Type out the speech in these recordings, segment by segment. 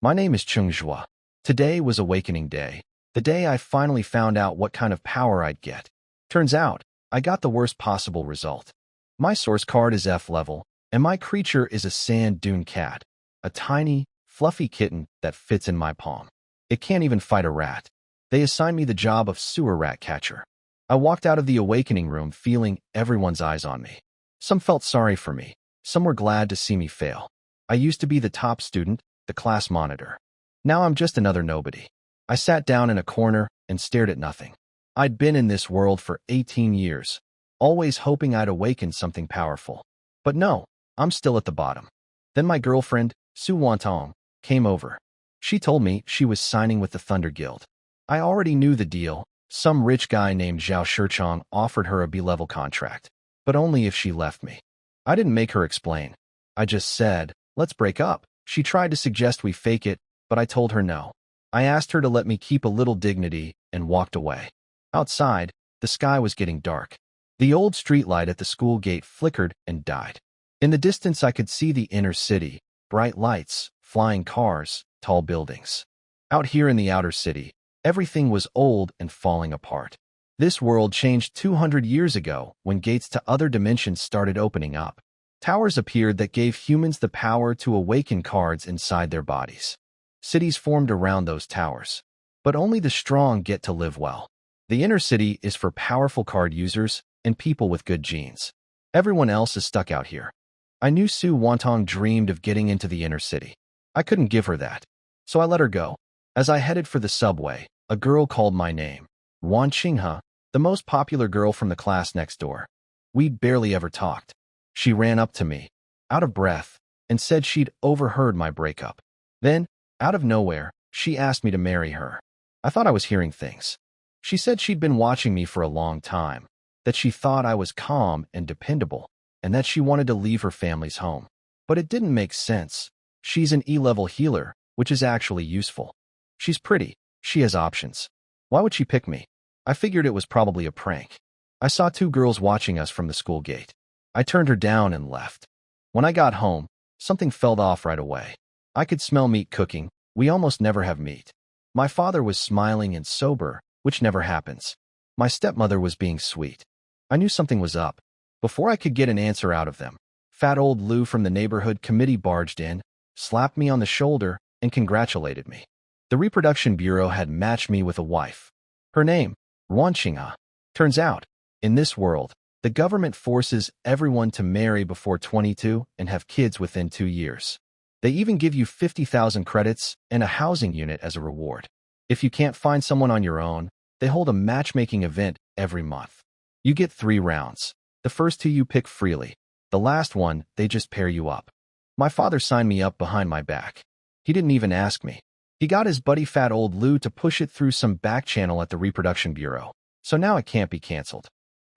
My name is Cheng Zhuo. Today was Awakening Day, the day I finally found out what kind of power I'd get. Turns out, I got the worst possible result. My source card is F level, and my creature is a sand Dune Cat, a tiny, fluffy kitten that fits in my palm. It can't even fight a rat. They assigned me the job of sewer rat catcher. I walked out of the awakening room feeling everyone's eyes on me. Some felt sorry for me. Some were glad to see me fail. I used to be the top student, the class monitor. Now I'm just another nobody. I sat down in a corner and stared at nothing. I'd been in this world for 18 years, always hoping I'd awaken something powerful. But no, I'm still at the bottom. Then my girlfriend, Su Wanong, came over. She told me she was signing with the Thunder Guild. I already knew the deal. Some rich guy named Zhao Shichong offered her a B-level contract, but only if she left me. I didn't make her explain. I just said, let's break up. She tried to suggest we fake it, but I told her no. I asked her to let me keep a little dignity and walked away. Outside, the sky was getting dark. The old streetlight at the school gate flickered and died. In the distance, I could see the inner city, bright lights, flying cars, tall buildings. Out here in the outer city, everything was old and falling apart. This world changed 200 years ago when gates to other dimensions started opening up. Towers appeared that gave humans the power to awaken cards inside their bodies. Cities formed around those towers. But only the strong get to live well. The inner city is for powerful card users and people with good genes. Everyone else is stuck out here. I knew Su Wanong dreamed of getting into the inner city. I couldn't give her that, so I let her go. As I headed for the subway, a girl called my name. Chunhua, the most popular girl from the class next door. We'd barely ever talked. She ran up to me, out of breath, and said she'd overheard my breakup. Then, out of nowhere, she asked me to marry her. I thought I was hearing things. She said she'd been watching me for a long time, that she thought I was calm and dependable, and that she wanted to leave her family's home. But it didn't make sense. She's an E-level healer, which is actually useful. She's pretty. She has options. Why would she pick me? I figured it was probably a prank. I saw two girls watching us from the school gate. I turned her down and left. When I got home, something felt off right away. I could smell meat cooking. We almost never have meat. My father was smiling and sober, which never happens. My stepmother was being sweet. I knew something was up. Before I could get an answer out of them, fat old Lou from the neighborhood committee barged in, slapped me on the shoulder, and congratulated me. The reproduction bureau had matched me with a wife. Her name, Chunhua. Turns out, in this world, the government forces everyone to marry before 22 and have kids within 2 years. They even give you 50,000 credits and a housing unit as a reward. If you can't find someone on your own, they hold a matchmaking event every month. You get 3 rounds. The first 2 you pick freely. The last one, they just pair you up. My father signed me up behind my back. He didn't even ask me. He got his buddy fat old Lou to push it through some back channel at the reproduction bureau, so now it can't be canceled.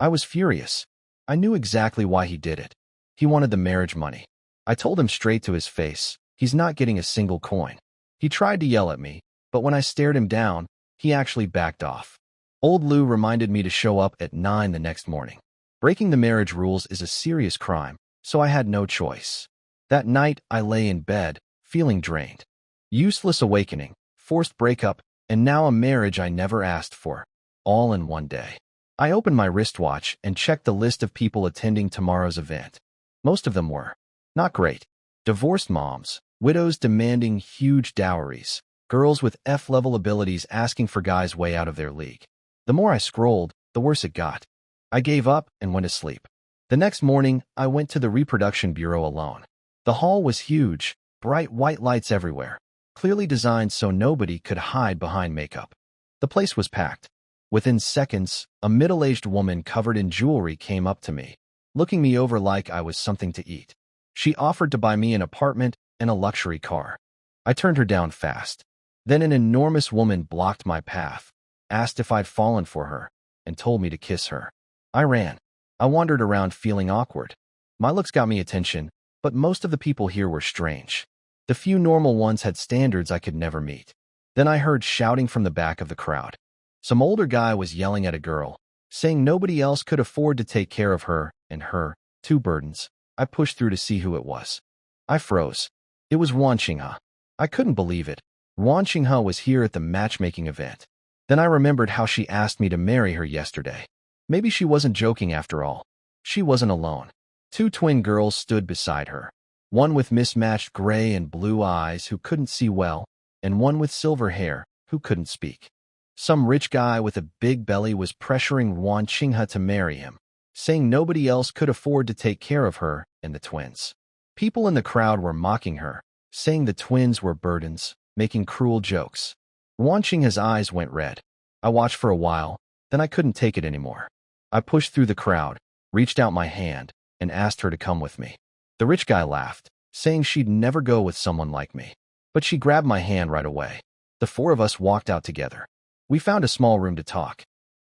I was furious. I knew exactly why he did it. He wanted the marriage money. I told him straight to his face, he's not getting a single coin. He tried to yell at me, but when I stared him down, he actually backed off. Old Lou reminded me to show up at 9 the next morning. Breaking the marriage rules is a serious crime, so I had no choice. That night, I lay in bed, feeling drained. Useless awakening, forced breakup, and now a marriage I never asked for, all in one day. I opened my wristwatch and checked the list of people attending tomorrow's event. Most of them were not great. Divorced moms, widows demanding huge dowries, girls with F-level abilities asking for guys way out of their league. The more I scrolled, the worse it got. I gave up and went to sleep. The next morning, I went to the reproduction bureau alone. The hall was huge, bright white lights everywhere, clearly designed so nobody could hide behind makeup. The place was packed. Within seconds, a middle-aged woman covered in jewelry came up to me, looking me over like I was something to eat. She offered to buy me an apartment and a luxury car. I turned her down fast. Then an enormous woman blocked my path, asked if I'd fallen for her, and told me to kiss her. I ran. I wandered around feeling awkward. My looks got me attention, but most of the people here were strange. The few normal ones had standards I could never meet. Then I heard shouting from the back of the crowd. Some older guy was yelling at a girl, saying nobody else could afford to take care of her and her 2 burdens. I pushed through to see who it was. I froze. It was Chunhua. I couldn't believe it. Chunhua was here at the matchmaking event. Then I remembered how she asked me to marry her yesterday. Maybe she wasn't joking after all. She wasn't alone. Two twin girls stood beside her. One with mismatched gray and blue eyes who couldn't see well, and one with silver hair who couldn't speak. Some rich guy with a big belly was pressuring Chunhua to marry him, saying nobody else could afford to take care of her and the twins. People in the crowd were mocking her, saying the twins were burdens, making cruel jokes. Chung's eyes went red. I watched for a while, then I couldn't take it anymore. I pushed through the crowd, reached out my hand, and asked her to come with me. The rich guy laughed, saying she'd never go with someone like me. But she grabbed my hand right away. The four of us walked out together. We found a small room to talk.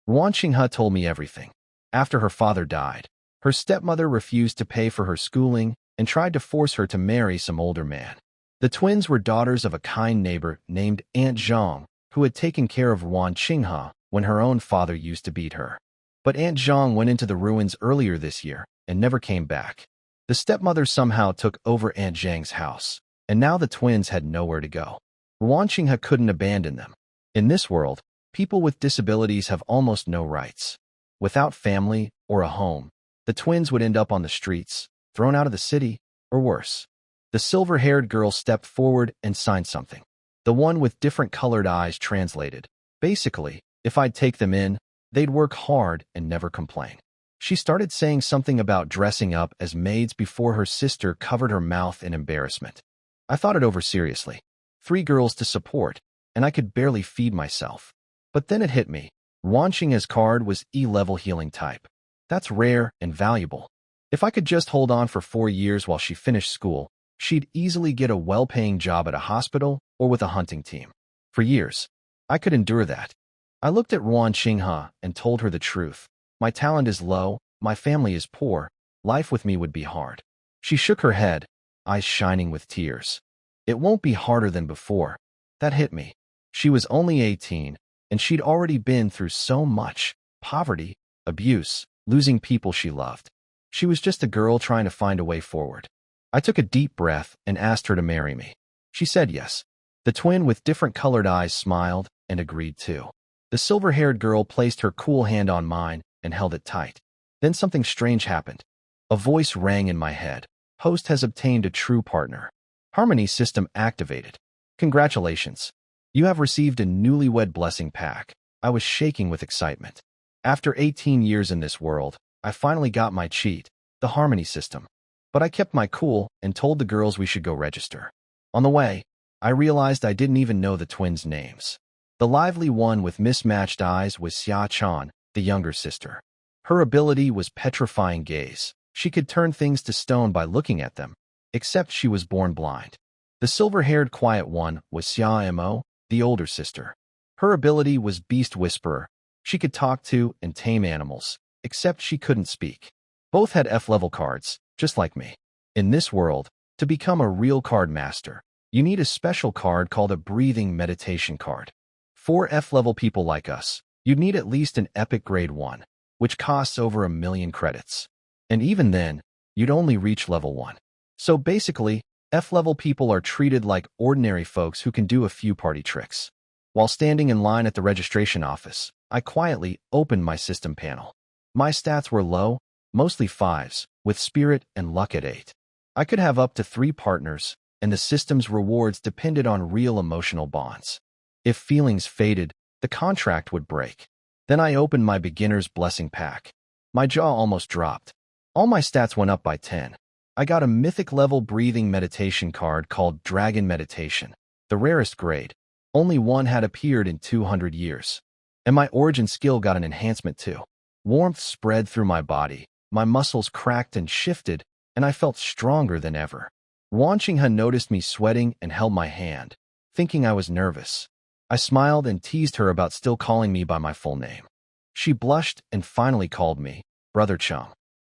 Chunhua told me everything. After her father died, her stepmother refused to pay for her schooling and tried to force her to marry some older man. The twins were daughters of a kind neighbor named Aunt Zhang, who had taken care of Chunhua when her own father used to beat her. But Aunt Zhang went into the ruins earlier this year and never came back. The stepmother somehow took over Aunt Zhang's house, and now the twins had nowhere to go. Chunhua couldn't abandon them. In this world, people with disabilities have almost no rights. Without family or a home, the twins would end up on the streets, thrown out of the city, or worse. The silver-haired girl stepped forward and signed something. The one with different colored eyes translated. Basically, if I'd take them in, they'd work hard and never complain. She started saying something about dressing up as maids before her sister covered her mouth in embarrassment. I thought it over seriously. 3 girls to support, and I could barely feed myself. But then it hit me. Chung's card was E-level healing type. That's rare and valuable. If I could just hold on for 4 years while she finished school, she'd easily get a well-paying job at a hospital or with a hunting team. For years, I could endure that. I looked at Chunhua and told her the truth. My talent is low, my family is poor, life with me would be hard. She shook her head, eyes shining with tears. It won't be harder than before. That hit me. She was only 18, and she'd already been through so much: poverty, abuse, losing people she loved. She was just a girl trying to find a way forward. I took a deep breath and asked her to marry me. She said yes. The twin with different colored eyes smiled and agreed too. The silver-haired girl placed her cool hand on mine and held it tight. Then something strange happened. A voice rang in my head. Host has obtained a true partner. Harmony system activated. Congratulations. You have received a newlywed blessing pack. I was shaking with excitement. After 18 years in this world, I finally got my cheat, the harmony system. But I kept my cool and told the girls we should go register. On the way, I realized I didn't even know the twins' names. The lively one with mismatched eyes was Xia Chan, the younger sister. Her ability was petrifying gaze. She could turn things to stone by looking at them, except she was born blind. The silver-haired quiet one was Xia Mo, the older sister. Her ability was Beast Whisperer. She could talk to and tame animals, except she couldn't speak. Both had F-level cards, just like me. In this world, to become a real card master, you need a special card called a breathing meditation card. For F-level people like us, you'd need at least an epic grade 1, which costs over 1 million credits. And even then, you'd only reach level 1. So basically, F-level people are treated like ordinary folks who can do a few party tricks. While standing in line at the registration office, I quietly opened my system panel. My stats were low, mostly 5s, with spirit and luck at 8. I could have up to 3 partners, and the system's rewards depended on real emotional bonds. If feelings faded, the contract would break. Then I opened my beginner's blessing pack. My jaw almost dropped. All my stats went up by 10. I got a mythic level breathing meditation card called Dragon Meditation, the rarest grade. Only one had appeared in 200 years. And my origin skill got an enhancement too. Warmth spread through my body, my muscles cracked and shifted, and I felt stronger than ever. Chunhua noticed me sweating and held my hand, thinking I was nervous. I smiled and teased her about still calling me by my full name. She blushed and finally called me Brother Chum.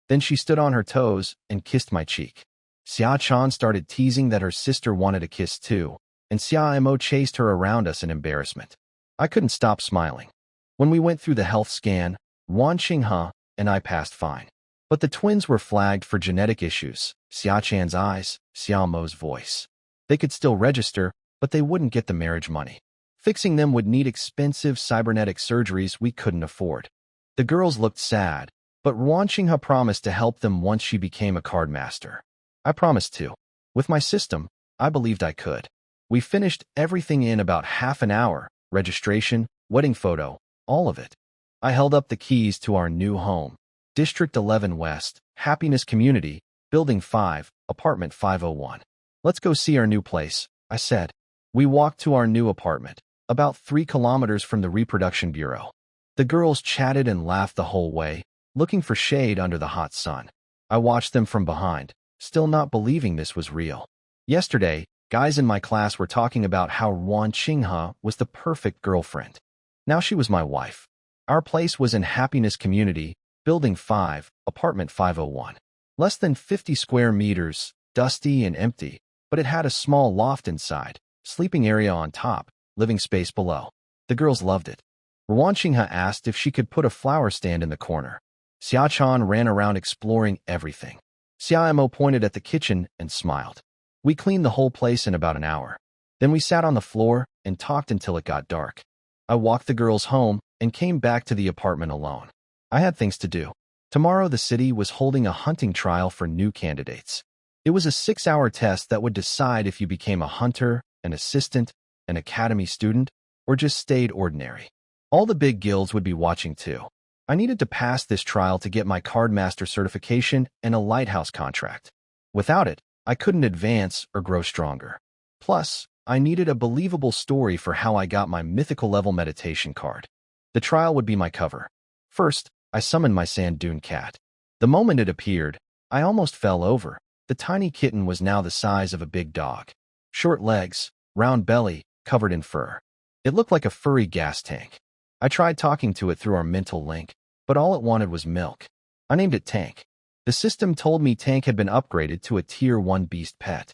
Then she stood on her toes and kissed my cheek. Xia Chan started teasing that her sister wanted a kiss too, and Xia Mo chased her around us in embarrassment. I couldn't stop smiling. When we went through the health scan, Chunhua and I passed fine. But the twins were flagged for genetic issues. Xia Chan's eyes, Xia Mo's voice. They could still register, but they wouldn't get the marriage money. Fixing them would need expensive cybernetic surgeries we couldn't afford. The girls looked sad, but Chungqing promised to help them once she became a card master. I promised to. With my system, I believed I could. We finished everything in about half an hour, registration, wedding photo, all of it. I held up the keys to our new home. District 11 West, Happiness Community, Building 5, Apartment 501. Let's go see our new place, I said. We walked to our new apartment, about 3 kilometers from the reproduction bureau. The girls chatted and laughed the whole way, looking for shade under the hot sun. I watched them from behind, still not believing this was real. Yesterday, guys in my class were talking about how Chunhua was the perfect girlfriend. Now she was my wife. Our place was in Happiness Community, Building 5, Apartment 501. Less than 50 square meters, dusty and empty, but it had a small loft inside, sleeping area on top, living space below. The girls loved it. Chunhua asked if she could put a flower stand in the corner. Xiachan ran around exploring everything. Xiaomo pointed at the kitchen and smiled. We cleaned the whole place in about an hour. Then we sat on the floor and talked until it got dark. I walked the girls home and came back to the apartment alone. I had things to do. Tomorrow the city was holding a hunting trial for new candidates. It was a 6-hour test that would decide if you became a hunter, an assistant, an academy student, or just stayed ordinary. All the big guilds would be watching too. I needed to pass this trial to get my cardmaster certification and a lighthouse contract. Without it, I couldn't advance or grow stronger. Plus, I needed a believable story for how I got my mythical level meditation card. The trial would be my cover. First, I summoned my Dune Cat. The moment it appeared, I almost fell over. The tiny kitten was now the size of a big dog. Short legs, round belly, covered in fur. It looked like a furry gas tank. I tried talking to it through our mental link, but all it wanted was milk. I named it Tank. The system told me Tank had been upgraded to a Tier 1 beast pet.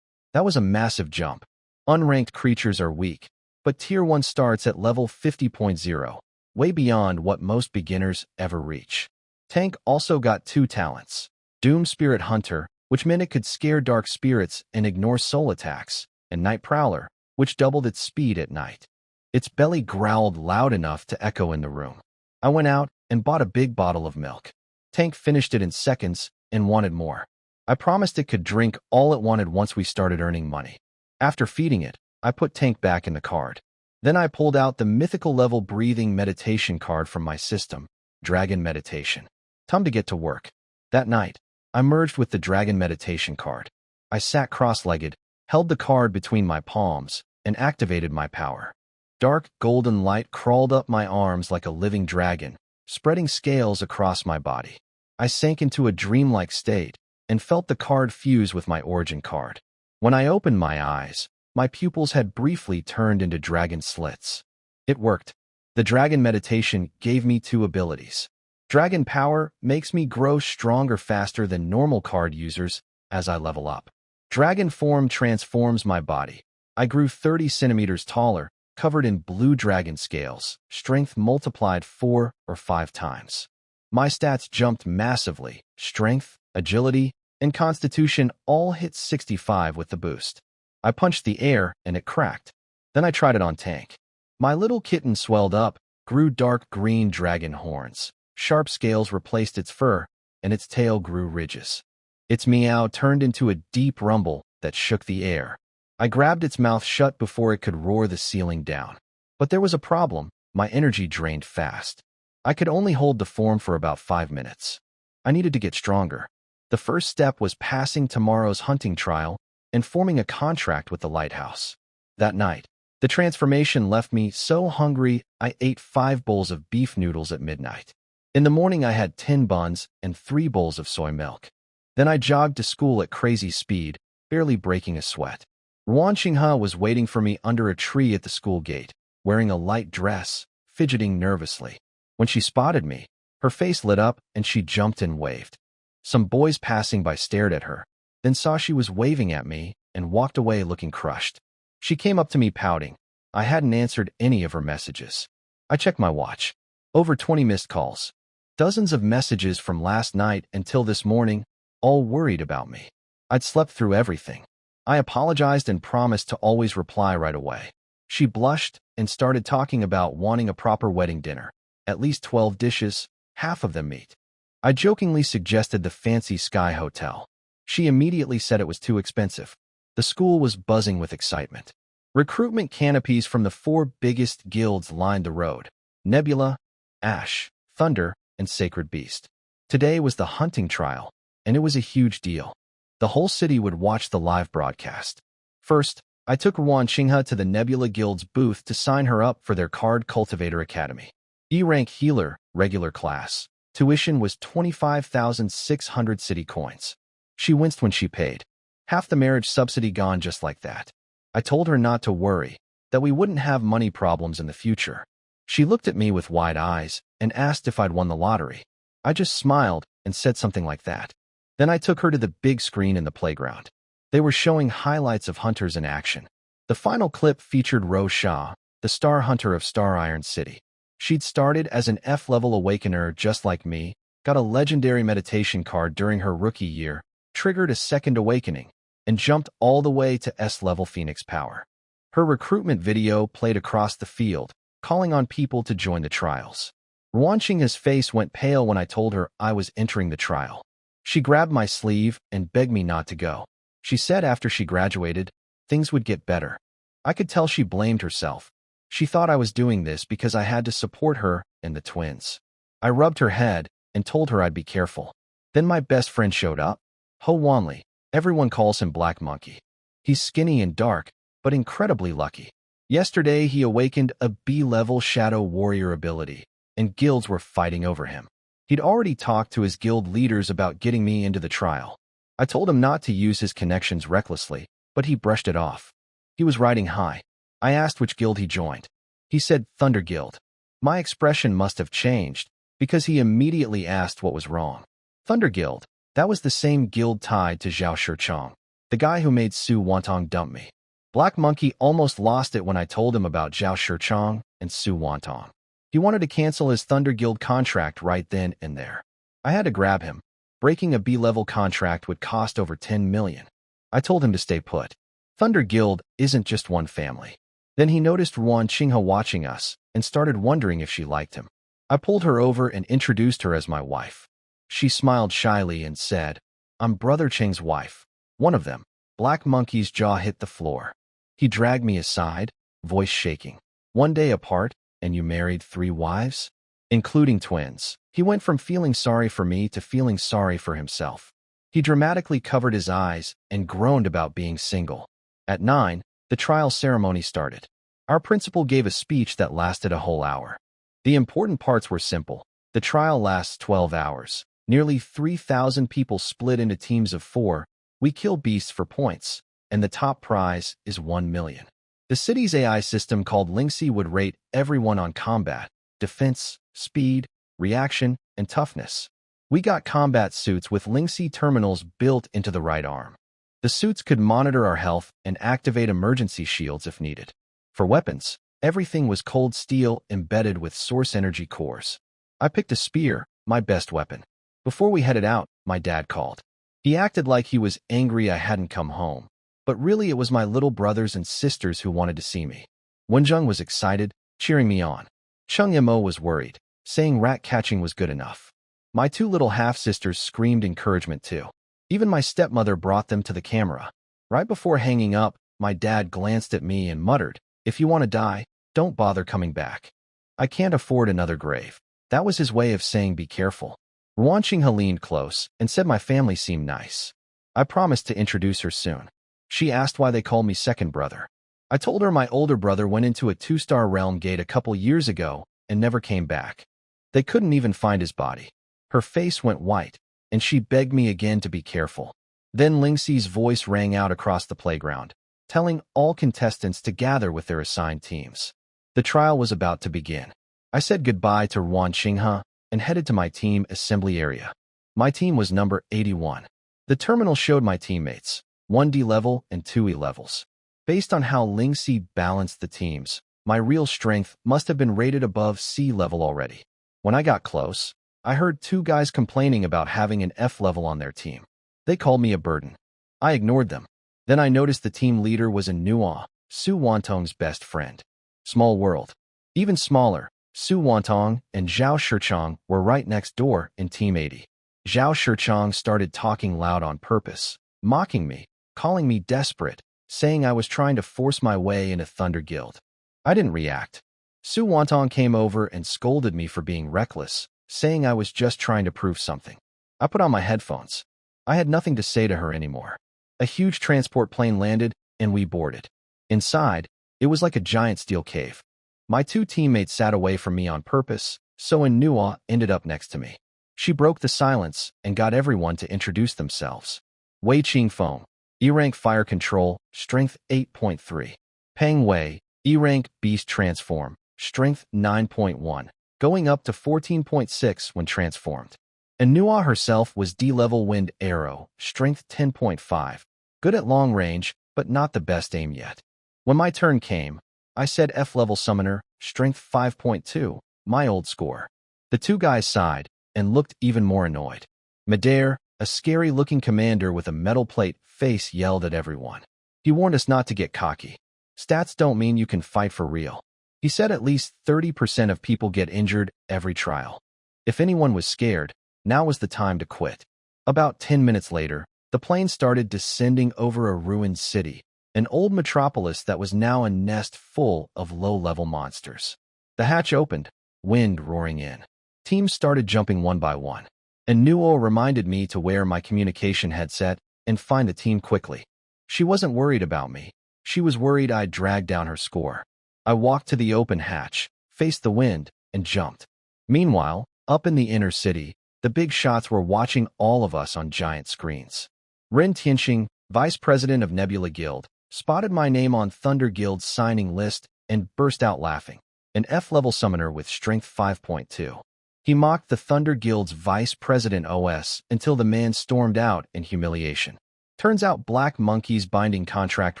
That was a massive jump. Unranked creatures are weak, but Tier 1 starts at level 50.0, way beyond what most beginners ever reach. Tank also got 2 talents. Doom Spirit Hunter, which meant it could scare dark spirits and ignore soul attacks, and Night Prowler, which doubled its speed at night. Its belly growled loud enough to echo in the room. I went out and bought a big bottle of milk. Tank finished it in seconds and wanted more. I promised it could drink all it wanted once we started earning money. After feeding it, I put Tank back in the card. Then I pulled out the mythical level breathing meditation card from my system, Dragon Meditation. Time to get to work. That night, I merged with the Dragon Meditation card. I sat cross-legged, held the card between my palms, and activated my power. Dark golden light crawled up my arms like a living dragon, spreading scales across my body. I sank into a dreamlike state and felt the card fuse with my origin card. When I opened my eyes, my pupils had briefly turned into dragon slits. It worked. The Dragon Meditation gave me 2 abilities. Dragon Power makes me grow stronger faster than normal card users as I level up. Dragon Form transforms my body. I grew 30 centimeters taller, covered in blue dragon scales, strength multiplied 4 or 5 times. My stats jumped massively. Strength, agility, and constitution all hit 65 with the boost. I punched the air and it cracked. Then I tried it on Tank. My little kitten swelled up, grew dark green dragon horns. Sharp scales replaced its fur, and its tail grew ridges. Its meow turned into a deep rumble that shook the air. I grabbed its mouth shut before it could roar the ceiling down. But there was a problem. My energy drained fast. I could only hold the form for about 5 minutes. I needed to get stronger. The first step was passing tomorrow's hunting trial and forming a contract with the lighthouse. That night, the transformation left me so hungry I ate 5 bowls of beef noodles at midnight. In the morning I had 10 buns and 3 bowls of soy milk. Then I jogged to school at crazy speed, barely breaking a sweat. Chunhua was waiting for me under a tree at the school gate, wearing a light dress, fidgeting nervously. When she spotted me, her face lit up and she jumped and waved. Some boys passing by stared at her, then saw she was waving at me and walked away looking crushed. She came up to me pouting. I hadn't answered any of her messages. I checked my watch. Over 20 missed calls. Dozens of messages from last night until this morning, all worried about me. I'd slept through everything. I apologized and promised to always reply right away. She blushed and started talking about wanting a proper wedding dinner. At least 12 dishes, half of them meat. I jokingly suggested the Fancy Sky Hotel. She immediately said it was too expensive. The school was buzzing with excitement. Recruitment canopies from the 4 biggest guilds lined the road: Nebula, Ash, Thunder, and Sacred Beast. Today was the hunting trial, and it was a huge deal. The whole city would watch the live broadcast. First, I took Chunhua to the Nebula Guild's booth to sign her up for their Card Cultivator Academy. E-rank healer, regular class. Tuition was 25,600 city coins. She winced when she paid. Half the marriage subsidy gone just like that. I told her not to worry, that we wouldn't have money problems in the future. She looked at me with wide eyes and asked if I'd won the lottery. I just smiled and said something like that. Then I took her to the big screen in the playground. They were showing highlights of hunters in action. The final clip featured Rose Shah, the star hunter of Star Iron City. She'd started as an F-level awakener just like me, got a legendary meditation card during her rookie year, triggered a second awakening, and jumped all the way to S-level Phoenix power. Her recruitment video played across the field, calling on people to join the trials. Ruanqing's face went pale when I told her I was entering the trial. She grabbed my sleeve and begged me not to go. She said after she graduated, things would get better. I could tell she blamed herself. She thought I was doing this because I had to support her and the twins. I rubbed her head and told her I'd be careful. Then my best friend showed up. Ho Wanli. Everyone calls him Black Monkey. He's skinny and dark, but incredibly lucky. Yesterday, he awakened a B-level Shadow Warrior ability, and guilds were fighting over him. He'd already talked to his guild leaders about getting me into the trial. I told him not to use his connections recklessly, but he brushed it off. He was riding high. I asked which guild he joined. He said Thunder Guild. My expression must have changed, because he immediately asked what was wrong. Thunder Guild. That was the same guild tied to Zhao Shichong, the guy who made Su Wanong dump me. Black Monkey almost lost it when I told him about Zhao Shichong and Su Wanong. He wanted to cancel his Thunder Guild contract right then and there. I had to grab him. Breaking a B-level contract would cost over 10 million. I told him to stay put. Thunder Guild isn't just one family. Then he noticed Ruanqing watching us and started wondering if she liked him. I pulled her over and introduced her as my wife. She smiled shyly and said, "I'm Brother Cheng's wife." One of them. Black Monkey's jaw hit the floor. He dragged me aside, voice shaking. "One day apart, and you married 3 wives? Including twins." He went from feeling sorry for me to feeling sorry for himself. He dramatically covered his eyes and groaned about being single. At 9, the trial ceremony started. Our principal gave a speech that lasted a whole hour. The important parts were simple. The trial lasts 12 hours. Nearly 3,000 people split into teams of 4. We kill beasts for points, and the top prize is 1 million. The city's AI system called Lingxi would rate everyone on combat, defense, speed, reaction, and toughness. We got combat suits with Lingxi terminals built into the right arm. The suits could monitor our health and activate emergency shields if needed. For weapons, everything was cold steel embedded with source energy cores. I picked a spear, my best weapon. Before we headed out, my dad called. He acted like he was angry I hadn't come home, but really it was my little brothers and sisters who wanted to see me. Wenjung was excited, cheering me on. Cheng Zhuo was worried, saying rat catching was good enough. My 2 little half-sisters screamed encouragement too. Even my stepmother brought them to the camera. Right before hanging up, my dad glanced at me and muttered, "If you want to die, don't bother coming back. I can't afford another grave." That was his way of saying be careful. Ruanqing leaned close and said my family seemed nice. I promised to introduce her soon. She asked why they call me second brother. I told her my older brother went into a 2-star realm gate a couple years ago and never came back. They couldn't even find his body. Her face went white, and she begged me again to be careful. Then Lingxi's voice rang out across the playground, telling all contestants to gather with their assigned teams. The trial was about to begin. I said goodbye to Ruanqing and headed to my team assembly area. My team was number 81. The terminal showed my teammates, 1D level and 2E levels. Based on how Lingxi balanced the teams, my real strength must have been rated above C level already. When I got close, I heard 2 guys complaining about having an F level on their team. They called me a burden. I ignored them. Then I noticed the team leader was Chunhua, Su Wanong's best friend. Small world. Even smaller, Su Wanong and Zhao Shichang were right next door in Team 80. Zhao Shichang started talking loud on purpose, mocking me, calling me desperate, saying I was trying to force my way into Thunder Guild. I didn't react. Su Wanong came over and scolded me for being reckless, saying I was just trying to prove something. I put on my headphones. I had nothing to say to her anymore. A huge transport plane landed, and we boarded. Inside, it was like a giant steel cave. My two teammates sat away from me on purpose, so Chunhua ended up next to me. She broke the silence and got everyone to introduce themselves. Wei Qingfeng, E-rank Fire Control, Strength 8.3. Peng Wei, E-rank Beast Transform, Strength 9.1, going up to 14.6 when transformed. Chunhua herself was D-level Wind Arrow, Strength 10.5, good at long range, but not the best aim yet. When my turn came, I said F-level Summoner, Strength 5.2, my old score. The two guys sighed and looked even more annoyed. Madair, a scary-looking commander with a metal plate face, yelled at everyone. He warned us not to get cocky. Stats don't mean you can fight for real. He said at least 30% of people get injured every trial. If anyone was scared, now was the time to quit. About 10 minutes later, the plane started descending over a ruined city, an old metropolis that was now a nest full of low-level monsters. The hatch opened, wind roaring in. Teams started jumping one by one. Chunhua reminded me to wear my communication headset and find a team quickly. She wasn't worried about me. She was worried I'd drag down her score. I walked to the open hatch, faced the wind, and jumped. Meanwhile, up in the inner city, the big shots were watching all of us on giant screens. Ren Tianxing, vice president of Nebula Guild, spotted my name on Thunder Guild's signing list and burst out laughing. An F-level summoner with strength 5.2. He mocked the Thunder Guild's vice president OS until the man stormed out in humiliation. Turns out Black Monkey's binding contract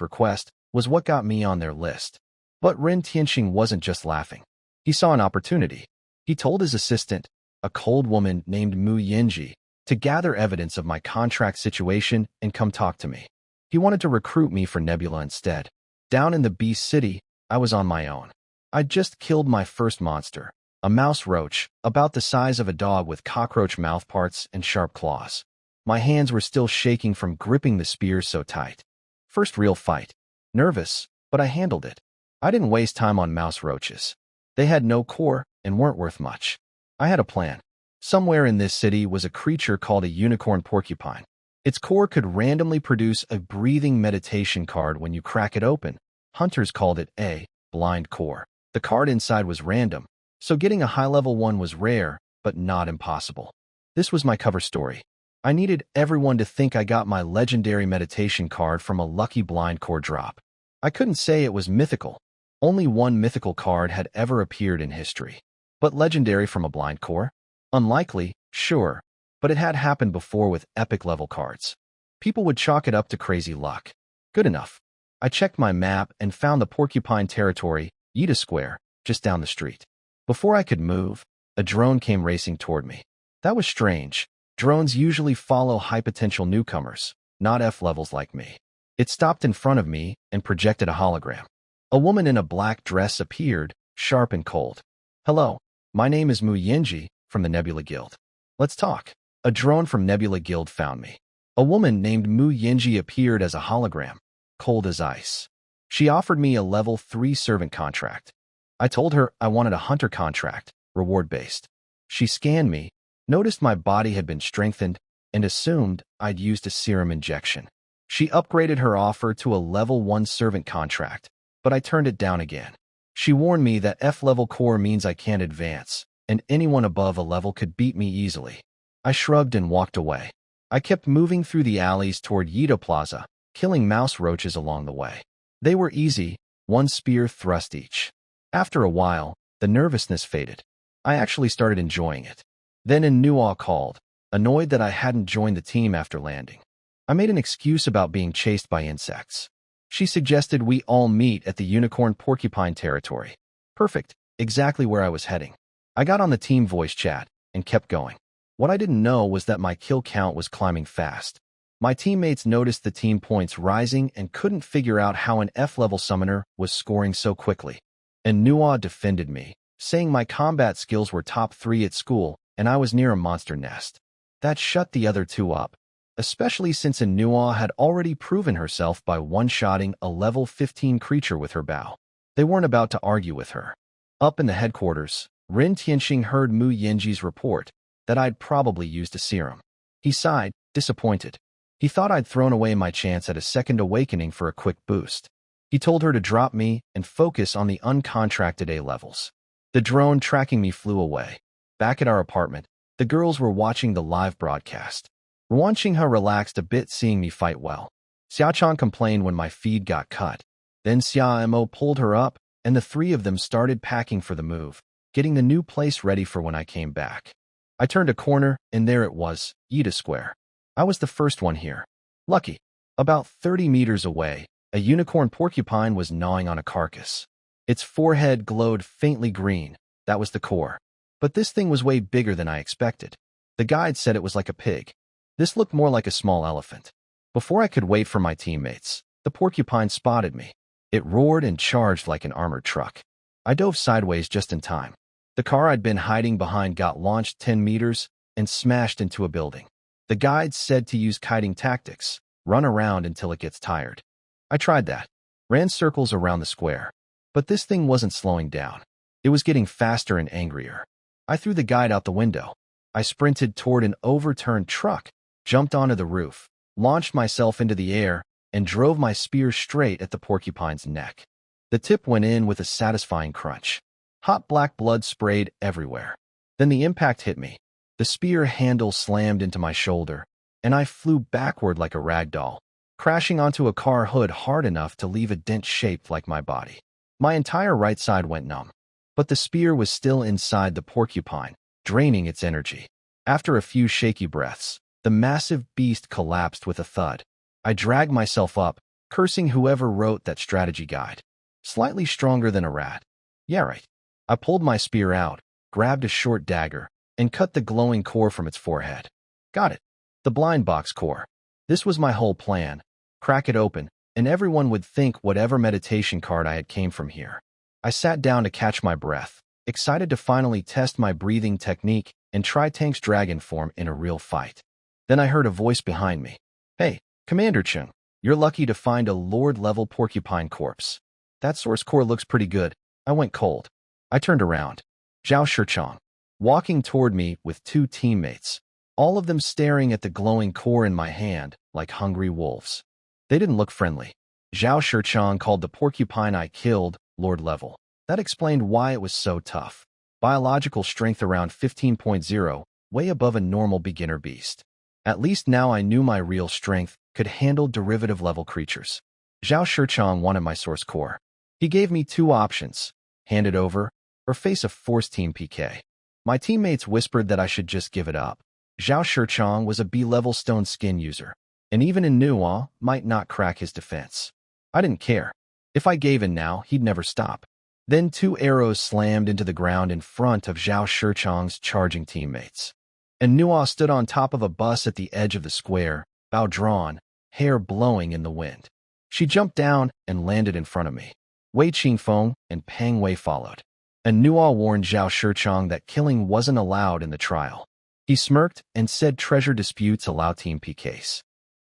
request was what got me on their list. But Ren Tianxing wasn't just laughing. He saw an opportunity. He told his assistant, a cold woman named Mu Yinji, to gather evidence of my contract situation and come talk to me. He wanted to recruit me for Nebula instead. Down in the Beast City, I was on my own. I'd just killed my first monster, a mouse roach, about the size of a dog with cockroach mouthparts and sharp claws. My hands were still shaking from gripping the spear so tight. First real fight. Nervous, but I handled it. I didn't waste time on mouse roaches. They had no core and weren't worth much. I had a plan. Somewhere in this city was a creature called a unicorn porcupine. Its core could randomly produce a breathing meditation card when you crack it open. Hunters called it a blind core. The card inside was random, so getting a high-level one was rare, but not impossible. This was my cover story. I needed everyone to think I got my legendary meditation card from a lucky blind core drop. I couldn't say it was mythical. Only one mythical card had ever appeared in history. But legendary from a blind core? Unlikely, sure, but it had happened before with epic-level cards. People would chalk it up to crazy luck. Good enough. I checked my map and found the porcupine territory, Yida Square, just down the street. Before I could move, a drone came racing toward me. That was strange. Drones usually follow high-potential newcomers, not F-levels like me. It stopped in front of me and projected a hologram. A woman in a black dress appeared, sharp and cold. Hello, my name is Mu Yinji from the Nebula Guild. Let's talk. A drone from Nebula Guild found me. A woman named Mu Yinji appeared as a hologram, cold as ice. She offered me a level 3 servant contract. I told her I wanted a hunter contract, reward-based. She scanned me, noticed my body had been strengthened, and assumed I'd used a serum injection. She upgraded her offer to a level 1 servant contract, but I turned it down again. She warned me that F-level core means I can't advance, and anyone above a level could beat me easily. I shrugged and walked away. I kept moving through the alleys toward Yida Plaza, killing mouse roaches along the way. They were easy, one spear thrust each. After a while, the nervousness faded. I actually started enjoying it. Then Chunhua called, annoyed that I hadn't joined the team after landing. I made an excuse about being chased by insects. She suggested we all meet at the unicorn porcupine territory. Perfect, exactly where I was heading. I got on the team voice chat and kept going. What I didn't know was that my kill count was climbing fast. My teammates noticed the team points rising and couldn't figure out how an F-level summoner was scoring so quickly. And Chunhua defended me, saying my combat skills were top 3 at school and I was near a monster nest. That shut the other two up, especially since Chunhua had already proven herself by one-shotting a level 15 creature with her bow. They weren't about to argue with her. Up in the headquarters, Ren Tianxing heard Mu Yenji's report that I'd probably used a serum. He sighed, disappointed. He thought I'd thrown away my chance at a second awakening for a quick boost. He told her to drop me and focus on the uncontracted A levels. The drone tracking me flew away. Back at our apartment, the girls were watching the live broadcast. Wan Qinghe relaxed a bit seeing me fight well. Xiaochang complained when my feed got cut. Then Xia Mo pulled her up, and the three of them started packing for the move, getting the new place ready for when I came back. I turned a corner, and there it was, Yida Square. I was the first one here. Lucky. About 30 meters away, a unicorn porcupine was gnawing on a carcass. Its forehead glowed faintly green. That was the core. But this thing was way bigger than I expected. The guide said it was like a pig. This looked more like a small elephant. Before I could wait for my teammates, the porcupine spotted me. It roared and charged like an armored truck. I dove sideways just in time. The car I'd been hiding behind got launched 10 meters and smashed into a building. The guide said to use kiting tactics, run around until it gets tired. I tried that, ran circles around the square. But this thing wasn't slowing down. It was getting faster and angrier. I threw the guide out the window. I sprinted toward an overturned truck, jumped onto the roof, launched myself into the air, and drove my spear straight at the porcupine's neck. The tip went in with a satisfying crunch. Hot black blood sprayed everywhere. Then the impact hit me. The spear handle slammed into my shoulder, and I flew backward like a rag doll, crashing onto a car hood hard enough to leave a dent shaped like my body. My entire right side went numb. But the spear was still inside the porcupine, draining its energy. After a few shaky breaths, the massive beast collapsed with a thud. I dragged myself up, cursing whoever wrote that strategy guide. Slightly stronger than a rat. Yeah, right. I pulled my spear out, grabbed a short dagger, and cut the glowing core from its forehead. Got it. The blind box core. This was my whole plan. Crack it open, and everyone would think whatever meditation card I had came from here. I sat down to catch my breath, excited to finally test my breathing technique and try Tank's dragon form in a real fight. Then I heard a voice behind me. Hey, Commander Cheng, you're lucky to find a Lord-level porcupine corpse. That source core looks pretty good. I went cold. I turned around. Zhao Shichang, walking toward me with two teammates, all of them staring at the glowing core in my hand like hungry wolves. They didn't look friendly. Zhao Shichang called the porcupine I killed Lord level. That explained why it was so tough. Biological strength around 15.0, way above a normal beginner beast. At least now I knew my real strength could handle derivative level creatures. Zhao Shichang wanted my source core. He gave me two options, hand it over, or face a force team PK. My teammates whispered that I should just give it up. Zhao Shichang was a B-level stone skin user, and even in Chunhua might not crack his defense. I didn't care. If I gave in now, he'd never stop. Then two arrows slammed into the ground in front of Zhao Shichang's charging teammates. And Chunhua stood on top of a bus at the edge of the square, bow drawn, hair blowing in the wind. She jumped down and landed in front of me. Wei Qingfeng and Pang Wei followed. And Chunhua warned Zhao Shichang that killing wasn't allowed in the trial. He smirked and said treasure disputes allow team PKs.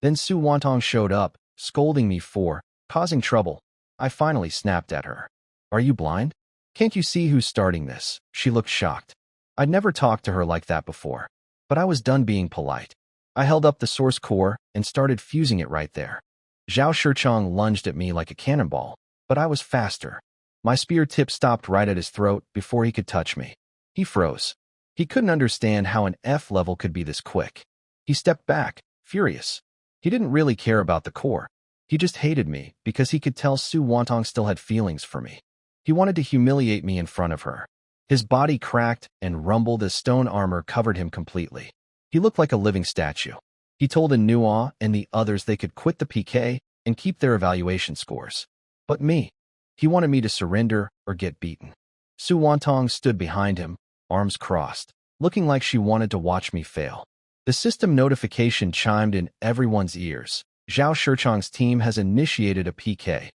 Then Su Wanong showed up, scolding me for causing trouble. I finally snapped at her. Are you blind? Can't you see who's starting this? She looked shocked. I'd never talked to her like that before, but I was done being polite. I held up the source core and started fusing it right there. Zhao Shichang lunged at me like a cannonball, but I was faster. My spear tip stopped right at his throat before he could touch me. He froze. He couldn't understand how an F level could be this quick. He stepped back, furious. He didn't really care about the core. He just hated me because he could tell Su Wanong still had feelings for me. He wanted to humiliate me in front of her. His body cracked and rumbled as stone armor covered him completely. He looked like a living statue. He told Chunhua and the others they could quit the PK and keep their evaluation scores. But me, he wanted me to surrender or get beaten. Su Wanong stood behind him, arms crossed, looking like she wanted to watch me fail. The system notification chimed in everyone's ears. Zhao Shichang's team has initiated a PK.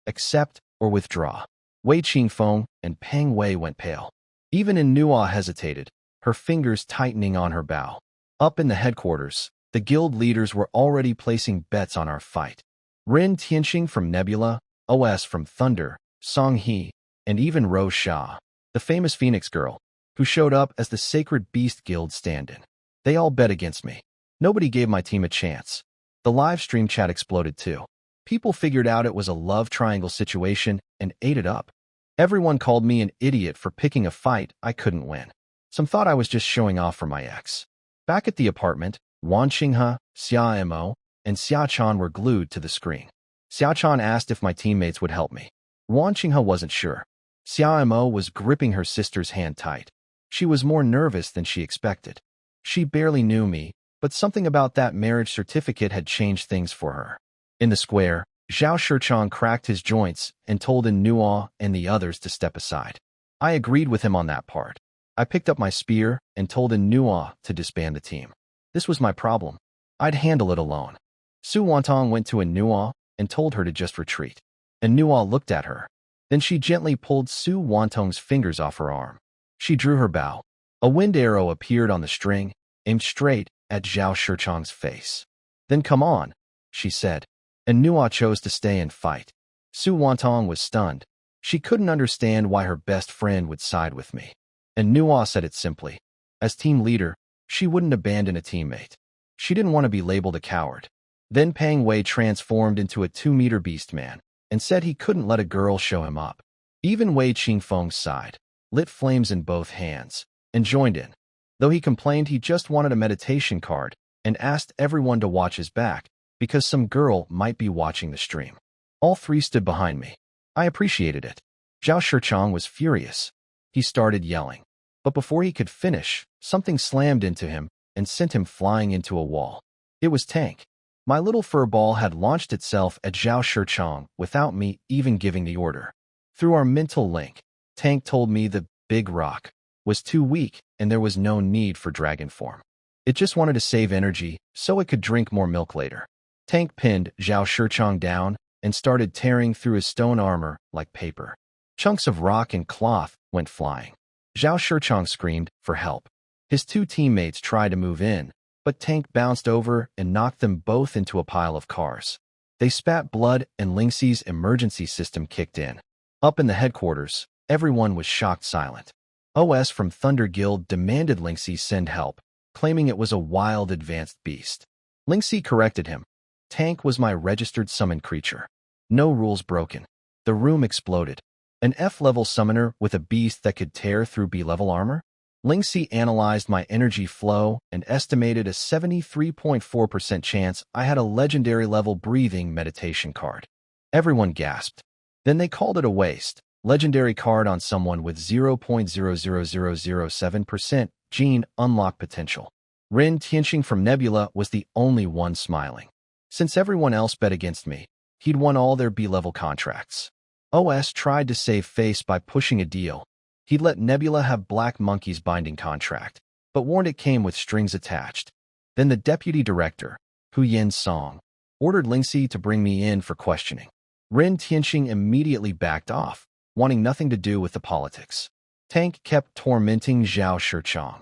Accept or withdraw. Wei Qingfeng and Peng Wei went pale. Even Chunhua hesitated, her fingers tightening on her bow. Up in the headquarters, the guild leaders were already placing bets on our fight. Rin Tianxing from Nebula, OS from Thunder, Song He, and even Rose Xia, the famous Phoenix girl, who showed up as the Sacred Beast Guild stand-in. They all bet against me. Nobody gave my team a chance. The live stream chat exploded too. People figured out it was a love triangle situation and ate it up. Everyone called me an idiot for picking a fight I couldn't win. Some thought I was just showing off for my ex. Back at the apartment, Wan Qinghe, Xia Mo, and Xia Chan were glued to the screen. Xia Chan asked if my teammates would help me. Wan Qinghe wasn't sure. Xia Mo was gripping her sister's hand tight. She was more nervous than she expected. She barely knew me, but something about that marriage certificate had changed things for her. In the square, Zhao Shichang cracked his joints and told Chunhua and the others to step aside. I agreed with him on that part. I picked up my spear and told Chunhua to disband the team. This was my problem. I'd handle it alone. Su Wanong went to Chunhua and told her to just retreat. Chunhua looked at her. Then she gently pulled Su Wantong's fingers off her arm. She drew her bow. A wind arrow appeared on the string, aimed straight at Zhao Shichang's face. Then come on, she said. Chunhua chose to stay and fight. Su Wanong was stunned. She couldn't understand why her best friend would side with me. Chunhua said it simply. As team leader, she wouldn't abandon a teammate. She didn't want to be labeled a coward. Then Peng Wei transformed into a 2-meter beast man and said he couldn't let a girl show him up. Even Wei Qingfeng sighed, lit flames in both hands, and joined in. Though he complained he just wanted a meditation card and asked everyone to watch his back because some girl might be watching the stream. All three stood behind me. I appreciated it. Zhao Shichang was furious. He started yelling. But before he could finish, something slammed into him and sent him flying into a wall. It was Tank. My little fur ball had launched itself at Zhao Shichang without me even giving the order. Through our mental link, Tank told me the big rock was too weak and there was no need for dragon form. It just wanted to save energy so it could drink more milk later. Tank pinned Zhao Shichang down and started tearing through his stone armor like paper. Chunks of rock and cloth went flying. Zhao Shichang screamed for help. His two teammates tried to move in, but Tank bounced over and knocked them both into a pile of cars. They spat blood and Lingxi's emergency system kicked in. Up in the headquarters, everyone was shocked silent. OS from Thunder Guild demanded Lingxi send help, claiming it was a wild advanced beast. Lingxi corrected him. Tank was my registered summon creature. No rules broken. The room exploded. An F-level summoner with a beast that could tear through B-level armor? Lingxi analyzed my energy flow and estimated a 73.4% chance I had a legendary level breathing meditation card. Everyone gasped. Then they called it a waste. Legendary card on someone with 0.00007% gene unlock potential. Rin Tianxing from Nebula was the only one smiling. Since everyone else bet against me, he'd won all their B-level contracts. OS tried to save face by pushing a deal. He'd let Nebula have Black Monkey's binding contract, but warned it came with strings attached. Then the deputy director, Hu Yin Song, ordered Lingxi to bring me in for questioning. Rin Tianxing immediately backed off, wanting nothing to do with the politics. Tank kept tormenting Zhao Shichang,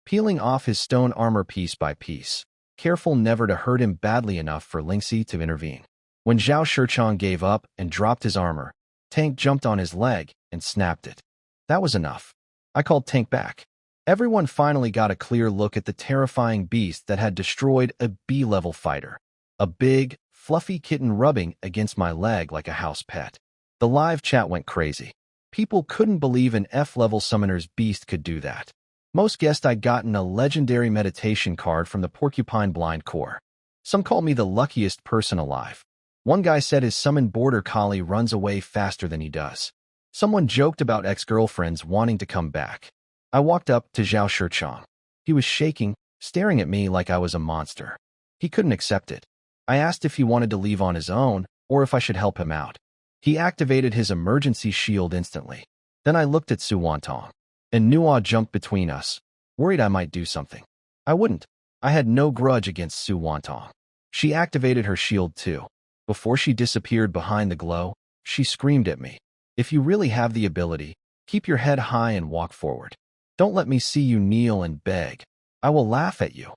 peeling off his stone armor piece by piece, careful never to hurt him badly enough for Lingxi to intervene. When Zhao Shichang gave up and dropped his armor, Tank jumped on his leg and snapped it. That was enough. I called Tank back. Everyone finally got a clear look at the terrifying beast that had destroyed a B-level fighter. A big, fluffy kitten rubbing against my leg like a house pet. The live chat went crazy. People couldn't believe an F-level summoner's beast could do that. Most guessed I'd gotten a legendary meditation card from the Porcupine Blind Core. Some called me the luckiest person alive. One guy said his summoned border collie runs away faster than he does. Someone joked about ex-girlfriends wanting to come back. I walked up to Zhao Shichang. He was shaking, staring at me like I was a monster. He couldn't accept it. I asked if he wanted to leave on his own or if I should help him out. He activated his emergency shield instantly. Then I looked at Su Wanong. And Chunhua jumped between us, worried I might do something. I wouldn't. I had no grudge against Su Wanong. She activated her shield too. Before she disappeared behind the glow, she screamed at me. If you really have the ability, keep your head high and walk forward. Don't let me see you kneel and beg. I will laugh at you.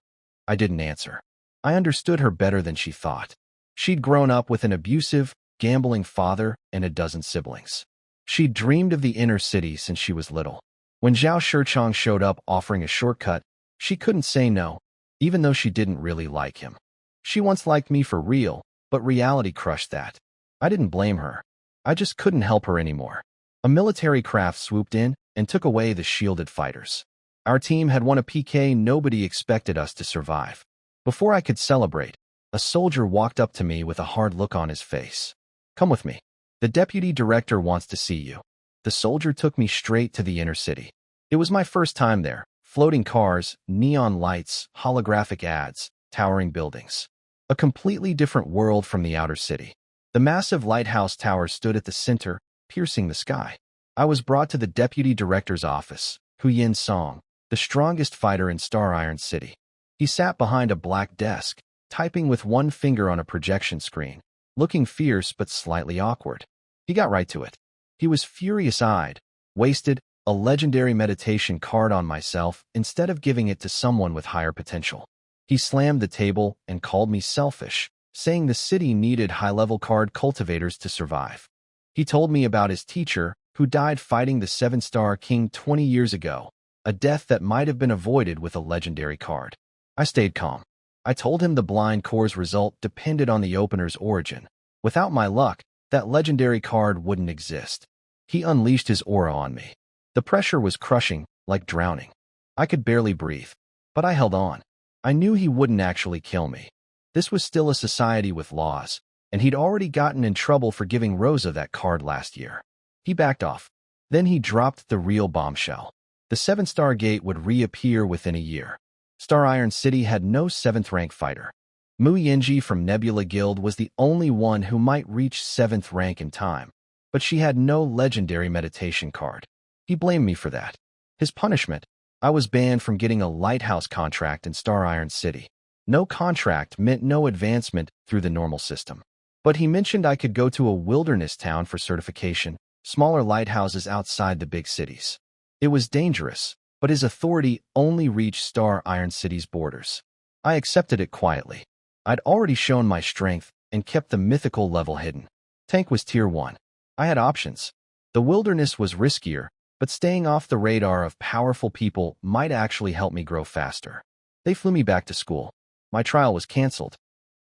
I didn't answer. I understood her better than she thought. She'd grown up with an abusive, gambling father and a dozen siblings. She'd dreamed of the inner city since she was little. When Zhao Shichang showed up offering a shortcut, she couldn't say no, even though she didn't really like him. She once liked me for real, but reality crushed that. I didn't blame her. I just couldn't help her anymore. A military craft swooped in and took away the shielded fighters. Our team had won a PK nobody expected us to survive. Before I could celebrate, a soldier walked up to me with a hard look on his face. Come with me. The deputy director wants to see you. The soldier took me straight to the inner city. It was my first time there. Floating cars, neon lights, holographic ads, towering buildings. A completely different world from the outer city. The massive lighthouse tower stood at the center, piercing the sky. I was brought to the deputy director's office, Hu Yin Song, the strongest fighter in Star Iron City. He sat behind a black desk, typing with one finger on a projection screen, looking fierce but slightly awkward. He got right to it. He was furious-eyed, wasted a legendary meditation card on myself instead of giving it to someone with higher potential. He slammed the table and called me selfish, saying the city needed high-level card cultivators to survive. He told me about his teacher, who died fighting the 7-star king 20 years ago, a death that might have been avoided with a legendary card. I stayed calm. I told him the blind core's result depended on the opener's origin. Without my luck, that legendary card wouldn't exist. He unleashed his aura on me. The pressure was crushing, like drowning. I could barely breathe, but I held on. I knew he wouldn't actually kill me. This was still a society with laws, and he'd already gotten in trouble for giving Rosa that card last year. He backed off. Then he dropped the real bombshell. The 7-star gate would reappear within a year. Star Iron City had no 7th-rank fighter. Mu Yinji from Nebula Guild was the only one who might reach 7th rank in time, but she had no legendary meditation card. He blamed me for that. His punishment: I was banned from getting a lighthouse contract in Star Iron City. No contract meant no advancement through the normal system. But he mentioned I could go to a wilderness town for certification, smaller lighthouses outside the big cities. It was dangerous, but his authority only reached Star Iron City's borders. I accepted it quietly. I'd already shown my strength and kept the mythical level hidden. Tank was tier 1. I had options. The wilderness was riskier, but staying off the radar of powerful people might actually help me grow faster. They flew me back to school. My trial was cancelled.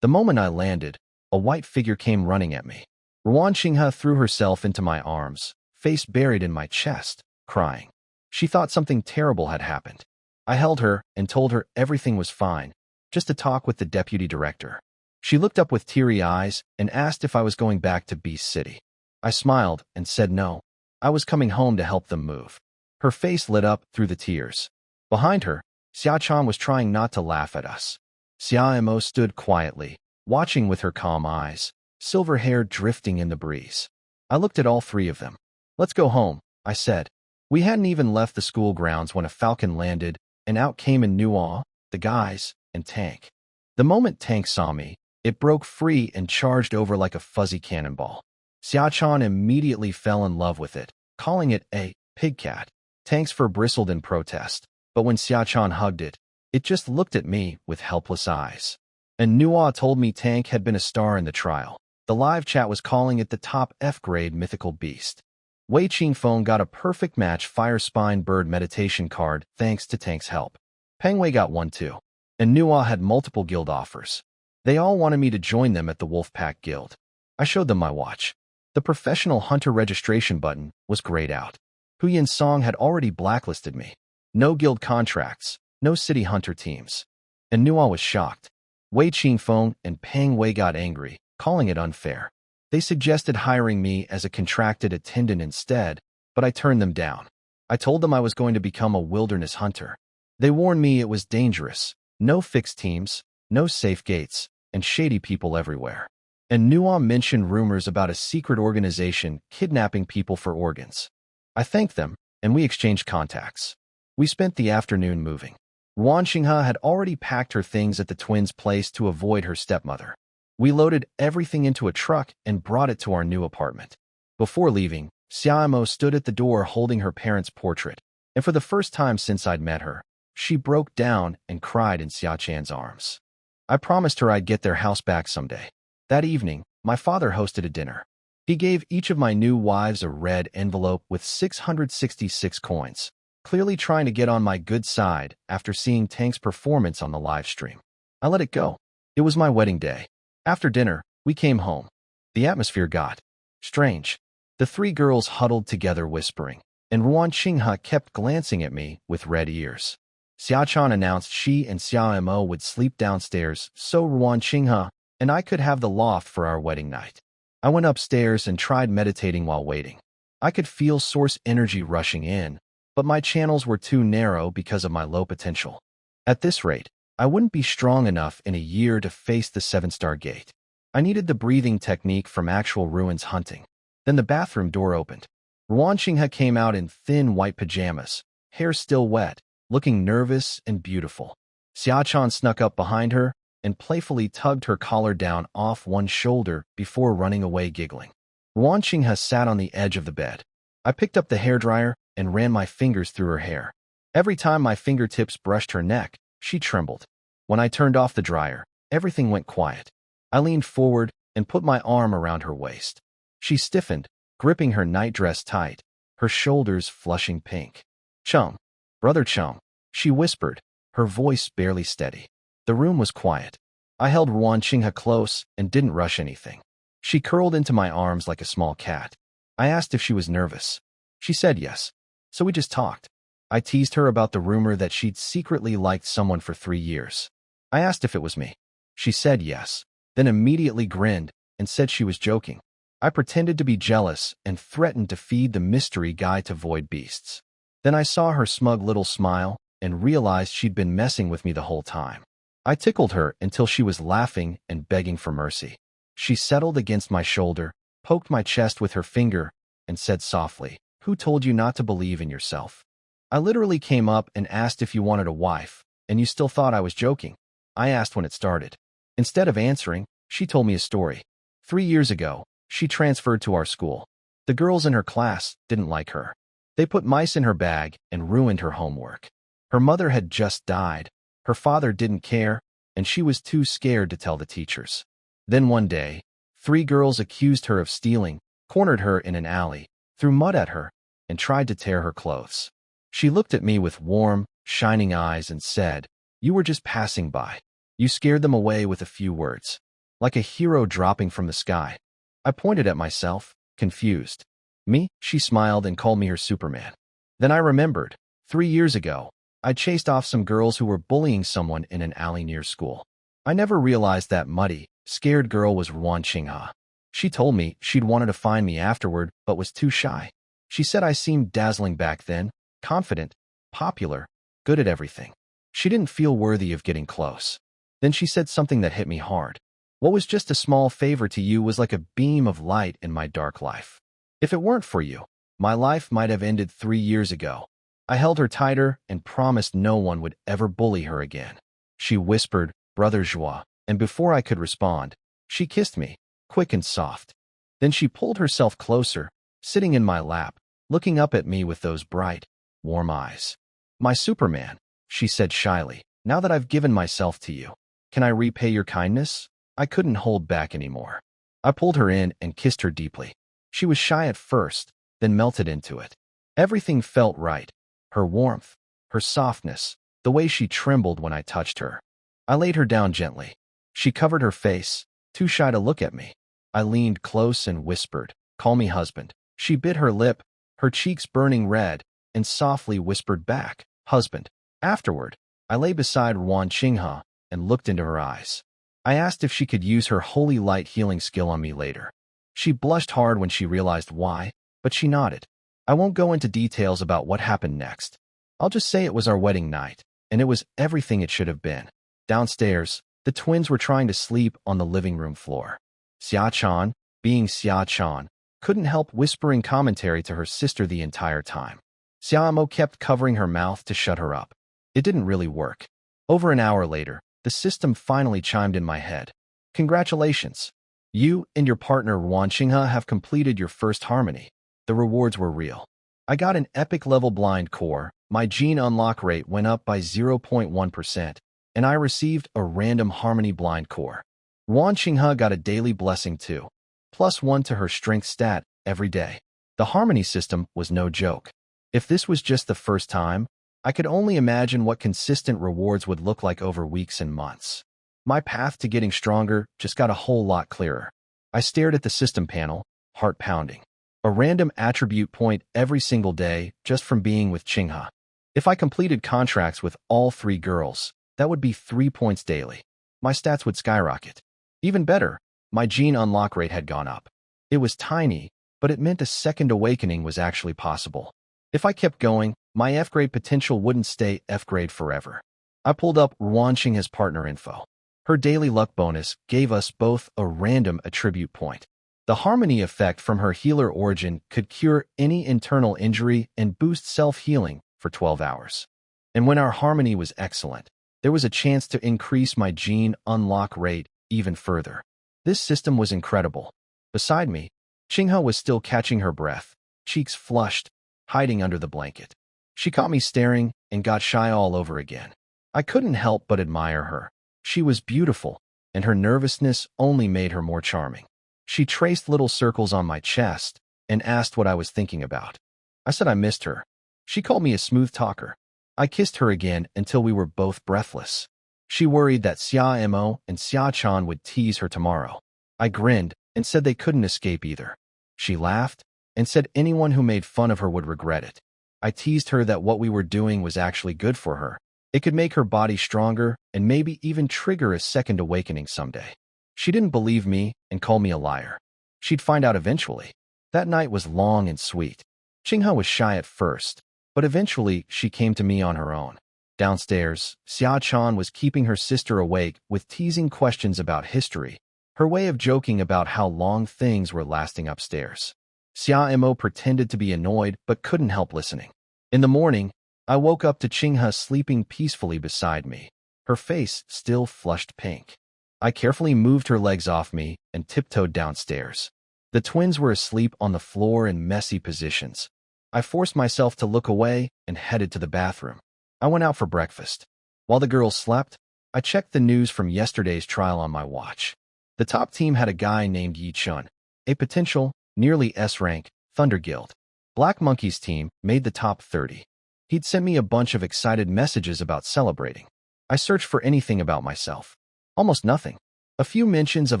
The moment I landed, a white figure came running at me. Ruan Xinghe threw herself into my arms, face buried in my chest, crying. She thought something terrible had happened. I held her and told her everything was fine, just to talk with the deputy director. She looked up with teary eyes and asked if I was going back to Beast City. I smiled and said no. I was coming home to help them move. Her face lit up through the tears. Behind her, Xia Chan was trying not to laugh at us. Xia Mo stood quietly, watching with her calm eyes, silver hair drifting in the breeze. I looked at all three of them. Let's go home, I said. We hadn't even left the school grounds when a falcon landed, and out came in Nuo, the guys, and Tank. The moment Tank saw me, it broke free and charged over like a fuzzy cannonball. Xia Chan immediately fell in love with it, calling it a pig cat. Tank's fur bristled in protest, but when Xia Chan hugged it, it just looked at me with helpless eyes. And Nuo told me Tank had been a star in the trial. The live chat was calling it the top F-grade mythical beast. Wei Qingfeng got a perfect match Fire Spine Bird meditation card thanks to Tank's help. Peng Wei got one too. And Nuo had multiple guild offers. They all wanted me to join them at the Wolfpack Guild. I showed them my watch. The professional hunter registration button was grayed out. Hu Yin Song had already blacklisted me. No guild contracts, no city hunter teams. And Nuo was shocked. Wei Qingfeng and Peng Wei got angry, calling it unfair. They suggested hiring me as a contracted attendant instead, but I turned them down. I told them I was going to become a wilderness hunter. They warned me it was dangerous, no fixed teams, no safe gates, and shady people everywhere. And Nuo mentioned rumors about a secret organization kidnapping people for organs. I thanked them, and we exchanged contacts. We spent the afternoon moving. Chunhua had already packed her things at the twins' place to avoid her stepmother. We loaded everything into a truck and brought it to our new apartment. Before leaving, Xiaomo stood at the door holding her parents' portrait, and for the first time since I'd met her, she broke down and cried in Xiachan's arms. I promised her I'd get their house back someday. That evening, my father hosted a dinner. He gave each of my new wives a red envelope with 666 coins, clearly trying to get on my good side after seeing Tank's performance on the live stream. I let it go. It was my wedding day. After dinner, we came home. The atmosphere got strange. The three girls huddled together whispering, and Chunhua kept glancing at me with red ears. Xiachan announced she and Xiaomo would sleep downstairs so Chunhua and I could have the loft for our wedding night. I went upstairs and tried meditating while waiting. I could feel source energy rushing in, but my channels were too narrow because of my low potential. At this rate, I wouldn't be strong enough in a year to face the 7-star gate. I needed the breathing technique from actual ruins hunting. Then the bathroom door opened. Chunhua came out in thin white pajamas, hair still wet, looking nervous and beautiful. Xiachan snuck up behind her and playfully tugged her collar down off one shoulder before running away giggling. Chunhua sat on the edge of the bed. I picked up the hairdryer and ran my fingers through her hair. Every time my fingertips brushed her neck, she trembled. When I turned off the dryer, everything went quiet. I leaned forward and put my arm around her waist. She stiffened, gripping her nightdress tight, her shoulders flushing pink. "Chum, brother Chum," she whispered, her voice barely steady. The room was quiet. I held Chunhua close and didn't rush anything. She curled into my arms like a small cat. I asked if she was nervous. She said yes. So we just talked. I teased her about the rumor that she'd secretly liked someone for 3 years. I asked if it was me. She said yes, then immediately grinned and said she was joking. I pretended to be jealous and threatened to feed the mystery guy to void beasts. Then I saw her smug little smile and realized she'd been messing with me the whole time. I tickled her until she was laughing and begging for mercy. She settled against my shoulder, poked my chest with her finger, and said softly, "Who told you not to believe in yourself? I literally came up and asked if you wanted a wife, and you still thought I was joking." I asked when it started. Instead of answering, she told me a story. 3 years ago, she transferred to our school. The girls in her class didn't like her. They put mice in her bag and ruined her homework. Her mother had just died. Her father didn't care, and she was too scared to tell the teachers. Then one day, 3 girls accused her of stealing, cornered her in an alley, threw mud at her, and tried to tear her clothes. She looked at me with warm, shining eyes and said, "You were just passing by. You scared them away with a few words." Like a hero dropping from the sky. I pointed at myself, confused. "Me?" She smiled and called me her Superman. Then I remembered, 3 years ago, I chased off some girls who were bullying someone in an alley near school. I never realized that muddy, scared girl was Chunhua. She told me she'd wanted to find me afterward but was too shy. She said I seemed dazzling back then, confident, popular, good at everything. She didn't feel worthy of getting close. Then she said something that hit me hard. "What was just a small favor to you was like a beam of light in my dark life. If it weren't for you, my life might have ended 3 years ago." I held her tighter and promised no one would ever bully her again. She whispered, "Brother Zhuo," and before I could respond, she kissed me, quick and soft. Then she pulled herself closer, sitting in my lap, looking up at me with those bright, warm eyes. "My Superman," she said shyly, "now that I've given myself to you, can I repay your kindness?" I couldn't hold back anymore. I pulled her in and kissed her deeply. She was shy at first, then melted into it. Everything felt right. Her warmth, her softness, the way she trembled when I touched her. I laid her down gently. She covered her face, too shy to look at me. I leaned close and whispered, "Call me husband." She bit her lip, her cheeks burning red, and softly whispered back, "Husband." Afterward, I lay beside Chunhua and looked into her eyes. I asked if she could use her holy light healing skill on me later. She blushed hard when she realized why, but she nodded. I won't go into details about what happened next. I'll just say it was our wedding night, and it was everything it should have been. Downstairs, the twins were trying to sleep on the living room floor. Xiachan, being Xiachan, couldn't help whispering commentary to her sister the entire time. Xiaomo kept covering her mouth to shut her up. It didn't really work. Over an hour later, the system finally chimed in my head. Congratulations! You and your partner Chunhua have completed your first harmony. The rewards were real. I got an epic level blind core, my gene unlock rate went up by 0.1%, and I received a random harmony blind core. Chunhua got a daily blessing too, +1 to her strength stat every day. The harmony system was no joke. If this was just the first time, I could only imagine what consistent rewards would look like over weeks and months. My path to getting stronger just got a whole lot clearer. I stared at the system panel, heart pounding. A random attribute point every single day just from being with Chunhua. If I completed contracts with all 3 girls, that would be 3 points daily. My stats would skyrocket. Even better, my gene unlock rate had gone up. It was tiny, but it meant a second awakening was actually possible. If I kept going, my F-grade potential wouldn't stay F-grade forever. I pulled up Chungqing's partner info. Her daily luck bonus gave us both a random attribute point. The harmony effect from her healer origin could cure any internal injury and boost self-healing for 12 hours. And when our harmony was excellent, there was a chance to increase my gene unlock rate even further. This system was incredible. Beside me, Chunhua was still catching her breath, cheeks flushed, hiding under the blanket. She caught me staring and got shy all over again. I couldn't help but admire her. She was beautiful, and her nervousness only made her more charming. She traced little circles on my chest and asked what I was thinking about. I said I missed her. She called me a smooth talker. I kissed her again until we were both breathless. She worried that Xia Mo and Xia Chan would tease her tomorrow. I grinned and said they couldn't escape either. She laughed and said anyone who made fun of her would regret it. I teased her that what we were doing was actually good for her. It could make her body stronger and maybe even trigger a second awakening someday. She didn't believe me and called me a liar. She'd find out eventually. That night was long and sweet. Chunhua was shy at first, but eventually she came to me on her own. Downstairs, Xia Chan was keeping her sister awake with teasing questions about history, her way of joking about how long things were lasting upstairs. Xia Mo pretended to be annoyed but couldn't help listening. In the morning, I woke up to Chunhua sleeping peacefully beside me, her face still flushed pink. I carefully moved her legs off me and tiptoed downstairs. The twins were asleep on the floor in messy positions. I forced myself to look away and headed to the bathroom. I went out for breakfast. While the girls slept, I checked the news from yesterday's trial on my watch. The top team had a guy named Yi Chun, a potential, nearly S-rank, Thunder Guild. Black Monkey's team made the top 30. He'd sent me a bunch of excited messages about celebrating. I searched for anything about myself. Almost nothing. A few mentions of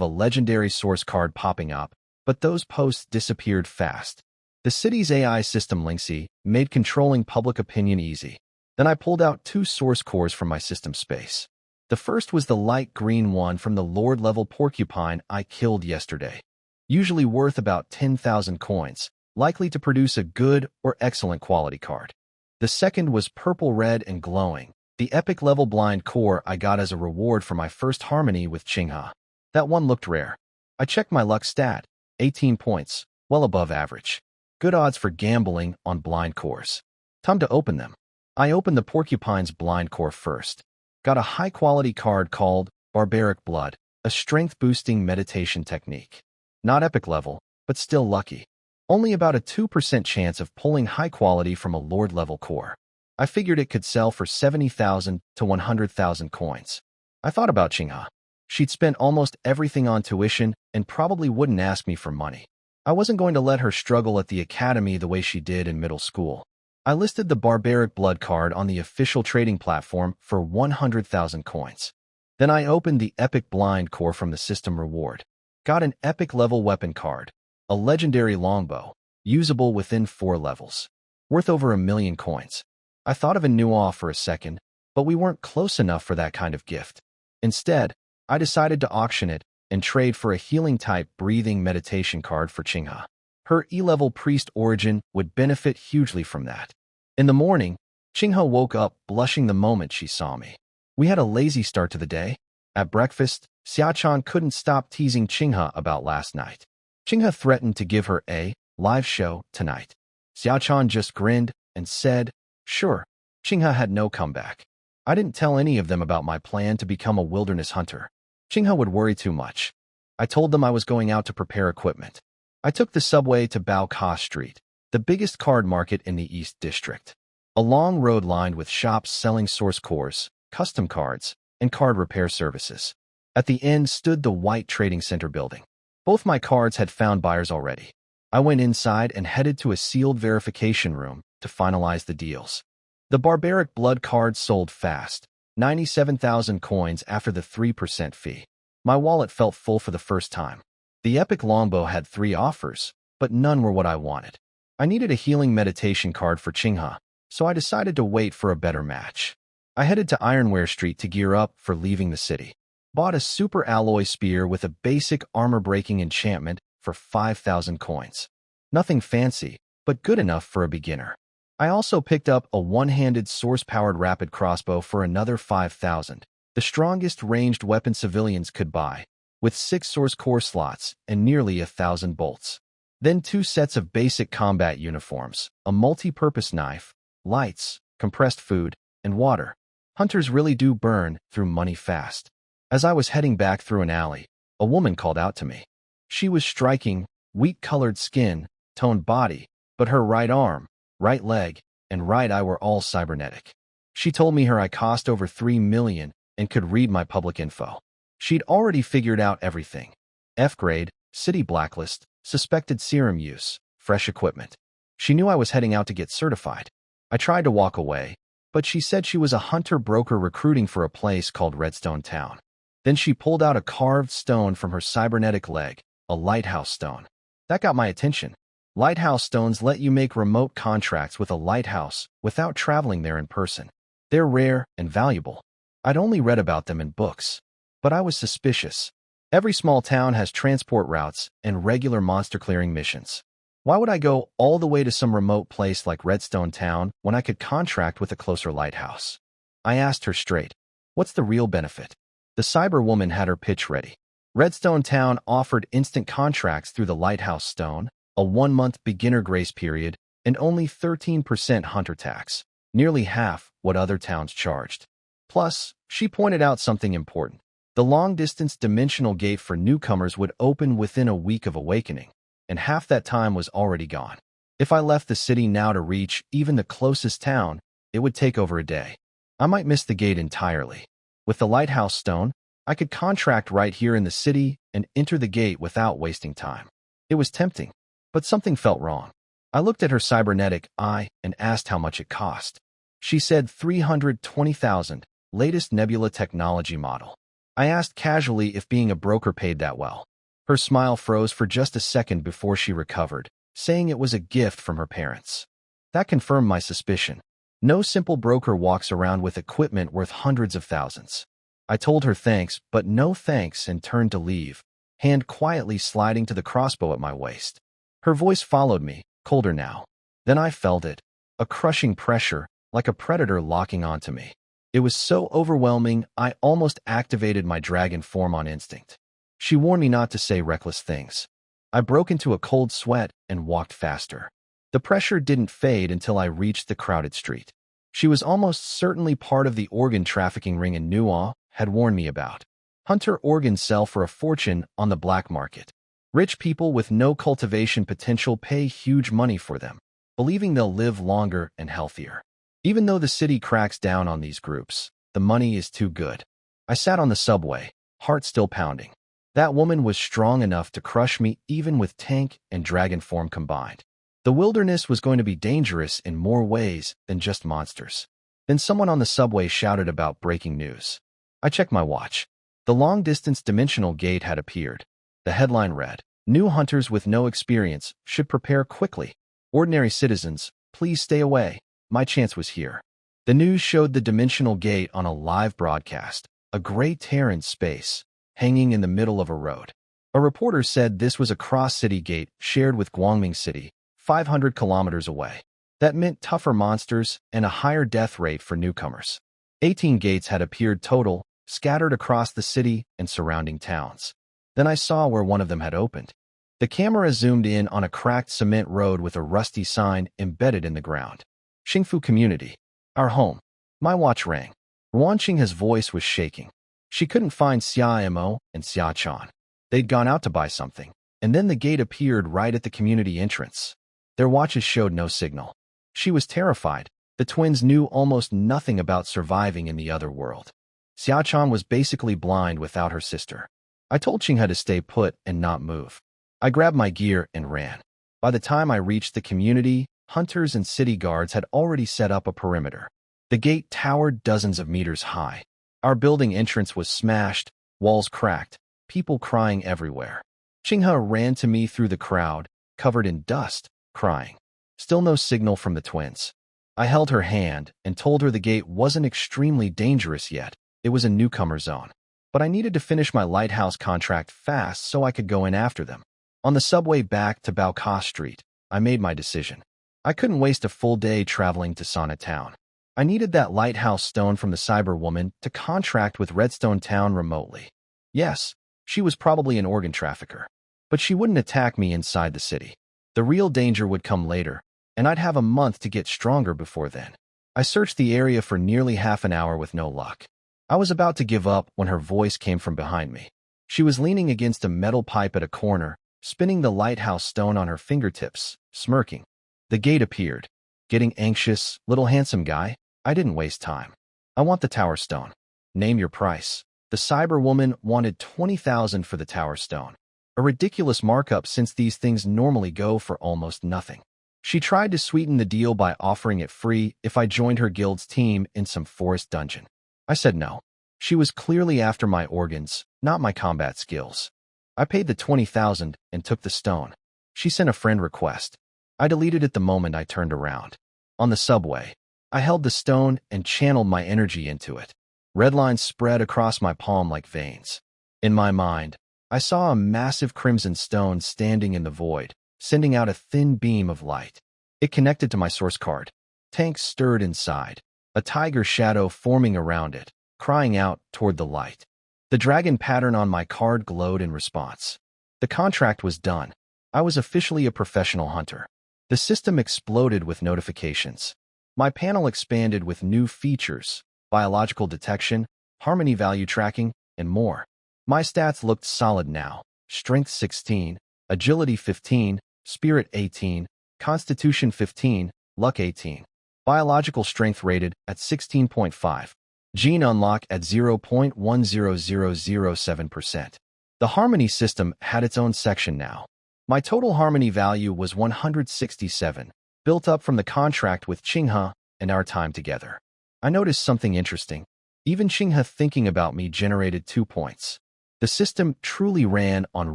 a legendary source card popping up, but those posts disappeared fast. The city's AI system Linksy made controlling public opinion easy. Then I pulled out 2 source cores from my system space. The first was the light green one from the Lord-level porcupine I killed yesterday. Usually worth about 10,000 coins, likely to produce a good or excellent quality card. The second was purple-red and glowing, the epic level blind core I got as a reward for my first harmony with Chunhua. That one looked rare. I checked my luck stat, 18 points, well above average. Good odds for gambling on blind cores. Time to open them. I opened the porcupine's blind core first. Got a high-quality card called Barbaric Blood, a strength-boosting meditation technique. Not epic level, but still lucky. Only about a 2% chance of pulling high quality from a Lord-level core. I figured it could sell for 70,000 to 100,000 coins. I thought about Chunhua. She'd spent almost everything on tuition and probably wouldn't ask me for money. I wasn't going to let her struggle at the academy the way she did in middle school. I listed the Barbaric Blood card on the official trading platform for 100,000 coins. Then I opened the Epic Blind core from the system reward. Got an epic level weapon card, a legendary longbow, usable within 4 levels. Worth over 1 million coins. I thought of a Chunhua for a second, but we weren't close enough for that kind of gift. Instead, I decided to auction it and trade for a healing-type breathing meditation card for Chunhua. Her E-level priest origin would benefit hugely from that. In the morning, Chunhua woke up blushing the moment she saw me. We had a lazy start to the day. At breakfast, Xiaochan couldn't stop teasing Chunhua about last night. Chunhua threatened to give her a live show tonight. Xiaochan just grinned and said, sure. Chunhua had no comeback. I didn't tell any of them about my plan to become a wilderness hunter. Chunhua would worry too much. I told them I was going out to prepare equipment. I took the subway to Bao Ka Street, the biggest card market in the East District. A long road lined with shops selling source cores, custom cards, and card repair services. At the end stood the white trading center building. Both my cards had found buyers already. I went inside and headed to a sealed verification room to finalize the deals. The barbaric blood cards sold fast, 97,000 coins after the 3% fee. My wallet felt full for the first time. The epic longbow had 3 offers, but none were what I wanted. I needed a healing meditation card for Chunhua, so I decided to wait for a better match. I headed to Ironware Street to gear up for leaving the city. Bought a super alloy spear with a basic armor-breaking enchantment for 5,000 coins. Nothing fancy, but good enough for a beginner. I also picked up a one-handed source-powered rapid crossbow for another 5,000, the strongest ranged weapon civilians could buy, with 6 source core slots and nearly 1,000 bolts. Then 2 sets of basic combat uniforms, a multi-purpose knife, lights, compressed food, and water. Hunters really do burn through money fast. As I was heading back through an alley, a woman called out to me. She was striking, wheat-colored skin, toned body, but her right arm, right leg, and right eye were all cybernetic. She told me her eye cost over 3 million and could read my public info. She'd already figured out everything. F-grade, city blacklist, suspected serum use, fresh equipment. She knew I was heading out to get certified. I tried to walk away, but she said she was a hunter-broker recruiting for a place called Redstone Town. Then she pulled out a carved stone from her cybernetic leg, a lighthouse stone. That got my attention. Lighthouse stones let you make remote contracts with a lighthouse without traveling there in person. They're rare and valuable. I'd only read about them in books, but I was suspicious. Every small town has transport routes and regular monster-clearing missions. Why would I go all the way to some remote place like Redstone Town when I could contract with a closer lighthouse? I asked her straight, what's the real benefit? The cyber woman had her pitch ready. Redstone Town offered instant contracts through the lighthouse stone, a 1-month beginner grace period, and only 13% hunter tax, nearly half what other towns charged. Plus, she pointed out something important. The long-distance dimensional gate for newcomers would open within a week of awakening, and half that time was already gone. If I left the city now to reach even the closest town, it would take over a day. I might miss the gate entirely. With the lighthouse stone, I could contract right here in the city and enter the gate without wasting time. It was tempting, but something felt wrong. I looked at her cybernetic eye and asked how much it cost. She said 320,000, latest Nebula technology model. I asked casually if being a broker paid that well. Her smile froze for just a second before she recovered, saying it was a gift from her parents. That confirmed my suspicion. No simple broker walks around with equipment worth hundreds of thousands. I told her thanks, but no thanks, and turned to leave, hand quietly sliding to the crossbow at my waist. Her voice followed me, colder now. Then I felt it, a crushing pressure, like a predator locking onto me. It was so overwhelming, I almost activated my dragon form on instinct. She warned me not to say reckless things. I broke into a cold sweat and walked faster. The pressure didn't fade until I reached the crowded street. She was almost certainly part of the organ trafficking ring Chunhua had warned me about. Hunter organs sell for a fortune on the black market. Rich people with no cultivation potential pay huge money for them, believing they'll live longer and healthier. Even though the city cracks down on these groups, the money is too good. I sat on the subway, heart still pounding. That woman was strong enough to crush me even with tank and dragon form combined. The wilderness was going to be dangerous in more ways than just monsters. Then someone on the subway shouted about breaking news. I checked my watch. The long-distance dimensional gate had appeared. The headline read, "New hunters with no experience should prepare quickly. Ordinary citizens, please stay away. My chance was here." The news showed the dimensional gate on a live broadcast, a gray tear in space, hanging in the middle of a road. A reporter said this was a cross-city gate shared with Guangming City, 500 kilometers away. That meant tougher monsters and a higher death rate for newcomers. 18 gates had appeared total, scattered across the city and surrounding towns. Then I saw where one of them had opened. The camera zoomed in on a cracked cement road with a rusty sign embedded in the ground. Xingfu Community. Our home. My watch rang. Chungqing's voice was shaking. She couldn't find Xia Mo and Xia Chan. They'd gone out to buy something, and then the gate appeared right at the community entrance. Their watches showed no signal. She was terrified. The twins knew almost nothing about surviving in the other world. Xia Chan was basically blind without her sister. I told Chunhua to stay put and not move. I grabbed my gear and ran. By the time I reached the community, hunters and city guards had already set up a perimeter. The gate towered dozens of meters high. Our building entrance was smashed, walls cracked, people crying everywhere. Chunhua ran to me through the crowd, covered in dust, crying. Still no signal from the twins. I held her hand and told her the gate wasn't extremely dangerous yet. It was a newcomer zone. But I needed to finish my lighthouse contract fast so I could go in after them. On the subway back to Baoka Street, I made my decision. I couldn't waste a full day traveling to Sana Town. I needed that lighthouse stone from the cyber woman to contract with Redstone Town remotely. Yes, she was probably an organ trafficker, but she wouldn't attack me inside the city. The real danger would come later, and I'd have a month to get stronger before then. I searched the area for nearly half an hour with no luck. I was about to give up when her voice came from behind me. She was leaning against a metal pipe at a corner, spinning the lighthouse stone on her fingertips, smirking. The gate appeared. Getting anxious, little handsome guy? I didn't waste time. I want the tower stone. Name your price. The cyber woman wanted 20,000 for the tower stone. A ridiculous markup since these things normally go for almost nothing. She tried to sweeten the deal by offering it free if I joined her guild's team in some forest dungeon. I said no. She was clearly after my organs, not my combat skills. I paid the 20,000 and took the stone. She sent a friend request. I deleted it the moment I turned around. On the subway, I held the stone and channeled my energy into it. Red lines spread across my palm like veins. In my mind, I saw a massive crimson stone standing in the void, sending out a thin beam of light. It connected to my source card. Tanks stirred inside, a tiger shadow forming around it, crying out toward the light. The dragon pattern on my card glowed in response. The contract was done. I was officially a professional hunter. The system exploded with notifications. My panel expanded with new features, biological detection, harmony value tracking, and more. My stats looked solid now. Strength 16, Agility 15, Spirit 18, Constitution 15, Luck 18. Biological strength rated at 16.5. Gene unlock at 0.10007%. The harmony system had its own section now. My total harmony value was 167, built up from the contract with Chunhua and our time together. I noticed something interesting. Even Chunhua thinking about me generated 2 points. The system truly ran on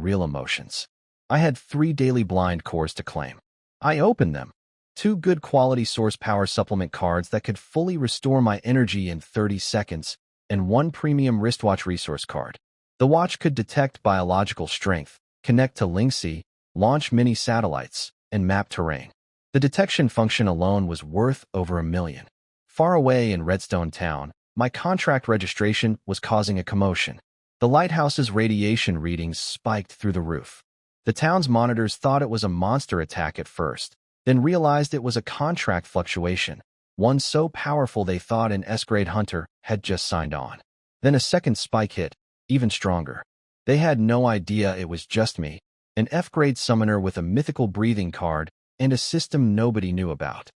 real emotions. I had 3 daily blind cores to claim. I opened them. 2 good quality source power supplement cards that could fully restore my energy in 30 seconds, and 1 premium wristwatch resource card. The watch could detect biological strength, connect to Lingxi, launch mini satellites, and map terrain. The detection function alone was worth over $1 million. Far away in Redstone Town, my contract registration was causing a commotion. The lighthouse's radiation readings spiked through the roof. The town's monitors thought it was a monster attack at first, then realized it was a contract fluctuation, one so powerful they thought an S-grade hunter had just signed on. Then a second spike hit, even stronger. They had no idea it was just me, an F-grade summoner with a mythical breathing card and a system nobody knew about.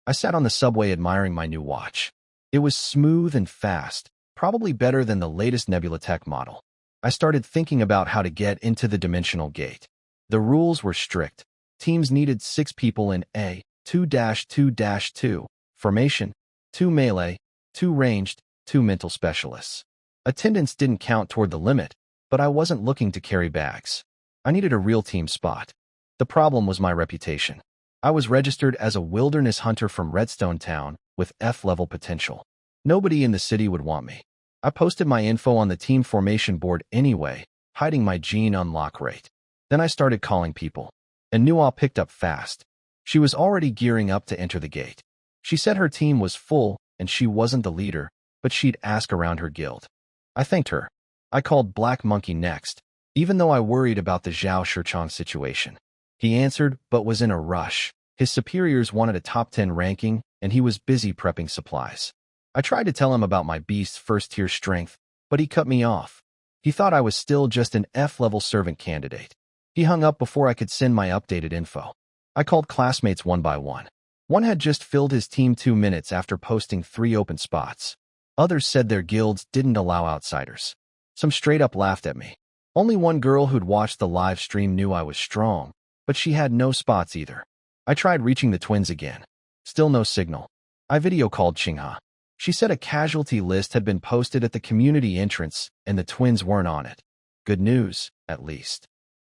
I sat on the subway admiring my new watch. It was smooth and fast, probably better than the latest Nebula Tech model. I started thinking about how to get into the dimensional gate. The rules were strict. Teams needed 6 people in A, 2-2-2 formation, 2 melee, 2 ranged, 2 mental specialists. Attendance didn't count toward the limit, but I wasn't looking to carry bags. I needed a real team spot. The problem was my reputation. I was registered as a wilderness hunter from Redstone Town with F-level potential. Nobody in the city would want me. I posted my info on the team formation board anyway, hiding my gene unlock rate. Then I started calling people. And Nua picked up fast. She was already gearing up to enter the gate. She said her team was full and she wasn't the leader, but she'd ask around her guild. I thanked her. I called Black Monkey next, even though I worried about the Zhao Shichong situation. He answered, but was in a rush. His superiors wanted a top 10 ranking, and he was busy prepping supplies. I tried to tell him about my beast's first-tier strength, but he cut me off. He thought I was still just an F-level servant candidate. He hung up before I could send my updated info. I called classmates one by one. One had just filled his team 2 minutes after posting 3 open spots. Others said their guilds didn't allow outsiders. Some straight up laughed at me. Only one girl who'd watched the live stream knew I was strong, but she had no spots either. I tried reaching the twins again. Still no signal. I video called Chunhua. She said a casualty list had been posted at the community entrance and the twins weren't on it. Good news, at least.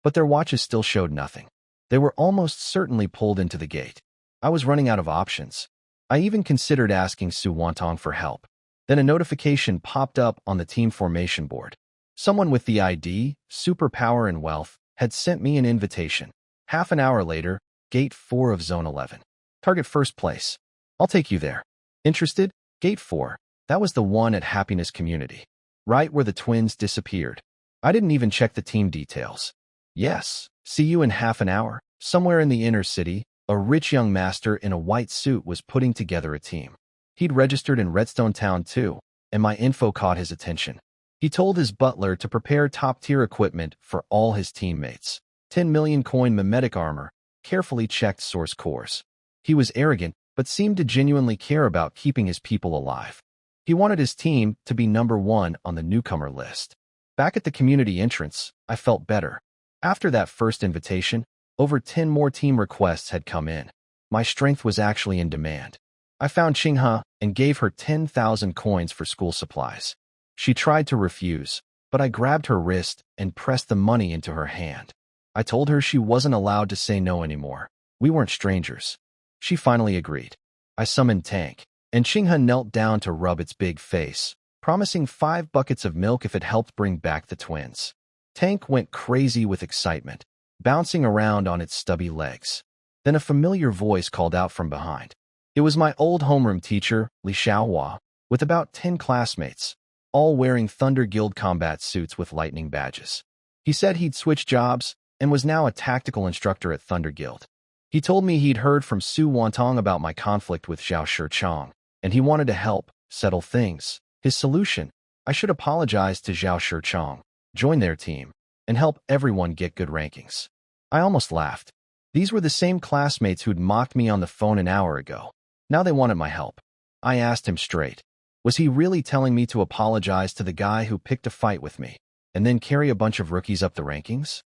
But their watches still showed nothing. They were almost certainly pulled into the gate. I was running out of options. I even considered asking Su Wanong for help. Then a notification popped up on the team formation board. Someone with the ID, superpower, and wealth had sent me an invitation. Half an hour later, Gate 4 of Zone 11. Target first place. I'll take you there. Interested? Gate 4. That was the one at Happiness Community. Right where the twins disappeared. I didn't even check the team details. Yes, see you in half an hour. Somewhere in the inner city, a rich young master in a white suit was putting together a team. He'd registered in Redstone Town too, and my info caught his attention. He told his butler to prepare top-tier equipment for all his teammates. 10 million coin mimetic armor, carefully checked source cores. He was arrogant, but seemed to genuinely care about keeping his people alive. He wanted his team to be number 1 on the newcomer list. Back at the community entrance, I felt better. After that first invitation, over 10 more team requests had come in. My strength was actually in demand. I found Chunhua and gave her 10,000 coins for school supplies. She tried to refuse, but I grabbed her wrist and pressed the money into her hand. I told her she wasn't allowed to say no anymore. We weren't strangers. She finally agreed. I summoned Tank, and Chunhua knelt down to rub its big face, promising 5 buckets of milk if it helped bring back the twins. Tank went crazy with excitement, bouncing around on its stubby legs. Then a familiar voice called out from behind. It was my old homeroom teacher, Li Xiaohua, with about 10 classmates, all wearing Thunder Guild combat suits with lightning badges. He said he'd switched jobs and was now a tactical instructor at Thunder Guild. He told me he'd heard from Su Wanong about my conflict with Zhao Shichang, and he wanted to help settle things. His solution: I should apologize to Zhao Shichang, join their team, and help everyone get good rankings. I almost laughed. These were the same classmates who'd mocked me on the phone an hour ago. Now they wanted my help. I asked him straight. Was he really telling me to apologize to the guy who picked a fight with me, and then carry a bunch of rookies up the rankings?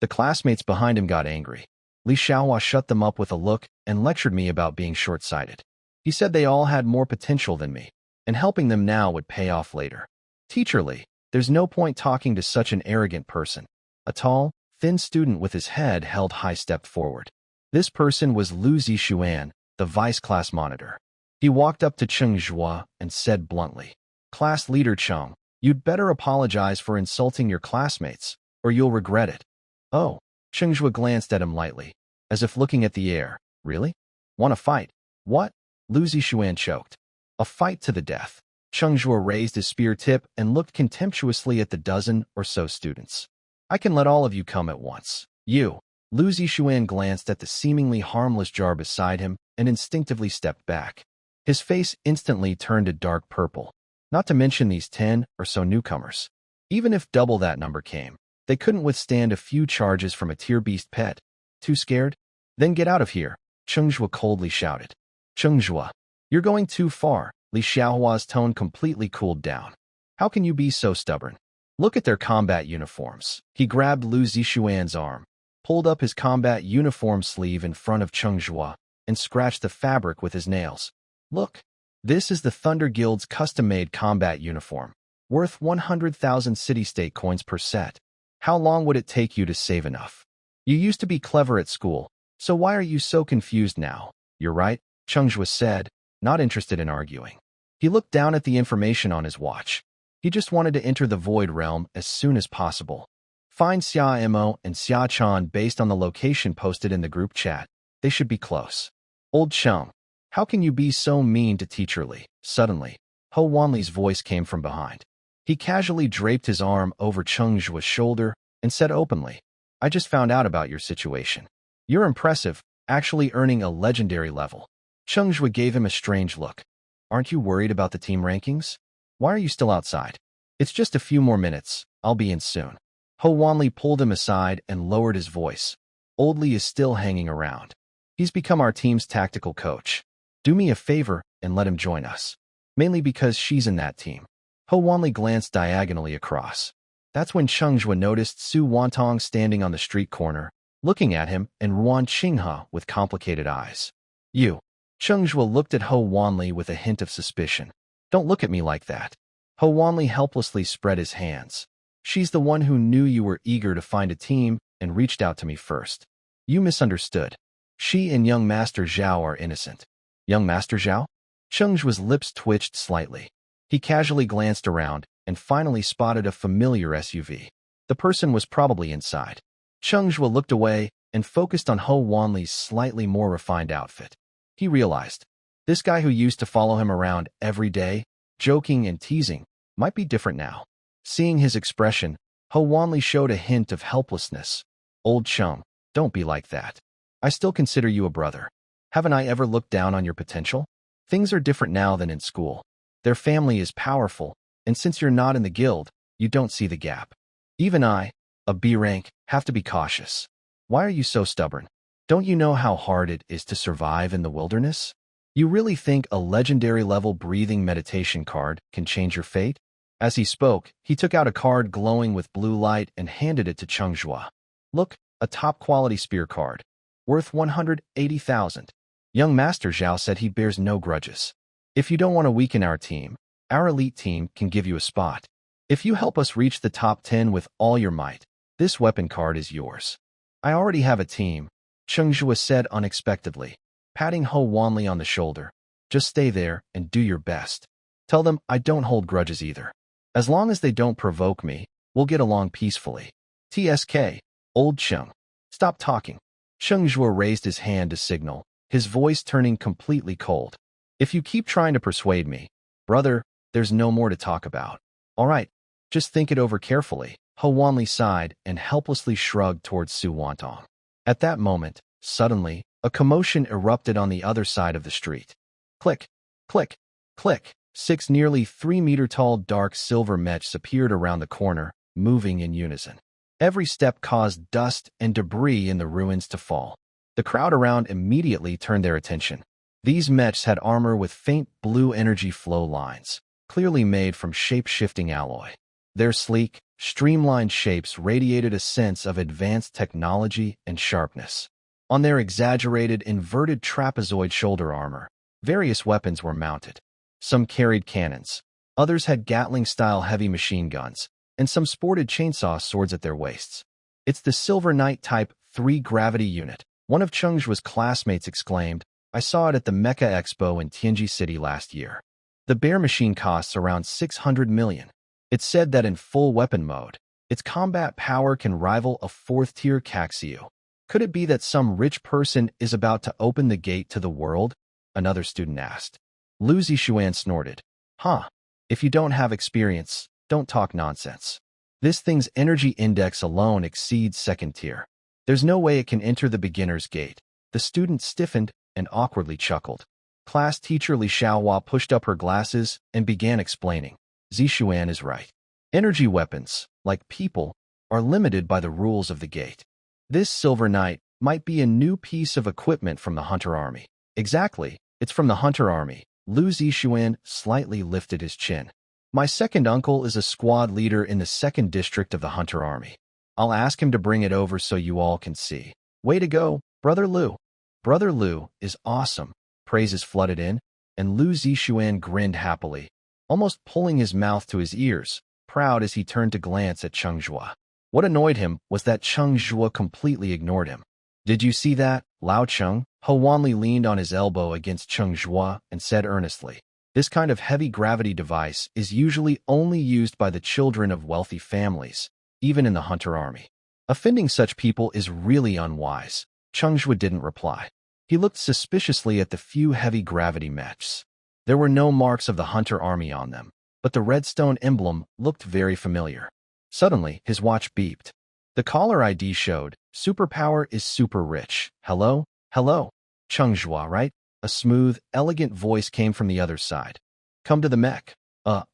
The classmates behind him got angry. Li Xiaohua shut them up with a look and lectured me about being short-sighted. He said they all had more potential than me, and helping them now would pay off later. Teacher Li, there's no point talking to such an arrogant person. A tall, thin student with his head held high stepped forward. This person was Lu Zixuan, the vice class monitor. He walked up to Cheng Zhuo and said bluntly, "Class leader Cheng, you'd better apologize for insulting your classmates, or you'll regret it." Oh, Cheng Zhuo glanced at him lightly, as if looking at the air. Really? Want to fight? What? Lu Zixuan choked. A fight to the death. Cheng Zhuo raised his spear tip and looked contemptuously at the dozen or so students. I can let all of you come at once. You. Lu Zixuan glanced at the seemingly harmless jar beside him and instinctively stepped back. His face instantly turned a dark purple. Not to mention these 10 or so newcomers. Even if double that number came, they couldn't withstand a few charges from a tier beast pet. Too scared? Then get out of here, Cheng Zhuo coldly shouted. Cheng Zhuo, you're going too far. Li Xiaohua's tone completely cooled down. How can you be so stubborn? Look at their combat uniforms. He grabbed Lu Zixuan's arm, pulled up his combat uniform sleeve in front of Cheng Zhuo, and scratched the fabric with his nails. Look, this is the Thunder Guild's custom-made combat uniform, worth 100,000 city-state coins per set. How long would it take you to save enough? You used to be clever at school, so why are you so confused now? You're right, Cheng Zhuo said, not interested in arguing. He looked down at the information on his watch. He just wanted to enter the Void Realm as soon as possible. Find Xia Mo and Xia Chan based on the location posted in the group chat. They should be close. Old Cheng, how can you be so mean to Teacher Li? Suddenly, Ho Wanli's voice came from behind. He casually draped his arm over Cheng Zhuo's shoulder and said openly, I just found out about your situation. You're impressive, actually earning a legendary level. Cheng Zhuo gave him a strange look. Aren't you worried about the team rankings? Why are you still outside? It's just a few more minutes. I'll be in soon. Ho Wanli pulled him aside and lowered his voice. Old Li is still hanging around. He's become our team's tactical coach. Do me a favor and let him join us. Mainly because she's in that team. Ho Wanli glanced diagonally across. That's when Cheng Zhuo noticed Su Wanong standing on the street corner, looking at him, and Ruan Chunhua with complicated eyes. You. Cheng Zhuo looked at Ho Wanli with a hint of suspicion. Don't look at me like that. Ho Wanli helplessly spread his hands. She's the one who knew you were eager to find a team and reached out to me first. You misunderstood. She and young Master Zhao are innocent. Young Master Zhao? Cheng Zhuo's lips twitched slightly. He casually glanced around and finally spotted a familiar SUV. The person was probably inside. Cheng Zhuo looked away and focused on Ho Wanli's slightly more refined outfit. He realized, this guy who used to follow him around every day, joking and teasing, might be different now. Seeing his expression, Ho Wanli showed a hint of helplessness. Old chum, don't be like that. I still consider you a brother. Haven't I ever looked down on your potential? Things are different now than in school. Their family is powerful, and since you're not in the guild, you don't see the gap. Even I, a B rank, have to be cautious. Why are you so stubborn? Don't you know how hard it is to survive in the wilderness? You really think a legendary level breathing meditation card can change your fate? As he spoke, he took out a card glowing with blue light and handed it to Cheng Zhuo. Look, a top-quality spear card. Worth 180,000. Young Master Zhao said he bears no grudges. If you don't want to weaken our team, our elite team can give you a spot. If you help us reach the top 10 with all your might, this weapon card is yours. I already have a team, Cheng Zhuo said unexpectedly, patting Ho Wanli on the shoulder. Just stay there and do your best. Tell them I don't hold grudges either. As long as they don't provoke me, we'll get along peacefully. TSK, old Cheng. Stop talking. Cheng Zhuo raised his hand to signal, his voice turning completely cold. If you keep trying to persuade me, brother, there's no more to talk about. All right, just think it over carefully. Ho Wanli sighed and helplessly shrugged towards Su Wanong. At that moment, suddenly, a commotion erupted on the other side of the street. Click, click, click. 6 nearly 3-meter-tall dark silver mechs appeared around the corner, moving in unison. Every step caused dust and debris in the ruins to fall. The crowd around immediately turned their attention. These mechs had armor with faint blue energy flow lines, clearly made from shape-shifting alloy. Their sleek, streamlined shapes radiated a sense of advanced technology and sharpness. On their exaggerated inverted trapezoid shoulder armor, various weapons were mounted. Some carried cannons, others had Gatling-style heavy machine guns, and some sported chainsaw swords at their waists. It's the Silver Knight Type 3 gravity unit, one of Cheng Zhuo's classmates exclaimed. I saw it at the Mecha Expo in Tianji City last year. The bare machine costs around 600 million. It's said that in full weapon mode, its combat power can rival a 4th-tier Caxiu. Could it be that some rich person is about to open the gate to the world? Another student asked. Lu Zixuan snorted. Huh. If you don't have experience, don't talk nonsense. This thing's energy index alone exceeds 2nd tier. There's no way it can enter the beginner's gate. The student stiffened and awkwardly chuckled. Class teacher Li Xiaohua pushed up her glasses and began explaining. Zixuan is right. Energy weapons, like people, are limited by the rules of the gate. This Silver Knight might be a new piece of equipment from the Hunter Army. Exactly, it's from the Hunter Army. Lu Zixuan slightly lifted his chin. My second uncle is a squad leader in the 2nd district of the Hunter Army. I'll ask him to bring it over so you all can see. Way to go, Brother Lu. Brother Lu is awesome. Praises flooded in, and Lu Zixuan grinned happily, almost pulling his mouth to his ears, proud as he turned to glance at Cheng Zhuo. What annoyed him was that Cheng Zhuo completely ignored him. Did you see that, Lao Cheng? Ho Wanli leaned on his elbow against Cheng Zhuo and said earnestly, this kind of heavy gravity device is usually only used by the children of wealthy families, even in the Hunter Army. Offending such people is really unwise. Cheng Zhuo didn't reply. He looked suspiciously at the few heavy gravity mechs. There were no marks of the Hunter Army on them, but the redstone emblem looked very familiar. Suddenly, his watch beeped. The caller ID showed, superpower is super rich. Hello? Hello? Cheng Zhuo, right? A smooth, elegant voice came from the other side. Come to the mech.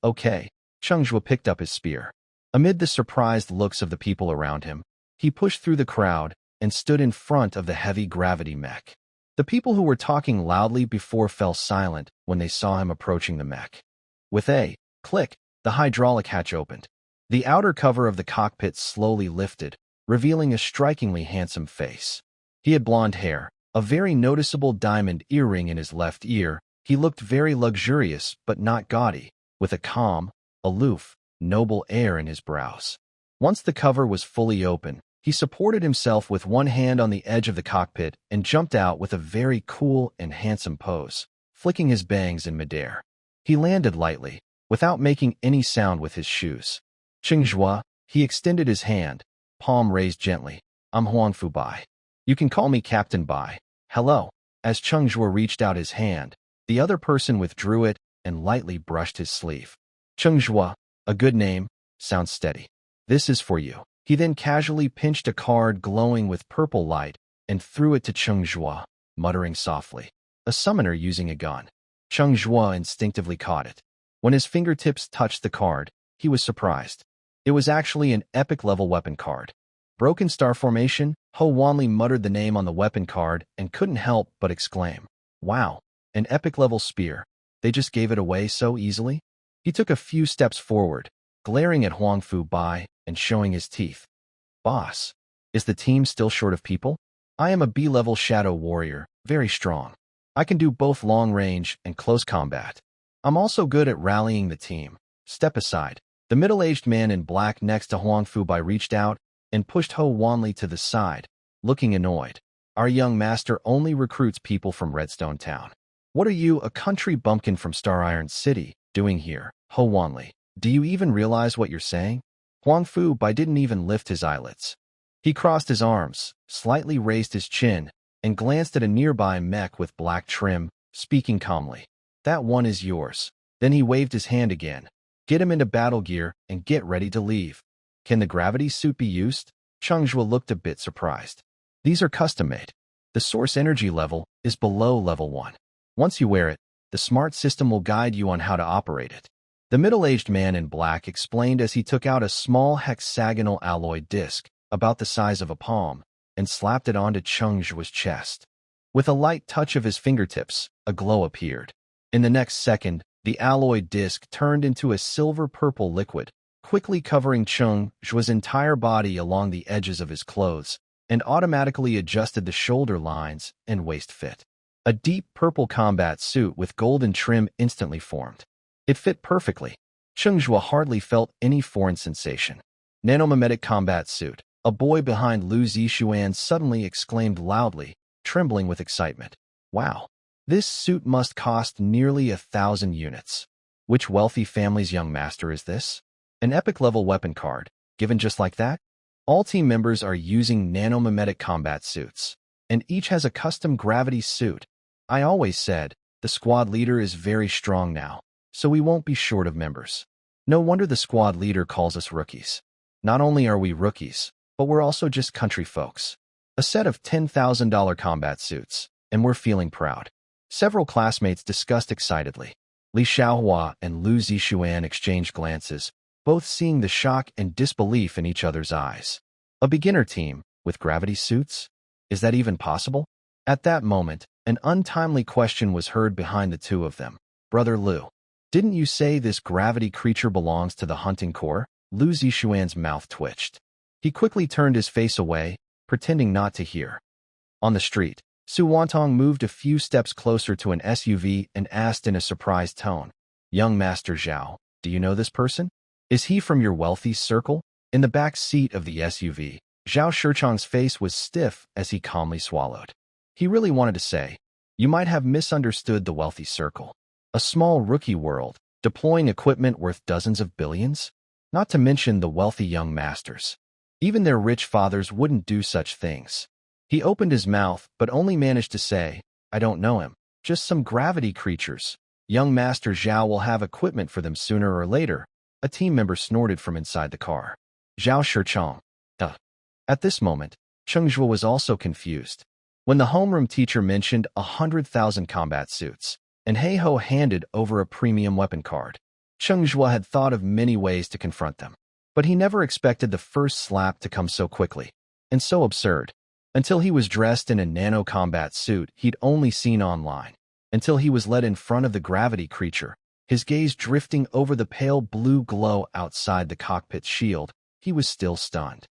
Okay. Cheng Zhuo picked up his spear. Amid the surprised looks of the people around him, he pushed through the crowd and stood in front of the heavy gravity mech. The people who were talking loudly before fell silent when they saw him approaching the mech. With a click, the hydraulic hatch opened. The outer cover of the cockpit slowly lifted, revealing a strikingly handsome face. He had blonde hair, a very noticeable diamond earring in his left ear. He looked very luxurious but not gaudy, with a calm, aloof, noble air in his brows. Once the cover was fully open, he supported himself with one hand on the edge of the cockpit and jumped out with a very cool and handsome pose, flicking his bangs in midair. He landed lightly, without making any sound with his shoes. Cheng Zhuo, he extended his hand, palm raised gently. I'm Huangfu Bai. You can call me Captain Bai. Hello. As Cheng Zhuo reached out his hand, the other person withdrew it and lightly brushed his sleeve. Cheng Zhuo, a good name, sounds steady. This is for you. He then casually pinched a card glowing with purple light and threw it to Cheng Zhuo, muttering softly. A summoner using a gun. Cheng Zhuo instinctively caught it. When his fingertips touched the card, he was surprised. It was actually an epic-level weapon card. Broken Star Formation, Ho Wanli muttered the name on the weapon card and couldn't help but exclaim. Wow, an epic-level spear. They just gave it away so easily? He took a few steps forward, glaring at Huangfu Bai and showing his teeth. Boss, is the team still short of people? I am a B-level shadow warrior, very strong. I can do both long-range and close combat. I'm also good at rallying the team. Step aside. The middle-aged man in black next to Huangfu Bai reached out and pushed Ho Wanli to the side, looking annoyed. Our young master only recruits people from Redstone Town. What are you, a country bumpkin from Star Iron City, doing here, Ho Wanli? Do you even realize what you're saying? Huangfu Bai didn't even lift his eyelids. He crossed his arms, slightly raised his chin, and glanced at a nearby mech with black trim, speaking calmly. That one is yours. Then he waved his hand again. Get him into battle gear and get ready to leave. Can the gravity suit be used? Cheng Zhuo looked a bit surprised. These are custom-made. The source energy level is below level 1. Once you wear it, the smart system will guide you on how to operate it. The middle-aged man in black explained as he took out a small hexagonal alloy disc, about the size of a palm, and slapped it onto Cheng Zhuo's chest. With a light touch of his fingertips, a glow appeared. In the next second, the alloy disc turned into a silver-purple liquid, quickly covering Cheng Zhuo's entire body along the edges of his clothes, and automatically adjusted the shoulder lines and waist fit. A deep purple combat suit with golden trim instantly formed. It fit perfectly. Cheng Zhuo hardly felt any foreign sensation. Nanomimetic combat suit. A boy behind Lu Zixuan suddenly exclaimed loudly, trembling with excitement. Wow. This suit must cost nearly 1,000 units. Which wealthy family's young master is this? An epic-level weapon card, given just like that? All team members are using nanomimetic combat suits, and each has a custom gravity suit. I always said, the squad leader is very strong now, so we won't be short of members. No wonder the squad leader calls us rookies. Not only are we rookies, but we're also just country folks. A set of $10,000 combat suits, and we're feeling proud. Several classmates discussed excitedly. Li Xiaohua and Lu Zixuan exchanged glances, both seeing the shock and disbelief in each other's eyes. A beginner team, with gravity suits? Is that even possible? At that moment, an untimely question was heard behind the two of them. Brother Lu, didn't you say this gravity creature belongs to the hunting corps? Lu Zixuan's mouth twitched. He quickly turned his face away, pretending not to hear. On the street, Su Wanong moved a few steps closer to an SUV and asked in a surprised tone, Young Master Zhao, do you know this person? Is he from your wealthy circle? In the back seat of the SUV, Zhao Shichang's face was stiff as he calmly swallowed. He really wanted to say, you might have misunderstood the wealthy circle. A small rookie world, deploying equipment worth dozens of billions? Not to mention the wealthy young masters. Even their rich fathers wouldn't do such things. He opened his mouth, but only managed to say, I don't know him. Just some gravity creatures. Young Master Zhao will have equipment for them sooner or later. A team member snorted from inside the car. Zhao Shichang. At this moment, Cheng Zhuo was also confused. When the homeroom teacher mentioned 100,000 combat suits, and Heiho handed over a premium weapon card, Cheng Zhuo had thought of many ways to confront them. But he never expected the first slap to come so quickly, and so absurd. Until he was dressed in a nano-combat suit he'd only seen online. Until he was led in front of the gravity creature, his gaze drifting over the pale blue glow outside the cockpit shield, he was still stunned.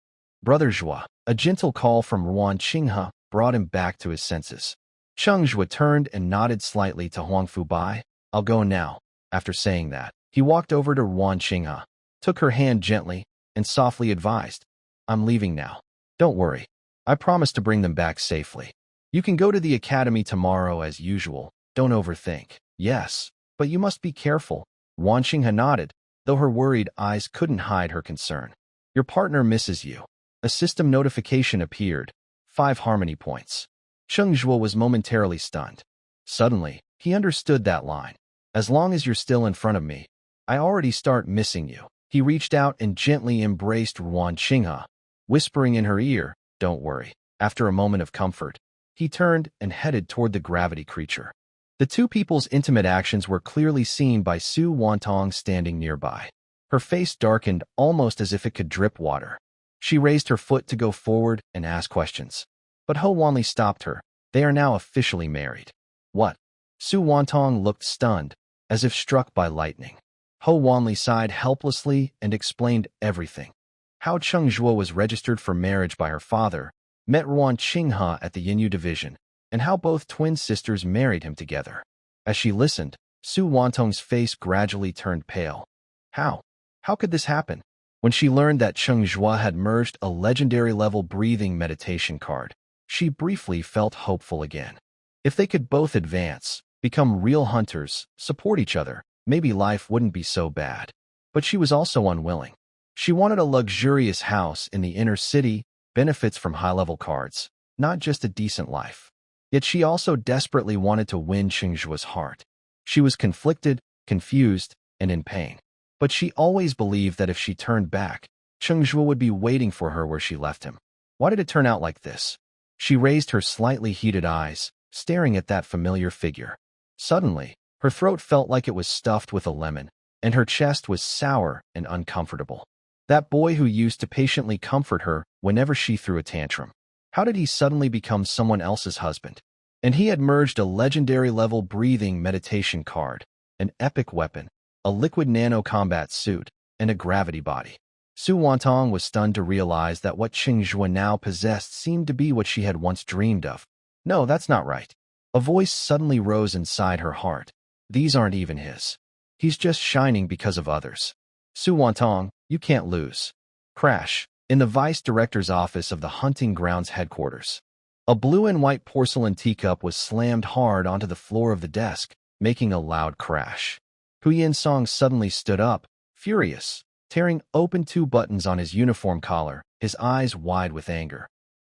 Brother Zhuo, a gentle call from Chunhua brought him back to his senses. Cheng Zhuo turned and nodded slightly to Huangfu Bai. I'll go now. After saying that, he walked over to Chunhua, took her hand gently, and softly advised, I'm leaving now. Don't worry. I promise to bring them back safely. You can go to the academy tomorrow as usual. Don't overthink. Yes, but you must be careful. Chunhua nodded, though her worried eyes couldn't hide her concern. Your partner misses you. A system notification appeared. 5 harmony points. Cheng Zhuo was momentarily stunned. Suddenly, he understood that line. As long as you're still in front of me, I already start missing you. He reached out and gently embraced Chunhua, whispering in her ear, don't worry. After a moment of comfort, he turned and headed toward the gravity creature. The two people's intimate actions were clearly seen by Su Wanong standing nearby. Her face darkened almost as if it could drip water. She raised her foot to go forward and ask questions. But Ho Wanli stopped her. They are now officially married. What? Su Wanong looked stunned, as if struck by lightning. Ho Wanli sighed helplessly and explained everything. How Cheng Zhuo was registered for marriage by her father, met Chunhua at the Yinyu division, and how both twin sisters married him together. As she listened, Su Wanong's face gradually turned pale. How? How could this happen? When she learned that Cheng Zhuo had merged a legendary-level breathing meditation card, she briefly felt hopeful again. If they could both advance, become real hunters, support each other, maybe life wouldn't be so bad. But she was also unwilling. She wanted a luxurious house in the inner city, benefits from high-level cards, not just a decent life. Yet she also desperately wanted to win Cheng Zhuo's heart. She was conflicted, confused, and in pain. But she always believed that if she turned back, Cheng Zhuo would be waiting for her where she left him. Why did it turn out like this? She raised her slightly heated eyes, staring at that familiar figure. Suddenly, her throat felt like it was stuffed with a lemon, and her chest was sour and uncomfortable. That boy who used to patiently comfort her whenever she threw a tantrum. How did he suddenly become someone else's husband? And he had merged a legendary-level breathing meditation card, an epic weapon, a liquid nano-combat suit, and a gravity body. Su Wanong was stunned to realize that what Cheng Zhuo now possessed seemed to be what she had once dreamed of. No, that's not right. A voice suddenly rose inside her heart. These aren't even his. He's just shining because of others. Su Wanong, you can't lose. Crash. In the vice director's office of the hunting grounds headquarters. A blue and white porcelain teacup was slammed hard onto the floor of the desk, making a loud crash. Hu Yinsong suddenly stood up, furious, tearing open 2 buttons on his uniform collar, his eyes wide with anger.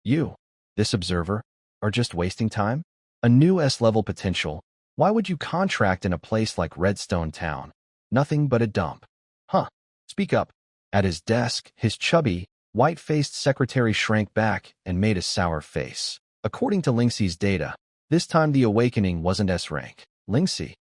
You, this observer, are just wasting time? A new S-level potential. Why would you contract in a place like Redstone Town? Nothing but a dump. Huh. Speak up. At his desk, his chubby, white-faced secretary shrank back and made a sour face. According to Lingxi's data, this time the awakening wasn't S-rank. Lingxi,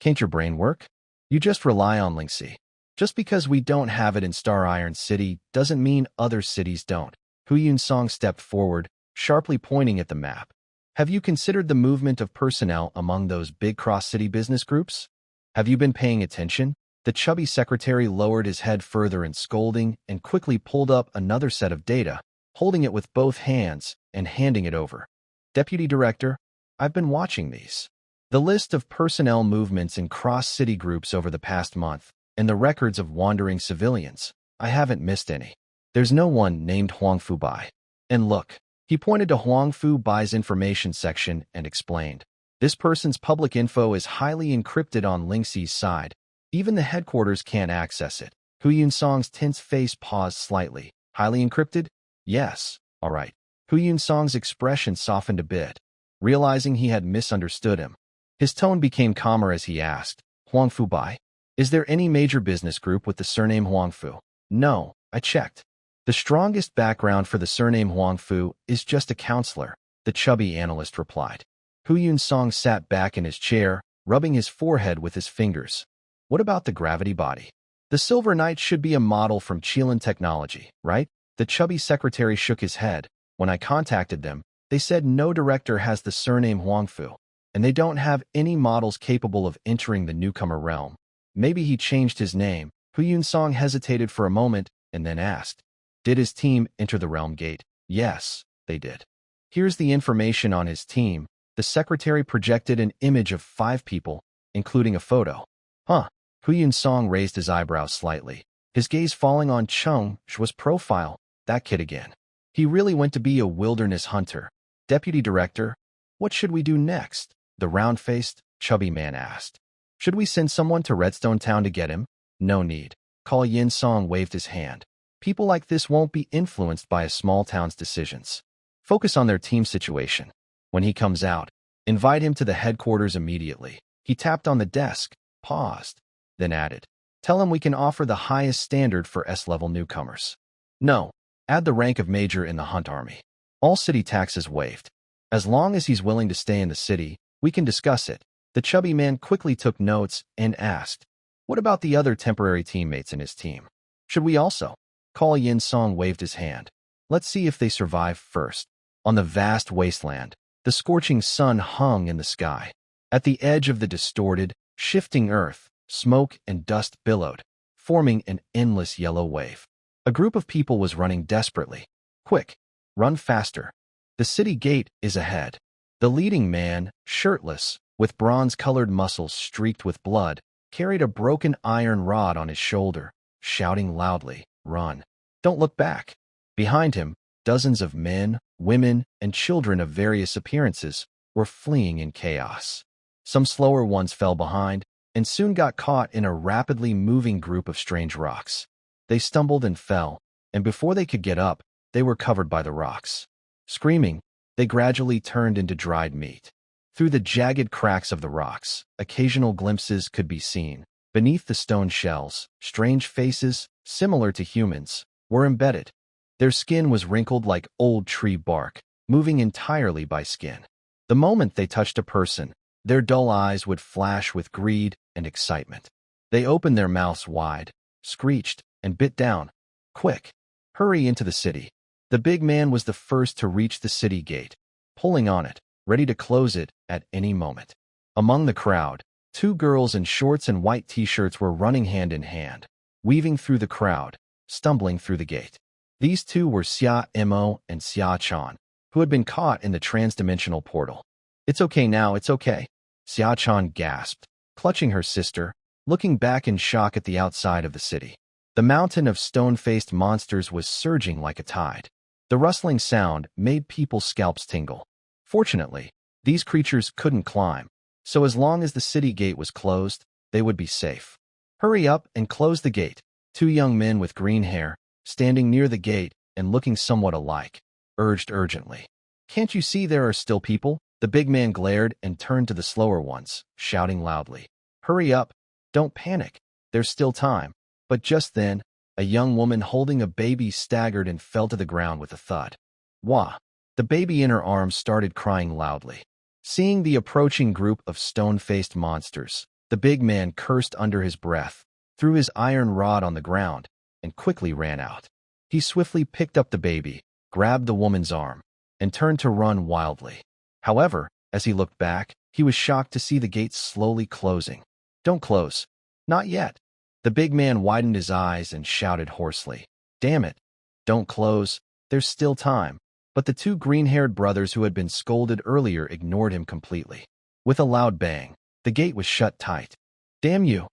can't your brain work? You just rely on Lingxi. Just because we don't have it in Star Iron City doesn't mean other cities don't. Hu Yinsong stepped forward, sharply pointing at the map. Have you considered the movement of personnel among those big cross-city business groups? Have you been paying attention? The chubby secretary lowered his head further in scolding and quickly pulled up another set of data, holding it with both hands and handing it over. Deputy Director, I've been watching these. The list of personnel movements in cross-city groups over the past month, and the records of wandering civilians. I haven't missed any. There's no one named Huangfu Bai. And look, he pointed to Huangfu Bai's information section and explained. This person's public info is highly encrypted on Lingxi's side. Even the headquarters can't access it. Hu Yinsong's tense face paused slightly. Highly encrypted? Yes. All right. Hu Yinsong's expression softened a bit, realizing he had misunderstood him. His tone became calmer as he asked, Huangfu Bai? Is there any major business group with the surname Huangfu? No, I checked. The strongest background for the surname Huangfu is just a counselor. the chubby analyst replied. Hu Yunsong sat back in his chair, rubbing his forehead with his fingers. What about the gravity body? The Silver Knight should be a model from Qilin Technology, right? The chubby secretary shook his head. When I contacted them, they said no director has the surname Huangfu, and they don't have any models capable of entering the newcomer realm. Maybe he changed his name. Hu Yunsong hesitated for a moment and then asked, did his team enter the realm gate? Yes, they did. Here's the information on his team. The secretary projected an image of 5 people, including a photo. Huh. Hu Yunsong raised his eyebrows slightly, his gaze falling on Cheng Zhuo's profile. That kid again. He really went to be a wilderness hunter. Deputy Director, what should we do next? The round-faced, chubby man asked. Should we send someone to Redstone Town to get him? No need. Call Yin Song waved his hand. People like this won't be influenced by a small town's decisions. Focus on their team situation. When he comes out, invite him to the headquarters immediately. He tapped on the desk, paused, then added, tell him we can offer the highest standard for S-level newcomers. No, add the rank of major in the hunt army. All city taxes waived. As long as he's willing to stay in the city, we can discuss it. The chubby man quickly took notes and asked, what about the other temporary teammates in his team? Should we also? Call Yin Song waved his hand. Let's see if they survive first. On the vast wasteland, the scorching sun hung in the sky. At the edge of the distorted, shifting earth, smoke and dust billowed, forming an endless yellow wave. A group of people was running desperately. Quick, run faster. The city gate is ahead. The leading man, shirtless, with bronze-colored muscles streaked with blood, carried a broken iron rod on his shoulder, shouting loudly, run. Don't look back. Behind him, dozens of men, women, and children of various appearances were fleeing in chaos. Some slower ones fell behind and soon got caught in a rapidly moving group of strange rocks. They stumbled and fell, and before they could get up, they were covered by the rocks. Screaming, they gradually turned into dried meat. Through the jagged cracks of the rocks, occasional glimpses could be seen. Beneath the stone shells, strange faces, similar to humans, were embedded. Their skin was wrinkled like old tree bark, moving entirely by skin. The moment they touched a person, their dull eyes would flash with greed and excitement. They opened their mouths wide, screeched, and bit down. Quick, hurry into the city. The big man was the first to reach the city gate, pulling on it, ready to close it at any moment. Among the crowd, 2 girls in shorts and white t-shirts were running hand in hand, weaving through the crowd, stumbling through the gate. These 2 were Xia Mo and Xia Chan, who had been caught in the transdimensional portal. It's okay now, it's okay. Xia Chan gasped, clutching her sister, looking back in shock at the outside of the city. The mountain of stone-faced monsters was surging like a tide. The rustling sound made people's scalps tingle. Fortunately, these creatures couldn't climb, so as long as the city gate was closed, they would be safe. Hurry up and close the gate. 2 young men with green hair, standing near the gate and looking somewhat alike, urged urgently. Can't you see there are still people? The big man glared and turned to the slower ones, shouting loudly. Hurry up, don't panic, there's still time. But just then, a young woman holding a baby staggered and fell to the ground with a thud. Wah! The baby in her arms started crying loudly. Seeing the approaching group of stone-faced monsters, the big man cursed under his breath, threw his iron rod on the ground, and quickly ran out. He swiftly picked up the baby, grabbed the woman's arm, and turned to run wildly. However, as he looked back, he was shocked to see the gates slowly closing. Don't close. Not yet. The big man widened his eyes and shouted hoarsely. Damn it. Don't close. There's still time. But the 2 green-haired brothers who had been scolded earlier ignored him completely. With a loud bang, the gate was shut tight. Damn you.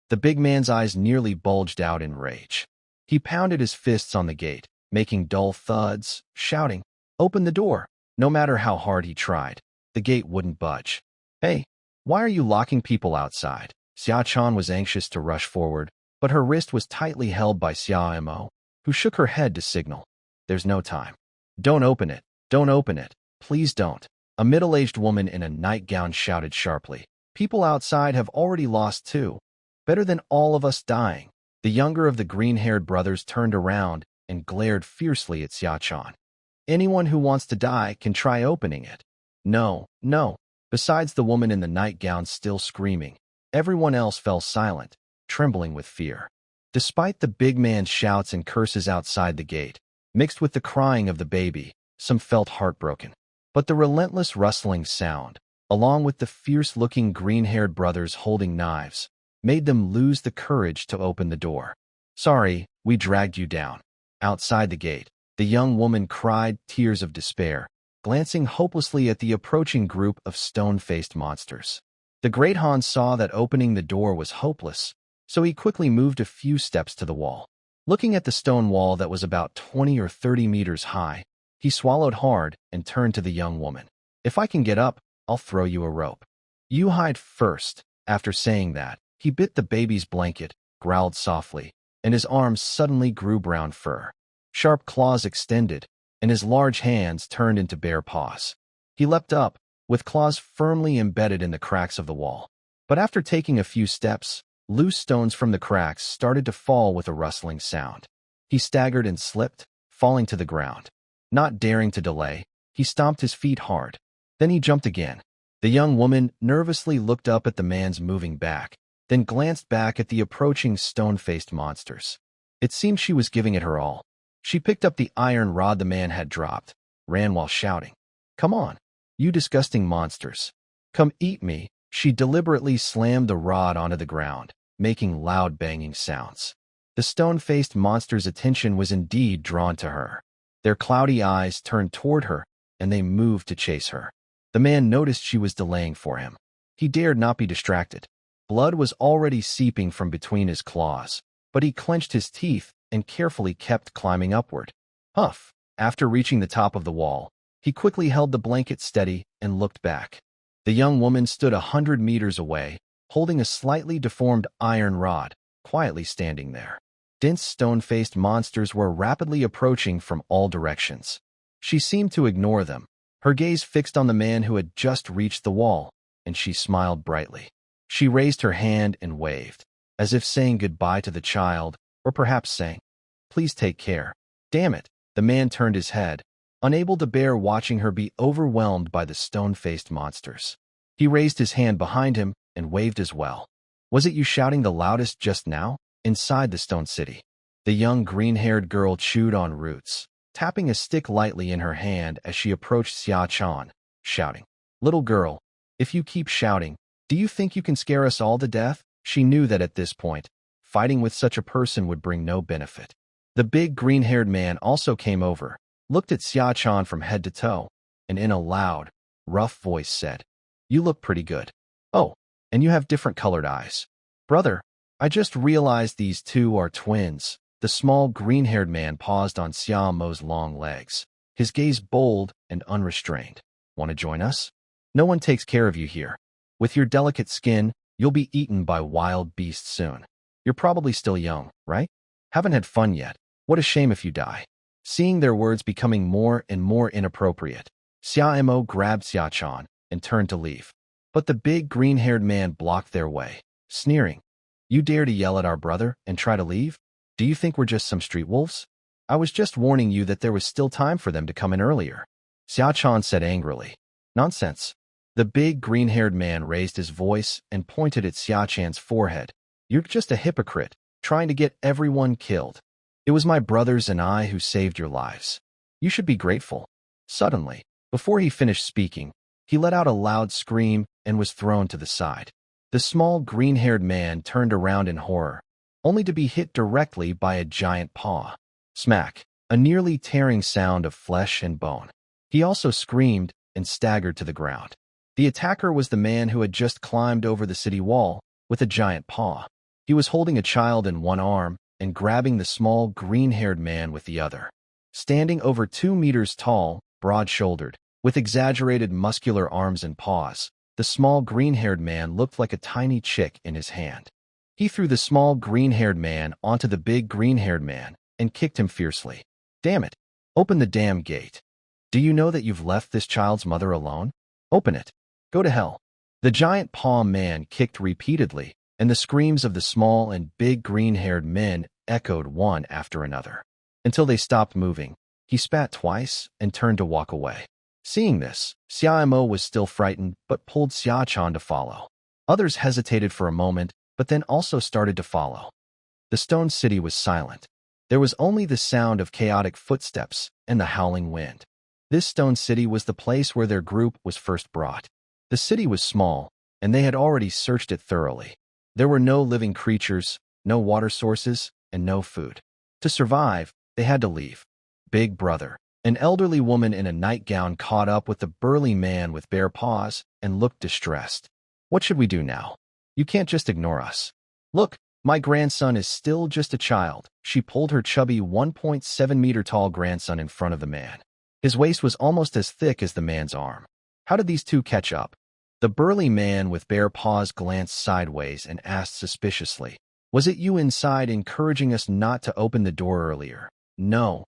The big man's eyes nearly bulged out in rage. He pounded his fists on the gate, making dull thuds, shouting, Open the door. No matter how hard he tried, the gate wouldn't budge. Hey, why are you locking people outside? Xia Chan was anxious to rush forward, but her wrist was tightly held by Xia Mo, who shook her head to signal. There's no time. Don't open it. Don't open it. Please don't. A middle-aged woman in a nightgown shouted sharply. People outside have already lost too. Better than all of us dying. The younger of the green-haired brothers turned around and glared fiercely at Xia Chan. Anyone who wants to die can try opening it. No, no. Besides the woman in the nightgown still screaming, everyone else fell silent, trembling with fear. Despite the big man's shouts and curses outside the gate, mixed with the crying of the baby, some felt heartbroken. But the relentless rustling sound, along with the fierce-looking green-haired brothers holding knives, made them lose the courage to open the door. "Sorry, we dragged you down." Outside the gate, the young woman cried tears of despair, glancing hopelessly at the approaching group of stone-faced monsters. The Great Han saw that opening the door was hopeless, so he quickly moved a few steps to the wall. Looking at the stone wall that was about 20 or 30 meters high, he swallowed hard and turned to the young woman. "If I can get up, I'll throw you a rope. You hide first." After saying that, he bit the baby's blanket, growled softly, and his arms suddenly grew brown fur. Sharp claws extended, and his large hands turned into bare paws. He leapt up, with claws firmly embedded in the cracks of the wall. But after taking a few steps, loose stones from the cracks started to fall with a rustling sound. He staggered and slipped, falling to the ground. Not daring to delay, he stomped his feet hard. Then he jumped again. The young woman nervously looked up at the man's moving back, then glanced back at the approaching stone-faced monsters. It seemed she was giving it her all. She picked up the iron rod the man had dropped, ran while shouting, "Come on, you disgusting monsters. Come eat me." She deliberately slammed the rod onto the ground, making loud banging sounds. The stone-faced monster's attention was indeed drawn to her. Their cloudy eyes turned toward her, and they moved to chase her. The man noticed she was delaying for him. He dared not be distracted. Blood was already seeping from between his claws, but he clenched his teeth and carefully kept climbing upward. Huff! After reaching the top of the wall, he quickly held the blanket steady and looked back. The young woman stood 100 meters away, holding a slightly deformed iron rod, quietly standing there. Dense stone-faced monsters were rapidly approaching from all directions. She seemed to ignore them, her gaze fixed on the man who had just reached the wall, and she smiled brightly. She raised her hand and waved, as if saying goodbye to the child, or perhaps saying, "Please take care." "Damn it!" The man turned his head, unable to bear watching her be overwhelmed by the stone-faced monsters. He raised his hand behind him and waved as well. "Was it you shouting the loudest just now?" Inside the stone city, the young green-haired girl chewed on roots, tapping a stick lightly in her hand as she approached Xia Chan, shouting, "Little girl, if you keep shouting, do you think you can scare us all to death?" She knew that at this point, fighting with such a person would bring no benefit. The big green-haired man also came over, looked at Xia Chan from head to toe, and in a loud, rough voice said, "You look pretty good. Oh, and you have different colored eyes. Brother, I just realized these two are twins." The small green-haired man paused on Xia Mo's long legs, his gaze bold and unrestrained. "Want to join us? No one takes care of you here. With your delicate skin, you'll be eaten by wild beasts soon. You're probably still young, right? Haven't had fun yet. What a shame if you die." Seeing their words becoming more and more inappropriate, Xia Mo grabbed Xia Chan and turned to leave. But the big green-haired man blocked their way, sneering, "You dare to yell at our brother and try to leave? Do you think we're just some street wolves? I was just warning you that there was still time for them to come in earlier." Xia Chan said angrily, "Nonsense." The big green-haired man raised his voice and pointed at Xia Chan's forehead. "You're just a hypocrite, trying to get everyone killed. It was my brothers and I who saved your lives. You should be grateful." Suddenly, before he finished speaking, he let out a loud scream and was thrown to the side. The small green-haired man turned around in horror, only to be hit directly by a giant paw. Smack, a nearly tearing sound of flesh and bone. He also screamed and staggered to the ground. The attacker was the man who had just climbed over the city wall with a giant paw. He was holding a child in one arm and grabbing the small green-haired man with the other. Standing over 2 meters tall, broad-shouldered, with exaggerated muscular arms and paws, the small green-haired man looked like a tiny chick in his hand. He threw the small green-haired man onto the big green-haired man and kicked him fiercely. "Damn it! Open the damn gate. Do you know that you've left this child's mother alone? Open it. Go to hell." The giant paw man kicked repeatedly, and the screams of the small and big green-haired men echoed one after another, until they stopped moving, He spat twice and turned to walk away. Seeing this, Xiaomo was still frightened but pulled Xiachan to follow. Others hesitated for a moment, but then also started to follow. The stone city was silent. There was only the sound of chaotic footsteps and the howling wind. This stone city was the place where their group was first brought. The city was small, and they had already searched it thoroughly. There were no living creatures, no water sources, and no food. To survive, they had to leave. Big Brother, an elderly woman in a nightgown, caught up with the burly man with bare paws and looked distressed. What should we do now? You can't just ignore us. Look, my grandson is still just a child. She pulled her chubby 1.7-meter tall grandson in front of the man. His waist was almost as thick as the man's arm. How did these two catch up? The burly man with bare paws glanced sideways and asked suspiciously, "Was it you inside encouraging us not to open the door earlier?" No.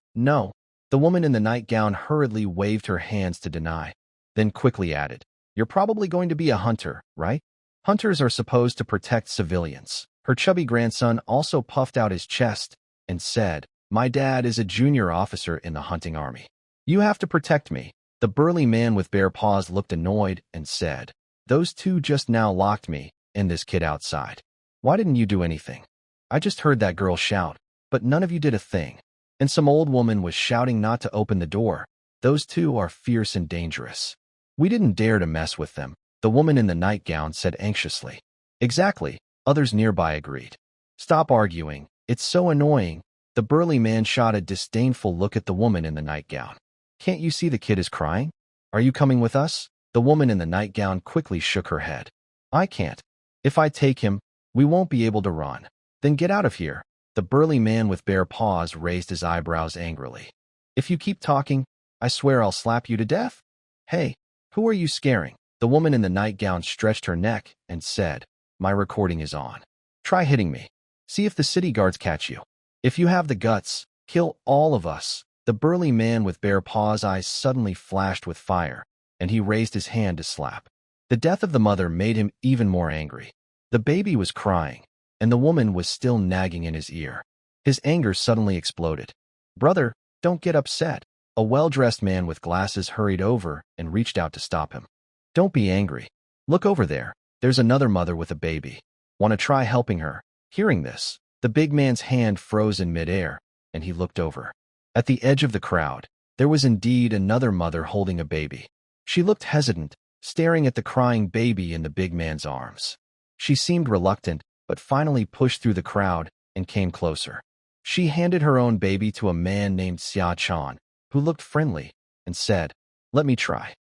The woman in the nightgown hurriedly waved her hands to deny, then quickly added, "You're probably going to be a hunter, right? Hunters are supposed to protect civilians." Her chubby grandson also puffed out his chest and said, "My dad is a junior officer in the hunting army. You have to protect me." The burly man with bare paws looked annoyed and said, "Those two just now locked me and this kid outside. Why didn't you do anything? I just heard that girl shout, but none of you did a thing. And some old woman was shouting not to open the door. Those two are fierce and dangerous. We didn't dare to mess with them," the woman in the nightgown said anxiously. "Exactly," others nearby agreed. "Stop arguing. It's so annoying." The burly man shot a disdainful look at the woman in the nightgown. "Can't you see the kid is crying? Are you coming with us?" The woman in the nightgown quickly shook her head. "I can't. If I take him, we won't be able to run." "Then get out of here." The burly man with bare paws raised his eyebrows angrily. "If you keep talking, I swear I'll slap you to death." "Hey, who are you scaring?" The woman in the nightgown stretched her neck and said, "My recording is on. Try hitting me. See if the city guards catch you. If you have the guts, kill all of us." The burly man with bare paws' eyes suddenly flashed with fire, and he raised his hand to slap. The death of the mother made him even more angry. The baby was crying, and the woman was still nagging in his ear. His anger suddenly exploded. "Brother, don't get upset." A well-dressed man with glasses hurried over and reached out to stop him. "Don't be angry. Look over there. There's another mother with a baby. Want to try helping her?" Hearing this, the big man's hand froze in midair, and he looked over. At the edge of the crowd, there was indeed another mother holding a baby. She looked hesitant, staring at the crying baby in the big man's arms. She seemed reluctant, but finally pushed through the crowd and came closer. She handed her own baby to a man named Xiachan, who looked friendly, and said, "Let me try."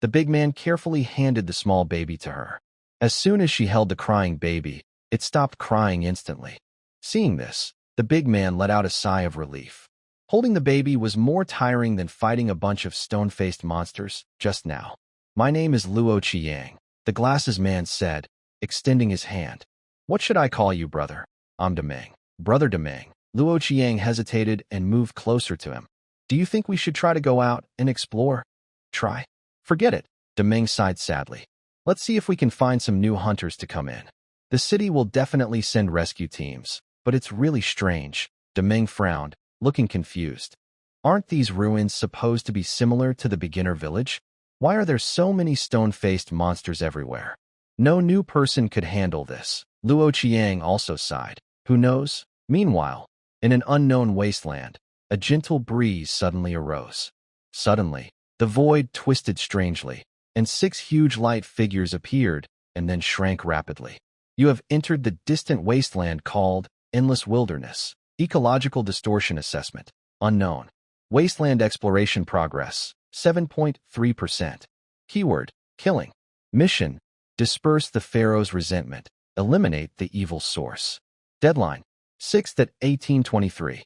The big man carefully handed the small baby to her. As soon as she held the crying baby, it stopped crying instantly. Seeing this, the big man let out a sigh of relief. Holding the baby was more tiring than fighting a bunch of stone-faced monsters just now. "My name is Luo Qiang," the glasses man said, extending his hand. "What should I call you, brother?" "I'm Demeng." "Brother Demeng." Luo Qiang hesitated and moved closer to him. "Do you think we should try to go out and explore?" "Try? Forget it," Demeng sighed sadly. "Let's see if we can find some new hunters to come in. The city will definitely send rescue teams, but it's really strange." Demeng frowned, looking confused. "Aren't these ruins supposed to be similar to the beginner village? Why are there so many stone-faced monsters everywhere? No new person could handle this." Luo Qiang also sighed. "Who knows?" Meanwhile, in an unknown wasteland, a gentle breeze suddenly arose. Suddenly, the void twisted strangely, and 6 huge light figures appeared and then shrank rapidly. "You have entered the distant wasteland called Endless Wilderness. Ecological Distortion Assessment. Unknown. Wasteland Exploration Progress. 7.3%. Keyword, killing. Mission, disperse the Pharaoh's resentment. Eliminate the evil source. Deadline, 6/18/23.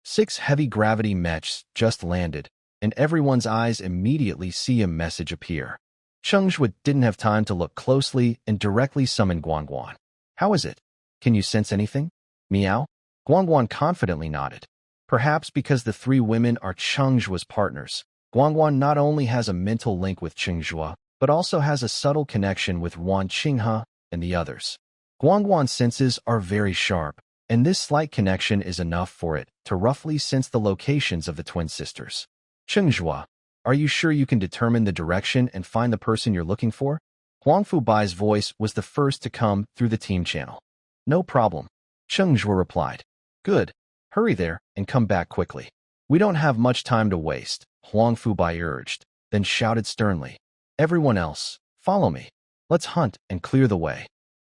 6 heavy gravity mechs just landed, and everyone's eyes immediately see a message appear. Cheng Zhuo didn't have time to look closely and directly summoned Guangguan. "How is it? Can you sense anything?" "Meow." Guangguan confidently nodded. Perhaps because the 3 women are Cheng Zhuo's partners, Guangguan not only has a mental link with Cheng Zhuo, but also has a subtle connection with Wan Qinghua and the others. Guangguan's senses are very sharp, and this slight connection is enough for it to roughly sense the locations of the twin sisters. Cheng Zhuo, are you sure you can determine the direction and find the person you're looking for? Huang Fubai's voice was the first to come through the team channel. No problem, Cheng Zhuo replied. Good. Hurry there and come back quickly. We don't have much time to waste, Huang Fubai urged, then shouted sternly. Everyone else, follow me. Let's hunt and clear the way.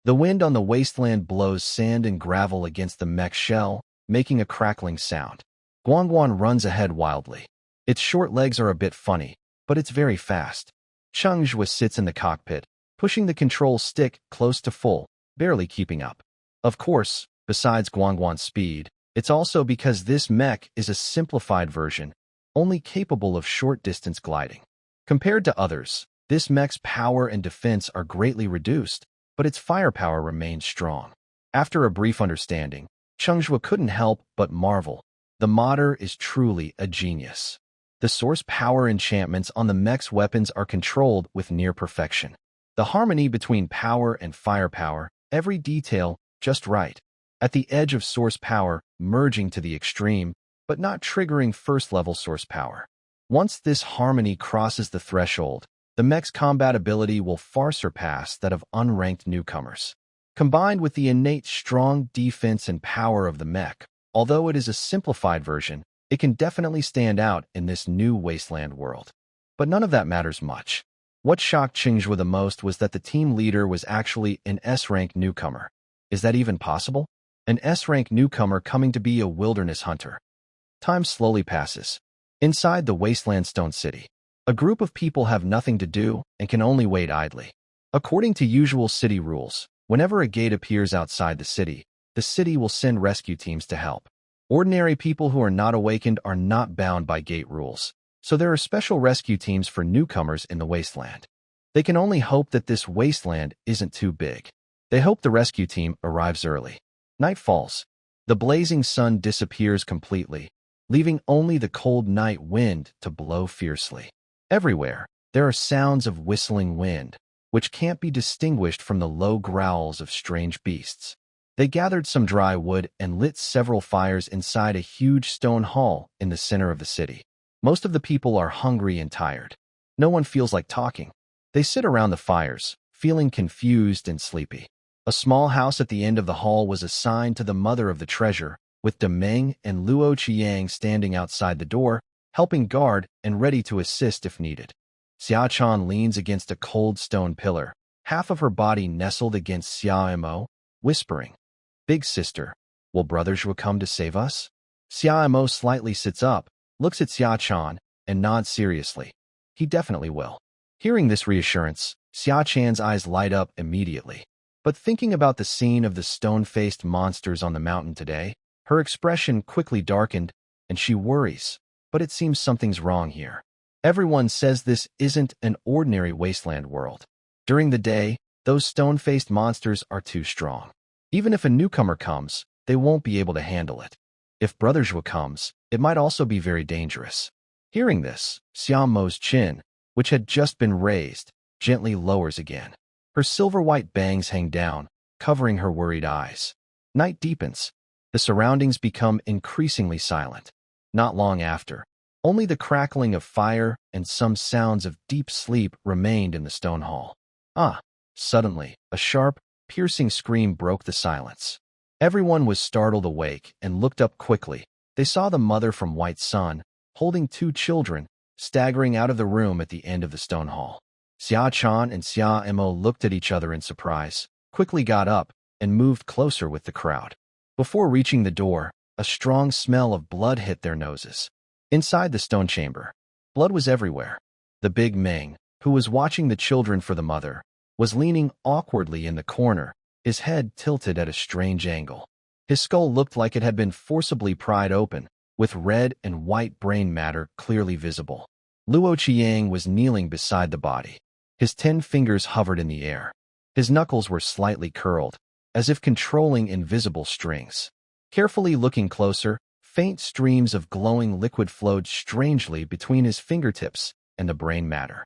The wind on the wasteland blows sand and gravel against the mech shell, making a crackling sound. Guangguan runs ahead wildly. Its short legs are a bit funny, but it's very fast. Cheng Zhuo sits in the cockpit, pushing the control stick close to full, barely keeping up. Of course, besides Guangguan's speed, it's also because this mech is a simplified version, only capable of short-distance gliding. Compared to others, this mech's power and defense are greatly reduced, but its firepower remains strong. After a brief understanding, Cheng Zhuo couldn't help but marvel. The modder is truly a genius. The source power enchantments on the mech's weapons are controlled with near perfection. The harmony between power and firepower, every detail, just right. At the edge of source power, merging to the extreme, but not triggering first-level source power. Once this harmony crosses the threshold, the mech's combat ability will far surpass that of unranked newcomers. Combined with the innate strong defense and power of the mech, although it is a simplified version, it can definitely stand out in this new wasteland world. But none of that matters much. What shocked Cheng Zhuo the most was that the team leader was actually an S-rank newcomer. Is that even possible? An S-rank newcomer coming to be a wilderness hunter. Time slowly passes. Inside the wasteland stone city, a group of people have nothing to do and can only wait idly. According to usual city rules, whenever a gate appears outside the city will send rescue teams to help. Ordinary people who are not awakened are not bound by gate rules, so there are special rescue teams for newcomers in the wasteland. They can only hope that this wasteland isn't too big. They hope the rescue team arrives early. Night falls. The blazing sun disappears completely, leaving only the cold night wind to blow fiercely. Everywhere, there are sounds of whistling wind, which can't be distinguished from the low growls of strange beasts. They gathered some dry wood and lit several fires inside a huge stone hall in the center of the city. Most of the people are hungry and tired. No one feels like talking. They sit around the fires, feeling confused and sleepy. A small house at the end of the hall was assigned to the mother of the treasure, with Demeng and Luo Qiang standing outside the door, helping guard and ready to assist if needed. Xia Chan leans against a cold stone pillar, half of her body nestled against Xia Mo, whispering, "Big sister, will Brother Zhuo come to save us?" Xia Mo slightly sits up, looks at Xia Chan, and nods seriously. He definitely will. Hearing this reassurance, Xia Chan's eyes light up immediately. But thinking about the scene of the stone-faced monsters on the mountain today, her expression quickly darkened, and she worries. But it seems something's wrong here. Everyone says this isn't an ordinary wasteland world. During the day, those stone-faced monsters are too strong. Even if a newcomer comes, they won't be able to handle it. If Brother Zhuo comes, it might also be very dangerous. Hearing this, Xia Mo's chin, which had just been raised, gently lowers again. Her silver-white bangs hang down, covering her worried eyes. Night deepens. The surroundings become increasingly silent. Not long after, only the crackling of fire and some sounds of deep sleep remained in the stone hall. Suddenly, a sharp, piercing scream broke the silence. Everyone was startled awake and looked up quickly. They saw the mother from White Sun, holding two children, staggering out of the room at the end of the stone hall. Xia Chan and Xia Mo looked at each other in surprise, quickly got up, and moved closer with the crowd. Before reaching the door, a strong smell of blood hit their noses. Inside the stone chamber, blood was everywhere. The big Meng, who was watching the children for the mother, was leaning awkwardly in the corner, his head tilted at a strange angle. His skull looked like it had been forcibly pried open, with red and white brain matter clearly visible. Luo Qiang was kneeling beside the body. His 10 fingers hovered in the air. His knuckles were slightly curled, as if controlling invisible strings. Carefully looking closer, faint streams of glowing liquid flowed strangely between his fingertips and the brain matter.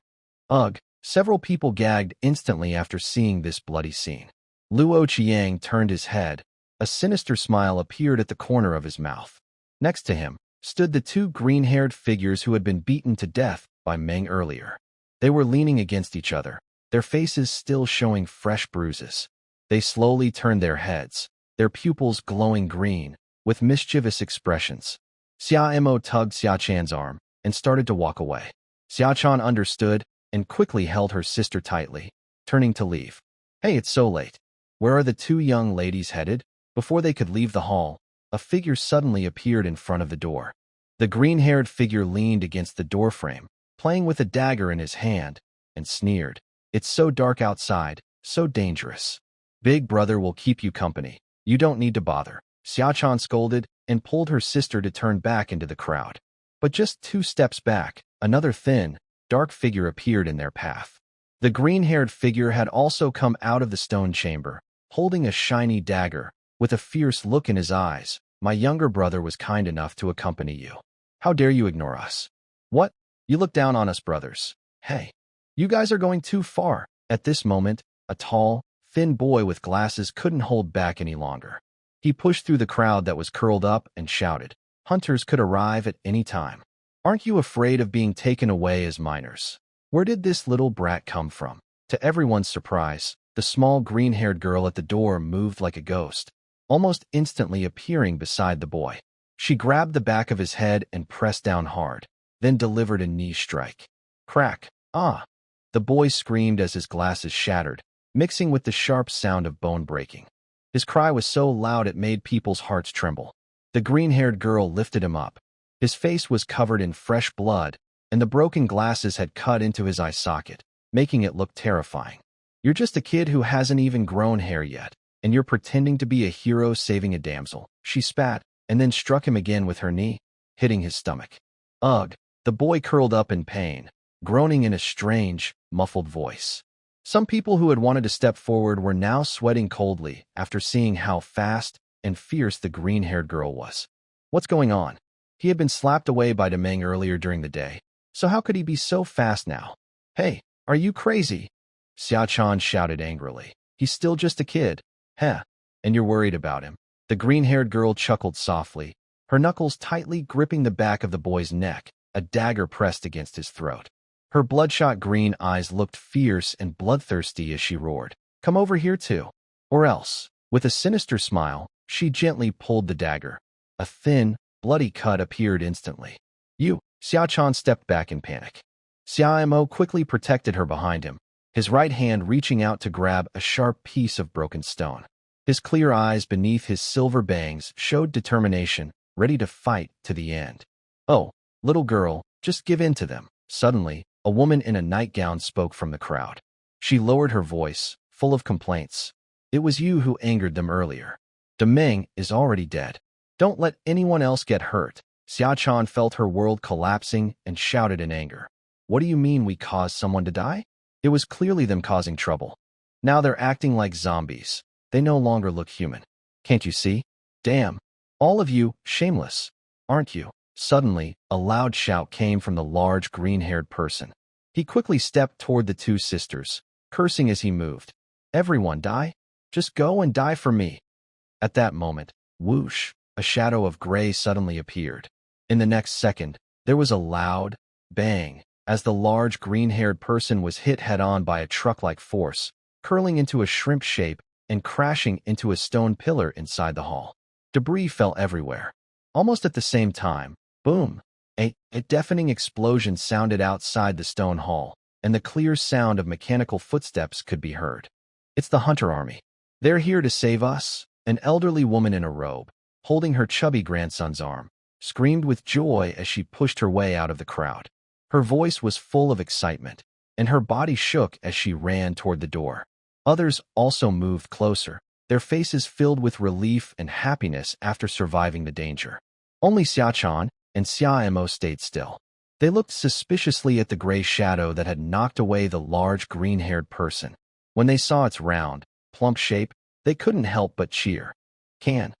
Ugh! Several people gagged instantly after seeing this bloody scene. Luo Qiang turned his head, A sinister smile appeared at the corner of his mouth. Next to him stood the two green-haired figures who had been beaten to death by Meng earlier. They were leaning against each other, their faces still showing fresh bruises. They slowly turned their heads, their pupils glowing green, with mischievous expressions. Xia Mo tugged Xia Chan's arm and started to walk away. Xia Chan understood and quickly held her sister tightly, turning to leave. Hey, it's so late. Where are the two young ladies headed? Before they could leave the hall, a figure suddenly appeared in front of the door. The green-haired figure leaned against the doorframe, playing with a dagger in his hand, and sneered. It's so dark outside, so dangerous. Big brother will keep you company. You don't need to bother. Xia Chan scolded and pulled her sister to turn back into the crowd. But just 2 steps back, another thin, dark figure appeared in their path. The green-haired figure had also come out of the stone chamber, holding a shiny dagger, with a fierce look in his eyes. My younger brother was kind enough to accompany you. How dare you ignore us? What? You look down on us, brothers. Hey, you guys are going too far. At this moment, a tall, thin boy with glasses couldn't hold back any longer. He pushed through the crowd that was curled up and shouted, Hunters could arrive at any time. Aren't you afraid of being taken away as minors? Where did this little brat come from? To everyone's surprise, the small green-haired girl at the door moved like a ghost, almost instantly appearing beside the boy. She grabbed the back of his head and pressed down hard, then delivered a knee strike. Crack! Ah! The boy screamed as his glasses shattered, mixing with the sharp sound of bone breaking. His cry was so loud it made people's hearts tremble. The green-haired girl lifted him up. His face was covered in fresh blood, and the broken glasses had cut into his eye socket, making it look terrifying. You're just a kid who hasn't even grown hair yet, and you're pretending to be a hero saving a damsel. She spat, and then struck him again with her knee, hitting his stomach. Ugh! The boy curled up in pain, groaning in a strange, muffled voice. Some people who had wanted to step forward were now sweating coldly after seeing how fast and fierce the green-haired girl was. What's going on? He had been slapped away by Demeng earlier during the day, so how could he be so fast now? Hey, are you crazy? Xia Chan shouted angrily. He's still just a kid. Heh, and you're worried about him. The green-haired girl chuckled softly, her knuckles tightly gripping the back of the boy's neck, a dagger pressed against his throat. Her bloodshot green eyes looked fierce and bloodthirsty as she roared, Come over here too. Or else. With a sinister smile, she gently pulled the dagger. A thin, bloody cut appeared instantly. You! Xia Chan stepped back in panic. Xia Mo quickly protected her behind him, his right hand reaching out to grab a sharp piece of broken stone. His clear eyes beneath his silver bangs showed determination, ready to fight to the end. Oh, little girl, just give in to them. Suddenly, a woman in a nightgown spoke from the crowd. She lowered her voice, full of complaints. It was you who angered them earlier. Demeng is already dead. Don't let anyone else get hurt. Xia Chan felt her world collapsing and shouted in anger. What do you mean we caused someone to die? It was clearly them causing trouble. Now they're acting like zombies. They no longer look human. Can't you see? Damn. All of you, shameless. Aren't you? Suddenly, a loud shout came from the large green-haired person. He quickly stepped toward the two sisters, cursing as he moved. Everyone die? Just go and die for me. At that moment, whoosh, a shadow of gray suddenly appeared. In the next second, there was a loud bang as the large green-haired person was hit head-on by a truck-like force, curling into a shrimp shape and crashing into a stone pillar inside the hall. Debris fell everywhere. Almost at the same time, boom! A deafening explosion sounded outside the stone hall, and the clear sound of mechanical footsteps could be heard. It's the Hunter Army. They're here to save us. An elderly woman in a robe, holding her chubby grandson's arm, screamed with joy as she pushed her way out of the crowd. Her voice was full of excitement, and her body shook as she ran toward the door. Others also moved closer, their faces filled with relief and happiness after surviving the danger. Only Xia Chan and Xia Mo stayed still. They looked suspiciously at the gray shadow that had knocked away the large green-haired person. When they saw its round, plump shape, they couldn't help but cheer. Can,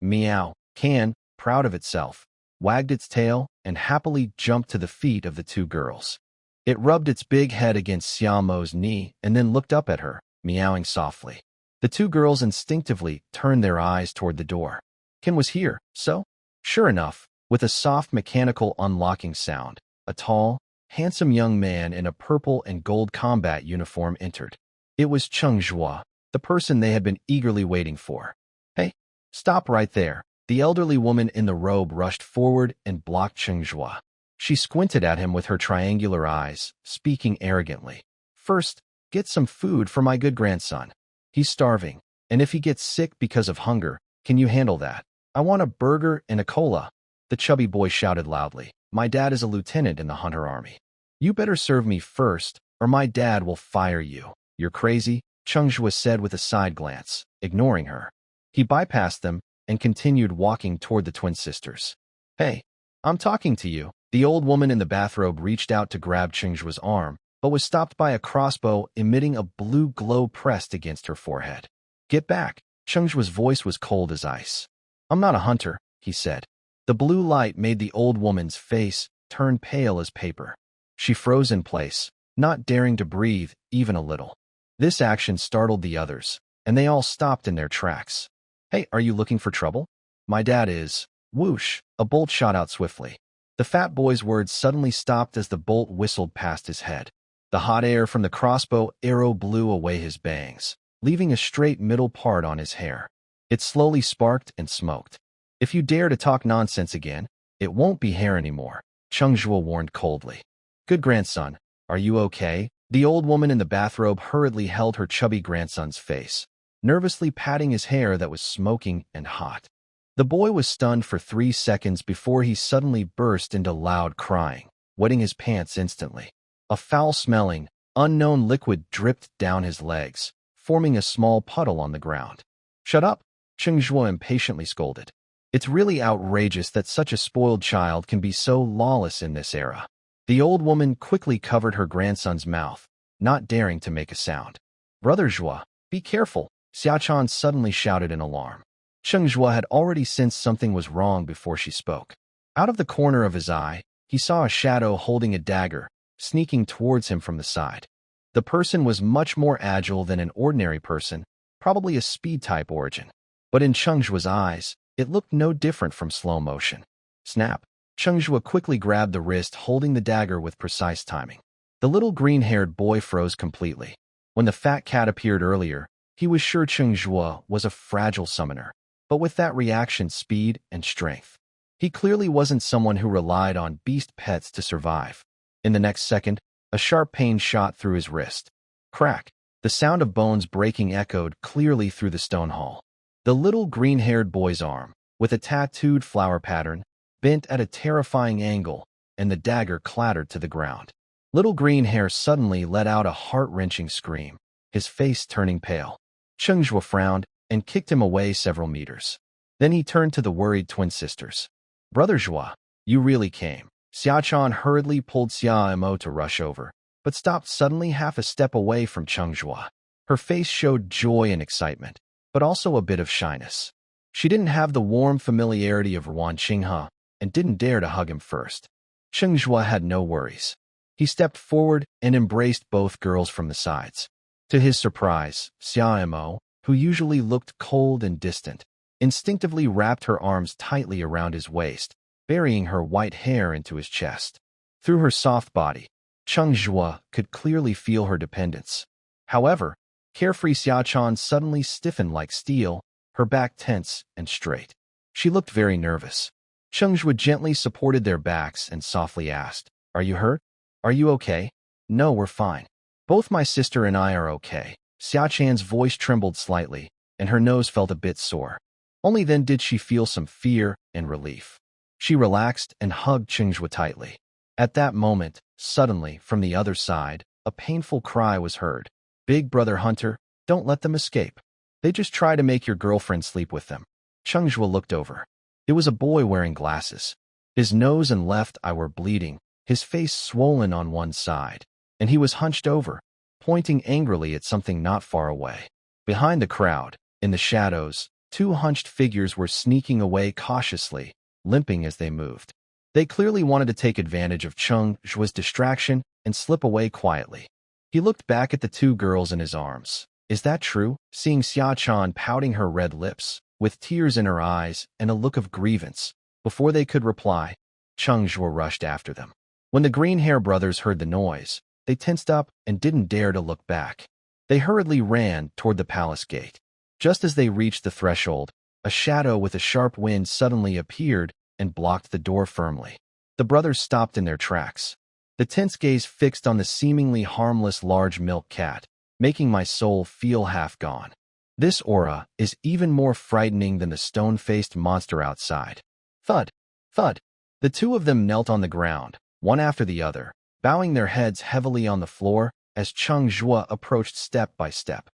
meow, Can, proud of itself, wagged its tail and happily jumped to the feet of the two girls. It rubbed its big head against Xia Mo's knee and then looked up at her, meowing softly. The two girls instinctively turned their eyes toward the door. Ken was here, so? Sure enough, with a soft mechanical unlocking sound, a tall, handsome young man in a purple and gold combat uniform entered. It was Cheng Zhuo, the person they had been eagerly waiting for. Hey, stop right there. The elderly woman in the robe rushed forward and blocked Cheng Zhuo. She squinted at him with her triangular eyes, speaking arrogantly. First, get some food for my good grandson. He's starving, and if he gets sick because of hunger, can you handle that? I want a burger and a cola. The chubby boy shouted loudly. My dad is a lieutenant in the Hunter Army. You better serve me first, or my dad will fire you. You're crazy, Cheng Zhuo said with a side glance, ignoring her. He bypassed them and continued walking toward the twin sisters. Hey, I'm talking to you. The old woman in the bathrobe reached out to grab Cheng Zhuo's arm, but was stopped by a crossbow emitting a blue glow pressed against her forehead. Get back. Cheng Zhuo's voice was cold as ice. I'm not a hunter, he said. The blue light made the old woman's face turn pale as paper. She froze in place, not daring to breathe even a little. This action startled the others, and they all stopped in their tracks. Hey, are you looking for trouble? My dad is. Whoosh, a bolt shot out swiftly. The fat boy's words suddenly stopped as the bolt whistled past his head. The hot air from the crossbow arrow blew away his bangs, leaving a straight middle part on his hair. It slowly sparked and smoked. If you dare to talk nonsense again, it won't be hair anymore, Cheng Zhuo warned coldly. Good grandson, are you okay? The old woman in the bathrobe hurriedly held her chubby grandson's face, nervously patting his hair that was smoking and hot. The boy was stunned for 3 seconds before he suddenly burst into loud crying, wetting his pants instantly. A foul-smelling, unknown liquid dripped down his legs, forming a small puddle on the ground. Shut up, Cheng Zhuo impatiently scolded. It's really outrageous that such a spoiled child can be so lawless in this era. The old woman quickly covered her grandson's mouth, not daring to make a sound. Brother Zhuo, be careful, Xiaochan suddenly shouted in alarm. Cheng Zhuo had already sensed something was wrong before she spoke. Out of the corner of his eye, he saw a shadow holding a dagger, sneaking towards him from the side. The person was much more agile than an ordinary person, probably a speed-type origin. But in Cheng Zhuo's eyes, it looked no different from slow motion. Snap! Cheng Zhuo quickly grabbed the wrist holding the dagger with precise timing. The little green-haired boy froze completely. When the fat cat appeared earlier, he was sure Cheng Zhuo was a fragile summoner, but with that reaction speed and strength. He clearly wasn't someone who relied on beast pets to survive. In the next second, a sharp pain shot through his wrist. Crack! The sound of bones breaking echoed clearly through the stone hall. The little green-haired boy's arm, with a tattooed flower pattern, bent at a terrifying angle, and the dagger clattered to the ground. Little Green Hair suddenly let out a heart-wrenching scream, his face turning pale. Cheng Zhuo frowned and kicked him away several meters. Then he turned to the worried twin sisters. Brother Zhuo, you really came. Xiaochan hurriedly pulled Xia Mo to rush over, but stopped suddenly half a step away from Cheng Zhuo. Her face showed joy and excitement, but also a bit of shyness. She didn't have the warm familiarity of Ruan Qinghe and didn't dare to hug him first. Cheng Zhuo had no worries. He stepped forward and embraced both girls from the sides. To his surprise, Xia Mo, who usually looked cold and distant, instinctively wrapped her arms tightly around his waist, burying her white hair into his chest. Through her soft body, Cheng Zhuo could clearly feel her dependence. However, carefree Xiaochan suddenly stiffened like steel, her back tense and straight. She looked very nervous. Cheng Zhuo gently supported their backs and softly asked, Are you hurt? Are you okay? No, we're fine. Both my sister and I are okay. Xiaochan's voice trembled slightly, and her nose felt a bit sore. Only then did she feel some fear and relief. She relaxed and hugged Cheng Zhuo tightly. At that moment, suddenly, from the other side, a painful cry was heard. Big Brother Hunter, don't let them escape. They just try to make your girlfriend sleep with them. Cheng Zhuo looked over. It was a boy wearing glasses. His nose and left eye were bleeding, his face swollen on one side, and he was hunched over, pointing angrily at something not far away. Behind the crowd, in the shadows, two hunched figures were sneaking away cautiously, limping as they moved. They clearly wanted to take advantage of Cheng Zhuo's distraction and slip away quietly. He looked back at the two girls in his arms, Is that true? Seeing Xia-chan pouting her red lips, with tears in her eyes and a look of grievance, before they could reply, Cheng Zhuo rushed after them. When the green-hair brothers heard the noise, they tensed up and didn't dare to look back. They hurriedly ran toward the palace gate. Just as they reached the threshold, a shadow with a sharp wind suddenly appeared and blocked the door firmly. The brothers stopped in their tracks, the tense gaze fixed on the seemingly harmless large milk cat, making my soul feel half gone. This aura is even more frightening than the stone-faced monster outside. Thud! Thud! The two of them knelt on the ground, one after the other, bowing their heads heavily on the floor as Cheng Zhuo approached step by step.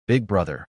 Big brother,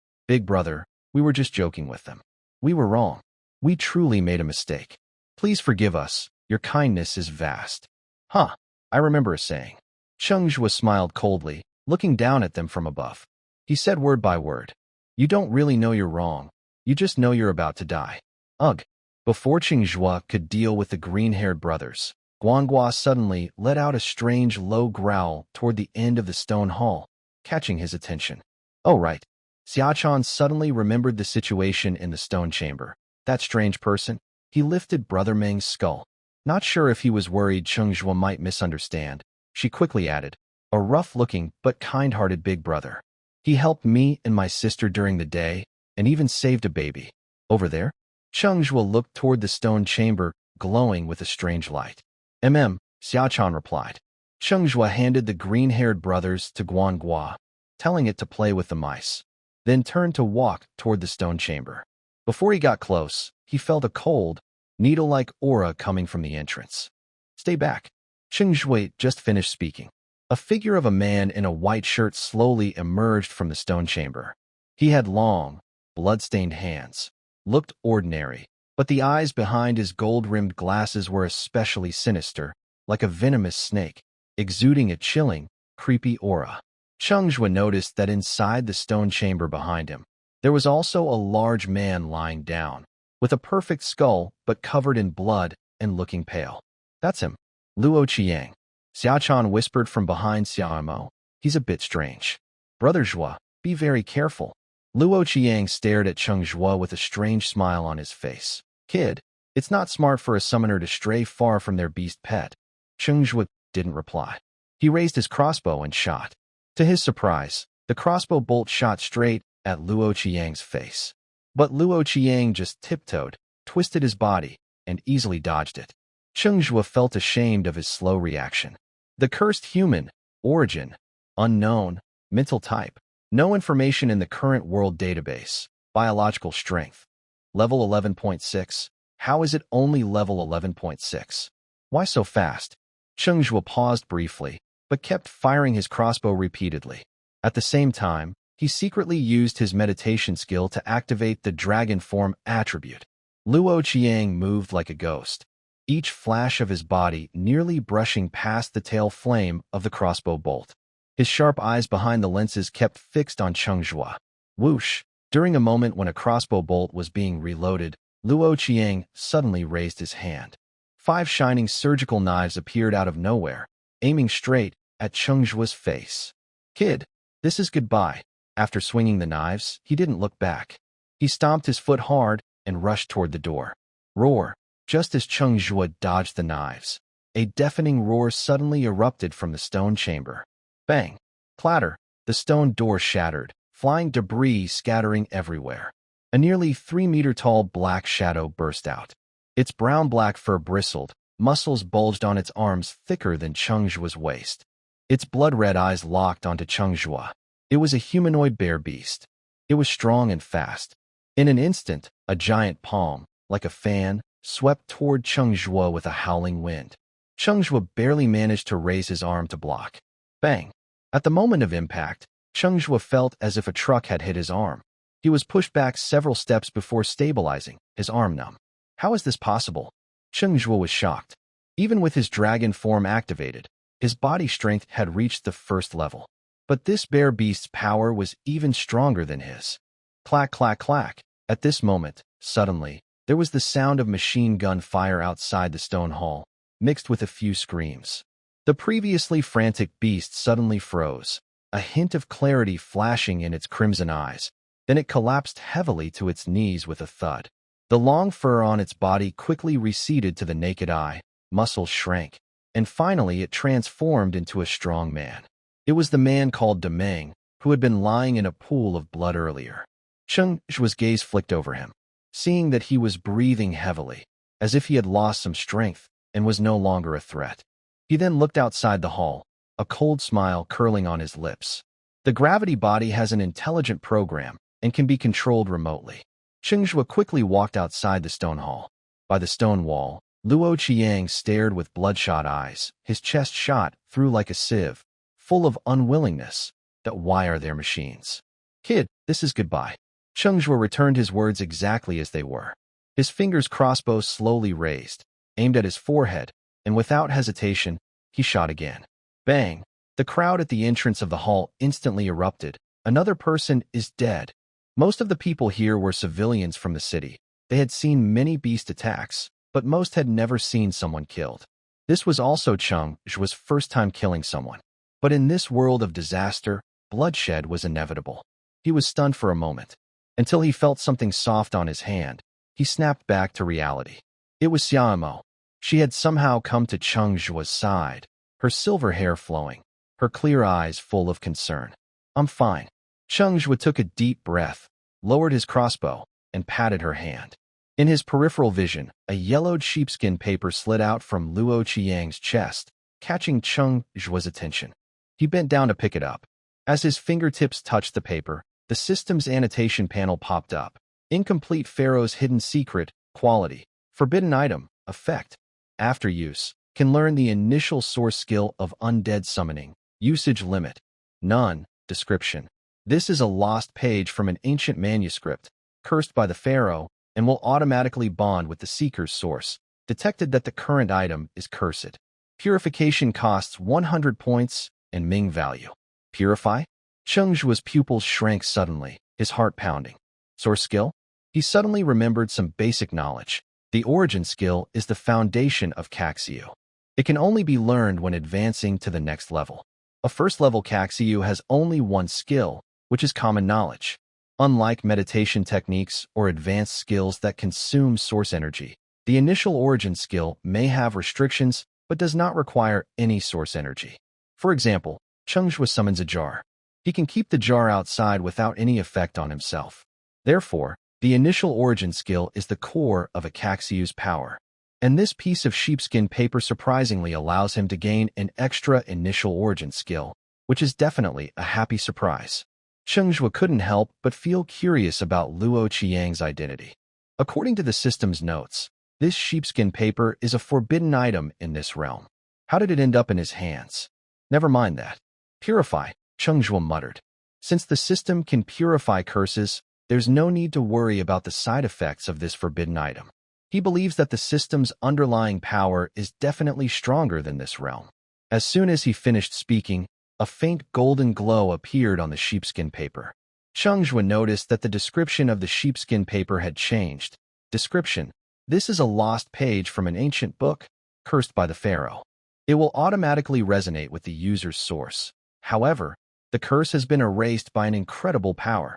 we were just joking with them. We were wrong. We truly made a mistake. Please forgive us. Your kindness is vast. Huh, I remember a saying. Cheng Zhuo smiled coldly, looking down at them from above. He said word by word. You don't really know you're wrong. You just know you're about to die. Ugh. Before Cheng Zhuo could deal with the green-haired brothers, Guanghua suddenly let out a strange low growl toward the end of the stone hall, catching his attention. Oh right. Xia-chan suddenly remembered the situation in the stone chamber. That strange person? He lifted Brother Meng's skull. Not sure if he was worried Cheng Zhuo might misunderstand, she quickly added, a rough-looking but kind-hearted big brother. He helped me and my sister during the day, and even saved a baby. Over there? Cheng Zhuo looked toward the stone chamber, glowing with a strange light. Xia-chan replied. Cheng Zhuo handed the green-haired brothers to Guanghua, telling it to play with the mice, then turned to walk toward the stone chamber. Before he got close, he felt a cold, needle-like aura coming from the entrance. Stay back. Cheng Zhuo just finished speaking. A figure of a man in a white shirt slowly emerged from the stone chamber. He had long, blood-stained hands, looked ordinary, but the eyes behind his gold-rimmed glasses were especially sinister, like a venomous snake, exuding a chilling, creepy aura. Cheng Zhuo noticed that inside the stone chamber behind him, there was also a large man lying down, with a perfect skull but covered in blood and looking pale. That's him. Luo Qiang. Xia-chan whispered from behind Xiaomo. He's a bit strange. Brother Zhuo, be very careful. Luo Qiang stared at Cheng Zhuo with a strange smile on his face. Kid, it's not smart for a summoner to stray far from their beast pet. Cheng Zhuo didn't reply. He raised his crossbow and shot. To his surprise, the crossbow bolt shot straight at Luo Qiang's face. But Luo Qiang just tiptoed, twisted his body, and easily dodged it. Cheng Zhuo felt ashamed of his slow reaction. The cursed human, origin, unknown, mental type, no information in the current world database, biological strength. Level 11.6. How is it only level 11.6? Why so fast? Cheng Zhuo paused briefly, but kept firing his crossbow repeatedly. At the same time, he secretly used his meditation skill to activate the dragon form attribute. Luo Qiang moved like a ghost, each flash of his body nearly brushing past the tail flame of the crossbow bolt. His sharp eyes behind the lenses kept fixed on Cheng Zhuo. Whoosh! During a moment when a crossbow bolt was being reloaded, Luo Qiang suddenly raised his hand. 5 shining surgical knives appeared out of nowhere, aiming straight at Cheng Zhuo's face. Kid, this is goodbye. After swinging the knives, he didn't look back. He stomped his foot hard and rushed toward the door. Roar! Just as Cheng Zhuo dodged the knives, a deafening roar suddenly erupted from the stone chamber. Bang! Clatter! The stone door shattered, flying debris scattering everywhere. A nearly 3-meter-tall black shadow burst out. Its brown-black fur bristled, muscles bulged on its arms thicker than Cheng Zhuo's waist. Its blood-red eyes locked onto Cheng Zhuo. It was a humanoid bear beast. It was strong and fast. In an instant, a giant palm, like a fan, swept toward Cheng Zhuo with a howling wind. Cheng Zhuo barely managed to raise his arm to block. Bang! At the moment of impact, Cheng Zhuo felt as if a truck had hit his arm. He was pushed back several steps before stabilizing, his arm numb. How is this possible? Cheng Zhuo was shocked. Even with his dragon form activated, his body strength had reached the 1st level. But this bear beast's power was even stronger than his. Clack, clack, clack. At this moment, suddenly, there was the sound of machine gun fire outside the stone hall, mixed with a few screams. The previously frantic beast suddenly froze. a hint of clarity flashing in its crimson eyes. Then it collapsed heavily to its knees with a thud. The long fur on its body quickly receded to the naked eye, muscles shrank, and finally it transformed into a strong man. It was the man called Demeng, who had been lying in a pool of blood earlier. Cheng Zhuo's gaze flicked over him, seeing that he was breathing heavily, as if he had lost some strength and was no longer a threat. He then looked outside the hall, a cold smile curling on his lips. The gravity body has an intelligent program and can be controlled remotely. Cheng Zhuo quickly walked outside the stone hall. By the stone wall, Luo Qiang stared with bloodshot eyes, his chest shot through like a sieve, full of unwillingness. That why are there machines? Kid, this is goodbye. Cheng Zhuo returned his words exactly as they were. His fingers crossbow slowly raised, aimed at his forehead, and without hesitation, he shot again. Bang! The crowd at the entrance of the hall instantly erupted. Another person is dead. Most of the people here were civilians from the city. They had seen many beast attacks, but most had never seen someone killed. This was also Cheng Zhuo's first time killing someone. But in this world of disaster, bloodshed was inevitable. He was stunned for a moment, until he felt something soft on his hand. He snapped back to reality. It was Xiaomo. She had somehow come to Cheng Zhuo's side, her silver hair flowing, her clear eyes full of concern. I'm fine. Cheng Zhuo took a deep breath, lowered his crossbow, and patted her hand. In his peripheral vision, a yellowed sheepskin paper slid out from Luo Qiang's chest, catching Cheng Zhuo's attention. He bent down to pick it up. As his fingertips touched the paper, the system's annotation panel popped up. Incomplete Pharaoh's hidden secret, quality, forbidden item, effect. After use, can learn the initial source skill of undead summoning. Usage limit. None. Description. This is a lost page from an ancient manuscript, cursed by the Pharaoh, and will automatically bond with the seeker's source. Detected that the current item is cursed. Purification costs 100 points and Ming value. Purify? Cheng Zhuo's pupils shrank suddenly, his heart pounding. Source skill? He suddenly remembered some basic knowledge. The origin skill is the foundation of Caxiu. It can only be learned when advancing to the next level. A first-level Caxiu has only one skill, which is common knowledge. Unlike meditation techniques or advanced skills that consume source energy, the initial origin skill may have restrictions but does not require any source energy. For example, Cheng Zhuo summons a jar. He can keep the jar outside without any effect on himself. Therefore, the initial origin skill is the core of a Caxiu's power. And this piece of sheepskin paper surprisingly allows him to gain an extra initial origin skill, which is definitely a happy surprise. Cheng Zhuo couldn't help but feel curious about Luo Qiang's identity. According to the system's notes, this sheepskin paper is a forbidden item in this realm. How did it end up in his hands? Never mind that. Purify, Cheng Zhuo muttered. Since the system can purify curses, there's no need to worry about the side effects of this forbidden item. He believes that the system's underlying power is definitely stronger than this realm. As soon as he finished speaking, a faint golden glow appeared on the sheepskin paper. Cheng Zhuo noticed that the description of the sheepskin paper had changed. Description: this is a lost page from an ancient book, cursed by the Pharaoh. It will automatically resonate with the user's source. However, the curse has been erased by an incredible power.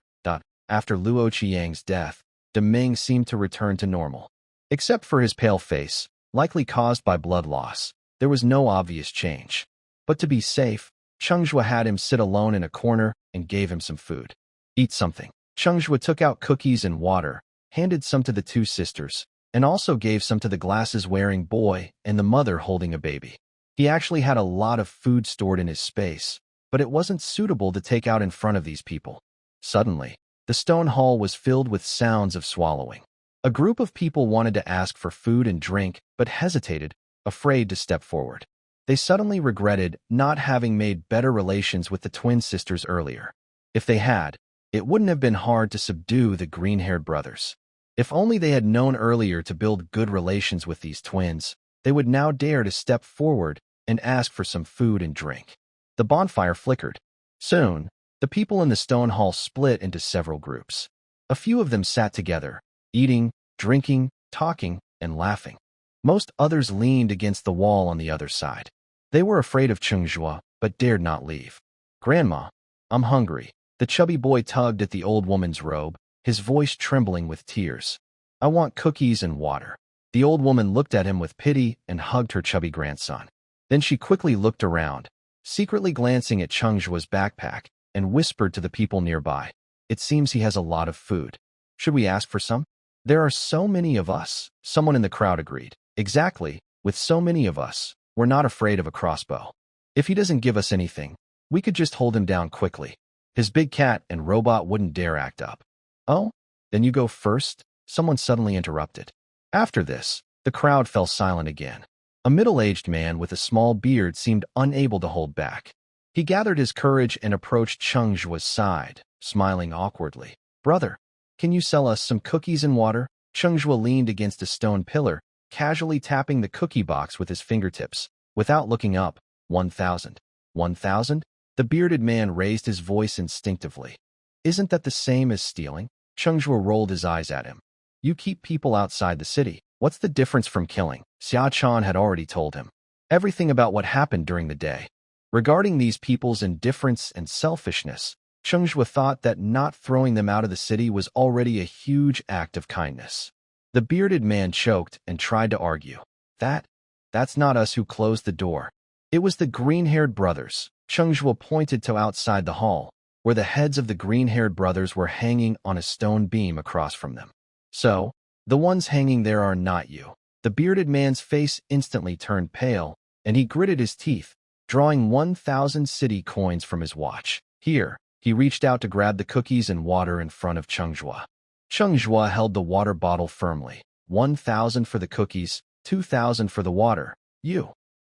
After Luo Qiang's death, Demeng seemed to return to normal. Except for his pale face, likely caused by blood loss, there was no obvious change. But to be safe, Cheng Zhuo had him sit alone in a corner and gave him some food. Eat something. Cheng Zhuo took out cookies and water, handed some to the two sisters, and also gave some to the glasses-wearing boy and the mother holding a baby. He actually had a lot of food stored in his space, but it wasn't suitable to take out in front of these people. Suddenly, the stone hall was filled with sounds of swallowing. A group of people wanted to ask for food and drink, but hesitated, afraid to step forward. They suddenly regretted not having made better relations with the twin sisters earlier. If they had, it wouldn't have been hard to subdue the green-haired brothers. If only they had known earlier to build good relations with these twins, they would now dare to step forward and ask for some food and drink. The bonfire flickered. Soon, the people in the stone hall split into several groups. A few of them sat together, eating, drinking, talking, and laughing. Most others leaned against the wall on the other side. They were afraid of Cheng Zhuo, but dared not leave. Grandma, I'm hungry. The chubby boy tugged at the old woman's robe, his voice trembling with tears. I want cookies and water. The old woman looked at him with pity and hugged her chubby grandson. Then she quickly looked around, secretly glancing at Cheng Zhuo's backpack, and whispered to the people nearby. It seems he has a lot of food. Should we ask for some? There are so many of us, someone in the crowd agreed. Exactly, with so many of us, we're not afraid of a crossbow. If he doesn't give us anything, we could just hold him down quickly. His big cat and robot wouldn't dare act up. Oh? Then you go first? Someone suddenly interrupted. After this, the crowd fell silent again. A middle-aged man with a small beard seemed unable to hold back. He gathered his courage and approached Cheng Zhuo's side, smiling awkwardly. Brother, can you sell us some cookies and water? Cheng Zhuo leaned against a stone pillar, casually tapping the cookie box with his fingertips. Without looking up, 1,000. 1,000? The bearded man raised his voice instinctively. Isn't that the same as stealing? Cheng Zhuo rolled his eyes at him. You keep people outside the city. What's the difference from killing? Xia Chan had already told him everything about what happened during the day. Regarding these people's indifference and selfishness, Cheng Zhuo thought that not throwing them out of the city was already a huge act of kindness. The bearded man choked and tried to argue. That's not us who closed the door. It was the green-haired brothers. Cheng Zhuo pointed to outside the hall, where the heads of the green-haired brothers were hanging on a stone beam across from them. So, the ones hanging there are not you. The bearded man's face instantly turned pale, and he gritted his teeth, drawing 1,000 city coins from his watch. Here, he reached out to grab the cookies and water in front of Cheng Zhuo. Cheng Zhuo held the water bottle firmly. 1,000 for the cookies, 2,000 for the water. You.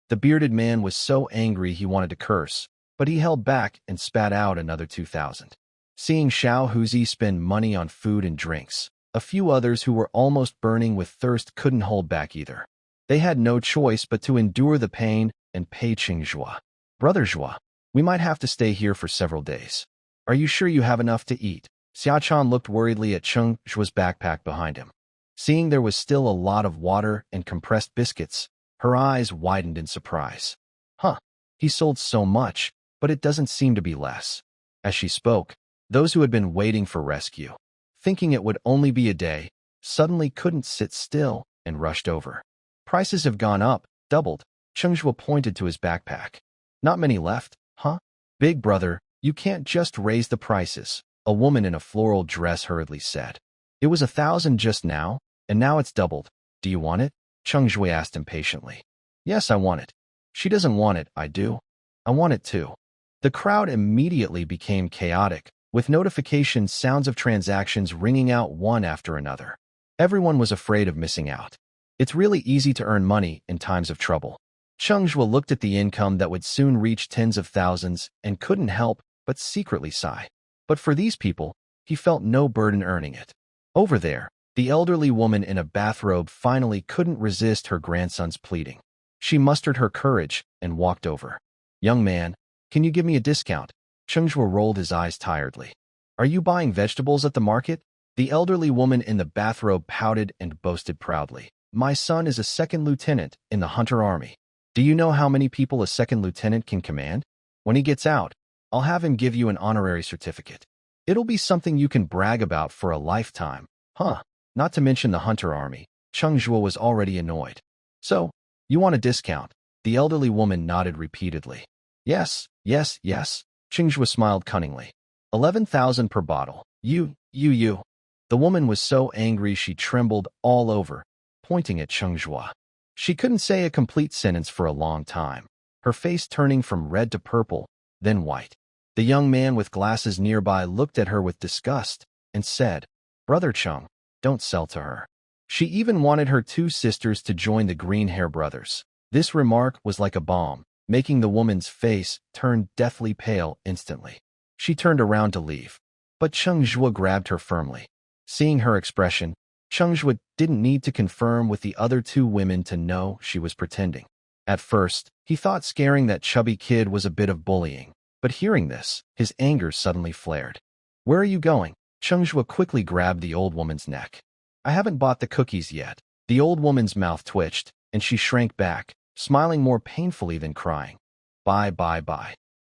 The bearded man was so angry he wanted to curse, but he held back and spat out another 2,000. Seeing Xiao Huzi spend money on food and drinks, a few others who were almost burning with thirst couldn't hold back either. They had no choice but to endure the pain and pay Cheng Zhuo. Brother Zhuo, we might have to stay here for several days. Are you sure you have enough to eat? Xia Chan looked worriedly at Cheng Zhuo's backpack behind him. Seeing there was still a lot of water and compressed biscuits, her eyes widened in surprise. Huh, he sold so much, but it doesn't seem to be less. As she spoke, those who had been waiting for rescue, thinking it would only be a day, suddenly couldn't sit still and rushed over. Prices have gone up, doubled. Cheng Zhuo pointed to his backpack. Not many left, huh? Big brother, you can't just raise the prices, a woman in a floral dress hurriedly said. It was 1,000 just now, and now it's doubled. Do you want it? Cheng Zhuo asked impatiently. Yes, I want it. She doesn't want it, I do. I want it too. The crowd immediately became chaotic, with notification sounds of transactions ringing out one after another. Everyone was afraid of missing out. It's really easy to earn money in times of trouble. Cheng Zhuo looked at the income that would soon reach tens of thousands and couldn't help but secretly sigh. But for these people, he felt no burden earning it. Over there, the elderly woman in a bathrobe finally couldn't resist her grandson's pleading. She mustered her courage and walked over. Young man, can you give me a discount? Cheng Zhuo rolled his eyes tiredly. Are you buying vegetables at the market? The elderly woman in the bathrobe pouted and boasted proudly. My son is a second lieutenant in the Hunter Army. Do you know how many people a second lieutenant can command? When he gets out, I'll have him give you an honorary certificate. It'll be something you can brag about for a lifetime. Huh, not to mention the Hunter Army. Cheng Zhuo was already annoyed. So, you want a discount? The elderly woman nodded repeatedly. Yes. Cheng Zhuo smiled cunningly. 11,000 per bottle. You. The woman was so angry she trembled all over, pointing at Cheng Zhuo. She couldn't say a complete sentence for a long time, her face turning from red to purple, then white. The young man with glasses nearby looked at her with disgust and said, Brother Cheng, don't sell to her. She even wanted her two sisters to join the Green Hair Brothers. This remark was like a bomb, making the woman's face turn deathly pale instantly. She turned around to leave, but Cheng Zhuo grabbed her firmly. Seeing her expression, Cheng Zhuo didn't need to confirm with the other two women to know she was pretending. At first, he thought scaring that chubby kid was a bit of bullying, but hearing this, his anger suddenly flared. Where are you going? Cheng Zhuo quickly grabbed the old woman's neck. I haven't bought the cookies yet. The old woman's mouth twitched, and she shrank back, smiling more painfully than crying. Bye.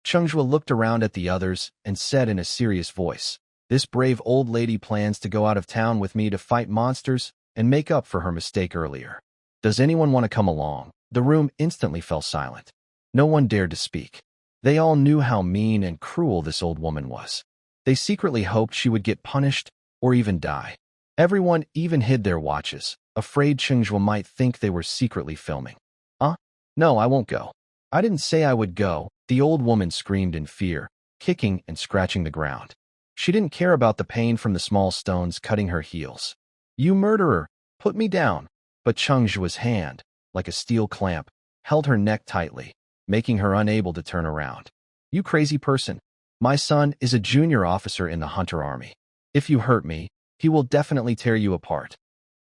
Cheng Zhuo looked around at the others and said in a serious voice, "This brave old lady plans to go out of town with me to fight monsters and make up for her mistake earlier. Does anyone want to come along?" The room instantly fell silent. No one dared to speak. They all knew how mean and cruel this old woman was. They secretly hoped she would get punished or even die. Everyone even hid their watches, afraid Cheng Zhuo might think they were secretly filming. No, I won't go. I didn't say I would go," the old woman screamed in fear, kicking and scratching the ground. She didn't care about the pain from the small stones cutting her heels. "You murderer, put me down." But Cheng Zhuo's hand, like a steel clamp, held her neck tightly, making her unable to turn around. "You crazy person. My son is a junior officer in the Hunter Army. If you hurt me, he will definitely tear you apart."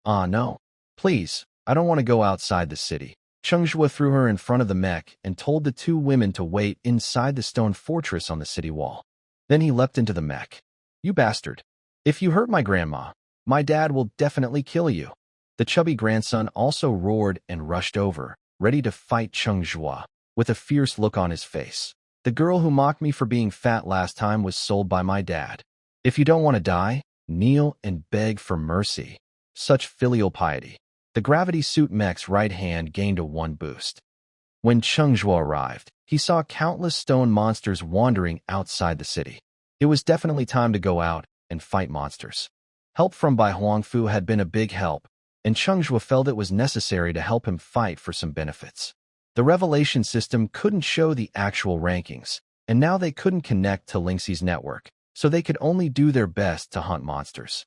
No. Please, I don't want to go outside the city." Cheng Zhuo threw her in front of the mech and told the two women to wait inside the stone fortress on the city wall. Then he leapt into the mech. "You bastard. If you hurt my grandma, my dad will definitely kill you." The chubby grandson also roared and rushed over, ready to fight Cheng Zhuo, with a fierce look on his face. "The girl who mocked me for being fat last time was sold by my dad. If you don't want to die, kneel and beg for mercy." Such filial piety. The gravity suit mech's right hand gained a 1 boost. When Cheng Zhuo arrived, he saw countless stone monsters wandering outside the city. It was definitely time to go out and fight monsters. Help from Bai Huangfu had been a big help, and Cheng Zhuo felt it was necessary to help him fight for some benefits. The revelation system couldn't show the actual rankings, and now they couldn't connect to Lingxi's network, so they could only do their best to hunt monsters.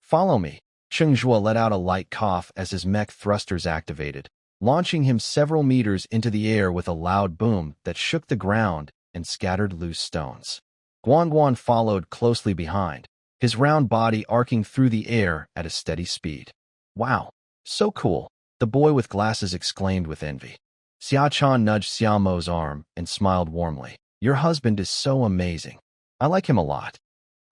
Follow me." Cheng Zhuo let out a light cough as his mech thrusters activated, launching him several meters into the air with a loud boom that shook the ground and scattered loose stones. Guan followed closely behind, his round body arcing through the air at a steady speed. "Wow, so cool," the boy with glasses exclaimed with envy. Xia Chan nudged Xia Mo's arm and smiled warmly. "Your husband is so amazing. I like him a lot."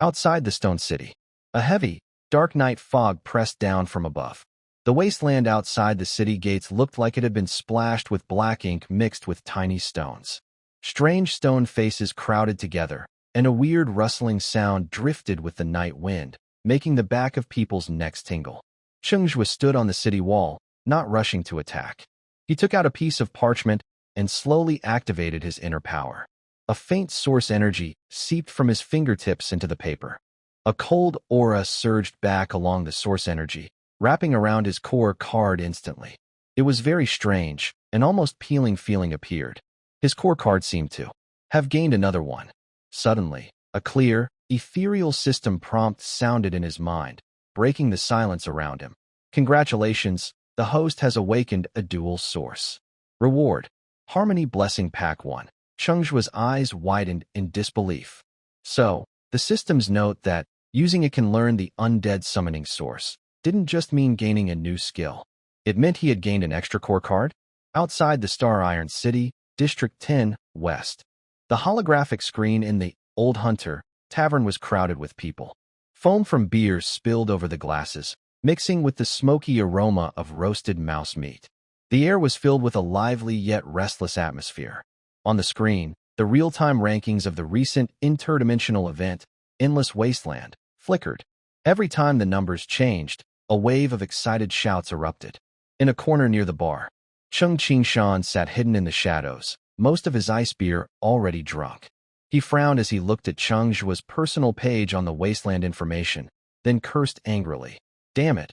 Outside the stone city, a heavy, dark night fog pressed down from above. The wasteland outside the city gates looked like it had been splashed with black ink mixed with tiny stones. Strange stone faces crowded together, and a weird rustling sound drifted with the night wind, making the back of people's necks tingle. Cheng Zhuo stood on the city wall, not rushing to attack. He took out a piece of parchment and slowly activated his inner power. A faint source energy seeped from his fingertips into the paper. A cold aura surged back along the source energy, wrapping around his core card instantly. It was very strange, an almost peeling feeling appeared. His core card seemed to have gained another one. Suddenly, a clear, ethereal system prompt sounded in his mind, breaking the silence around him. "Congratulations, the host has awakened a dual source. Reward: Harmony Blessing Pack 1. Cheng Zhuo's eyes widened in disbelief. So, the system's note that using it can learn the undead summoning source didn't just mean gaining a new skill. It meant he had gained an extra core card? Outside the Star Iron City, District 10, West. The holographic screen in the Old Hunter Tavern was crowded with people. Foam from beers spilled over the glasses, mixing with the smoky aroma of roasted mouse meat. The air was filled with a lively yet restless atmosphere. On the screen, the real-time rankings of the recent interdimensional event, Endless Wasteland, flickered. Every time the numbers changed, a wave of excited shouts erupted. In a corner near the bar, Chungqing Shan sat hidden in the shadows, most of his ice beer already drunk. He frowned as he looked at Cheng Zhuo's personal page on the wasteland information, then cursed angrily. "Damn it.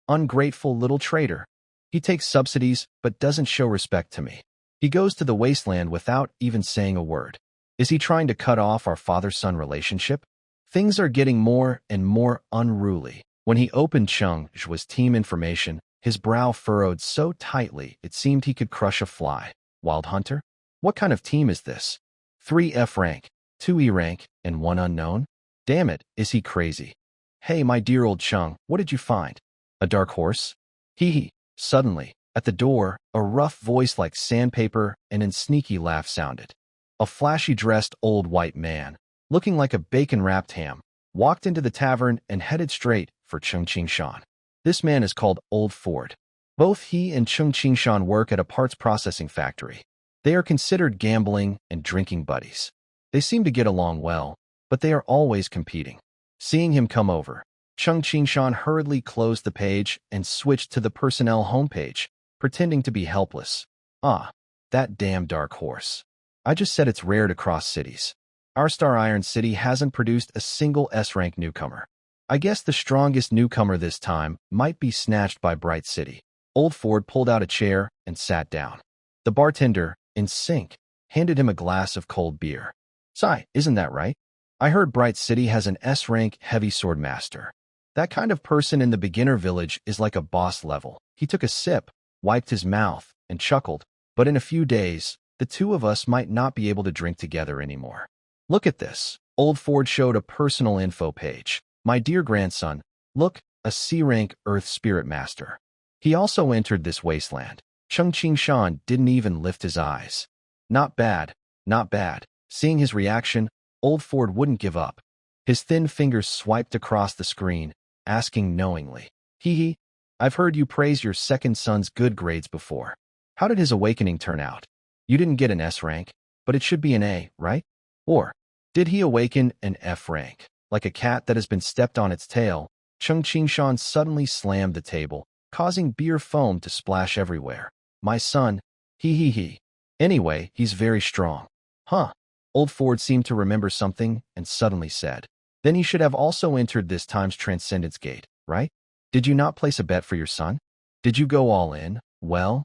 Ungrateful little traitor. He takes subsidies but doesn't show respect to me. He goes to the wasteland without even saying a word. Is he trying to cut off our father-son relationship?" Things are getting more and more unruly. When he opened Cheng Zhuo's team information, his brow furrowed so tightly it seemed he could crush a fly. Wild Hunter? What kind of team is this? 3 F rank, 2 E rank, and 1 unknown? Damn it, is he crazy? "Hey, my dear old Cheng, what did you find? A dark horse?" Hee. Suddenly, at the door, a rough voice like sandpaper and a sneaky laugh sounded. A flashy-dressed old white man, looking like a bacon-wrapped ham, walked into the tavern and headed straight for Chungqing Shan. This man is called Old Ford. Both he and Chungqing Shan work at a parts processing factory. They are considered gambling and drinking buddies. They seem to get along well, but they are always competing. Seeing him come over, Chungqing Shan hurriedly closed the page and switched to the personnel homepage, pretending to be helpless. Ah, that damn dark horse. I just said it's rare to cross cities. Our Star Iron City hasn't produced a single S-rank newcomer. I guess the strongest newcomer this time might be snatched by Bright City. Old Ford pulled out a chair and sat down. The bartender, in sync, handed him a glass of cold beer. Sigh, isn't that right? I heard Bright City has an S-rank heavy sword master. That kind of person in the beginner village is like a boss level. He took a sip, wiped his mouth, and chuckled. But in a few days, the two of us might not be able to drink together anymore. Look at this. Old Ford showed a personal info page. My dear grandson, look, a C-rank Earth Spirit Master. He also entered this wasteland. Chungqing Shan didn't even lift his eyes. Not bad, not bad. Seeing his reaction, Old Ford wouldn't give up. His thin fingers swiped across the screen, asking knowingly, Hee hee, I've heard you praise your second son's good grades before. How did his awakening turn out? You didn't get an S rank, but it should be an A, right? Or, did he awaken an F rank? Like a cat that has been stepped on its tail, Chungqing Shan suddenly slammed the table, causing beer foam to splash everywhere. My son, he. Anyway, he's very strong. Huh. Old Ford seemed to remember something and suddenly said, then he should have also entered this time's Transcendence Gate, right? Did you not place a bet for your son? Did you go all in? Well,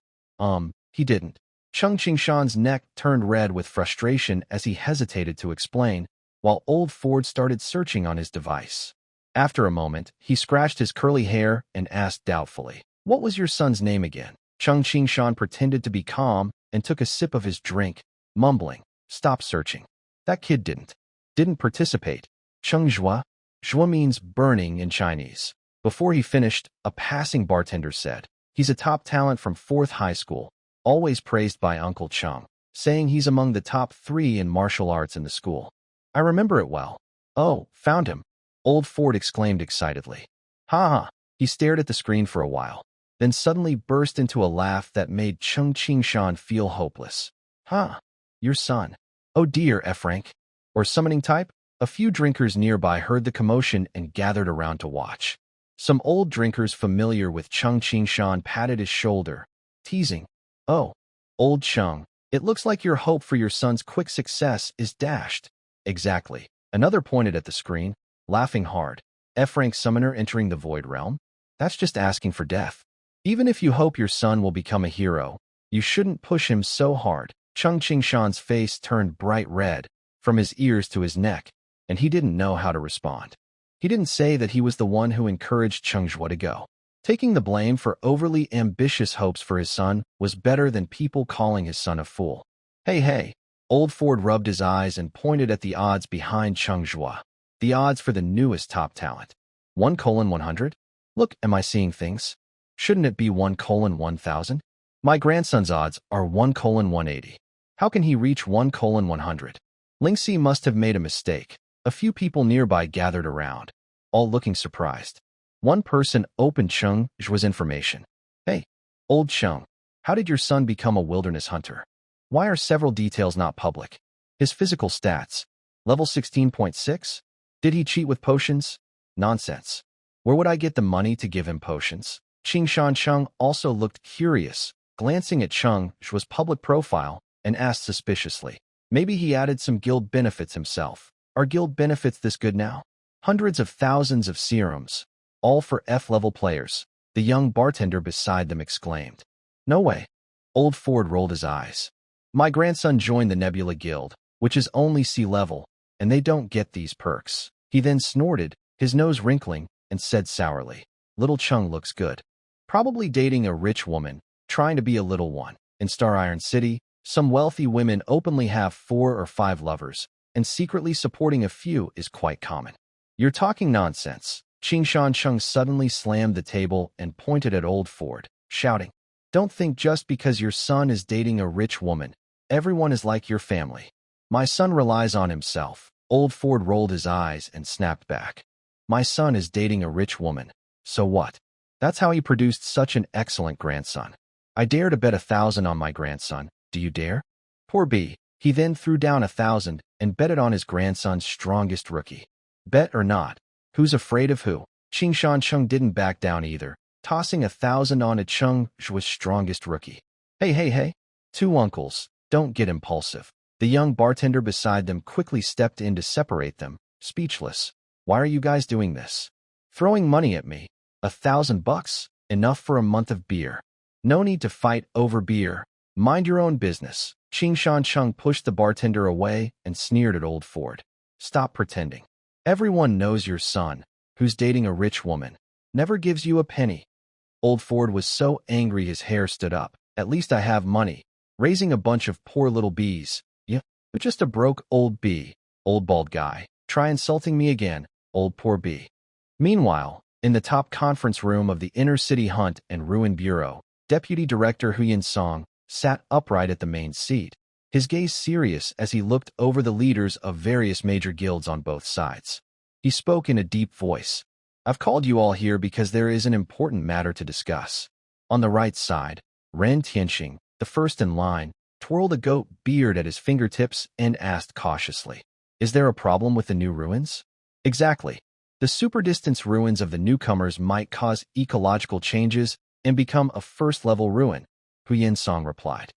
he didn't. Chungqing Shan's neck turned red with frustration as he hesitated to explain, while Old Ford started searching on his device. After a moment, he scratched his curly hair and asked doubtfully, what was your son's name again? Chungqing Shan pretended to be calm and took a sip of his drink, mumbling, stop searching. That kid didn't participate. Cheng Zhuo? Zhuo means burning in Chinese. Before he finished, a passing bartender said, he's a top talent from 4th high school, always praised by Uncle Cheng, saying he's among the top 3 in martial arts in the school. I remember it well. Oh, found him. Old Ford exclaimed excitedly. Ha ha. He stared at the screen for a while, then suddenly burst into a laugh that made Chungqing Shan feel hopeless. Huh. Your son. Oh dear, F-rank. Or summoning type? A few drinkers nearby heard the commotion and gathered around to watch. Some old drinkers familiar with Chungqing Shan patted his shoulder, teasing. Oh, old Cheng, it looks like your hope for your son's quick success is dashed. Exactly. Another pointed at the screen, laughing hard. F-rank summoner entering the Void Realm? That's just asking for death. Even if you hope your son will become a hero, you shouldn't push him so hard. Chungqing Shan's face turned bright red, from his ears to his neck, and he didn't know how to respond. He didn't say that he was the one who encouraged Cheng Zhuo to go. Taking the blame for overly ambitious hopes for his son was better than people calling his son a fool. Hey. Old Ford rubbed his eyes and pointed at the odds behind Cheng Zhuo. The odds for the newest top talent. 1:100? Look, am I seeing things? Shouldn't it be 1:1000? My grandson's odds are 1:180. How can he reach 1:100? Lingxi must have made a mistake. A few people nearby gathered around, all looking surprised. One person opened Cheng Zhuo's information. Hey, old Cheng, how did your son become a wilderness hunter? Why are several details not public? His physical stats. Level 16.6? Did he cheat with potions? Nonsense. Where would I get the money to give him potions? Qingshan Cheng also looked curious, glancing at Cheng Zhuo's public profile, and asked suspiciously. Maybe he added some guild benefits himself. Are guild benefits this good now? Hundreds of thousands of serums, all for F-level players, the young bartender beside them exclaimed. No way. Old Ford rolled his eyes. My grandson joined the Nebula Guild, which is only C-level, and they don't get these perks. He then snorted, his nose wrinkling, and said sourly, Little Cheng looks good. Probably dating a rich woman, trying to be a little one. In Star Iron City, some wealthy women openly have 4 or 5 lovers, and secretly supporting a few is quite common. You're talking nonsense. Qingshan Cheng suddenly slammed the table and pointed at Old Ford, shouting, Don't think just because your son is dating a rich woman, everyone is like your family. My son relies on himself. Old Ford rolled his eyes and snapped back. My son is dating a rich woman. So what? That's how he produced such an excellent grandson. I dare to bet 1,000 on my grandson. Do you dare? Poor B. He then threw down 1,000 and betted on his grandson's strongest rookie. Bet or not, who's afraid of who? Cheng didn't back down either, tossing 1,000 on a Cheng Zhuo's strongest rookie. Hey. Two uncles, don't get impulsive. The young bartender beside them quickly stepped in to separate them, speechless. Why are you guys doing this? Throwing money at me. $1,000? Enough for a month of beer. No need to fight over beer. Mind your own business. Cheng pushed the bartender away and sneered at old Ford. Stop pretending. Everyone knows your son, who's dating a rich woman, never gives you a penny. Old Ford was so angry his hair stood up. At least I have money. Raising a bunch of poor little bees. Yeah, but just a broke old bee. Old bald guy. Try insulting me again, old poor bee. Meanwhile, in the top conference room of the Inner City Hunt and Ruin Bureau, Deputy Director Huyen Song sat upright at the main seat, his gaze serious as he looked over the leaders of various major guilds on both sides. He spoke in a deep voice. I've called you all here because there is an important matter to discuss. On the right side, Ren Tianxing, the first in line, twirled a goat beard at his fingertips and asked cautiously, is there a problem with the new ruins? Exactly. The super-distance ruins of the newcomers might cause ecological changes and become a first-level ruin, Huyen Song replied.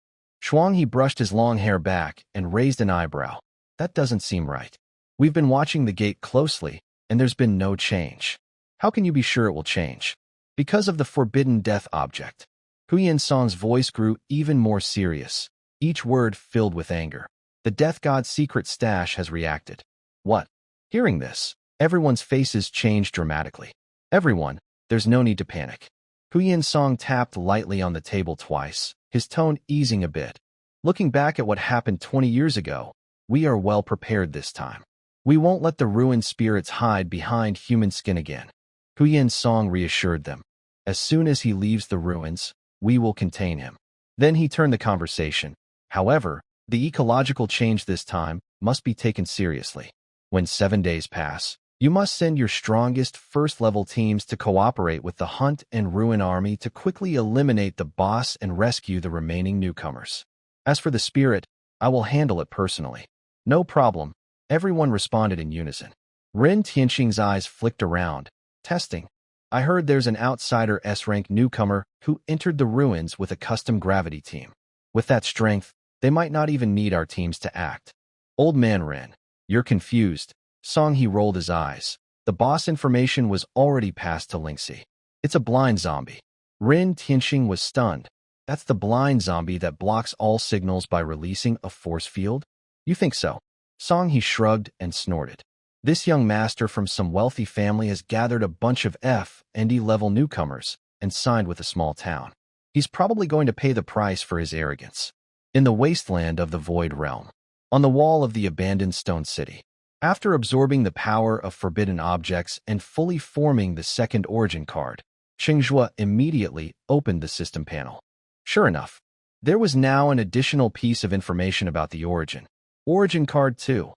Shuang He brushed his long hair back and raised an eyebrow. That doesn't seem right. We've been watching the gate closely, and there's been no change. How can you be sure it will change? Because of the forbidden death object. Huyen Song's voice grew even more serious, each word filled with anger. The death god's secret stash has reacted. What? Hearing this, everyone's faces changed dramatically. Everyone, there's no need to panic. Huyen Song tapped lightly on the table twice, his tone easing a bit. Looking back at what happened 20 years ago, we are well prepared this time. We won't let the ruined spirits hide behind human skin again. Huyen Song reassured them. As soon as he leaves the ruins, we will contain him. Then he turned the conversation. However, the ecological change this time must be taken seriously. When 7 days pass, you must send your strongest first-level teams to cooperate with the Hunt and Ruin army to quickly eliminate the boss and rescue the remaining newcomers. As for the spirit, I will handle it personally. No problem, everyone responded in unison. Ren Tianxing's eyes flicked around, testing. I heard there's an outsider S-rank newcomer who entered the ruins with a custom gravity team. With that strength, they might not even need our teams to act. Old man Ren, you're confused. Song He rolled his eyes. The boss information was already passed to Lingxi. It's a blind zombie. Ren Tianxing was stunned. That's the blind zombie that blocks all signals by releasing a force field? You think so? Song He shrugged and snorted. This young master from some wealthy family has gathered a bunch of F and E level newcomers and signed with a small town. He's probably going to pay the price for his arrogance. In the wasteland of the Void Realm, on the wall of the abandoned stone city, after absorbing the power of forbidden objects and fully forming the second origin card, Cheng Zhuo immediately opened the system panel. Sure enough, there was now an additional piece of information about the origin. Origin card 2.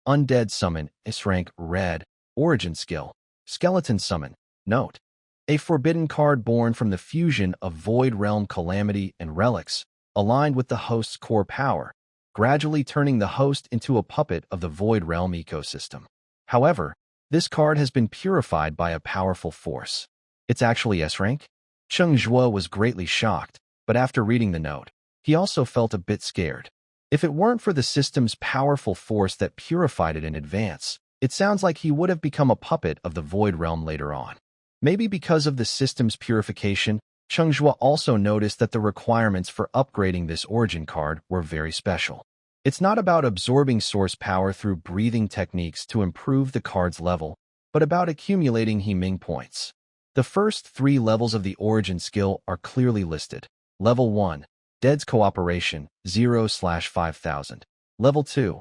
Undead summon, S-rank red, origin skill, skeleton summon, note. A forbidden card born from the fusion of Void Realm Calamity and Relics, aligned with the host's core power, gradually turning the host into a puppet of the Void Realm ecosystem. However, this card has been purified by a powerful force. It's actually S-rank? Cheng Zhuo was greatly shocked, but after reading the note, he also felt a bit scared. If it weren't for the system's powerful force that purified it in advance, it sounds like he would have become a puppet of the Void Realm later on. Maybe because of the system's purification, Cheng Zhuo also noticed that the requirements for upgrading this origin card were very special. It's not about absorbing source power through breathing techniques to improve the card's level, but about accumulating Himing points. The first 3 levels of the origin skill are clearly listed. Level 1, Dead's Cooperation, 0/5000. Level 2,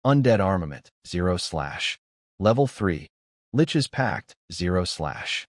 Undead Armament, 0/. Level 3, Lich's Pact, 0/.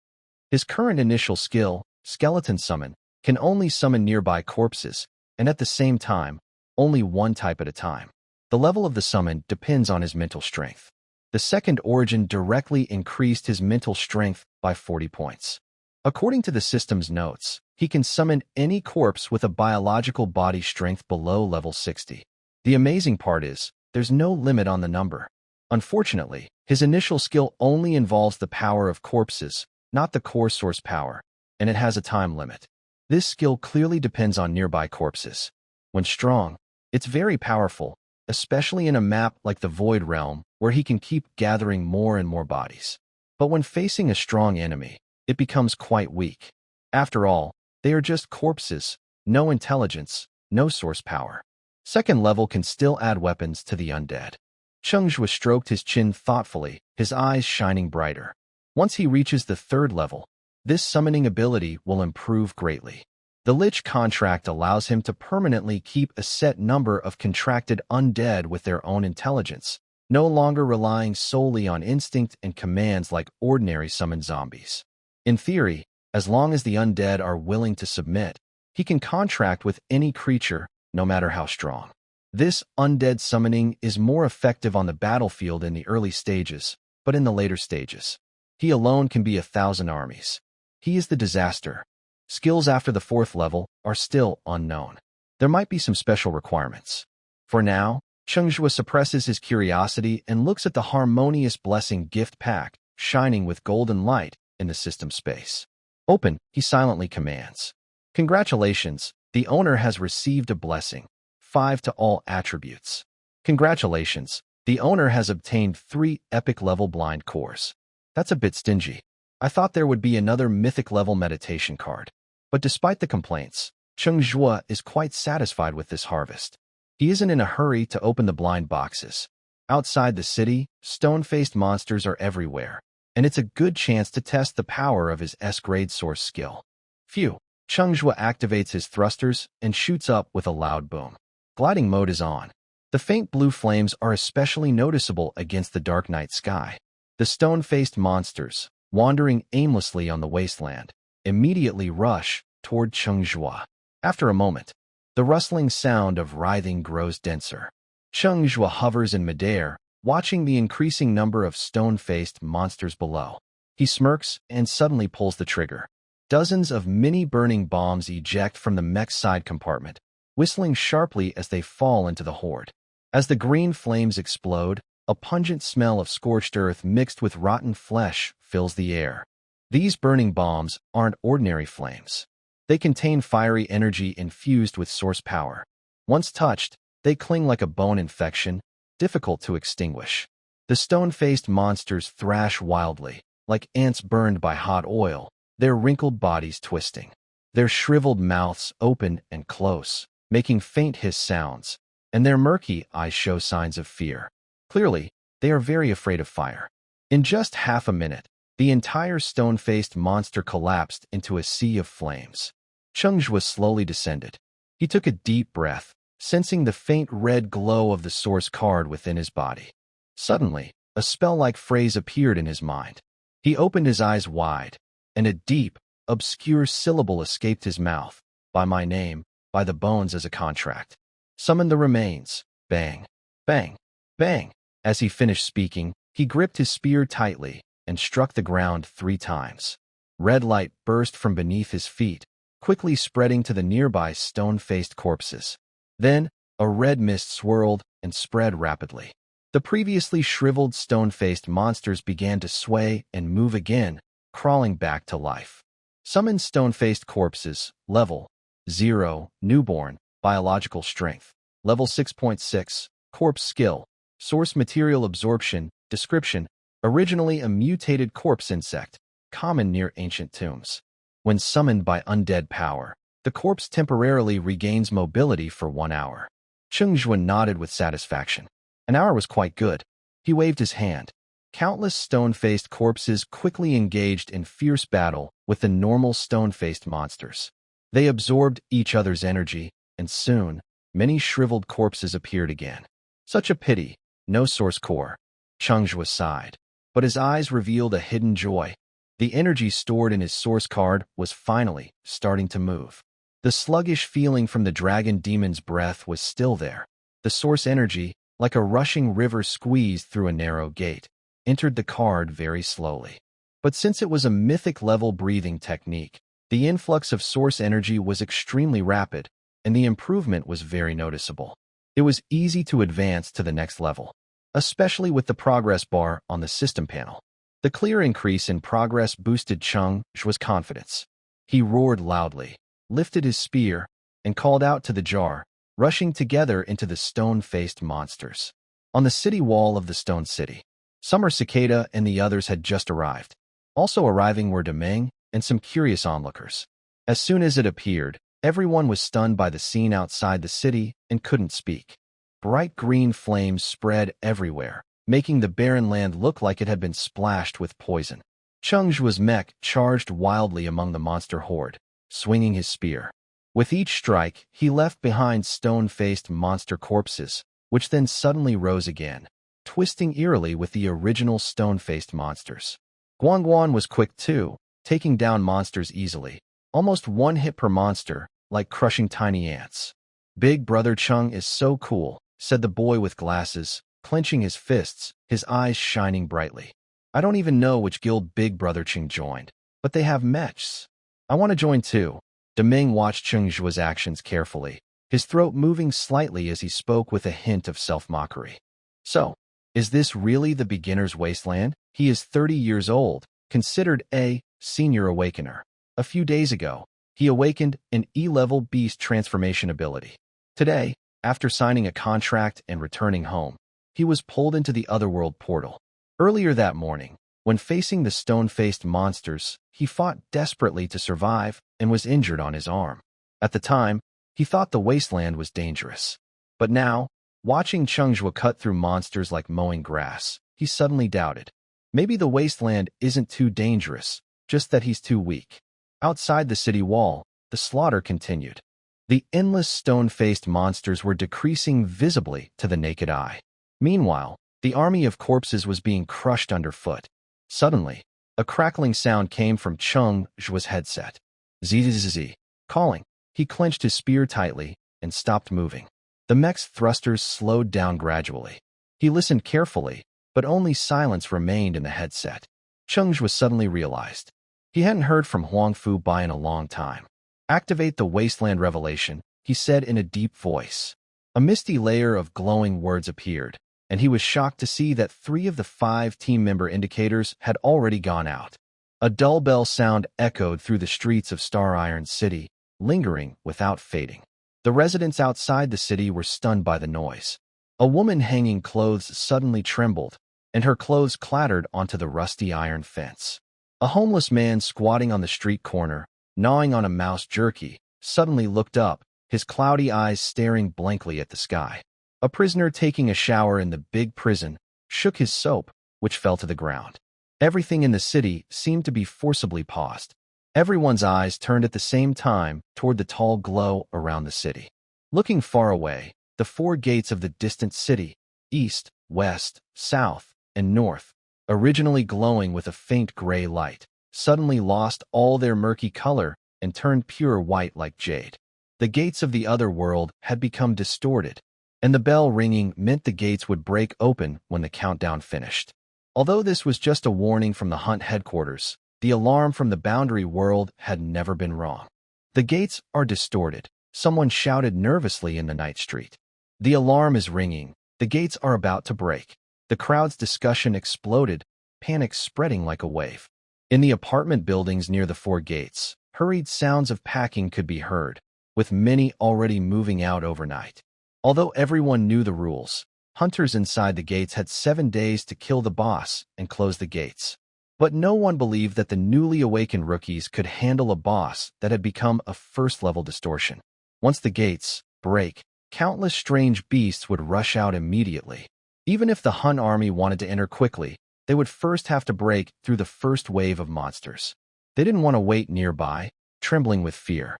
His current initial skill, Skeleton Summon, can only summon nearby corpses, and at the same time, only one type at a time. The level of the summon depends on his mental strength. The second origin directly increased his mental strength by 40 points. According to the system's notes, he can summon any corpse with a biological body strength below level 60. The amazing part is, there's no limit on the number. Unfortunately, his initial skill only involves the power of corpses, not the core source power, and it has a time limit. This skill clearly depends on nearby corpses. When strong, it's very powerful, especially in a map like the Void Realm, where he can keep gathering more and more bodies. But when facing a strong enemy, it becomes quite weak. After all, they are just corpses, no intelligence, no source power. Second level can still add weapons to the undead. Cheng Zhuo stroked his chin thoughtfully, his eyes shining brighter. Once he reaches the third level, this summoning ability will improve greatly. The Lich contract allows him to permanently keep a set number of contracted undead with their own intelligence, no longer relying solely on instinct and commands like ordinary summoned zombies. In theory, as long as the undead are willing to submit, he can contract with any creature, no matter how strong. This undead summoning is more effective on the battlefield in the early stages, but in the later stages, he alone can be 1,000 armies. He is the disaster. Skills after the fourth level are still unknown. There might be some special requirements. For now, Cheng Zhuo suppresses his curiosity and looks at the Harmonious Blessing gift pack, shining with golden light in the system space. Open, he silently commands. Congratulations, the owner has received a blessing. 5 to all attributes. Congratulations, the owner has obtained 3 epic level blind cores. That's a bit stingy. I thought there would be another mythic level meditation card. But despite the complaints, Cheng Zhuo is quite satisfied with this harvest. He isn't in a hurry to open the blind boxes. Outside the city, stone-faced monsters are everywhere, and it's a good chance to test the power of his S-grade source skill. Phew! Cheng Zhuo activates his thrusters and shoots up with a loud boom. Gliding mode is on. The faint blue flames are especially noticeable against the dark night sky. The stone-faced monsters, wandering aimlessly on the wasteland, immediately rush toward Cheng Zhuo. After a moment, the rustling sound of writhing grows denser. Cheng Zhuo hovers in midair, watching the increasing number of stone-faced monsters below. He smirks and suddenly pulls the trigger. Dozens of mini-burning bombs eject from the mech's side compartment, whistling sharply as they fall into the horde. As the green flames explode, a pungent smell of scorched earth mixed with rotten flesh fills the air. These burning bombs aren't ordinary flames. They contain fiery energy infused with source power. Once touched, they cling like a bone infection, difficult to extinguish. The stone-faced monsters thrash wildly, like ants burned by hot oil, their wrinkled bodies twisting. Their shriveled mouths open and close, making faint hiss sounds, and their murky eyes show signs of fear. Clearly, they are very afraid of fire. In just half a minute, the entire stone-faced monster collapsed into a sea of flames. Cheng Zhuo slowly descended. He took a deep breath, sensing the faint red glow of the source card within his body. Suddenly, a spell-like phrase appeared in his mind. He opened his eyes wide, and a deep, obscure syllable escaped his mouth. By my name, by the bones as a contract. Summon the remains. Bang. Bang. Bang. As he finished speaking, he gripped his spear tightly and struck the ground 3 times. Red light burst from beneath his feet, quickly spreading to the nearby stone-faced corpses. Then, a red mist swirled and spread rapidly. The previously shriveled stone-faced monsters began to sway and move again, crawling back to life. Summoned stone-faced corpses, level 0, newborn, biological strength, level 6.6, corpse skill, source material absorption, description, originally a mutated corpse insect, common near ancient tombs. When summoned by undead power, the corpse temporarily regains mobility for 1 hour. Cheng Zhuo nodded with satisfaction. An hour was quite good. He waved his hand. Countless stone-faced corpses quickly engaged in fierce battle with the normal stone-faced monsters. They absorbed each other's energy, and soon, many shriveled corpses appeared again. Such a pity, no source core. Cheng Zhuo sighed, but his eyes revealed a hidden joy. The energy stored in his source card was finally starting to move. The sluggish feeling from the dragon demon's breath was still there. The source energy, like a rushing river squeezed through a narrow gate, entered the card very slowly. But since it was a mythic level breathing technique, the influx of source energy was extremely rapid, and the improvement was very noticeable. It was easy to advance to the next level, especially with the progress bar on the system panel. The clear increase in progress boosted Cheng Zhuo's confidence. He roared loudly, lifted his spear, and called out to the jar, rushing together into the stone-faced monsters. On the city wall of the stone city, Summer Cicada and the others had just arrived. Also arriving were Demeng and some curious onlookers. As soon as it appeared, everyone was stunned by the scene outside the city and couldn't speak. Bright green flames spread everywhere, making the barren land look like it had been splashed with poison. Cheng Zhuo's mech charged wildly among the monster horde, swinging his spear. With each strike, he left behind stone-faced monster corpses, which then suddenly rose again, twisting eerily with the original stone-faced monsters. Guangguan was quick too, taking down monsters easily, almost one hit per monster, like crushing tiny ants. "Big Brother Cheng is so cool," said the boy with glasses, clenching his fists, his eyes shining brightly. "I don't even know which guild Big Brother Cheng joined, but they have mechs. I want to join too." Demeng watched Cheng Zhuo's actions carefully, his throat moving slightly as he spoke with a hint of self-mockery. "So, is this really the beginner's wasteland?" He is 30 years old, considered a senior awakener. A few days ago, he awakened an E-level beast transformation ability. Today, after signing a contract and returning home, he was pulled into the otherworld portal. Earlier that morning, when facing the stone-faced monsters, he fought desperately to survive and was injured on his arm. At the time, he thought the wasteland was dangerous. But now, watching Cheng Zhuo cut through monsters like mowing grass, he suddenly doubted. Maybe the wasteland isn't too dangerous, just that he's too weak. Outside the city wall, the slaughter continued. The endless stone-faced monsters were decreasing visibly to the naked eye. Meanwhile, the army of corpses was being crushed underfoot. Suddenly, a crackling sound came from Cheng Zhuo's headset. Zzz, calling. He clenched his spear tightly and stopped moving. The mech's thrusters slowed down gradually. He listened carefully, but only silence remained in the headset. Cheng Zhuo suddenly realized. He hadn't heard from Huang Fu Bai in a long time. "Activate the wasteland revelation," he said in a deep voice. A misty layer of glowing words appeared, and he was shocked to see that 3 of the 5 team member indicators had already gone out. A dull bell sound echoed through the streets of Star Iron City, lingering without fading. The residents outside the city were stunned by the noise. A woman hanging clothes suddenly trembled, and her clothes clattered onto the rusty iron fence. A homeless man squatting on the street corner, gnawing on a mouse jerky, suddenly looked up, his cloudy eyes staring blankly at the sky. A prisoner taking a shower in the big prison shook his soap, which fell to the ground. Everything in the city seemed to be forcibly paused. Everyone's eyes turned at the same time toward the tall glow around the city. Looking far away, the 4 gates of the distant city, east, west, south, and north, originally glowing with a faint gray light, suddenly lost all their murky color and turned pure white like jade. The gates of the other world had become distorted, and the bell ringing meant the gates would break open when the countdown finished. Although this was just a warning from the Hunt headquarters, the alarm from the boundary world had never been wrong. "The gates are distorted," someone shouted nervously in the night street. "The alarm is ringing. The gates are about to break." The crowd's discussion exploded, panic spreading like a wave. In the apartment buildings near the 4 gates, hurried sounds of packing could be heard, with many already moving out overnight. Although everyone knew the rules, hunters inside the gates had 7 days to kill the boss and close the gates. But no one believed that the newly awakened rookies could handle a boss that had become a first-level distortion. Once the gates break, countless strange beasts would rush out immediately. Even if the Hun army wanted to enter quickly, they would first have to break through the first wave of monsters. They didn't want to wait nearby, trembling with fear.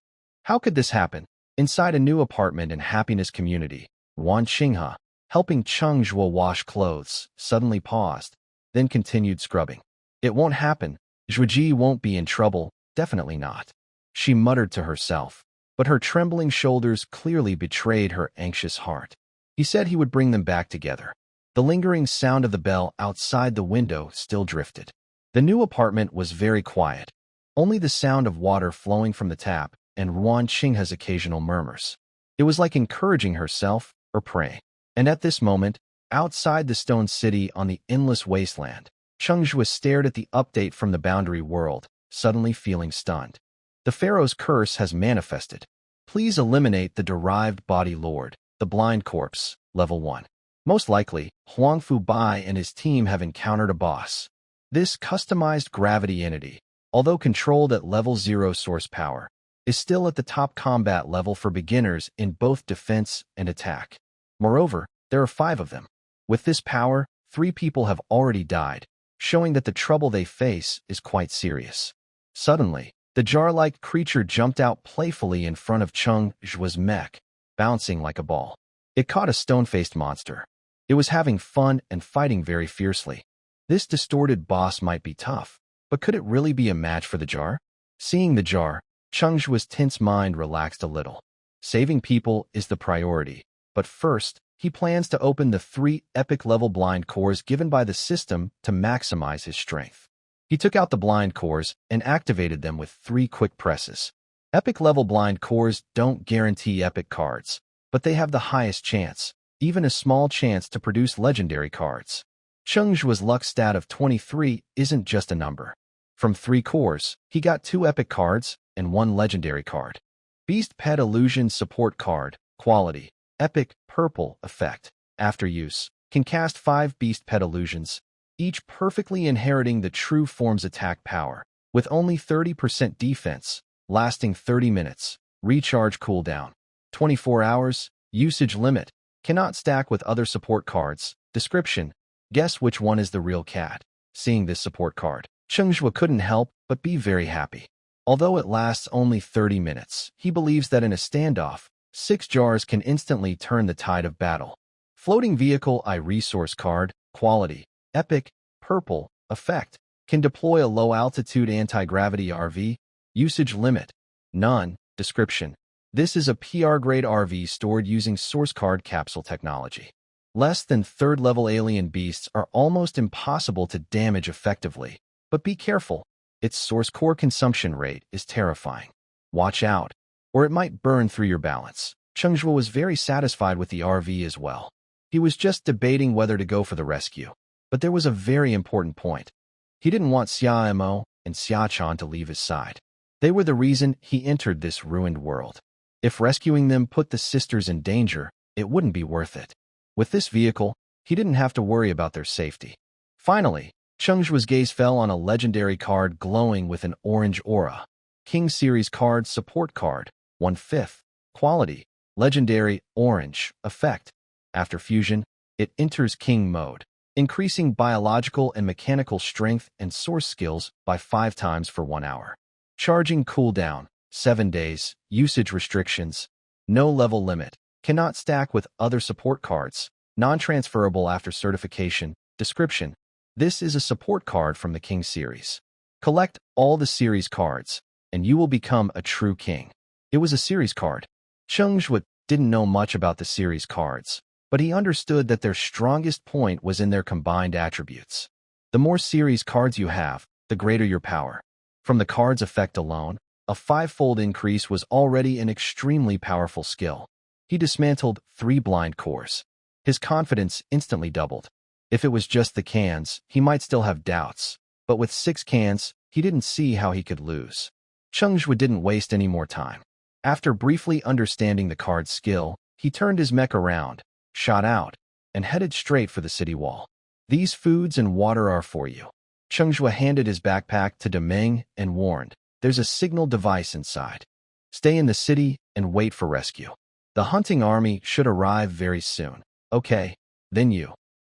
How could this happen? Inside a new apartment in Happiness Community, Wan Xinghe, helping Cheng Zhuo wash clothes, suddenly paused, then continued scrubbing. "It won't happen. Zhuji won't be in trouble, definitely not," she muttered to herself, but her trembling shoulders clearly betrayed her anxious heart. He said he would bring them back together. The lingering sound of the bell outside the window still drifted. The new apartment was very quiet, only the sound of water flowing from the tap and Wan Xinghe's occasional murmurs. It was like encouraging herself or prey. And at this moment, outside the stone city on the endless wasteland, Cheng Zhuo stared at the update from the boundary world, suddenly feeling stunned. The Pharaoh's curse has manifested. Please eliminate the derived body lord, the blind corpse, level 1. Most likely, Huangfu Bai and his team have encountered a boss. This customized gravity entity, although controlled at level 0 source power, is still at the top combat level for beginners in both defense and attack. Moreover, there are 5 of them. With this power, 3 people have already died, showing that the trouble they face is quite serious. Suddenly, the jar-like creature jumped out playfully in front of Cheng Zhuo's mech, bouncing like a ball. It caught a stone-faced monster. It was having fun and fighting very fiercely. This distorted boss might be tough, but could it really be a match for the jar? Seeing the jar, Cheng Zhuo's tense mind relaxed a little. Saving people is the priority, but first, he plans to open the 3 epic-level blind cores given by the system to maximize his strength. He took out the blind cores and activated them with 3 quick presses. Epic-level blind cores don't guarantee epic cards, but they have the highest chance, even a small chance to produce legendary cards. Cheng Zhuo's luck stat of 23 isn't just a number. From 3 cores, he got 2 epic cards and 1 legendary card. Beast Pet Illusion Support Card, Quality, Epic, Purple, Effect. After use, can cast 5 Beast Pet Illusions, each perfectly inheriting the true form's attack power, with only 30% defense, lasting 30 minutes, recharge cooldown, 24 hours, usage limit, cannot stack with other support cards. Description: guess which one is the real cat. Seeing this support card, Cheng Zhuo couldn't help but be very happy. Although it lasts only 30 minutes, he believes that in a standoff, 6 jars can instantly turn the tide of battle. Floating Vehicle Resource Card, Quality, Epic, Purple, Effect, can deploy a low-altitude anti-gravity RV. Usage limit: none. Description: this is a PR-grade RV stored using source card capsule technology. Less than 3rd-level alien beasts are almost impossible to damage effectively, but be careful. Its source core consumption rate is terrifying. Watch out, or it might burn through your balance. Cheng Zhuo was very satisfied with the RV as well. He was just debating whether to go for the rescue. But there was a very important point. He didn't want Xia Mo and Xia Chan to leave his side. They were the reason he entered this ruined world. If rescuing them put the sisters in danger, it wouldn't be worth it. With this vehicle, he didn't have to worry about their safety. Finally, Cheng Zhuo's gaze fell on a legendary card glowing with an orange aura. King Series Card Support Card, 1/5. Quality, Legendary, Orange, Effect. After fusion, it enters King mode, increasing biological and mechanical strength and source skills by 5 times for 1 hour. Charging cooldown, 7 days. Usage restrictions: no level limit, cannot stack with other support cards, non-transferable after certification. Description: this is a support card from the King series. Collect all the series cards, and you will become a true king. It was a series card. Cheng Zhuo didn't know much about the series cards, but he understood that their strongest point was in their combined attributes. The more series cards you have, the greater your power. From the card's effect alone, a 5-fold increase was already an extremely powerful skill. He dismantled 3 blind cores. His confidence instantly doubled. If it was just the cans, he might still have doubts, but with 6 cans, he didn't see how he could lose. Cheng Zhuo didn't waste any more time. After briefly understanding the card's skill, he turned his mech around, shot out, and headed straight for the city wall. These foods and water are for you. Cheng Zhuo handed his backpack to Demeng and warned, there's a signal device inside. Stay in the city and wait for rescue. The hunting army should arrive very soon. Okay, then you.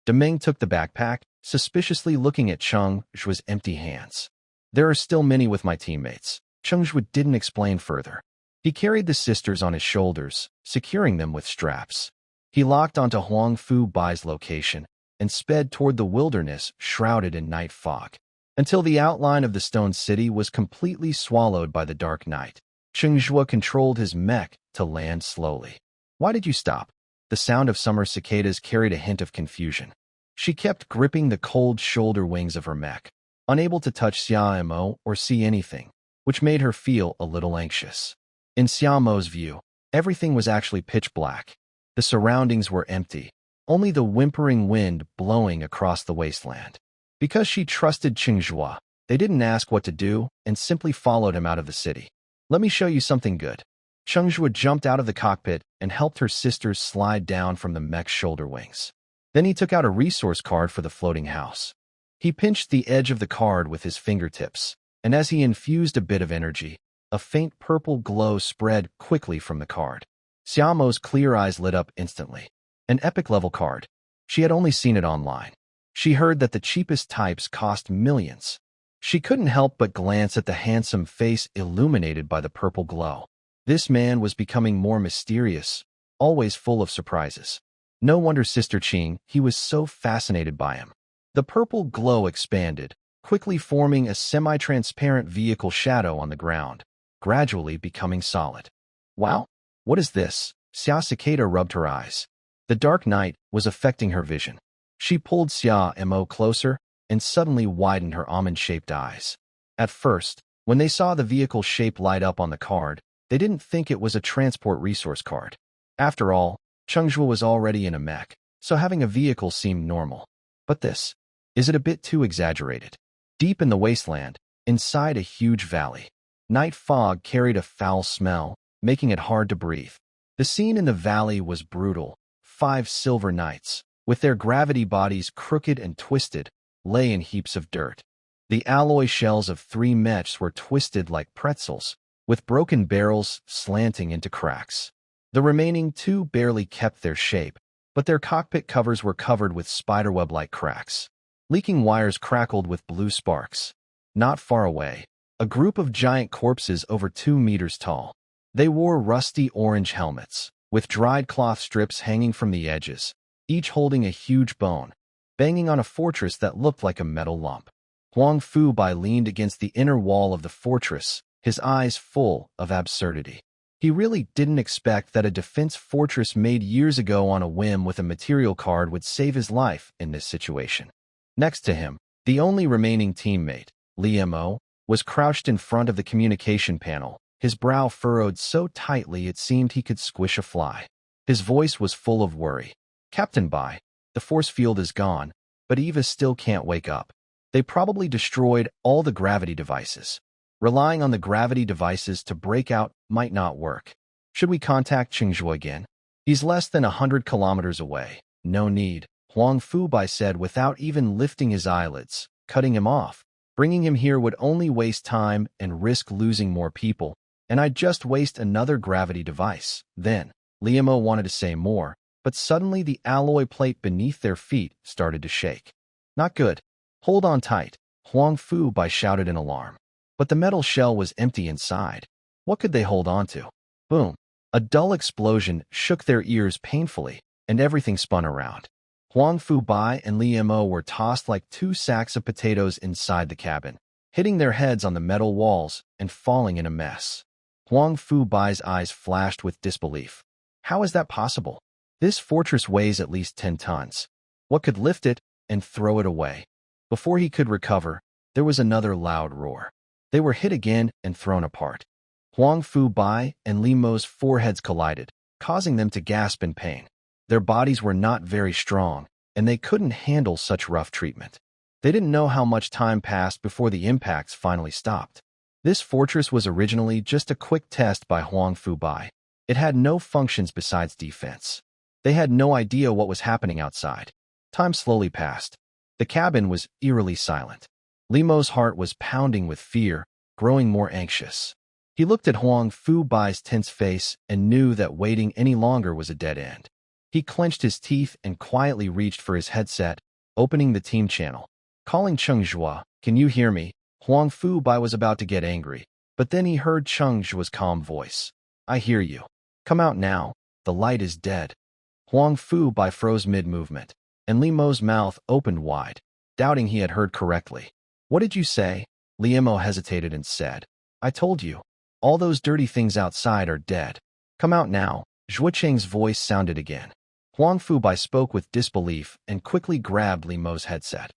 Demeng took the backpack, suspiciously looking at Cheng Zhuo's empty hands. There are still many with my teammates. Cheng Zhuo didn't explain further. He carried the sisters on his shoulders, securing them with straps. He locked onto Huangfu Bai's location and sped toward the wilderness shrouded in night fog, until the outline of the stone city was completely swallowed by the dark night. Cheng Zhuo controlled his mech to land slowly. Why did you stop? The sound of summer cicadas carried a hint of confusion. She kept gripping the cold shoulder wings of her mech, unable to touch Xia Mo or see anything, which made her feel a little anxious. In Xia Mo's view, everything was actually pitch black. The surroundings were empty, only the whimpering wind blowing across the wasteland. Because she trusted Cheng Zhuo, they didn't ask what to do and simply followed him out of the city. Let me show you something good. Cheng Zhuo jumped out of the cockpit and helped her sisters slide down from the mech's shoulder wings. Then he took out a resource card for the floating house. He pinched the edge of the card with his fingertips, and as he infused a bit of energy, a faint purple glow spread quickly from the card. Xiaomo's clear eyes lit up instantly. An epic-level card. She had only seen it online. She heard that the cheapest types cost millions. She couldn't help but glance at the handsome face illuminated by the purple glow. This man was becoming more mysterious, always full of surprises. No wonder Sister Qing, he was so fascinated by him. The purple glow expanded, quickly forming a semi-transparent vehicle shadow on the ground, gradually becoming solid. Wow, what is this? Xia Cicada rubbed her eyes. The dark night was affecting her vision. She pulled Xia Mo closer and suddenly widened her almond-shaped eyes. At first, when they saw the vehicle shape light up on the card, they didn't think it was a transport resource card. After all, Cheng Zhuo was already in a mech, so having a vehicle seemed normal. But this, is it a bit too exaggerated? Deep in the wasteland, inside a huge valley, night fog carried a foul smell, making it hard to breathe. The scene in the valley was brutal. 5 silver knights, with their gravity bodies crooked and twisted, lay in heaps of dirt. The alloy shells of 3 mechs were twisted like pretzels, with broken barrels slanting into cracks. The remaining 2 barely kept their shape, but their cockpit covers were covered with spiderweb-like cracks. Leaking wires crackled with blue sparks. Not far away, a group of giant corpses over 2 meters tall. They wore rusty orange helmets, with dried cloth strips hanging from the edges, each holding a huge bone, banging on a fortress that looked like a metal lump. Huang Fubai leaned against the inner wall of the fortress, his eyes full of absurdity. He really didn't expect that a defense fortress made years ago on a whim with a material card would save his life in this situation. Next to him, the only remaining teammate, Li Mo, was crouched in front of the communication panel, his brow furrowed so tightly it seemed he could squish a fly. His voice was full of worry. Captain Bai, the force field is gone, but Eva still can't wake up. They probably destroyed all the gravity devices. Relying on the gravity devices to break out might not work. Should we contact Cheng Zhuo again? He's less than 100 kilometers away. No need, Huang Fubai said without even lifting his eyelids. Cutting him off. Bringing him here would only waste time and risk losing more people, and I'd just waste another gravity device. Then, Liamo wanted to say more, but suddenly the alloy plate beneath their feet started to shake. Not good. Hold on tight, Huang Fubai shouted in alarm. But the metal shell was empty inside. What could they hold on to? Boom. A dull explosion shook their ears painfully, and everything spun around. Huang Fubai and Li Mo were tossed like 2 sacks of potatoes inside the cabin, hitting their heads on the metal walls and falling in a mess. Huang Fubai's eyes flashed with disbelief. How is that possible? This fortress weighs at least 10 tons. What could lift it and throw it away? Before he could recover, there was another loud roar. They were hit again and thrown apart. Huang Fubai and Li Mo's foreheads collided, causing them to gasp in pain. Their bodies were not very strong, and they couldn't handle such rough treatment. They didn't know how much time passed before the impacts finally stopped. This fortress was originally just a quick test by Huang Fubai. It had no functions besides defense. They had no idea what was happening outside. Time slowly passed. The cabin was eerily silent. Limo's heart was pounding with fear, growing more anxious. He looked at Huang Fubai's tense face and knew that waiting any longer was a dead end. He clenched his teeth and quietly reached for his headset, opening the team channel. Calling Cheng Zhuo, "Can you hear me?" Huang Fubai was about to get angry, but then he heard Cheng Zhuo's calm voice. "I hear you. Come out now. The light is dead." Huang Fubai froze mid-movement, and Limo's mouth opened wide, doubting he had heard correctly. "What did you say?" Limo hesitated and said, "I told you. All those dirty things outside are dead. Come out now." Zhuo Cheng's voice sounded again. Huang Fubai spoke with disbelief and quickly grabbed Limo's headset.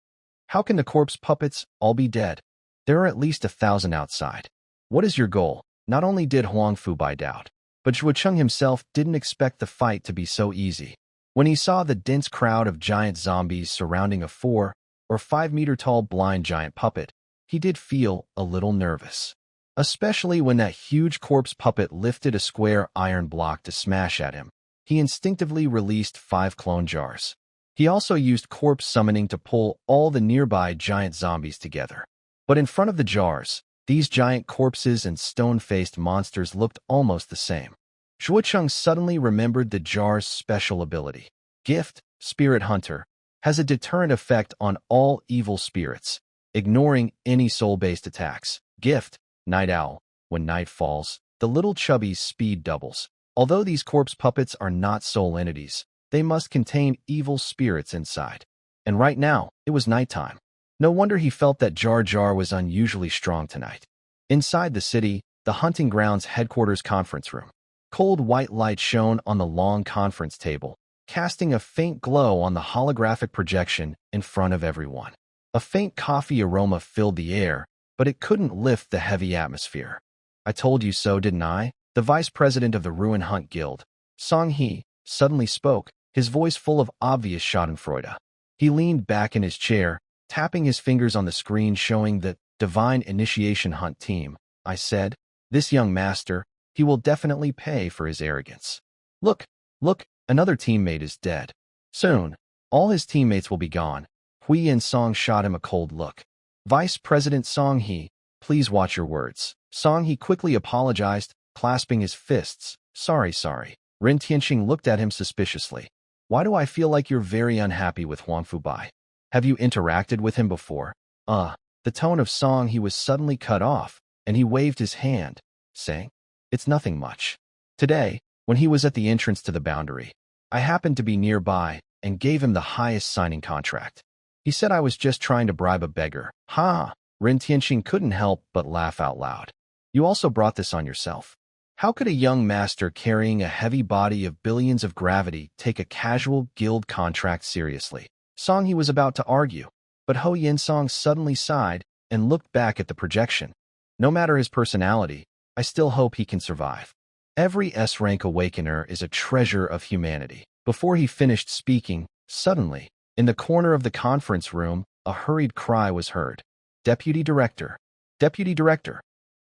"How can the corpse puppets all be dead? There are at least 1,000 outside. What is your goal?" Not only did Huang Fubai doubt, But Chungqing himself didn't expect the fight to be so easy. When he saw the dense crowd of giant zombies surrounding a 4 or 5 meter tall blind giant puppet, he did feel a little nervous. Especially when that huge corpse puppet lifted a square iron block to smash at him. He instinctively released 5 clone jars. He also used corpse summoning to pull all the nearby giant zombies together. But in front of the jars, these giant corpses and stone-faced monsters looked almost the same. Chungqing suddenly remembered the jar's special ability. Gift, Spirit Hunter, has a deterrent effect on all evil spirits, ignoring any soul-based attacks. Gift, Night Owl. When night falls, the little chubby's speed doubles. Although these corpse puppets are not soul entities, they must contain evil spirits inside. And right now, it was nighttime. No wonder he felt that Jar Jar was unusually strong tonight. Inside the city, the hunting grounds headquarters conference room. Cold white light shone on the long conference table, casting a faint glow on the holographic projection in front of everyone. A faint coffee aroma filled the air, but it couldn't lift the heavy atmosphere. I told you so, didn't I? The vice president of the Ruin Hunt Guild, Song He, suddenly spoke, his voice full of obvious schadenfreude. He leaned back in his chair, tapping his fingers on the screen showing the Divine Initiation Hunt team. I said, this young master, he will definitely pay for his arrogance. Look, another teammate is dead. Soon, all his teammates will be gone. Hui and Song shot him a cold look. Vice President Song He, please watch your words. Song He quickly apologized, clasping his fists. Sorry. Ren Tianxing looked at him suspiciously. Why do I feel like you're very unhappy with Huangfu Bai? Have you interacted with him before? The tone of Song He was suddenly cut off, and he waved his hand, saying, it's nothing much. Today, when he was at the entrance to the boundary, I happened to be nearby and gave him the highest signing contract. He said I was just trying to bribe a beggar. Ha! Ren Tianxing couldn't help but laugh out loud. You also brought this on yourself. How could a young master carrying a heavy body of billions of gravity take a casual guild contract seriously? Song He was about to argue, but Ho Yinsong suddenly sighed and looked back at the projection. No matter his personality, I still hope he can survive. Every S-rank awakener is a treasure of humanity. Before he finished speaking, suddenly, in the corner of the conference room, a hurried cry was heard. Deputy Director! Deputy Director!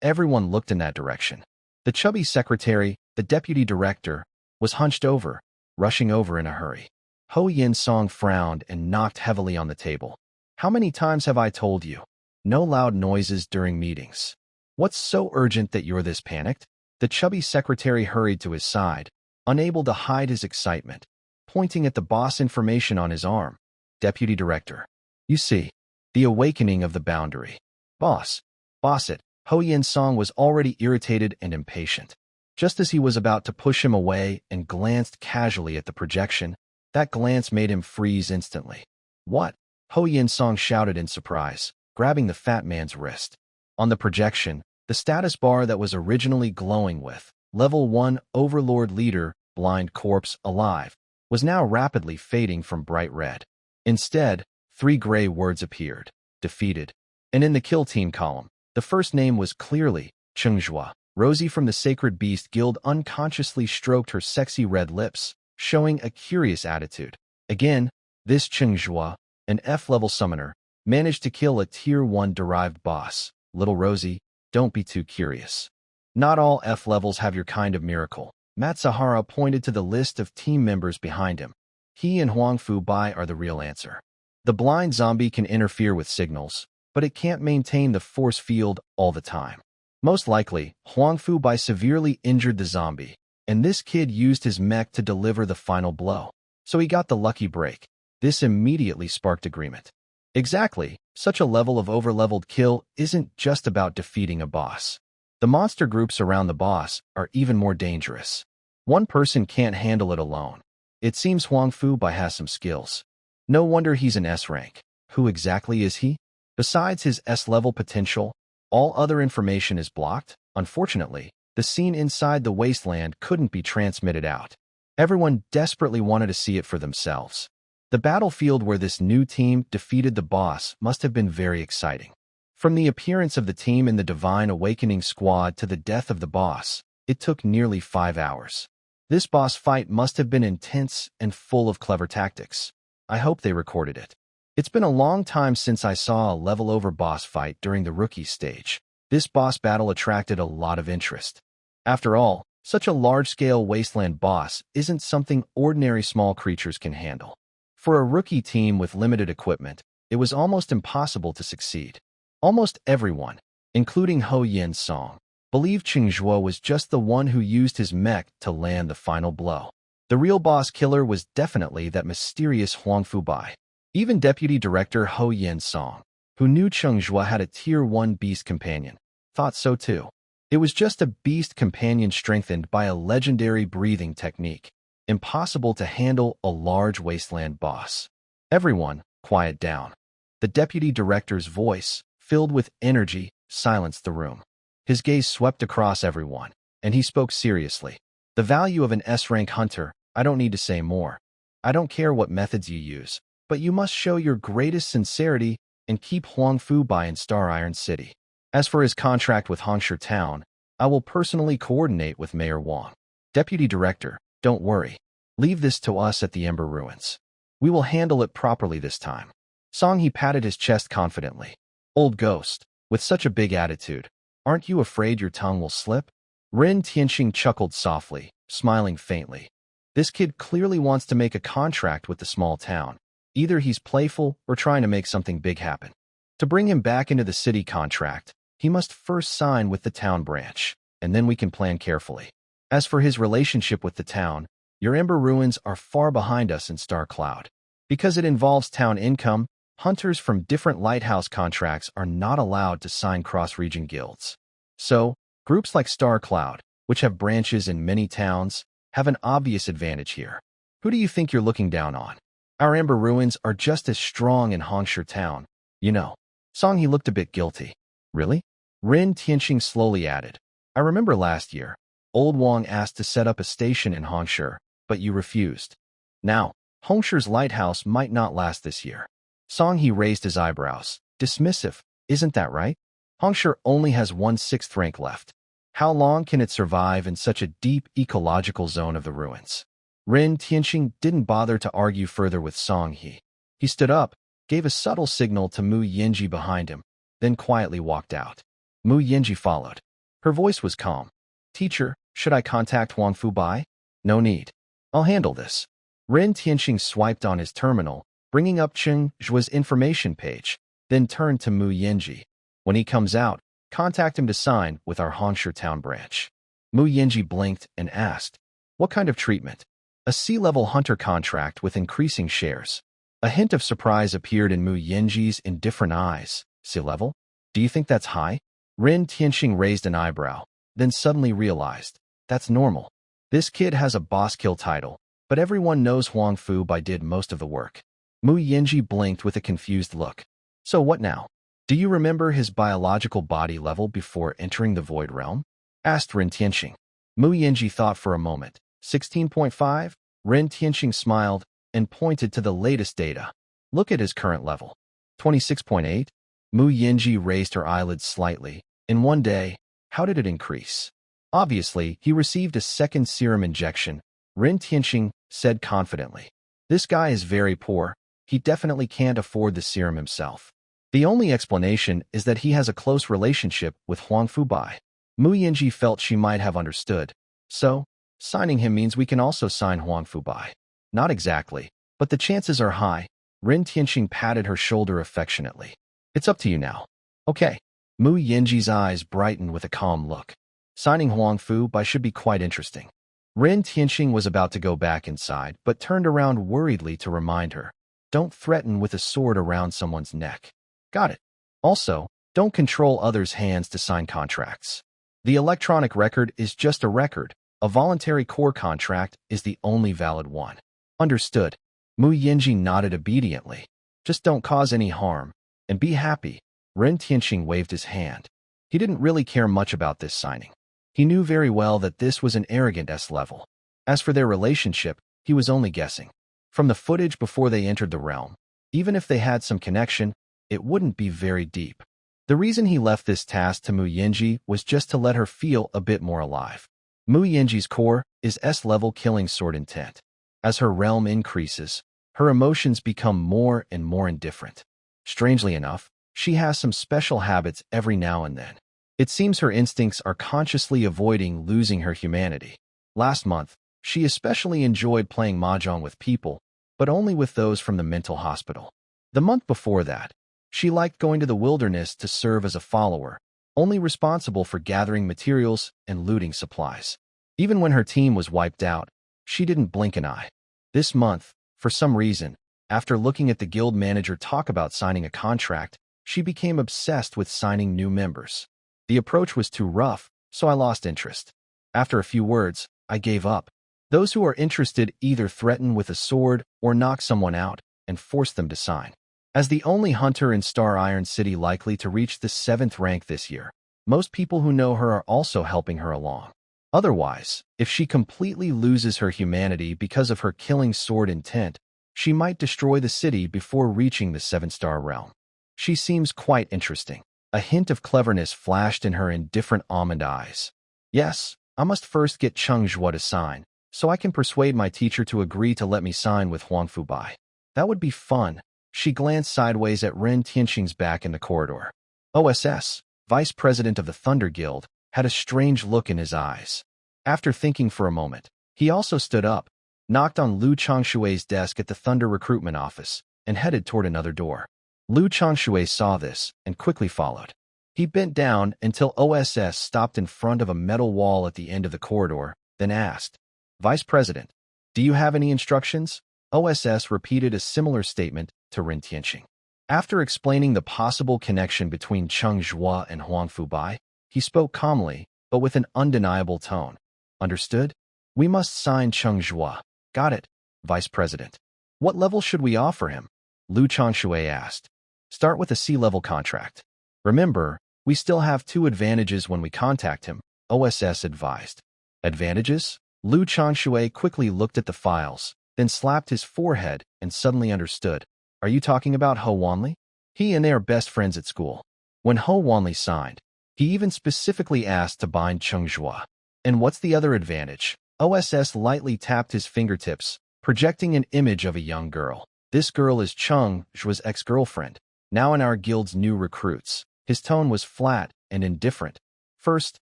Everyone looked in that direction. The chubby secretary, the deputy director, was hunched over, rushing over in a hurry. Ho Yinsong frowned and knocked heavily on the table. How many times have I told you? No loud noises during meetings. What's so urgent that you're this panicked? The chubby secretary hurried to his side, unable to hide his excitement, pointing at the boss information on his arm. Deputy Director. You see, the awakening of the boundary. Boss it. Ho Yinsong was already irritated and impatient. Just as he was about to push him away and glanced casually at the projection, that glance made him freeze instantly. What? Ho Yinsong shouted in surprise, grabbing the fat man's wrist. On the projection, the status bar that was originally glowing with Level 1 Overlord Leader, Blind Corpse, Alive, was now rapidly fading from bright red. Instead, 3 gray words appeared. Defeated. And in the kill team column, the first name was clearly Cheng Zhuo. Rosie from the Sacred Beast Guild unconsciously stroked her sexy red lips, showing a curious attitude. Again, this Cheng Zhuo, an F-level summoner, managed to kill a Tier 1 derived boss. Little Rosie, don't be too curious. Not all F-levels have your kind of miracle. Matsuhara pointed to the list of team members behind him. He and Huangfu Bai are the real answer. The blind zombie can interfere with signals, but it can't maintain the force field all the time. Most likely, Huangfu Bai severely injured the zombie, and this kid used his mech to deliver the final blow. So he got the lucky break. This immediately sparked agreement. Exactly, such a level of overleveled kill isn't just about defeating a boss. The monster groups around the boss are even more dangerous. One person can't handle it alone. It seems Huangfu Bai has some skills. No wonder he's an S-rank. Who exactly is he? Besides his S-level potential, all other information is blocked. Unfortunately, the scene inside the wasteland couldn't be transmitted out. Everyone desperately wanted to see it for themselves. The battlefield where this new team defeated the boss must have been very exciting. From the appearance of the team in the Divine Awakening squad to the death of the boss, it took nearly 5 hours. This boss fight must have been intense and full of clever tactics. I hope they recorded it. It's been a long time since I saw a level-over boss fight during the rookie stage. This boss battle attracted a lot of interest. After all, such a large-scale wasteland boss isn't something ordinary small creatures can handle. For a rookie team with limited equipment, it was almost impossible to succeed. Almost everyone, including Ho Yin Song, believed Cheng Zhuo was just the one who used his mech to land the final blow. The real boss killer was definitely that mysterious Huang Fubai. Even Deputy Director Ho Yin Song, who knew Cheng Zhuo had a Tier 1 beast companion, thought so too. It was just a beast companion strengthened by a legendary breathing technique. Impossible to handle a large wasteland boss. Everyone, quiet down. The Deputy Director's voice, filled with energy, silenced the room. His gaze swept across everyone, and he spoke seriously. The value of an S-rank hunter, I don't need to say more. I don't care what methods you use, but you must show your greatest sincerity and keep Huang Fubai in Star Iron City. As for his contract with Hongsha Town, I will personally coordinate with Mayor Wang. Deputy Director, don't worry. Leave this to us at the Ember Ruins. We will handle it properly this time. Song He patted his chest confidently. Old ghost, with such a big attitude, aren't you afraid your tongue will slip? Ren Tianxing chuckled softly, smiling faintly. This kid clearly wants to make a contract with the small town. Either he's playful or trying to make something big happen. To bring him back into the city contract, he must first sign with the town branch, and then we can plan carefully. As for his relationship with the town, your Ember Ruins are far behind us in Star Cloud. Because it involves town income, hunters from different lighthouse contracts are not allowed to sign cross-region guilds. So, groups like Star Cloud, which have branches in many towns, have an obvious advantage here. Who do you think you're looking down on? Our Ember Ruins are just as strong in Hongsha Town, you know. Song He looked a bit guilty. Really? Ren Tianxing slowly added. I remember last year, Old Wang asked to set up a station in Hongsha, but you refused. Now, Hongsha's lighthouse might not last this year. Song He raised his eyebrows. Dismissive, isn't that right? Hongsha only has 1/6 rank left. How long can it survive in such a deep ecological zone of the ruins? Ren Tianxing didn't bother to argue further with Song He. He stood up, gave a subtle signal to Mu Yinji behind him, then quietly walked out. Mu Yinji followed. Her voice was calm. Teacher, should I contact Huang Fubai? No need. I'll handle this. Ren Tianxing swiped on his terminal, bringing up Cheng Zhuo's information page, then turned to Mu Yinji. When he comes out, contact him to sign with our Hongsha Town branch. Mu Yinji blinked and asked, what kind of treatment? A sea-level hunter contract with increasing shares. A hint of surprise appeared in Mu Yinji's indifferent eyes. Sea level? Do you think that's high? Ren Tianxing raised an eyebrow, then suddenly realized, that's normal. This kid has a boss kill title, but everyone knows Huang Fubai did most of the work. Mu Yinji blinked with a confused look. So what now? Do you remember his biological body level before entering the Void Realm? Asked Ren Tianxing. Mu Yinji thought for a moment. 16.5? Ren Tianxing smiled and pointed to the latest data. Look at his current level. 26.8? Mu Yinji raised her eyelids slightly. In one day, how did it increase? Obviously, he received a second serum injection, Ren Tianxing said confidently. This guy is very poor. He definitely can't afford the serum himself. The only explanation is that he has a close relationship with Huang Fubai. Mu Yinji felt she might have understood. So, signing him means we can also sign Huang Fubai. Not exactly, but the chances are high. Ren Tianxing patted her shoulder affectionately. It's up to you now. Okay. Mu Yinji's eyes brightened with a calm look. Signing Huang Fubai should be quite interesting. Ren Tianxing was about to go back inside, but turned around worriedly to remind her. Don't threaten with a sword around someone's neck. Got it. Also, don't control others' hands to sign contracts. The electronic record is just a record. A voluntary core contract is the only valid one. Understood. Mu Yinji nodded obediently. Just don't cause any harm. And be happy. Ren Tianxing waved his hand. He didn't really care much about this signing. He knew very well that this was an arrogant S-level. As for their relationship, he was only guessing. From the footage before they entered the realm, even if they had some connection, it wouldn't be very deep. The reason he left this task to Mu Yinji was just to let her feel a bit more alive. Mu Yanji's core is S-level killing sword intent. As her realm increases, her emotions become more and more indifferent. Strangely enough, she has some special habits every now and then. It seems her instincts are consciously avoiding losing her humanity. Last month, she especially enjoyed playing mahjong with people, but only with those from the mental hospital. The month before that, she liked going to the wilderness to serve as a follower, only responsible for gathering materials and looting supplies. Even when her team was wiped out, she didn't blink an eye. This month, for some reason, after looking at the guild manager talk about signing a contract, she became obsessed with signing new members. The approach was too rough, so I lost interest. After a few words, I gave up. Those who are interested either threaten with a sword or knock someone out and force them to sign. As the only hunter in Star Iron City likely to reach the 7th rank this year, most people who know her are also helping her along. Otherwise, if she completely loses her humanity because of her killing sword intent, she might destroy the city before reaching the 7-star realm. She seems quite interesting. A hint of cleverness flashed in her indifferent almond eyes. Yes, I must first get Cheng Zhuo to sign, so I can persuade my teacher to agree to let me sign with Huang Fubai. That would be fun. She glanced sideways at Ren Tianxing's back in the corridor. OSS, vice president of the Thunder Guild, had a strange look in his eyes. After thinking for a moment, he also stood up, knocked on Lu Changshui's desk at the Thunder recruitment office, and headed toward another door. Lu Changshui saw this and quickly followed. He bent down until OSS stopped in front of a metal wall at the end of the corridor, then asked, "Vice President, do you have any instructions?" OSS repeated a similar statement to Ren Tianxing. After explaining the possible connection between Cheng Zhuo and Huang Fubai, he spoke calmly, but with an undeniable tone. "Understood? We must sign Cheng Zhuo." "Got it, Vice President." "What level should we offer him?" Lu Changshui asked. "Start with a C-level contract. Remember, we still have 2 advantages when we contact him," OSS advised. "Advantages?" Lu Changshui quickly looked at the files, then slapped his forehead and suddenly understood. "Are you talking about Ho Wanli? He and I are best friends at school." When Ho Wanli signed, he even specifically asked to bind Cheng Zhuo. "And what's the other advantage?" OSS lightly tapped his fingertips, projecting an image of a young girl. "This girl is Cheng Zhuo's ex-girlfriend, now in our guild's new recruits." His tone was flat and indifferent. "First,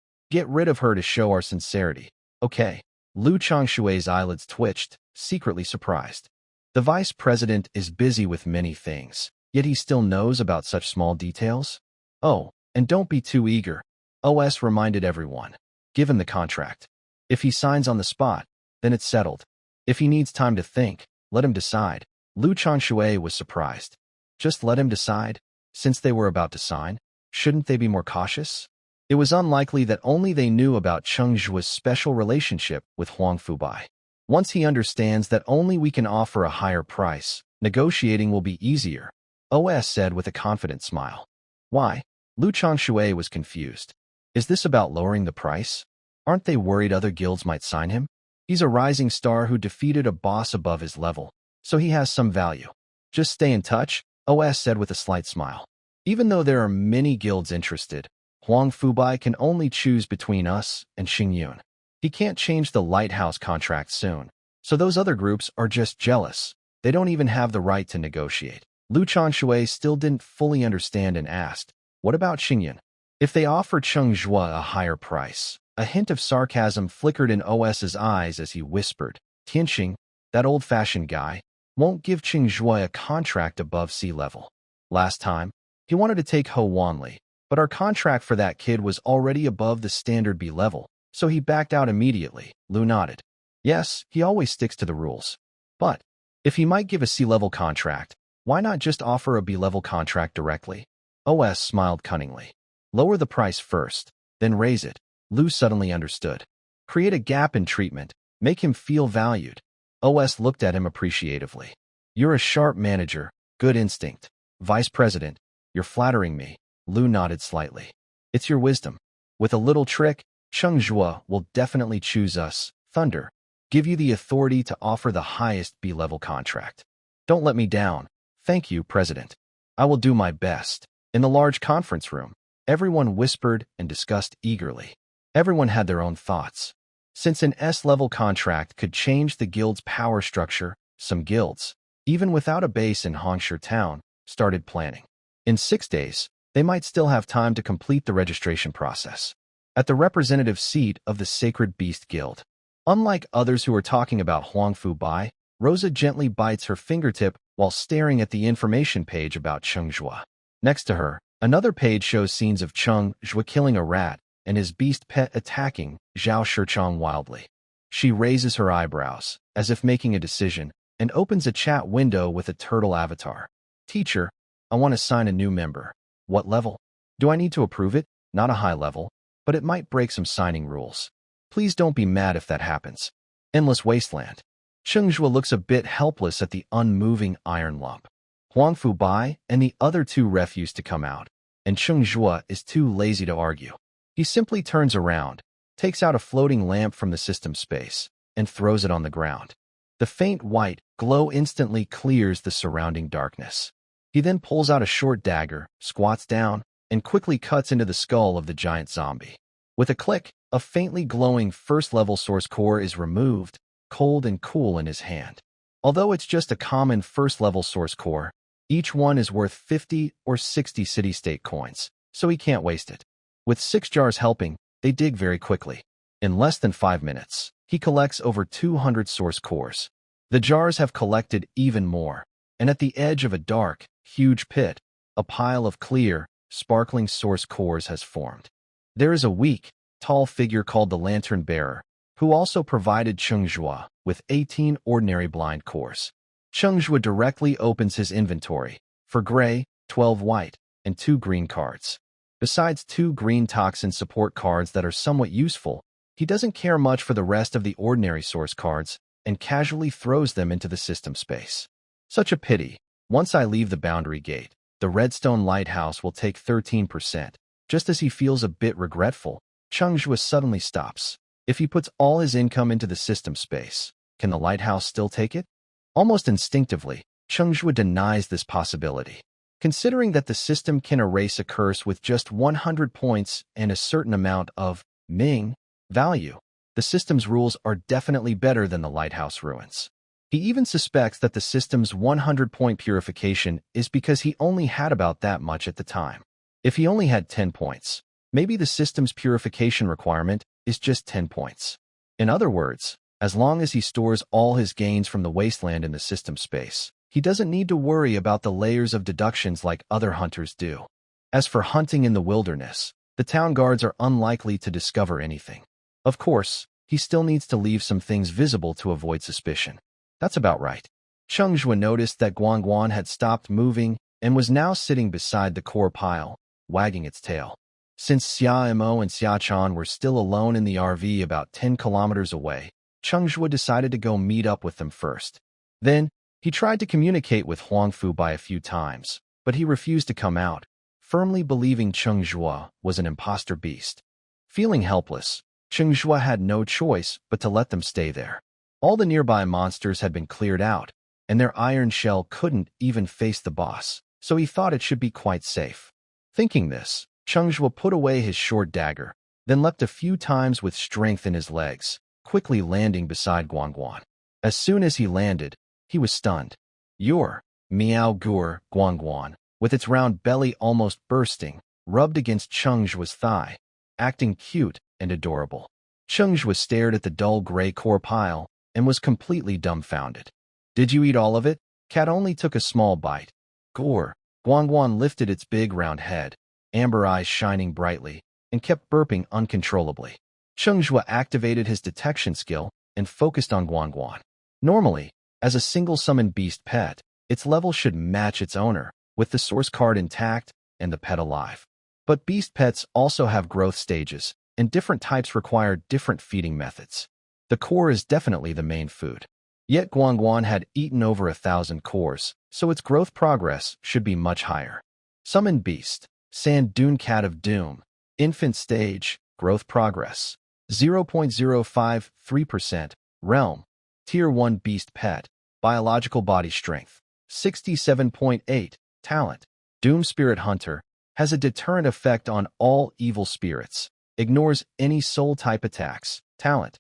get rid of her to show our sincerity." "Okay." Lu Changshui's eyelids twitched, secretly surprised. The vice president is busy with many things, yet he still knows about such small details? "Oh, and don't be too eager," OS reminded everyone. "Give him the contract. If he signs on the spot, then it's settled. If he needs time to think, let him decide." Lu Changshui was surprised. Just let him decide? Since they were about to sign, shouldn't they be more cautious? It was unlikely that only they knew about Cheng Zhuo's special relationship with Huang Fubai. Once he understands that only we can offer a higher price, negotiating will be easier, OS said with a confident smile. "Why?" Lu Changshui was confused. "Is this about lowering the price? Aren't they worried other guilds might sign him? He's a rising star who defeated a boss above his level, so he has some value. Just stay in touch," OS said with a slight smile. "Even though there are many guilds interested, Huang Fubai can only choose between us and Xingyun. He can't change the lighthouse contract soon, so those other groups are just jealous. They don't even have the right to negotiate." Lu Changshui still didn't fully understand and asked, "What about Xingyun? If they offer Cheng Zhuo a higher price?" A hint of sarcasm flickered in OS's eyes as he whispered, "Tianxing, that old-fashioned guy, won't give Cheng Zhuo a contract above sea level. Last time, he wanted to take Ho Wanli, but our contract for that kid was already above the standard B level, so he backed out immediately." Lu nodded. "Yes, he always sticks to the rules. But, if he might give a C-level contract, why not just offer a B-level contract directly?" OS smiled cunningly. "Lower the price first, then raise it." Lu suddenly understood. "Create a gap in treatment, make him feel valued." OS looked at him appreciatively. "You're a sharp manager, good instinct. Vice President, you're flattering me." Lu nodded slightly. "It's your wisdom. With a little trick, Cheng Zhuo will definitely choose us, Thunder. Give you the authority to offer the highest B-level contract. Don't let me down." "Thank you, President. I will do my best." In the large conference room, everyone whispered and discussed eagerly. Everyone had their own thoughts. Since an S-level contract could change the guild's power structure, some guilds, even without a base in Hongshu Town, started planning. In 6 days, they might still have time to complete the registration process. At the representative seat of the Sacred Beast Guild. Unlike others who are talking about Huangfu Bai, Rosa gently bites her fingertip while staring at the information page about Cheng Zhuo. Next to her, another page shows scenes of Cheng Zhuo killing a rat and his beast pet attacking Zhao Shichong wildly. She raises her eyebrows, as if making a decision, and opens a chat window with a turtle avatar. Teacher, I want to sign a new member. What level? Do I need to approve it? Not a high level, but it might break some signing rules. Please don't be mad if that happens. Endless wasteland. Cheng Zhuo looks a bit helpless at the unmoving iron lump. Huangfu Bai and the other two refuse to come out, and Cheng Zhuo is too lazy to argue. He simply turns around, takes out a floating lamp from the system space, and throws it on the ground. The faint white glow instantly clears the surrounding darkness. He then pulls out a short dagger, squats down, and quickly cuts into the skull of the giant zombie. With a click, a faintly glowing first-level source core is removed, cold and cool in his hand. Although it's just a common first-level source core, each one is worth 50 or 60 city-state coins, so he can't waste it. With 6 jars helping, they dig very quickly. In less than 5 minutes, he collects over 200 source cores. The jars have collected even more, and at the edge of a dark, huge pit, a pile of clear, sparkling source cores has formed. There is a weak, tall figure called the Lantern Bearer, who also provided Cheng Zhuo with 18 ordinary blind cores. Cheng Zhuo directly opens his inventory for gray, 12 white, and 2 green cards. Besides 2 green toxin support cards that are somewhat useful, he doesn't care much for the rest of the ordinary source cards and casually throws them into the system space. Such a pity. Once I leave the boundary gate, the Redstone Lighthouse will take 13%. Just as he feels a bit regretful, Cheng Zhuo suddenly stops. If he puts all his income into the system space, can the lighthouse still take it? Almost instinctively, Cheng Zhuo denies this possibility. Considering that the system can erase a curse with just 100 points and a certain amount of Ming value, the system's rules are definitely better than the lighthouse ruins. He even suspects that the system's 100-point purification is because he only had about that much at the time. If he only had 10 points, maybe the system's purification requirement is just 10 points. In other words, as long as he stores all his gains from the wasteland in the system space, he doesn't need to worry about the layers of deductions like other hunters do. As for hunting in the wilderness, the town guards are unlikely to discover anything. Of course, he still needs to leave some things visible to avoid suspicion. That's about right. Cheng Zhuo noticed that Guangguan had stopped moving and was now sitting beside the core pile, wagging its tail. Since Xia Mo and Xia Chan were still alone in the RV about 10 kilometers away, Cheng Zhuo decided to go meet up with them first. Then, he tried to communicate with Huangfu Bai a few times, but he refused to come out, firmly believing Cheng Zhuo was an imposter beast. Feeling helpless, Cheng Zhuo had no choice but to let them stay there. All the nearby monsters had been cleared out, and their iron shell couldn't even face the boss, so he thought it should be quite safe. Thinking this, Cheng Zhuo put away his short dagger, then leapt a few times with strength in his legs, quickly landing beside Guangguan. As soon as he landed, he was stunned. Your meow gur Guangguan, with its round belly almost bursting, rubbed against Cheng Zhuo's thigh, acting cute and adorable. Cheng Zhuo stared at the dull gray core pile and was completely dumbfounded. Did you eat all of it? Cat only took a small bite. Gore. Guangguan lifted its big round head, amber eyes shining brightly, and kept burping uncontrollably. Cheng Zhuo activated his detection skill and focused on Guangguan. Normally, as a single summoned beast pet, its level should match its owner, with the source card intact and the pet alive. But beast pets also have growth stages, and different types require different feeding methods. The core is definitely the main food. Yet Guangguan had eaten over 1,000 cores, so its growth progress should be much higher. Summoned Beast, Sand Dune Cat of Doom, Infant Stage, Growth Progress, 0.053%, Realm, Tier 1 Beast Pet, Biological Body Strength, 67.8, Talent, Doom Spirit Hunter, has a deterrent effect on all evil spirits, ignores any soul-type attacks, Talent,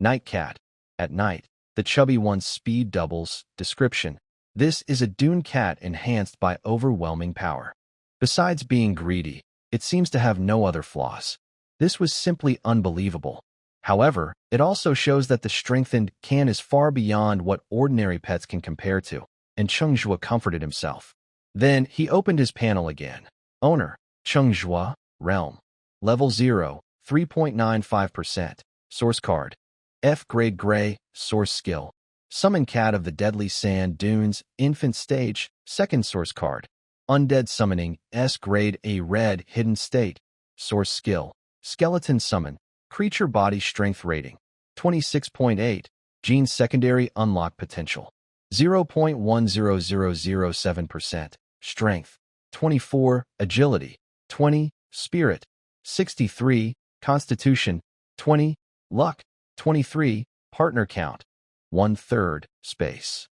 Night Cat. At night, the chubby one's speed doubles. Description: this is a Dune Cat enhanced by overwhelming power. Besides being greedy, it seems to have no other flaws. This was simply unbelievable. However, it also shows that the strengthened can is far beyond what ordinary pets can compare to, and Cheng Zhuo comforted himself. Then he opened his panel again. Owner: Cheng Zhuo, Realm. Level 0, 3.95%. Source card: F grade Gray. Source skill: Summon Cat of the Deadly Sand Dunes, Infant Stage. Second source card: Undead Summoning, S grade A Red Hidden State. Source skill: Skeleton Summon. Creature Body Strength Rating: 26.8. Gene Secondary Unlock Potential: 0.10007%. Strength: 24. Agility: 20. Spirit: 63. Constitution: 20. Luck: 23. Partner count: 1/3. Space.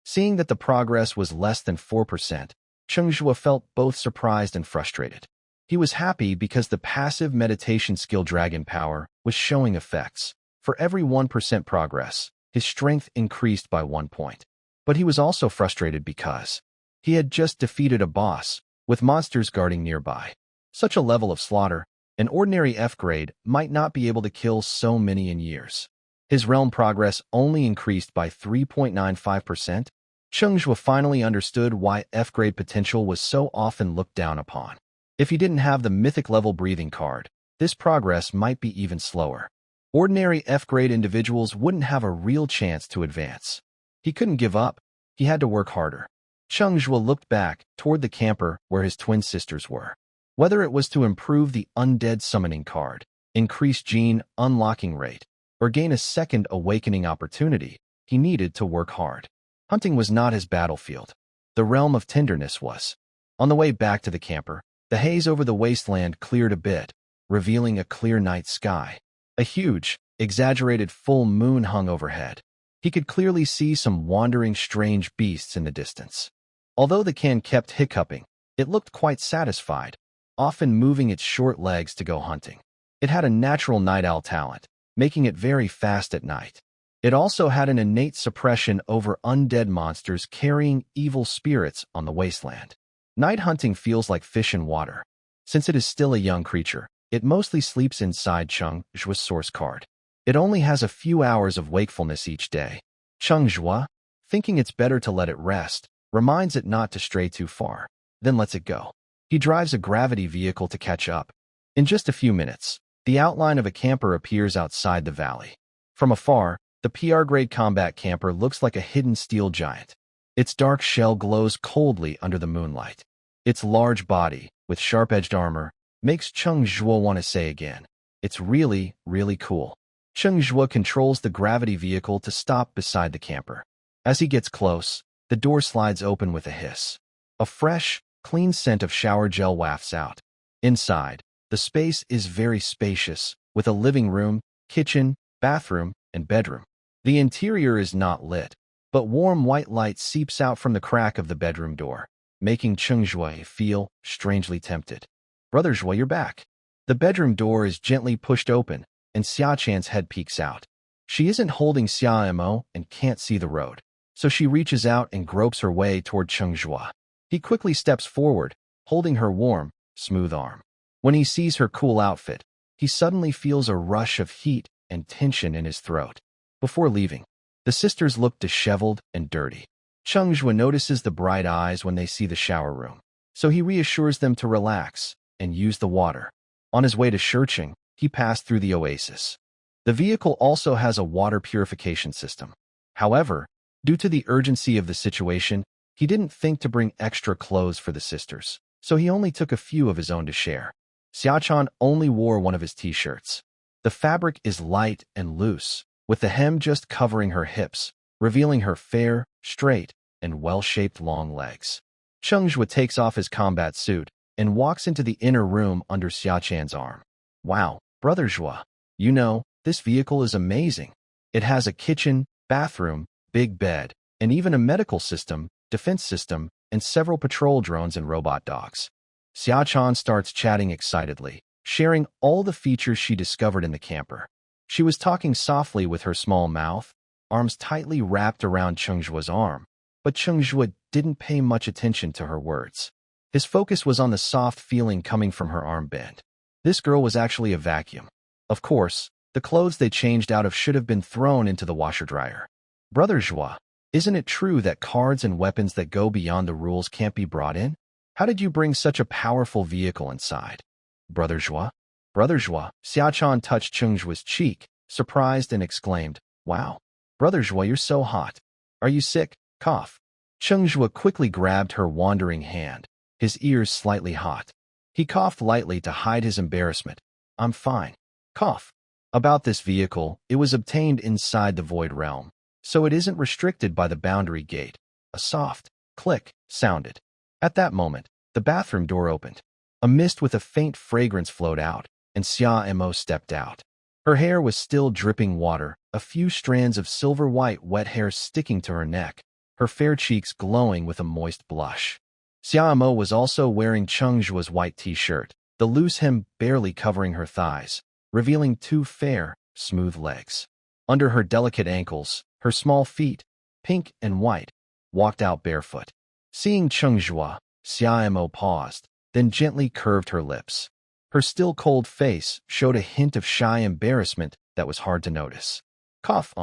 Seeing that the progress was less than 4%, Cheng Zhuo felt both surprised and frustrated. He was happy because the passive meditation skill Dragon Power was showing effects. For every 1% progress, his strength increased by 1 point. But he was also frustrated because he had just defeated a boss, with monsters guarding nearby. Such a level of slaughter, an ordinary F grade might not be able to kill so many in years. His realm progress only increased by 3.95%. Cheng Zhuo finally understood why F grade potential was so often looked down upon. If he didn't have the Mythic level breathing card, this progress might be even slower. Ordinary F-grade individuals wouldn't have a real chance to advance. He couldn't give up. He had to work harder. Cheng Zhuo looked back toward the camper where his twin sisters were. Whether it was to improve the Undead summoning card, increase gene unlocking rate, or gain a second awakening opportunity, he needed to work hard. Hunting was not his battlefield. The realm of tenderness was. On the way back to the camper, the haze over the wasteland cleared a bit, revealing a clear night sky. A huge, exaggerated full moon hung overhead. He could clearly see some wandering strange beasts in the distance. Although the can kept hiccuping, it looked quite satisfied, often moving its short legs to go hunting. It had a natural night owl talent, making it very fast at night. It also had an innate suppression over undead monsters carrying evil spirits on the wasteland. Night hunting feels like fish in water. Since it is still a young creature, it mostly sleeps inside Cheng Zhuo's source card. It only has a few hours of wakefulness each day. Cheng Zhuo, thinking it's better to let it rest, reminds it not to stray too far, then lets it go. He drives a gravity vehicle to catch up. In just a few minutes, the outline of a camper appears outside the valley. From afar, the PR-grade combat camper looks like a hidden steel giant. Its dark shell glows coldly under the moonlight. Its large body, with sharp-edged armor, makes Cheng Zhuo want to say again, "It's really, really cool." Cheng Zhuo controls the gravity vehicle to stop beside the camper. As he gets close, the door slides open with a hiss. A fresh, clean scent of shower gel wafts out. Inside, the space is very spacious, with a living room, kitchen, bathroom, and bedroom. The interior is not lit, but warm white light seeps out from the crack of the bedroom door, making Cheng Zhuo feel strangely tempted. "Brother Zhuo, you're back." The bedroom door is gently pushed open, and Xia Chan's head peeks out. She isn't holding Xia Mo and can't see the road, so she reaches out and gropes her way toward Cheng Zhuo. He quickly steps forward, holding her warm, smooth arm. When he sees her cool outfit, he suddenly feels a rush of heat and tension in his throat. Before leaving, the sisters look disheveled and dirty. Cheng Zhuo notices the bright eyes when they see the shower room, so he reassures them to relax and use the water. On his way to Chungqing, he passed through the oasis. The vehicle also has a water purification system. However, due to the urgency of the situation, he didn't think to bring extra clothes for the sisters, so he only took a few of his own to share. Xiachan only wore one of his t-shirts. The fabric is light and loose, with the hem just covering her hips, revealing her fair, straight, and well-shaped long legs. Cheng Zhuo takes off his combat suit and walks into the inner room under Xiachan's arm. "Wow, Brother Zhuo, you know, this vehicle is amazing. It has a kitchen, bathroom, big bed, and even a medical system, defense system, and several patrol drones and robot dogs." Xiachan starts chatting excitedly, sharing all the features she discovered in the camper. She was talking softly with her small mouth, arms tightly wrapped around Cheng Zhuo's arm, but Cheng Zhuo didn't pay much attention to her words. His focus was on the soft feeling coming from her armband. This girl was actually a vacuum. Of course, the clothes they changed out of should have been thrown into the washer-dryer. Brother Zhuo, isn't it true that cards and weapons that go beyond the rules can't be brought in? How did you bring such a powerful vehicle inside? Brother Zhuo? Brother Zhuo, Xiaochan touched Cheng Zhuo's cheek, surprised and exclaimed, "Wow. Brother Zhuo, you're so hot. Are you sick?" Cough. Cheng Zhuo quickly grabbed her wandering hand, his ears slightly hot. He coughed lightly to hide his embarrassment. "I'm fine." Cough. About this vehicle, it was obtained inside the Void Realm, so it isn't restricted by the boundary gate. A soft click sounded. At that moment, the bathroom door opened. A mist with a faint fragrance flowed out, and Xia Mo stepped out. Her hair was still dripping water, a few strands of silver-white wet hair sticking to her neck, her fair cheeks glowing with a moist blush. Xia Mo was also wearing Cheng Zhuo's white t-shirt, the loose hem barely covering her thighs, revealing two fair, smooth legs. Under her delicate ankles, her small feet, pink and white, walked out barefoot. Seeing Cheng Zhuo, Xia Mo paused, then gently curved her lips. Her still cold face showed a hint of shy embarrassment that was hard to notice. Cough.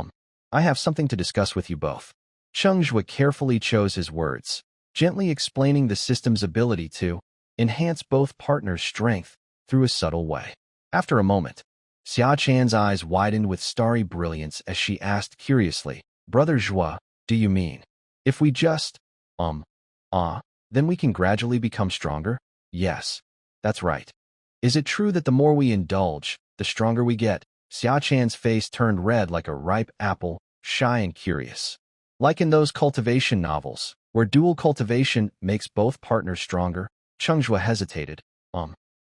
I have something to discuss with you both. Cheng Zhuo carefully chose his words, gently explaining the system's ability to enhance both partners' strength through a subtle way. After a moment, Xia Chan's eyes widened with starry brilliance as she asked curiously, "Brother Zhuo, do you mean, if we just, then we can gradually become stronger?" "Yes, that's right. Is it true that the more we indulge, the stronger we get?" Xia Chan's face turned red like a ripe apple, shy and curious. "Like in those cultivation novels, where dual cultivation makes both partners stronger?" Cheng Zhuo hesitated.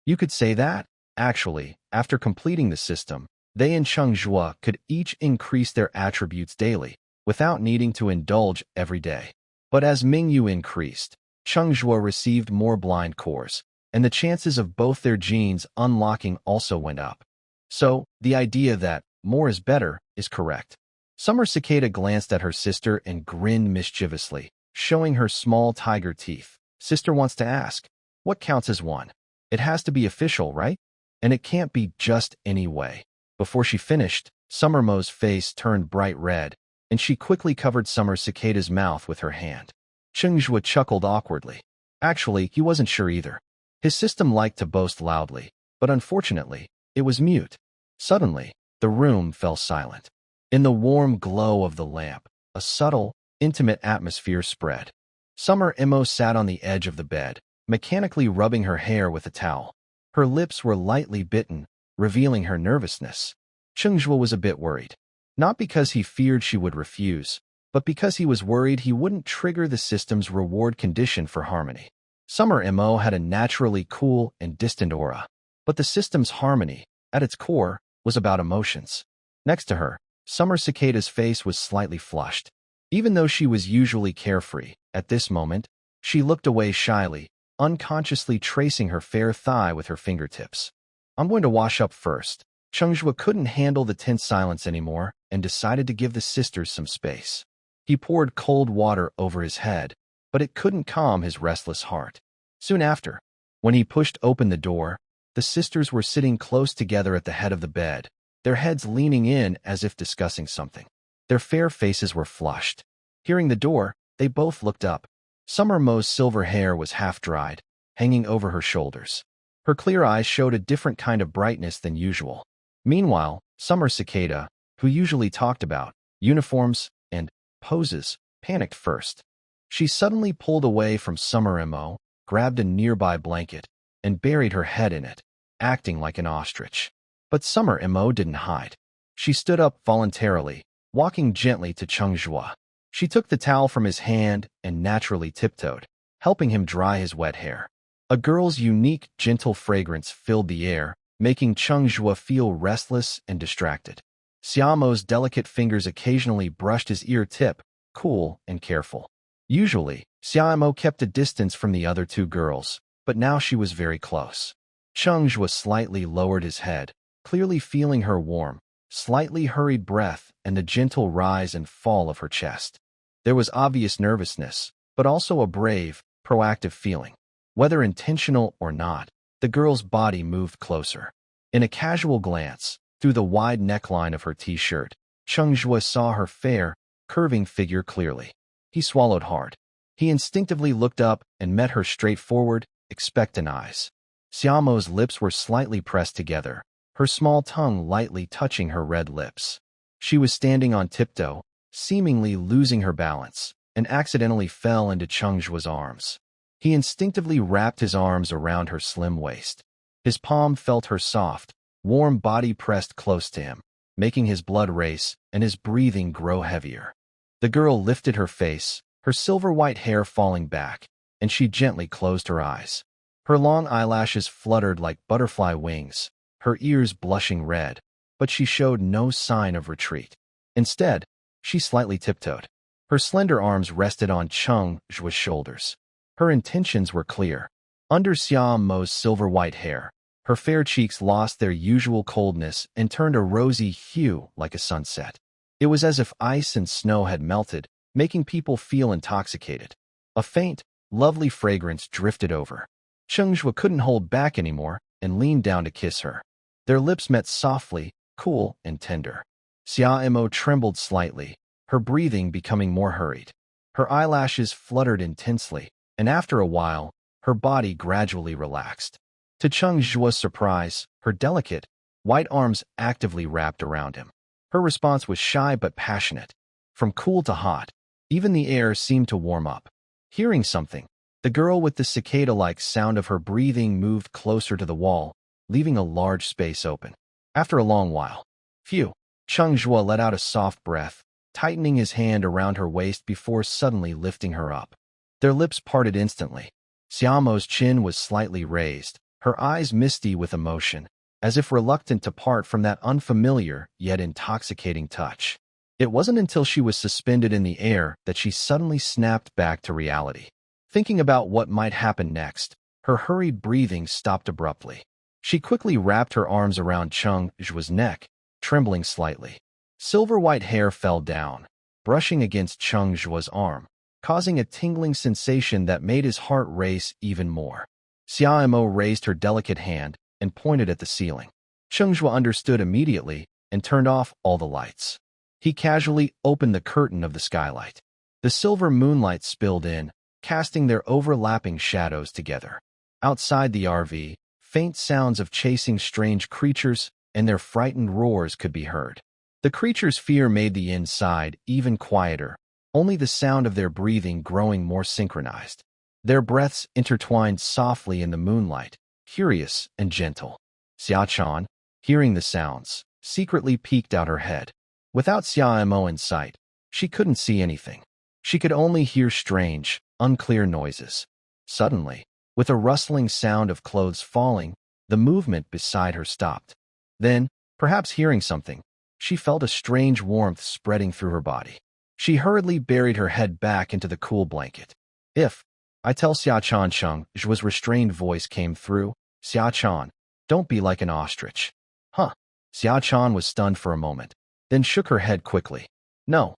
You could say that. Actually, after completing the system, they and Cheng Zhuo could each increase their attributes daily, without needing to indulge every day. But as Mingyu increased, Cheng Zhuo received more blind cores, and the chances of both their genes unlocking also went up. So, the idea that more is better is correct. Summer Cicada glanced at her sister and grinned mischievously, showing her small tiger teeth. Sister wants to ask, what counts as one? It has to be official, right? And it can't be just any way. Before she finished, Summer Mo's face turned bright red, and she quickly covered Summer Cicada's mouth with her hand. Cheng Zhuo chuckled awkwardly. Actually, he wasn't sure either. His system liked to boast loudly, but unfortunately, it was mute. Suddenly, the room fell silent. In the warm glow of the lamp, a subtle, intimate atmosphere spread. Summer Mo sat on the edge of the bed, mechanically rubbing her hair with a towel. Her lips were lightly bitten, revealing her nervousness. Cheng Zhuo was a bit worried. Not because he feared she would refuse, but because he was worried he wouldn't trigger the system's reward condition for harmony. Summer Mo had a naturally cool and distant aura, but the system's harmony, at its core, was about emotions. Next to her, Summer Cicada's face was slightly flushed. Even though she was usually carefree, at this moment, she looked away shyly, unconsciously tracing her fair thigh with her fingertips. "I'm going to wash up first." Cheng Zhuo couldn't handle the tense silence anymore and decided to give the sisters some space. He poured cold water over his head, but it couldn't calm his restless heart. Soon after, when he pushed open the door, the sisters were sitting close together at the head of the bed, their heads leaning in as if discussing something. Their fair faces were flushed. Hearing the door, they both looked up. Summer Mo's silver hair was half-dried, hanging over her shoulders. Her clear eyes showed a different kind of brightness than usual. Meanwhile, Summer Cicada, who usually talked about uniforms and poses, panicked first. She suddenly pulled away from Summer Mo, grabbed a nearby blanket, and buried her head in it, acting like an ostrich. But Summer Mo didn't hide. She stood up voluntarily, walking gently to Cheng Zhuo. She took the towel from his hand and naturally tiptoed, helping him dry his wet hair. A girl's unique, gentle fragrance filled the air, making Cheng Zhuo feel restless and distracted. Xiaomo's delicate fingers occasionally brushed his ear tip, cool and careful. Usually, Xiaomo kept a distance from the other two girls, but now she was very close. Cheng Zhuo slightly lowered his head, clearly feeling her warm, slightly hurried breath, and the gentle rise and fall of her chest. There was obvious nervousness, but also a brave, proactive feeling. Whether intentional or not, the girl's body moved closer. In a casual glance, through the wide neckline of her t-shirt, Cheng Zhuo saw her fair, curving figure clearly. He swallowed hard. He instinctively looked up and met her straightforward, expectant eyes. Xiaomo's lips were slightly pressed together, her small tongue lightly touching her red lips. She was standing on tiptoe, seemingly losing her balance, and accidentally fell into Cheng Zhuo's arms. He instinctively wrapped his arms around her slim waist. His palm felt her soft, warm body pressed close to him, making his blood race and his breathing grow heavier. The girl lifted her face, her silver-white hair falling back, and she gently closed her eyes. Her long eyelashes fluttered like butterfly wings, her ears blushing red, but she showed no sign of retreat. Instead, she slightly tiptoed. Her slender arms rested on Cheng Zhuo's shoulders. Her intentions were clear. Under Xiaomo's silver-white hair, her fair cheeks lost their usual coldness and turned a rosy hue like a sunset. It was as if ice and snow had melted, making people feel intoxicated. A faint, lovely fragrance drifted over. Cheng Zhuo couldn't hold back anymore and leaned down to kiss her. Their lips met softly, cool and tender. Xiaomo trembled slightly, her breathing becoming more hurried. Her eyelashes fluttered intensely, and after a while, her body gradually relaxed. To Cheng Zhuo's surprise, her delicate, white arms actively wrapped around him. Her response was shy but passionate. From cool to hot, even the air seemed to warm up. Hearing something, the girl with the cicada-like sound of her breathing moved closer to the wall, leaving a large space open. After a long while, phew, Cheng Zhuo let out a soft breath, tightening his hand around her waist before suddenly lifting her up. Their lips parted instantly. Xiaomo's chin was slightly raised, her eyes misty with emotion, as if reluctant to part from that unfamiliar yet intoxicating touch. It wasn't until she was suspended in the air that she suddenly snapped back to reality. Thinking about what might happen next, her hurried breathing stopped abruptly. She quickly wrapped her arms around Cheng Zhuo's neck, trembling slightly. Silver-white hair fell down, brushing against Cheng Zhuo's arm, causing a tingling sensation that made his heart race even more. Xiaomo raised her delicate hand and pointed at the ceiling. Cheng Zhuo understood immediately and turned off all the lights. He casually opened the curtain of the skylight. The silver moonlight spilled in, casting their overlapping shadows together. Outside the RV, faint sounds of chasing strange creatures and their frightened roars could be heard. The creatures' fear made the inside even quieter, only the sound of their breathing growing more synchronized. Their breaths intertwined softly in the moonlight, curious and gentle. Xiaochuan, hearing the sounds, secretly peeked out her head. Without Xiaomo in sight, she couldn't see anything. She could only hear strange, unclear noises. Suddenly, with a rustling sound of clothes falling, the movement beside her stopped. Then, perhaps hearing something, she felt a strange warmth spreading through her body. She hurriedly buried her head back into the cool blanket. If I tell Xiaochuan, Cheng Zhuo's restrained voice came through. Xiaochuan, don't be like an ostrich. Huh. Xiaochuan was stunned for a moment, then shook her head quickly. No,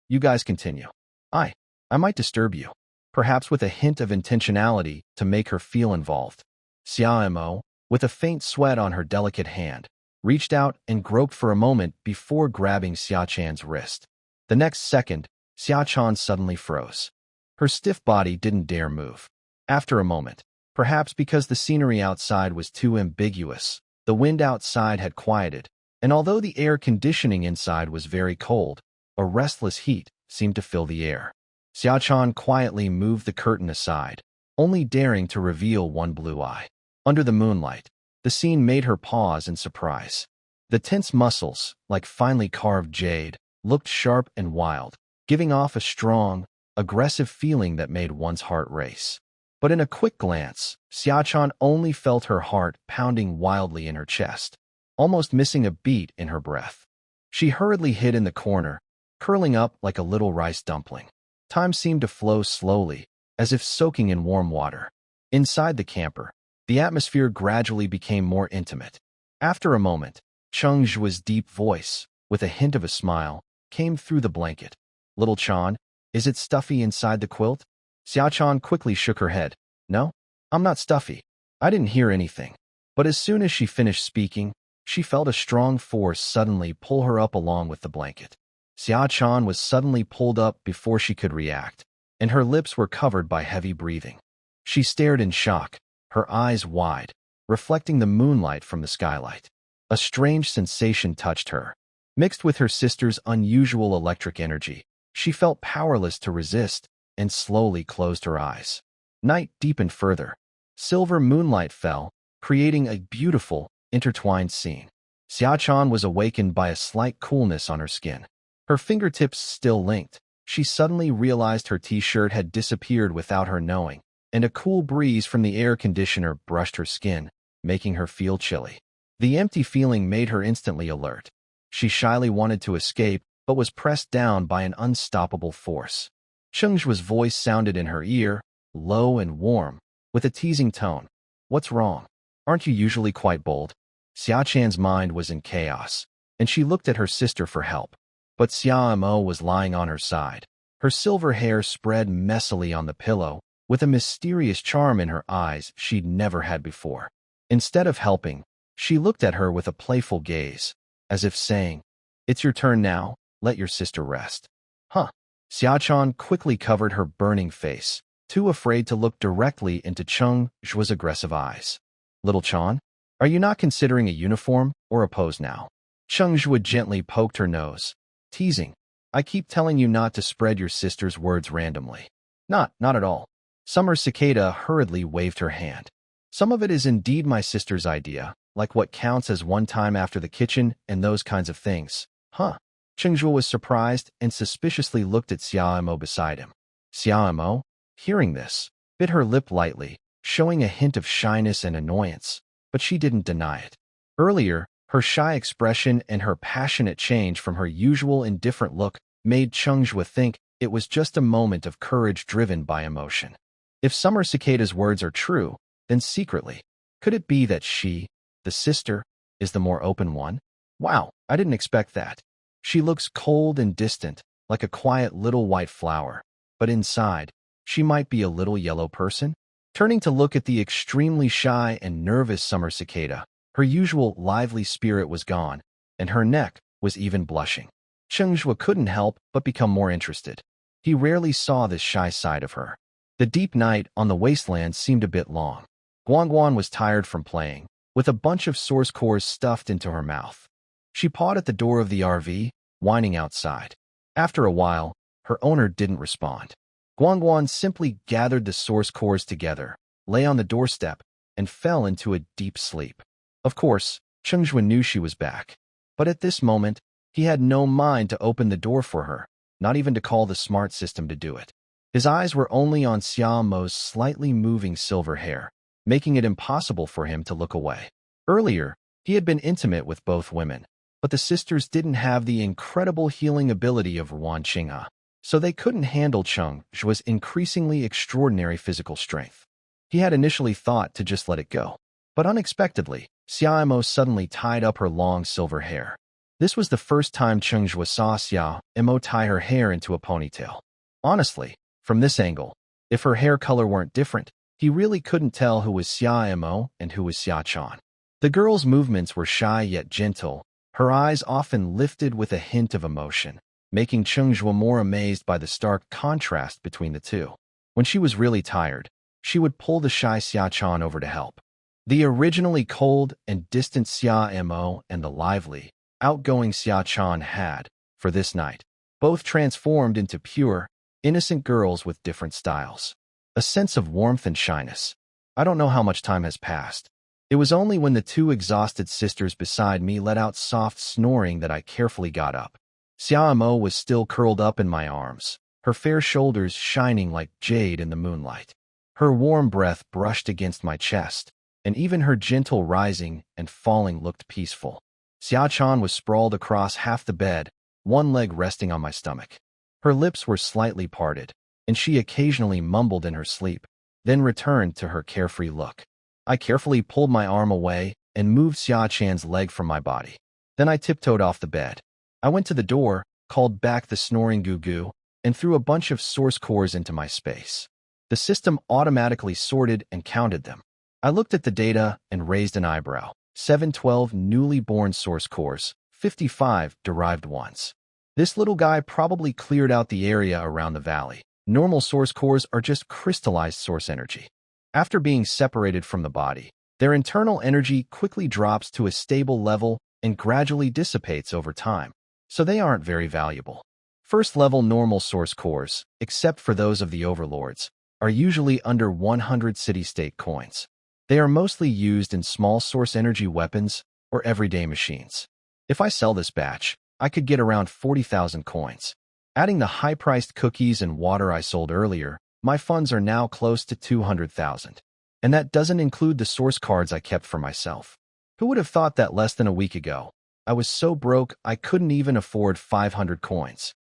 you guys continue. I might disturb you. Perhaps with a hint of intentionality to make her feel involved. Xiaomo, with a faint sweat on her delicate hand, reached out and groped for a moment before grabbing Xiaochuan's wrist. The next second, Xiaochuan suddenly froze. Her stiff body didn't dare move. After a moment, perhaps because the scenery outside was too ambiguous, the wind outside had quieted, and although the air conditioning inside was very cold, a restless heat seemed to fill the air. Xiaochuan quietly moved the curtain aside, only daring to reveal one blue eye. Under the moonlight, the scene made her pause in surprise. The tense muscles, like finely carved jade, looked sharp and wild, giving off a strong, aggressive feeling that made one's heart race. But in a quick glance, Xiaochuan only felt her heart pounding wildly in her chest, almost missing a beat in her breath. She hurriedly hid in the corner, curling up like a little rice dumpling. Time seemed to flow slowly, as if soaking in warm water. Inside the camper, the atmosphere gradually became more intimate. After a moment, Cheng Zhuo's deep voice, with a hint of a smile, came through the blanket. Little Chan, is it stuffy inside the quilt? Xia Chan quickly shook her head. No, I'm not stuffy. I didn't hear anything. But as soon as she finished speaking, she felt a strong force suddenly pull her up along with the blanket. Xia Chan was suddenly pulled up before she could react, and her lips were covered by heavy breathing. She stared in shock, her eyes wide, reflecting the moonlight from the skylight. A strange sensation touched her. Mixed with her sister's unusual electric energy, she felt powerless to resist and slowly closed her eyes. Night deepened further. Silver moonlight fell, creating a beautiful, intertwined scene. Xia Chan was awakened by a slight coolness on her skin. Her fingertips still linked. She suddenly realized her t-shirt had disappeared without her knowing, and a cool breeze from the air conditioner brushed her skin, making her feel chilly. The empty feeling made her instantly alert. She shyly wanted to escape, but was pressed down by an unstoppable force. Cheng Zhuo's voice sounded in her ear, low and warm, with a teasing tone. What's wrong? Aren't you usually quite bold? Xia Chan's mind was in chaos, and she looked at her sister for help. But Xia Mo was lying on her side. Her silver hair spread messily on the pillow, with a mysterious charm in her eyes she'd never had before. Instead of helping, she looked at her with a playful gaze, as if saying, "It's your turn now, let your sister rest." Huh. Xia Chan quickly covered her burning face, too afraid to look directly into Cheng Zhuo's aggressive eyes. Little Chan, are you not considering a uniform or a pose now? Cheng Zhuo gently poked her nose, teasing. I keep telling you not to spread your sister's words randomly. Not at all. Summer Cicada hurriedly waved her hand. Some of it is indeed my sister's idea, like what counts as one time after the kitchen and those kinds of things. Huh. Cheng Zhuo was surprised and suspiciously looked at Xia Mo beside him. Xia Mo, hearing this, bit her lip lightly, showing a hint of shyness and annoyance, but she didn't deny it. Earlier, her shy expression and her passionate change from her usual indifferent look made Cheng Zhuo think it was just a moment of courage driven by emotion. If Summer Cicada's words are true, then secretly, could it be that she, the sister, is the more open one? Wow, I didn't expect that. She looks cold and distant, like a quiet little white flower, but inside, she might be a little yellow person? Turning to look at the extremely shy and nervous Summer Cicada, her usual lively spirit was gone, and her neck was even blushing. Cheng Zhuo couldn't help but become more interested. He rarely saw this shy side of her. The deep night on the wasteland seemed a bit long. Guangguan was tired from playing, with a bunch of source cores stuffed into her mouth. She pawed at the door of the RV, whining outside. After a while, her owner didn't respond. Guangguan simply gathered the source cores together, lay on the doorstep, and fell into a deep sleep. Of course, Cheng Zhuo knew she was back, but at this moment, he had no mind to open the door for her, not even to call the smart system to do it. His eyes were only on Xia Mo's slightly moving silver hair, making it impossible for him to look away. Earlier, he had been intimate with both women, but the sisters didn't have the incredible healing ability of Wan Qing'e, so they couldn't handle Cheng Zhuo's increasingly extraordinary physical strength. He had initially thought to just let it go, but unexpectedly, Xia Mo suddenly tied up her long silver hair. This was the first time Cheng Zhuo saw Xia Mo tie her hair into a ponytail. Honestly, from this angle, if her hair color weren't different, he really couldn't tell who was Xia Mo and who was Xia Chan. The girl's movements were shy yet gentle, her eyes often lifted with a hint of emotion, making Cheng Zhuo more amazed by the stark contrast between the two. When she was really tired, she would pull the shy Xia Chan over to help. The originally cold and distant Xia Mo and the lively, outgoing Xia Chan had, for this night, both transformed into pure, innocent girls with different styles. A sense of warmth and shyness. I don't know how much time has passed. It was only when the two exhausted sisters beside me let out soft snoring that I carefully got up. Xia Mo was still curled up in my arms, her fair shoulders shining like jade in the moonlight. Her warm breath brushed against my chest, and even her gentle rising and falling looked peaceful. Xia Chan was sprawled across half the bed, one leg resting on my stomach. Her lips were slightly parted, and she occasionally mumbled in her sleep, then returned to her carefree look. I carefully pulled my arm away and moved Xia Chan's leg from my body. Then I tiptoed off the bed. I went to the door, called back the snoring goo-goo, and threw a bunch of source cores into my space. The system automatically sorted and counted them. I looked at the data and raised an eyebrow. 712 newly born source cores, 55 derived ones. This little guy probably cleared out the area around the valley. Normal source cores are just crystallized source energy. After being separated from the body, their internal energy quickly drops to a stable level and gradually dissipates over time, so they aren't very valuable. First-level normal source cores, except for those of the overlords, are usually under 100 city-state coins. They are mostly used in small source energy weapons or everyday machines. If I sell this batch, I could get around 40,000 coins. Adding the high-priced cookies and water I sold earlier, my funds are now close to 200,000. And that doesn't include the source cards I kept for myself. Who would have thought that less than a week ago, I was so broke I couldn't even afford 500 coins?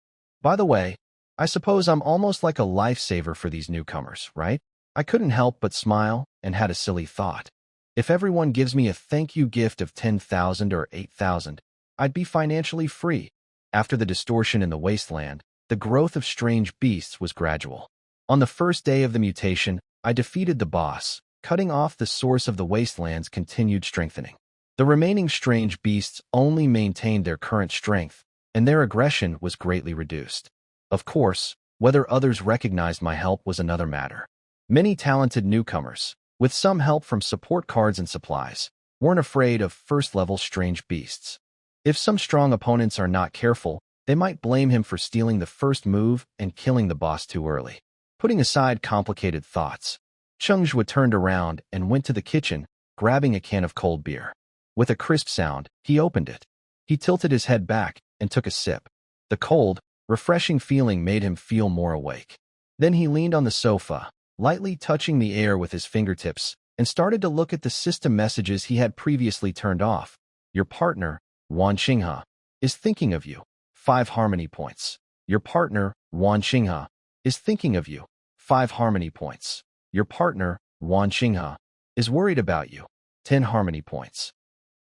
By the way, I suppose I'm almost like a lifesaver for these newcomers, right? I couldn't help but smile and had a silly thought. If everyone gives me a thank you gift of 10,000 or 8,000, I'd be financially free. After the distortion in the wasteland, the growth of strange beasts was gradual. On the first day of the mutation, I defeated the boss. Cutting off the source of the wasteland's continued strengthening. The remaining strange beasts only maintained their current strength, and their aggression was greatly reduced. Of course, whether others recognized my help was another matter. Many talented newcomers, with some help from support cards and supplies, weren't afraid of first-level strange beasts. If some strong opponents are not careful, they might blame him for stealing the first move and killing the boss too early. Putting aside complicated thoughts, Cheng Zhuo turned around and went to the kitchen, grabbing a can of cold beer. With a crisp sound, he opened it. He tilted his head back and took a sip. The cold, refreshing feeling made him feel more awake. Then he leaned on the sofa, lightly touching the air with his fingertips, and started to look at the system messages he had previously turned off. Your partner, Chunhua, is thinking of you. 5 harmony points. Your partner, Chunhua, is thinking of you. 5 harmony points. Your partner, Chunhua, is worried about you. 10 harmony points.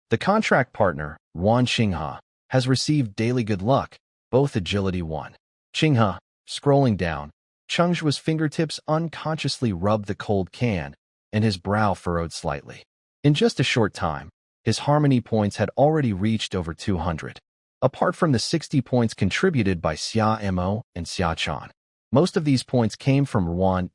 The contract partner, Chunhua, has received daily good luck, both agility 1. Chunhua, scrolling down, Cheng Zhuo's fingertips unconsciously rubbed the cold can, and his brow furrowed slightly. In just a short time, his harmony points had already reached over 200. Apart from the 60 points contributed by Xia Mo and Xia Chan, most of these points came from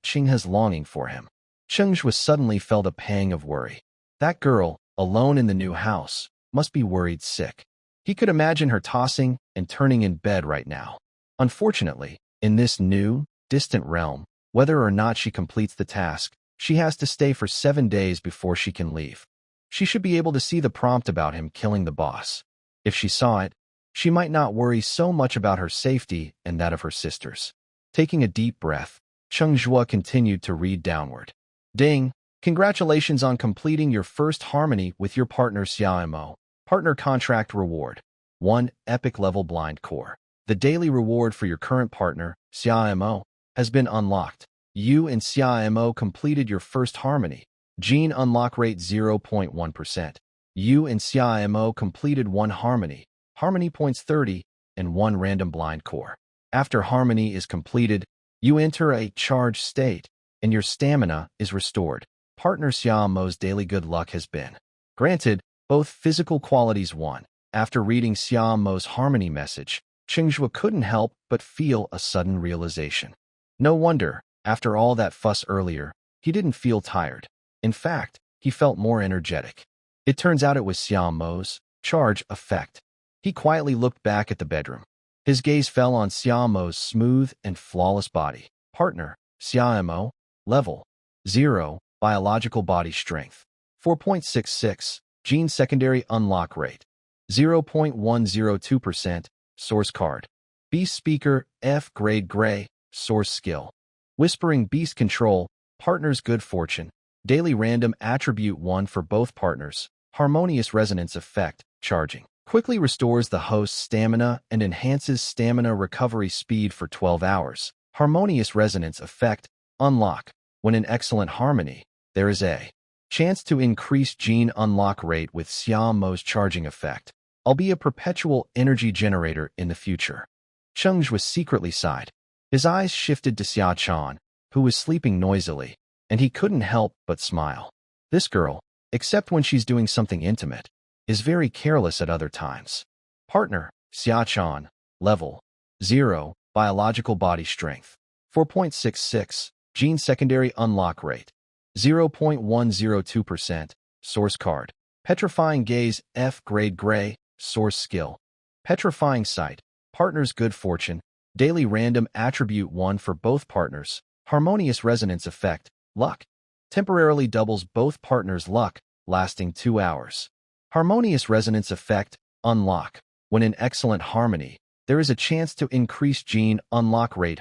Chunghua's longing for him. Cheng Zhuo suddenly felt a pang of worry. That girl, alone in the new house, must be worried sick. He could imagine her tossing and turning in bed right now. Unfortunately, in this new, distant realm, whether or not she completes the task, she has to stay for 7 days before she can leave. She should be able to see the prompt about him killing the boss. If she saw it, she might not worry so much about her safety and that of her sisters. Taking a deep breath, Cheng Zhuo continued to read downward. Ding! Congratulations on completing your first harmony with your partner Xia Mo. Partner contract reward. 1 epic level blind core. The daily reward for your current partner, Xia Mo, has been unlocked. You and Xia Mo completed your first harmony. Gene unlock rate 0.1%. You and Xia Mo completed 1 harmony. Harmony points 30 and 1 random blind core. After harmony is completed, you enter a charged state, and your stamina is restored. Partner Xia Mo's daily good luck has been granted, both physical qualities 1. After reading Xia Mo's harmony message, Cheng Zhuo couldn't help but feel a sudden realization. No wonder, after all that fuss earlier, he didn't feel tired. In fact, he felt more energetic. It turns out it was Xia Mo's charge effect. He quietly looked back at the bedroom. His gaze fell on Xia Mo's smooth and flawless body. Partner, Xia Mo, level 0, biological body strength 4.66, gene secondary unlock rate 0.102%, source card. Beast speaker, F grade gray, source skill. Whispering beast control, partner's good fortune. Daily random attribute 1 for both partners. Harmonious resonance effect, charging. Quickly restores the host's stamina and enhances stamina recovery speed for 12 hours. Harmonious resonance effect, unlock. When in excellent harmony, there is a chance to increase gene unlock rate with Xia Mo's charging effect. I'll be a perpetual energy generator in the future. Cheng Zhuo secretly sighed. His eyes shifted to Xia Chan, who was sleeping noisily, and he couldn't help but smile. This girl, except when she's doing something intimate, is very careless at other times. Partner, Xia Chan, level 0, biological body strength, 4.66, gene secondary unlock rate, 0.102%, source card, petrifying gaze F grade gray, source skill, petrifying sight, partner's good fortune, daily random attribute 1 for both partners, harmonious resonance effect, luck, temporarily doubles both partners' luck, lasting 2 hours. Harmonious resonance effect, unlock, when in excellent harmony, there is a chance to increase gene unlock rate.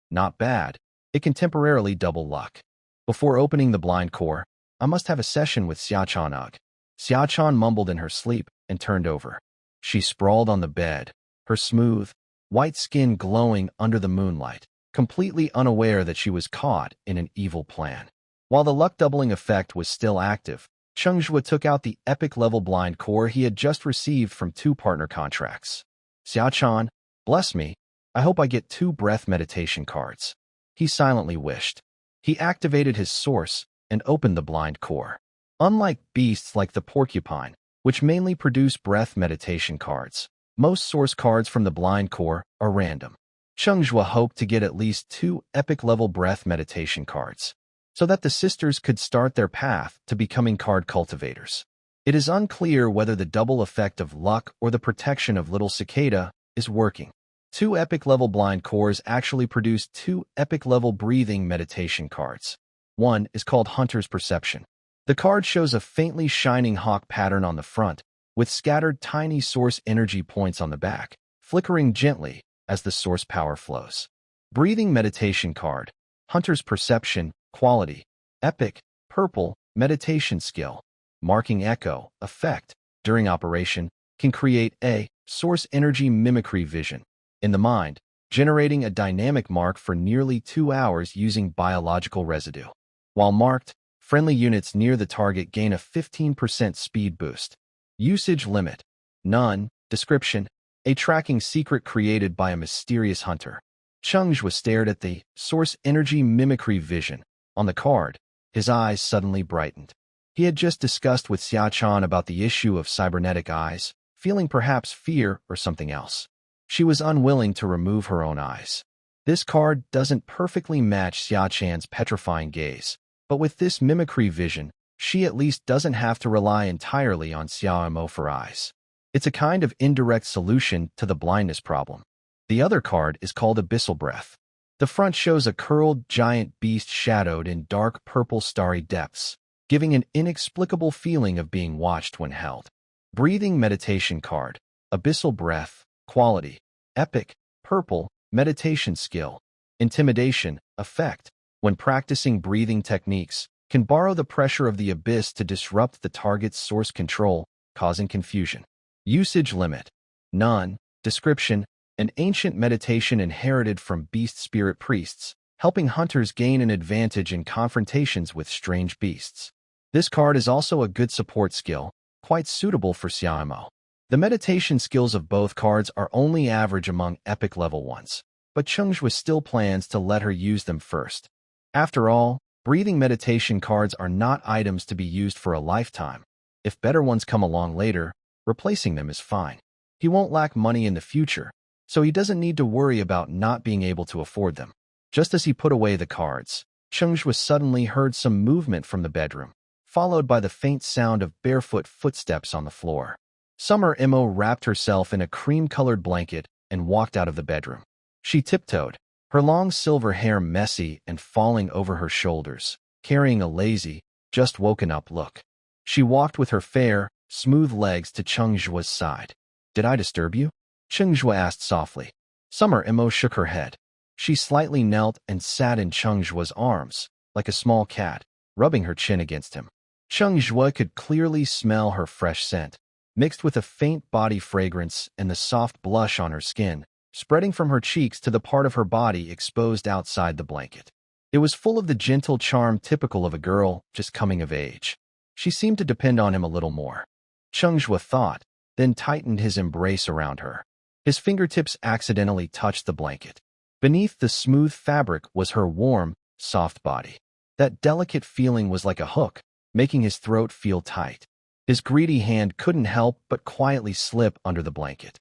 Not bad. It can temporarily double luck. Before opening the blind core, I must have a session with Xia Chan. Ugh. Xia Chan mumbled in her sleep and turned over. She sprawled on the bed, her smooth, white skin glowing under the moonlight, completely unaware that she was caught in an evil plan. While the luck-doubling effect was still active, Cheng Zhuo took out the epic-level blind core he had just received from 2 partner contracts. Xia Chan, bless me, I hope I get 2 breath meditation cards. He silently wished. He activated his source and opened the blind core. Unlike beasts like the porcupine, which mainly produce breath meditation cards, most source cards from the blind core are random. Cheng Zhuo hoped to get at least 2 epic-level breath meditation cards, so that the sisters could start their path to becoming card cultivators. It is unclear whether the double effect of luck or the protection of little cicada is working. 2 epic-level blind cores actually produce 2 epic-level breathing meditation cards. One is called Hunter's Perception. The card shows a faintly shining hawk pattern on the front, with scattered tiny source energy points on the back, flickering gently as the source power flows. Breathing meditation card, Hunter's Perception, quality, epic, purple, meditation skill, marking echo, effect, during operation, can create a source energy mimicry vision in the mind, generating a dynamic mark for nearly 2 hours using biological residue. While marked, friendly units near the target gain a 15% speed boost. Usage limit, none. Description, a tracking secret created by a mysterious hunter. Cheng Zhuo stared at the source energy mimicry vision on the card. His eyes suddenly brightened. He had just discussed with Xia Chan about the issue of cybernetic eyes, feeling perhaps fear or something else. She was unwilling to remove her own eyes. This card doesn't perfectly match Xia Chan's petrifying gaze, but with this mimicry vision, she at least doesn't have to rely entirely on Xiao Mo for eyes. It's a kind of indirect solution to the blindness problem. The other card is called Abyssal Breath. The front shows a curled giant beast shadowed in dark purple starry depths, giving an inexplicable feeling of being watched when held. Breathing meditation card, Abyssal Breath, quality, epic, purple, meditation skill, intimidation, effect. When practicing breathing techniques, can borrow the pressure of the abyss to disrupt the target's source control, causing confusion. Usage limit, none. Description, an ancient meditation inherited from beast spirit priests, helping hunters gain an advantage in confrontations with strange beasts. This card is also a good support skill, quite suitable for Xiaomo. The meditation skills of both cards are only average among epic level ones, but Cheng Zhuo still plans to let her use them first. After all, breathing meditation cards are not items to be used for a lifetime. If better ones come along later, replacing them is fine. He won't lack money in the future, so he doesn't need to worry about not being able to afford them. Just as he put away the cards, Cheng Zhuo suddenly heard some movement from the bedroom, followed by the faint sound of barefoot footsteps on the floor. Summer Imo wrapped herself in a cream-colored blanket and walked out of the bedroom. She tiptoed, her long silver hair messy and falling over her shoulders, carrying a lazy, just-woken-up look. She walked with her fair, smooth legs to Cheng Zhuo's side. "Did I disturb you?" Cheng Zhuo asked softly. Summer Imo shook her head. She slightly knelt and sat in Cheng Zhuo's arms, like a small cat, rubbing her chin against him. Cheng Zhuo could clearly smell her fresh scent, mixed with a faint body fragrance and the soft blush on her skin, spreading from her cheeks to the part of her body exposed outside the blanket. It was full of the gentle charm typical of a girl just coming of age. She seemed to depend on him a little more. Cheng Zhuo thought, then tightened his embrace around her. His fingertips accidentally touched the blanket. Beneath the smooth fabric was her warm, soft body. That delicate feeling was like a hook, making his throat feel tight. His greedy hand couldn't help but quietly slip under the blanket.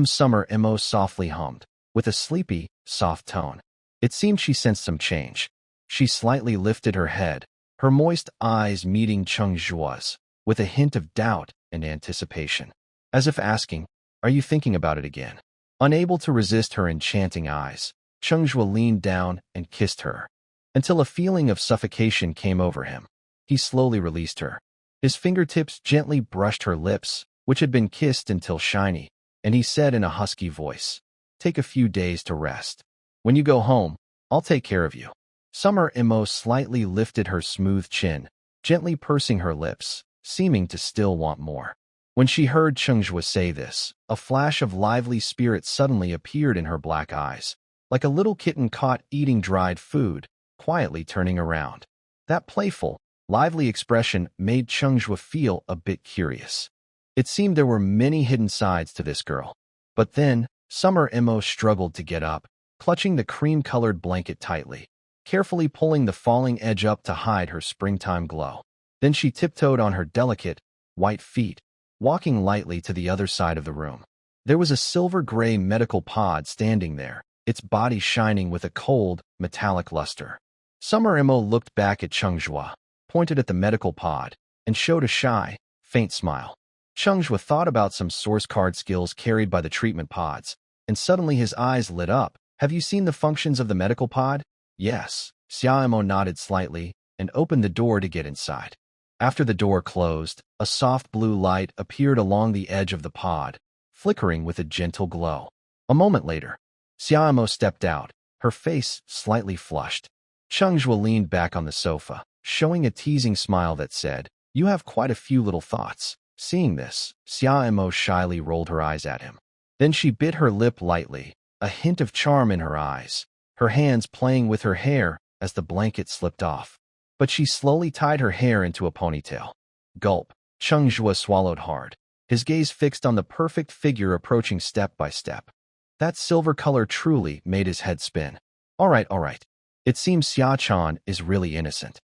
Summer Emo softly hummed, with a sleepy, soft tone. It seemed she sensed some change. She slightly lifted her head, her moist eyes meeting Cheng Zhuo's, with a hint of doubt and anticipation. As if asking, "Are you thinking about it again?" Unable to resist her enchanting eyes, Cheng Zhuo leaned down and kissed her, until a feeling of suffocation came over him. He slowly released her. His fingertips gently brushed her lips, which had been kissed until shiny, and he said in a husky voice, "Take a few days to rest. When you go home, I'll take care of you." Summer Emo slightly lifted her smooth chin, gently pursing her lips, seeming to still want more. When she heard Cheng Zhuo say this, a flash of lively spirit suddenly appeared in her black eyes, like a little kitten caught eating dried food, quietly turning around. That playful, lively expression made Cheng Zhuo feel a bit curious. It seemed there were many hidden sides to this girl. But then, Summer Emo struggled to get up, clutching the cream-colored blanket tightly, carefully pulling the falling edge up to hide her springtime glow. Then she tiptoed on her delicate, white feet, walking lightly to the other side of the room. There was a silver-gray medical pod standing there, its body shining with a cold, metallic luster. Summer Emo looked back at Cheng Zhuo, pointed at the medical pod, and showed a shy, faint smile. Cheng Zhuo thought about some source card skills carried by the treatment pods, and suddenly his eyes lit up. "Have you seen the functions of the medical pod?" "Yes." Xia Emo nodded slightly and opened the door to get inside. After the door closed, a soft blue light appeared along the edge of the pod, flickering with a gentle glow. A moment later, Xia Emo stepped out, her face slightly flushed. Cheng Zhuo leaned back on the sofa, showing a teasing smile that said, "You have quite a few little thoughts." Seeing this, Xia Emo shyly rolled her eyes at him. Then she bit her lip lightly, a hint of charm in her eyes, her hands playing with her hair as the blanket slipped off. But she slowly tied her hair into a ponytail. Gulp. Cheng Zhuo swallowed hard, his gaze fixed on the perfect figure approaching step by step. That silver color truly made his head spin. All right. It seems Xia-chan is really innocent."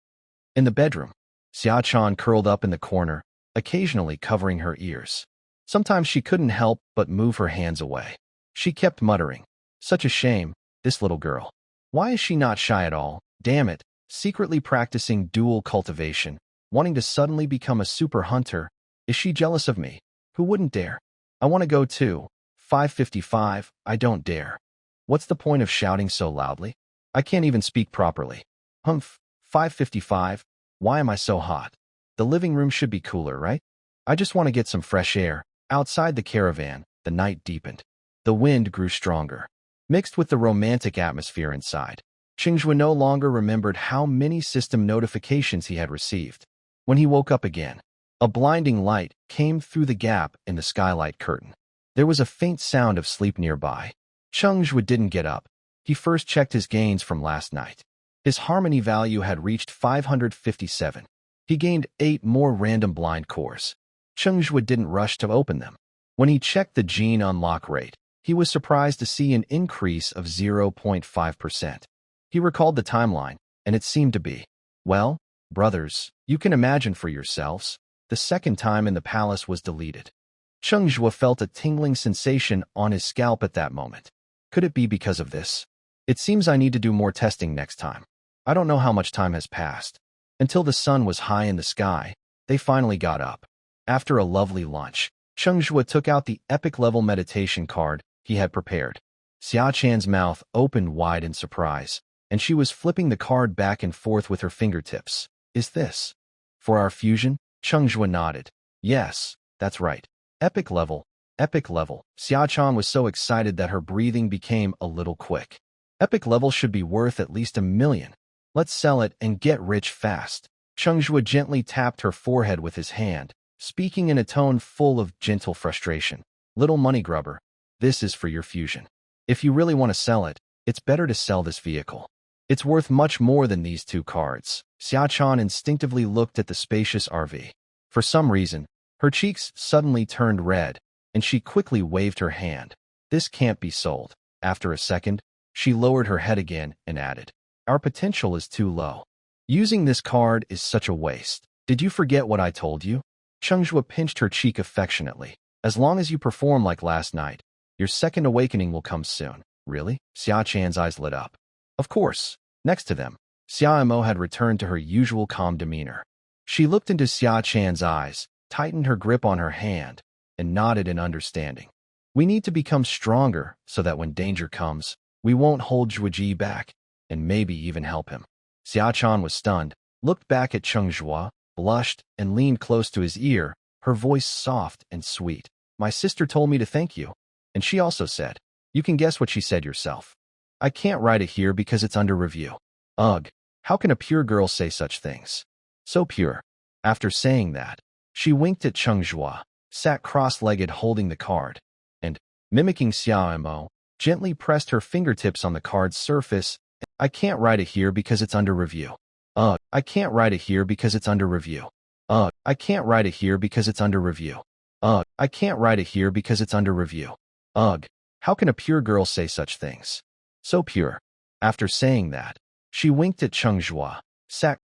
In the bedroom, Xia-chan curled up in the corner, occasionally covering her ears. Sometimes she couldn't help but move her hands away. She kept muttering, "Such a shame, this little girl. Why is she not shy at all? Damn it, secretly practicing dual cultivation, wanting to suddenly become a super hunter. Is she jealous of me? Who wouldn't dare? I want to go too. 5:55, I don't dare. What's the point of shouting so loudly? I can't even speak properly. 5:55, why am I so hot? The living room should be cooler, right? I just want to get some fresh air." Outside the caravan, the night deepened. The wind grew stronger, mixed with the romantic atmosphere inside. Cheng Zhuo no longer remembered how many system notifications he had received. When he woke up again, a blinding light came through the gap in the skylight curtain. There was a faint sound of sleep nearby. Cheng Zhuo didn't get up. He first checked his gains from last night. His harmony value had reached 557. He gained 8 more random blind cores. Cheng Zhuo didn't rush to open them. When he checked the gene unlock rate, he was surprised to see an increase of 0.5%. He recalled the timeline, and it seemed to be, well, brothers, you can imagine for yourselves, the second time in the palace was deleted. Cheng Zhuo felt a tingling sensation on his scalp at that moment. Could it be because of this? It seems I need to do more testing next time. I don't know how much time has passed. Until the sun was high in the sky, they finally got up. After a lovely lunch, Cheng Zhuo took out the epic-level meditation card he had prepared. Xia Chan's mouth opened wide in surprise, and she was flipping the card back and forth with her fingertips. "Is this for our fusion?" Cheng Zhuo nodded. "Yes, that's right. Epic level, epic level." Xia Chan was so excited that her breathing became a little quick. "Epic level should be worth at least 1 million. Let's sell it and get rich fast." Cheng Zhuo gently tapped her forehead with his hand, speaking in a tone full of gentle frustration. "Little money grubber, this is for your fusion. If you really want to sell it, it's better to sell this vehicle. It's worth much more than these 2 cards." Xia Chan instinctively looked at the spacious RV. For some reason, her cheeks suddenly turned red, and she quickly waved her hand. This can't be sold. After a second, she lowered her head again and added, our potential is too low. Using this card is such a waste. Did you forget what I told you? Cheng Zhuo pinched her cheek affectionately. As long as you perform like last night, your second awakening will come soon. Really? Xia Chan's eyes lit up. Of course. Next to them, Xia Mo had returned to her usual calm demeanor. She looked into Xia Chan's eyes, tightened her grip on her hand, and nodded in understanding. We need to become stronger so that when danger comes, we won't hold Zhuoji back, and maybe even help him. Xia Chan was stunned, looked back at Cheng Zhuo, blushed, and leaned close to his ear, her voice soft and sweet. My sister told me to thank you. And she also said, you can guess what she said yourself. I can't write it here because it's under review. Ugh, how can a pure girl say such things? So pure. After saying that, she winked at Cheng Zhuo, sat cross-legged holding the card, and, mimicking Xia Mo, gently pressed her fingertips on the card's surface. I can't write it here because it's under review. Ugh, I can't write it here because it's under review. Ugh, I can't write it here because it's under review. Ugh, I can't write it here because it's under review. Ugh, how can a pure girl say such things? So pure. After saying that, she winked at Cheng Zhuo.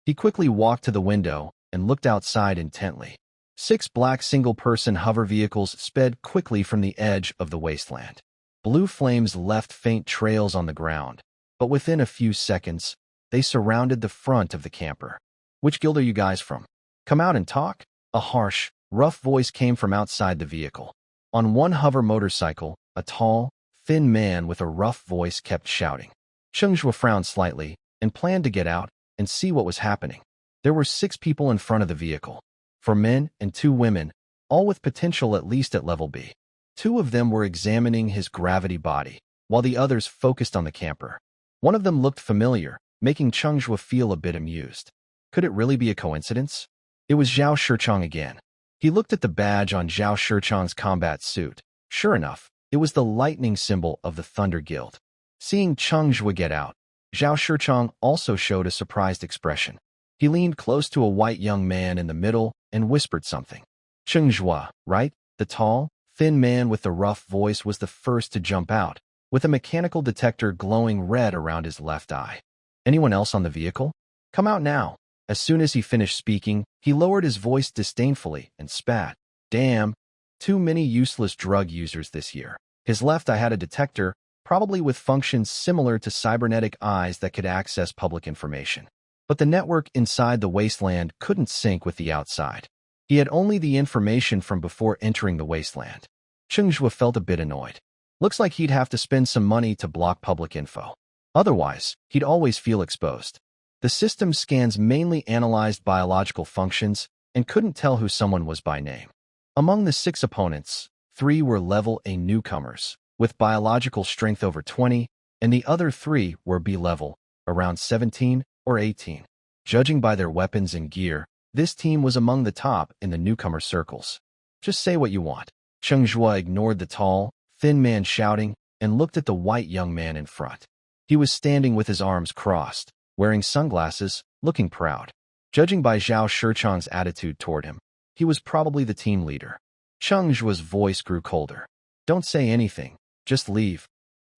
He quickly walked to the window and looked outside intently. 6 black single-person hover vehicles sped quickly from the edge of the wasteland. Blue flames left faint trails on the ground, but within a few seconds, they surrounded the front of the camper. Which guild are you guys from? Come out and talk? A harsh, rough voice came from outside the vehicle. On one hover motorcycle, a tall, thin man with a rough voice kept shouting. Cheng Zhuo frowned slightly and planned to get out and see what was happening. There were 6 people in front of the vehicle, 4 men and 2 women, all with potential at least at level B. 2 of them were examining his gravity body, while the others focused on the camper. One of them looked familiar, making Cheng Zhuo feel a bit amused. Could it really be a coincidence? It was Zhao Shichang again. He looked at the badge on Zhao Shichang's combat suit. Sure enough, it was the lightning symbol of the Thunder Guild. Seeing Cheng Zhuo get out, Zhao Shichang also showed a surprised expression. He leaned close to a white young man in the middle and whispered something. Cheng Zhuo, right? The tall, thin man with the rough voice was the first to jump out, with a mechanical detector glowing red around his left eye. Anyone else on the vehicle? Come out now. As soon as he finished speaking, he lowered his voice disdainfully and spat. Damn, too many useless drug users this year. His left eye had a detector, probably with functions similar to cybernetic eyes that could access public information. But the network inside the wasteland couldn't sync with the outside. He had only the information from before entering the wasteland. Cheng Zhuo felt a bit annoyed. Looks like he'd have to spend some money to block public info. Otherwise, he'd always feel exposed. The system scans mainly analyzed biological functions and couldn't tell who someone was by name. Among the 6 opponents, 3 were level A newcomers, with biological strength over 20, and the other 3 were B level, around 17 or 18. Judging by their weapons and gear, this team was among the top in the newcomer circles. Just say what you want. Cheng Zhuo ignored the tall, thin man shouting and looked at the white young man in front. He was standing with his arms crossed, wearing sunglasses, looking proud. Judging by Zhao Shichang's attitude toward him, he was probably the team leader. Cheng Zhuo's voice grew colder. Don't say anything, just leave.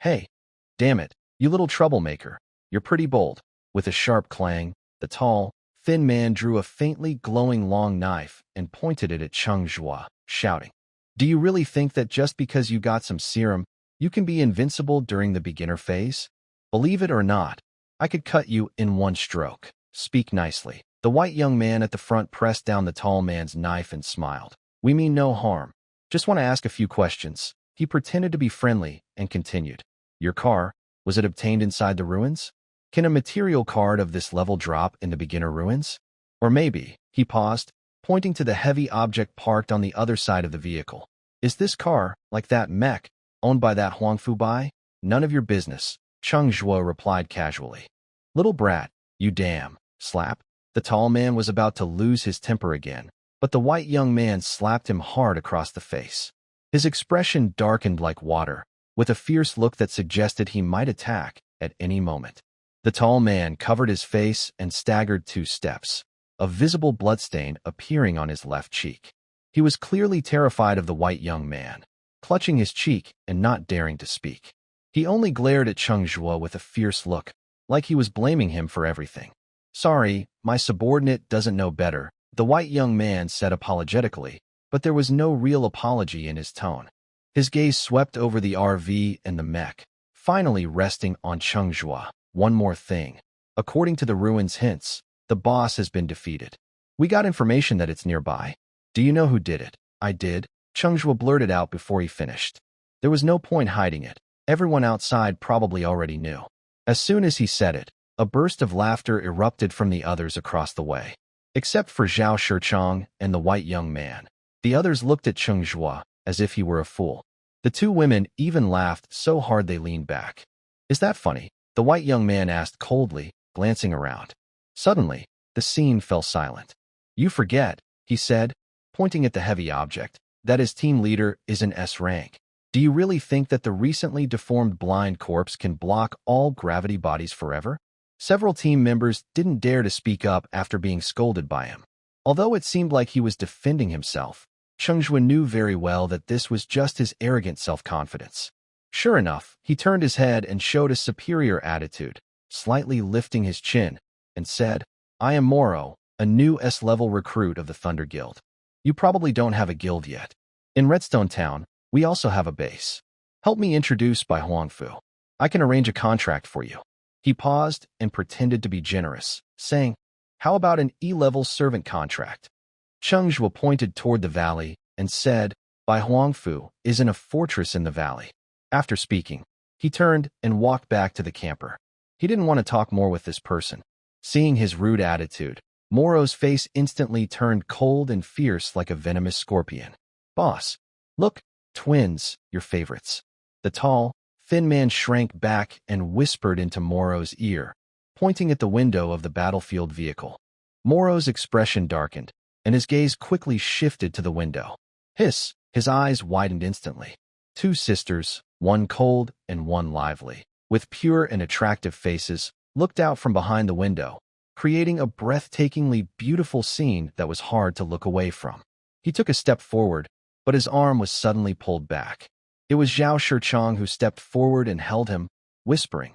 Hey, damn it, you little troublemaker, you're pretty bold. With a sharp clang, the tall, thin man drew a faintly glowing long knife and pointed it at Cheng Zhuo, shouting, do you really think that just because you got some serum, you can be invincible during the beginner phase? Believe it or not, I could cut you in one stroke. Speak nicely. The white young man at the front pressed down the tall man's knife and smiled. We mean no harm. Just want to ask a few questions. He pretended to be friendly and continued. Your car, was it obtained inside the ruins? Can a material card of this level drop in the beginner ruins? Or maybe, he paused, pointing to the heavy object parked on the other side of the vehicle. Is this car, like that mech, owned by that Huangfu Bai? None of your business, Cheng Zhuo replied casually. Little brat, you damn, slap. The tall man was about to lose his temper again, but the white young man slapped him hard across the face. His expression darkened like water, with a fierce look that suggested he might attack at any moment. The tall man covered his face and staggered 2 steps, a visible bloodstain appearing on his left cheek. He was clearly terrified of the white young man, clutching his cheek and not daring to speak. He only glared at Cheng Zhuo with a fierce look, like he was blaming him for everything. "Sorry, my subordinate doesn't know better," the white young man said apologetically, but there was no real apology in his tone. His gaze swept over the RV and the mech, finally resting on Cheng Zhuo. "One more thing. According to the ruins' hints, the boss has been defeated. We got information that it's nearby. Do you know who did it?" "I did," Cheng Zhuo blurted out before he finished. There was no point hiding it. Everyone outside probably already knew. As soon as he said it, a burst of laughter erupted from the others across the way. Except for Zhao Shichang and the white young man. The others looked at Cheng Zhuo as if he were a fool. The two women even laughed so hard they leaned back. "Is that funny?" the white young man asked coldly, glancing around. Suddenly, the scene fell silent. "You forget," he said, pointing at the heavy object, "that his team leader is an S rank. Do you really think that the recently deformed blind corpse can block all gravity bodies forever?" Several team members didn't dare to speak up after being scolded by him. Although it seemed like he was defending himself, Cheng Zhuo knew very well that this was just his arrogant self-confidence. Sure enough, he turned his head and showed a superior attitude, slightly lifting his chin, and said, "I am Moro, a new S-level recruit of the Thunder Guild. You probably don't have a guild yet. In Redstone Town, we also have a base. Help me introduce Bai Huangfu. I can arrange a contract for you." He paused and pretended to be generous, saying, "How about an E-level servant contract?" Cheng Zhuo pointed toward the valley and said, "Bai Huangfu is in a fortress in the valley." After speaking, he turned and walked back to the camper. He didn't want to talk more with this person. Seeing his rude attitude, Moro's face instantly turned cold and fierce like a venomous scorpion. "Boss, look, twins, your favorites." The tall, thin man shrank back and whispered into Moro's ear, pointing at the window of the battlefield vehicle. Moro's expression darkened, and his gaze quickly shifted to the window. His eyes widened instantly. Two sisters, one cold and one lively, with pure and attractive faces, looked out from behind the window, creating a breathtakingly beautiful scene that was hard to look away from. He took a step forward, but his arm was suddenly pulled back. It was Zhao Shichang who stepped forward and held him, whispering,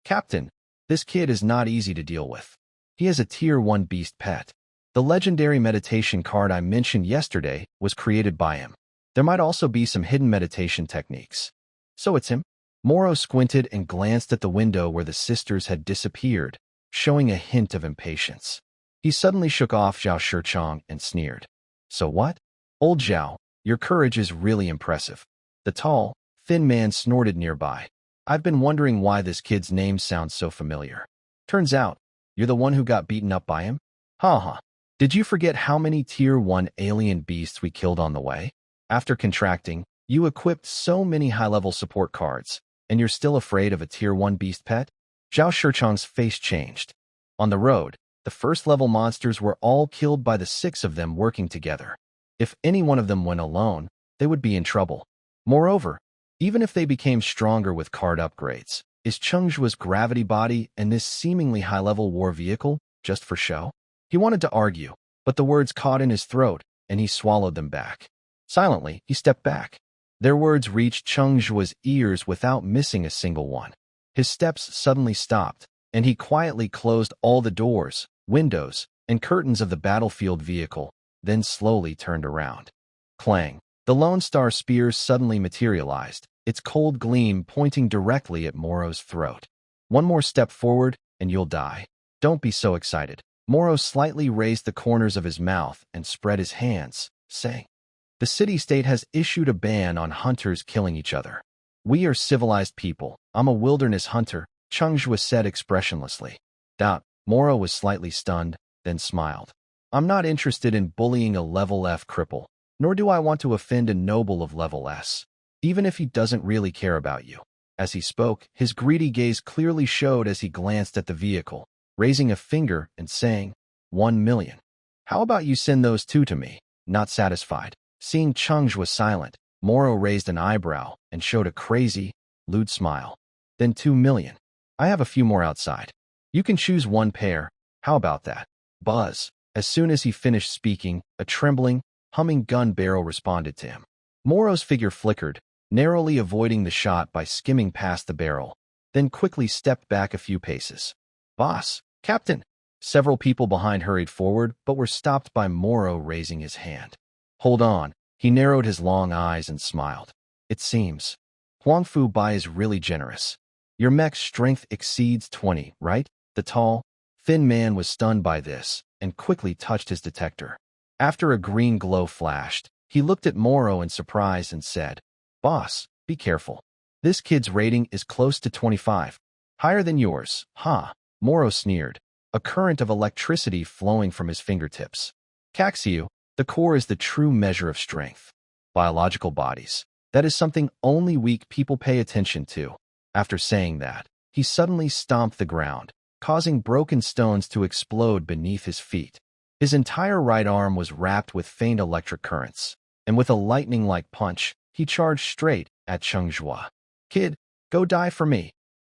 "Captain, this kid is not easy to deal with. He has a Tier 1 beast pet. The legendary meditation card I mentioned yesterday was created by him. There might also be some hidden meditation techniques." "So it's him?" Moro squinted and glanced at the window where the sisters had disappeared, showing a hint of impatience. He suddenly shook off Zhao Shichang and sneered. "So what? Old Zhao, your courage is really impressive." The tall, thin man snorted nearby. "I've been wondering why this kid's name sounds so familiar. Turns out, you're the one who got beaten up by him? Ha. Did you forget how many Tier 1 alien beasts we killed on the way? After contracting, you equipped so many high-level support cards, and you're still afraid of a Tier 1 beast pet?" Zhao Shichang's face changed. On the road, the first-level monsters were all killed by the 6 of them working together. If any one of them went alone, they would be in trouble. Moreover, even if they became stronger with card upgrades, is Cheng Zhuo's gravity body and this seemingly high-level war vehicle just for show? He wanted to argue, but the words caught in his throat, and he swallowed them back. Silently, he stepped back. Their words reached Cheng Zhuo's ears without missing a single one. His steps suddenly stopped, and he quietly closed all the doors, windows, and curtains of the battlefield vehicle, then slowly turned around. Clang! The Lone Star spear suddenly materialized, its cold gleam pointing directly at Moro's throat. "One more step forward, and you'll die. Don't be so excited." Moro slightly raised the corners of his mouth and spread his hands, saying, "The city-state has issued a ban on hunters killing each other. We are civilized people. I'm a wilderness hunter," Cheng Zhuo said expressionlessly. Moro was slightly stunned, then smiled. "I'm not interested in bullying a level F cripple, nor do I want to offend a noble of level S, even if he doesn't really care about you." As he spoke, his greedy gaze clearly showed as he glanced at the vehicle, raising a finger and saying, 1 million. "How about you send those 2 to me?" Not satisfied, seeing Cheng Zhuo silent, Moro raised an eyebrow and showed a crazy, lewd smile. "Then 2 million. I have a few more outside. You can choose 1 pair. How about that?" Buzz. As soon as he finished speaking, a trembling, humming gun barrel responded to him. Moro's figure flickered, narrowly avoiding the shot by skimming past the barrel, then quickly stepped back a few paces. "Boss, Captain!" Several people behind hurried forward, but were stopped by Moro raising his hand. "Hold on." He narrowed his long eyes and smiled. "It seems Huangfu Bai is really generous. Your mech's strength exceeds 20, right?" The tall, thin man was stunned by this and quickly touched his detector. After a green glow flashed, he looked at Moro in surprise and said, "Boss, be careful. This kid's rating is close to 25. Higher than yours, huh?" Moro sneered, a current of electricity flowing from his fingertips. "Caxiu, the core is the true measure of strength. Biological bodies. That is something only weak people pay attention to." After saying that, he suddenly stomped the ground, causing broken stones to explode beneath his feet. His entire right arm was wrapped with faint electric currents, and with a lightning-like punch, he charged straight at Cheng Zhuo. "Kid, go die for me."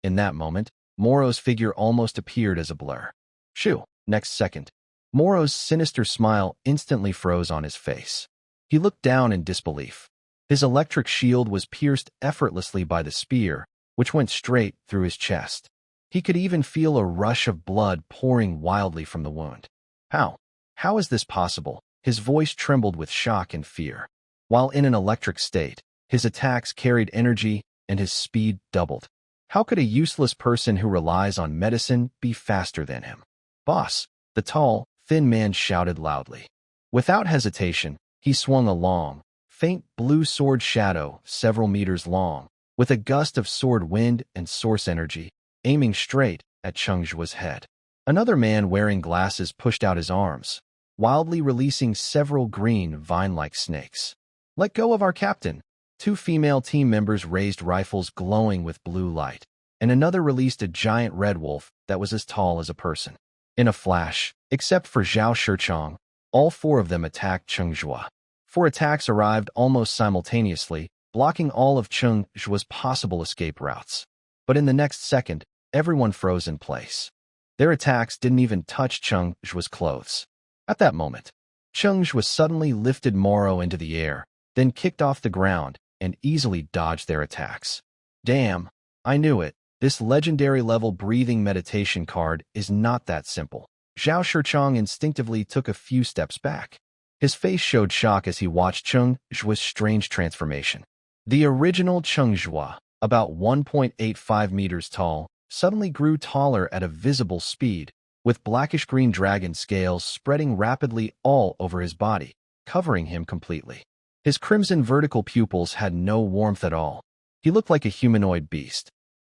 In that moment, Moro's figure almost appeared as a blur. Shoo! Next second, Moro's sinister smile instantly froze on his face. He looked down in disbelief. His electric shield was pierced effortlessly by the spear, which went straight through his chest. He could even feel a rush of blood pouring wildly from the wound. How? How is this possible? His voice trembled with shock and fear. While in an electric state, his attacks carried energy and his speed doubled. How could a useless person who relies on medicine be faster than him? "Boss!" the tall, thin man shouted loudly. Without hesitation, he swung a long, faint blue sword shadow several meters long, with a gust of sword wind and source energy, aiming straight at Cheng Zhuo's head. Another man wearing glasses pushed out his arms, wildly releasing several green, vine-like snakes. "Let go of our captain!" Two female team members raised rifles glowing with blue light, and another released a giant red wolf that was as tall as a person. In a flash, except for Zhao Shichong, all four of them attacked Cheng Zhuo. Four attacks arrived almost simultaneously, blocking all of Cheng Zhuo's possible escape routes. But in the next second, everyone froze in place. Their attacks didn't even touch Cheng Zhuo's clothes. At that moment, Cheng Zhuo suddenly lifted Moro into the air, then kicked off the ground and easily dodged their attacks. Damn, I knew it. This legendary-level breathing meditation card is not that simple. Zhao Shichong instinctively took a few steps back. His face showed shock as he watched Cheng Zhuo's strange transformation. The original Cheng Zhuo, about 1.85 meters tall, suddenly grew taller at a visible speed, with blackish-green dragon scales spreading rapidly all over his body, covering him completely. His crimson vertical pupils had no warmth at all. He looked like a humanoid beast.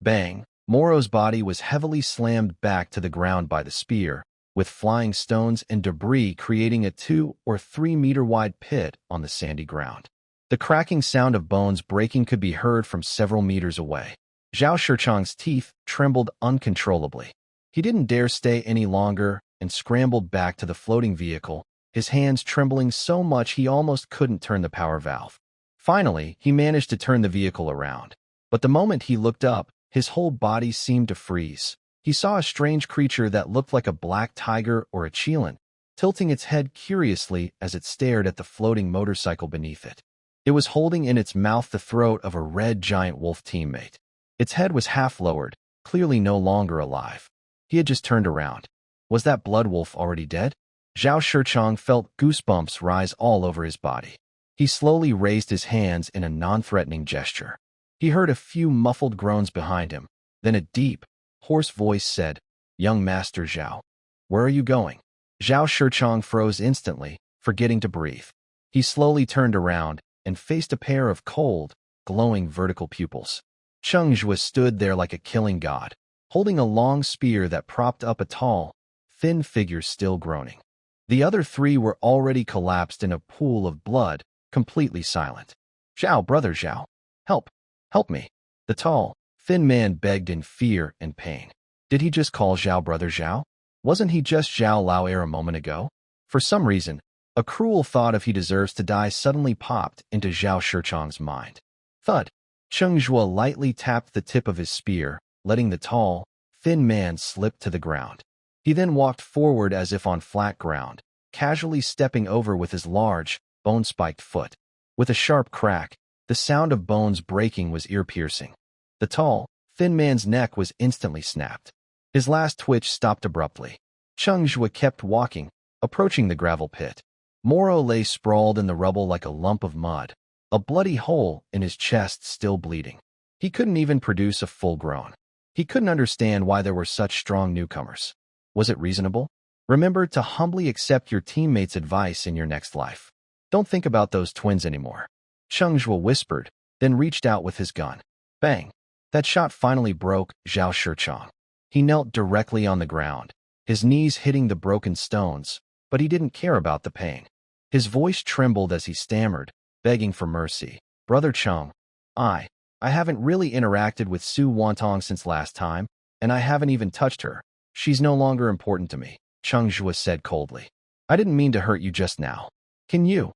Bang! Moro's body was heavily slammed back to the ground by the spear, with flying stones and debris creating a 2 or 3 meter wide pit on the sandy ground. The cracking sound of bones breaking could be heard from several meters away. Zhao Shichong's teeth trembled uncontrollably. He didn't dare stay any longer and scrambled back to the floating vehicle, his hands trembling so much he almost couldn't turn the power valve. Finally, he managed to turn the vehicle around. But the moment he looked up, his whole body seemed to freeze. He saw a strange creature that looked like a black tiger or a chelan, tilting its head curiously as it stared at the floating motorcycle beneath it. It was holding in its mouth the throat of a red giant wolf teammate. Its head was half lowered, clearly no longer alive. He had just turned around. Was that blood wolf already dead? Zhao Shichong felt goosebumps rise all over his body. He slowly raised his hands in a non-threatening gesture. He heard a few muffled groans behind him, then a deep, hoarse voice said, "Young Master Zhao, where are you going?" Zhao Shichong froze instantly, forgetting to breathe. He slowly turned around and faced a pair of cold, glowing vertical pupils. Cheng Zhuo stood there like a killing god, holding a long spear that propped up a tall, thin figure still groaning. The other three were already collapsed in a pool of blood, completely silent. "Zhao, brother Zhao, help, help me." The tall, thin man begged in fear and pain. Did he just call Zhao brother Zhao? Wasn't he just Zhao Lao a moment ago? For some reason, a cruel thought of he deserves to die suddenly popped into Zhao Shichong's mind. Thud! Cheng Zhuo lightly tapped the tip of his spear, letting the tall, thin man slip to the ground. He then walked forward as if on flat ground, casually stepping over with his large, bone-spiked foot. With a sharp crack, The sound of bones breaking was ear-piercing. The tall, thin man's neck was instantly snapped. His last twitch stopped abruptly. Cheng Zhuo kept walking, approaching the gravel pit. Moro lay sprawled in the rubble like a lump of mud, a bloody hole in his chest still bleeding. He couldn't even produce a full groan. He couldn't understand why there were such strong newcomers. Was it reasonable? Remember to humbly accept your teammates' advice in your next life. Don't think about those twins anymore. Cheng Zhuo whispered, then reached out with his gun. Bang! That shot finally broke Zhao Shichang. He knelt directly on the ground, his knees hitting the broken stones, but he didn't care about the pain. His voice trembled as he stammered, begging for mercy. Brother Cheng, I haven't really interacted with Su Wanong since last time, and I haven't even touched her. She's no longer important to me, Cheng Zhuo said coldly. I didn't mean to hurt you just now. Can you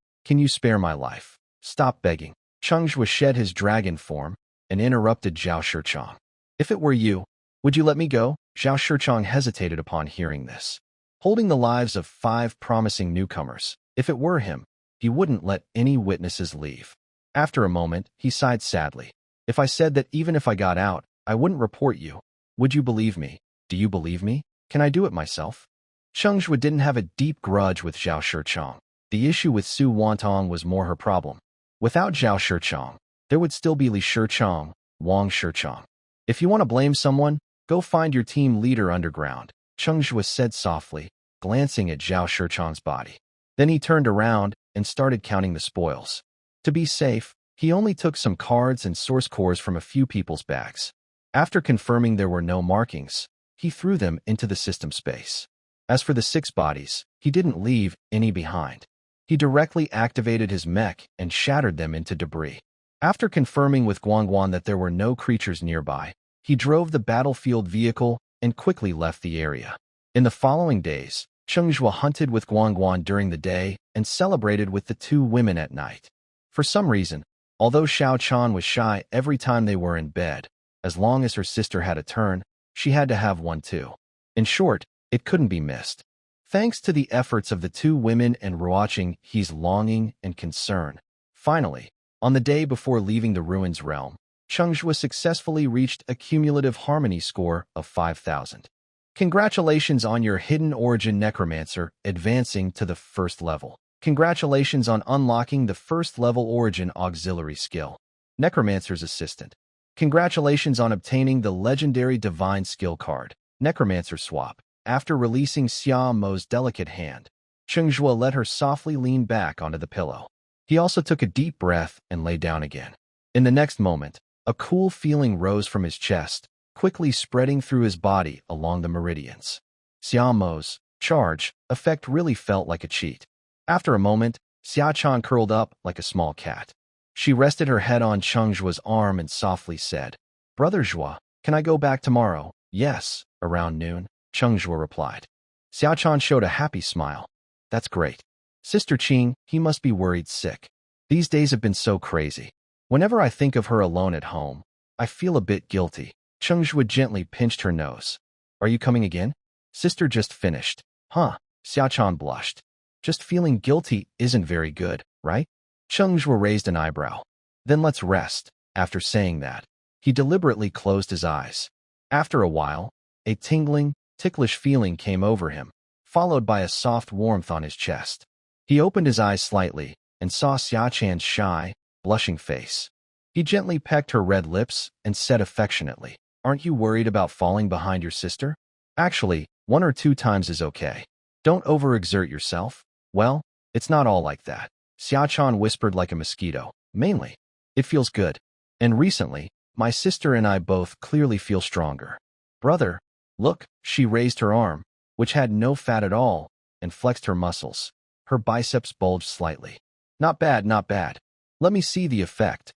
spare my life? Stop begging. Cheng Zhuo shed his dragon form and interrupted Zhao Shichang. If it were you, would you let me go? Zhao Shichang hesitated upon hearing this. Holding the lives of 5 promising newcomers, if it were him, he wouldn't let any witnesses leave. After a moment, he sighed sadly. If I said that even if I got out, I wouldn't report you, would you believe me? Do you believe me? Can I do it myself? Cheng Zhuo didn't have a deep grudge with Zhao Shichang. The issue with Su Wanong was more her problem. Without Zhao Shichang, there would still be Li Shichang, Wang Shichang. If you want to blame someone, go find your team leader underground, Cheng Zhuo said softly, glancing at Zhao Shichang's body. Then he turned around and started counting the spoils. To be safe, he only took some cards and source cores from a few people's bags. After confirming there were no markings, he threw them into the system space. As for the 6 bodies, he didn't leave any behind. He directly activated his mech and shattered them into debris. After confirming with Guangguan that there were no creatures nearby, he drove the battlefield vehicle and quickly left the area. In the following days, Cheng Zhuo hunted with Guangguan during the day and celebrated with the 2 women at night. For some reason, although Xiao Chan was shy every time they were in bed, as long as her sister had a turn, she had to have one too. In short, it couldn't be missed. Thanks to the efforts of the 2 women and watching his longing and concern. Finally, on the day before leaving the ruins realm, Cheng Zhuo successfully reached a cumulative harmony score of 5,000. Congratulations on your hidden origin necromancer advancing to the 1st level. Congratulations on unlocking the 1st level origin auxiliary skill, Necromancer's Assistant. Congratulations on obtaining the legendary divine skill card, Necromancer Swap. After releasing Xia Mo's delicate hand, Cheng Zhuo let her softly lean back onto the pillow. He also took a deep breath and lay down again. In the next moment, a cool feeling rose from his chest, quickly spreading through his body along the meridians. Xia Mo's charge effect really felt like a cheat. After a moment, Xia Chan curled up like a small cat. She rested her head on Cheng Zhuo's arm and softly said, Brother Zhuo, can I go back tomorrow? Yes, around noon, Cheng Zhuo replied. Xia Chan showed a happy smile. That's great. Sister Qing, he must be worried sick. These days have been so crazy. Whenever I think of her alone at home, I feel a bit guilty. Cheng Zhuo gently pinched her nose. Are you coming again? Sister just finished. Huh, Xia Chan blushed. Just feeling guilty isn't very good, right? Cheng Zhuo raised an eyebrow. Then let's rest. After saying that, he deliberately closed his eyes. After a while, a tingling, ticklish feeling came over him, followed by a soft warmth on his chest. He opened his eyes slightly and saw Xia Chan's shy, blushing face. He gently pecked her red lips and said affectionately, Aren't you worried about falling behind your sister? Actually, 1 or 2 times is okay. Don't overexert yourself. Well, it's not all like that. Xia Chan whispered like a mosquito. Mainly, it feels good. And recently, my sister and I both clearly feel stronger. Brother, look, she raised her arm, which had no fat at all, and flexed her muscles. Her biceps bulged slightly. Not bad, not bad. Let me see the effect.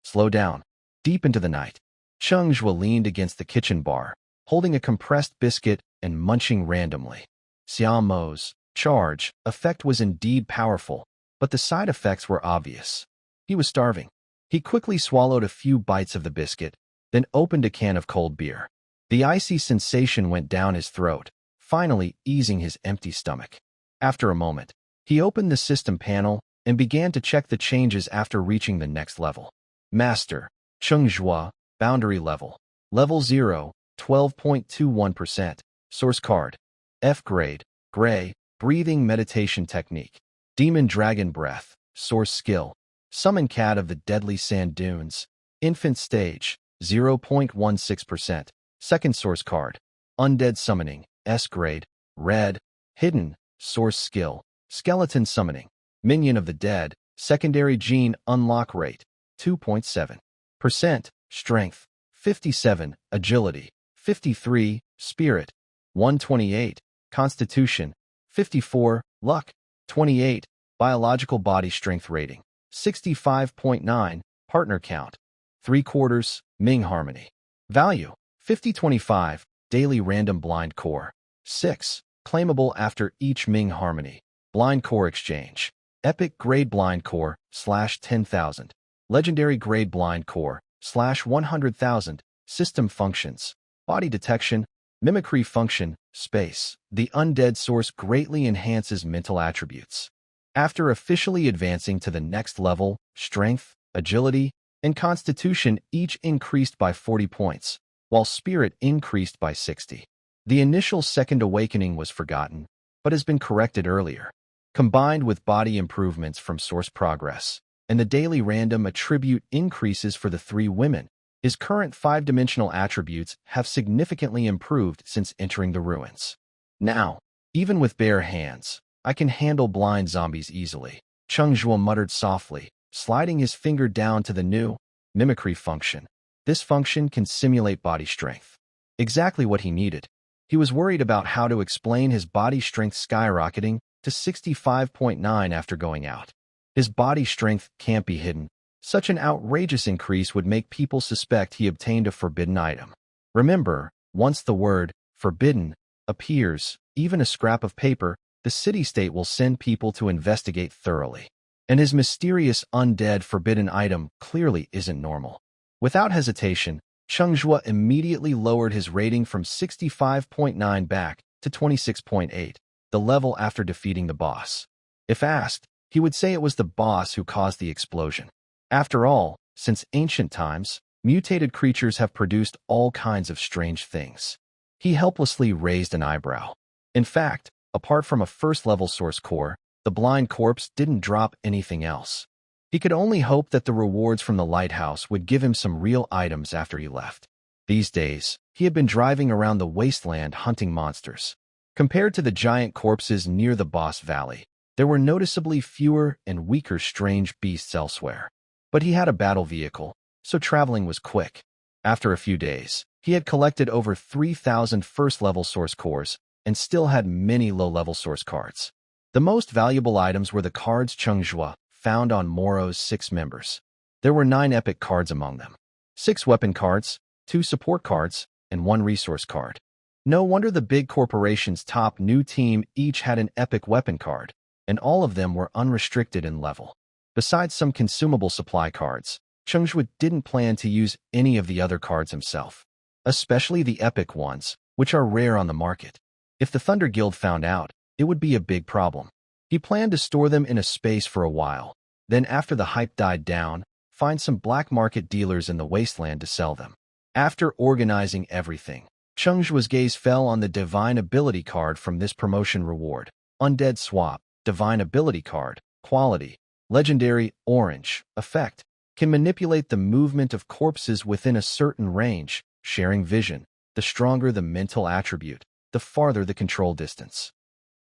Slow down. Deep into the night, Cheng Zhuo leaned against the kitchen bar, holding a compressed biscuit and munching randomly. Xia Mo's charge effect was indeed powerful, but the side effects were obvious. He was starving. He quickly swallowed a few bites of the biscuit, then opened a can of cold beer. The icy sensation went down his throat, finally easing his empty stomach. After a moment, he opened the system panel and began to check the changes after reaching the next level. Master, Cheng Zhuo, boundary level. Level 0, 12.21%. Source card. F grade, gray, breathing meditation technique. Demon Dragon Breath, source skill. Summon Cat of the Deadly Sand Dunes. Infant stage, 0.16%. Second source card. Undead Summoning, S grade, red, hidden, source skill. Skeleton Summoning. Minion of the Dead, secondary gene unlock rate, 2.7%. Strength, 57. Agility, 53. Spirit, 128. Constitution, 54. Luck, 28. Biological body strength rating, 65.9. Partner count, 3/4. Ming Harmony. Value, 5025. Daily Random Blind Core, 6. Claimable after each Ming Harmony. Blind Core Exchange. Epic Grade Blind Core, /10,000. Legendary Grade Blind Core, /100,000. System functions. Body detection, mimicry function, space. The Undead source greatly enhances mental attributes. After officially advancing to the next level, strength, agility, and constitution each increased by 40 points, while spirit increased by 60. The initial second awakening was forgotten, but has been corrected earlier. Combined with body improvements from source progress, and the daily random attribute increases for the 3 women, his current 5-dimensional attributes have significantly improved since entering the ruins. Now, even with bare hands, I can handle blind zombies easily, Cheng Zhuo muttered softly, sliding his finger down to the new mimicry function. This function can simulate body strength. Exactly what he needed. He was worried about how to explain his body strength skyrocketing to 65.9 after going out. His body strength can't be hidden. Such an outrageous increase would make people suspect he obtained a forbidden item. Remember, once the word forbidden appears, even a scrap of paper, the city-state will send people to investigate thoroughly. And his mysterious undead forbidden item clearly isn't normal. Without hesitation, Cheng Zhuo immediately lowered his rating from 65.9 back to 26.8, the level after defeating the boss. If asked, he would say it was the boss who caused the explosion. After all, since ancient times, mutated creatures have produced all kinds of strange things. He helplessly raised an eyebrow. In fact, apart from a first-level source core, the blind corpse didn't drop anything else. He could only hope that the rewards from the lighthouse would give him some real items after he left. These days, he had been driving around the wasteland hunting monsters. Compared to the giant corpses near the boss valley, there were noticeably fewer and weaker strange beasts elsewhere. But he had a battle vehicle, so traveling was quick. After a few days, he had collected over 3,000 first-level source cores and still had many low-level source cards. The most valuable items were the cards Cheng Zhuo found on Moro's 6 members. There were 9 epic cards among them. 6 weapon cards, 2 support cards, and 1 resource card. No wonder the big corporation's top new team each had an epic weapon card, and all of them were unrestricted in level. Besides some consumable supply cards, Cheng Zhuo didn't plan to use any of the other cards himself, especially the epic ones, which are rare on the market. If the Thunder Guild found out, it would be a big problem. He planned to store them in a space for a while, then after the hype died down, find some black market dealers in the wasteland to sell them. After organizing everything, Cheng Zhuo's gaze fell on the Divine Ability card from this promotion reward. Undead Swap, Divine Ability card, quality, legendary, orange, effect, can manipulate the movement of corpses within a certain range, sharing vision. The stronger the mental attribute, the farther the control distance.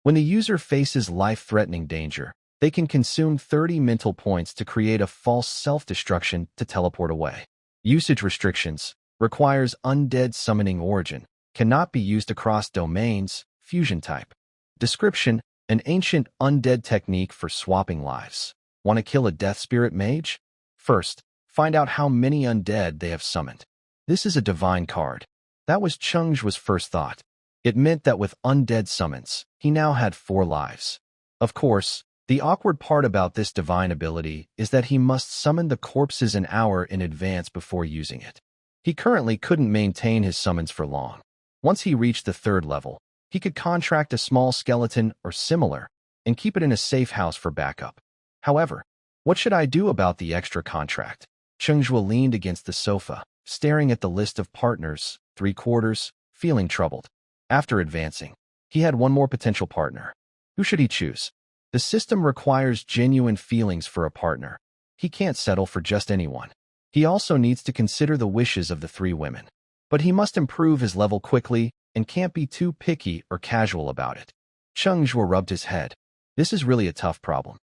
When the user faces life-threatening danger, they can consume 30 mental points to create a false self-destruction to teleport away. Usage restrictions, requires undead summoning origin, cannot be used across domains, fusion type. Description, an ancient undead technique for swapping lives. Want to kill a death spirit mage? First, find out how many undead they have summoned. This is a divine card. That was Cheng Zhuo's first thought. It meant that with undead summons, he now had 4 lives. Of course, the awkward part about this divine ability is that he must summon the corpses an hour in advance before using it. He currently couldn't maintain his summons for long. Once he reached the 3rd level, he could contract a small skeleton or similar and keep it in a safe house for backup. However, what should I do about the extra contract? Cheng Zhuo leaned against the sofa, staring at the list of partners, 3/4, feeling troubled. After advancing, he had one more potential partner. Who should he choose? The system requires genuine feelings for a partner. He can't settle for just anyone. He also needs to consider the wishes of the 3 women. But he must improve his level quickly and can't be too picky or casual about it. Cheng Zhuo rubbed his head. This is really a tough problem.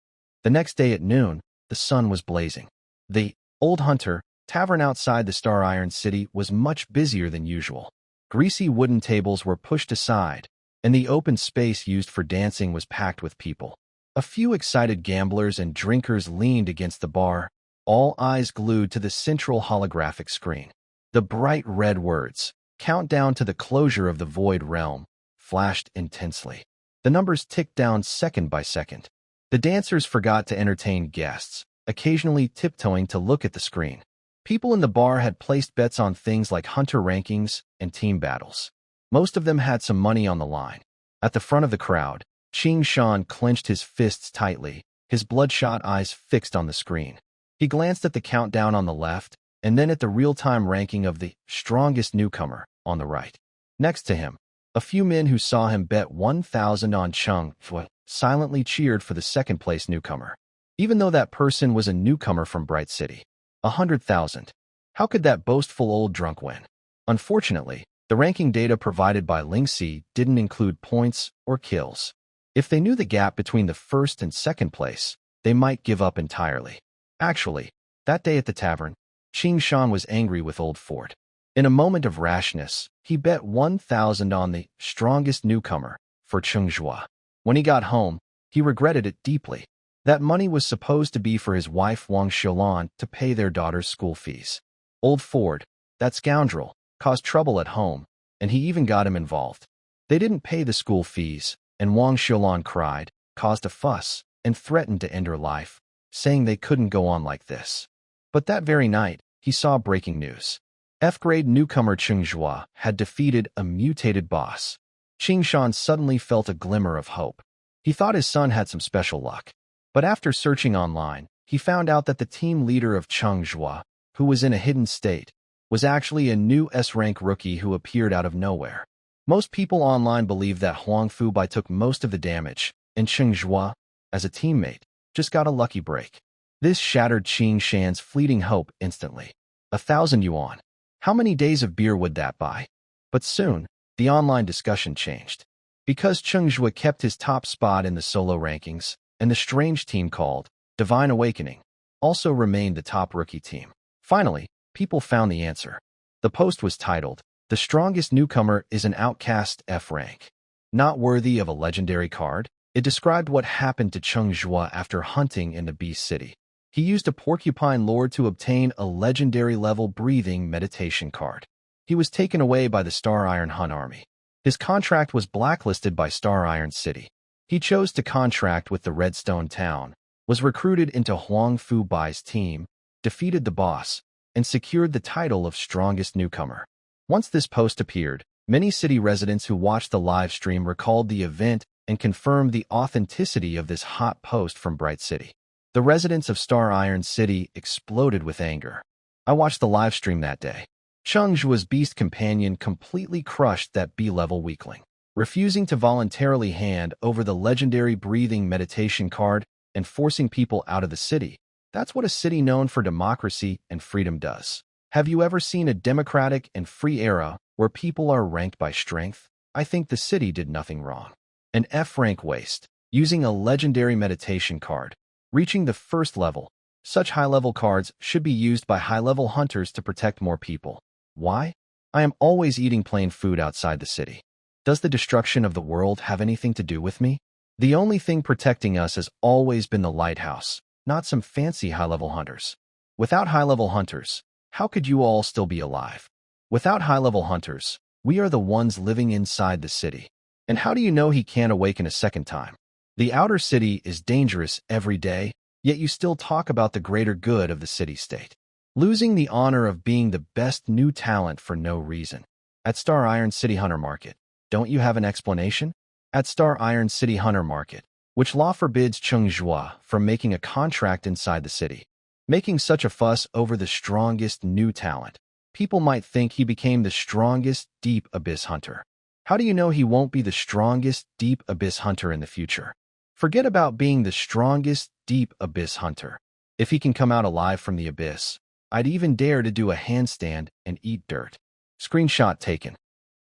The next day at noon, the sun was blazing. The Old Hunter tavern outside the Star Iron City was much busier than usual. Greasy wooden tables were pushed aside, and the open space used for dancing was packed with people. A few excited gamblers and drinkers leaned against the bar, all eyes glued to the central holographic screen. The bright red words, "Countdown to the closure of the Void Realm," flashed intensely. The numbers ticked down second by second. The dancers forgot to entertain guests, occasionally tiptoeing to look at the screen. People in the bar had placed bets on things like hunter rankings and team battles. Most of them had some money on the line. At the front of the crowd, Chungqing Shan clenched his fists tightly, his bloodshot eyes fixed on the screen. He glanced at the countdown on the left, and then at the real-time ranking of the strongest newcomer on the right. Next to him, a few men who saw him bet 1,000 on Chunhua silently cheered for the second-place newcomer. Even though that person was a newcomer from Bright City. 100,000. How could that boastful old drunk win? Unfortunately, the ranking data provided by Lingxi didn't include points or kills. If they knew the gap between the first and second place, they might give up entirely. Actually, that day at the tavern, Chungqing Shan was angry with Old Ford. In a moment of rashness, he bet 1,000 on the strongest newcomer for Cheng Zhuo. When he got home, he regretted it deeply. That money was supposed to be for his wife Wang Xiaolan to pay their daughter's school fees. Old Ford, that scoundrel, caused trouble at home, and he even got him involved. They didn't pay the school fees, and Wang Xiaolan cried, caused a fuss, and threatened to end her life, saying they couldn't go on like this. But that very night, he saw breaking news. F-grade newcomer Cheng Zhuo had defeated a mutated boss. Chungqing Shan suddenly felt a glimmer of hope. He thought his son had some special luck. But after searching online, he found out that the team leader of Cheng Zhuo, who was in a hidden state, was actually a new S-rank rookie who appeared out of nowhere. Most people online believe that Huang Fubai took most of the damage, and Cheng Zhuo, as a teammate, just got a lucky break. This shattered Chungqing Shan's fleeting hope instantly. 1,000 yuan. How many days of beer would that buy? But soon, the online discussion changed. Because Cheng Zhuo kept his top spot in the solo rankings, and the strange team called Divine Awakening also remained the top rookie team. Finally, people found the answer. The post was titled, "The strongest newcomer is an outcast F rank. Not worthy of a legendary card." It described what happened to Cheng Zhuo after hunting in the Beast City. He used a porcupine lore to obtain a legendary level breathing meditation card. He was taken away by the Star Iron Hun army. His contract was blacklisted by Star Iron City. He chose to contract with the Redstone Town, was recruited into Huang Fubai's team, defeated the boss, and secured the title of strongest newcomer. Once this post appeared, many city residents who watched the live stream recalled the event and confirmed the authenticity of this hot post from Bright City. The residents of Star Iron City exploded with anger. I watched the live stream that day. Cheng Zhuo's beast companion completely crushed that B-level weakling, refusing to voluntarily hand over the legendary breathing meditation card and forcing people out of the city. That's what a city known for democracy and freedom does. Have you ever seen a democratic and free era where people are ranked by strength? I think the city did nothing wrong. An F-rank waste, using a legendary meditation card, reaching the first level. Such high-level cards should be used by high-level hunters to protect more people. Why? I am always eating plain food outside the city. Does the destruction of the world have anything to do with me? The only thing protecting us has always been the lighthouse, not some fancy high-level hunters. Without high-level hunters, how could you all still be alive? Without high-level hunters, we are the ones living inside the city. And how do you know he can't awaken a second time? The outer city is dangerous every day, yet you still talk about the greater good of the city-state. Losing the honor of being the best new talent for no reason. At Star Iron City Hunter Market, don't you have an explanation? At Star Iron City Hunter Market, which law forbids Cheng Zhuo from making a contract inside the city. Making such a fuss over the strongest new talent. People might think he became the strongest deep abyss hunter. How do you know he won't be the strongest deep abyss hunter in the future? Forget about being the strongest deep abyss hunter. If he can come out alive from the abyss, I'd even dare to do a handstand and eat dirt. Screenshot taken.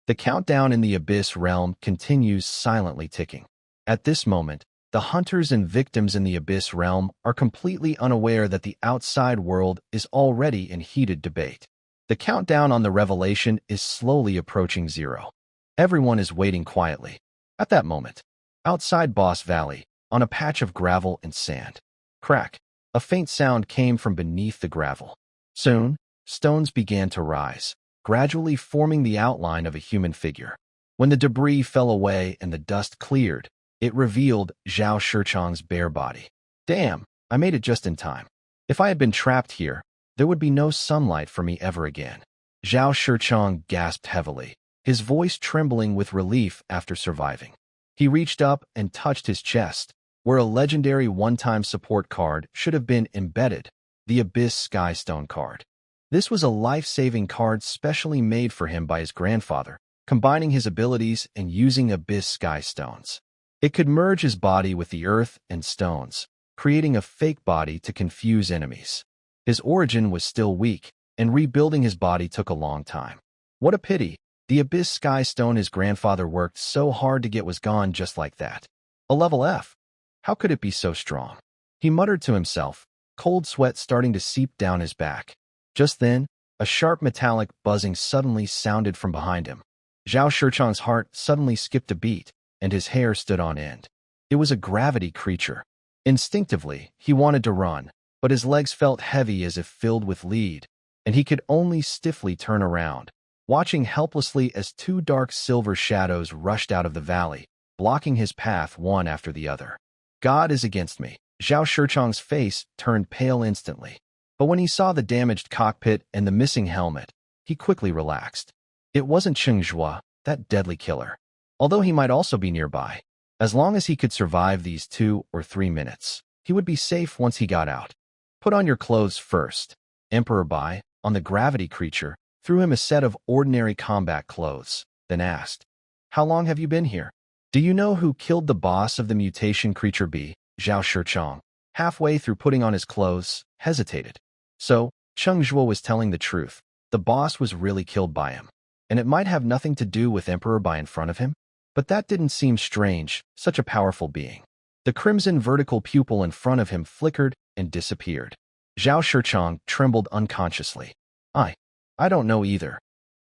The countdown in the abyss realm continues silently ticking. At this moment, the hunters and victims in the abyss realm are completely unaware that the outside world is already in heated debate. The countdown on the revelation is slowly approaching 0. Everyone is waiting quietly. At that moment, outside Boss Valley, on a patch of gravel and sand. Crack. A faint sound came from beneath the gravel. Soon, stones began to rise, gradually forming the outline of a human figure. When the debris fell away and the dust cleared, it revealed Zhao Shichang's bare body. Damn, I made it just in time. If I had been trapped here, there would be no sunlight for me ever again. Zhao Shichang gasped heavily, his voice trembling with relief after surviving. He reached up and touched his chest, where a legendary one-time support card should have been embedded, the Abyss Skystone card. This was a life-saving card specially made for him by his grandfather, combining his abilities and using Abyss Skystones. It could merge his body with the earth and stones, creating a fake body to confuse enemies. His origin was still weak, and rebuilding his body took a long time. What a pity, the Abyss Skystone his grandfather worked so hard to get was gone just like that. A level F. How could it be so strong? He muttered to himself, cold sweat starting to seep down his back. Just then, a sharp metallic buzzing suddenly sounded from behind him. Zhao Shichang's heart suddenly skipped a beat, and his hair stood on end. It was a gravity creature. Instinctively, he wanted to run, but his legs felt heavy as if filled with lead, and he could only stiffly turn around, watching helplessly as 2 dark silver shadows rushed out of the valley, blocking his path one after the other. God is against me. Zhao Shichang's face turned pale instantly, but when he saw the damaged cockpit and the missing helmet, he quickly relaxed. It wasn't Cheng Zhuo, that deadly killer, although he might also be nearby. As long as he could survive these 2 or 3 minutes, he would be safe once he got out. Put on your clothes first. Emperor Bai, on the gravity creature, threw him a set of ordinary combat clothes, then asked, "How long have you been here? Do you know who killed the boss of the mutation creature B?" Zhao Shichang, halfway through putting on his clothes, hesitated. So, Cheng Zhuo was telling the truth. The boss was really killed by him, and it might have nothing to do with Emperor Bai in front of him. But that didn't seem strange, such a powerful being. The crimson vertical pupil in front of him flickered and disappeared. Zhao Shichang trembled unconsciously. I don't know either.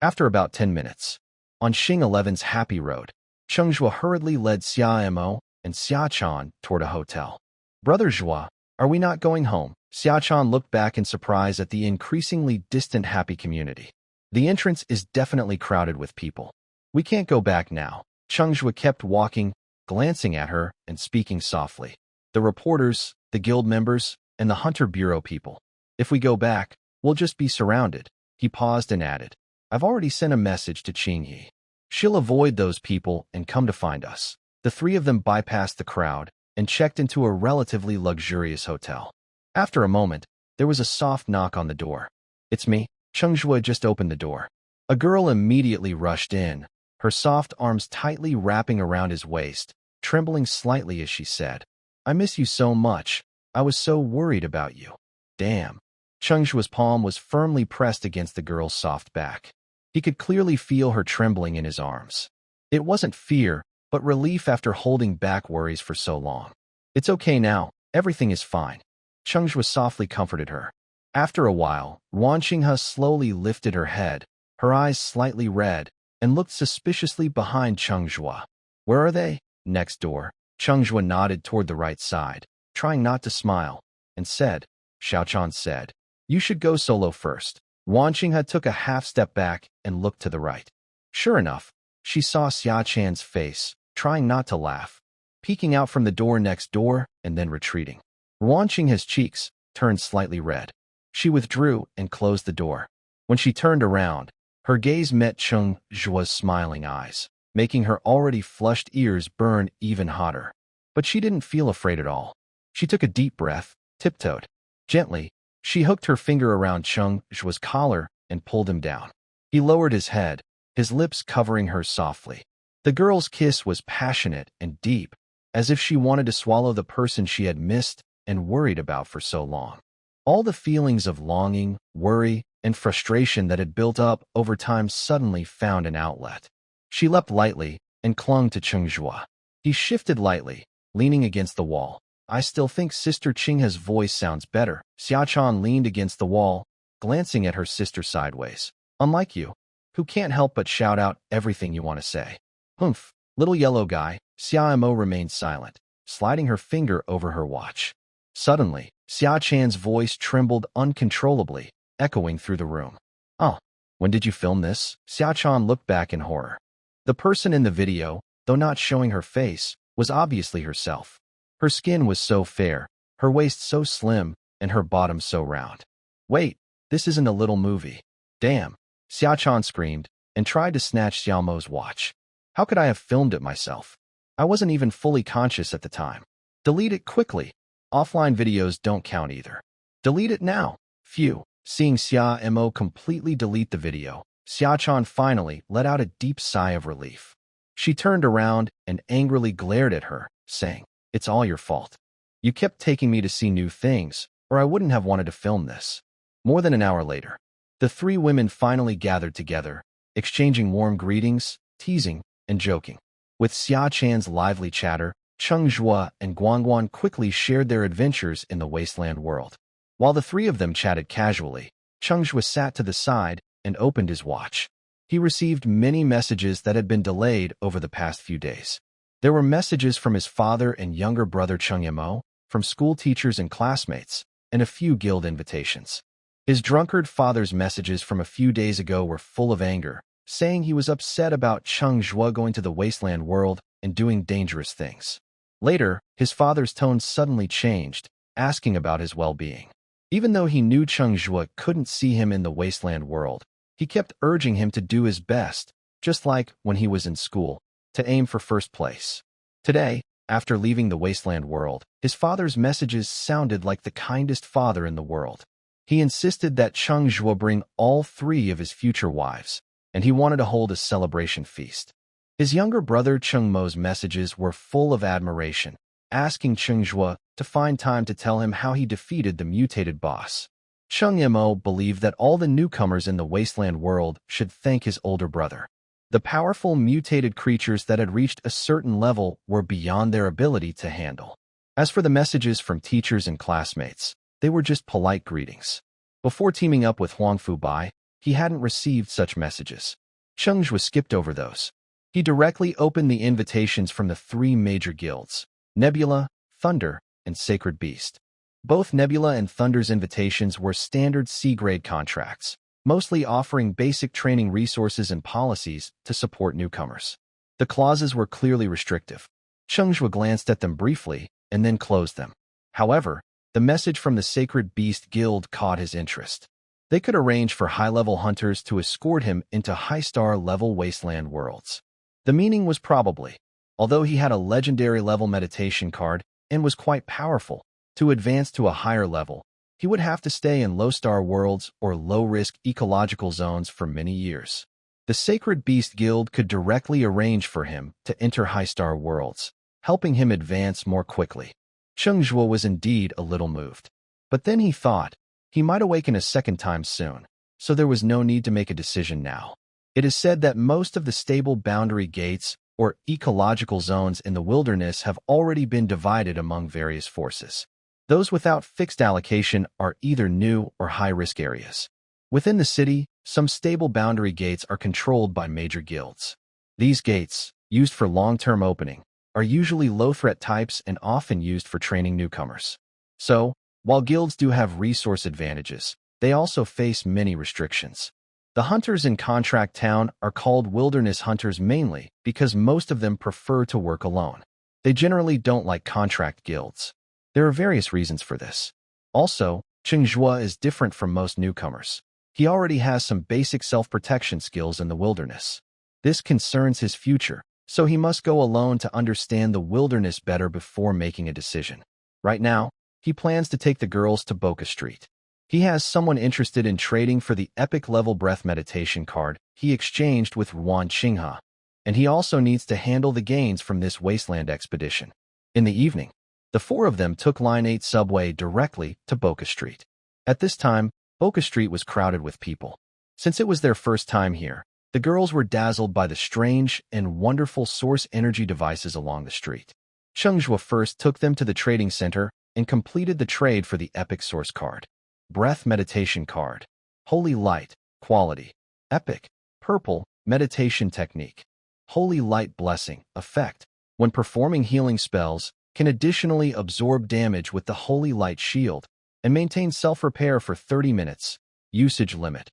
After about 10 minutes, on Xing 11's Happy Road, Cheng Zhuo hurriedly led Xia Mo and Xia Chan toward a hotel. "Brother Zhuo, are we not going home?" Xia Chan looked back in surprise at the increasingly distant happy community. "The entrance is definitely crowded with people. We can't go back now." Cheng Zhuo kept walking, glancing at her and speaking softly. "The reporters, the guild members, and the Hunter Bureau people. If we go back, we'll just be surrounded." He paused and added, "I've already sent a message to Qingyi. She'll avoid those people and come to find us." The 3 of them bypassed the crowd and checked into a relatively luxurious hotel. After a moment, there was a soft knock on the door. "It's me." Cheng Zhuo just opened the door. A girl immediately rushed in, her soft arms tightly wrapping around his waist, trembling slightly as she said, "I miss you so much. I was so worried about you." Damn. Cheng Zhuo's palm was firmly pressed against the girl's soft back. He could clearly feel her trembling in his arms. It wasn't fear, but relief after holding back worries for so long. "It's okay now. Everything is fine." Cheng Zhuo softly comforted her. After a while, Wan Xinghe slowly lifted her head, her eyes slightly red, and looked suspiciously behind Cheng Zhuo. "Where are they?" "Next door." Cheng Zhuo nodded toward the right side, trying not to smile, and said, Xiao Chan said, "You should go solo first." Wan Xinghe took a half step back and looked to the right. Sure enough, she saw Xia Chan's face, trying not to laugh, peeking out from the door next door and then retreating. Wan Xinghe's cheeks turned slightly red. She withdrew and closed the door. When she turned around, her gaze met Cheng Zhuo's smiling eyes, making her already flushed ears burn even hotter. But she didn't feel afraid at all. She took a deep breath, tiptoed. Gently, she hooked her finger around Cheng Zhuo's collar and pulled him down. He lowered his head, his lips covering hers softly. The girl's kiss was passionate and deep, as if she wanted to swallow the person she had missed and worried about for so long. All the feelings of longing, worry, and frustration that had built up over time suddenly found an outlet. She leapt lightly and clung to Cheng Zhuo. He shifted lightly, leaning against the wall. I still think Sister Chingha's voice sounds better. Xiaochan leaned against the wall, glancing at her sister sideways. Unlike you, who can't help but shout out everything you want to say. Humph, little yellow guy. Xiaomo remained silent, sliding her finger over her watch. Suddenly, Xiaochan's voice trembled uncontrollably, echoing through the room. Oh, when did you film this? Xiaochan looked back in horror. The person in the video, though not showing her face, was obviously herself. Her skin was so fair, her waist so slim, and her bottom so round. Wait, this isn't a little movie. Damn, Xiaochan screamed, and tried to snatch Xiaomo's watch. How could I have filmed it myself? I wasn't even fully conscious at the time. Delete it quickly. Offline videos don't count either. Delete it now. Phew. Seeing Xiaomo completely delete the video, Xiaochan finally let out a deep sigh of relief. She turned around and angrily glared at her, saying, "It's all your fault. You kept taking me to see new things, or I wouldn't have wanted to film this." More than an hour later, the three women finally gathered together, exchanging warm greetings, teasing, and joking. With Xiaochan's lively chatter, Cheng Zhuo and Guangguan quickly shared their adventures in the wasteland world. While the three of them chatted casually, Cheng Zhuo sat to the side and opened his watch. He received many messages that had been delayed over the past few days. There were messages from his father and younger brother Cheng Yamo, from school teachers and classmates, and a few guild invitations. His drunkard father's messages from a few days ago were full of anger, saying he was upset about Cheng Zhuo going to the wasteland world and doing dangerous things. Later, his father's tone suddenly changed, asking about his well-being. Even though he knew Cheng Zhuo couldn't see him in the wasteland world, he kept urging him to do his best, just like when he was in school, to aim for first place. Today, after leaving the wasteland world, his father's messages sounded like the kindest father in the world. He insisted that Cheng Zhuo bring all three of his future wives, and he wanted to hold a celebration feast. His younger brother Cheng Mo's messages were full of admiration, asking Cheng Zhuo to find time to tell him how he defeated the mutated boss. Cheng Mo believed that all the newcomers in the wasteland world should thank his older brother. The powerful mutated creatures that had reached a certain level were beyond their ability to handle. As for the messages from teachers and classmates, they were just polite greetings. Before teaming up with Huangfu Bai, he hadn't received such messages. Cheng Zhuo skipped over those. He directly opened the invitations from the three major guilds, Nebula, Thunder, and Sacred Beast. Both Nebula and Thunder's invitations were standard C-grade contracts, mostly offering basic training resources and policies to support newcomers. The clauses were clearly restrictive. Cheng Zhuo glanced at them briefly and then closed them. However, the message from the Sacred Beast Guild caught his interest. They could arrange for high-level hunters to escort him into high-star level wasteland worlds. The meaning was probably, although he had a legendary level meditation card and was quite powerful, to advance to a higher level, he would have to stay in low-star worlds or low-risk ecological zones for many years. The Sacred Beast Guild could directly arrange for him to enter high-star worlds, helping him advance more quickly. Cheng Zhuo was indeed a little moved. But then he thought, he might awaken a second time soon, so there was no need to make a decision now. It is said that most of the stable boundary gates or ecological zones in the wilderness have already been divided among various forces. Those without fixed allocation are either new or high-risk areas. Within the city, some stable boundary gates are controlled by major guilds. These gates, used for long-term opening, are usually low-threat types and often used for training newcomers. So, while guilds do have resource advantages, they also face many restrictions. The hunters in Contract Town are called wilderness hunters mainly because most of them prefer to work alone. They generally don't like contract guilds. There are various reasons for this. Also, Cheng Zhuo is different from most newcomers. He already has some basic self-protection skills in the wilderness. This concerns his future, so he must go alone to understand the wilderness better before making a decision. Right now, he plans to take the girls to Boca Street. He has someone interested in trading for the epic-level breath meditation card he exchanged with Ruan Qinghe, and he also needs to handle the gains from this wasteland expedition. In the evening, the four of them took Line 8 subway directly to Boca Street. At this time, Boca Street was crowded with people. Since it was their first time here, the girls were dazzled by the strange and wonderful source energy devices along the street. Cheng Zhuo first took them to the trading center and completed the trade for the epic source card. Breath meditation card. Holy light, quality. Epic, purple, meditation technique. Holy light blessing, effect. When performing healing spells, can additionally absorb damage with the holy light shield and maintain self-repair for 30 minutes. Usage limit.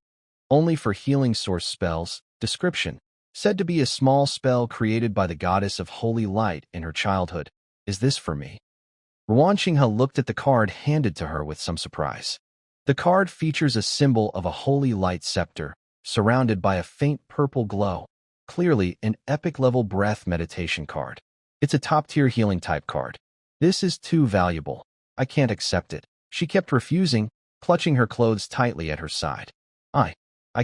Only for healing source spells. Description. Said to be a small spell created by the goddess of holy light in her childhood. Is this for me? Ruan Qinghe looked at the card handed to her with some surprise. The card features a symbol of a holy light scepter, surrounded by a faint purple glow. Clearly an epic-level breath meditation card. It's a top-tier healing type card. This is too valuable. I can't accept it. She kept refusing, clutching her clothes tightly at her side. I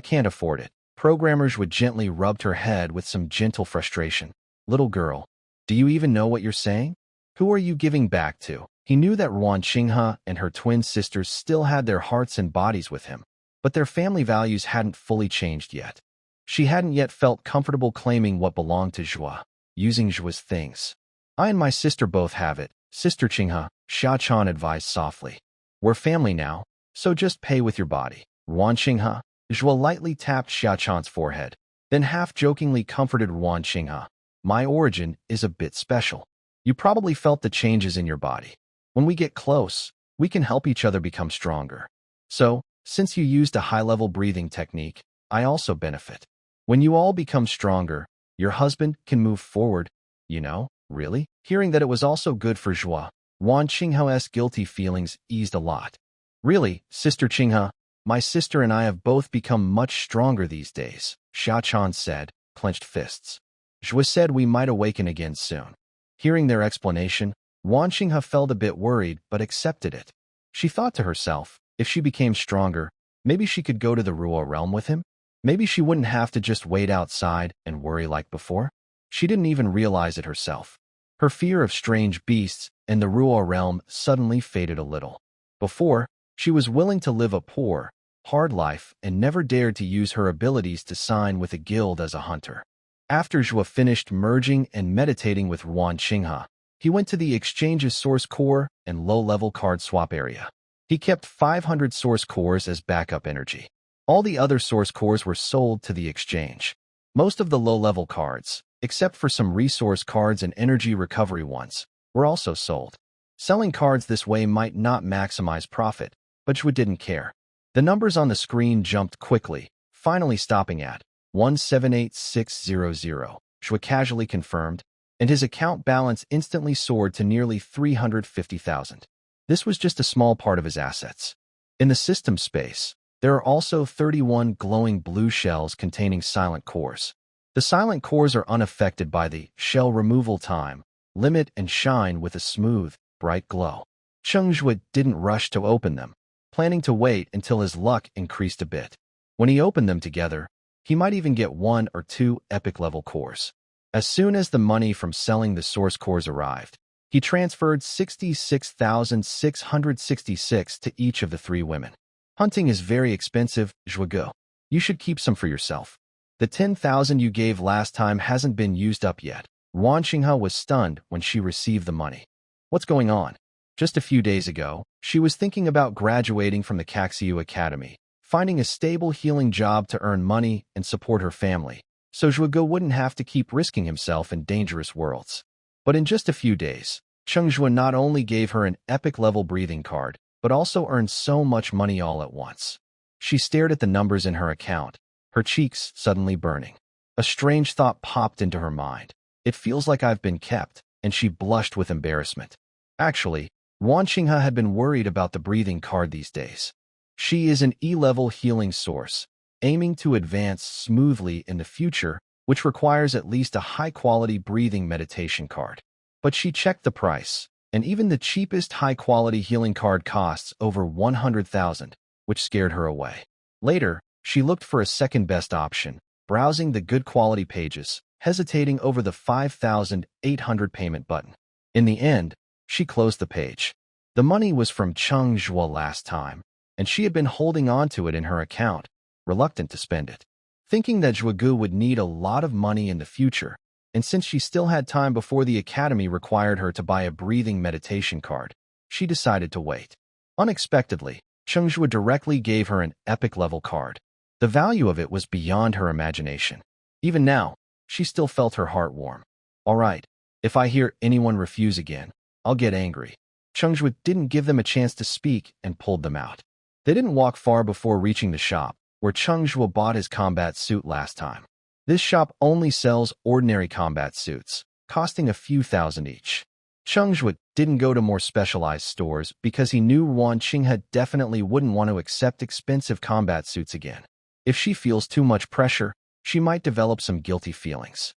can't afford it. Programmers would gently rubbed her head with some gentle frustration. Little girl, do you even know what you're saying? Who are you giving back to? He knew that Ruan Qinghe and her twin sisters still had their hearts and bodies with him, but their family values hadn't fully changed yet. She hadn't yet felt comfortable claiming what belonged to Zhuo, using Zhuo's things. I and my sister both have it, Sister Qinghe, Xia Chan advised softly. We're family now, so just pay with your body. Ruan Qinghe. Zhuo lightly tapped Xia Chan's forehead, then half-jokingly comforted Ruan Qinghe. My origin is a bit special. You probably felt the changes in your body. When we get close, we can help each other become stronger. So, since you used a high-level breathing technique, I also benefit. When you all become stronger, your husband can move forward, you know, really? Hearing that it was also good for Zhuo, Ruan Qinghe's guilty feelings eased a lot. Really, Sister Qinghe, my sister and I have both become much stronger these days, Xia Chan said, clenched fists. Zhuo said we might awaken again soon. Hearing their explanation, Ruan Qinghe felt a bit worried but accepted it. She thought to herself, if she became stronger, maybe she could go to the Ruo realm with him? Maybe she wouldn't have to just wait outside and worry like before? She didn't even realize it herself. Her fear of strange beasts and the Ruo realm suddenly faded a little. Before, she was willing to live a poor, hard life and never dared to use her abilities to sign with a guild as a hunter. After Zhuo finished merging and meditating with Ruan Qinghe, he went to the exchange's source core and low-level card swap area. He kept 500 source cores as backup energy. All the other source cores were sold to the exchange. Most of the low-level cards, except for some resource cards and energy recovery ones, were also sold. Selling cards this way might not maximize profit, but Zhuo didn't care. The numbers on the screen jumped quickly, finally stopping at 178600. Zhuo casually confirmed, and his account balance instantly soared to nearly 350,000. This was just a small part of his assets. In the system space, there are also 31 glowing blue shells containing silent cores. The silent cores are unaffected by the shell removal time, limit and shine with a smooth, bright glow. Cheng Zhuo didn't rush to open them, planning to wait until his luck increased a bit. When he opened them together, he might even get 1 or 2 epic-level cores. As soon as the money from selling the source cores arrived, he transferred 66,666 to each of the 3 women. Hunting is very expensive, Zhuo. You should keep some for yourself. The 10,000 you gave last time hasn't been used up yet. Ruan Qinghe was stunned when she received the money. What's going on? Just a few days ago, she was thinking about graduating from the Caxiu Academy, finding a stable healing job to earn money and support her family, so Zhuo wouldn't have to keep risking himself in dangerous worlds. But in just a few days, Cheng Zhuo not only gave her an epic-level breathing card, but also earned so much money all at once. She stared at the numbers in her account, her cheeks suddenly burning. A strange thought popped into her mind. It feels like I've been kept, and she blushed with embarrassment. Actually, Ruan Qinghe had been worried about the breathing card these days. She is an E-level healing source, aiming to advance smoothly in the future which requires at least a high-quality breathing meditation card. But she checked the price, and even the cheapest high-quality healing card costs over 100,000, which scared her away. Later, she looked for a second-best option, browsing the good-quality pages, hesitating over the 5,800 payment button. In the end, she closed the page. The money was from Cheng Zhuo last time, and she had been holding on to it in her account, reluctant to spend it. Thinking that Zhuogu would need a lot of money in the future, and since she still had time before the academy required her to buy a breathing meditation card, she decided to wait. Unexpectedly, Cheng Zhuo directly gave her an epic-level card. The value of it was beyond her imagination. Even now, she still felt her heart warm. All right, if I hear anyone refuse again, I'll get angry. Cheng Zhuo didn't give them a chance to speak and pulled them out. They didn't walk far before reaching the shop, where Cheng Zhuo bought his combat suit last time. This shop only sells ordinary combat suits, costing a few thousand each. Cheng Zhuo didn't go to more specialized stores because he knew Wan Qinghe definitely wouldn't want to accept expensive combat suits again. If she feels too much pressure, she might develop some guilty feelings.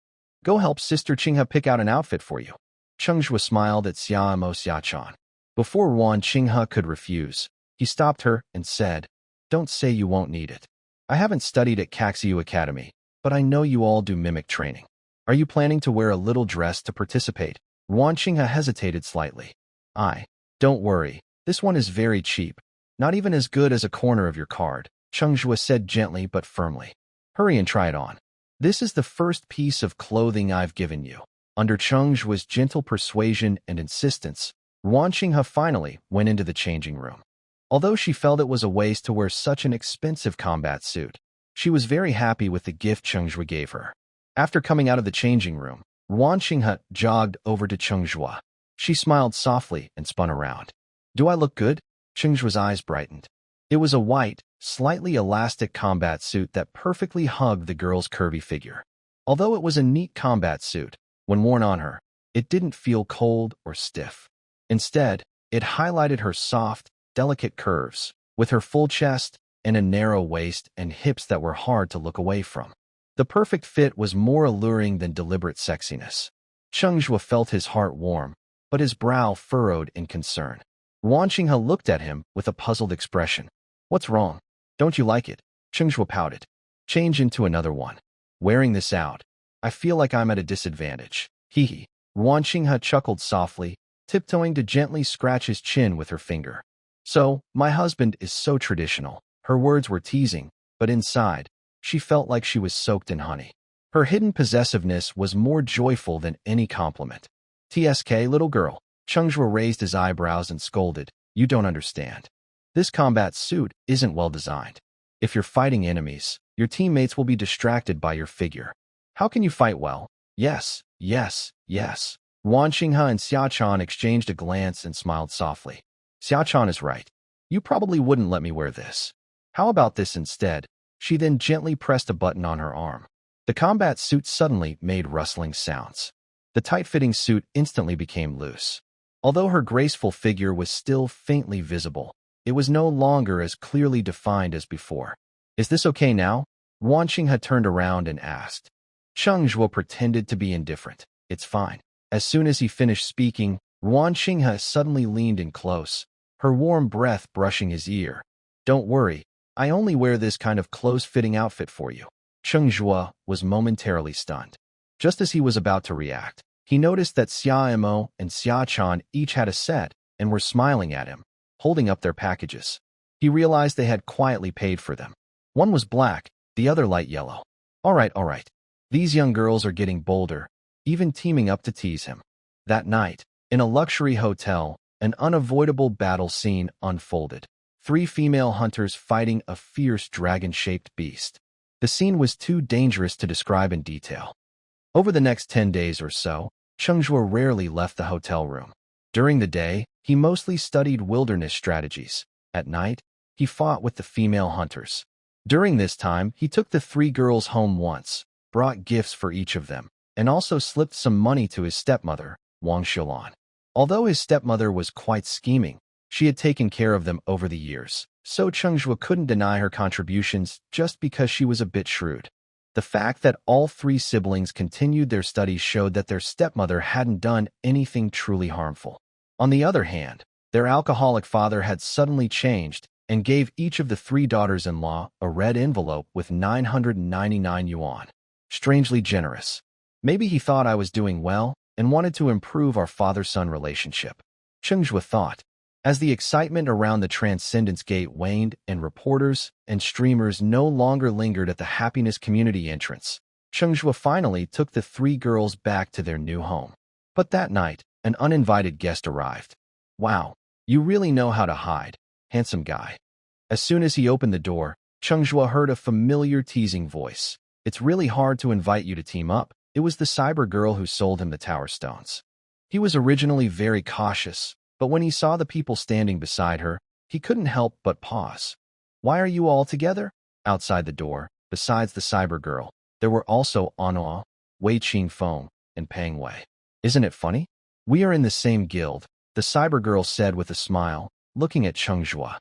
Go help Sister Qinghe pick out an outfit for you. Cheng Zhuo smiled at Xiaochan. Before Wan Qinghe could refuse, he stopped her and said, "Don't say you won't need it. I haven't studied at Caxiu Academy, but I know you all do mimic training. Are you planning to wear a little dress to participate?" Wan Qinghe hesitated slightly. Don't worry, this one is very cheap. Not even as good as a corner of your card, Cheng Zhuo said gently but firmly. Hurry and try it on. This is the first piece of clothing I've given you. Under Cheng Zhuo's gentle persuasion and insistence, Wan Qinghe finally went into the changing room. Although she felt it was a waste to wear such an expensive combat suit, she was very happy with the gift Cheng Zhuo gave her. After coming out of the changing room, Wan Qinghe jogged over to Cheng Zhuo. She smiled softly and spun around. "Do I look good?" Cheng Zhuo's eyes brightened. It was a white, slightly elastic combat suit that perfectly hugged the girl's curvy figure. Although it was a neat combat suit, when worn on her, it didn't feel cold or stiff. Instead, it highlighted her soft, delicate curves, with her full chest and a narrow waist and hips that were hard to look away from. The perfect fit was more alluring than deliberate sexiness. Cheng Zhuo felt his heart warm, but his brow furrowed in concern. Wan Qinghe looked at him with a puzzled expression. "What's wrong? Don't you like it?" Cheng Zhuo pouted. "Change into another one. Wearing this out, I feel like I'm at a disadvantage." Hee. Wan Qinghe chuckled softly, tiptoeing to gently scratch his chin with her finger. "So, my husband is so traditional." Her words were teasing, but inside, she felt like she was soaked in honey. Her hidden possessiveness was more joyful than any compliment. "TSK, little girl." Cheng Zhuo raised his eyebrows and scolded, "You don't understand. This combat suit isn't well designed. If you're fighting enemies, your teammates will be distracted by your figure. How can you fight well?" Yes. Wan Qinghe and Xiaochan exchanged a glance and smiled softly. "Xiaochan is right. You probably wouldn't let me wear this. How about this instead?" She then gently pressed a button on her arm. The combat suit suddenly made rustling sounds. The tight-fitting suit instantly became loose. Although her graceful figure was still faintly visible, it was no longer as clearly defined as before. "Is this okay now?" Wan Qinghe turned around and asked. Cheng Zhuo pretended to be indifferent. "It's fine." As soon as he finished speaking, Wan Qinghe suddenly leaned in close, her warm breath brushing his ear. "Don't worry, I only wear this kind of close-fitting outfit for you." Cheng Zhuo was momentarily stunned. Just as he was about to react, he noticed that Xiaomo and Xiaochan each had a set and were smiling at him, holding up their packages. He realized they had quietly paid for them. One was black, the other light yellow. All right. These young girls are getting bolder, even teaming up to tease him. That night, in a luxury hotel, an unavoidable battle scene unfolded. 3 female hunters fighting a fierce dragon-shaped beast. The scene was too dangerous to describe in detail. Over the next 10 days or so, Cheng Zhuo rarely left the hotel room. During the day, he mostly studied wilderness strategies. At night, he fought with the female hunters. During this time, he took the 3 girls home once, brought gifts for each of them, and also slipped some money to his stepmother, Wang Xiulan. Although his stepmother was quite scheming, she had taken care of them over the years, so Cheng Zhuo couldn't deny her contributions just because she was a bit shrewd. The fact that all three siblings continued their studies showed that their stepmother hadn't done anything truly harmful. On the other hand, their alcoholic father had suddenly changed and gave each of the three daughters-in-law a red envelope with 999 yuan. Strangely generous. Maybe he thought I was doing well and wanted to improve our father-son relationship. Cheng Zhuo thought. As the excitement around the Transcendence Gate waned and reporters and streamers no longer lingered at the Happiness Community entrance, Cheng Zhuo finally took the three girls back to their new home. But that night, an uninvited guest arrived. Wow, you really know how to hide, handsome guy. As soon as he opened the door, Cheng Zhuo heard a familiar teasing voice. It's really hard to invite you to team up. It was the cyber girl who sold him the tower stones. He was originally very cautious, but when he saw the people standing beside her, he couldn't help but pause. Why are you all together? Outside the door, besides the cyber girl, there were also Anhua, Wei Qingfeng, and Pang Wei. Isn't it funny? We are in the same guild, the cyber girl said with a smile, looking at Cheng Zhuo.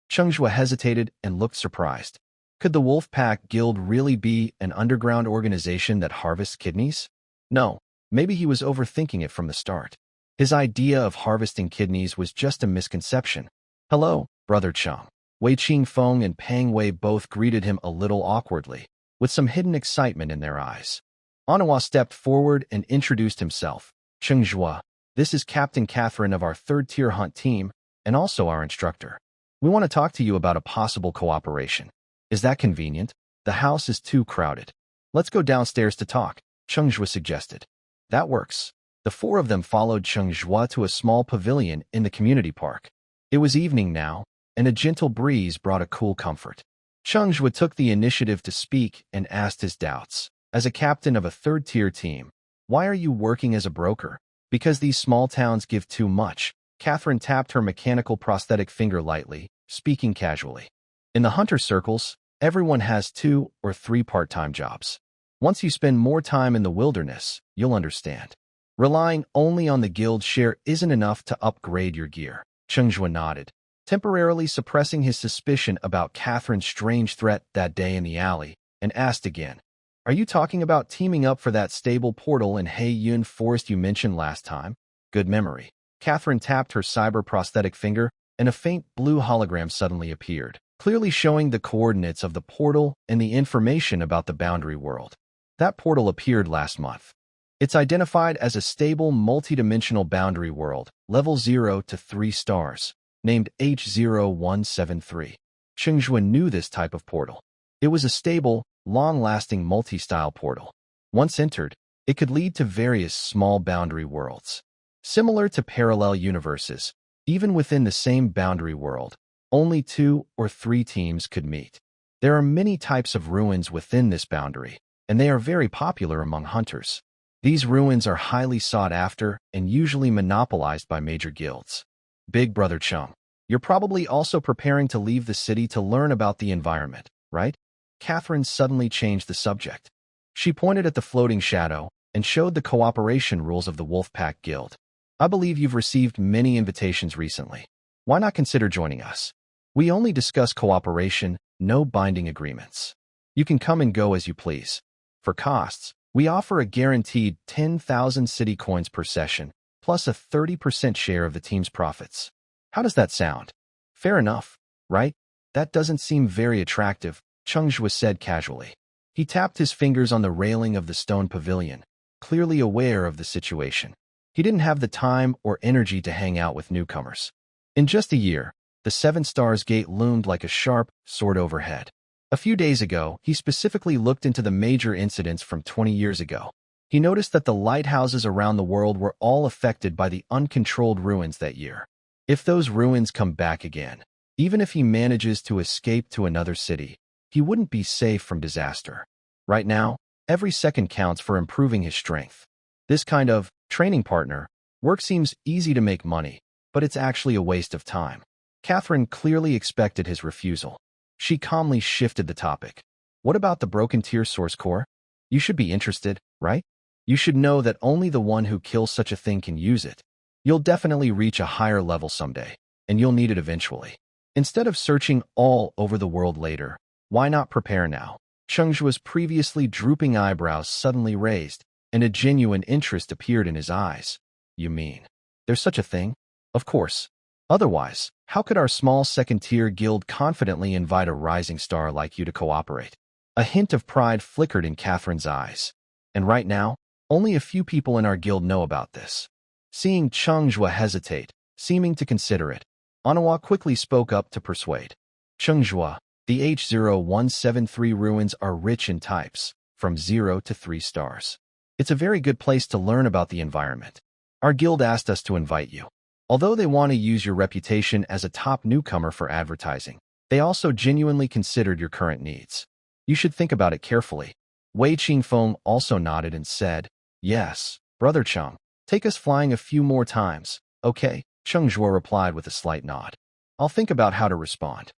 Cheng Zhuo hesitated and looked surprised. Could the Wolfpack Guild really be an underground organization that harvests kidneys? No, maybe he was overthinking it from the start. His idea of harvesting kidneys was just a misconception. Hello, Brother Cheng. Wei Qingfeng and Pang Wei both greeted him a little awkwardly, with some hidden excitement in their eyes. Anhua stepped forward and introduced himself. Cheng Zhuo, this is Captain Catherine of our third-tier hunt team, and also our instructor. We want to talk to you about a possible cooperation. Is that convenient? The house is too crowded. Let's go downstairs to talk, Cheng Zhuo suggested. That works. The four of them followed Cheng Zhuo to a small pavilion in the community park. It was evening now, and a gentle breeze brought a cool comfort. Cheng Zhuo took the initiative to speak and asked his doubts. As a captain of a third-tier team, why are you working as a broker? Because these small towns give too much. Catherine tapped her mechanical prosthetic finger lightly, speaking casually. In the hunter circles, everyone has 2 or 3 part-time jobs. Once you spend more time in the wilderness, you'll understand. Relying only on the guild share isn't enough to upgrade your gear. Cheng Zhuo nodded, temporarily suppressing his suspicion about Catherine's strange threat that day in the alley, and asked again, are you talking about teaming up for that stable portal in Heiyun Forest you mentioned last time? Good memory. Catherine tapped her cyber prosthetic finger, and a faint blue hologram suddenly appeared, clearly showing the coordinates of the portal and the information about the boundary world. That portal appeared last month. It's identified as a stable multidimensional boundary world, level 0 to 3 stars, named H0173. Cheng Zhuo knew this type of portal. It was a stable, long-lasting multi-style portal. Once entered, it could lead to various small boundary worlds. Similar to parallel universes, even within the same boundary world, only 2 or 3 teams could meet. There are many types of ruins within this boundary, and they are very popular among hunters. These ruins are highly sought after and usually monopolized by major guilds. Big Brother Cheng, you're probably also preparing to leave the city to learn about the environment, right? Catherine suddenly changed the subject. She pointed at the floating shadow and showed the cooperation rules of the Wolfpack Guild. I believe you've received many invitations recently. Why not consider joining us? We only discuss cooperation, no binding agreements. You can come and go as you please. For costs, we offer a guaranteed 10,000 city coins per session, plus a 30% share of the team's profits. How does that sound? Fair enough, right? That doesn't seem very attractive, Cheng Zhuo said casually. He tapped his fingers on the railing of the stone pavilion, clearly aware of the situation. He didn't have the time or energy to hang out with newcomers. In just a year, the 7 Stars Gate loomed like a sharp sword overhead. A few days ago, he specifically looked into the major incidents from 20 years ago. He noticed that the lighthouses around the world were all affected by the uncontrolled ruins that year. If those ruins come back again, even if he manages to escape to another city, he wouldn't be safe from disaster. Right now, every second counts for improving his strength. This kind of training partner work seems easy to make money, but it's actually a waste of time. Catherine clearly expected his refusal. She calmly shifted the topic. What about the broken tier source core? You should be interested, right? You should know that only the one who kills such a thing can use it. You'll definitely reach a higher level someday, and you'll need it eventually. Instead of searching all over the world later, why not prepare now? Cheng Zhuo's previously drooping eyebrows suddenly raised, and a genuine interest appeared in his eyes. You mean, there's such a thing? Of course. Otherwise, how could our small second-tier guild confidently invite a rising star like you to cooperate? A hint of pride flickered in Catherine's eyes. And right now, only a few people in our guild know about this. Seeing Cheng Zhuo hesitate, seeming to consider it, Anawa quickly spoke up to persuade. Cheng Zhuo, the H0173 ruins are rich in types, from 0 to 3 stars. It's a very good place to learn about the environment. Our guild asked us to invite you. Although they want to use your reputation as a top newcomer for advertising, they also genuinely considered your current needs. You should think about it carefully. Wei Qingfeng also nodded and said, Yes, Brother Cheng, take us flying a few more times, okay? Cheng Zhuo replied with a slight nod. I'll think about how to respond.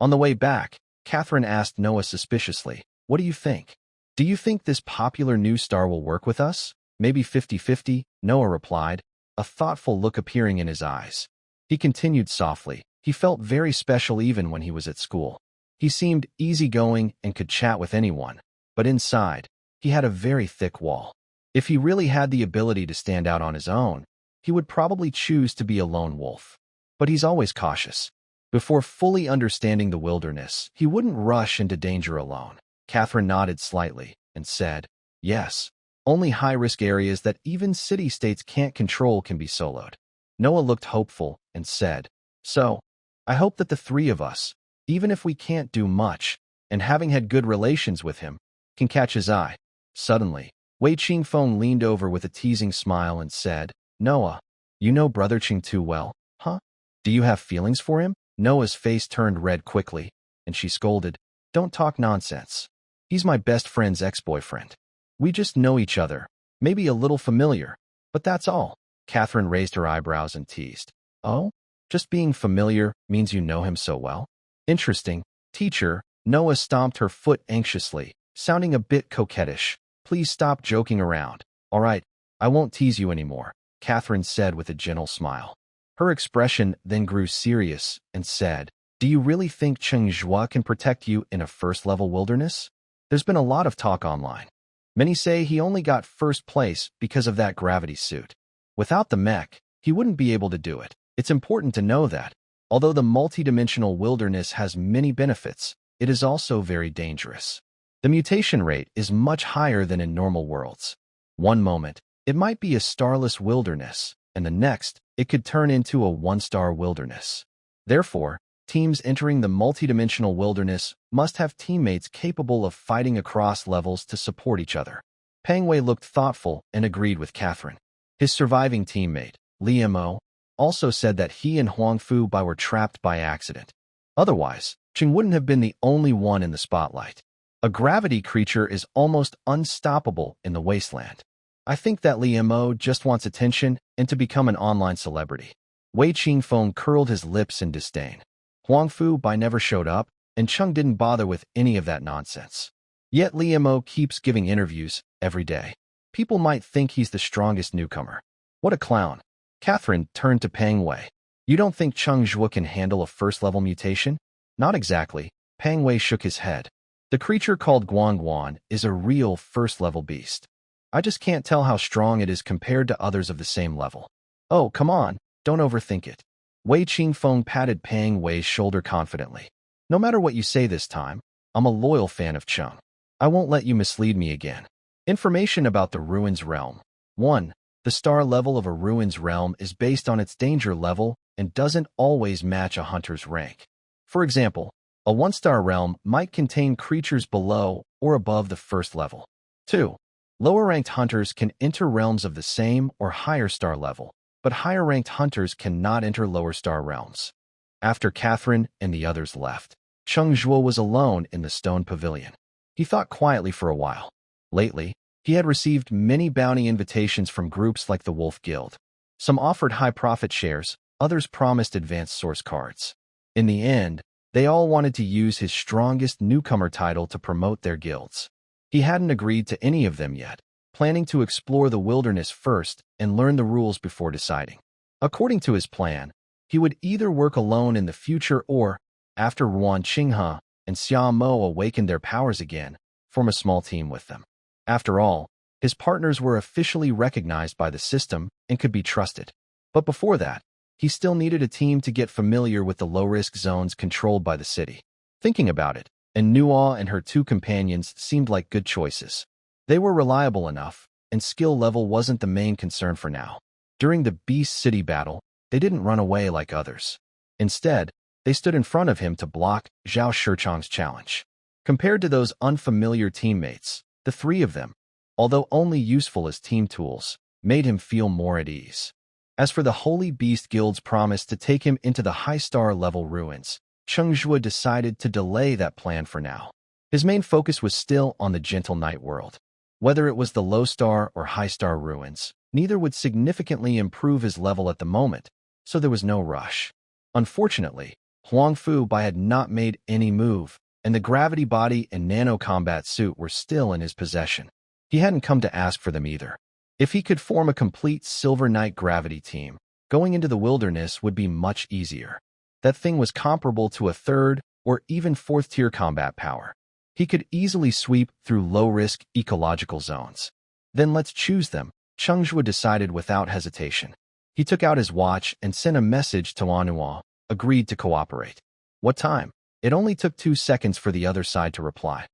On the way back, Catherine asked Noah suspiciously, What do you think? Do you think this popular new star will work with us? Maybe 50-50, Noah replied, a thoughtful look appearing in his eyes. He continued softly. He felt very special even when he was at school. He seemed easygoing and could chat with anyone, but inside, he had a very thick wall. If he really had the ability to stand out on his own, he would probably choose to be a lone wolf. But he's always cautious. Before fully understanding the wilderness, he wouldn't rush into danger alone. Catherine nodded slightly and said, Yes. Only high-risk areas that even city-states can't control can be soloed. Noah looked hopeful and said, So, I hope that the three of us, even if we can't do much, and having had good relations with him, can catch his eye. Suddenly, Wei Qingfeng leaned over with a teasing smile and said, Noah, you know Brother Cheng too well, huh? Do you have feelings for him? Noah's face turned red quickly, and she scolded, Don't talk nonsense. He's my best friend's ex-boyfriend. We just know each other, maybe a little familiar, but that's all. Catherine raised her eyebrows and teased. Oh? Just being familiar means you know him so well? Interesting. Teacher, Noah stomped her foot anxiously, sounding a bit coquettish. Please stop joking around. All right, I won't tease you anymore, Catherine said with a gentle smile. Her expression then grew serious and said, Do you really think Cheng Zhuo can protect you in a first-level wilderness? There's been a lot of talk online. Many say he only got first place because of that gravity suit. Without the mech, he wouldn't be able to do it. It's important to know that, although the multidimensional wilderness has many benefits, it is also very dangerous. The mutation rate is much higher than in normal worlds. One moment, it might be a starless wilderness, and the next, it could turn into a one-star wilderness. Therefore, teams entering the multidimensional wilderness must have teammates capable of fighting across levels to support each other. Pang Wei looked thoughtful and agreed with Catherine. His surviving teammate, Li Mo, also said that he and Huang Fu Bai were trapped by accident. Otherwise, Cheng wouldn't have been the only one in the spotlight. A gravity creature is almost unstoppable in the wasteland. I think that Li Mo just wants attention and to become an online celebrity. Wei Qingfeng curled his lips in disdain. Huang Fu Bai never showed up, and Cheng didn't bother with any of that nonsense. Yet Li Mo keeps giving interviews every day. People might think he's the strongest newcomer. What a clown. Catherine turned to Pang Wei. You don't think Cheng Zhuo can handle a first-level mutation? Not exactly. Pang Wei shook his head. The creature called Guangguan is a real first-level beast. I just can't tell how strong it is compared to others of the same level. Oh, come on, don't overthink it. Wei Qingfeng patted Pang Wei's shoulder confidently. No matter what you say this time, I'm a loyal fan of Cheng. I won't let you mislead me again. Information about the Ruins Realm. 1. The star level of a Ruins Realm is based on its danger level and doesn't always match a hunter's rank. For example, a 1-star realm might contain creatures below or above the first level. 2. Lower-ranked hunters can enter realms of the same or higher star level, but higher-ranked hunters cannot enter lower-star realms. After Catherine and the others left, Cheng Zhuo was alone in the stone pavilion. He thought quietly for a while. Lately, he had received many bounty invitations from groups like the Wolf Guild. Some offered high profit shares, others promised advanced source cards. In the end, they all wanted to use his strongest newcomer title to promote their guilds. He hadn't agreed to any of them yet, planning to explore the wilderness first and learn the rules before deciding. According to his plan, he would either work alone in the future or, after Ruan Qinghe and Xia Mo awakened their powers again, form a small team with them. After all, his partners were officially recognized by the system and could be trusted. But before that, he still needed a team to get familiar with the low-risk zones controlled by the city. Thinking about it, Chunhua and her two companions seemed like good choices. They were reliable enough, and skill level wasn't the main concern for now. During the Beast City battle, they didn't run away like others. Instead, they stood in front of him to block Zhao Shichang's challenge. Compared to those unfamiliar teammates, the three of them, although only useful as team tools, made him feel more at ease. As for the Holy Beast Guild's promise to take him into the high-star level ruins, Cheng Zhuo decided to delay that plan for now. His main focus was still on the Gentle Night world. Whether it was the low-star or high-star ruins, neither would significantly improve his level at the moment, so there was no rush. Unfortunately, Huang Fu Bai had not made any move, and the gravity body and nano-combat suit were still in his possession. He hadn't come to ask for them either. If he could form a complete Silver Knight gravity team, going into the wilderness would be much easier. That thing was comparable to a third or even fourth-tier combat power. He could easily sweep through low-risk ecological zones. Then let's choose them, Cheng Zhuo decided without hesitation. He took out his watch and sent a message to Chunhua, agreed to cooperate. What time? It only took 2 seconds for the other side to reply.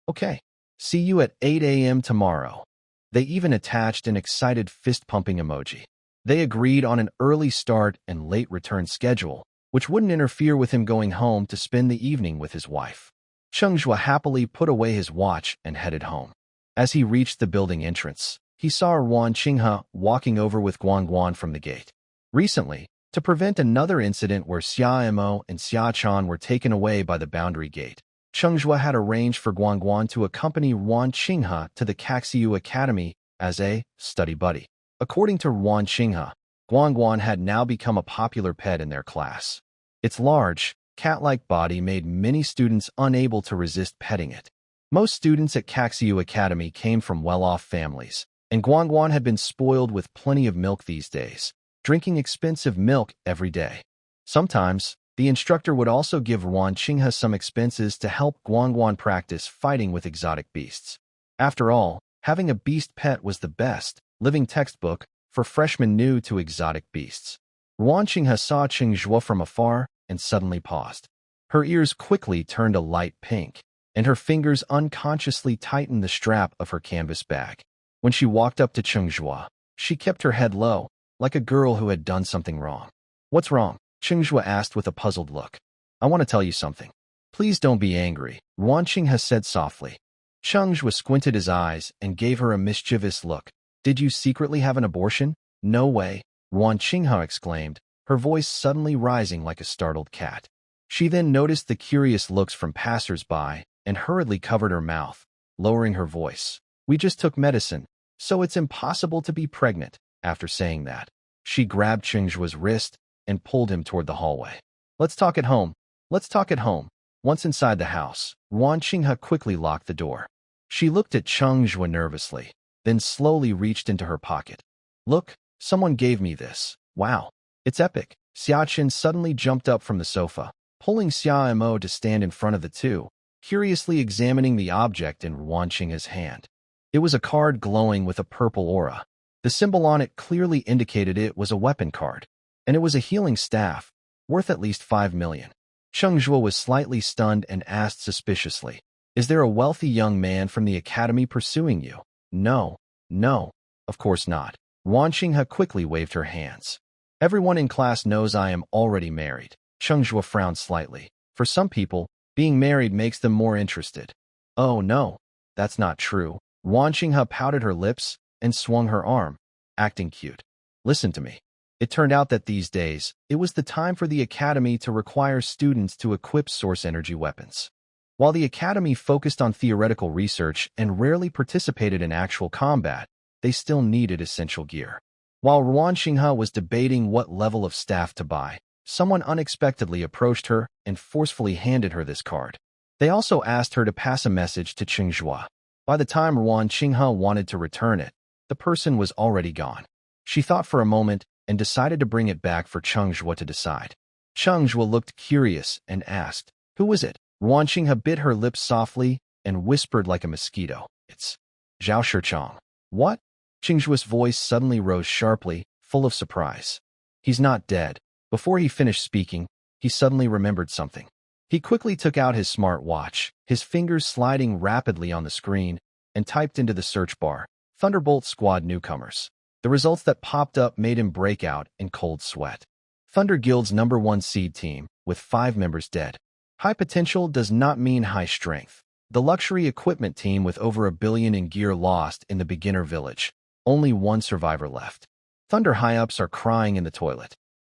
Okay. See you at 8 a.m. tomorrow. They even attached an excited fist-pumping emoji. They agreed on an early start and late return schedule, which wouldn't interfere with him going home to spend the evening with his wife. Cheng Zhuo happily put away his watch and headed home. As he reached the building entrance, he saw Ruan Qinghe walking over with Guangguan from the gate. Recently, to prevent another incident where Xia Mo and Xia Chan were taken away by the boundary gate, Cheng Zhuo had arranged for Guangguan to accompany Ruan Qinghe to the Caxiu Academy as a study buddy. According to Ruan Qinghe, Guangguan had now become a popular pet in their class. Its large, cat-like body made many students unable to resist petting it. Most students at Caxiu Academy came from well-off families, and Guangguan had been spoiled with plenty of milk these days, drinking expensive milk every day. Sometimes, the instructor would also give Ruan Qinghe some expenses to help Guangguan practice fighting with exotic beasts. After all, having a beast pet was the best, living textbook for freshmen new to exotic beasts. Ruan Qinghe saw Cheng Zhuo from afar and suddenly paused. Her ears quickly turned a light pink, and her fingers unconsciously tightened the strap of her canvas bag. When she walked up to Cheng Zhuo, she kept her head low, like a girl who had done something wrong. What's wrong? Cheng Zhuo asked with a puzzled look. I want to tell you something. Please don't be angry, Ruan Qinghe said softly. Cheng Zhuo squinted his eyes and gave her a mischievous look. Did you secretly have an abortion? No way, Ruan Qinghe exclaimed, her voice suddenly rising like a startled cat. She then noticed the curious looks from passers-by and hurriedly covered her mouth, lowering her voice. We just took medicine, so it's impossible to be pregnant. After saying that, she grabbed Cheng Zhuo's wrist and pulled him toward the hallway. Let's talk at home. Let's talk at home. Once inside the house, Ruan Qinghe quickly locked the door. She looked at Cheng Zhuo nervously, then slowly reached into her pocket. Look, someone gave me this. Wow. It's epic. Xia Chen suddenly jumped up from the sofa, pulling Xia Mo to stand in front of the two, curiously examining the object in Ruan Qinghe's hand. It was a card glowing with a purple aura. The symbol on it clearly indicated it was a weapon card, and it was a healing staff, worth at least 5 million. Cheng Zhuo was slightly stunned and asked suspiciously, Is there a wealthy young man from the academy pursuing you? No, of course not. Ruan Qinghe quickly waved her hands. Everyone in class knows I am already married. Cheng Zhuo frowned slightly. For some people, being married makes them more interested. Oh no, that's not true. Ruan Qinghe pouted her lips and swung her arm, acting cute. Listen to me. It turned out that these days, it was the time for the academy to require students to equip source energy weapons. While the academy focused on theoretical research and rarely participated in actual combat, they still needed essential gear. While Ruan Qinghe was debating what level of staff to buy, someone unexpectedly approached her and forcefully handed her this card. They also asked her to pass a message to Cheng Zhuo. By the time Ruan Qinghe wanted to return it, the person was already gone. She thought for a moment and decided to bring it back for Cheng Zhuo to decide. Cheng Zhuo looked curious and asked, Who was it? Ruan Qinghe bit her lips softly and whispered like a mosquito, "It's Zhao Shichang." "What?" Cheng Zhuo's voice suddenly rose sharply, full of surprise. "He's not dead." Before he finished speaking, he suddenly remembered something. He quickly took out his smart watch, his fingers sliding rapidly on the screen, and typed into the search bar, "Thunderbolt Squad newcomers." The results that popped up made him break out in cold sweat. Thunder Guild's #1 seed team, with 5 members dead. High potential does not mean high strength. The luxury equipment team with over $1 billion in gear lost in the beginner village. Only 1 survivor left. Thunder high-ups are crying in the toilet.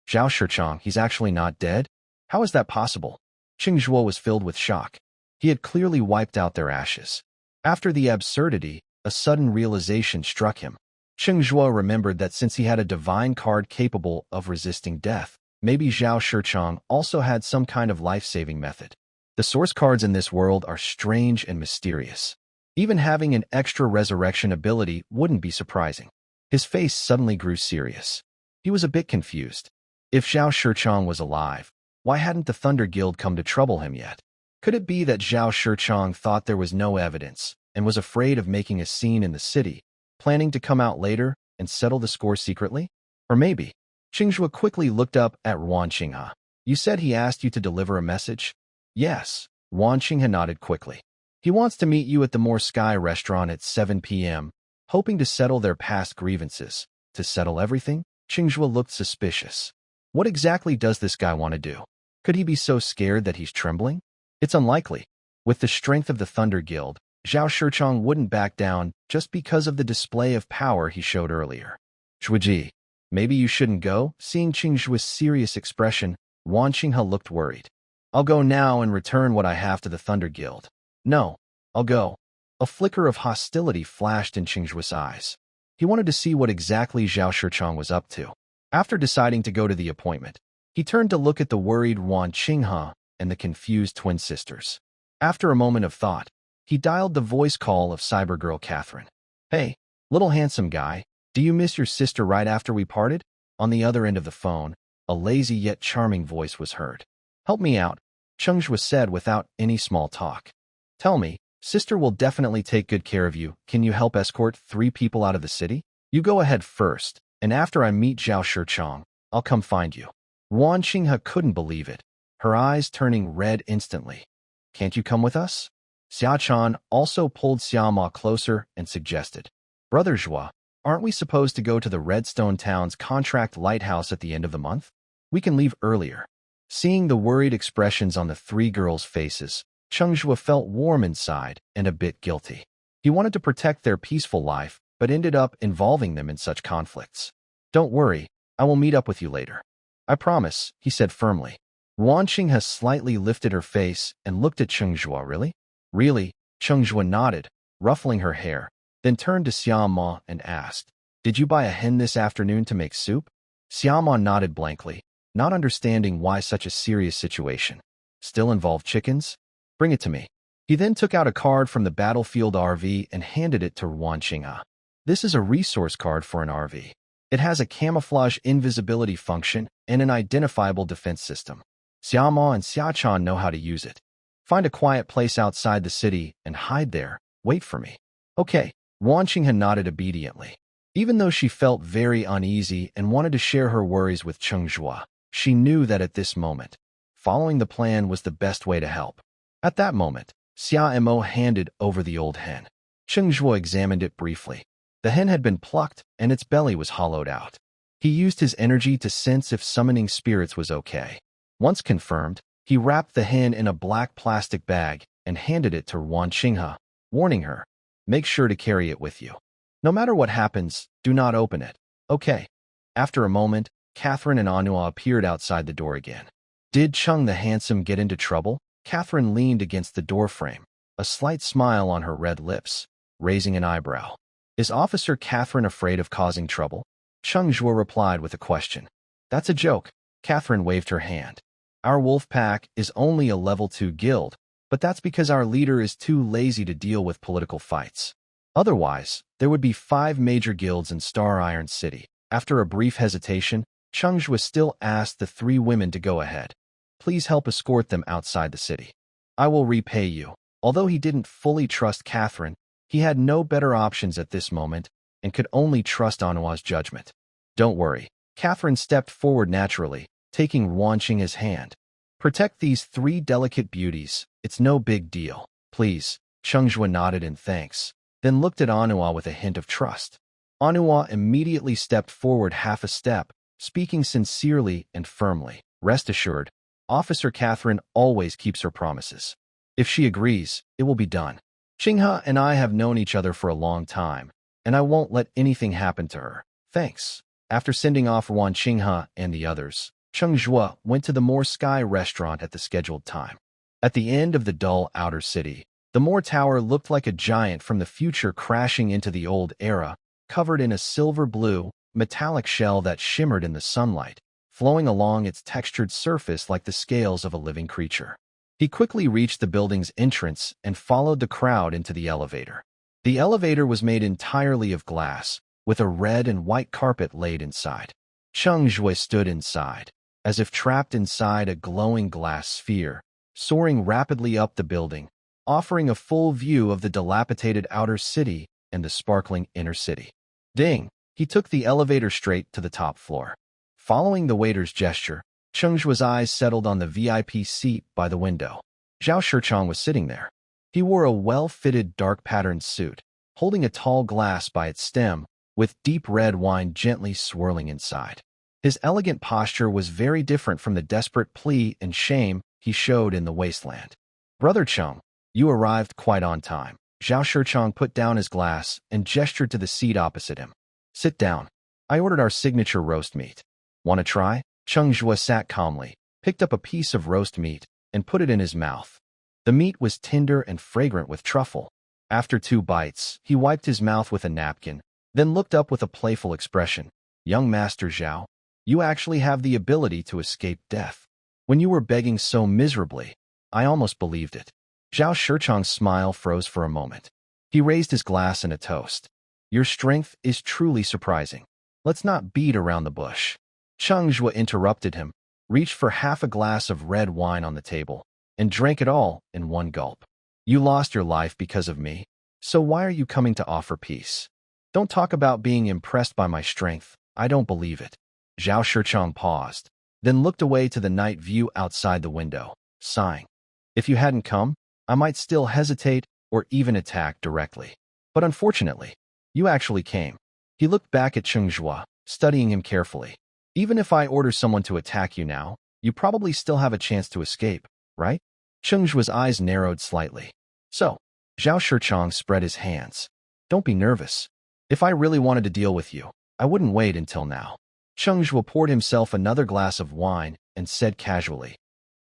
Zhao Shichang, he's actually not dead? How is that possible? Cheng Zhuo was filled with shock. He had clearly wiped out their ashes. After the absurdity, a sudden realization struck him. Cheng Zhuo remembered that since he had a divine card capable of resisting death, maybe Zhao Shichang also had some kind of life-saving method. The source cards in this world are strange and mysterious. Even having an extra resurrection ability wouldn't be surprising. His face suddenly grew serious. He was a bit confused. If Zhao Shichang was alive, why hadn't the Thunder Guild come to trouble him yet? Could it be that Zhao Shichang thought there was no evidence and was afraid of making a scene in the city, planning to come out later and settle the score secretly? Or maybe, Cheng Zhuo quickly looked up at Wan Qinghe. "You said he asked you to deliver a message?" "Yes." Wan Qinghe nodded quickly. "He wants to meet you at the More Sky restaurant at 7 p.m., hoping to settle their past grievances." To settle everything? Cheng Zhuo looked suspicious. What exactly does this guy want to do? Could he be so scared that he's trembling? It's unlikely. With the strength of the Thunder Guild, Zhao Shichang wouldn't back down just because of the display of power he showed earlier. "Zhuji, maybe you shouldn't go?" Seeing Cheng Zhuo's serious expression, Wan Qinghe looked worried. "I'll go now and return what I have to the Thunder Guild." "No, I'll go." A flicker of hostility flashed in Cheng Zhuo's eyes. He wanted to see what exactly Zhao Shichang was up to. After deciding to go to the appointment, he turned to look at the worried Wan Qinghe and the confused twin sisters. After a moment of thought, he dialed the voice call of Cybergirl Catherine. "Hey, little handsome guy, do you miss your sister right after we parted?" On the other end of the phone, a lazy yet charming voice was heard. "Help me out," Cheng Zhuo said without any small talk. "Tell me, sister will definitely take good care of you. Can you help escort 3 people out of the city? You go ahead first, and after I meet Zhao Shichang, I'll come find you." Wan Qinghe couldn't believe it, her eyes turning red instantly. "Can't you come with us?" Xia Chan also pulled Xia Ma closer and suggested. "Brother Zhuo, aren't we supposed to go to the Redstone Town's contract lighthouse at the end of the month? We can leave earlier." Seeing the worried expressions on the 3 girls' faces, Cheng Zhuo felt warm inside and a bit guilty. He wanted to protect their peaceful life, but ended up involving them in such conflicts. "Don't worry, I will meet up with you later." "I promise," he said firmly. Wan Qinghe slightly lifted her face and looked at Cheng Zhuo. "Really?" "Really?" Cheng Zhuo nodded, ruffling her hair, then turned to Xia Ma and asked, "Did you buy a hen this afternoon to make soup?" Xia Ma nodded blankly, not understanding why such a serious situation still involved chickens. "Bring it to me." He then took out a card from the battlefield RV and handed it to Wan Qinghe. "This is a resource card for an RV. It has a camouflage invisibility function and an identifiable defense system. Xia Ma and Xia Chan know how to use it. Find a quiet place outside the city and hide there. Wait for me." "Okay." Wan Qinghe nodded obediently. Even though she felt very uneasy and wanted to share her worries with Cheng Zhuo, she knew that at this moment, following the plan was the best way to help. At that moment, Xia Mo handed over the old hen. Cheng Zhuo examined it briefly. The hen had been plucked and its belly was hollowed out. He used his energy to sense if summoning spirits was okay. Once confirmed, he wrapped the hen in a black plastic bag and handed it to Wan Qinghe, warning her, "Make sure to carry it with you. No matter what happens, do not open it." "Okay." After a moment, Catherine and Anua appeared outside the door again. "Did Cheng the Handsome get into trouble?" Catherine leaned against the doorframe, a slight smile on her red lips, raising an eyebrow. "Is Officer Catherine afraid of causing trouble?" Cheng Zhuo replied with a question. "That's a joke." Catherine waved her hand. "Our wolf pack is only a level 2 guild, but that's because our leader is too lazy to deal with political fights. Otherwise, there would be 5 major guilds in Star Iron City." After a brief hesitation, Cheng Zhuo still asked the 3 women to go ahead. "Please help escort them outside the city. I will repay you." Although he didn't fully trust Catherine, he had no better options at this moment and could only trust Anua's judgment. Don't worry. Catherine stepped forward naturally, taking Wanqing's hand. Protect these three delicate beauties. It's no big deal. Please. Cheng Zhuo nodded in thanks, then looked at Anua with a hint of trust. Anua immediately stepped forward half a step, speaking sincerely and firmly. Rest assured, Officer Catherine always keeps her promises. If she agrees, it will be done. Chunhua and I have known each other for a long time, and I won't let anything happen to her. Thanks. After sending off Chunhua and the others, Cheng Zhuo went to the Moor Sky restaurant at the scheduled time. At the end of the dull outer city, the Moor Tower looked like a giant from the future crashing into the old era, covered in a silver-blue, metallic shell that shimmered in the sunlight, flowing along its textured surface like the scales of a living creature. He quickly reached the building's entrance and followed the crowd into the elevator. The elevator was made entirely of glass, with a red and white carpet laid inside. Cheng Zhuo stood inside, as if trapped inside a glowing glass sphere, soaring rapidly up the building, offering a full view of the dilapidated outer city and the sparkling inner city. Ding! He took the elevator straight to the top floor. Following the waiter's gesture, Cheng Zhuo's eyes settled on the VIP seat by the window. Zhao Shichang was sitting there. He wore a well-fitted dark-patterned suit, holding a tall glass by its stem, with deep red wine gently swirling inside. His elegant posture was very different from the desperate plea and shame he showed in the wasteland. Brother Cheng, you arrived quite on time. Zhao Shichang put down his glass and gestured to the seat opposite him. Sit down. I ordered our signature roast meat. Want to try? Cheng Zhuo sat calmly, picked up a piece of roast meat, and put it in his mouth. The meat was tender and fragrant with truffle. After 2 bites, he wiped his mouth with a napkin, then looked up with a playful expression. Young Master Zhao, you actually have the ability to escape death. When you were begging so miserably, I almost believed it. Zhao Shichang's smile froze for a moment. He raised his glass in a toast. Your strength is truly surprising. Let's not beat around the bush. Cheng Zhuo interrupted him, reached for half a glass of red wine on the table, and drank it all in one gulp. You lost your life because of me, so why are you coming to offer peace? Don't talk about being impressed by my strength. I don't believe it. Zhao Shichang paused, then looked away to the night view outside the window, sighing. If you hadn't come, I might still hesitate or even attack directly. But unfortunately, you actually came. He looked back at Cheng Zhuo, studying him carefully. Even if I order someone to attack you now, you probably still have a chance to escape, right? Cheng Zhuo's eyes narrowed slightly. So, Zhao Shichang spread his hands. Don't be nervous. If I really wanted to deal with you, I wouldn't wait until now. Cheng Zhuo poured himself another glass of wine and said casually,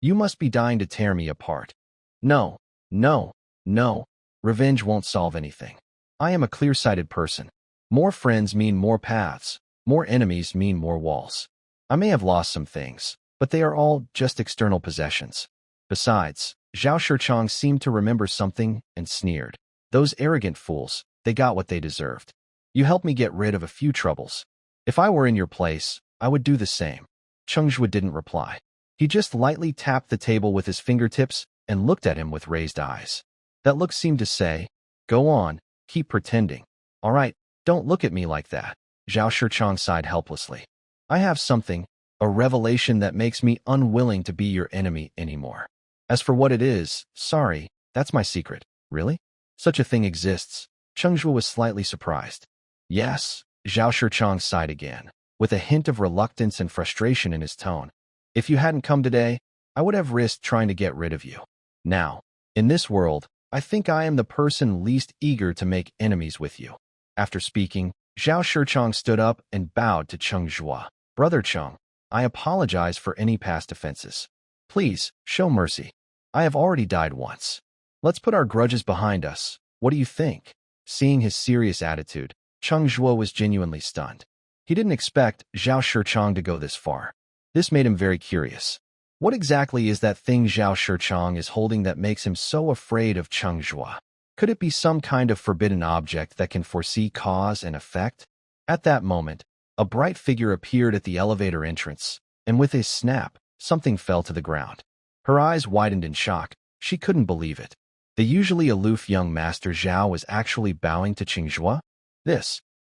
You must be dying to tear me apart. No, no, no. Revenge won't solve anything. I am a clear-sighted person. More friends mean more paths. More enemies mean more walls. I may have lost some things, but they are all just external possessions. Besides, Zhao Shichang seemed to remember something and sneered. Those arrogant fools, they got what they deserved. You helped me get rid of a few troubles. If I were in your place, I would do the same. Cheng Zhuo didn't reply. He just lightly tapped the table with his fingertips and looked at him with raised eyes. That look seemed to say, Go on, keep pretending. All right, don't look at me like that. Zhao Shichang sighed helplessly. I have something, a revelation that makes me unwilling to be your enemy anymore. As for what it is, sorry, that's my secret. Really? Such a thing exists. Cheng Zhuo was slightly surprised. Yes, Zhao Shichang sighed again, with a hint of reluctance and frustration in his tone. If you hadn't come today, I would have risked trying to get rid of you. Now, in this world, I think I am the person least eager to make enemies with you. After speaking, Zhao Shichang stood up and bowed to Cheng Zhuo. Brother Cheng, I apologize for any past offenses. Please, show mercy. I have already died once. Let's put our grudges behind us. What do you think? Seeing his serious attitude, Cheng Zhuo was genuinely stunned. He didn't expect Zhao Shichang to go this far. This made him very curious. What exactly is that thing Zhao Shichang is holding that makes him so afraid of Cheng Zhuo? Could it be some kind of forbidden object that can foresee cause and effect? At that moment, a bright figure appeared at the elevator entrance, and with a snap, something fell to the ground. Her eyes widened in shock. She couldn't believe it. The usually aloof young Master Zhao was actually bowing to Cheng Zhuo?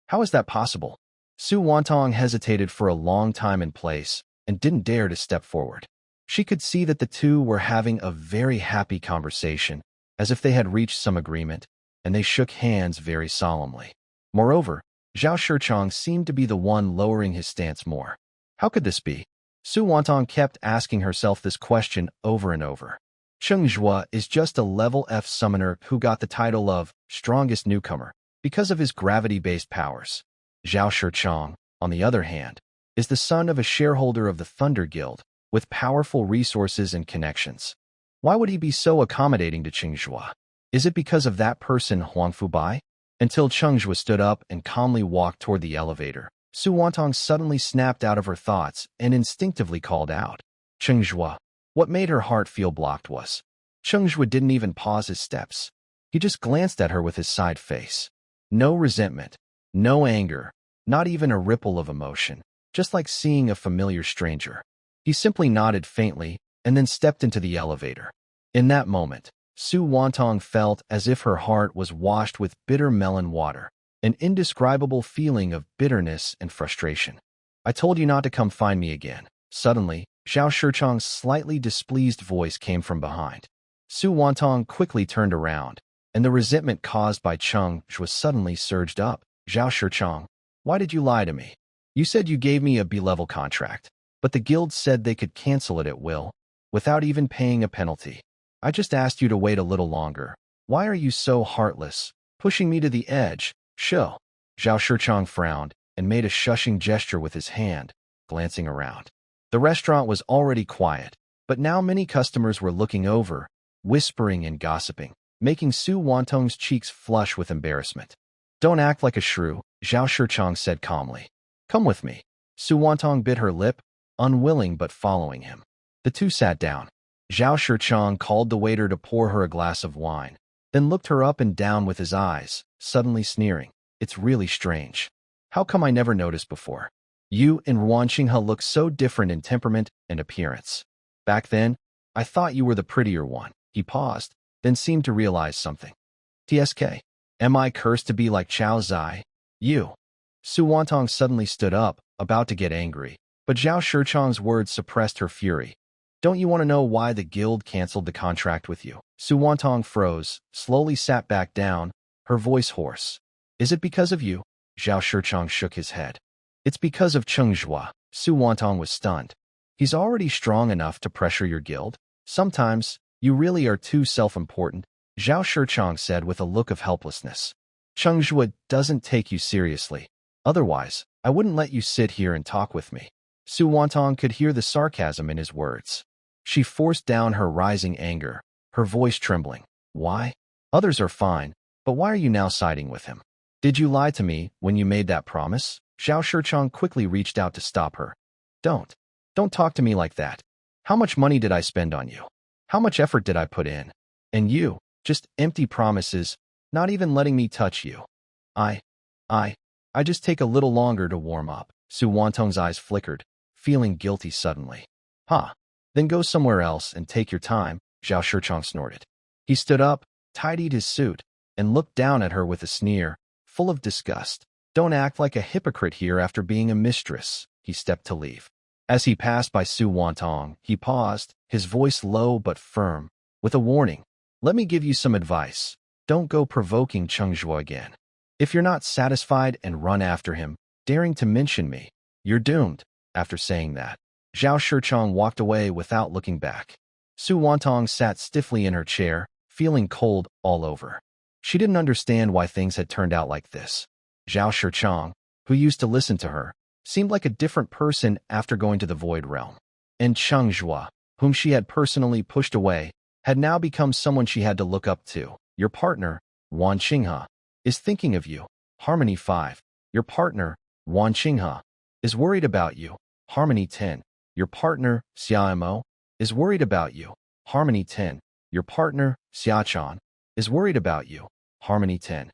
How is that possible? Su Wanong hesitated for a long time in place and didn't dare to step forward. She could see that the two were having a very happy conversation, as if they had reached some agreement, and they shook hands very solemnly. Moreover, Zhao Shichong seemed to be the one lowering his stance more. How could this be? Su Wanong kept asking herself this question over and over. Cheng Zhuo is just a level F summoner who got the title of strongest newcomer because of his gravity-based powers. Zhao Shichong, on the other hand, is the son of a shareholder of the Thunder Guild with powerful resources and connections. Why would he be so accommodating to Cheng Zhuo? Is it because of that person Huang Fubai? Until Cheng Zhuo stood up and calmly walked toward the elevator, Su Wanong suddenly snapped out of her thoughts and instinctively called out, Cheng Zhuo. What made her heart feel blocked was, Cheng Zhuo didn't even pause his steps. He just glanced at her with his side face. No resentment, no anger, not even a ripple of emotion, just like seeing a familiar stranger. He simply nodded faintly and then stepped into the elevator. In that moment, Su Wanong felt as if her heart was washed with bitter melon water, an indescribable feeling of bitterness and frustration. I told you not to come find me again. Suddenly, Zhao Shichong's slightly displeased voice came from behind. Su Wanong quickly turned around, and the resentment caused by Cheng Zhuo suddenly surged up. Zhao Shichong, why did you lie to me? You said you gave me a B-level contract, but the guild said they could cancel it at will, without even paying a penalty. I just asked you to wait a little longer. Why are you so heartless, pushing me to the edge? Zhao Shichong frowned and made a shushing gesture with his hand, glancing around. The restaurant was already quiet, but now many customers were looking over, whispering and gossiping, making Su Wanong's cheeks flush with embarrassment. Don't act like a shrew, Zhao Shichong said calmly. Come with me. Su Wanong bit her lip, unwilling but following him. The two sat down. Zhao Shichong called the waiter to pour her a glass of wine, then looked her up and down with his eyes, suddenly sneering. It's really strange. How come I never noticed before? You and Chunhua look so different in temperament and appearance. Back then, I thought you were the prettier one. He paused, then seemed to realize something. TSK. Am I cursed to be like Chao Zai? You. Su Wanong suddenly stood up, about to get angry, but Zhao Shichong's words suppressed her fury. Don't you want to know why the guild canceled the contract with you? Su Wanong froze, slowly sat back down, her voice hoarse. Is it because of you? Zhao Shichong shook his head. It's because of Cheng Zhuo. Su Wanong was stunned. He's already strong enough to pressure your guild? Sometimes, you really are too self-important, Zhao Shichong said with a look of helplessness. Cheng Zhuo doesn't take you seriously. Otherwise, I wouldn't let you sit here and talk with me. Su Wanong could hear the sarcasm in his words. She forced down her rising anger, her voice trembling. Why? Others are fine, but why are you now siding with him? Did you lie to me when you made that promise? Zhao Shichong quickly reached out to stop her. Don't talk to me like that. How much money did I spend on you? How much effort did I put in? And you, just empty promises, not even letting me touch you. I just take a little longer to warm up. Su Wanong's eyes flickered, feeling guilty suddenly. Then go somewhere else and take your time, Zhao Shichong snorted. He stood up, tidied his suit, and looked down at her with a sneer, full of disgust. Don't act like a hypocrite here after being a mistress. He stepped to leave. As he passed by Su Wanong, he paused, his voice low but firm, with a warning. Let me give you some advice. Don't go provoking Cheng Zhuo again. If you're not satisfied and run after him, daring to mention me, you're doomed. After saying that, Zhao Shichong walked away without looking back. Su Wanong sat stiffly in her chair, feeling cold all over. She didn't understand why things had turned out like this. Zhao Shichong, who used to listen to her, seemed like a different person after going to the Void Realm. And Cheng Zhuo, whom she had personally pushed away, had now become someone she had to look up to. Your partner, Chunhua, is thinking of you. Harmony 5. Your partner, Chunhua, is worried about you. Harmony 10. Your partner, Xiaomo, is worried about you. Harmony 10. Your partner, Xiachan, is worried about you. Harmony 10.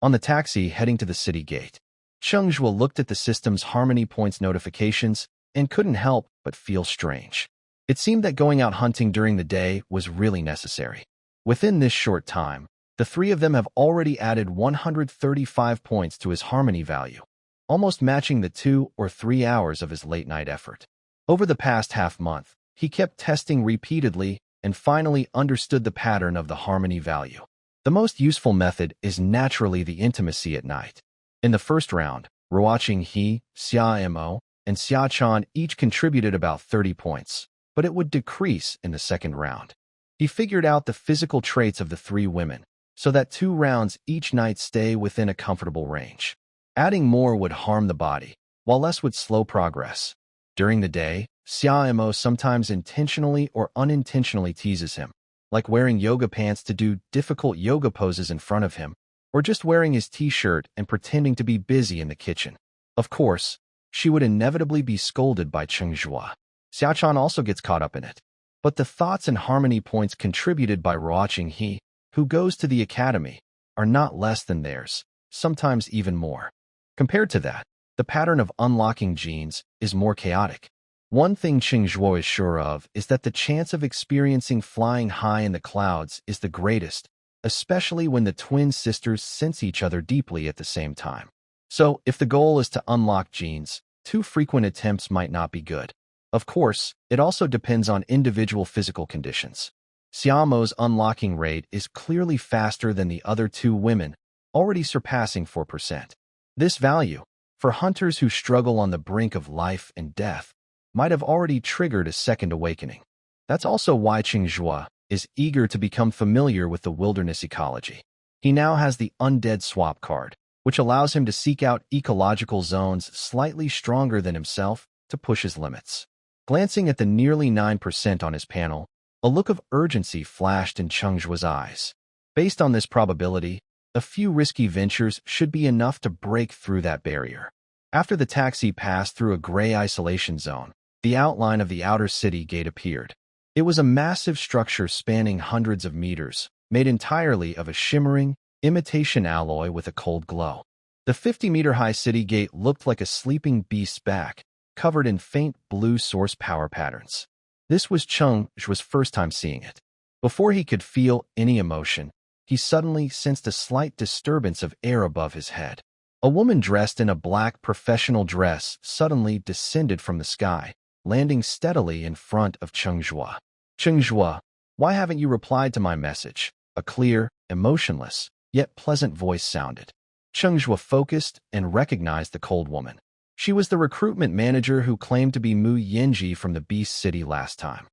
On the taxi heading to the city gate, Cheng Zhuo looked at the system's Harmony Points notifications and couldn't help but feel strange. It seemed that going out hunting during the day was really necessary. Within this short time, the three of them have already added 135 points to his harmony value, almost matching the 2 or 3 hours of his late-night effort. Over the past half-month, he kept testing repeatedly and finally understood the pattern of the harmony value. The most useful method is naturally the intimacy at night. In the first round, Ruoqing He, Xia Mo, and Xia Chan each contributed about 30 points, but it would decrease in the second round. He figured out the physical traits of the three women, so that 2 rounds each night stay within a comfortable range. Adding more would harm the body, while less would slow progress. During the day, Xia Mo sometimes intentionally or unintentionally teases him, like wearing yoga pants to do difficult yoga poses in front of him, or just wearing his t-shirt and pretending to be busy in the kitchen. Of course, she would inevitably be scolded by Cheng Zhuo. Xiaochan also gets caught up in it. But the thoughts and harmony points contributed by Ruoqing He, who goes to the academy, are not less than theirs, sometimes even more. Compared to that, the pattern of unlocking genes is more chaotic. One thing Cheng Zhuo is sure of is that the chance of experiencing flying high in the clouds is the greatest, especially when the twin sisters sense each other deeply at the same time. So, if the goal is to unlock genes, too frequent attempts might not be good. Of course, it also depends on individual physical conditions. Xiaomo's unlocking rate is clearly faster than the other 2 women, already surpassing 4%. This value, for hunters who struggle on the brink of life and death, might have already triggered a second awakening. That's also why Cheng Zhuo is eager to become familiar with the wilderness ecology. He now has the Undead swap card, which allows him to seek out ecological zones slightly stronger than himself to push his limits. Glancing at the nearly 9% on his panel, a look of urgency flashed in Cheng Zhuo's eyes. Based on this probability, a few risky ventures should be enough to break through that barrier. After the taxi passed through a gray isolation zone, the outline of the outer city gate appeared. It was a massive structure spanning hundreds of meters, made entirely of a shimmering, imitation alloy with a cold glow. The 50-meter-high city gate looked like a sleeping beast's back, covered in faint blue source power patterns. This was Cheng Zhuo's first time seeing it. Before he could feel any emotion, he suddenly sensed a slight disturbance of air above his head. A woman dressed in a black professional dress suddenly descended from the sky, landing steadily in front of Cheng Zhuo. Cheng Zhuo, why haven't you replied to my message? A clear, emotionless, yet pleasant voice sounded. Cheng Zhuo focused and recognized the cold woman. She was the recruitment manager who claimed to be Mu Yanji from the Beast City last time.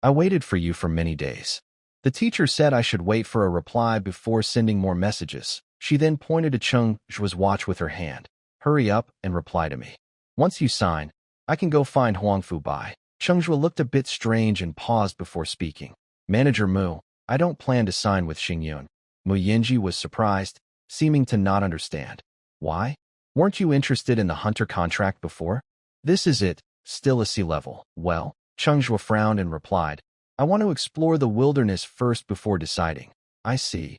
I waited for you for many days. The teacher said I should wait for a reply before sending more messages. She then pointed to Cheng Zhuo's watch with her hand. Hurry up and reply to me. Once you sign, I can go find Huangfu Bai. Cheng Zhuo looked a bit strange and paused before speaking. Manager Mu, I don't plan to sign with Xingyun. Mu Yanji was surprised, seeming to not understand. Why? Weren't you interested in the hunter contract before? This is it, still a sea level. Well, Cheng Zhuo frowned and replied, I want to explore the wilderness first before deciding. I see.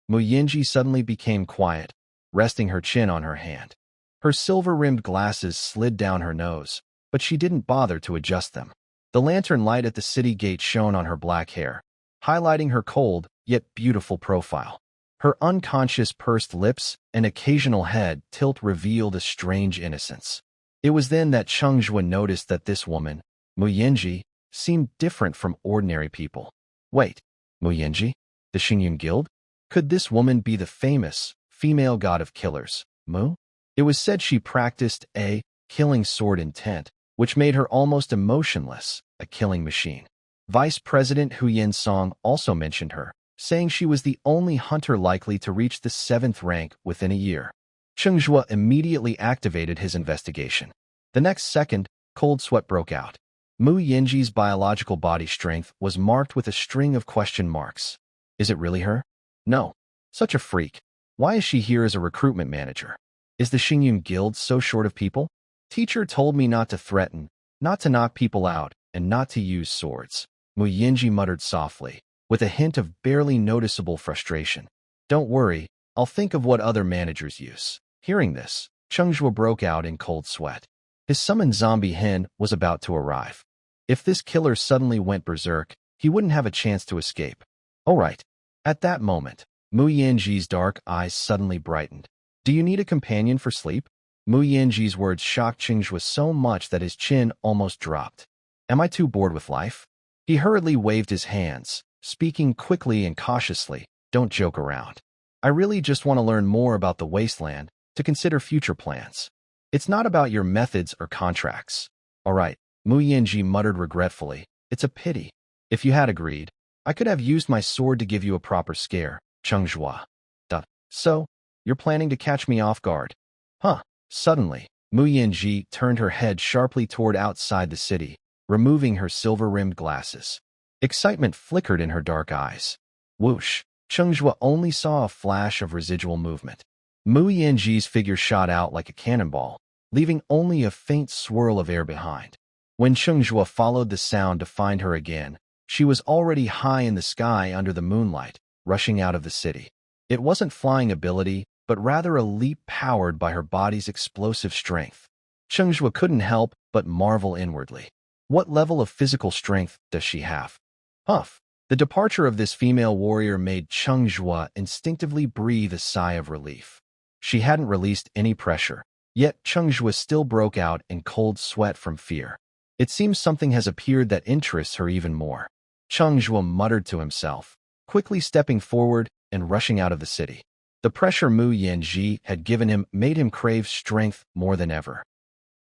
Mu Yanji suddenly became quiet, resting her chin on her hand. Her silver-rimmed glasses slid down her nose, but she didn't bother to adjust them. The lantern light at the city gate shone on her black hair, highlighting her cold, yet beautiful profile. Her unconscious pursed lips and occasional head tilt revealed a strange innocence. It was then that Cheng Zhuo noticed that this woman, Mu Yanji, seemed different from ordinary people. Wait, Mu Yanji? The Xingyun Guild? Could this woman be the famous, female god of killers, Mu? It was said she practiced a killing sword intent, which made her almost emotionless, a killing machine. Vice President Hu Yensong also mentioned her, saying she was the only hunter likely to reach the 7th rank within a year. Cheng Zhuo immediately activated his investigation. The next second, cold sweat broke out. Mu Yanji's biological body strength was marked with a string of question marks. Is it really her? No. Such a freak. Why is she here as a recruitment manager? Is the Xingyun Guild so short of people? Teacher told me not to threaten, not to knock people out, and not to use swords. Mu Yanji muttered softly, with a hint of barely noticeable frustration. Don't worry, I'll think of what other managers use. Hearing this, Cheng Zhuo broke out in cold sweat. His summoned zombie hen was about to arrive. If this killer suddenly went berserk, he wouldn't have a chance to escape. All right, At that moment, Mu Yanji's dark eyes suddenly brightened. Do you need a companion for sleep? Mu Yanji's words shocked Cheng Zhuo so much that his chin almost dropped. Am I too bored with life? He hurriedly waved his hands, speaking quickly and cautiously. Don't joke around. I really just want to learn more about the wasteland to consider future plans. It's not about your methods or contracts. All right, Mu Yanji muttered regretfully. It's a pity. If you had agreed, I could have used my sword to give you a proper scare, Cheng Zhuo. So, you're planning to catch me off guard? Huh. Suddenly, Mu Yanji turned her head sharply toward outside the city, removing her silver-rimmed glasses. Excitement flickered in her dark eyes. Whoosh! Cheng Zhuo only saw a flash of residual movement. Mu Yanji's figure shot out like a cannonball, leaving only a faint swirl of air behind. When Cheng Zhuo followed the sound to find her again, she was already high in the sky under the moonlight, rushing out of the city. It wasn't flying ability, but rather a leap powered by her body's explosive strength. Cheng Zhuo couldn't help but marvel inwardly. What level of physical strength does she have? Huff! The departure of this female warrior made Cheng Zhuo instinctively breathe a sigh of relief. She hadn't released any pressure, yet Cheng Zhuo still broke out in cold sweat from fear. It seems something has appeared that interests her even more. Cheng Zhuo muttered to himself, quickly stepping forward and rushing out of the city. The pressure Mu Yanji had given him made him crave strength more than ever.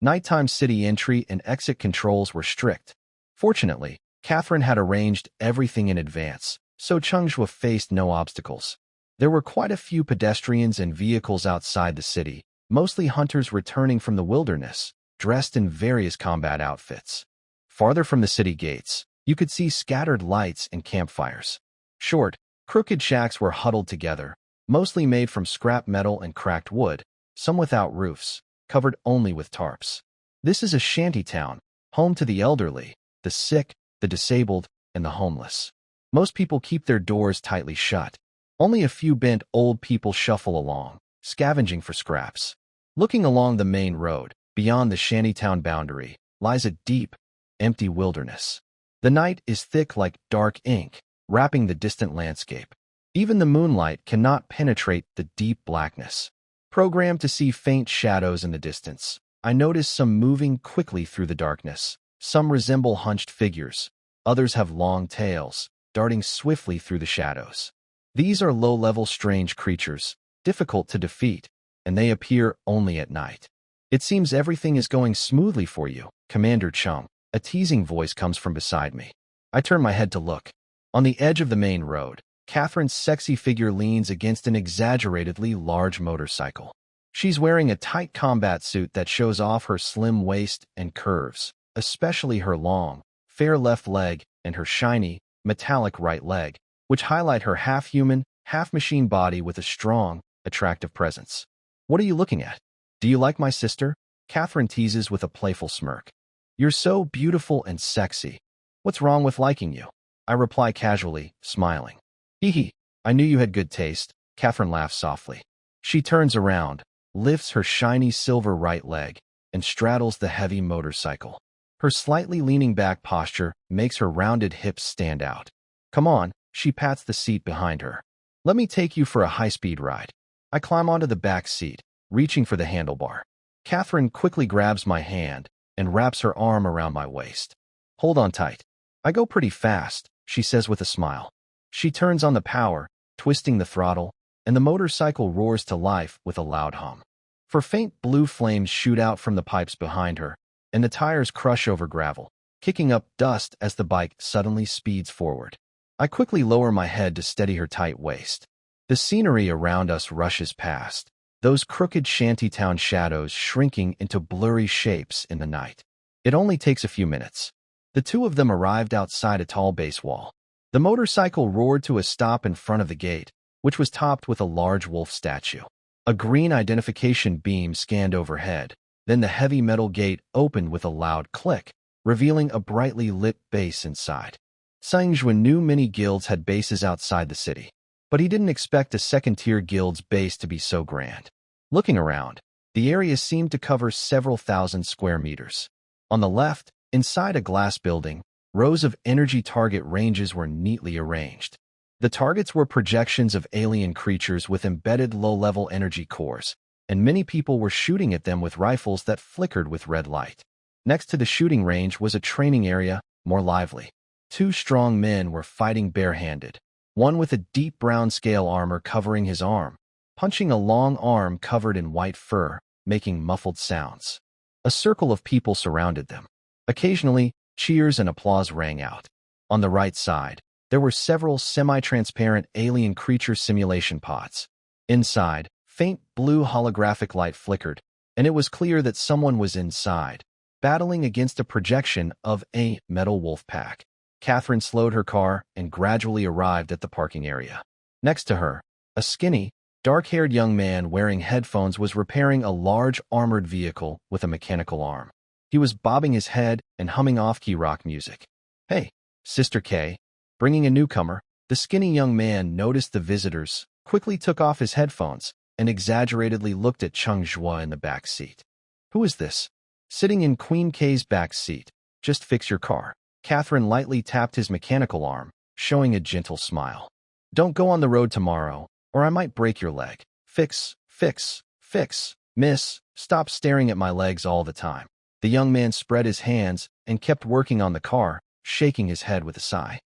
Nighttime city entry and exit controls were strict. Fortunately, Catherine had arranged everything in advance, so Cheng Zhuo faced no obstacles. There were quite a few pedestrians and vehicles outside the city, mostly hunters returning from the wilderness, dressed in various combat outfits. Farther from the city gates, you could see scattered lights and campfires. Short, crooked shacks were huddled together, mostly made from scrap metal and cracked wood, some without roofs, covered only with tarps. This is a shanty town, home to the elderly, the sick, the disabled, and the homeless. Most people keep their doors tightly shut. Only a few bent old people shuffle along, scavenging for scraps. Looking along the main road, beyond the shantytown boundary, lies a deep, empty wilderness. The night is thick like dark ink, wrapping the distant landscape. Even the moonlight cannot penetrate the deep blackness. Programmed to see faint shadows in the distance, I notice some moving quickly through the darkness. Some resemble hunched figures. Others have long tails, darting swiftly through the shadows. These are low-level strange creatures, difficult to defeat, and they appear only at night. It seems everything is going smoothly for you, Commander Chung. A teasing voice comes from beside me. I turn my head to look. On the edge of the main road, Catherine's sexy figure leans against an exaggeratedly large motorcycle. She's wearing a tight combat suit that shows off her slim waist and curves, especially her long, fair left leg and her shiny, metallic right leg, which highlight her half-human, half-machine body with a strong, attractive presence. What are you looking at? Do you like my sister? Catherine teases with a playful smirk. You're so beautiful and sexy. What's wrong with liking you? I reply casually, smiling. Hee hee, I knew you had good taste, Catherine laughs softly. She turns around, lifts her shiny silver right leg, and straddles the heavy motorcycle. Her slightly leaning back posture makes her rounded hips stand out. Come on, she pats the seat behind her. Let me take you for a high-speed ride. I climb onto the back seat, reaching for the handlebar. Catherine quickly grabs my hand and wraps her arm around my waist. Hold on tight. I go pretty fast, she says with a smile. She turns on the power, twisting the throttle, and the motorcycle roars to life with a loud hum. For faint blue flames shoot out from the pipes behind her, and the tires crush over gravel, kicking up dust as the bike suddenly speeds forward. I quickly lower my head to steady her tight waist. The scenery around us rushes past, those crooked shantytown shadows shrinking into blurry shapes in the night. It only takes a few minutes. The two of them arrived outside a tall base wall. The motorcycle roared to a stop in front of the gate, which was topped with a large wolf statue. A green identification beam scanned overhead, then the heavy metal gate opened with a loud click, revealing a brightly lit base inside. Cheng Zhuo knew many guilds had bases outside the city, but he didn't expect a second-tier guild's base to be so grand. Looking around, the area seemed to cover several thousand square meters. On the left, inside a glass building, rows of energy target ranges were neatly arranged. The targets were projections of alien creatures with embedded low-level energy cores, and many people were shooting at them with rifles that flickered with red light. Next to the shooting range was a training area, more lively. Two strong men were fighting barehanded, one with a deep brown scale armor covering his arm, punching a long arm covered in white fur, making muffled sounds. A circle of people surrounded them. Occasionally, cheers and applause rang out. On the right side, there were several semi-transparent alien creature simulation pods. Inside, faint blue holographic light flickered, and it was clear that someone was inside, battling against a projection of a metal wolf pack. Catherine slowed her car and gradually arrived at the parking area. Next to her, a skinny, dark-haired young man wearing headphones was repairing a large armored vehicle with a mechanical arm. He was bobbing his head and humming off-key rock music. "Hey, Sister K." Bringing a newcomer, the skinny young man noticed the visitors, quickly took off his headphones, and exaggeratedly looked at Cheng Zhuo in the back seat. "Who is this?" "Sitting in Queen K's back seat. Just fix your car." Catherine lightly tapped his mechanical arm, showing a gentle smile. "Don't go on the road tomorrow, or I might break your leg." "Fix, fix, fix. Miss, stop staring at my legs all the time." The young man spread his hands and kept working on the car, shaking his head with a sigh.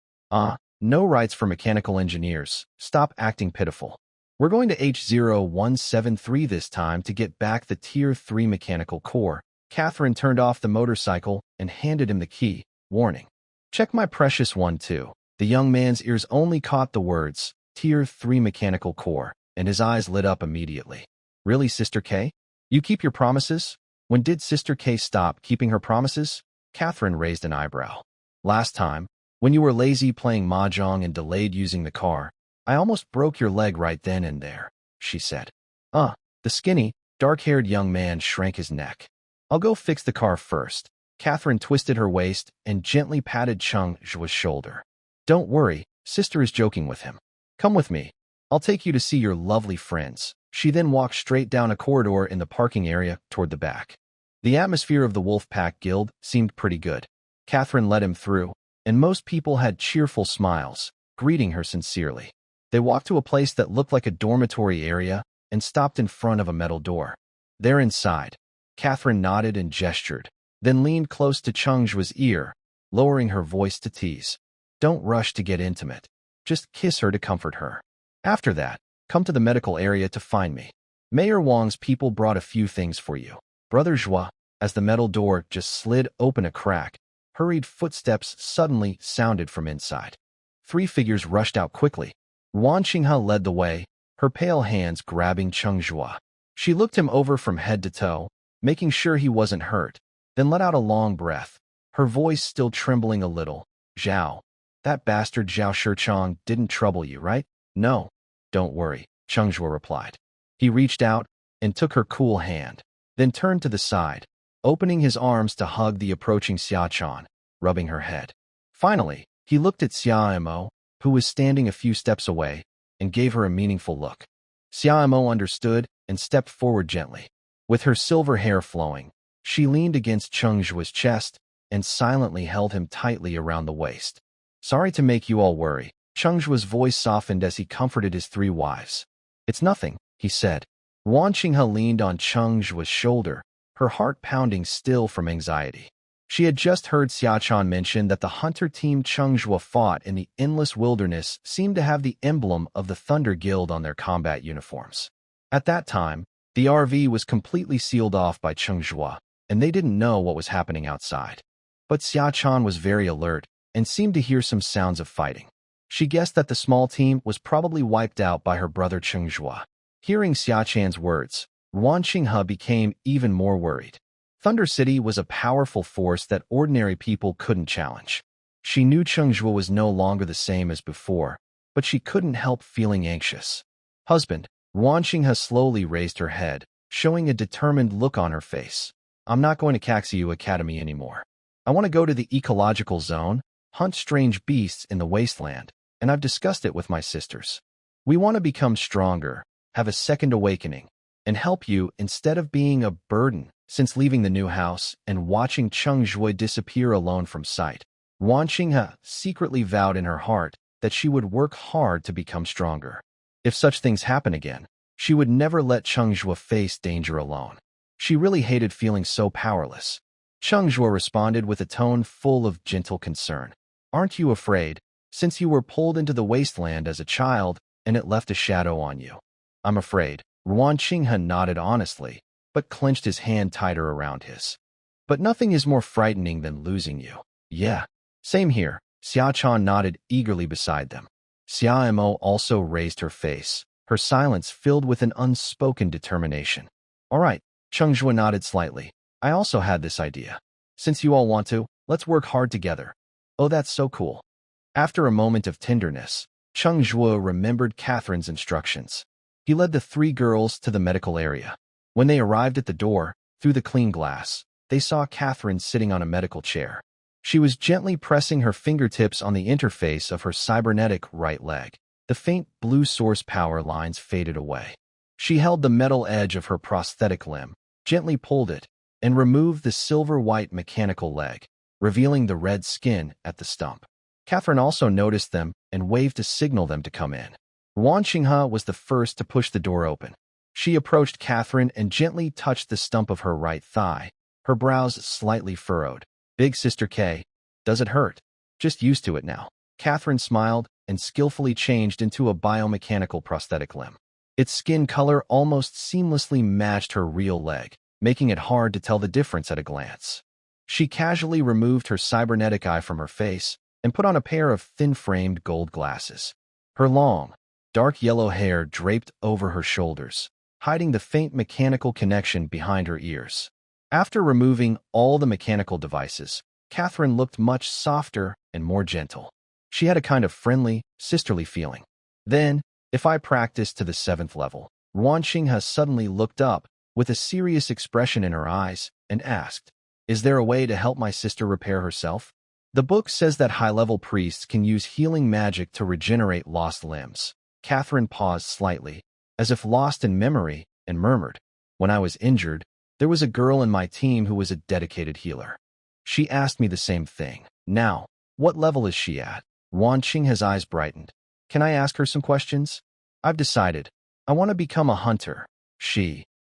No rights for mechanical engineers. Stop acting pitiful. We're going to H0173 this time to get back the Tier 3 mechanical core." Catherine turned off the motorcycle and handed him the key, warning. "Check my precious one too." The young man's ears only caught the words, Tier 3 mechanical core, and his eyes lit up immediately. "Really, Sister K? You keep your promises?" "When did Sister K stop keeping her promises?" Catherine raised an eyebrow. "Last time, when you were lazy playing mahjong and delayed using the car, I almost broke your leg right then and there," she said. The skinny, dark-haired young man shrank his neck. "I'll go fix the car first." Catherine twisted her waist and gently patted Cheng Zhuo's shoulder. "Don't worry, Sister is joking with him. Come with me. I'll take you to see your lovely friends." She then walked straight down a corridor in the parking area toward the back. The atmosphere of the Wolfpack Guild seemed pretty good. Catherine let him through, and most people had cheerful smiles, greeting her sincerely. They walked to a place that looked like a dormitory area and stopped in front of a metal door. "They're inside." Catherine nodded and gestured, then leaned close to Cheng Zhuo's ear, lowering her voice to tease. "Don't rush to get intimate. Just kiss her to comfort her. After that, come to the medical area to find me. Mayor Wang's people brought a few things for you." Brother Zhuo, as the metal door just slid open a crack, hurried footsteps suddenly sounded from inside. Three figures rushed out quickly. Wan Qinghe led the way, her pale hands grabbing Cheng Zhuo. She looked him over from head to toe, making sure he wasn't hurt, then let out a long breath, her voice still trembling a little. "Zhao, that bastard Zhao Shichong didn't trouble you, right?" "No, don't worry," Cheng Zhuo replied. He reached out and took her cool hand, then turned to the side, opening his arms to hug the approaching Xiachan, rubbing her head. Finally, he looked at Xiaomo, who was standing a few steps away, and gave her a meaningful look. Xiaomo understood and stepped forward gently. With her silver hair flowing, she leaned against Cheng Zhuo's chest and silently held him tightly around the waist. "Sorry to make you all worry." Cheng Zhuo's voice softened as he comforted his three wives. "It's nothing," he said. Wan Qinghe leaned on Cheng Zhuo's shoulder, her heart pounding still from anxiety. She had just heard Xiachan mention that the hunter team Cheng Zhuo fought in the endless wilderness seemed to have the emblem of the Thunder Guild on their combat uniforms. At that time, the RV was completely sealed off by Cheng Zhuo, and they didn't know what was happening outside. But Xiachan was very alert and seemed to hear some sounds of fighting. She guessed that the small team was probably wiped out by her brother Cheng Zhuo. Hearing Xiachan's words, Wan Qinghe became even more worried. Thunder City was a powerful force that ordinary people couldn't challenge. She knew Cheng Zhuo was no longer the same as before, but she couldn't help feeling anxious. "Husband," Wan Qinghe slowly raised her head, showing a determined look on her face. "I'm not going to Caxiu Academy anymore. I want to go to the ecological zone, hunt strange beasts in the wasteland, and I've discussed it with my sisters. We want to become stronger, have a second awakening, and help you instead of being a burden." Since leaving the new house and watching Cheng Zhuo disappear alone from sight, Wan Qinghe secretly vowed in her heart that she would work hard to become stronger. If such things happen again, she would never let Cheng Zhuo face danger alone. She really hated feeling so powerless. Cheng Zhuo responded with a tone full of gentle concern. Aren't you afraid, since you were pulled into the wasteland as a child and it left a shadow on you? I'm afraid. Chunhua nodded honestly, but clenched his hand tighter around his. But nothing is more frightening than losing you. Yeah, same here. Xia Chan nodded eagerly beside them. Xia Mo also raised her face, her silence filled with an unspoken determination. All right, Cheng Zhuo nodded slightly. I also had this idea. Since you all want to, let's work hard together. Oh, that's so cool. After a moment of tenderness, Cheng Zhuo remembered Catherine's instructions. He led the three girls to the medical area. When they arrived at the door, through the clean glass, they saw Catherine sitting on a medical chair. She was gently pressing her fingertips on the interface of her cybernetic right leg. The faint blue source power lines faded away. She held the metal edge of her prosthetic limb, gently pulled it, and removed the silver-white mechanical leg, revealing the red skin at the stump. Catherine also noticed them and waved to signal them to come in. Chunhua was the first to push the door open. She approached Catherine and gently touched the stump of her right thigh, her brows slightly furrowed. Big Sister K, does it hurt? Just used to it now. Catherine smiled and skillfully changed into a biomechanical prosthetic limb. Its skin color almost seamlessly matched her real leg, making it hard to tell the difference at a glance. She casually removed her cybernetic eye from her face and put on a pair of thin-framed gold glasses. Her long, dark yellow hair draped over her shoulders, hiding the faint mechanical connection behind her ears. After removing all the mechanical devices, Catherine looked much softer and more gentle. She had a kind of friendly, sisterly feeling. Then, if I practiced to the 7th level, Chunhua suddenly looked up with a serious expression in her eyes and asked, "Is there a way to help my sister repair herself?" The book says that high-level priests can use healing magic to regenerate lost limbs. Catherine paused slightly, as if lost in memory, and murmured, "When I was injured, there was a girl in my team who was a dedicated healer. She asked me the same thing. Now, what level is she at?" Chunghua's eyes brightened. "Can I ask her some questions? I've decided. I want to become a hunter."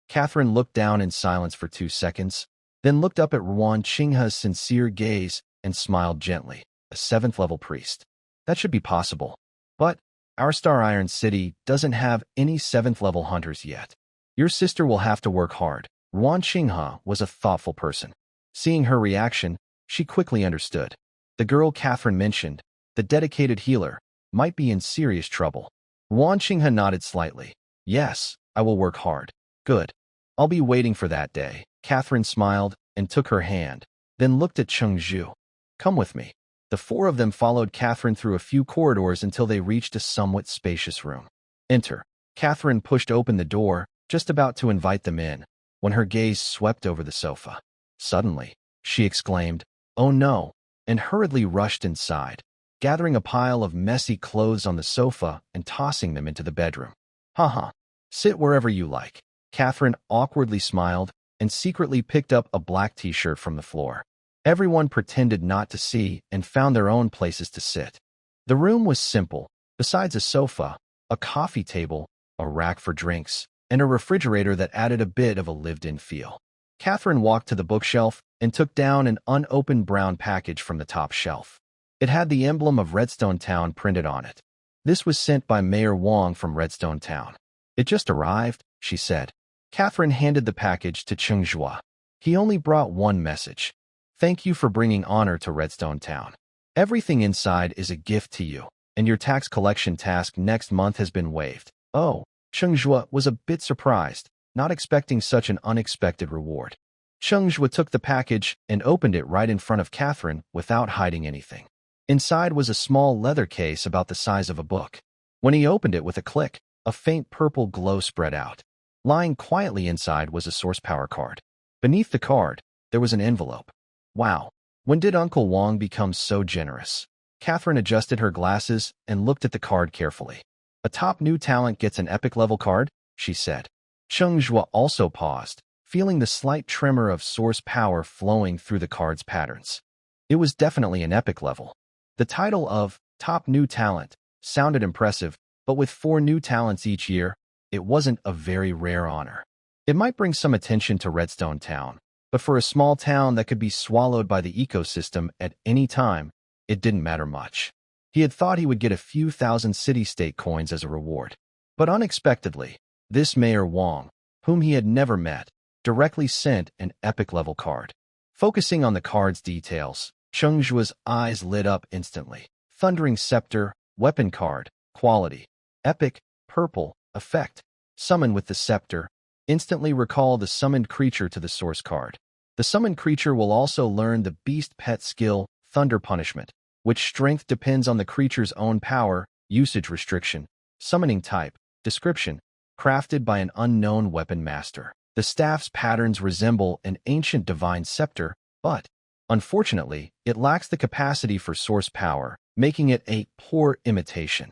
Catherine looked down in silence for 2 seconds, then looked up at Chunghua's sincere gaze and smiled gently. "A 7th level priest. That should be possible. But our Star Iron City doesn't have any 7th level hunters yet. Your sister will have to work hard." Chunhua was a thoughtful person. Seeing her reaction, she quickly understood. The girl Catherine mentioned, the dedicated healer, might be in serious trouble. Chunhua nodded slightly. "Yes, I will work hard." "Good. I'll be waiting for that day." Catherine smiled and took her hand, then looked at Cheng Zhuo. "Come with me." The four of them followed Catherine through a few corridors until they reached a somewhat spacious room. "Enter." Catherine pushed open the door, just about to invite them in, when her gaze swept over the sofa. Suddenly, she exclaimed, "Oh no," and hurriedly rushed inside, gathering a pile of messy clothes on the sofa and tossing them into the bedroom. "Haha, sit wherever you like." Catherine awkwardly smiled and secretly picked up a black t-shirt from the floor. Everyone pretended not to see and found their own places to sit. The room was simple. Besides a sofa, a coffee table, a rack for drinks, and a refrigerator that added a bit of a lived-in feel. Catherine walked to the bookshelf and took down an unopened brown package from the top shelf. It had the emblem of Redstone Town printed on it. "This was sent by Mayor Wong from Redstone Town." "It just arrived," she said. Catherine handed the package to Cheng Zhuo. He only brought one message. "Thank you for bringing honor to Redstone Town. Everything inside is a gift to you, and your tax collection task next month has been waived." "Oh." Cheng Zhuo was a bit surprised, not expecting such an unexpected reward. Cheng Zhuo took the package and opened it right in front of Catherine without hiding anything. Inside was a small leather case about the size of a book. When he opened it with a click, a faint purple glow spread out. Lying quietly inside was a source power card. Beneath the card, there was an envelope. Wow, when did Uncle Wong become so generous? Catherine adjusted her glasses and looked at the card carefully. "A top new talent gets an epic level card," she said. Cheng Zhuo also paused, feeling the slight tremor of source power flowing through the card's patterns. It was definitely an epic level. The title of Top new talent. Sounded impressive, but with 4 new talents each year, it wasn't a very rare honor. It might bring some attention to Redstone Town, but for a small town that could be swallowed by the ecosystem at any time, it didn't matter much. He had thought he would get a few thousand city-state coins as a reward. But unexpectedly, this Mayor Wong, whom he had never met, directly sent an epic-level card. Focusing on the card's details, Cheng Zhuo's eyes lit up instantly. Thundering Scepter, weapon card, quality, epic, purple, effect. Summon with the scepter. Instantly recall the summoned creature to the source card. The summoned creature will also learn the beast pet skill, Thunder Punishment, which strength depends on the creature's own power, usage restriction. Summoning type, description, crafted by an unknown weapon master. The staff's patterns resemble an ancient divine scepter, but, unfortunately, it lacks the capacity for source power, making it a poor imitation.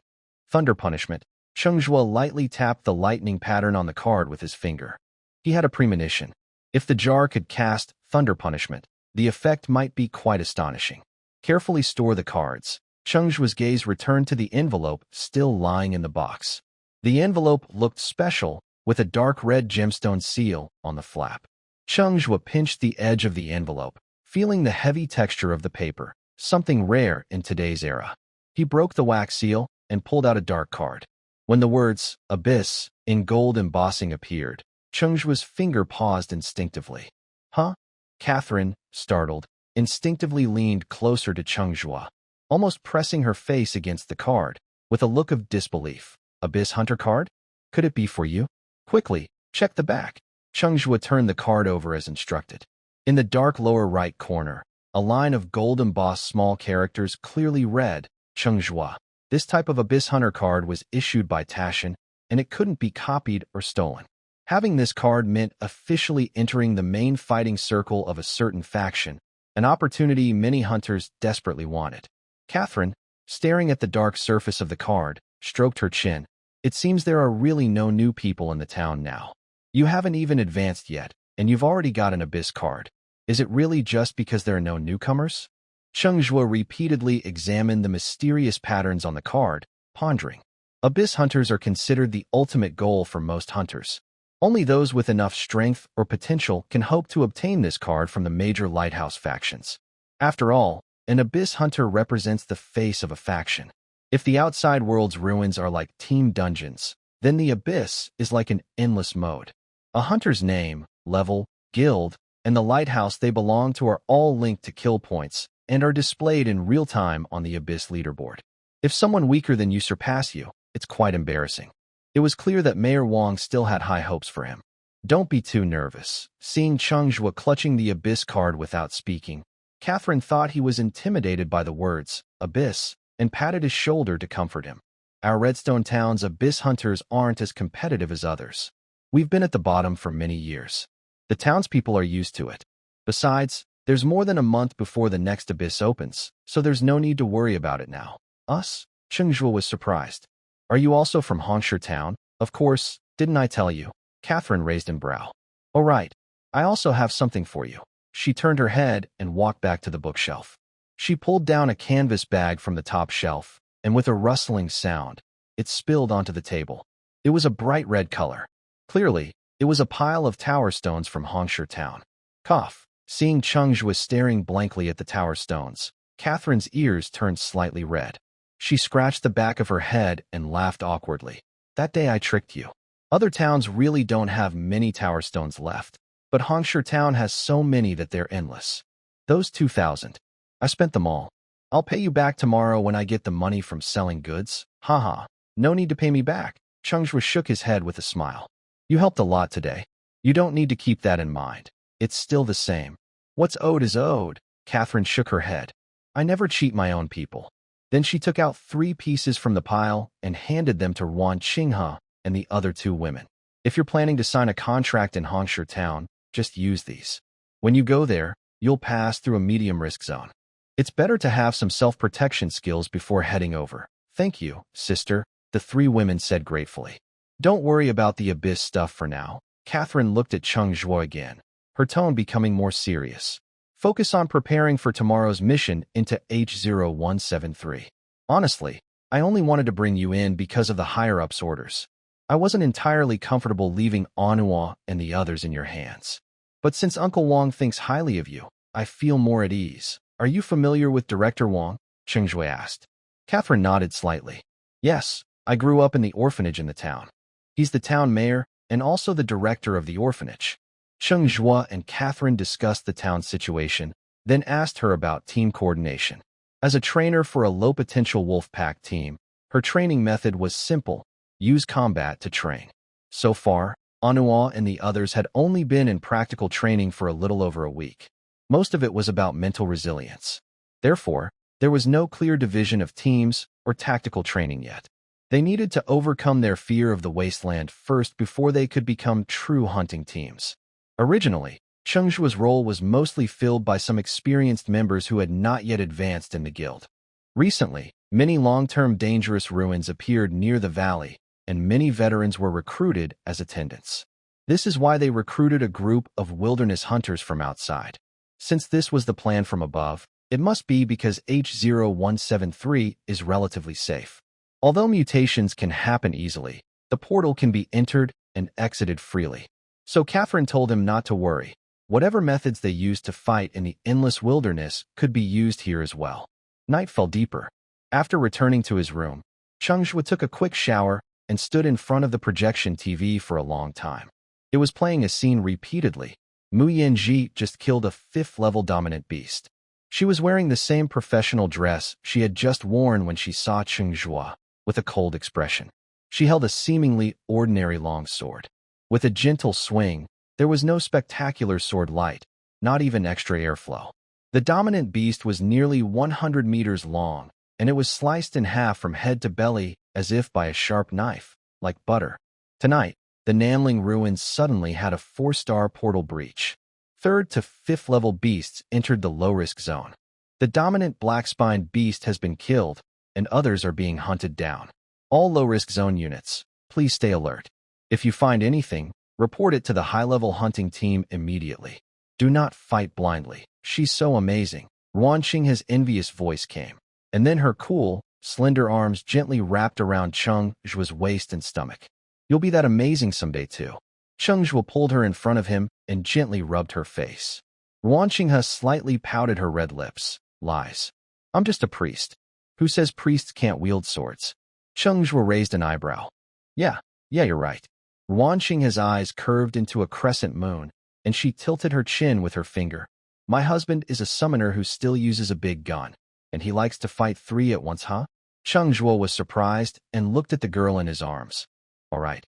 Thunder Punishment. Cheng Zhuo lightly tapped the lightning pattern on the card with his finger. He had a premonition. If the jar could cast Thunder Punishment, the effect might be quite astonishing. Carefully store the cards. Cheng Zhuo's gaze returned to the envelope still lying in the box. The envelope looked special, with a dark red gemstone seal on the flap. Cheng Zhuo pinched the edge of the envelope, feeling the heavy texture of the paper, something rare in today's era. He broke the wax seal and pulled out a dark card. When the words, Abyss, in gold embossing appeared, Cheng Zhuo's finger paused instinctively. Huh? Catherine, startled, instinctively leaned closer to Cheng Zhuo, almost pressing her face against the card, with a look of disbelief. Abyss Hunter card? Could it be for you? Quickly, check the back. Cheng Zhuo turned the card over as instructed. In the dark lower right corner, a line of gold-embossed small characters clearly read, Cheng Zhuo. This type of Abyss Hunter card was issued by Tashin, and it couldn't be copied or stolen. Having this card meant officially entering the main fighting circle of a certain faction, an opportunity many hunters desperately wanted. Catherine, staring at the dark surface of the card, stroked her chin. It seems there are really no new people in the town now. You haven't even advanced yet, and you've already got an Abyss card. Is it really just because there are no newcomers? Cheng Zhuo repeatedly examined the mysterious patterns on the card, pondering. Abyss hunters are considered the ultimate goal for most hunters. Only those with enough strength or potential can hope to obtain this card from the major lighthouse factions. After all, an Abyss hunter represents the face of a faction. If the outside world's ruins are like team dungeons, then the Abyss is like an endless mode. A hunter's name, level, guild, and the lighthouse they belong to are all linked to kill points and are displayed in real time on the Abyss leaderboard. If someone weaker than you surpass you, it's quite embarrassing. It was clear that Mayor Wong still had high hopes for him. Don't be too nervous. Seeing Cheng Zhuo clutching the Abyss card without speaking, Catherine thought he was intimidated by the words, Abyss, and patted his shoulder to comfort him. Our Redstone Town's Abyss hunters aren't as competitive as others. We've been at the bottom for many years. The townspeople are used to it. Besides, there's more than a month before the next Abyss opens, so there's no need to worry about it now. Us? Cheng Zhuo was surprised. Are you also from Hongsha Town? Of course, didn't I tell you? Catherine raised an brow. Oh right, I also have something for you. She turned her head and walked back to the bookshelf. She pulled down a canvas bag from the top shelf, and with a rustling sound, it spilled onto the table. It was a bright red color. Clearly, it was a pile of tower stones from Hongsha Town. Cough. Seeing Cheng Zhuo staring blankly at the tower stones, Catherine's ears turned slightly red. She scratched the back of her head and laughed awkwardly. That day I tricked you. Other towns really don't have many tower stones left, but Hongsha Town has so many that they're endless. Those 2,000. I spent them all. I'll pay you back tomorrow when I get the money from selling goods. Haha. No need to pay me back. Cheng Zhuo shook his head with a smile. You helped a lot today. You don't need to keep that in mind. It's still the same. What's owed is owed. Catherine shook her head. I never cheat my own people. Then she took out 3 pieces from the pile and handed them to Wan Chunhua and the other 2 women. If you're planning to sign a contract in Hongsha Town, just use these. When you go there, you'll pass through a medium risk zone. It's better to have some self-protection skills before heading over. Thank you, sister, the 3 women said gratefully. Don't worry about the Abyss stuff for now. Catherine looked at Cheng Zhuo again, her tone becoming more serious. Focus on preparing for tomorrow's mission into H0173. Honestly, I only wanted to bring you in because of the higher-ups' orders. I wasn't entirely comfortable leaving Chunhua and the others in your hands. But since Uncle Wang thinks highly of you, I feel more at ease. Are you familiar with Director Wang? Cheng Zhuo asked. Catherine nodded slightly. Yes, I grew up in the orphanage in the town. He's the town mayor and also the director of the orphanage. Cheng Zhuo and Catherine discussed the town's situation, then asked her about team coordination. As a trainer for a low-potential wolf pack team, her training method was simple: use combat to train. So far, Chunhua and the others had only been in practical training for a little over a week. Most of it was about mental resilience. Therefore, there was no clear division of teams or tactical training yet. They needed to overcome their fear of the wasteland first before they could become true hunting teams. Originally, Cheng Zhuo's role was mostly filled by some experienced members who had not yet advanced in the guild. Recently, many long-term dangerous ruins appeared near the valley, and many veterans were recruited as attendants. This is why they recruited a group of wilderness hunters from outside. Since this was the plan from above, it must be because H0173 is relatively safe. Although mutations can happen easily, the portal can be entered and exited freely. So Catherine told him not to worry. Whatever methods they used to fight in the endless wilderness could be used here as well. Night fell deeper. After returning to his room, Cheng Zhuo took a quick shower and stood in front of the projection TV for a long time. It was playing a scene repeatedly. Mu Yanji just killed a 5th-level dominant beast. She was wearing the same professional dress she had just worn when she saw Cheng Zhuo, with a cold expression. She held a seemingly ordinary long sword. With a gentle swing, there was no spectacular sword light, not even extra airflow. The dominant beast was nearly 100 meters long, and it was sliced in half from head to belly as if by a sharp knife, like butter. Tonight, the Nanling ruins suddenly had a 4-star portal breach. 3rd to 5th level beasts entered the low-risk zone. The dominant black-spined beast has been killed, and others are being hunted down. All low-risk zone units, please stay alert. If you find anything, report it to the high-level hunting team immediately. Do not fight blindly. She's so amazing. Ruanqing's envious voice came, and then her cool, slender arms gently wrapped around Cheng Zhuo's waist and stomach. You'll be that amazing someday too. Cheng Zhuo pulled her in front of him and gently rubbed her face. Ruanqing slightly pouted her red lips. Lies. I'm just a priest. Who says priests can't wield swords? Cheng Zhuo raised an eyebrow. Yeah, you're right. Ruanqing's eyes curved into a crescent moon, and she tilted her chin with her finger. My husband is a summoner who still uses a big gun, and he likes to fight 3 at once, huh? Cheng Zhuo was surprised and looked at the girl in his arms. All right.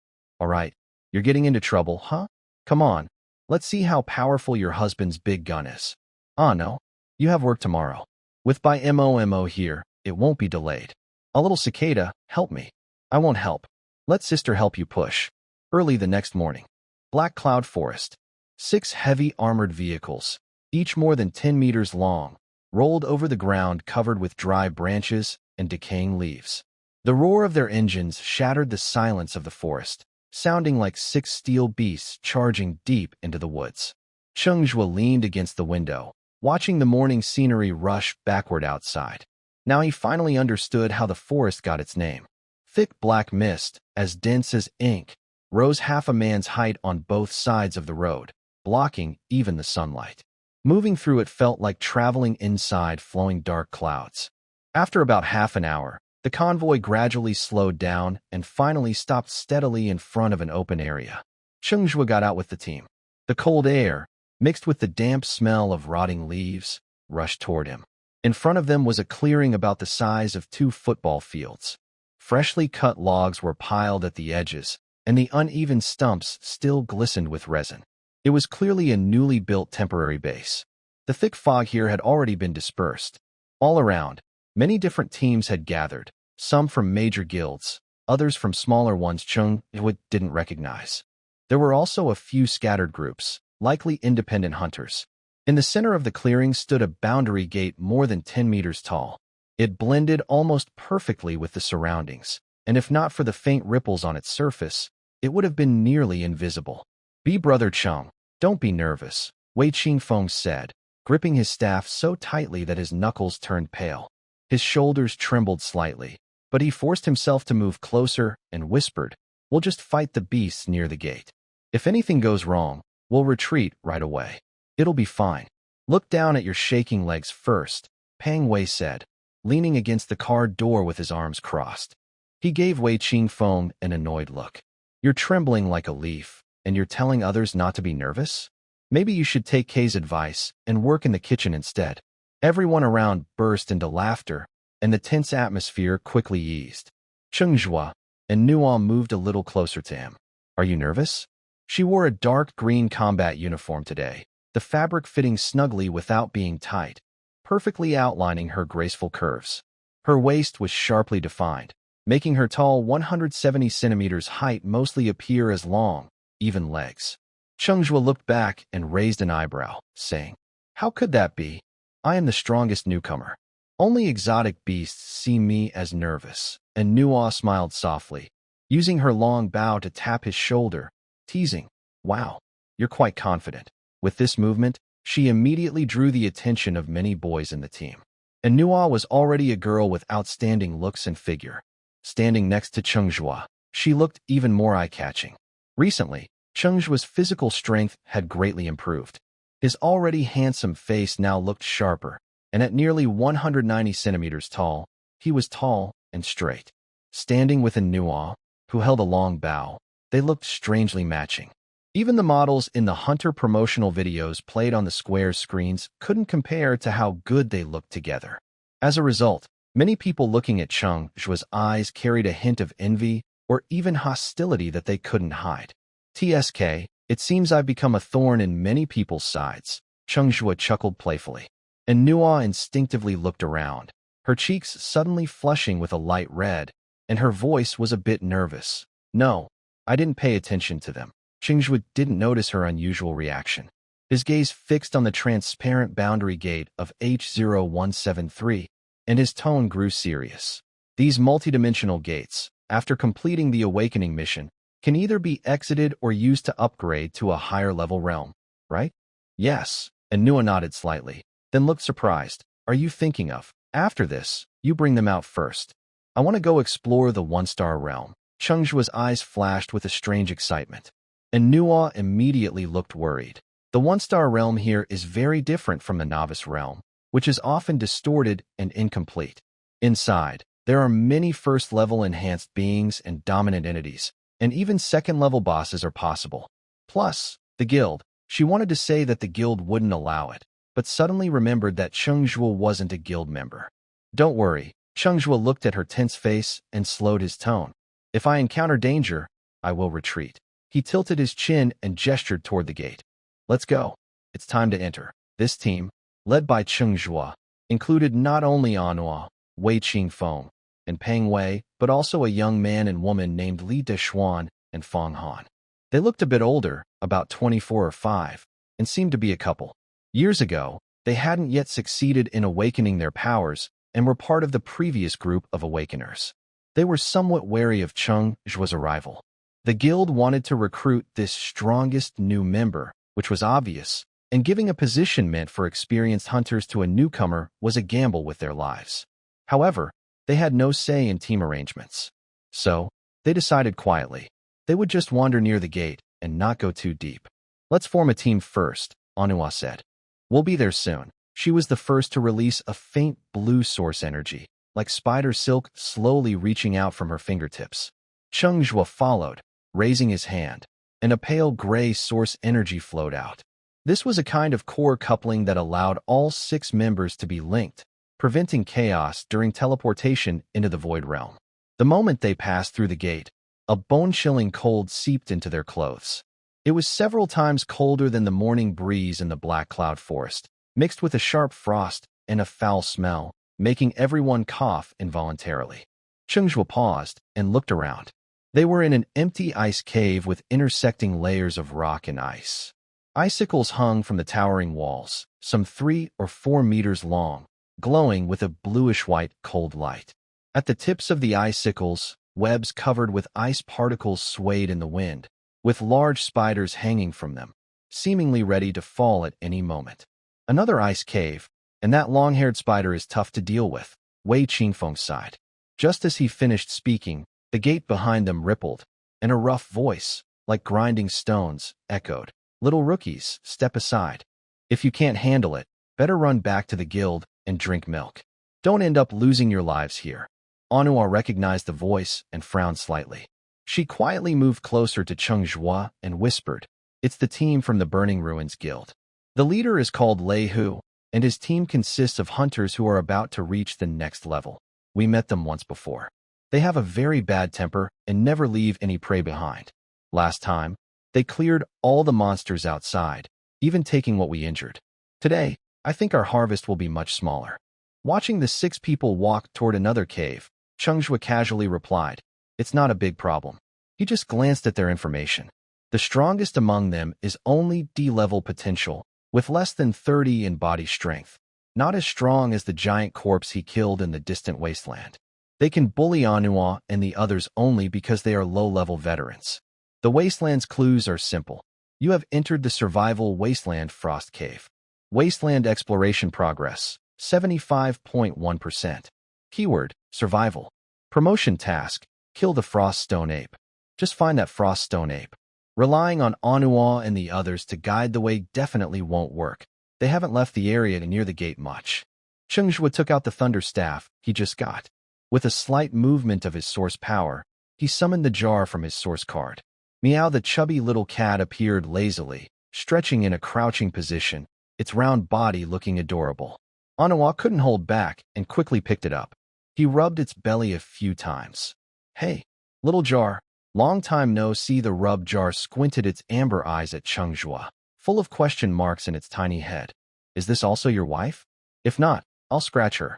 You're getting into trouble, huh? Come on, let's see how powerful your husband's big gun is. No, you have work tomorrow. With by MOMO here, it won't be delayed. A little cicada, help me. I won't help. Let sister help you push. Early the next morning. Black Cloud Forest. 6 heavy armored vehicles, each more than 10 meters long, rolled over the ground covered with dry branches and decaying leaves. The roar of their engines shattered the silence of the forest, sounding like 6 steel beasts charging deep into the woods. Cheng Zhuo leaned against the window, watching the morning scenery rush backward outside. Now he finally understood how the forest got its name. Thick black mist, as dense as ink, rose half a man's height on both sides of the road, blocking even the sunlight. Moving through it felt like traveling inside flowing dark clouds. After about half an hour, the convoy gradually slowed down and finally stopped steadily in front of an open area. Cheng Zhuo got out with the team. The cold air, mixed with the damp smell of rotting leaves, rushed toward him. In front of them was a clearing about the size of 2 football fields. Freshly cut logs were piled at the edges, and the uneven stumps still glistened with resin. It was clearly a newly built temporary base. The thick fog here had already been dispersed. All around, many different teams had gathered, some from major guilds, others from smaller ones Cheng Zhuo didn't recognize. There were also a few scattered groups, likely independent hunters. In the center of the clearing stood a boundary gate more than 10 meters tall. It blended almost perfectly with the surroundings, and if not for the faint ripples on its surface, it would have been nearly invisible. Be Brother Cheng, don't be nervous, Wei Qingfeng said, gripping his staff so tightly that his knuckles turned pale. His shoulders trembled slightly, but he forced himself to move closer and whispered, "We'll just fight the beasts near the gate. If anything goes wrong, we'll retreat right away. It'll be fine. Look down at your shaking legs first," Pang Wei said, leaning against the car door with his arms crossed. He gave Wei Qingfeng an annoyed look. "You're trembling like a leaf, and you're telling others not to be nervous? Maybe you should take Kay's advice and work in the kitchen instead." Everyone around burst into laughter, and the tense atmosphere quickly eased. Cheng Zhuo and Nuo moved a little closer to him. "Are you nervous?" She wore a dark green combat uniform today, the fabric fitting snugly without being tight, perfectly outlining her graceful curves. Her waist was sharply defined, making her tall 170 centimeters height mostly appear as long, even legs. Cheng Zhuo looked back and raised an eyebrow, saying, "How could that be? I am the strongest newcomer. Only exotic beasts see me as nervous." And Nuo smiled softly, using her long bow to tap his shoulder, teasing, "Wow, you're quite confident." With this movement, she immediately drew the attention of many boys in the team. And Nuo was already a girl with outstanding looks and figure. Standing next to Cheng Zhuo, she looked even more eye-catching. Recently, Cheng Zhuo's physical strength had greatly improved. His already handsome face now looked sharper, and at nearly 190 centimeters tall, he was tall and straight. Standing with a Nuo, who held a long bow, they looked strangely matching. Even the models in the Hunter promotional videos played on the square screens couldn't compare to how good they looked together. As a result, many people looking at Cheng Zhuo's eyes carried a hint of envy or even hostility that they couldn't hide. "TSK, it seems I've become a thorn in many people's sides," Cheng Zhuo chuckled playfully. And Nuo instinctively looked around, her cheeks suddenly flushing with a light red, and her voice was a bit nervous. "No, I didn't pay attention to them." Cheng Zhuo didn't notice her unusual reaction. His gaze fixed on the transparent boundary gate of H0173, and his tone grew serious. "These multidimensional gates, after completing the awakening mission, can either be exited or used to upgrade to a higher level realm, right?" "Yes," and Nuo nodded slightly, then looked surprised. "Are you thinking of, after this, you bring them out first? I want to go explore the one-star realm." Cheng Zhuo's eyes flashed with a strange excitement, and Nuo immediately looked worried. The one-star realm here is very different from the novice realm, which is often distorted and incomplete. Inside, there are many first-level enhanced beings and dominant entities, and even second-level bosses are possible. Plus, the guild. She wanted to say that the guild wouldn't allow it, but suddenly remembered that Cheng Zhuo wasn't a guild member. "Don't worry." Cheng Zhuo looked at her tense face and slowed his tone. "If I encounter danger, I will retreat." He tilted his chin and gestured toward the gate. "Let's go. It's time to enter." This team, led by Cheng Zhuo, included not only Nuo, Wei Qingfeng, and Pang Wei, but also a young man and woman named Li Deshuan and Feng Han. They looked a bit older, about 24 or 5, and seemed to be a couple. Years ago, they hadn't yet succeeded in awakening their powers and were part of the previous group of awakeners. They were somewhat wary of Cheng Zhuo's arrival. The guild wanted to recruit this strongest new member, which was obvious, and giving a position meant for experienced hunters to a newcomer was a gamble with their lives. However, they had no say in team arrangements. So, they decided quietly. They would just wander near the gate and not go too deep. "Let's form a team first," Chunhua said. "We'll be there soon." She was the first to release a faint blue source energy, like spider silk slowly reaching out from her fingertips. Cheng Zhuo followed, raising his hand, and a pale gray source energy flowed out. This was a kind of core coupling that allowed all 6 members to be linked, preventing chaos during teleportation into the Void Realm. The moment they passed through the gate, a bone-chilling cold seeped into their clothes. It was several times colder than the morning breeze in the Black Cloud Forest, mixed with a sharp frost and a foul smell, making everyone cough involuntarily. Cheng Zhuo paused and looked around. They were in an empty ice cave with intersecting layers of rock and ice. Icicles hung from the towering walls, some 3 or 4 meters long, glowing with a bluish-white cold light. At the tips of the icicles, webs covered with ice particles swayed in the wind, with large spiders hanging from them, seemingly ready to fall at any moment. Another ice cave, and that long-haired spider is tough to deal with, Wei Qingfeng sighed. Just as he finished speaking, the gate behind them rippled, and a rough voice, like grinding stones, echoed. Little rookies, step aside. If you can't handle it, better run back to the guild and drink milk. Don't end up losing your lives here. Anua recognized the voice and frowned slightly. She quietly moved closer to Cheng Zhuo and whispered, "It's the team from the Burning Ruins Guild. The leader is called Lei Hu, and his team consists of hunters who are about to reach the next level. We met them once before. They have a very bad temper and never leave any prey behind. Last time, they cleared all the monsters outside, even taking what we injured. Today, I think our harvest will be much smaller." Watching the 6 people walk toward another cave, Chungqing casually replied, "It's not a big problem." He just glanced at their information. The strongest among them is only D-level potential, with less than 30 in body strength, not as strong as the giant corpse he killed in the distant wasteland. They can bully Anua and the others only because they are low-level veterans. The wasteland's clues are simple. You have entered the survival wasteland frost cave. Wasteland exploration progress, 75.1%. Keyword, survival. Promotion task, kill the frost stone ape. Just find that frost stone ape. Relying on Anua and the others to guide the way definitely won't work. They haven't left the area near the gate much. Cheng Zhuo took out the thunder staff he just got. With a slight movement of his source power, he summoned the jar from his source card. Meow, the chubby little cat, appeared lazily, stretching in a crouching position, its round body looking adorable. Anua couldn't hold back and quickly picked it up. He rubbed its belly a few times. "Hey, little jar, long time no see." The rubbed jar squinted its amber eyes at Cheng Zhuo, full of question marks in its tiny head. "Is this also your wife? If not, I'll scratch her.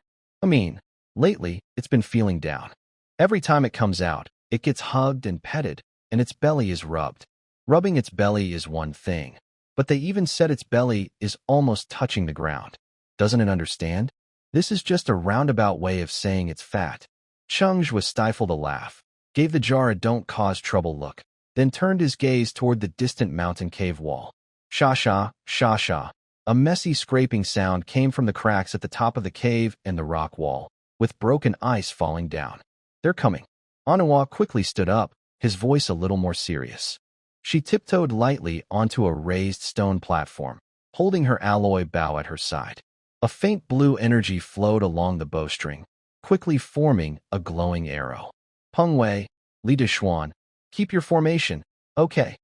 Lately, it's been feeling down. Every time it comes out, it gets hugged and petted, and its belly is rubbed. Rubbing its belly is one thing, but they even said its belly is almost touching the ground. Doesn't it understand? This is just a roundabout way of saying it's fat." Cheng Zhuo stifled a laugh, gave the jar a "don't cause trouble" look, then turned his gaze toward the distant mountain cave wall. Sha-sha, sha-sha. A messy scraping sound came from the cracks at the top of the cave and the rock wall, with broken ice falling down. "They're coming." Anua quickly stood up, his voice a little more serious. She tiptoed lightly onto a raised stone platform, holding her alloy bow at her side. A faint blue energy flowed along the bowstring, quickly forming a glowing arrow. "Peng Wei, Li Dixuan, keep your formation, okay."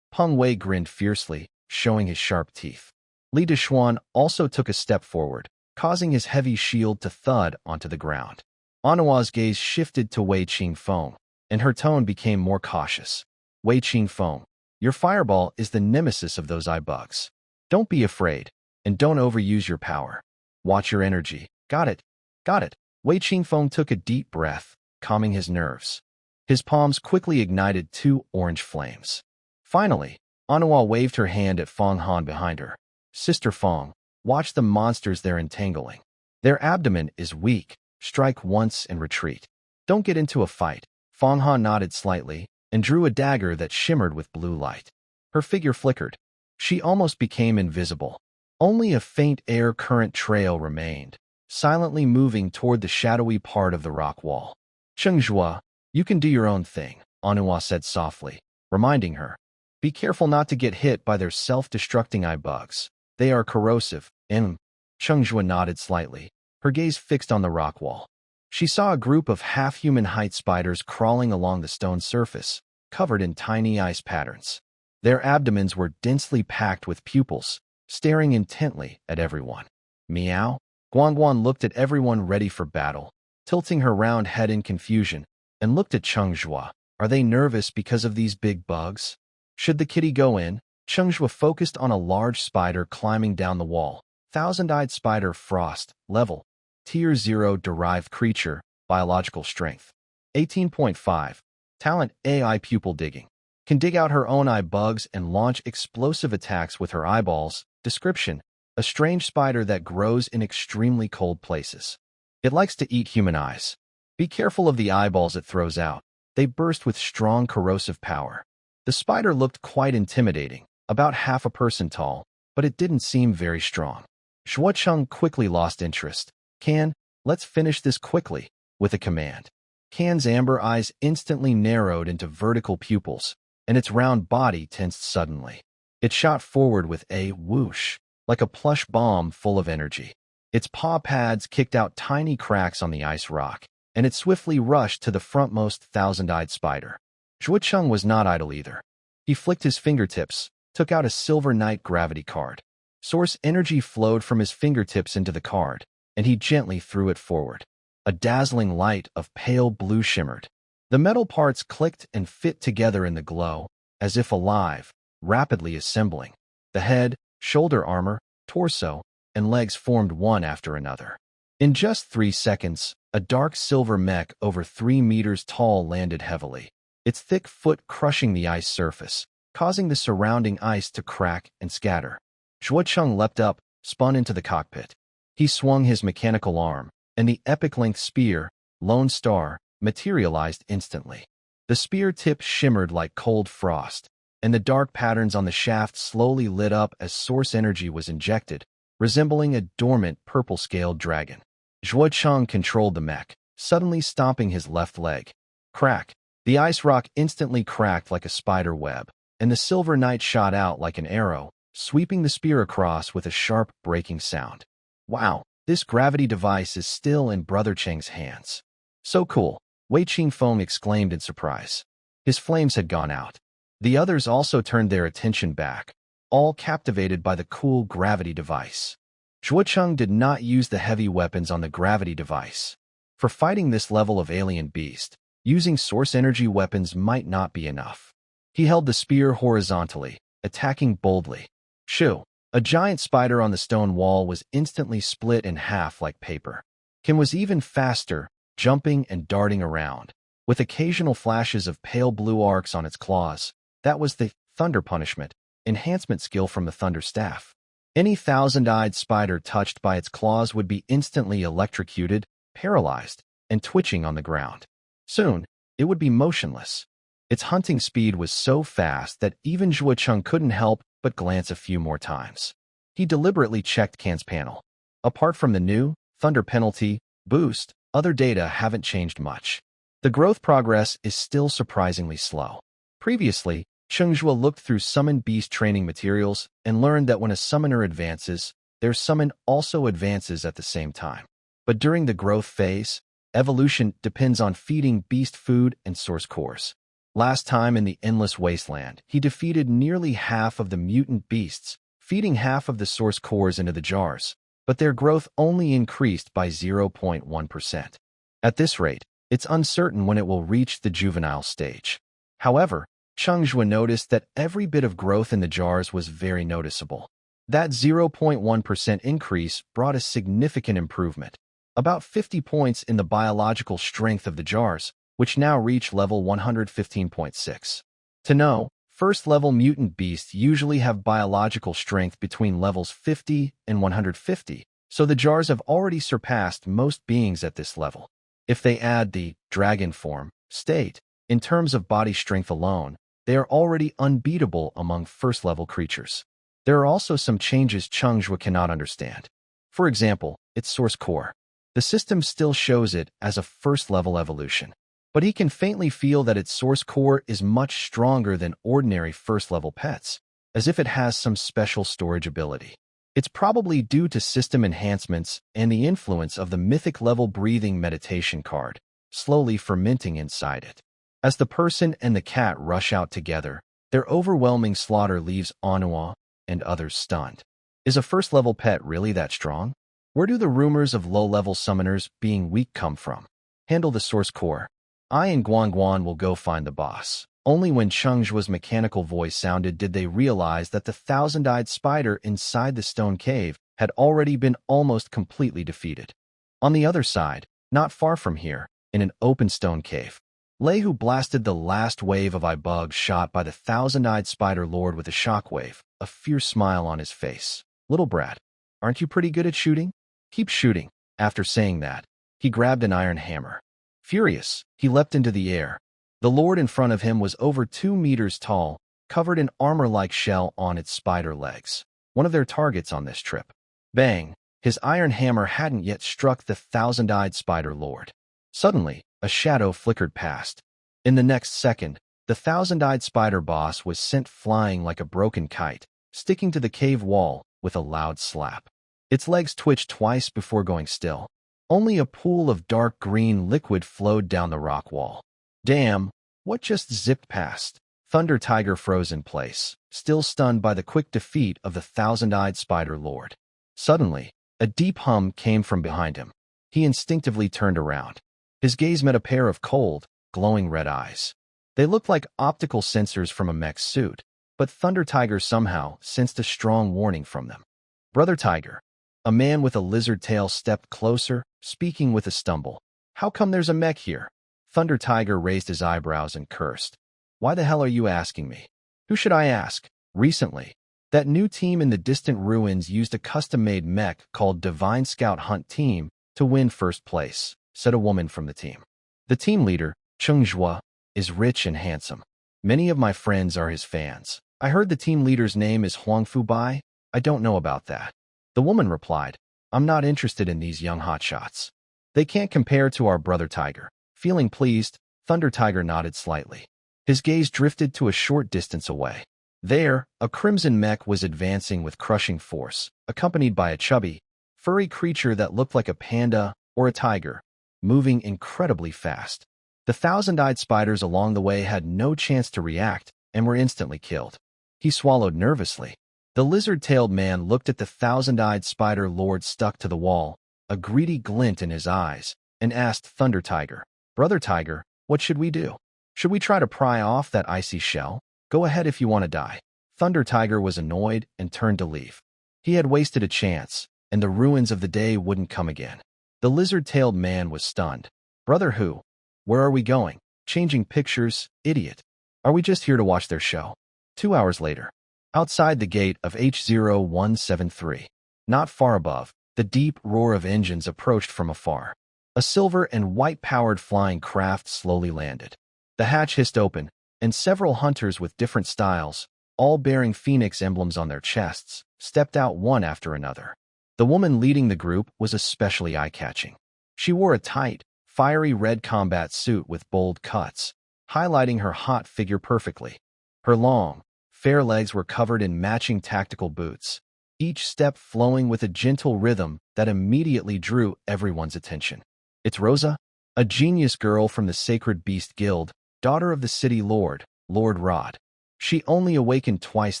Peng Wei grinned fiercely, showing his sharp teeth. Li Dixuan also took a step forward, causing his heavy shield to thud onto the ground. Anua's gaze shifted to Wei Qingfeng, and her tone became more cautious. "Wei Qingfeng, your fireball is the nemesis of those eye bugs. Don't be afraid, and don't overuse your power. Watch your energy. Got it? Got it." Wei Qingfeng took a deep breath, calming his nerves. His palms quickly ignited 2 orange flames. Finally, Anua waved her hand at Feng Han behind her. "Sister Feng, watch the monsters they're entangling. Their abdomen is weak. Strike once and retreat. Don't get into a fight." Feng Han nodded slightly and drew a dagger that shimmered with blue light. Her figure flickered. She almost became invisible. Only a faint air current trail remained, silently moving toward the shadowy part of the rock wall. "Cheng Zhuo, you can do your own thing," Anua said softly, reminding her. "Be careful not to get hit by their self-destructing eye bugs. They are corrosive." Cheng Zhuo nodded slightly, her gaze fixed on the rock wall. She saw a group of half-human height spiders crawling along the stone surface, covered in tiny ice patterns. Their abdomens were densely packed with pupils, staring intently at everyone. "Meow." Guangguan looked at everyone ready for battle, tilting her round head in confusion, and looked at Cheng Zhuo. "Are they nervous because of these big bugs? Should the kitty go in?" Cheng Zhuo focused on a large spider climbing down the wall. Thousand-eyed spider, frost, level, Tier 0 derived creature, biological strength. 18.5. Talent AI pupil digging. Can dig out her own eye bugs and launch explosive attacks with her eyeballs. Description: a strange spider that grows in extremely cold places. It likes to eat human eyes. Be careful of the eyeballs it throws out. They burst with strong corrosive power. The spider looked quite intimidating, about half a person tall, but it didn't seem very strong. Zhuo Cheng quickly lost interest. Can Let's finish this quickly, with a command. Can's amber eyes instantly narrowed into vertical pupils, and its round body tensed suddenly. It shot forward with a whoosh, like a plush bomb full of energy. Its paw pads kicked out tiny cracks on the ice rock, and it swiftly rushed to the frontmost thousand-eyed spider. Chungqing was not idle either. He flicked his fingertips, took out a silver night gravity card. Source energy flowed from his fingertips into the card, and he gently threw it forward. A dazzling light of pale blue shimmered. The metal parts clicked and fit together in the glow, as if alive, rapidly assembling. The head, shoulder armor, torso, and legs formed one after another. In just 3 seconds, a dark silver mech over 3 meters tall landed heavily, its thick foot crushing the ice surface, causing the surrounding ice to crack and scatter. Chungqing leapt up, spun into the cockpit. He swung his mechanical arm, and the epic-length spear, Lone Star, materialized instantly. The spear tip shimmered like cold frost, and the dark patterns on the shaft slowly lit up as source energy was injected, resembling a dormant purple-scaled dragon. Chungqing controlled the mech, suddenly stomping his left leg. Crack! The ice rock instantly cracked like a spider web, and the silver knight shot out like an arrow, sweeping the spear across with a sharp, breaking sound. Wow, this gravity device is still in Brother Cheng's hands. So cool, Wei Qingfeng exclaimed in surprise. His flames had gone out. The others also turned their attention back, all captivated by the cool gravity device. Chungqing did not use the heavy weapons on the gravity device. For fighting this level of alien beast, using source energy weapons might not be enough. He held the spear horizontally, attacking boldly. Shoo! A giant spider on the stone wall was instantly split in half like paper. Kim was even faster, jumping and darting around, with occasional flashes of pale blue arcs on its claws. That was the Thunder Punishment, enhancement skill from the Thunder Staff. Any thousand-eyed spider touched by its claws would be instantly electrocuted, paralyzed, and twitching on the ground. Soon, it would be motionless. Its hunting speed was so fast that even Chungqing couldn't help but glance a few more times. He deliberately checked Can's panel. Apart from the new Thunder Penalty boost, other data haven't changed much. The growth progress is still surprisingly slow. Previously, Cheng Zhuo looked through Summon Beast training materials and learned that when a summoner advances, their summon also advances at the same time. But during the growth phase, evolution depends on feeding beast food and source cores. Last time in the Endless Wasteland, he defeated nearly half of the mutant beasts, feeding half of the source cores into the jars, but their growth only increased by 0.1%. At this rate, it's uncertain when it will reach the juvenile stage. However, Cheng Zhuo noticed that every bit of growth in the jars was very noticeable. That 0.1% increase brought a significant improvement, about 50 points in the biological strength of the jars, which now reach level 115.6. To know, first-level mutant beasts usually have biological strength between levels 50 and 150, so the jars have already surpassed most beings at this level. If they add the dragon form state, in terms of body strength alone, they are already unbeatable among first-level creatures. There are also some changes Cheng Zhuo cannot understand. For example, its source core. The system still shows it as a first-level evolution, but he can faintly feel that its source core is much stronger than ordinary first-level pets, as if it has some special storage ability. It's probably due to system enhancements and the influence of the mythic-level breathing meditation card, slowly fermenting inside it. As the person and the cat rush out together, their overwhelming slaughter leaves Chunhua and others stunned. Is a first-level pet really that strong? Where do the rumors of low-level summoners being weak come from? Handle the source core. I and Guan will go find the boss. Only when Cheng Zhuo's mechanical voice sounded did they realize that the thousand-eyed spider inside the stone cave had already been almost completely defeated. On the other side, not far from here, in an open stone cave, Lehu blasted the last wave of bugs shot by the thousand-eyed spider lord with a shockwave, a fierce smile on his face. Little brat, aren't you pretty good at shooting? Keep shooting. After saying that, he grabbed an iron hammer. Furious, he leapt into the air. The lord in front of him was over 2 meters tall, covered in armor-like shell on its spider legs, one of their targets on this trip. Bang! His iron hammer hadn't yet struck the thousand-eyed spider lord. Suddenly, a shadow flickered past. In the next second, the thousand-eyed spider boss was sent flying like a broken kite, sticking to the cave wall with a loud slap. Its legs twitched twice before going still. Only a pool of dark green liquid flowed down the rock wall. Damn, what just zipped past? Thunder Tiger froze in place, still stunned by the quick defeat of the thousand-eyed spider lord. Suddenly, a deep hum came from behind him. He instinctively turned around. His gaze met a pair of cold, glowing red eyes. They looked like optical sensors from a mech suit, but Thunder Tiger somehow sensed a strong warning from them. Brother Tiger. A man with a lizard tail stepped closer, speaking with a stumble. How come there's a mech here? Thunder Tiger raised his eyebrows and cursed. Why the hell are you asking me? Who should I ask? Recently, that new team in the distant ruins used a custom-made mech called Divine Scout Hunt Team to win first place, said a woman from the team. The team leader, Cheng Zhuo, is rich and handsome. Many of my friends are his fans. I heard the team leader's name is Huang Fubai. I don't know about that. The woman replied, I'm not interested in these young hotshots. They can't compare to our brother Tiger. Feeling pleased, Thunder Tiger nodded slightly. His gaze drifted to a short distance away. There, a crimson mech was advancing with crushing force, accompanied by a chubby, furry creature that looked like a panda or a tiger, moving incredibly fast. The thousand-eyed spiders along the way had no chance to react and were instantly killed. He swallowed nervously. The lizard-tailed man looked at the thousand-eyed spider lord stuck to the wall, a greedy glint in his eyes, and asked Thunder Tiger, Brother Tiger, what should we do? Should we try to pry off that icy shell? Go ahead if you want to die. Thunder Tiger was annoyed and turned to leave. He had wasted a chance, and the ruins of the day wouldn't come again. The lizard-tailed man was stunned. Brother who? Where are we going? Changing pictures, idiot. Are we just here to watch their show? 2 hours later. Outside the gate of H0173. Not far above, the deep roar of engines approached from afar. A silver and white-powered flying craft slowly landed. The hatch hissed open, and several hunters with different styles, all bearing phoenix emblems on their chests, stepped out one after another. The woman leading the group was especially eye-catching. She wore a tight, fiery red combat suit with bold cuts, highlighting her hot figure perfectly. Her long, fair legs were covered in matching tactical boots, each step flowing with a gentle rhythm that immediately drew everyone's attention. It's Rosa, a genius girl from the Sacred Beast Guild, daughter of the city lord, Lord Rod. She only awakened twice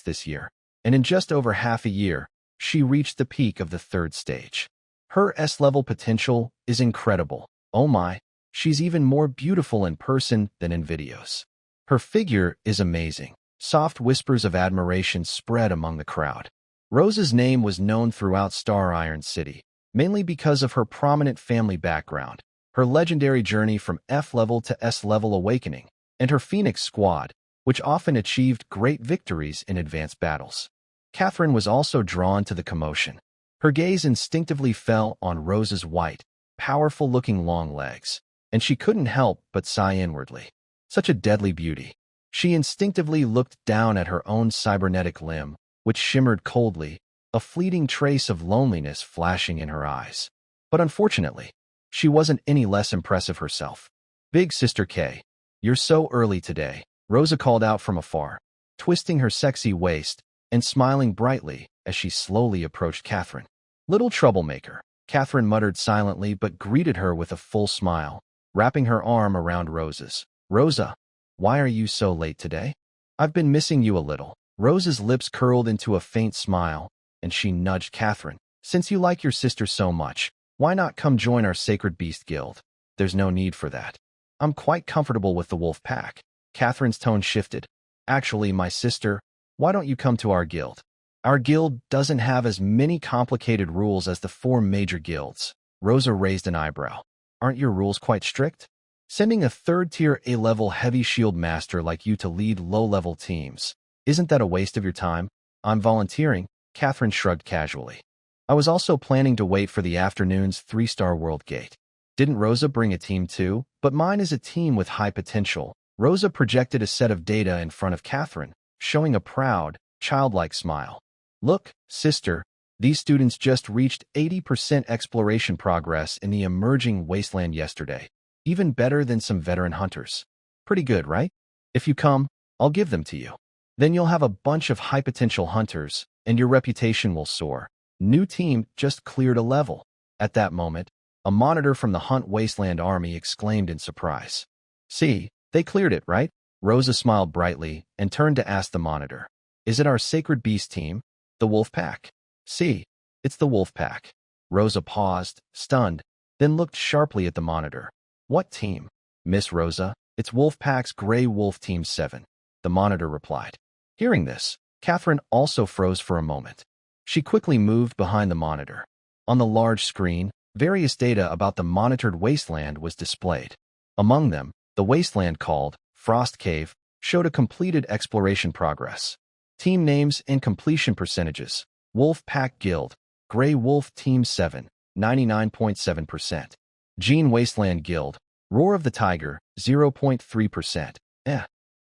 this year, and in just over half a year, she reached the peak of the 3rd stage. Her S-level potential is incredible. Oh my, she's even more beautiful in person than in videos. Her figure is amazing. Soft whispers of admiration spread among the crowd. Rosa's name was known throughout Star Iron City, mainly because of her prominent family background, her legendary journey from F-level to S-level awakening, and her Phoenix Squad, which often achieved great victories in advanced battles. Catherine was also drawn to the commotion. Her gaze instinctively fell on Rosa's white, powerful-looking long legs, and she couldn't help but sigh inwardly. Such a deadly beauty. She instinctively looked down at her own cybernetic limb, which shimmered coldly, a fleeting trace of loneliness flashing in her eyes. But unfortunately, she wasn't any less impressive herself. Big Sister K, you're so early today, Rosa called out from afar, twisting her sexy waist and smiling brightly as she slowly approached Catherine. Little troublemaker, Catherine muttered silently but greeted her with a full smile, wrapping her arm around Rosa's. Rosa, why are you so late today? I've been missing you a little. Rosa's lips curled into a faint smile, and she nudged Catherine. Since you like your sister so much, why not come join our Sacred Beast Guild? There's no need for that. I'm quite comfortable with the wolf pack. Catherine's tone shifted. Actually, my sister, why don't you come to our guild? Our guild doesn't have as many complicated rules as the 4 major guilds. Rosa raised an eyebrow. Aren't your rules quite strict? Sending a 3rd-tier A-level heavy shield master like you to lead low-level teams, isn't that a waste of your time? I'm volunteering, Catherine shrugged casually. I was also planning to wait for the afternoon's 3-star world gate. Didn't Rosa bring a team too? But mine is a team with high potential. Rosa projected a set of data in front of Catherine, showing a proud, childlike smile. Look, sister, These students just reached 80% exploration progress in the emerging wasteland yesterday. Even better than some veteran hunters. Pretty good, right? If you come, I'll give them to you. Then you'll have a bunch of high-potential hunters, and your reputation will soar. New team just cleared a level. At that moment, a monitor from the Hunt Wasteland Army exclaimed in surprise. See, they cleared it, right? Rosa smiled brightly and turned to ask the monitor. Is it our Sacred Beast team? The Wolf Pack? See, it's the Wolf Pack. Rosa paused, stunned, then looked sharply at the monitor. What team? Miss Rosa, it's Wolf Pack's Grey Wolf Team 7. The monitor replied. Hearing this, Catherine also froze for a moment. She quickly moved behind the monitor. On the large screen, various data about the monitored wasteland was displayed. Among them, the wasteland called Frost Cave showed a completed exploration progress. Team names and completion percentages. Wolf Pack Guild, Grey Wolf Team 7, 99.7%. Gene Wasteland Guild, Roar of the Tiger, 0.3%.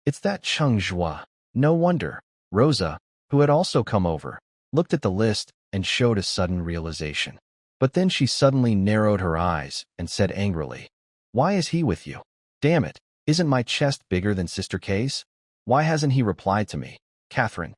It's that Cheng Zhuo. No wonder. Rosa, who had also come over, looked at the list and showed a sudden realization. But then she suddenly narrowed her eyes and said angrily, Why is he with you? Damn it, isn't my chest bigger than Sister K's? Why hasn't he replied to me? Catherine,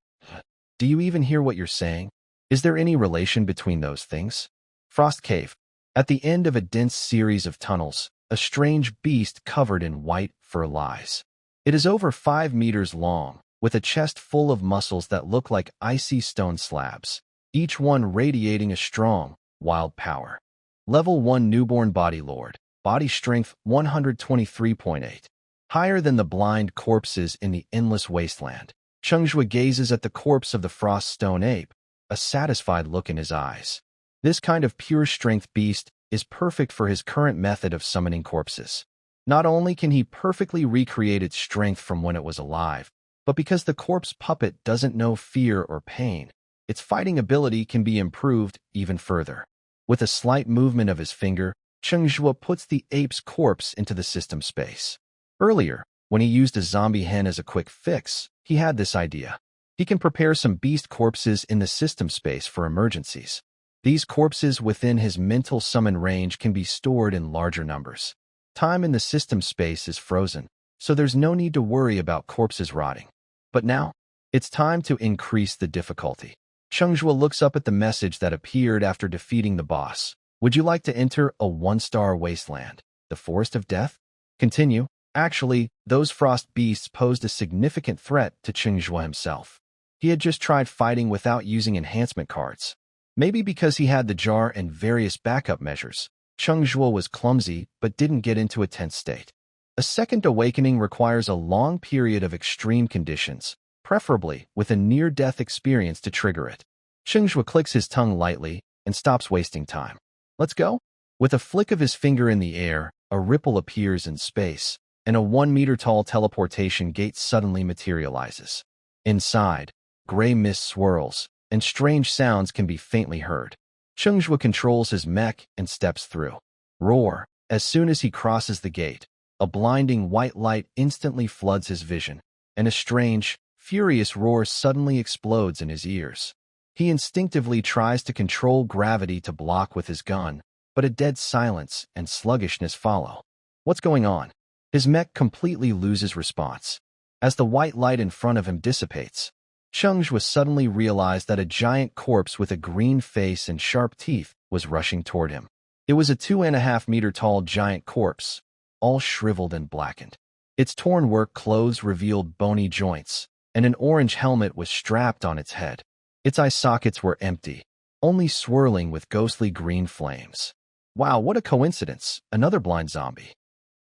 do you even hear what you're saying? Is there any relation between those things? Frost Cave. At the end of a dense series of tunnels, a strange beast covered in white fur lies. It is over 5 meters long, with a chest full of muscles that look like icy stone slabs, each one radiating a strong, wild power. Level 1 Newborn Body Lord, body strength 123.8. Higher than the blind corpses in the endless wasteland. Cheng Zhuo gazes at the corpse of the frost stone ape, a satisfied look in his eyes. This kind of pure strength beast is perfect for his current method of summoning corpses. Not only can he perfectly recreate its strength from when it was alive, but because the corpse puppet doesn't know fear or pain, its fighting ability can be improved even further. With a slight movement of his finger, Cheng Zhuo puts the ape's corpse into the system space. Earlier, when he used a zombie hen as a quick fix, he had this idea. He can prepare some beast corpses in the system space for emergencies. These corpses within his mental summon range can be stored in larger numbers. Time in the system space is frozen, so there's no need to worry about corpses rotting. But now, it's time to increase the difficulty. Cheng Zhuo looks up at the message that appeared after defeating the boss. Would you like to enter a 1-star wasteland, the Forest of Death? Continue. Actually, those frost beasts posed a significant threat to Cheng Zhuo himself. He had just tried fighting without using enhancement cards. Maybe because he had the jar and various backup measures, Cheng Zhuo was clumsy but didn't get into a tense state. A second awakening requires a long period of extreme conditions, preferably with a near-death experience to trigger it. Cheng Zhuo clicks his tongue lightly and stops wasting time. Let's go? With a flick of his finger in the air, a ripple appears in space, and a 1-meter-tall teleportation gate suddenly materializes. Inside, gray mist swirls, and strange sounds can be faintly heard. Cheng Zhuo controls his mech and steps through. Roar! As soon as he crosses the gate, a blinding white light instantly floods his vision, and a strange, furious roar suddenly explodes in his ears. He instinctively tries to control gravity to block with his gun, but a dead silence and sluggishness follow. What's going on? His mech completely loses response. As the white light in front of him dissipates, Cheng Zhuo suddenly realized that a giant corpse with a green face and sharp teeth was rushing toward him. It was a 2.5-meter-tall giant corpse, all shriveled and blackened. Its torn work clothes revealed bony joints, and an orange helmet was strapped on its head. Its eye sockets were empty, only swirling with ghostly green flames. Wow, what a coincidence! Another blind zombie.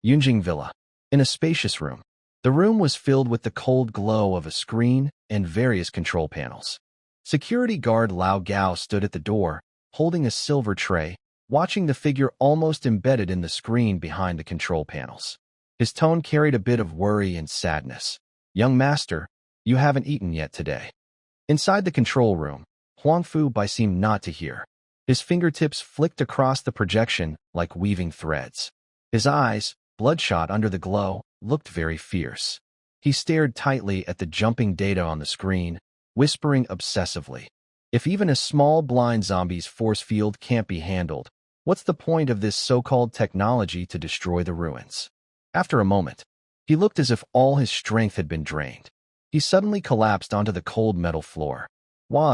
Yunjing Villa. In a spacious room. The room was filled with the cold glow of a screen and various control panels. Security guard Lao Gao stood at the door, holding a silver tray, watching the figure almost embedded in the screen behind the control panels. His tone carried a bit of worry and sadness. Young master, you haven't eaten yet today. Inside the control room, Huangfu Bai seemed not to hear. His fingertips flicked across the projection like weaving threads. His eyes, bloodshot under the glow, looked very fierce. He stared tightly at the jumping data on the screen, whispering obsessively. If even a small blind zombie's force field can't be handled, what's the point of this so-called technology to destroy the ruins? After a moment, he looked as if all his strength had been drained. He suddenly collapsed onto the cold metal floor.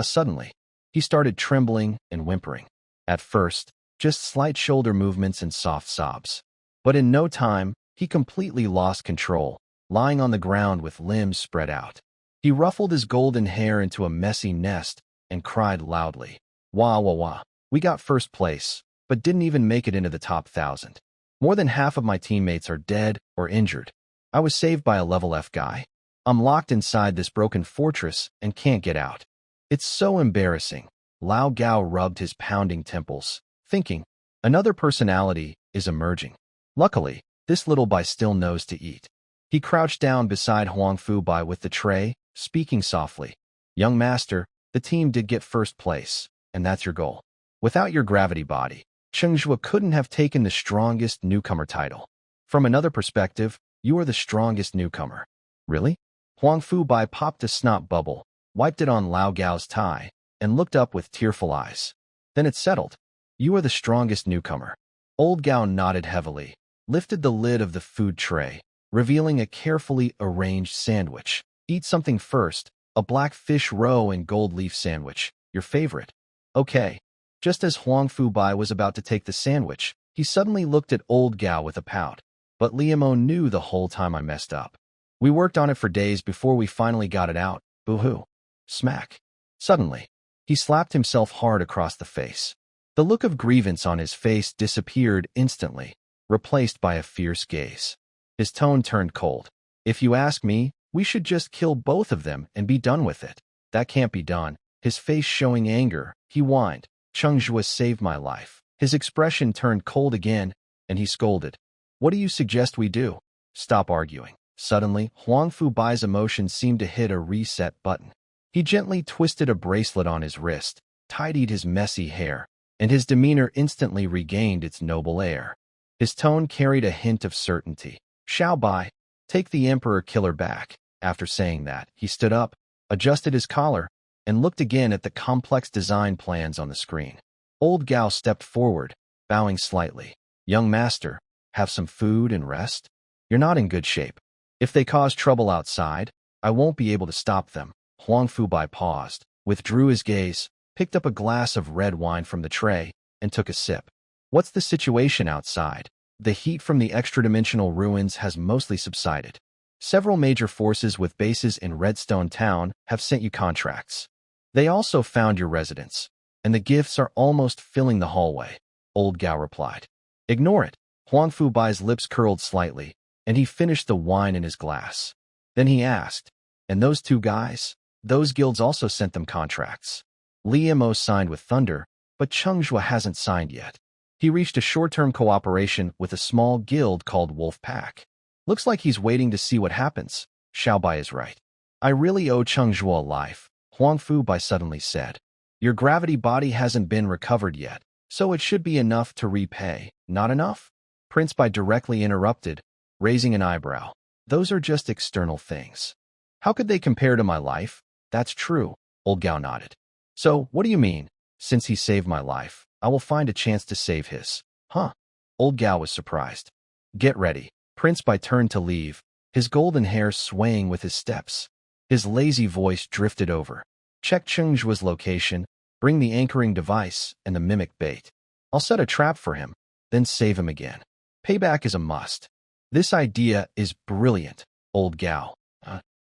Suddenly, he started trembling and whimpering. At first, just slight shoulder movements and soft sobs. But in no time, he completely lost control, lying on the ground with limbs spread out. He ruffled his golden hair into a messy nest and cried loudly. Wah, wah, wah. We got first place, but didn't even make it into the top 1,000. More than half of my teammates are dead or injured. I was saved by a level F guy. I'm locked inside this broken fortress and can't get out. It's so embarrassing. Lao Gao rubbed his pounding temples, thinking, another personality is emerging. Luckily, this little bai still knows to eat. He crouched down beside Huang Fu Bai with the tray, speaking softly. Young master, the team did get first place, and that's your goal. Without your gravity body, Cheng Zhuo couldn't have taken the strongest newcomer title. From another perspective, you are the strongest newcomer. Really? Huang Fu Bai popped a snot bubble, wiped it on Lao Gao's tie, and looked up with tearful eyes. Then it settled. You are the strongest newcomer. Old Gao nodded heavily, lifted the lid of the food tray, revealing a carefully arranged sandwich. Eat something first, a black fish roe and gold leaf sandwich, your favorite. Okay. Just as Huang Fu Bai was about to take the sandwich, he suddenly looked at Old Gao with a pout. But Liamo knew the whole time I messed up. We worked on it for days before we finally got it out. Boo-hoo. Smack. Suddenly, he slapped himself hard across the face. The look of grievance on his face disappeared instantly, replaced by a fierce gaze. His tone turned cold. If you ask me, we should just kill both of them and be done with it. That can't be done. His face showing anger, he whined. Cheng Zhuo saved my life. His expression turned cold again, and he scolded. What do you suggest we do? Stop arguing. Suddenly, Huang Fu Bai's emotions seemed to hit a reset button. He gently twisted a bracelet on his wrist, tidied his messy hair, and his demeanor instantly regained its noble air. His tone carried a hint of certainty. Xiao Bai, take the Emperor Killer back. After saying that, he stood up, adjusted his collar, and looked again at the complex design plans on the screen. Old Gao stepped forward, bowing slightly. Young master, have some food and rest? You're not in good shape. If they cause trouble outside, I won't be able to stop them. Huang Fu Bai paused, withdrew his gaze, picked up a glass of red wine from the tray, and took a sip. What's the situation outside? The heat from the extra-dimensional ruins has mostly subsided. Several major forces with bases in Redstone Town have sent you contracts. They also found your residence, and the gifts are almost filling the hallway, Old Gao replied. Ignore it. Huang Fu Bai's lips curled slightly, and he finished the wine in his glass. Then he asked, and those two guys? Those guilds also sent them contracts. Liamo signed with Thunder, but Cheng Zhuo hasn't signed yet. He reached a short-term cooperation with a small guild called Wolf Pack. Looks like he's waiting to see what happens. Xiao Bai is right. I really owe Cheng Zhuo a life, Huang Fu Bai suddenly said. Your gravity body hasn't been recovered yet, so it should be enough to repay. Not enough? Prince Bai directly interrupted, raising an eyebrow. Those are just external things. How could they compare to my life? That's true, Old Gao nodded. So, what do you mean? Since he saved my life, I will find a chance to save his. Huh? Old Gao was surprised. Get ready. Prince Bai turned to leave, his golden hair swaying with his steps. His lazy voice drifted over. Check Cheng Zhuo's location, bring the anchoring device and the mimic bait. I'll set a trap for him, then save him again. Payback is a must. This idea is brilliant, Old Gao.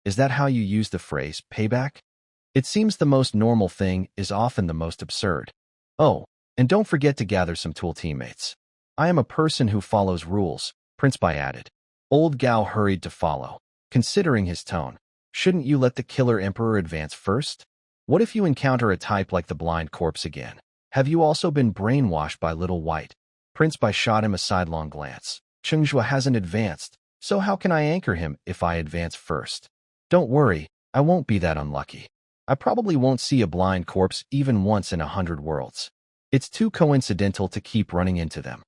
Is that how you use the phrase, payback? It seems the most normal thing is often the most absurd. Oh, and don't forget to gather some tool teammates. I am a person who follows rules, Prince Bai added. Old Gao hurried to follow. Considering his tone, shouldn't you let the killer emperor advance first? What if you encounter a type like the blind corpse again? Have you also been brainwashed by Little White? Prince Bai shot him a sidelong glance. Cheng Zhuo hasn't advanced, so how can I anchor him if I advance first? Don't worry, I won't be that unlucky. I probably won't see a blind corpse even once in 100 worlds. It's too coincidental to keep running into them.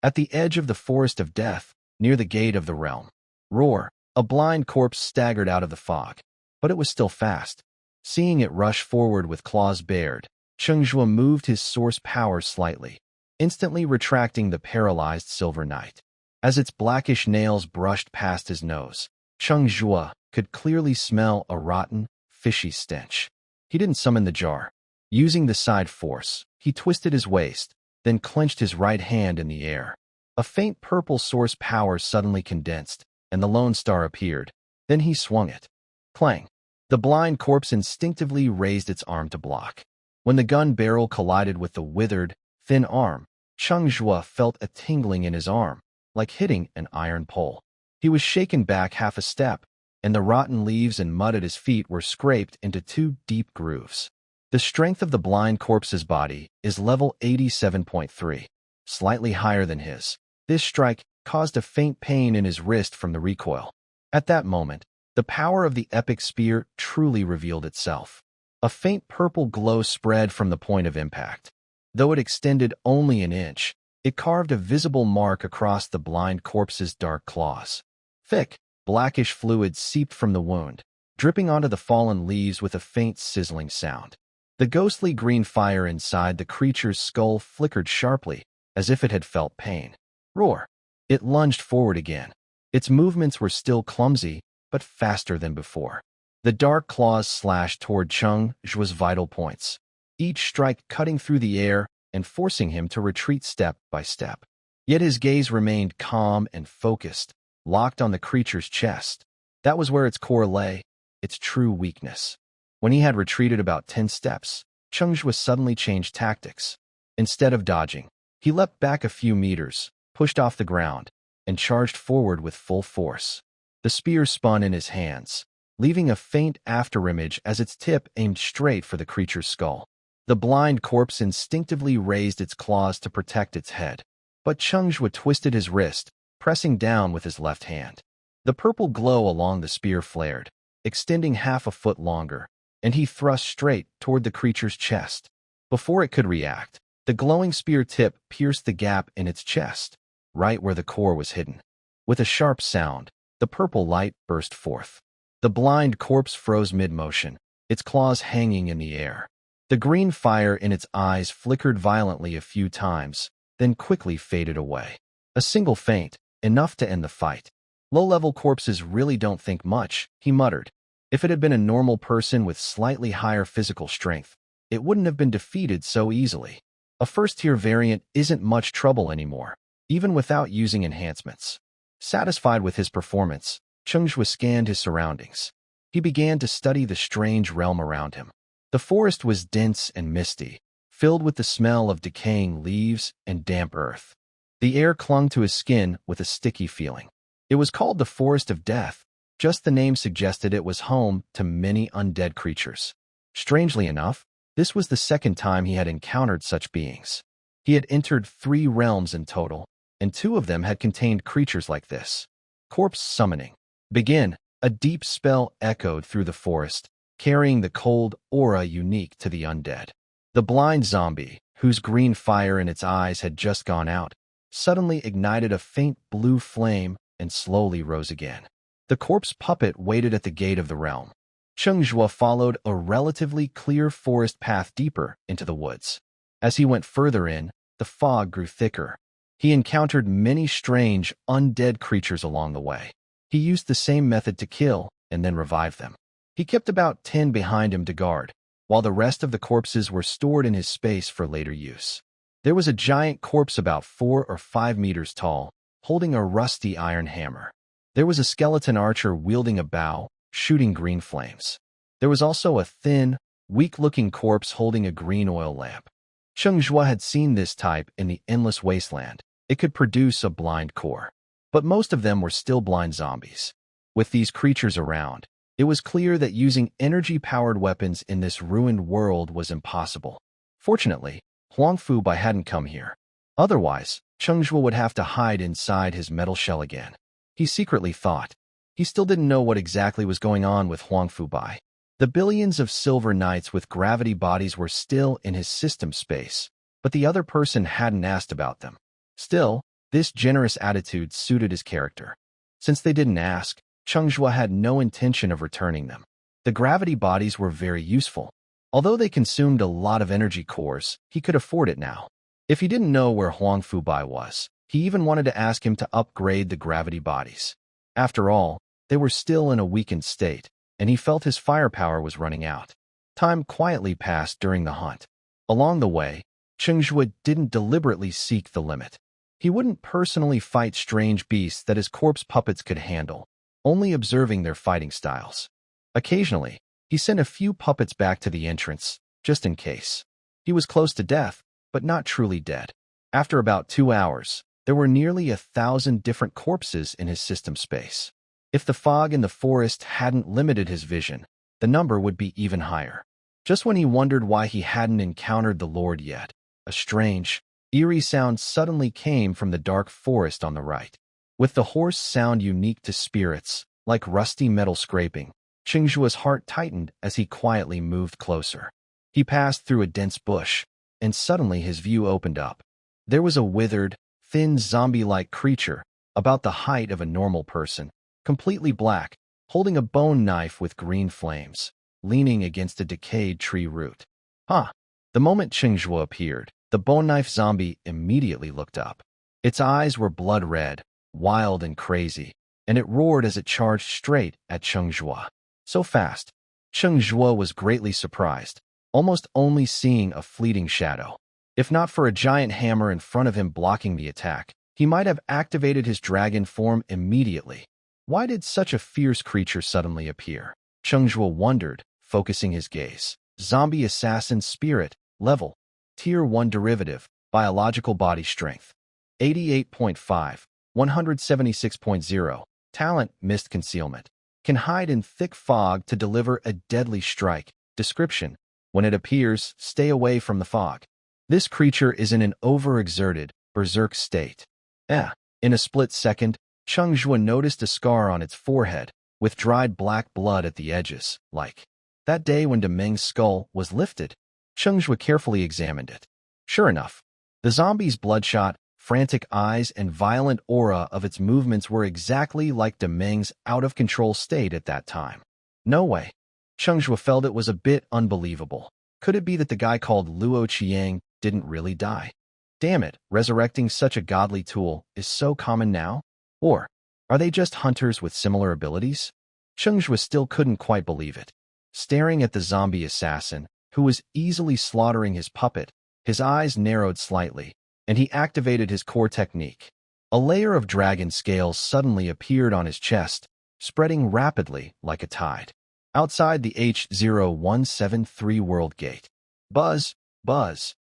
At the edge of the forest of death, near the gate of the realm. Roar! A blind corpse staggered out of the fog. But it was still fast. Seeing it rush forward with claws bared, Cheng Zhuo moved his source power slightly, instantly retracting the paralyzed Silver Knight. As its blackish nails brushed past his nose, Cheng Zhuo could clearly smell a rotten, fishy stench. He didn't summon the jar. Using the side force, he twisted his waist, then clenched his right hand in the air. A faint purple source power suddenly condensed, and the Lone Star appeared. Then he swung it. Clang! The blind corpse instinctively raised its arm to block. When the gun barrel collided with the withered, thin arm, Cheng Zhuo felt a tingling in his arm, like hitting an iron pole. He was shaken back half a step, and the rotten leaves and mud at his feet were scraped into 2 deep grooves. The strength of the blind corpse's body is level 87.3, slightly higher than his. This strike caused a faint pain in his wrist from the recoil. At that moment, the power of the epic spear truly revealed itself. A faint purple glow spread from the point of impact. Though it extended only an inch, it carved a visible mark across the blind corpse's dark claws. Thick, blackish fluid seeped from the wound, dripping onto the fallen leaves with a faint sizzling sound. The ghostly green fire inside the creature's skull flickered sharply, as if it had felt pain. Roar! It lunged forward again. Its movements were still clumsy, but faster than before. The dark claws slashed toward Cheng Zhuo's vital points, each strike cutting through the air and forcing him to retreat step by step. Yet his gaze remained calm and focused, locked on the creature's chest. That was where its core lay, its true weakness. When he had retreated about 10 steps, Cheng Zhuo suddenly changed tactics. Instead of dodging, he leapt back a few meters, pushed off the ground, and charged forward with full force. The spear spun in his hands, leaving a faint afterimage as its tip aimed straight for the creature's skull. The blind corpse instinctively raised its claws to protect its head, but Cheng Zhuo twisted his wrist, pressing down with his left hand. The purple glow along the spear flared, extending half a foot longer, and he thrust straight toward the creature's chest. Before it could react, the glowing spear tip pierced the gap in its chest, right where the core was hidden. With a sharp sound, the purple light burst forth. The blind corpse froze mid-motion, its claws hanging in the air. The green fire in its eyes flickered violently a few times, then quickly faded away. A single feint, enough to end the fight. Low-level corpses really don't think much, he muttered. If it had been a normal person with slightly higher physical strength, it wouldn't have been defeated so easily. A first-tier variant isn't much trouble anymore, even without using enhancements. Satisfied with his performance, Cheng Zhuo scanned his surroundings. He began to study the strange realm around him. The forest was dense and misty, filled with the smell of decaying leaves and damp earth. The air clung to his skin with a sticky feeling. It was called the Forest of Death. Just the name suggested it was home to many undead creatures. Strangely enough, this was the second time he had encountered such beings. He had entered 3 realms in total, and 2 of them had contained creatures like this. Corpse summoning. Begin. A deep spell echoed through the forest, carrying the cold aura unique to the undead. The blind zombie, whose green fire in its eyes had just gone out, suddenly ignited a faint blue flame and slowly rose again. The corpse puppet waited at the gate of the realm. Cheng Zhuo followed a relatively clear forest path deeper into the woods. As he went further in, the fog grew thicker. He encountered many strange, undead creatures along the way. He used the same method to kill and then revive them. He kept about 10 behind him to guard, while the rest of the corpses were stored in his space for later use. There was a giant corpse about 4 or 5 meters tall, holding a rusty iron hammer. There was a skeleton archer wielding a bow, shooting green flames. There was also a thin, weak-looking corpse holding a green oil lamp. Cheng Zhuo had seen this type in the endless wasteland. It could produce a blind core. But most of them were still blind zombies. With these creatures around, it was clear that using energy-powered weapons in this ruined world was impossible. Fortunately, Huangfu Bai hadn't come here. Otherwise, Cheng Zhuo would have to hide inside his metal shell again. He secretly thought. He still didn't know what exactly was going on with Huangfu Bai. The billions of silver knights with gravity bodies were still in his system space, but the other person hadn't asked about them. Still, this generous attitude suited his character. Since they didn't ask, Cheng Zhuo had no intention of returning them. The gravity bodies were very useful. Although they consumed a lot of energy cores, he could afford it now. If he didn't know where Huang Fubai was, he even wanted to ask him to upgrade the gravity bodies. After all, they were still in a weakened state, and he felt his firepower was running out. Time quietly passed during the hunt. Along the way, Cheng Zhuo didn't deliberately seek the limit. He wouldn't personally fight strange beasts that his corpse puppets could handle, only observing their fighting styles. Occasionally, he sent a few puppets back to the entrance, just in case. He was close to death, but not truly dead. After about 2 hours, there were nearly 1,000 different corpses in his system space. If the fog in the forest hadn't limited his vision, the number would be even higher. Just when he wondered why he hadn't encountered the Lord yet, a strange, eerie sound suddenly came from the dark forest on the right. With the hoarse sound unique to spirits, like rusty metal scraping, Cheng Zhuo's heart tightened as he quietly moved closer. He passed through a dense bush, and suddenly his view opened up. There was a withered, thin zombie-like creature, about the height of a normal person, completely black, holding a bone knife with green flames, leaning against a decayed tree root. Huh! The moment Cheng Zhuo appeared, the bone knife zombie immediately looked up. Its eyes were blood red, wild and crazy, and it roared as it charged straight at Cheng Zhuo. So fast, Cheng Zhuo was greatly surprised, almost only seeing a fleeting shadow. If not for a giant hammer in front of him blocking the attack, he might have activated his dragon form immediately. Why did such a fierce creature suddenly appear? Cheng Zhuo wondered, focusing his gaze. Zombie Assassin Spirit, Level, Tier 1 Derivative, Biological Body Strength, 88.5, 176.0, Talent, Mist Concealment. Can hide in thick fog to deliver a deadly strike. Description: when it appears, stay away from the fog. This creature is in an overexerted, berserk state. In a split second, Cheng Zhuo noticed a scar on its forehead, with dried black blood at the edges, like that day when Demeng's skull was lifted. Cheng Zhuo carefully examined it. Sure enough, the zombie's bloodshot, frantic eyes and violent aura of its movements were exactly like Demeng's out-of-control state at that time. No way. Cheng Zhuo felt it was a bit unbelievable. Could it be that the guy called Luo Qiang didn't really die? Damn it, resurrecting such a godly tool is so common now? Or are they just hunters with similar abilities? Cheng Zhuo still couldn't quite believe it. Staring at the zombie assassin, who was easily slaughtering his puppet, his eyes narrowed slightly, and he activated his core technique. A layer of dragon scales suddenly appeared on his chest, spreading rapidly like a tide. Outside the H0173 World Gate. Buzz, buzz.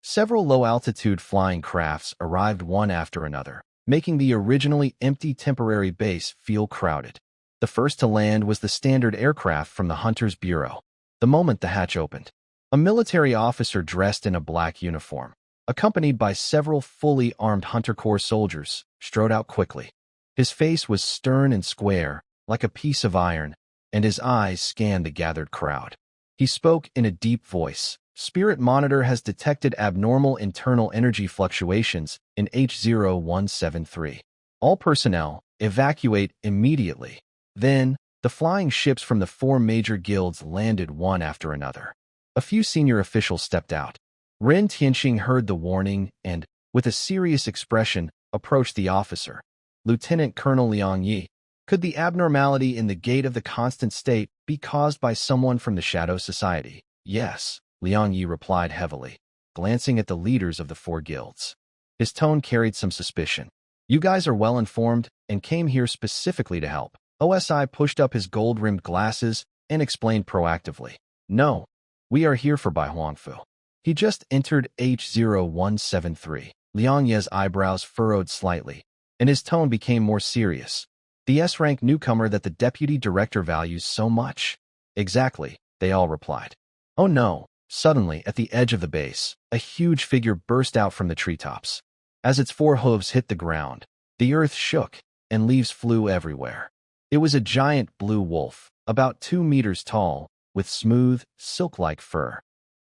Several low-altitude flying crafts arrived one after another, making the originally empty temporary base feel crowded. The first to land was the standard aircraft from the Hunter's Bureau. The moment the hatch opened, a military officer dressed in a black uniform, accompanied by several fully armed Hunter Corps soldiers, strode out quickly. His face was stern and square, like a piece of iron, and his eyes scanned the gathered crowd. He spoke in a deep voice. Spirit Monitor has detected abnormal internal energy fluctuations in H0173. All personnel, evacuate immediately. Then, the flying ships from the 4 major guilds landed one after another. A few senior officials stepped out. Ren Tianxing heard the warning and, with a serious expression, approached the officer. Lieutenant Colonel Liang Yi, could the abnormality in the gate of the constant state be caused by someone from the Shadow Society? Yes, Liang Yi replied heavily, glancing at the leaders of the 4 guilds. His tone carried some suspicion. You guys are well informed and came here specifically to help. OSI pushed up his gold-rimmed glasses and explained proactively. No, we are here for Bai Huangfu. He just entered H0173. Liang Ye's eyebrows furrowed slightly, and his tone became more serious. The S-rank newcomer that the deputy director values so much? Exactly, they all replied. Oh no. Suddenly, at the edge of the base, a huge figure burst out from the treetops. As its 4 hooves hit the ground, the earth shook, and leaves flew everywhere. It was a giant blue wolf, about 2 meters tall, with smooth, silk-like fur.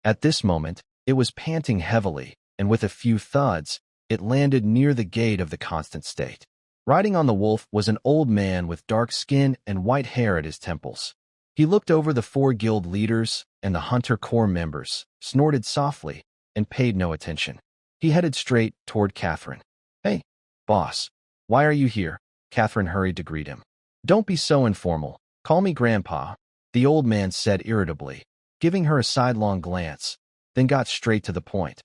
At this moment, it was panting heavily, and with a few thuds, it landed near the gate of the constant state. Riding on the wolf was an old man with dark skin and white hair at his temples. He looked over the 4 guild leaders and the hunter corps members, snorted softly, and paid no attention. He headed straight toward Catherine. "Hey, boss, why are you here?" Catherine hurried to greet him. "Don't be so informal. Call me Grandpa," the old man said irritably, giving her a sidelong glance, then got straight to the point.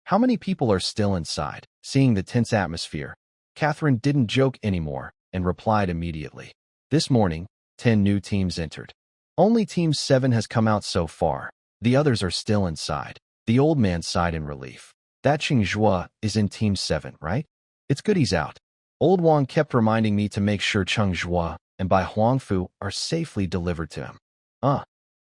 "How many people are still inside?" Seeing the tense atmosphere, Catherine didn't joke anymore and replied immediately. "This morning, 10 new teams entered. Only Team 7 has come out so far. The others are still inside." The old man sighed in relief. "That Cheng Zhuo is in Team 7, right? It's good he's out. Old Wang kept reminding me to make sure Cheng Zhuo and Bai Huangfu are safely delivered to him."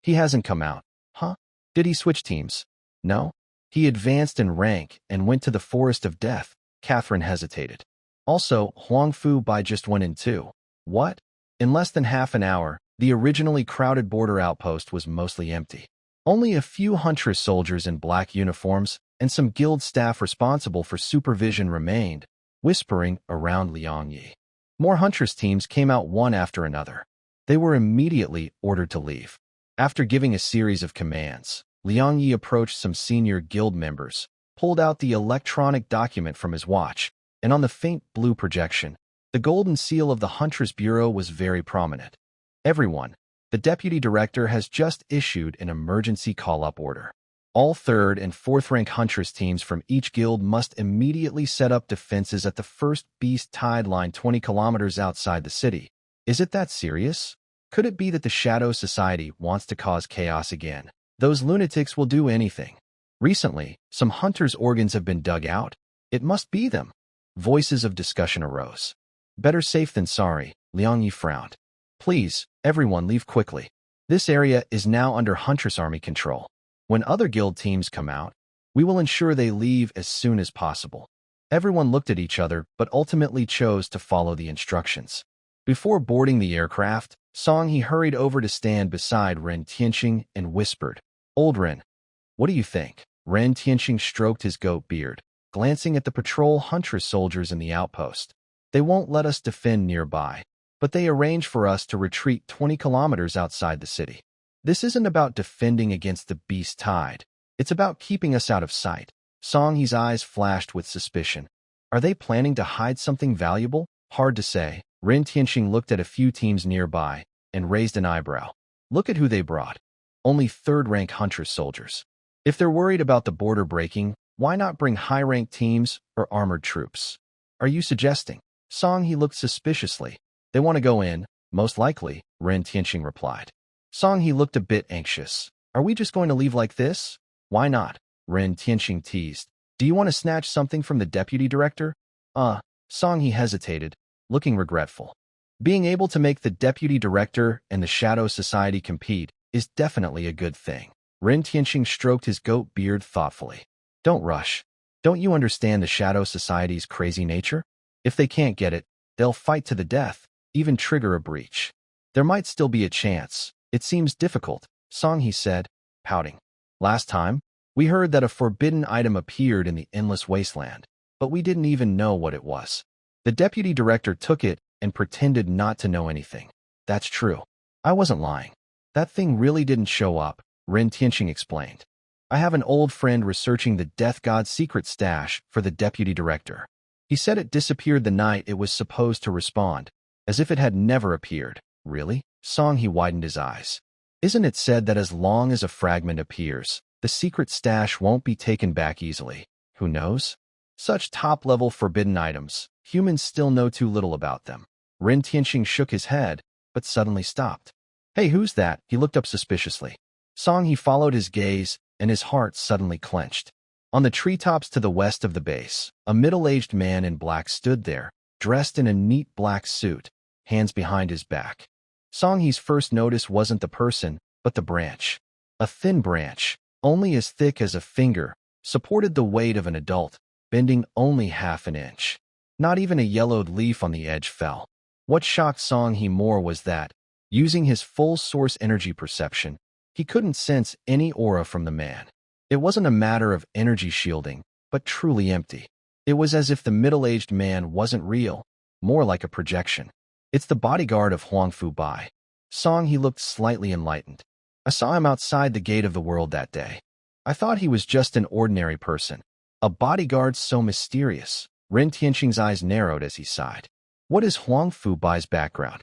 He hasn't come out, huh? Did he switch teams?" "No. He advanced in rank and went to the Forest of Death." Catherine hesitated. "Also, Huangfu Bai just went in too." "What?" In less than half an hour, the originally crowded border outpost was mostly empty. Only a few huntress soldiers in black uniforms and some guild staff responsible for supervision remained, whispering around Liang Yi. More huntress teams came out one after another. They were immediately ordered to leave. After giving a series of commands, Liang Yi approached some senior guild members, pulled out the electronic document from his watch, and on the faint blue projection, the golden seal of the Huntress Bureau was very prominent. "Everyone, the deputy director has just issued an emergency call-up order. All 3rd and 4th rank Huntress teams from each guild must immediately set up defenses at the first beast tide line 20 kilometers outside the city." Is it that serious? Could it be that the Shadow Society wants to cause chaos again? Those lunatics will do anything. Recently, some hunters' organs have been dug out. It must be them. Voices of discussion arose. "Better safe than sorry," Liang Yi frowned. "Please, everyone leave quickly. This area is now under Huntress Army control. When other guild teams come out, we will ensure they leave as soon as possible." Everyone looked at each other but ultimately chose to follow the instructions. Before boarding the aircraft, Song He hurried over to stand beside Ren Tianqing and whispered, "Old Ren, what do you think?" Ren Tianqing stroked his goat beard, glancing at the patrol huntress soldiers in the outpost. "They won't let us defend nearby, but they arrange for us to retreat 20 kilometers outside the city. This isn't about defending against the beast tide. It's about keeping us out of sight." Song He's eyes flashed with suspicion. "Are they planning to hide something valuable?" "Hard to say." Ren Tianqing looked at a few teams nearby and raised an eyebrow. "Look at who they brought. Only 3rd rank huntress soldiers. If they're worried about the border breaking, why not bring high-ranked teams or armored troops?" "Are you suggesting?" Song He looked suspiciously. "They want to go in, most likely," Ren Tianqing replied. Song He looked a bit anxious. "Are we just going to leave like this?" "Why not?" Ren Tianqing teased. "Do you want to snatch something from the deputy director?" Song He hesitated, looking regretful. Being able to make the deputy director and the Shadow Society compete is definitely a good thing. Ren Tianqing stroked his goat beard thoughtfully. "Don't rush. Don't you understand the Shadow Society's crazy nature? If they can't get it, they'll fight to the death, even trigger a breach. There might still be a chance. It seems difficult," Song He said, pouting. "Last time, we heard that a forbidden item appeared in the endless wasteland, but we didn't even know what it was. The deputy director took it and pretended not to know anything." "That's true. I wasn't lying. That thing really didn't show up," Ren Tianqing explained. "I have an old friend researching the Death God's secret stash for the deputy director. He said it disappeared the night it was supposed to respond, as if it had never appeared." "Really?" Song He widened his eyes. "Isn't it said that as long as a fragment appears, the secret stash won't be taken back easily? Who knows? Such top-level forbidden items, humans still know too little about them." Ren Tianqing shook his head, but suddenly stopped. "Hey, who's that?" He looked up suspiciously. Song He followed his gaze, and his heart suddenly clenched. On the treetops to the west of the base, a middle-aged man in black stood there, dressed in a neat black suit, hands behind his back. Song He's first notice wasn't the person, but the branch. A thin branch, only as thick as a finger, supported the weight of an adult, bending only half an inch. Not even a yellowed leaf on the edge fell. What shocked Song He more was that, using his full source energy perception, he couldn't sense any aura from the man. It wasn't a matter of energy shielding, but truly empty. It was as if the middle-aged man wasn't real, more like a projection. "It's the bodyguard of Huangfu Bai." Song, he looked slightly enlightened. I saw him outside the gate of the world that day. I thought he was just an ordinary person. A bodyguard so mysterious. Ren Tianqing's eyes narrowed as he sighed. What is Huang Fubai's background?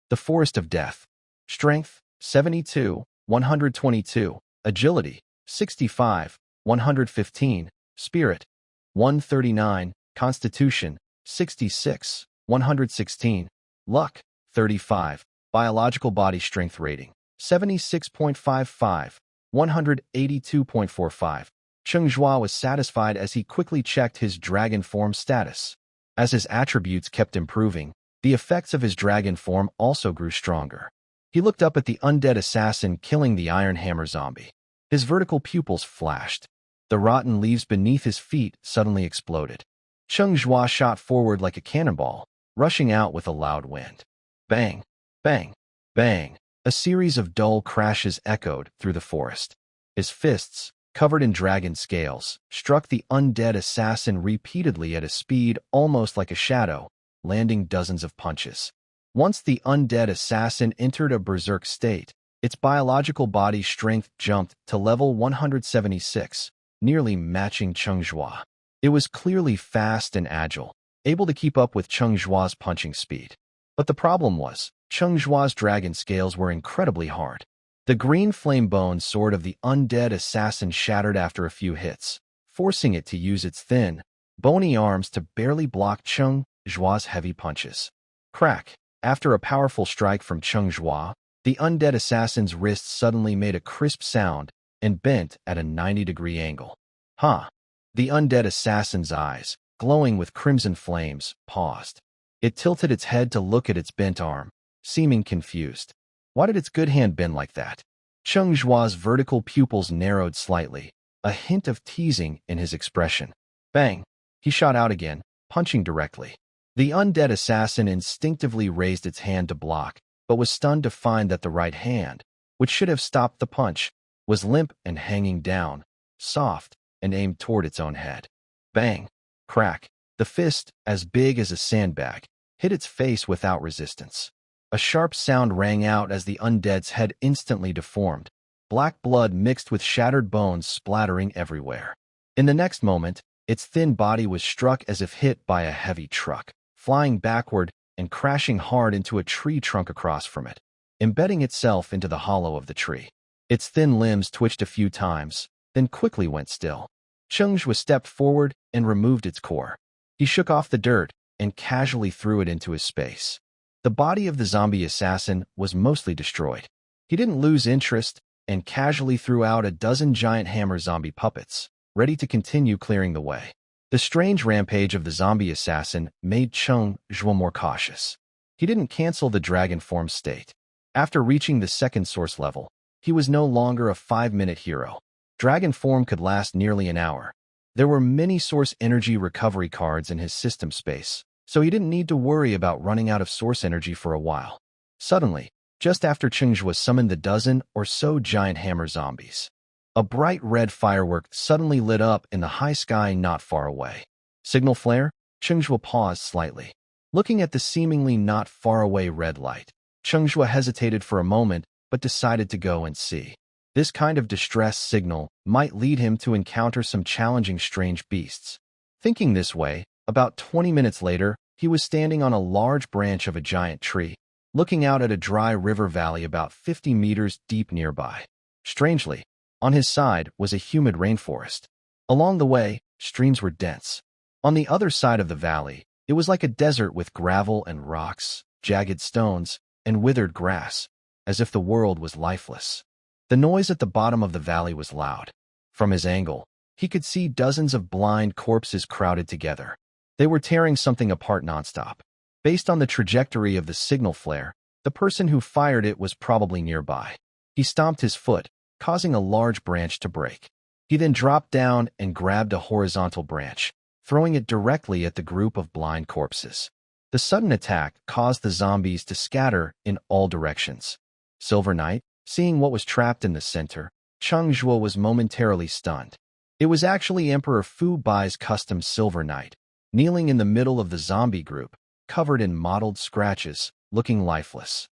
The Forest of Death. Strength, 72, 122. Agility, 65, 115. Spirit, 139. Constitution, 66, 116. Luck, 35. Biological body strength rating, 76.55, 182.45. Cheng Zhuo was satisfied as he quickly checked his dragon form status. As his attributes kept improving, the effects of his dragon form also grew stronger. He looked up at the undead assassin killing the Iron Hammer zombie. His vertical pupils flashed. The rotten leaves beneath his feet suddenly exploded. Cheng Zhuo shot forward like a cannonball, rushing out with a loud wind. Bang, bang, bang. A series of dull crashes echoed through the forest. His fists, covered in dragon scales, struck the undead assassin repeatedly at a speed almost like a shadow, landing dozens of punches. Once the undead assassin entered a berserk state, its biological body strength jumped to level 176, nearly matching Cheng Zhuo. It was clearly fast and agile, able to keep up with Cheng Zhuo's punching speed. But the problem was, Cheng Zhuo's dragon scales were incredibly hard. The green flame bone sword of the undead assassin shattered after a few hits, forcing it to use its thin, bony arms to barely block Cheng Zhuo's heavy punches. Crack! After a powerful strike from Cheng Zhuo, the undead assassin's wrists suddenly made a crisp sound and bent at a 90-degree angle. Huh! The undead assassin's eyes, glowing with crimson flames, paused. It tilted its head to look at its bent arm, seeming confused. Why did its good hand bend like that? Cheng Zhuo's vertical pupils narrowed slightly, a hint of teasing in his expression. Bang! He shot out again, punching directly. The undead assassin instinctively raised its hand to block, but was stunned to find that the right hand, which should have stopped the punch, was limp and hanging down, soft, and aimed toward its own head. Bang! Crack! The fist, as big as a sandbag, hit its face without resistance. A sharp sound rang out as the undead's head instantly deformed, black blood mixed with shattered bones splattering everywhere. In the next moment, its thin body was struck as if hit by a heavy truck, flying backward and crashing hard into a tree trunk across from it, embedding itself into the hollow of the tree. Its thin limbs twitched a few times, then quickly went still. Cheng Zhuo stepped forward and removed its core. He shook off the dirt and casually threw it into his space. The body of the zombie assassin was mostly destroyed. He didn't lose interest and casually threw out a dozen giant hammer zombie puppets, ready to continue clearing the way. The strange rampage of the zombie assassin made Cheng Zhuo more cautious. He didn't cancel the dragon form state. After reaching the second source level, he was no longer a 5-minute hero. Dragon form could last nearly an hour. There were many source energy recovery cards in his system space, so he didn't need to worry about running out of source energy for a while. Suddenly, just after Cheng Zhuo summoned the dozen or so giant hammer zombies, a bright red firework suddenly lit up in the high sky not far away. Signal flare? Cheng Zhuo paused slightly. Looking at the seemingly not far away red light, Cheng Zhuo hesitated for a moment but decided to go and see. This kind of distress signal might lead him to encounter some challenging strange beasts. Thinking this way, about 20 minutes later, he was standing on a large branch of a giant tree, looking out at a dry river valley about 50 meters deep nearby. Strangely, on his side was a humid rainforest. Along the way, streams were dense. On the other side of the valley, it was like a desert with gravel and rocks, jagged stones, and withered grass, as if the world was lifeless. The noise at the bottom of the valley was loud. From his angle, he could see dozens of blind corpses crowded together. They were tearing something apart nonstop. Based on the trajectory of the signal flare, the person who fired it was probably nearby. He stomped his foot, causing a large branch to break. He then dropped down and grabbed a horizontal branch, throwing it directly at the group of blind corpses. The sudden attack caused the zombies to scatter in all directions. Silver Knight, seeing what was trapped in the center, Cheng Zhuo was momentarily stunned. It was actually Emperor Fu Bai's custom Silver Knight, kneeling in the middle of the zombie group, covered in mottled scratches, looking lifeless.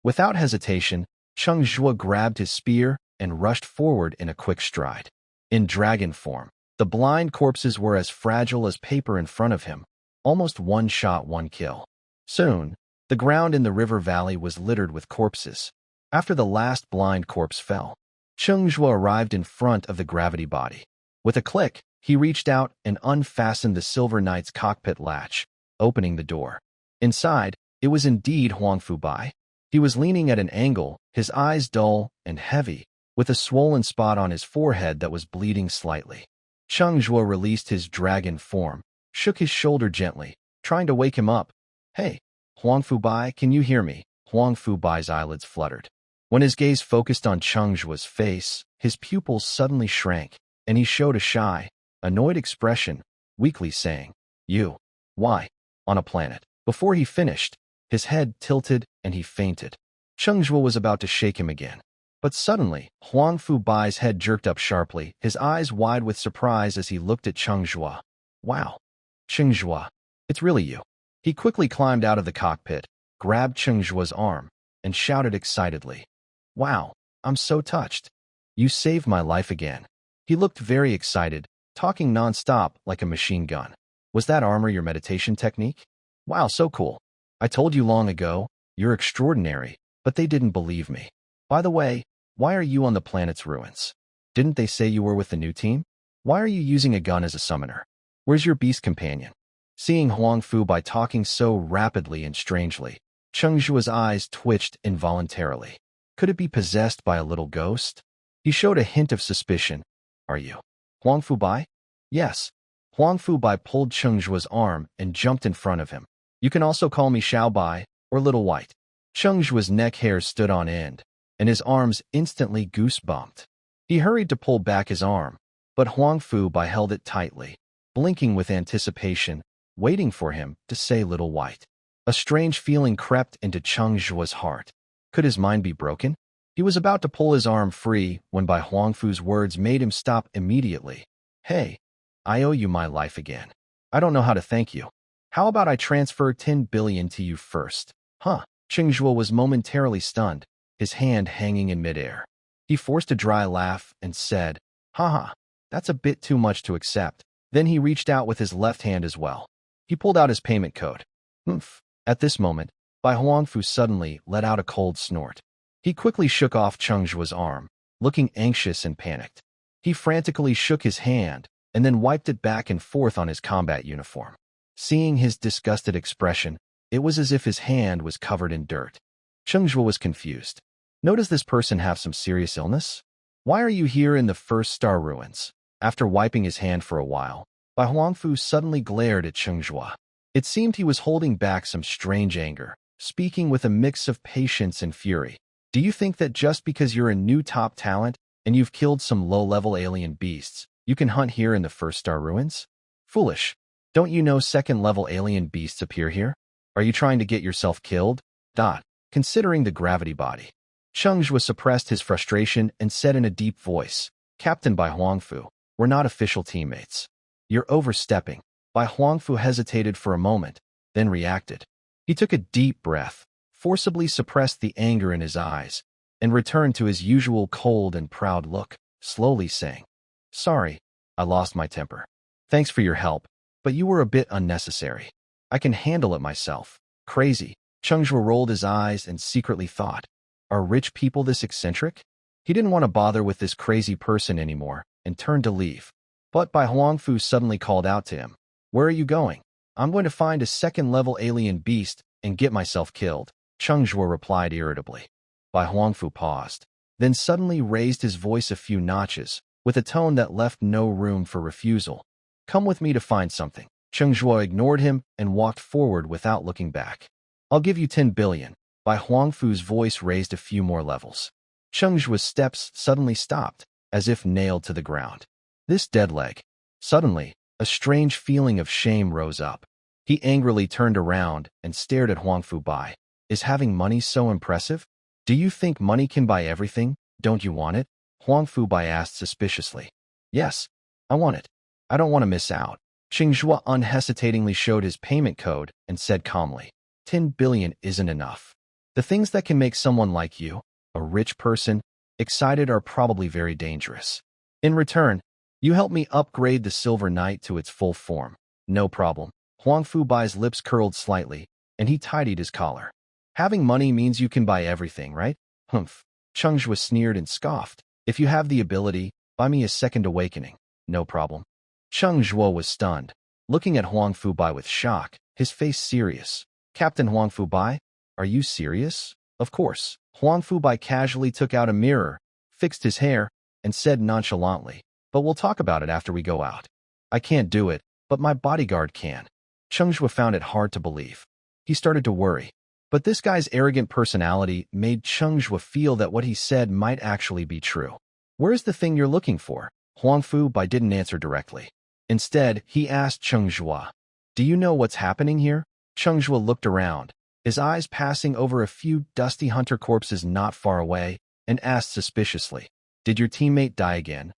Without hesitation, Cheng Zhuo grabbed his spear and rushed forward in a quick stride. In dragon form, the blind corpses were as fragile as paper in front of him, almost one shot, one kill. Soon, the ground in the river valley was littered with corpses. After the last blind corpse fell, Cheng Zhuo arrived in front of the gravity body. With a click, he reached out and unfastened the Silver Knight's cockpit latch, opening the door. Inside, it was indeed Huangfu Bai. He was leaning at an angle, his eyes dull and heavy, with a swollen spot on his forehead that was bleeding slightly. Cheng Zhuo released his dragon form, shook his shoulder gently, trying to wake him up. "Hey, Huangfu Bai, can you hear me?" Huangfu Bai's eyelids fluttered. When his gaze focused on Cheng Zhuo's face, his pupils suddenly shrank, and he showed a shy, annoyed expression, weakly saying, "You? Why? On a planet." Before he finished, his head tilted and he fainted. Cheng Zhuo was about to shake him again. But suddenly, Huangfu Bai's head jerked up sharply, his eyes wide with surprise as he looked at Cheng Zhuo. "Wow. Cheng Zhuo, it's really you." He quickly climbed out of the cockpit, grabbed Cheng Zhuo's arm, and shouted excitedly, "Wow, I'm so touched. You saved my life again." He looked very excited, talking non-stop like a machine gun. "Was that armor your meditation technique? Wow, so cool. I told you long ago, you're extraordinary, but they didn't believe me. By the way, why are you on the planet's ruins? Didn't they say you were with the new team? Why are you using a gun as a summoner? Where's your beast companion?" Seeing Huangfu Bai talking so rapidly and strangely, Cheng Zhuo's eyes twitched involuntarily. Could it be possessed by a little ghost? He showed a hint of suspicion. "Are you Huangfu Bai?" "Yes." Huangfu Bai pulled Cheng Zhuo's arm and jumped in front of him. "You can also call me Xiao Bai, or Little White." Cheng Zhuo's neck hairs stood on end, and his arms instantly goose-bumped. He hurried to pull back his arm, but Huangfu Bai held it tightly, blinking with anticipation, waiting for him to say Little White. A strange feeling crept into Cheng Zhuo's heart. Could his mind be broken? He was about to pull his arm free when Bai Huangfu's words made him stop immediately. "Hey, I owe you my life again. I don't know how to thank you. How about I transfer 10 billion to you first?" "Huh?" Cheng Zhuo was momentarily stunned, his hand hanging in midair. He forced a dry laugh and said, "Haha, that's a bit too much to accept." Then he reached out with his left hand as well. He pulled out his payment code. "Humph." At this moment, Bai Huangfu suddenly let out a cold snort. He quickly shook off Cheng Zhuo's arm, looking anxious and panicked. He frantically shook his hand and then wiped it back and forth on his combat uniform. Seeing his disgusted expression, it was as if his hand was covered in dirt. Cheng Zhuo was confused. "No, does this person have some serious illness? Why are you here in the first star ruins?" After wiping his hand for a while, Bai Huangfu suddenly glared at Cheng Zhuo. It seemed he was holding back some strange anger, speaking with a mix of patience and fury. "Do you think that just because you're a new top talent and you've killed some low-level alien beasts, you can hunt here in the first star ruins? Foolish. Don't you know second-level alien beasts appear here? Are you trying to get yourself killed?" Considering the gravity body. Cheng Zhuo suppressed his frustration and said in a deep voice, "Captain Bai Huangfu, we're not official teammates. You're overstepping." Bai Huangfu hesitated for a moment, then reacted. He took a deep breath, forcibly suppressed the anger in his eyes, and returned to his usual cold and proud look, slowly saying, "Sorry, I lost my temper. Thanks for your help, but you were a bit unnecessary. I can handle it myself." Crazy. Cheng Zhuo rolled his eyes and secretly thought, are rich people this eccentric? He didn't want to bother with this crazy person anymore and turned to leave. But Bai Huangfu suddenly called out to him, "Where are you going?" "I'm going to find a second-level alien beast and get myself killed," Cheng Zhuo replied irritably. Bai Huangfu paused, then suddenly raised his voice a few notches, with a tone that left no room for refusal. "Come with me to find something." Cheng Zhuo ignored him and walked forward without looking back. "I'll give you 10 billion. Bai Huangfu's voice raised a few more levels. Cheng Zhuo's steps suddenly stopped, as if nailed to the ground. This dead leg. Suddenly, a strange feeling of shame rose up. He angrily turned around and stared at Huangfu Bai. "Is having money so impressive? Do you think money can buy everything? Don't you want it?" Huangfu Bai asked suspiciously. "Yes, I want it. I don't want to miss out." Cheng Zhuo unhesitatingly showed his payment code and said calmly, 10 billion isn't enough. The things that can make someone like you, a rich person, excited are probably very dangerous. In return, you help me upgrade the Silver Knight to its full form. No problem. Huang Fubai's lips curled slightly, and he tidied his collar. Having money means you can buy everything, right? Humph. Cheng Zhuo sneered and scoffed. If you have the ability, buy me a second awakening. No problem. Cheng Zhuo was stunned, looking at Huang Fubai with shock, his face serious. Captain Huang Fubai, are you serious? Of course. Huang Fubai casually took out a mirror, fixed his hair, and said nonchalantly, but we'll talk about it after we go out. I can't do it, but my bodyguard can. Cheng Zhuo found it hard to believe. He started to worry. But this guy's arrogant personality made Cheng Zhuo feel that what he said might actually be true. Where's the thing you're looking for? Huang Fubai didn't answer directly. Instead, he asked Cheng Zhuo, do you know what's happening here? Cheng Zhuo looked around, his eyes passing over a few dusty hunter corpses not far away, and asked suspiciously, did your teammate die again?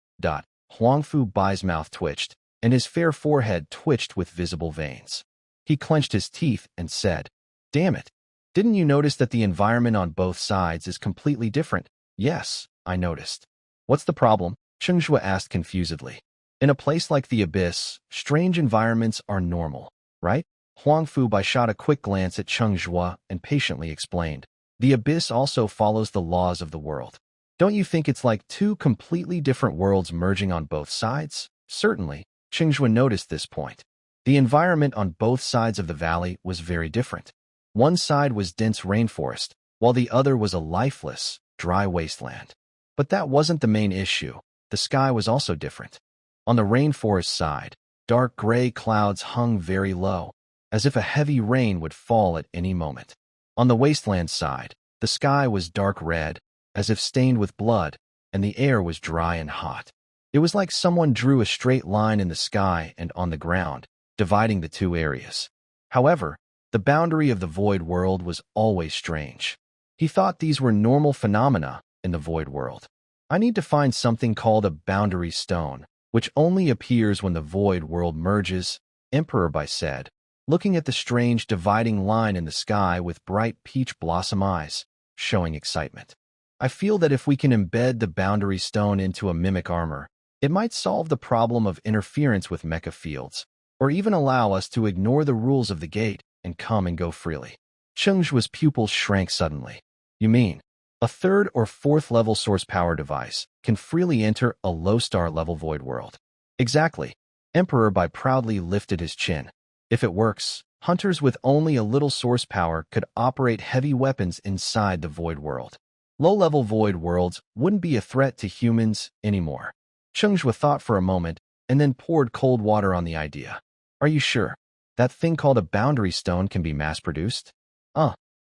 Huang Fubai's mouth twitched, and his fair forehead twitched with visible veins. He clenched his teeth and said, damn it. Didn't you notice that the environment on both sides is completely different? Yes, I noticed. What's the problem? Cheng Zhuo asked confusedly. In a place like the Abyss, strange environments are normal, right? Huang Fubai shot a quick glance at Cheng Zhuo and patiently explained. The Abyss also follows the laws of the world. Don't you think it's like two completely different worlds merging on both sides? Certainly, Cheng Zhuo noticed this point. The environment on both sides of the valley was very different. One side was dense rainforest, while the other was a lifeless, dry wasteland. But that wasn't the main issue. The sky was also different. On the rainforest side, dark gray clouds hung very low, as if a heavy rain would fall at any moment. On the wasteland side, the sky was dark red, as if stained with blood, and the air was dry and hot. It was like someone drew a straight line in the sky and on the ground, dividing the two areas. However, the boundary of the void world was always strange. He thought these were normal phenomena in the void world. I need to find something called a boundary stone, which only appears when the void world merges, Emperor Bai said, looking at the strange dividing line in the sky with bright peach blossom eyes, showing excitement. I feel that if we can embed the boundary stone into a mimic armor, it might solve the problem of interference with mecha fields, or even allow us to ignore the rules of the gate and come and go freely. Cheng Zhuo's pupils shrank suddenly. You mean, a third or fourth level source power device can freely enter a low star level void world? Exactly. Emperor Bai proudly lifted his chin. If it works, hunters with only a little source power could operate heavy weapons inside the void world. Low-level void worlds wouldn't be a threat to humans anymore. Cheng Zhuo thought for a moment and then poured cold water on the idea. Are you sure? That thing called a boundary stone can be mass-produced?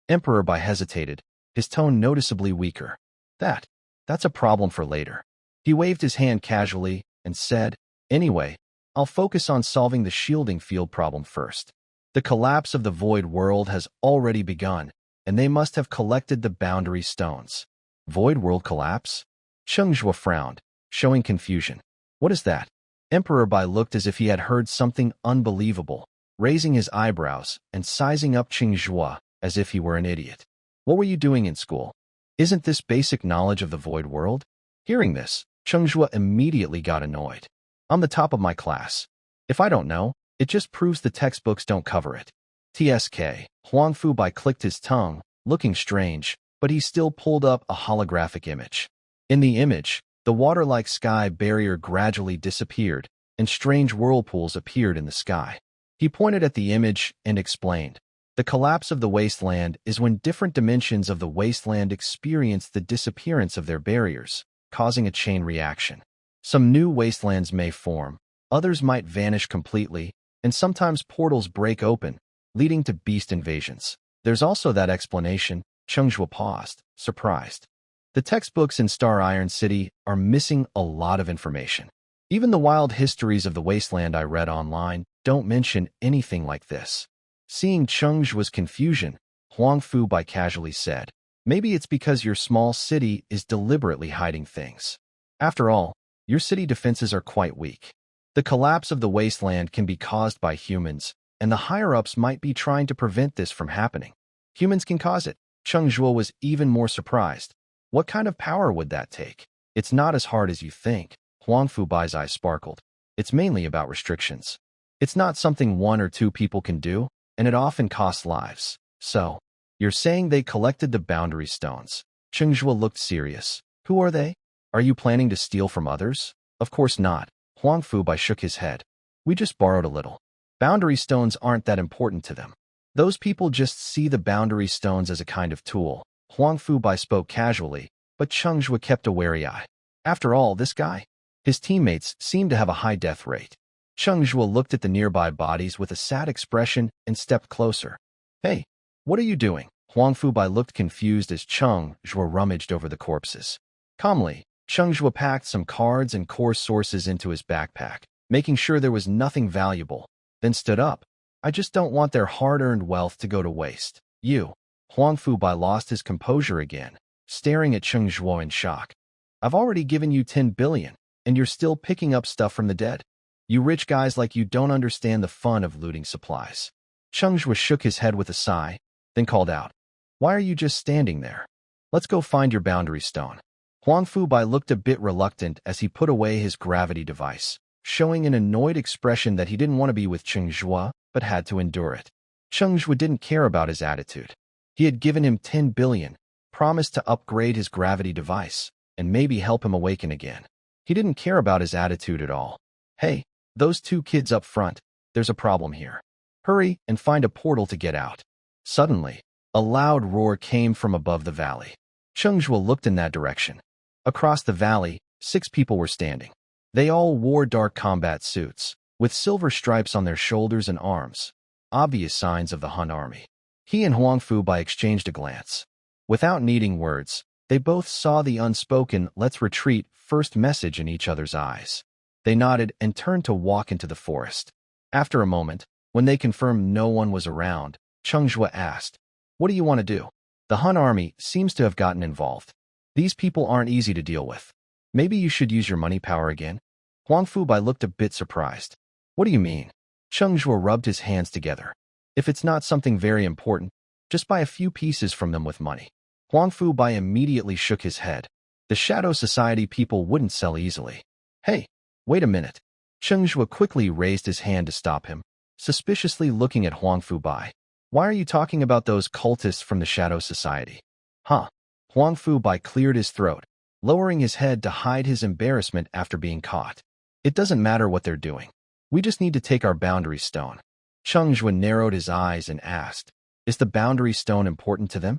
Emperor Bai hesitated, his tone noticeably weaker. That's a problem for later. He waved his hand casually and said, anyway, I'll focus on solving the shielding field problem first. The collapse of the void world has already begun, and they must have collected the boundary stones. Void world collapse? Cheng Zhuo frowned, showing confusion. What is that? Emperor Bai looked as if he had heard something unbelievable, raising his eyebrows and sizing up Cheng Zhuo as if he were an idiot. What were you doing in school? Isn't this basic knowledge of the void world? Hearing this, Cheng Zhuo immediately got annoyed. I'm the top of my class. If I don't know, it just proves the textbooks don't cover it. TSK. Huang Fubai clicked his tongue, looking strange, but he still pulled up a holographic image. In the image, the water-like sky barrier gradually disappeared, and strange whirlpools appeared in the sky. He pointed at the image and explained, the collapse of the wasteland is when different dimensions of the wasteland experience the disappearance of their barriers, causing a chain reaction. Some new wastelands may form, others might vanish completely, and sometimes portals break open, leading to beast invasions. There's also that explanation. Cheng Zhuo paused, surprised. The textbooks in Star Iron City are missing a lot of information. Even the wild histories of the wasteland I read online don't mention anything like this. Seeing Cheng Zhuo's confusion, Huang Fubai casually said, maybe it's because your small city is deliberately hiding things. After all, your city defenses are quite weak. The collapse of the wasteland can be caused by humans, and the higher-ups might be trying to prevent this from happening. Humans can cause it. Cheng Zhuo was even more surprised. What kind of power would that take? It's not as hard as you think. Huang Fubai's eyes sparkled. It's mainly about restrictions. It's not something one or two people can do, and it often costs lives. So, you're saying they collected the boundary stones? Cheng Zhuo looked serious. Who are they? Are you planning to steal from others? Of course not. Huang Fubai shook his head. We just borrowed a little. Boundary stones aren't that important to them. Those people just see the boundary stones as a kind of tool. Huang Fubai spoke casually, but Cheng Zhuo kept a wary eye. After all, this guy? His teammates seemed to have a high death rate. Cheng Zhuo looked at the nearby bodies with a sad expression and stepped closer. Hey, what are you doing? Huang Fubai looked confused as Cheng Zhuo rummaged over the corpses. Calmly, Cheng Zhuo packed some cards and core sources into his backpack, making sure there was nothing valuable, then stood up. I just don't want their hard-earned wealth to go to waste. You. Huang Fubai lost his composure again, staring at Cheng Zhuo in shock. I've already given you 10 billion, and you're still picking up stuff from the dead? You rich guys like you don't understand the fun of looting supplies. Cheng Zhuo shook his head with a sigh, then called out. Why are you just standing there? Let's go find your boundary stone. Huang Fubai looked a bit reluctant as he put away his gravity device, showing an annoyed expression that he didn't want to be with Cheng Zhuo, but had to endure it. Cheng Zhuo didn't care about his attitude. He had given him 10 billion, promised to upgrade his gravity device, and maybe help him awaken again. He didn't care about his attitude at all. Hey, those two kids up front, there's a problem here. Hurry and find a portal to get out. Suddenly, a loud roar came from above the valley. Cheng Zhuo looked in that direction. Across the valley, 6 people were standing. They all wore dark combat suits, with silver stripes on their shoulders and arms, obvious signs of the Hun army. He and Huang Fubai exchanged a glance. Without needing words, they both saw the unspoken "let's retreat" first message in each other's eyes. They nodded and turned to walk into the forest. After a moment, when they confirmed no one was around, Cheng Zhuo asked, What do you want to do? The Hun army seems to have gotten involved. These people aren't easy to deal with. Maybe you should use your money power again? Huang Fubai looked a bit surprised. What do you mean? Cheng Zhuo rubbed his hands together. If it's not something very important, just buy a few pieces from them with money. Huang Fubai immediately shook his head. The Shadow Society people wouldn't sell easily. Hey, wait a minute. Cheng Zhuo quickly raised his hand to stop him, suspiciously looking at Huang Fubai. Why are you talking about those cultists from the Shadow Society? Huh? Huang Fubai cleared his throat, lowering his head to hide his embarrassment after being caught. It doesn't matter what they're doing. We just need to take our boundary stone. Cheng Zhuo narrowed his eyes and asked, Is the boundary stone important to them?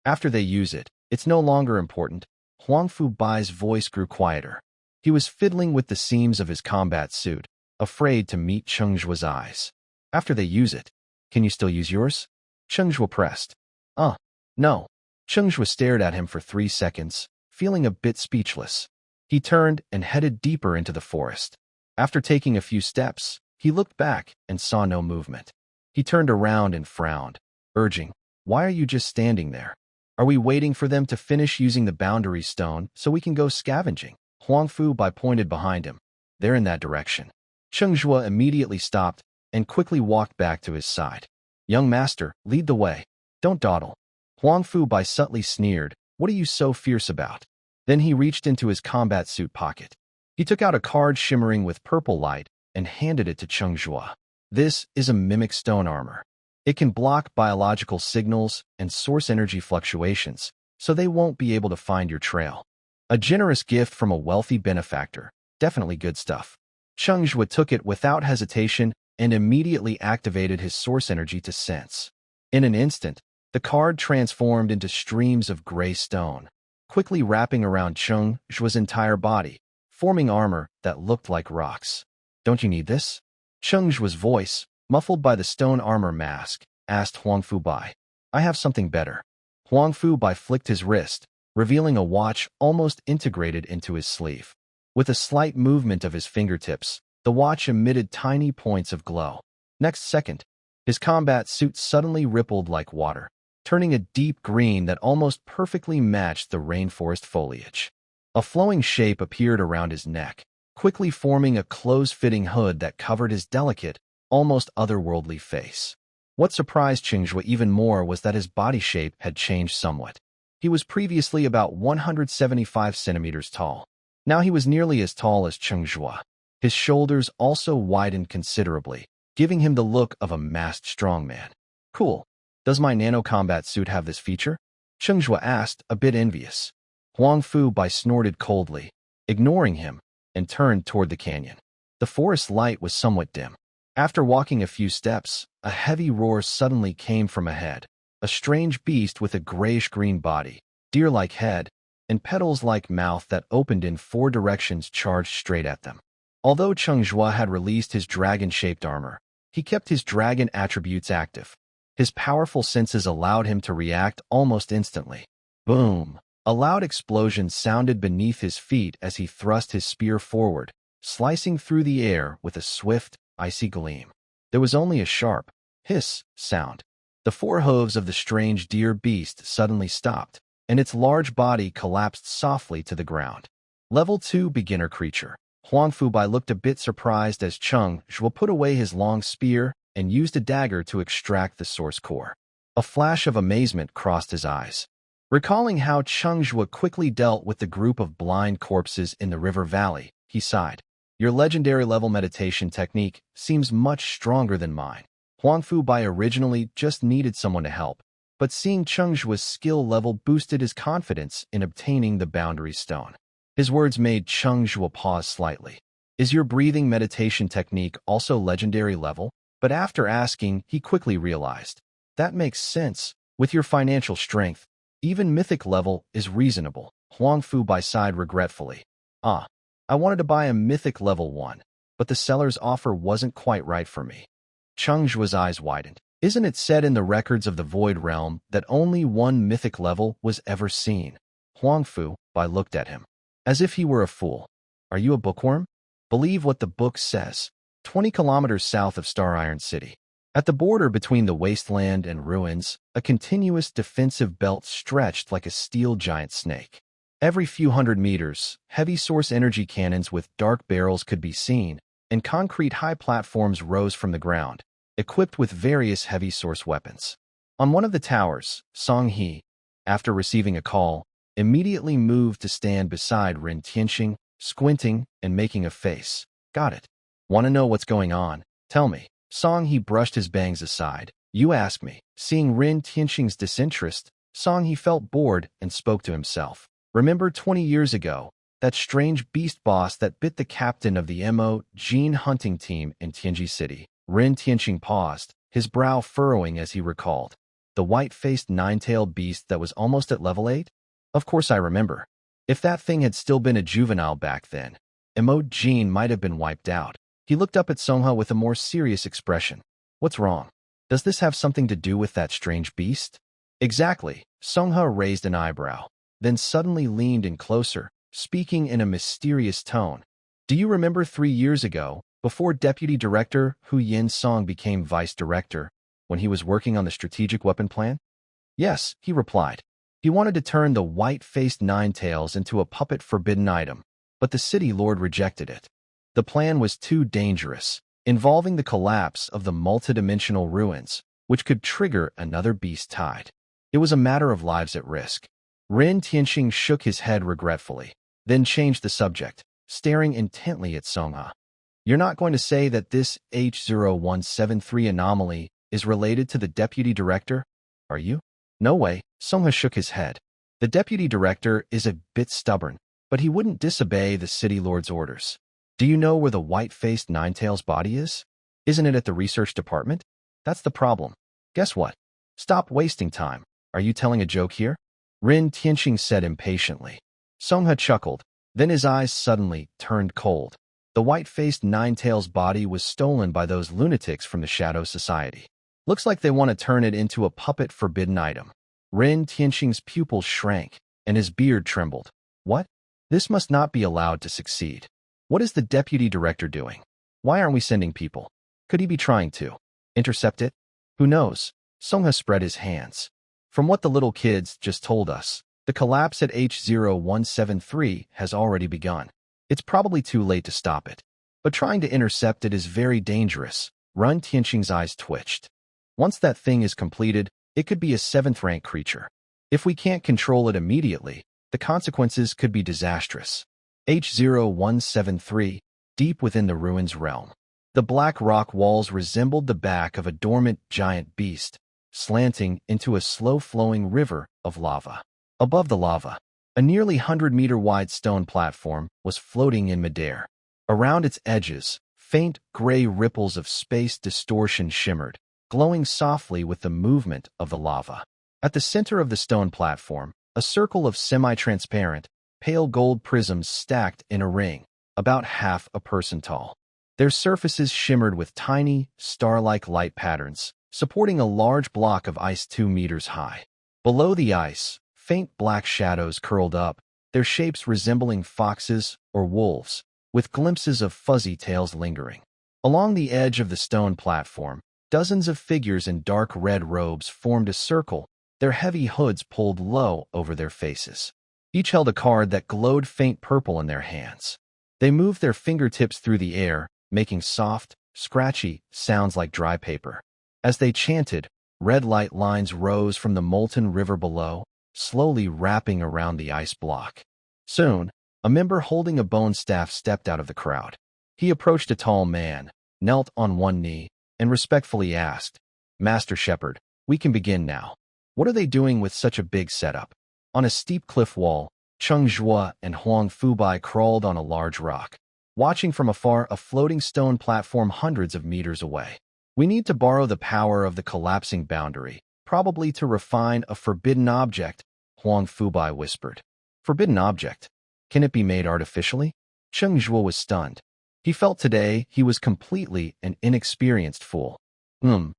After they use it, it's no longer important. Huang Fubai's voice grew quieter. He was fiddling with the seams of his combat suit, afraid to meet Cheng Zhuo's eyes. After they use it, can you still use yours? Cheng Zhuo pressed. No. Cheng Zhuo stared at him for 3 seconds, feeling a bit speechless. He turned and headed deeper into the forest. After taking a few steps, he looked back and saw no movement. He turned around and frowned, urging, Why are you just standing there? Are we waiting for them to finish using the boundary stone so we can go scavenging? Huang Fubai pointed behind him. They're in that direction. Cheng Zhuo immediately stopped and quickly walked back to his side. Young master, lead the way. Don't dawdle. Huang Fubai subtly sneered. What are you so fierce about? Then he reached into his combat suit pocket. He took out a card shimmering with purple light and handed it to Cheng Zhuo. This is a mimic stone armor. It can block biological signals and source energy fluctuations, so they won't be able to find your trail. A generous gift from a wealthy benefactor. Definitely good stuff. Cheng Zhuo took it without hesitation and immediately activated his source energy to sense. In an instant, the card transformed into streams of gray stone, quickly wrapping around Cheng Zhuo's entire body, forming armor that looked like rocks. Don't you need this? Cheng Zhuo's voice, muffled by the stone armor mask, asked Huang Fubai. I have something better. Huang Fubai flicked his wrist, revealing a watch almost integrated into his sleeve. With a slight movement of his fingertips, the watch emitted tiny points of glow. Next second, his combat suit suddenly rippled like water, turning a deep green that almost perfectly matched the rainforest foliage. A flowing shape appeared around his neck, quickly forming a close-fitting hood that covered his delicate, almost otherworldly face. What surprised Cheng Zhuo even more was that his body shape had changed somewhat. He was previously about 175 centimeters tall. Now he was nearly as tall as Cheng Zhuo. His shoulders also widened considerably, giving him the look of a masked strongman. Cool. Does my nano-combat suit have this feature? Cheng Zhuo asked, a bit envious. Huang Fu Bai snorted coldly, ignoring him, and turned toward the canyon. The forest light was somewhat dim. After walking a few steps, a heavy roar suddenly came from ahead. A strange beast with a grayish-green body, deer-like head, and petals-like mouth that opened in 4 directions charged straight at them. Although Cheng Zhuo had released his dragon-shaped armor, he kept his dragon attributes active. His powerful senses allowed him to react almost instantly. Boom! A loud explosion sounded beneath his feet as he thrust his spear forward, slicing through the air with a swift, icy gleam. There was only a sharp hiss sound. The 4 hooves of the strange deer beast suddenly stopped, and its large body collapsed softly to the ground. Level 2 beginner creature. Huang Fu Bai looked a bit surprised as Cheng Zhuo put away his long spear and used a dagger to extract the source core. A flash of amazement crossed his eyes. Recalling how Cheng Zhuo quickly dealt with the group of blind corpses in the river valley, he sighed. Your legendary level meditation technique seems much stronger than mine. Huang Fu Bai originally just needed someone to help, but seeing Cheng Zhuo's skill level boosted his confidence in obtaining the boundary stone. His words made Cheng Zhuo pause slightly. Is your breathing meditation technique also legendary level? But after asking, he quickly realized. That makes sense. With your financial strength, even mythic level is reasonable. Huang Fu Bai sighed regretfully. I wanted to buy a mythic level 1, but the seller's offer wasn't quite right for me. Cheng Zhuo's eyes widened. Isn't it said in the records of the Void Realm that only 1 mythic level was ever seen? Huang Fu Bai looked at him, as if he were a fool. Are you a bookworm? Believe what the book says. 20 kilometers south of Star Iron City. At the border between the wasteland and ruins, a continuous defensive belt stretched like a steel giant snake. Every few hundred meters, heavy source energy cannons with dark barrels could be seen, and concrete high platforms rose from the ground, equipped with various heavy source weapons. On one of the towers, Song He, after receiving a call, immediately moved to stand beside Ren Tianxing, squinting and making a face. Got it. Want to know what's going on? Tell me. Song He brushed his bangs aside. You ask me. Seeing Ren Tianxing's disinterest, Song He felt bored and spoke to himself. Remember 20 years ago, that strange beast boss that bit the captain of the Mo Gene hunting team in Tianji City? Ren Tianxing paused, his brow furrowing as he recalled. The white-faced 9-tailed beast that was almost at level 8? Of course I remember. If that thing had still been a juvenile back then, Mo Gene might have been wiped out. He looked up at Chunhua with a more serious expression. What's wrong? Does this have something to do with that strange beast? Exactly. Chunhua raised an eyebrow, then suddenly leaned in closer, speaking in a mysterious tone. Do you remember 3 years ago, before Deputy Director Hu Yin Song became Vice Director, when he was working on the strategic weapon plan? Yes, he replied. He wanted to turn the white-faced 9-tails into a puppet forbidden item, but the city lord rejected it. The plan was too dangerous, involving the collapse of the multidimensional ruins, which could trigger another beast tide. It was a matter of lives at risk. Ren Tianxing shook his head regretfully, then changed the subject, staring intently at Chunhua. You're not going to say that this H0173 anomaly is related to the deputy director, are you? No way. Chunhua shook his head. The deputy director is a bit stubborn, but he wouldn't disobey the city lord's orders. Do you know where the white-faced 9-tails body is? Isn't it at the research department? That's the problem. Guess what? Stop wasting time. Are you telling a joke here? Ren Tianxing said impatiently. Chunhua chuckled, then his eyes suddenly turned cold. The white-faced 9-tails body was stolen by those lunatics from the Shadow Society. Looks like they want to turn it into a puppet forbidden item. Ren Tianxing's pupils shrank, and his beard trembled. What? This must not be allowed to succeed. What is the deputy director doing? Why aren't we sending people? Could he be trying to intercept it? Who knows? Chunhua spread his hands. From what the little kids just told us, the collapse at H0173 has already begun. It's probably too late to stop it. But trying to intercept it is very dangerous. Ren Tianxing's eyes twitched. Once that thing is completed, it could be a 7th-rank creature. If we can't control it immediately, the consequences could be disastrous. H0173, deep within the ruins realm. The black rock walls resembled the back of a dormant giant beast, slanting into a slow-flowing river of lava. Above the lava, a nearly 100-meter-wide stone platform was floating in midair. Around its edges, faint gray ripples of space distortion shimmered, glowing softly with the movement of the lava. At the center of the stone platform, a circle of semi-transparent, pale gold prisms stacked in a ring, about half a person tall. Their surfaces shimmered with tiny, star-like light patterns, supporting a large block of ice 2 meters high. Below the ice, faint black shadows curled up, their shapes resembling foxes or wolves, with glimpses of fuzzy tails lingering. Along the edge of the stone platform, dozens of figures in dark red robes formed a circle, their heavy hoods pulled low over their faces. Each held a card that glowed faint purple in their hands. They moved their fingertips through the air, making soft, scratchy sounds like dry paper. As they chanted, red light lines rose from the molten river below, slowly wrapping around the ice block. Soon, a member holding a bone staff stepped out of the crowd. He approached a tall man, knelt on one knee, and respectfully asked, "Master Shepherd, we can begin now. What are they doing with such a big setup?" On a steep cliff wall, Cheng Zhuo and Huang Fubai crawled on a large rock, watching from afar a floating stone platform hundreds of meters away. "We need to borrow the power of the collapsing boundary, probably to refine a forbidden object," Huang Fubai whispered. "Forbidden object? Can it be made artificially?" Cheng Zhuo was stunned. He felt today he was completely an inexperienced fool. Huang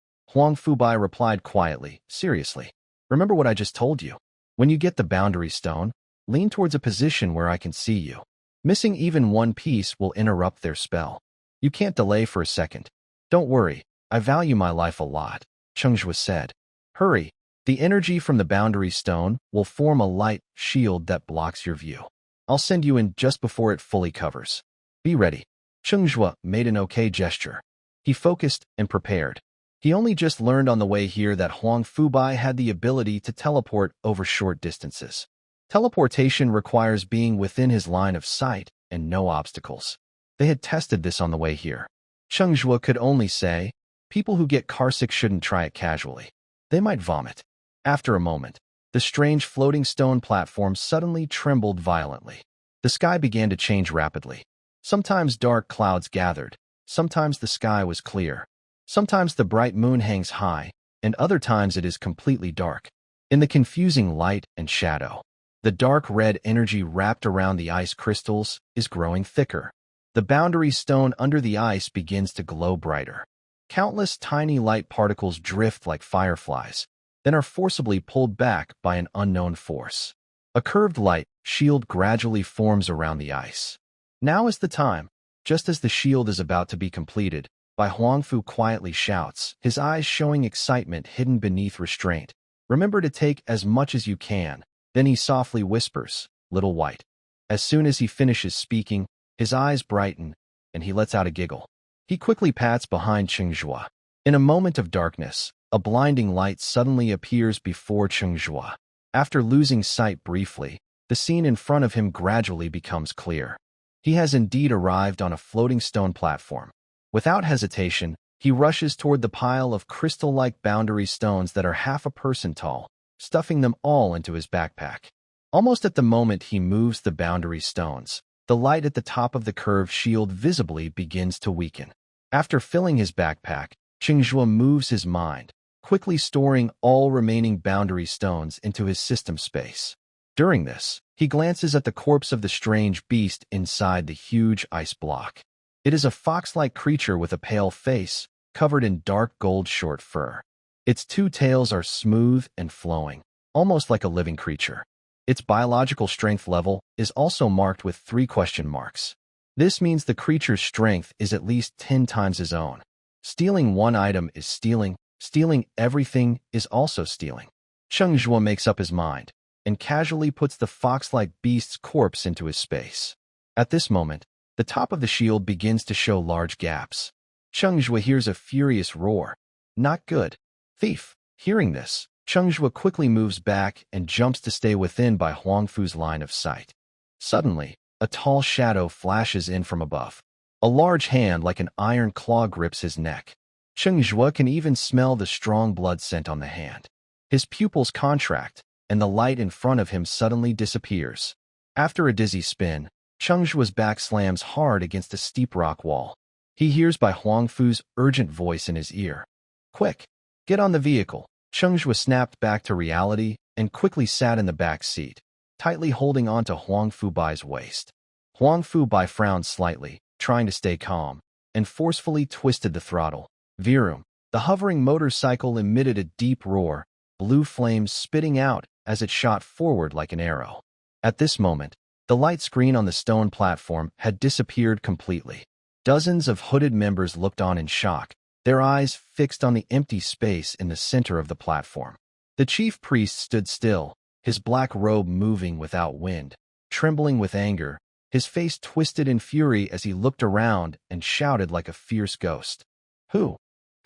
Fubai replied quietly, seriously. "Remember what I just told you. When you get the boundary stone, lean towards a position where I can see you. Missing even one piece will interrupt their spell. You can't delay for a second. Don't worry, I value my life a lot," Cheng Zhuo said. "Hurry, the energy from the boundary stone will form a light shield that blocks your view. I'll send you in just before it fully covers. Be ready." Cheng Zhuo made an okay gesture. He focused and prepared. He only just learned on the way here that Huang Fubai had the ability to teleport over short distances. Teleportation requires being within his line of sight and no obstacles. They had tested this on the way here. Cheng Zhuo could only say, people who get carsick shouldn't try it casually. They might vomit. After a moment, the strange floating stone platform suddenly trembled violently. The sky began to change rapidly. Sometimes dark clouds gathered, sometimes the sky was clear. Sometimes the bright moon hangs high, and other times it is completely dark. In the confusing light and shadow, the dark red energy wrapped around the ice crystals is growing thicker. The boundary stone under the ice begins to glow brighter. Countless tiny light particles drift like fireflies, then are forcibly pulled back by an unknown force. A curved light shield gradually forms around the ice. Now is the time. Just as the shield is about to be completed, Huang Fu quietly shouts, his eyes showing excitement hidden beneath restraint. "Remember to take as much as you can." Then he softly whispers, "Little White." As soon as he finishes speaking, his eyes brighten, and he lets out a giggle. He quickly pats behind Cheng Zhuo. In a moment of darkness, a blinding light suddenly appears before Cheng Zhuo. After losing sight briefly, the scene in front of him gradually becomes clear. He has indeed arrived on a floating stone platform. Without hesitation, he rushes toward the pile of crystal-like boundary stones that are half a person tall, stuffing them all into his backpack. Almost at the moment he moves the boundary stones, the light at the top of the curved shield visibly begins to weaken. After filling his backpack, Cheng Zhuo moves his mind, quickly storing all remaining boundary stones into his system space. During this, he glances at the corpse of the strange beast inside the huge ice block. It is a fox-like creature with a pale face, covered in dark gold short fur. Its two tails are smooth and flowing, almost like a living creature. Its biological strength level is also marked with 3 question marks. This means the creature's strength is at least 10 times his own. Stealing one item is stealing. Stealing everything is also stealing. Cheng Zhuo makes up his mind and casually puts the fox-like beast's corpse into his space. At this moment, the top of the shield begins to show large gaps. Cheng Zhuo hears a furious roar. Not good. Thief! Hearing this, Cheng Zhuo quickly moves back and jumps to stay within by Huangfu's line of sight. Suddenly, a tall shadow flashes in from above. A large hand like an iron claw grips his neck. Cheng Zhuo can even smell the strong blood scent on the hand. His pupils contract, and the light in front of him suddenly disappears. After a dizzy spin, Cheng Zhuo's back slams hard against a steep rock wall. He hears by Huangfu's urgent voice in his ear. Quick! Get on the vehicle! Cheng Zhuo snapped back to reality and quickly sat in the back seat, tightly holding on to Huangfu Bai's waist. Huangfu Bai frowned slightly, trying to stay calm, and forcefully twisted the throttle. Vroom! The hovering motorcycle emitted a deep roar, blue flames spitting out as it shot forward like an arrow. At this moment, the light screen on the stone platform had disappeared completely. Dozens of hooded members looked on in shock, their eyes fixed on the empty space in the center of the platform. The chief priest stood still, his black robe moving without wind, trembling with anger, his face twisted in fury as he looked around and shouted like a fierce ghost.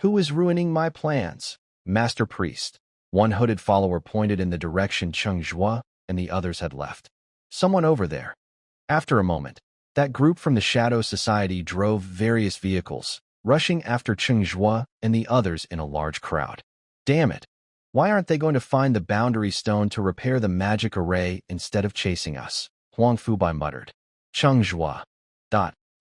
Who is ruining my plans? Master Priest. One hooded follower pointed in the direction Cheng Zhuo and the others had left. Someone over there. After a moment, that group from the Shadow Society drove various vehicles, rushing after Cheng Zhuo and the others in a large crowd. Damn it! Why aren't they going to find the boundary stone to repair the magic array instead of chasing us? Huangfu Bai muttered. Cheng Zhuo.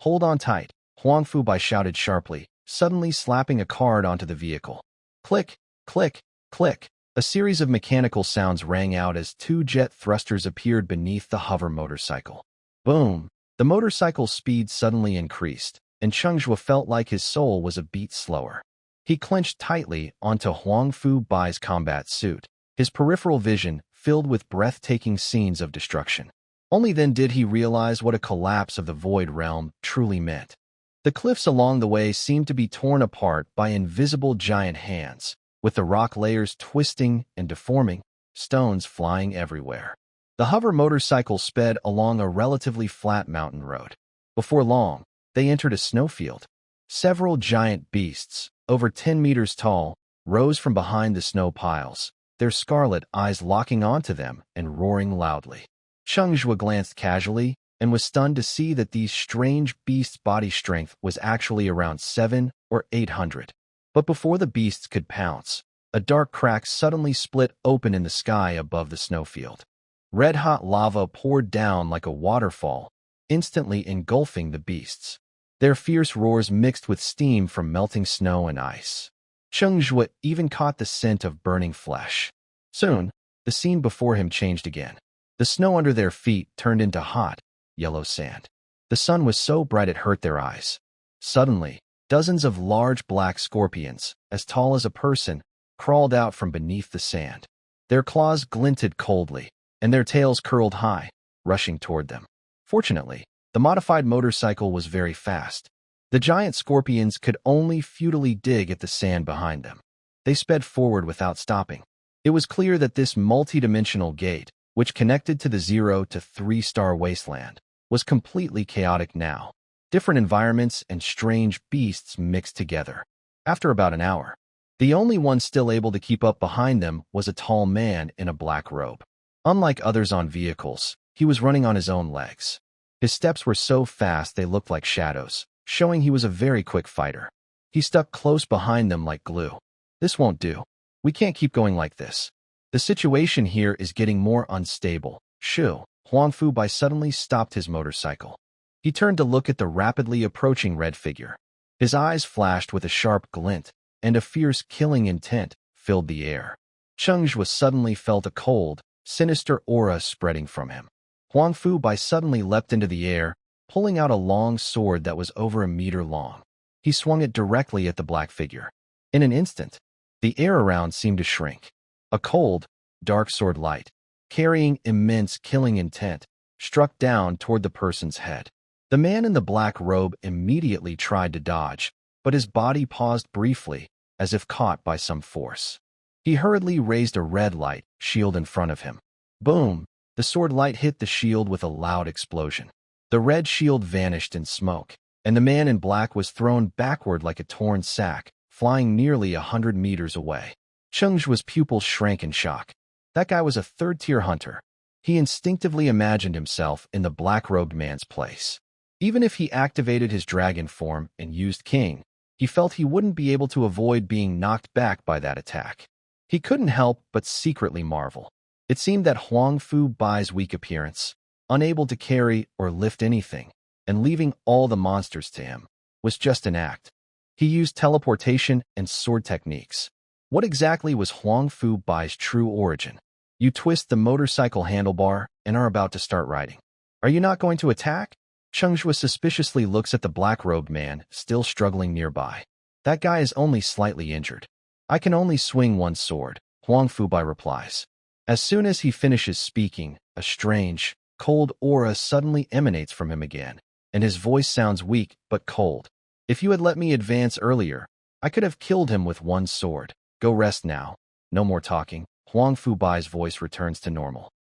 Hold on tight, Huangfu Bai shouted sharply, suddenly slapping a card onto the vehicle. Click, click, click. A series of mechanical sounds rang out as two jet thrusters appeared beneath the hover motorcycle. Boom! The motorcycle's speed suddenly increased, and Cheng Zhuo felt like his soul was a beat slower. He clenched tightly onto Huangfu Bai's combat suit, his peripheral vision filled with breathtaking scenes of destruction. Only then did he realize what a collapse of the Void Realm truly meant. The cliffs along the way seemed to be torn apart by invisible giant hands, with the rock layers twisting and deforming, stones flying everywhere. The hover motorcycle sped along a relatively flat mountain road. Before long, they entered a snowfield. Several giant beasts, over 10 meters tall, rose from behind the snow piles, their scarlet eyes locking onto them and roaring loudly. Cheng Zhuo glanced casually and was stunned to see that these strange beasts' body strength was actually around 700 or 800. But before the beasts could pounce, a dark crack suddenly split open in the sky above the snowfield. Red-hot lava poured down like a waterfall, instantly engulfing the beasts. Their fierce roars mixed with steam from melting snow and ice. Cheng Zhuo even caught the scent of burning flesh. Soon, the scene before him changed again. The snow under their feet turned into hot, yellow sand. The sun was so bright it hurt their eyes. Suddenly, dozens of large black scorpions, as tall as a person, crawled out from beneath the sand. Their claws glinted coldly, and their tails curled high, rushing toward them. Fortunately, the modified motorcycle was very fast. The giant scorpions could only futilely dig at the sand behind them. They sped forward without stopping. It was clear that this multi-dimensional gate, which connected to the 0 to 3-star wasteland, was completely chaotic now. Different environments and strange beasts mixed together. After about an hour, the only one still able to keep up behind them was a tall man in a black robe. Unlike others on vehicles, he was running on his own legs. His steps were so fast they looked like shadows, showing he was a very quick fighter. He stuck close behind them like glue. This won't do. We can't keep going like this. The situation here is getting more unstable. Shoo! Huangfu Bai suddenly stopped his motorcycle. He turned to look at the rapidly approaching red figure. His eyes flashed with a sharp glint, and a fierce killing intent filled the air. Cheng Zhuo suddenly felt a cold, sinister aura spreading from him. Huangfu Bai suddenly leapt into the air, pulling out a long sword that was over a meter long. He swung it directly at the black figure. In an instant, the air around seemed to shrink. A cold, dark sword light, carrying immense killing intent, struck down toward the person's head. The man in the black robe immediately tried to dodge, but his body paused briefly, as if caught by some force. He hurriedly raised a red light shield in front of him. Boom! The sword light hit the shield with a loud explosion. The red shield vanished in smoke, and the man in black was thrown backward like a torn sack, flying nearly 100 meters away. Cheng Zhuo's pupils shrank in shock. That guy was a third-tier hunter. He instinctively imagined himself in the black-robed man's place. Even if he activated his dragon form and used King, he felt he wouldn't be able to avoid being knocked back by that attack. He couldn't help but secretly marvel. It seemed that Huang Fu Bai's weak appearance, unable to carry or lift anything, and leaving all the monsters to him, was just an act. He used teleportation and sword techniques. What exactly was Huang Fu Bai's true origin? You twist the motorcycle handlebar and are about to start riding. Are you not going to attack? Cheng Zhuo suspiciously looks at the black-robed man, still struggling nearby. That guy is only slightly injured. I can only swing one sword, Huang Fu Bai replies. As soon as he finishes speaking, a strange, cold aura suddenly emanates from him again, and his voice sounds weak but cold. If you had let me advance earlier, I could have killed him with one sword. Go rest now. No more talking. Huang Fu Bai's voice returns to normal.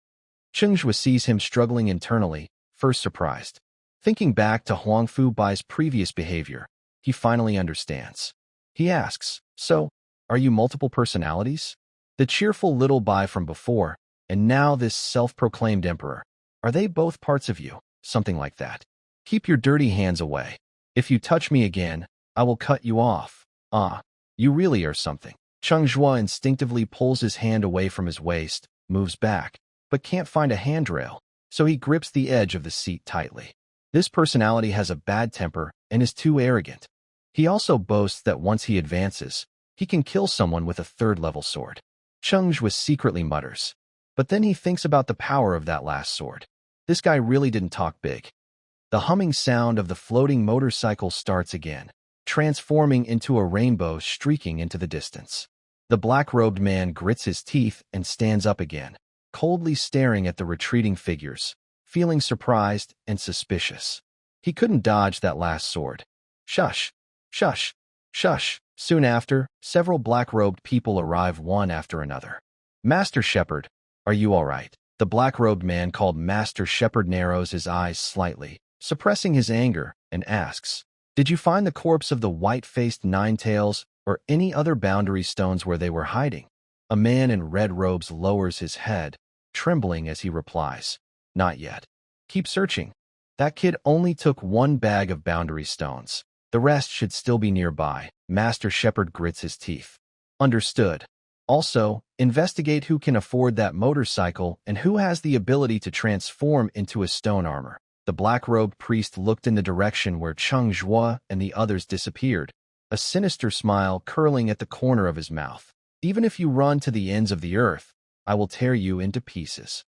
Cheng Zhuo sees him struggling internally, first surprised. Thinking back to Huang Fu Bai's previous behavior, he finally understands. He asks, so, are you multiple personalities? The cheerful little Bai from before, and now this self-proclaimed emperor. Are they both parts of you? Something like that. Keep your dirty hands away. If you touch me again, I will cut you off. Ah, you really are something. Cheng Zhuo instinctively pulls his hand away from his waist, moves back, but can't find a handrail, so he grips the edge of the seat tightly. This personality has a bad temper and is too arrogant. He also boasts that once he advances, he can kill someone with a third-level sword. Cheng Zhuo secretly mutters, but then he thinks about the power of that last sword. This guy really didn't talk big. The humming sound of the floating motorcycle starts again, transforming into a rainbow streaking into the distance. The black-robed man grits his teeth and stands up again, coldly staring at the retreating figures, feeling surprised and suspicious. He couldn't dodge that last sword. Shush! Shush! Shush! Soon after, several black-robed people arrive one after another. Master Shepherd, are you all right? The black-robed man called Master Shepherd narrows his eyes slightly, suppressing his anger, and asks, did you find the corpse of the white-faced Nine-Tails or any other boundary stones where they were hiding? A man in red robes lowers his head, trembling as he replies, not yet. Keep searching. That kid only took one bag of boundary stones. The rest should still be nearby. Master Shepherd grits his teeth. Understood. Also, investigate who can afford that motorcycle and who has the ability to transform into a stone armor. The black-robed priest looked in the direction where Cheng Zhuo and the others disappeared, a sinister smile curling at the corner of his mouth. Even if you run to the ends of the earth, I will tear you into pieces.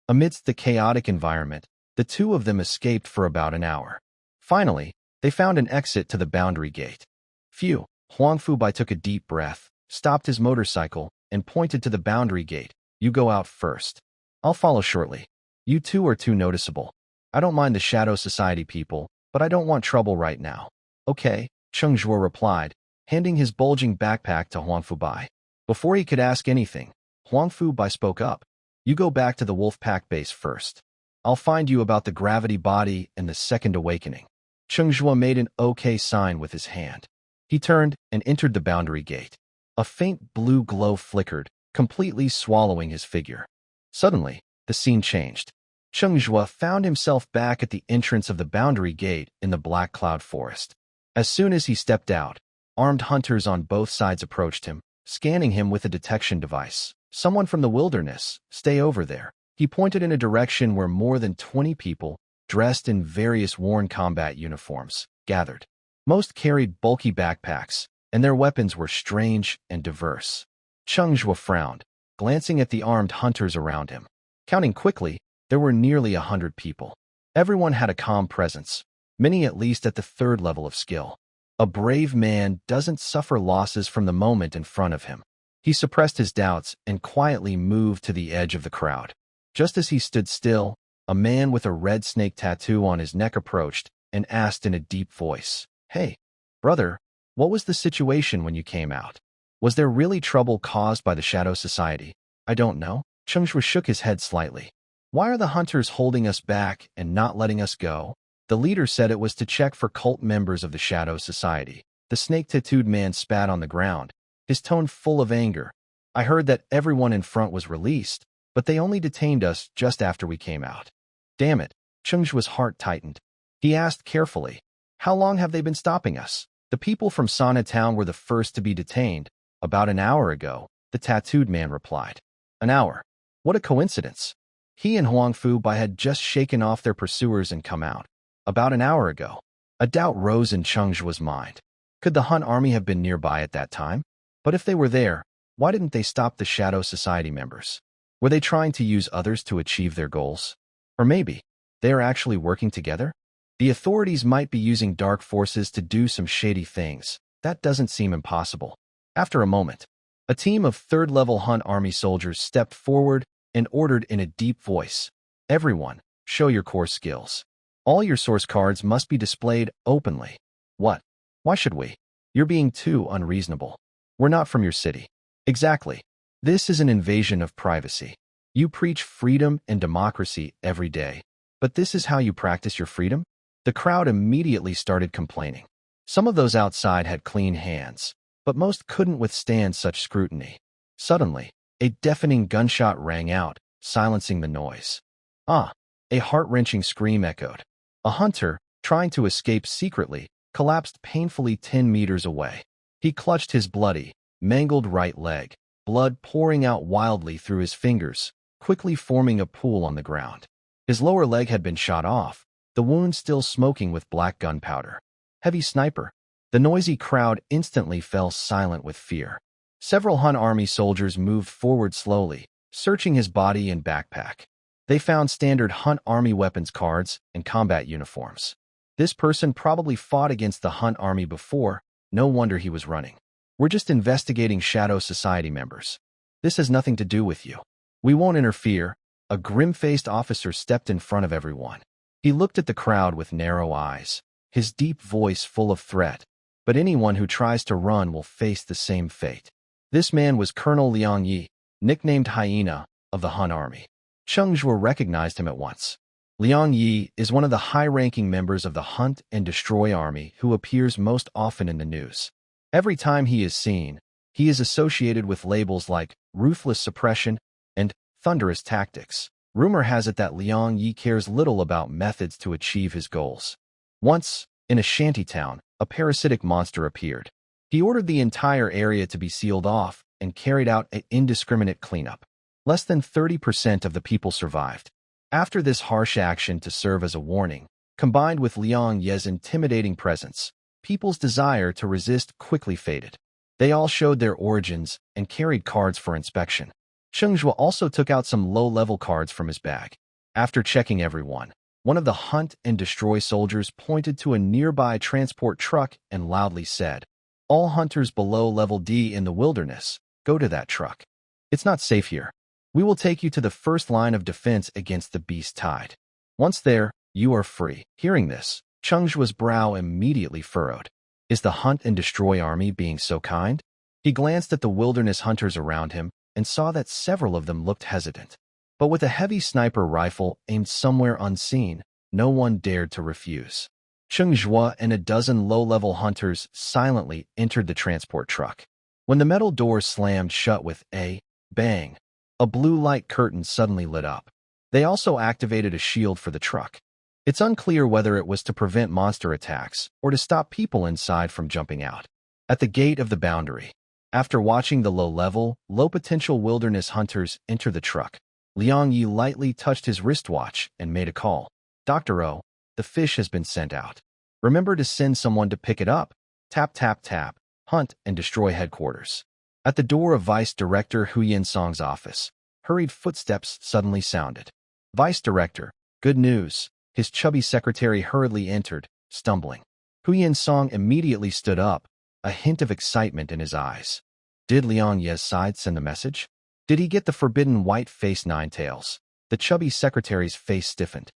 Amidst the chaotic environment, the two of them escaped for about an hour. Finally, they found an exit to the boundary gate. Phew, Huang Fu Bai took a deep breath, stopped his motorcycle, and pointed to the boundary gate. You go out first. I'll follow shortly. You two are too noticeable. I don't mind the Shadow Society people, but I don't want trouble right now. Okay, Cheng Zhuo replied, handing his bulging backpack to Huang Fu Bai. Before he could ask anything, Huang Fu Bai spoke up. You go back to the wolf pack base first. I'll find you about the gravity body and the second awakening. Cheng Zhuo made an okay sign with his hand. He turned and entered the boundary gate. A faint blue glow flickered, completely swallowing his figure. Suddenly, the scene changed. Cheng Zhuo found himself back at the entrance of the boundary gate in the Black Cloud Forest. As soon as he stepped out, armed hunters on both sides approached him, scanning him with a detection device. Someone from the wilderness, stay over there. He pointed in a direction where more than 20 people, dressed in various worn combat uniforms, gathered. Most carried bulky backpacks, and their weapons were strange and diverse. Cheng Zhuo frowned, glancing at the armed hunters around him. Counting quickly, there were nearly 100 people. Everyone had a calm presence, many at least at the third level of skill. A brave man doesn't suffer losses from the moment in front of him. He suppressed his doubts and quietly moved to the edge of the crowd. Just as he stood still, a man with a red snake tattoo on his neck approached and asked in a deep voice, "Hey, brother, what was the situation when you came out? Was there really trouble caused by the Shadow Society?" "I don't know." Cheng Zhuo shook his head slightly. "Why are the hunters holding us back and not letting us go?" The leader said it was to check for cult members of the Shadow Society. The snake-tattooed man spat on the ground, his tone full of anger. I heard that everyone in front was released, but they only detained us just after we came out. Damn it, Cheng Zhuo's heart tightened. He asked carefully, how long have they been stopping us? The people from Sana Town were the first to be detained. About an hour ago, the tattooed man replied. An hour? What a coincidence. He and Huangfu Bai had just shaken off their pursuers and come out. About an hour ago. A doubt rose in Cheng Zhuo's mind. Could the Hun army have been nearby at that time? But if they were there, why didn't they stop the Shadow Society members? Were they trying to use others to achieve their goals? Or maybe they are actually working together? The authorities might be using dark forces to do some shady things. That doesn't seem impossible. After a moment, a team of third-level Hun army soldiers stepped forward and ordered in a deep voice, everyone, show your core skills. All your source cards must be displayed openly. What? Why should we? You're being too unreasonable. We're not from your city. Exactly. This is an invasion of privacy. You preach freedom and democracy every day, but this is how you practice your freedom? The crowd immediately started complaining. Some of those outside had clean hands, but most couldn't withstand such scrutiny. Suddenly, a deafening gunshot rang out, silencing the noise. Ah! A heart-wrenching scream echoed. A hunter, trying to escape secretly, collapsed painfully 10 meters away. He clutched his bloody, mangled right leg, blood pouring out wildly through his fingers, quickly forming a pool on the ground. His lower leg had been shot off, the wound still smoking with black gunpowder. Heavy sniper. The noisy crowd instantly fell silent with fear. Several Hun army soldiers moved forward slowly, searching his body and backpack. They found standard Hun army weapons cards and combat uniforms. This person probably fought against the Hun army before, no wonder he was running. We're just investigating Shadow Society members. This has nothing to do with you. We won't interfere. A grim-faced officer stepped in front of everyone. He looked at the crowd with narrow eyes, his deep voice full of threat. But anyone who tries to run will face the same fate. This man was Colonel Liang Yi, nicknamed Hyena, of the Hun army. Cheng Zhuo recognized him at once. Liang Yi is one of the high-ranking members of the Hunt and Destroy army who appears most often in the news. Every time he is seen, he is associated with labels like ruthless suppression and thunderous tactics. Rumor has it that Liang Yi cares little about methods to achieve his goals. Once, in a shanty town, a parasitic monster appeared. He ordered the entire area to be sealed off and carried out an indiscriminate cleanup. Less than 30% of the people survived. After this harsh action to serve as a warning, combined with Liang Ye's intimidating presence, people's desire to resist quickly faded. They all showed their origins and carried cards for inspection. Cheng Zhuo also took out some low-level cards from his bag. After checking everyone, one of the Hunt and Destroy soldiers pointed to a nearby transport truck and loudly said, "All hunters below level D in the wilderness, go to that truck. It's not safe here. We will take you to the first line of defense against the beast tide. Once there, you are free." Hearing this, Cheng Zhuo's brow immediately furrowed. Is the Hunt and Destroy army being so kind? He glanced at the wilderness hunters around him and saw that several of them looked hesitant. But with a heavy sniper rifle aimed somewhere unseen, no one dared to refuse. Cheng Zhuo and a dozen low-level hunters silently entered the transport truck. When the metal door slammed shut with a bang, a blue light curtain suddenly lit up. They also activated a shield for the truck. It's unclear whether it was to prevent monster attacks or to stop people inside from jumping out. At the gate of the boundary, after watching the low-level, low-potential wilderness hunters enter the truck, Liang Yi lightly touched his wristwatch and made a call. "Dr. O, the fish has been sent out. Remember to send someone to pick it up." Tap, tap, tap. Hunt and Destroy headquarters. At the door of Vice Director Hu Yinsong's office, hurried footsteps suddenly sounded. "Vice Director, good news." His chubby secretary hurriedly entered, stumbling. Hu Yinsong immediately stood up, a hint of excitement in his eyes. Did Liang Ye's side send the message? Did he get the forbidden white-faced nine-tails? The chubby secretary's face stiffened.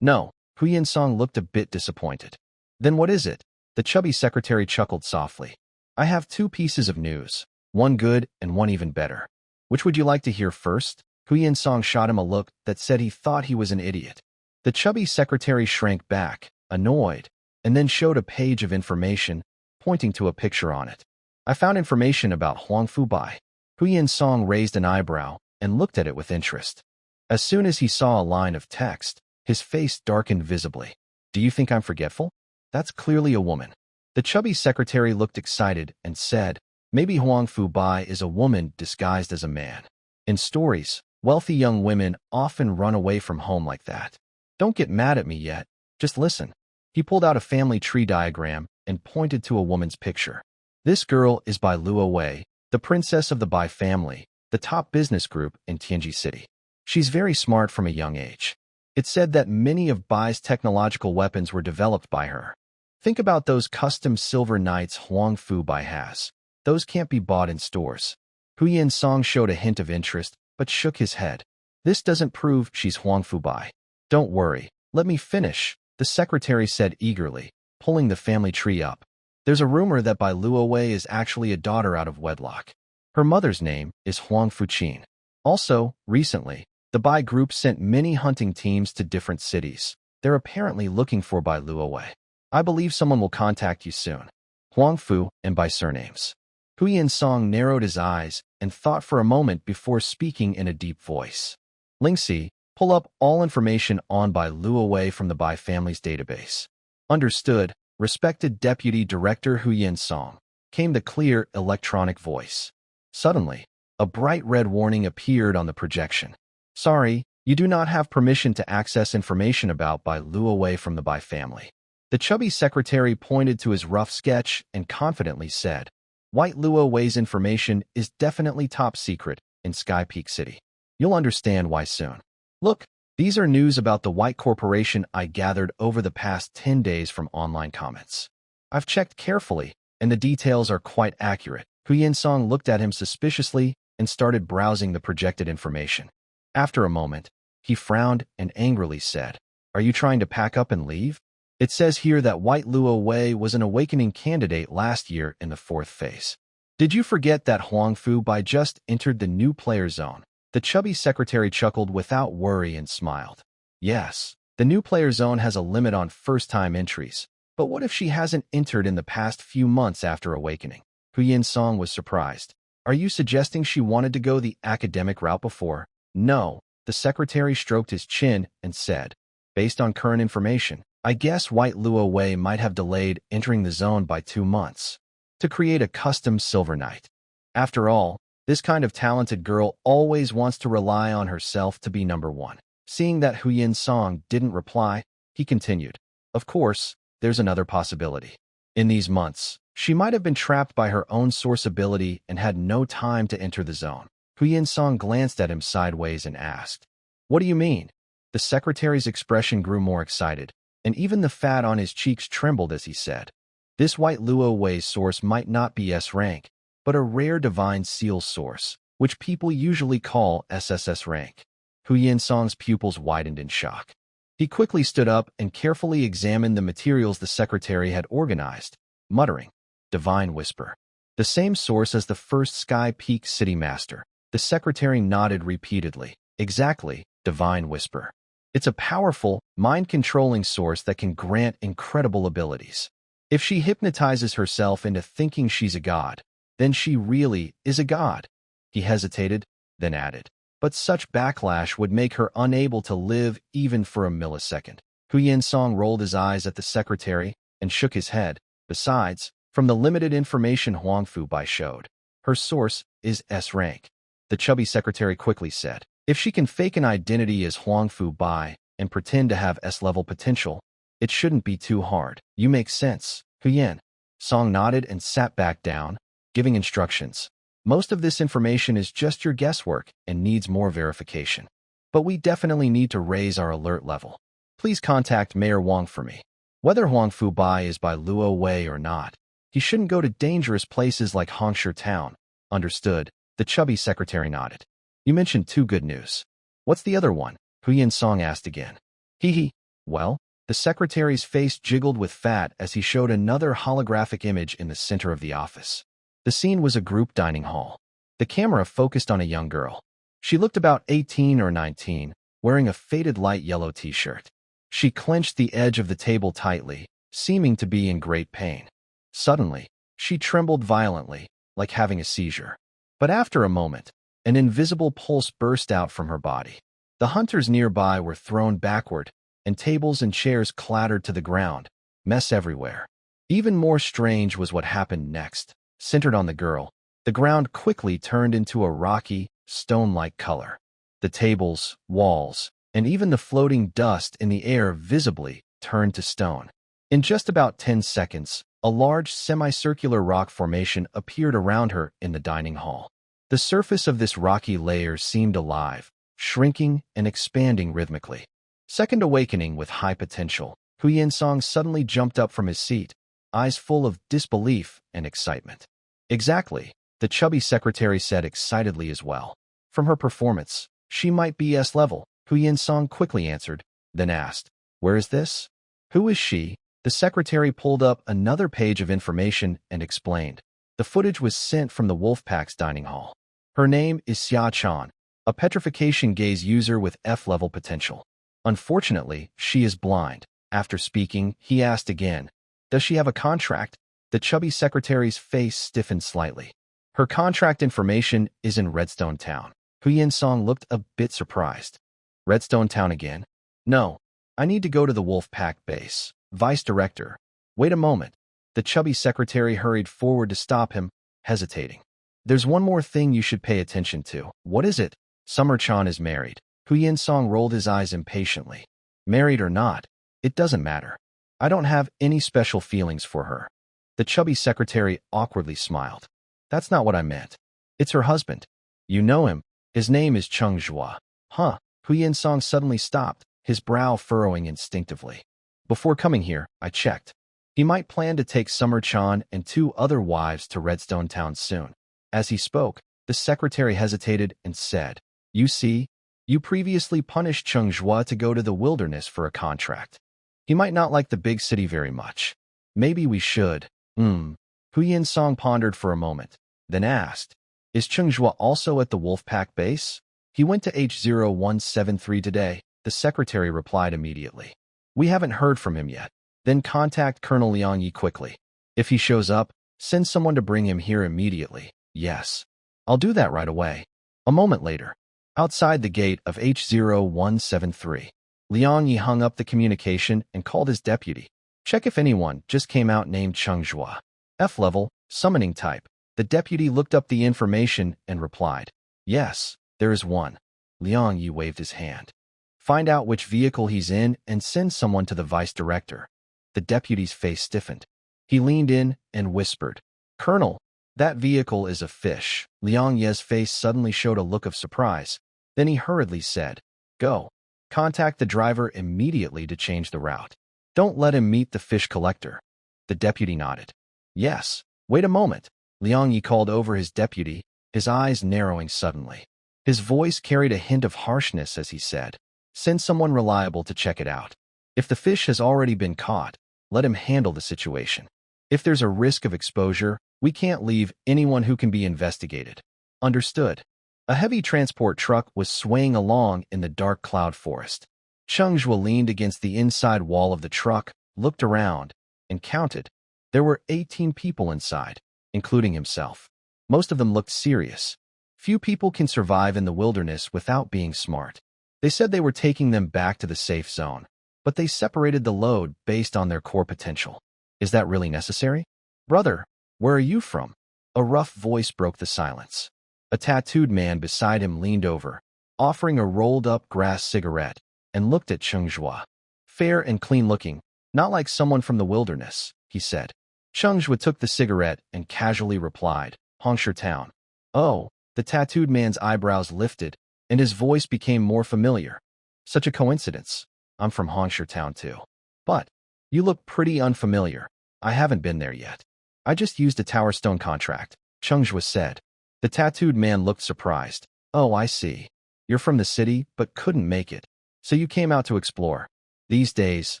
No. Hu Yinsong looked a bit disappointed. Then what is it? The chubby secretary chuckled softly. "I have two pieces of news, one good and one even better. Which would you like to hear first?" Hu Yinsong shot him a look that said he thought he was an idiot. The chubby secretary shrank back, annoyed, and then showed a page of information, pointing to a picture on it. "I found information about Huangfu Bai." Huyan Song raised an eyebrow and looked at it with interest. As soon as he saw a line of text, his face darkened visibly. Do you think I'm forgetful? That's clearly a woman. The chubby secretary looked excited and said, maybe Huang Fu Bai is a woman disguised as a man. In stories, wealthy young women often run away from home like that. Don't get mad at me yet. Just listen. He pulled out a family tree diagram and pointed to a woman's picture. This girl is Bai Luo Wei, the princess of the Bai family, the top business group in Tianji City. She's very smart from a young age. It's said that many of Bai's technological weapons were developed by her. Think about those custom silver knights Huang Fu Bai has. Those can't be bought in stores. Huyan Song showed a hint of interest, but shook his head. This doesn't prove she's Huang Fu Bai. Don't worry, let me finish, the secretary said eagerly, pulling the family tree up. There's a rumor that Bai Luo Wei is actually a daughter out of wedlock. Her mother's name is Huang Fuqin. Also, recently, the Bai group sent many hunting teams to different cities. They're apparently looking for Bai Luo Wei. I believe someone will contact you soon. Huang Fu and by surnames. Huyan Song narrowed his eyes and thought for a moment before speaking in a deep voice. Lingxi, pull up all information on Bai Luo Wei from the Bai family's database. Understood, respected Deputy Director Huyan Song, came the clear electronic voice. Suddenly, a bright red warning appeared on the projection. Sorry, you do not have permission to access information about Bai Luo Wei from the Bai family. The chubby secretary pointed to his rough sketch and confidently said, White Luo Wei's information is definitely top secret in Sky Peak City. You'll understand why soon. Look, these are news about the White Corporation I gathered over the past 10 days from online comments. I've checked carefully, and the details are quite accurate. Huyan Song looked at him suspiciously and started browsing the projected information. After a moment, he frowned and angrily said, Are you trying to pack up and leave? It says here that White Luo Wei was an awakening candidate last year in the 4th phase. Did you forget that Huang Fu Bai just entered the new player zone? The chubby secretary chuckled without worry and smiled. Yes, the new player zone has a limit on first-time entries, but what if she hasn't entered in the past few months after awakening? Huyan Song was surprised. Are you suggesting she wanted to go the academic route before? No, the secretary stroked his chin and said, based on current information, I guess White Luo Wei might have delayed entering the zone by 2 months to create a custom Silver Knight. After all, this kind of talented girl always wants to rely on herself to be number one. Seeing that Huyan Song didn't reply, he continued, Of course, there's another possibility. In these months, she might have been trapped by her own source ability and had no time to enter the zone. Huyan Song glanced at him sideways and asked, What do you mean? The secretary's expression grew more excited, and even the fat on his cheeks trembled as he said, This White Luo Wei's source might not be S rank, but a rare divine seal source, which people usually call SSS rank. Huyan Song's pupils widened in shock. He quickly stood up and carefully examined the materials the secretary had organized, muttering, Divine Whisper. The same source as the first Sky Peak City Master. The secretary nodded repeatedly. Exactly, Divine Whisper. It's a powerful, mind-controlling source that can grant incredible abilities. If she hypnotizes herself into thinking she's a god, then she really is a god. He hesitated, then added, But such backlash would make her unable to live even for a millisecond. Huyan Song rolled his eyes at the secretary and shook his head. Besides, from the limited information Huang Fu Bai showed, her source is S rank. The chubby secretary quickly said, If she can fake an identity as Huang Fu Bai and pretend to have S-level potential, it shouldn't be too hard. You make sense. Huyan Song nodded and sat back down, giving instructions. Most of this information is just your guesswork and needs more verification. But we definitely need to raise our alert level. Please contact Mayor Wang for me. Whether Huang Fu Bai is by Luo Wei or not, he shouldn't go to dangerous places like Hongshi Town. Understood, the chubby secretary nodded. You mentioned 2 good news. What's the other one? Huyan Song asked again. Hee. Well, the secretary's face jiggled with fat as he showed another holographic image in the center of the office. The scene was a group dining hall. The camera focused on a young girl. She looked about 18 or 19, wearing a faded light yellow t-shirt. She clenched the edge of the table tightly, seeming to be in great pain. Suddenly, she trembled violently, like having a seizure. But after a moment, an invisible pulse burst out from her body. The hunters nearby were thrown backward, and tables and chairs clattered to the ground, mess everywhere. Even more strange was what happened next. Centered on the girl, the ground quickly turned into a rocky, stone-like color. The tables, walls, and even the floating dust in the air visibly turned to stone. In just about 10 seconds, a large semicircular rock formation appeared around her in the dining hall. The surface of this rocky layer seemed alive, shrinking and expanding rhythmically. Second awakening with high potential, Hu Yinsong suddenly jumped up from his seat, eyes full of disbelief and excitement. Exactly, the chubby secretary said excitedly as well. From her performance, she might be S level, Hu Yinsong quickly answered, then asked, "Where is this? Who is she?" The secretary pulled up another page of information and explained. The footage was sent from the Wolfpack's dining hall. Her name is Xia Chan, a petrification gaze user with F-level potential. Unfortunately, she is blind. After speaking, he asked again, "Does she have a contract?" The chubby secretary's face stiffened slightly. Her contract information is in Redstone Town. Hu Yinsong looked a bit surprised. Redstone Town again? No, I need to go to the Wolfpack base. Vice Director. Wait a moment. The chubby secretary hurried forward to stop him, hesitating. There's one more thing you should pay attention to. What is it? Summer-chan is married. Hu Yinsong rolled his eyes impatiently. Married or not, it doesn't matter. I don't have any special feelings for her. The chubby secretary awkwardly smiled. That's not what I meant. It's her husband. You know him. His name is Cheng Zhuo. Huh? Hu Yinsong suddenly stopped, his brow furrowing instinctively. Before coming here, I checked. He might plan to take Summer-chan and 2 other wives to Redstone Town soon. As he spoke, the secretary hesitated and said, "You see, you previously punished Cheng Zhuo to go to the wilderness for a contract. He might not like the big city very much. Maybe we should." Hu Yinsong pondered for a moment, then asked, "Is Cheng Zhuo also at the Wolfpack base?" "He went to H0173 today," the secretary replied immediately. "We haven't heard from him yet." "Then contact Colonel Liang Yi quickly. If he shows up, send someone to bring him here immediately." "Yes. I'll do that right away." A moment later, outside the gate of H0173, Liang Yi hung up the communication and called his deputy. "Check if anyone just came out named Cheng Zhuo. F-level, summoning type." The deputy looked up the information and replied, "Yes, there is one." Liang Yi waved his hand. "Find out which vehicle he's in and send someone to the vice director." The deputy's face stiffened. He leaned in and whispered, "Colonel, that vehicle is a fish." Liang Ye's face suddenly showed a look of surprise. Then he hurriedly said, "Go. Contact the driver immediately to change the route. Don't let him meet the fish collector." The deputy nodded. "Yes. Wait a moment." Liang Yi called over his deputy, his eyes narrowing suddenly. His voice carried a hint of harshness as he said, "Send someone reliable to check it out. If the fish has already been caught, let him handle the situation. If there's a risk of exposure, we can't leave anyone who can be investigated." "Understood." A heavy transport truck was swaying along in the dark cloud forest. Cheng Zhuo leaned against the inside wall of the truck, looked around, and counted. There were 18 people inside, including himself. Most of them looked serious. Few people can survive in the wilderness without being smart. They said they were taking them back to the safe zone, but they separated the load based on their core potential. Is that really necessary? "Brother, where are you from?" A rough voice broke the silence. A tattooed man beside him leaned over, offering a rolled-up grass cigarette, and looked at Cheng Zhuo. "Fair and clean-looking, not like someone from the wilderness," he said. Cheng Zhuo took the cigarette and casually replied, "Hongsha Town." "Oh," the tattooed man's eyebrows lifted, and his voice became more familiar. "Such a coincidence. I'm from Hongsha Town too. But you look pretty unfamiliar. I haven't been there yet. I just used a Tower Stone contract," Cheng Zhuo said. The tattooed man looked surprised. "Oh, I see. You're from the city, but couldn't make it. So you came out to explore. These days,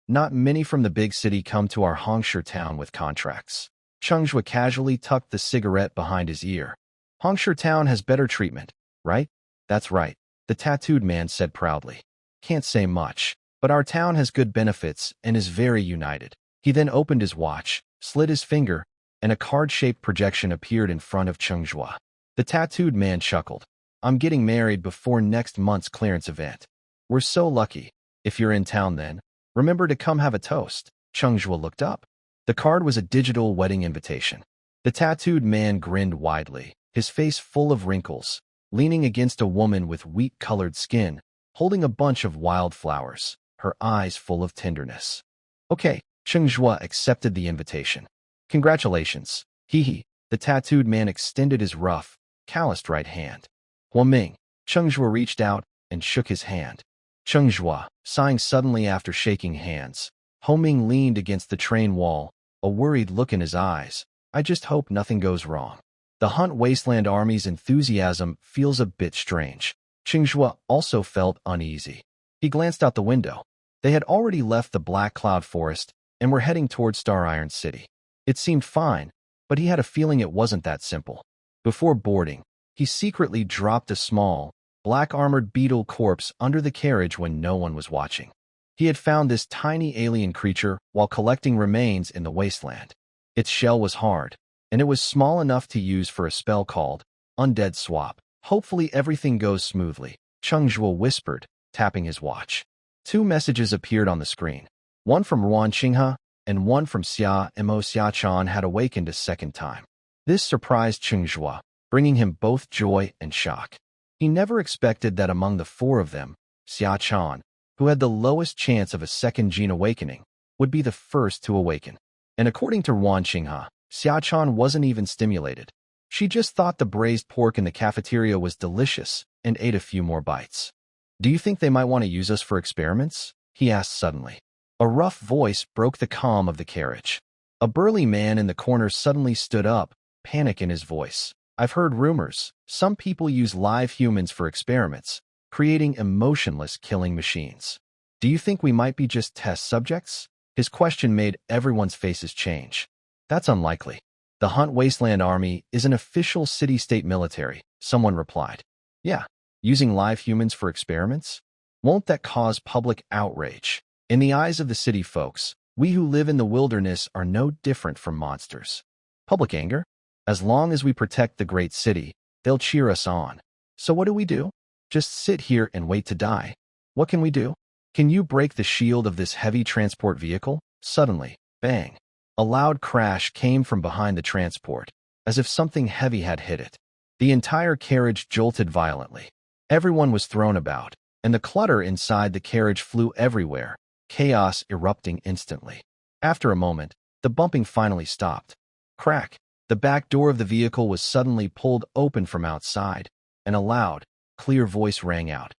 not many from the big city come to our Hongsha Town with contracts." Cheng Zhuo casually tucked the cigarette behind his ear. "Hongsha Town has better treatment, right?" "That's right," the tattooed man said proudly. "Can't say much, but our town has good benefits and is very united." He then opened his watch, slid his finger, and a card-shaped projection appeared in front of Cheng Zhuo. The tattooed man chuckled. I'm getting married before next month's clearance event. We're so lucky. If you're in town then, remember to come have a toast. Cheng Zhuo looked up. The card was a digital wedding invitation. The tattooed man grinned widely, his face full of wrinkles, leaning against a woman with wheat-colored skin, holding a bunch of wildflowers, her eyes full of tenderness. Okay, Cheng Zhuo accepted the invitation. Congratulations. Hee. The tattooed man extended his rough, calloused right hand. Huaming. Cheng Zhuo reached out and shook his hand. Cheng Zhuo, sighing suddenly after shaking hands. Huaming leaned against the train wall, a worried look in his eyes. I just hope nothing goes wrong. The Hunt Wasteland Army's enthusiasm feels a bit strange. Cheng Zhuo also felt uneasy. He glanced out the window. They had already left the Black Cloud Forest and were heading toward Star Iron City. It seemed fine, but he had a feeling it wasn't that simple. Before boarding, he secretly dropped a small, black-armored beetle corpse under the carriage when no one was watching. He had found this tiny alien creature while collecting remains in the wasteland. Its shell was hard, and it was small enough to use for a spell called Undead Swap. Hopefully everything goes smoothly, Cheng Zhuo whispered, tapping his watch. 2 messages appeared on the screen. One from Ruan Chunhua and one from Xia Chan had awakened a second time. This surprised Cheng Zhuo, bringing him both joy and shock. He never expected that among the 4 of them, Xia Chan, who had the lowest chance of a second gene awakening, would be the first to awaken. And according to Ruan Chunhua, Xia Chan wasn't even stimulated. She just thought the braised pork in the cafeteria was delicious and ate a few more bites. Do you think they might want to use us for experiments? He asked suddenly. A rough voice broke the calm of the carriage. A burly man in the corner suddenly stood up, panic in his voice. I've heard rumors. Some people use live humans for experiments, creating emotionless killing machines. Do you think we might be just test subjects? His question made everyone's faces change. That's unlikely. The Hunt Wasteland Army is an official city-state military, someone replied. Yeah, using live humans for experiments? Won't that cause public outrage? In the eyes of the city folks, we who live in the wilderness are no different from monsters. Public anger? As long as we protect the great city, they'll cheer us on. So what do? Just sit here and wait to die. What can we do? Can you break the shield of this heavy transport vehicle? Suddenly, bang. A loud crash came from behind the transport, as if something heavy had hit it. The entire carriage jolted violently. Everyone was thrown about, and the clutter inside the carriage flew everywhere, chaos erupting instantly. After a moment, the bumping finally stopped. Crack! The back door of the vehicle was suddenly pulled open from outside, and a loud, clear voice rang out.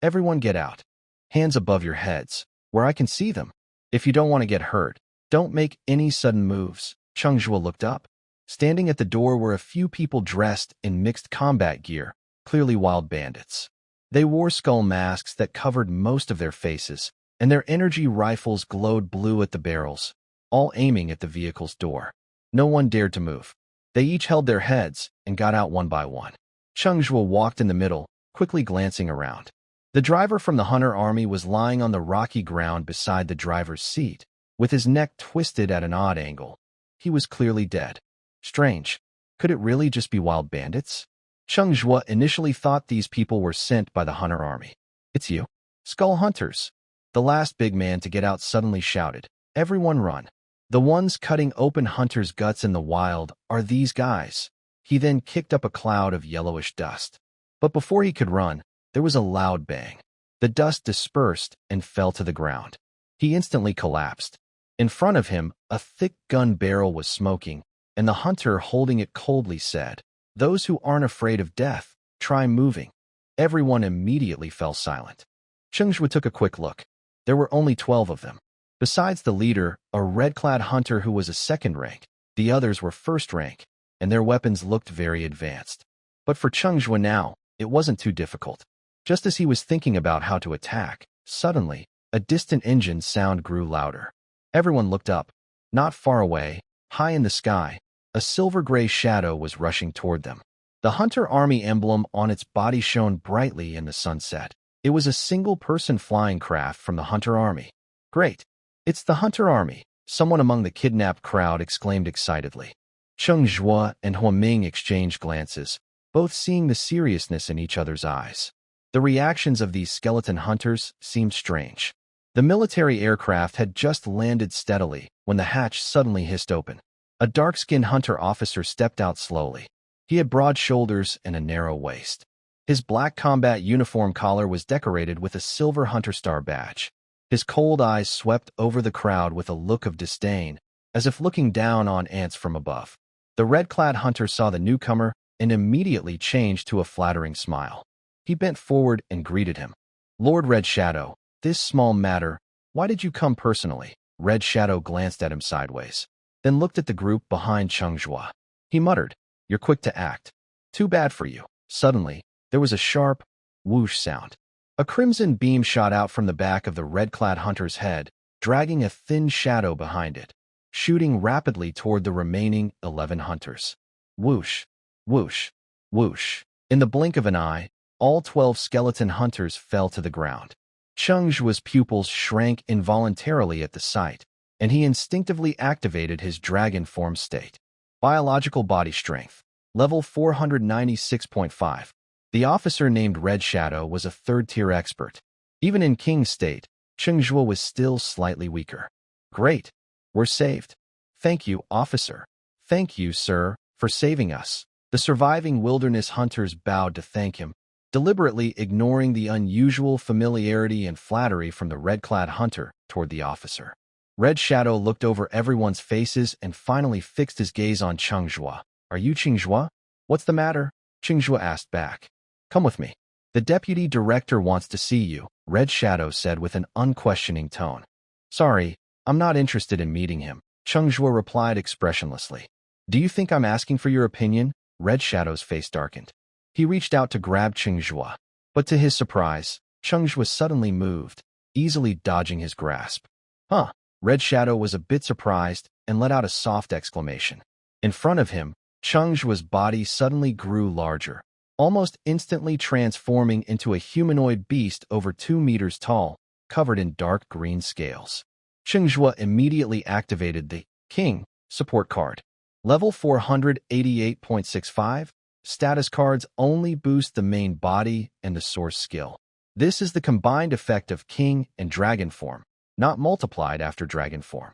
Everyone get out. Hands above your heads, where I can see them. If you don't want to get hurt, don't make any sudden moves. Cheng Zhuo looked up. Standing at the door were a few people dressed in mixed combat gear, clearly wild bandits. They wore skull masks that covered most of their faces, and their energy rifles glowed blue at the barrels, all aiming at the vehicle's door. No one dared to move. They each held their heads and got out one by one. Cheng Zhuo walked in the middle, quickly glancing around. The driver from the Hunter Army was lying on the rocky ground beside the driver's seat, with his neck twisted at an odd angle. He was clearly dead. Strange. Could it really just be wild bandits? Cheng Zhuo initially thought these people were sent by the Hunter Army. It's you. Skull Hunters. The last big man to get out suddenly shouted. Everyone run. The ones cutting open Hunter's guts in the wild are these guys. He then kicked up a cloud of yellowish dust. But before he could run, there was a loud bang. The dust dispersed and fell to the ground. He instantly collapsed. In front of him, a thick gun barrel was smoking, and the hunter holding it coldly said, "Those who aren't afraid of death, try moving." Everyone immediately fell silent. Cheng Zhuo took a quick look. There were only 12 of them. Besides the leader, a red-clad hunter who was a second rank, the others were first rank, and their weapons looked very advanced. But for Cheng Zhuo now, it wasn't too difficult. Just as he was thinking about how to attack, suddenly, a distant engine sound grew louder. Everyone looked up. Not far away, high in the sky, a silver-gray shadow was rushing toward them. The Hunter Army emblem on its body shone brightly in the sunset. It was a single-person flying craft from the Hunter Army. Great! It's the Hunter Army, someone among the kidnapped crowd exclaimed excitedly. Cheng Zhuo and Huaming exchanged glances, both seeing the seriousness in each other's eyes. The reactions of these skeleton hunters seemed strange. The military aircraft had just landed steadily when the hatch suddenly hissed open. A dark-skinned hunter officer stepped out slowly. He had broad shoulders and a narrow waist. His black combat uniform collar was decorated with a silver hunter star badge. His cold eyes swept over the crowd with a look of disdain, as if looking down on ants from above. The red-clad hunter saw the newcomer and immediately changed to a flattering smile. He bent forward and greeted him. "Lord Red Shadow, this small matter, why did you come personally?" Red Shadow glanced at him sideways, then looked at the group behind Cheng Zhuo. He muttered, "You're quick to act. Too bad for you." Suddenly, there was a sharp whoosh sound. A crimson beam shot out from the back of the red-clad hunter's head, dragging a thin shadow behind it, shooting rapidly toward the remaining 11 hunters. Whoosh, whoosh, whoosh. In the blink of an eye, all 12 skeleton hunters fell to the ground. Cheng Zhuo's pupils shrank involuntarily at the sight, and he instinctively activated his dragon form state. Biological body strength, level 496.5. The officer named Red Shadow was a third-tier expert. Even in King's state, Cheng Zhuo was still slightly weaker. "Great. We're saved. Thank you, officer. Thank you, sir, for saving us." The surviving wilderness hunters bowed to thank him, deliberately ignoring the unusual familiarity and flattery from the red-clad hunter toward the officer. Red Shadow looked over everyone's faces and finally fixed his gaze on Cheng Zhuo. "Are you Cheng Zhuo? What's the matter?" Cheng Zhuo asked back. "Come with me. The deputy director wants to see you," Red Shadow said with an unquestioning tone. "Sorry, I'm not interested in meeting him," Cheng Zhuo replied expressionlessly. "Do you think I'm asking for your opinion?" Red Shadow's face darkened. He reached out to grab Cheng Zhuo, but to his surprise, Cheng Zhuo suddenly moved, easily dodging his grasp. "Huh." Red Shadow was a bit surprised and let out a soft exclamation. In front of him, Cheng Zhuo's body suddenly grew larger, almost instantly transforming into a humanoid beast over 2 meters tall, covered in dark green scales. Cheng Zhuo immediately activated the King support card. Level 488.65, status cards only boost the main body and the source skill. This is the combined effect of King and Dragon form, not multiplied after Dragon form.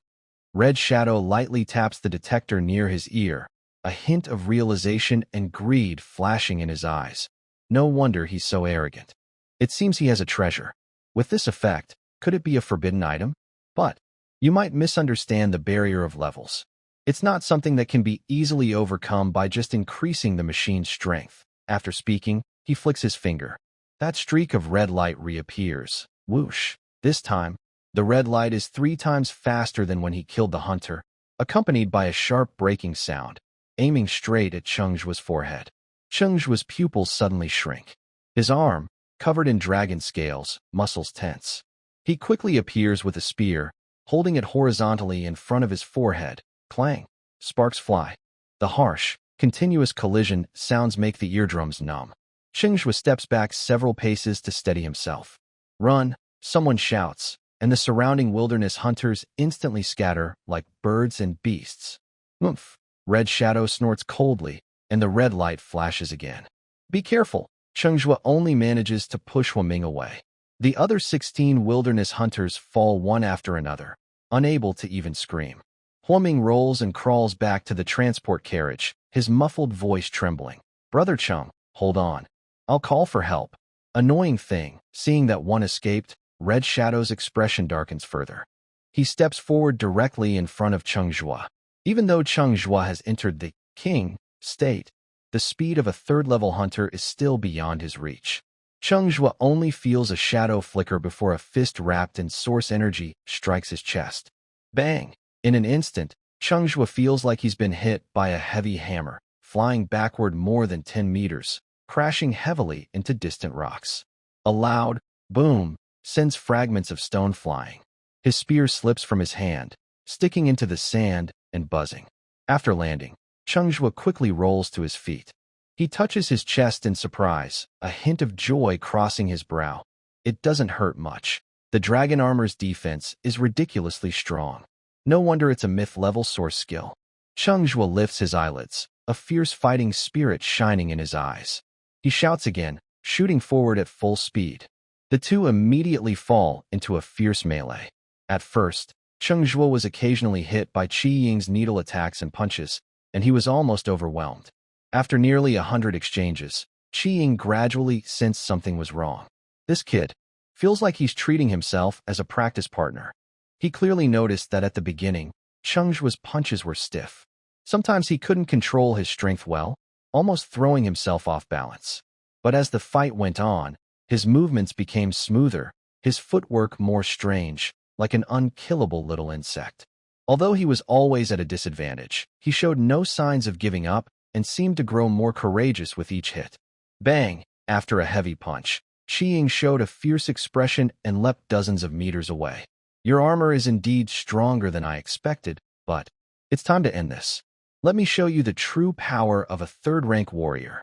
Red Shadow lightly taps the detector near his ear, a hint of realization and greed flashing in his eyes. No wonder he's so arrogant. It seems he has a treasure. With this effect, could it be a forbidden item? But you might misunderstand the barrier of levels. It's not something that can be easily overcome by just increasing the machine's strength. After speaking, he flicks his finger. That streak of red light reappears. Whoosh. This time, the red light is 3 times faster than when he killed the hunter, accompanied by a sharp breaking sound, aiming straight at Cheng Zhuo's forehead. Cheng Zhuo's pupils suddenly shrink. His arm, covered in dragon scales, muscles tense. He quickly appears with a spear, holding it horizontally in front of his forehead. Clang. Sparks fly. The harsh, continuous collision sounds make the eardrums numb. Cheng Zhuo steps back several paces to steady himself. "Run!" someone shouts, and the surrounding wilderness hunters instantly scatter like birds and beasts. Oomph! Red Shadow snorts coldly, and the red light flashes again. "Be careful!" Cheng Zhuo only manages to push Huaming away. The other 16 wilderness hunters fall one after another, unable to even scream. Huaming rolls and crawls back to the transport carriage, his muffled voice trembling. "Brother Cheng, hold on. I'll call for help." Annoying thing, seeing that one escaped, Red Shadow's expression darkens further. He steps forward directly in front of Cheng Zhuo. Even though Cheng Zhuo has entered the King state, the speed of a third-level hunter is still beyond his reach. Cheng Zhuo only feels a shadow flicker before a fist wrapped in source energy strikes his chest. Bang! In an instant, Cheng Zhuo feels like he's been hit by a heavy hammer, flying backward more than 10 meters, crashing heavily into distant rocks. A loud boom sends fragments of stone flying. His spear slips from his hand, sticking into the sand and buzzing. After landing, Cheng Zhuo quickly rolls to his feet. He touches his chest in surprise, a hint of joy crossing his brow. It doesn't hurt much. The dragon armor's defense is ridiculously strong. No wonder it's a myth-level source skill. Cheng Zhuo lifts his eyelids, a fierce fighting spirit shining in his eyes. He shouts again, shooting forward at full speed. The two immediately fall into a fierce melee. At first, Cheng Zhuo was occasionally hit by Qi Ying's needle attacks and punches, and he was almost overwhelmed. After nearly 100 exchanges, Qi Ying gradually sensed something was wrong. This kid feels like he's treating himself as a practice partner. He clearly noticed that at the beginning, Cheng Zhuo's punches were stiff. Sometimes he couldn't control his strength well, almost throwing himself off balance. But as the fight went on, his movements became smoother, his footwork more strange, like an unkillable little insect. Although he was always at a disadvantage, he showed no signs of giving up and seemed to grow more courageous with each hit. Bang! After a heavy punch, Qi Ying showed a fierce expression and leapt dozens of meters away. Your armor is indeed stronger than I expected, but it's time to end this. Let me show you the true power of a third-rank warrior.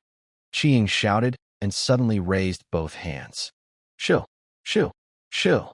Qi Ying shouted and suddenly raised both hands. Shoo! Shoo! Shoo!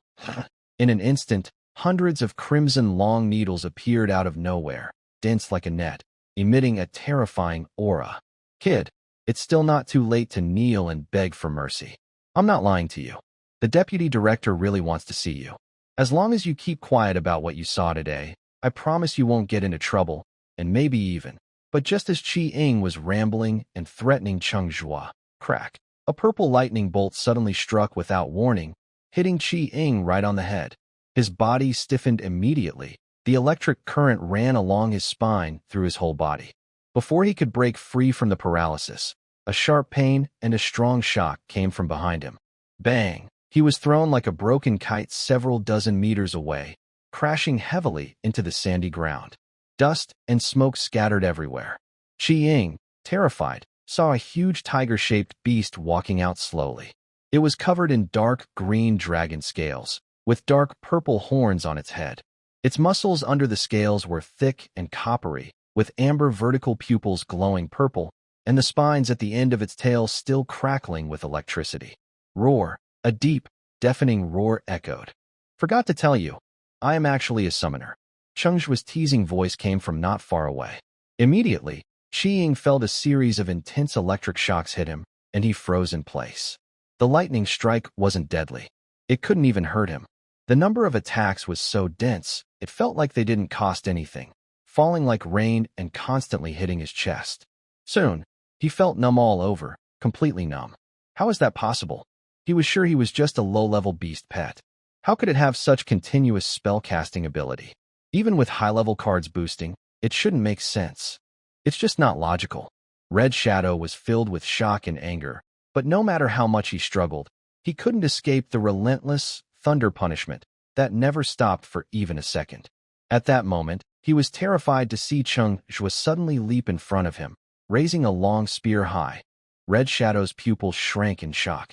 In an instant, hundreds of crimson long needles appeared out of nowhere, dense like a net, emitting a terrifying aura. Kid, it's still not too late to kneel and beg for mercy. I'm not lying to you. The deputy director really wants to see you. As long as you keep quiet about what you saw today, I promise you won't get into trouble, and maybe even. But just as Qi Ying was rambling and threatening Cheng Zhuo, crack, a purple lightning bolt suddenly struck without warning, hitting Qi Ying right on the head. His body stiffened immediately. The electric current ran along his spine through his whole body. Before he could break free from the paralysis, a sharp pain and a strong shock came from behind him. Bang! He was thrown like a broken kite several dozen meters away, crashing heavily into the sandy ground. Dust and smoke scattered everywhere. Qi Ying, terrified, saw a huge tiger-shaped beast walking out slowly. It was covered in dark green dragon scales, with dark purple horns on its head. Its muscles under the scales were thick and coppery, with amber vertical pupils glowing purple, and the spines at the end of its tail still crackling with electricity. Roar! A deep, deafening roar echoed. Forgot to tell you, I am actually a summoner. Cheng Zhuo's teasing voice came from not far away. Immediately, Qi Ying felt a series of intense electric shocks hit him, and he froze in place. The lightning strike wasn't deadly. It couldn't even hurt him. The number of attacks was so dense, it felt like they didn't cost anything, falling like rain and constantly hitting his chest. Soon, he felt numb all over, completely numb. How is that possible? He was sure he was just a low-level beast pet. How could it have such continuous spell-casting ability? Even with high-level cards boosting, it shouldn't make sense. It's just not logical. Red Shadow was filled with shock and anger, but no matter how much he struggled, he couldn't escape the relentless thunder punishment that never stopped for even a second. At that moment, he was terrified to see Cheng Zhuo suddenly leap in front of him, raising a long spear high. Red Shadow's pupils shrank in shock.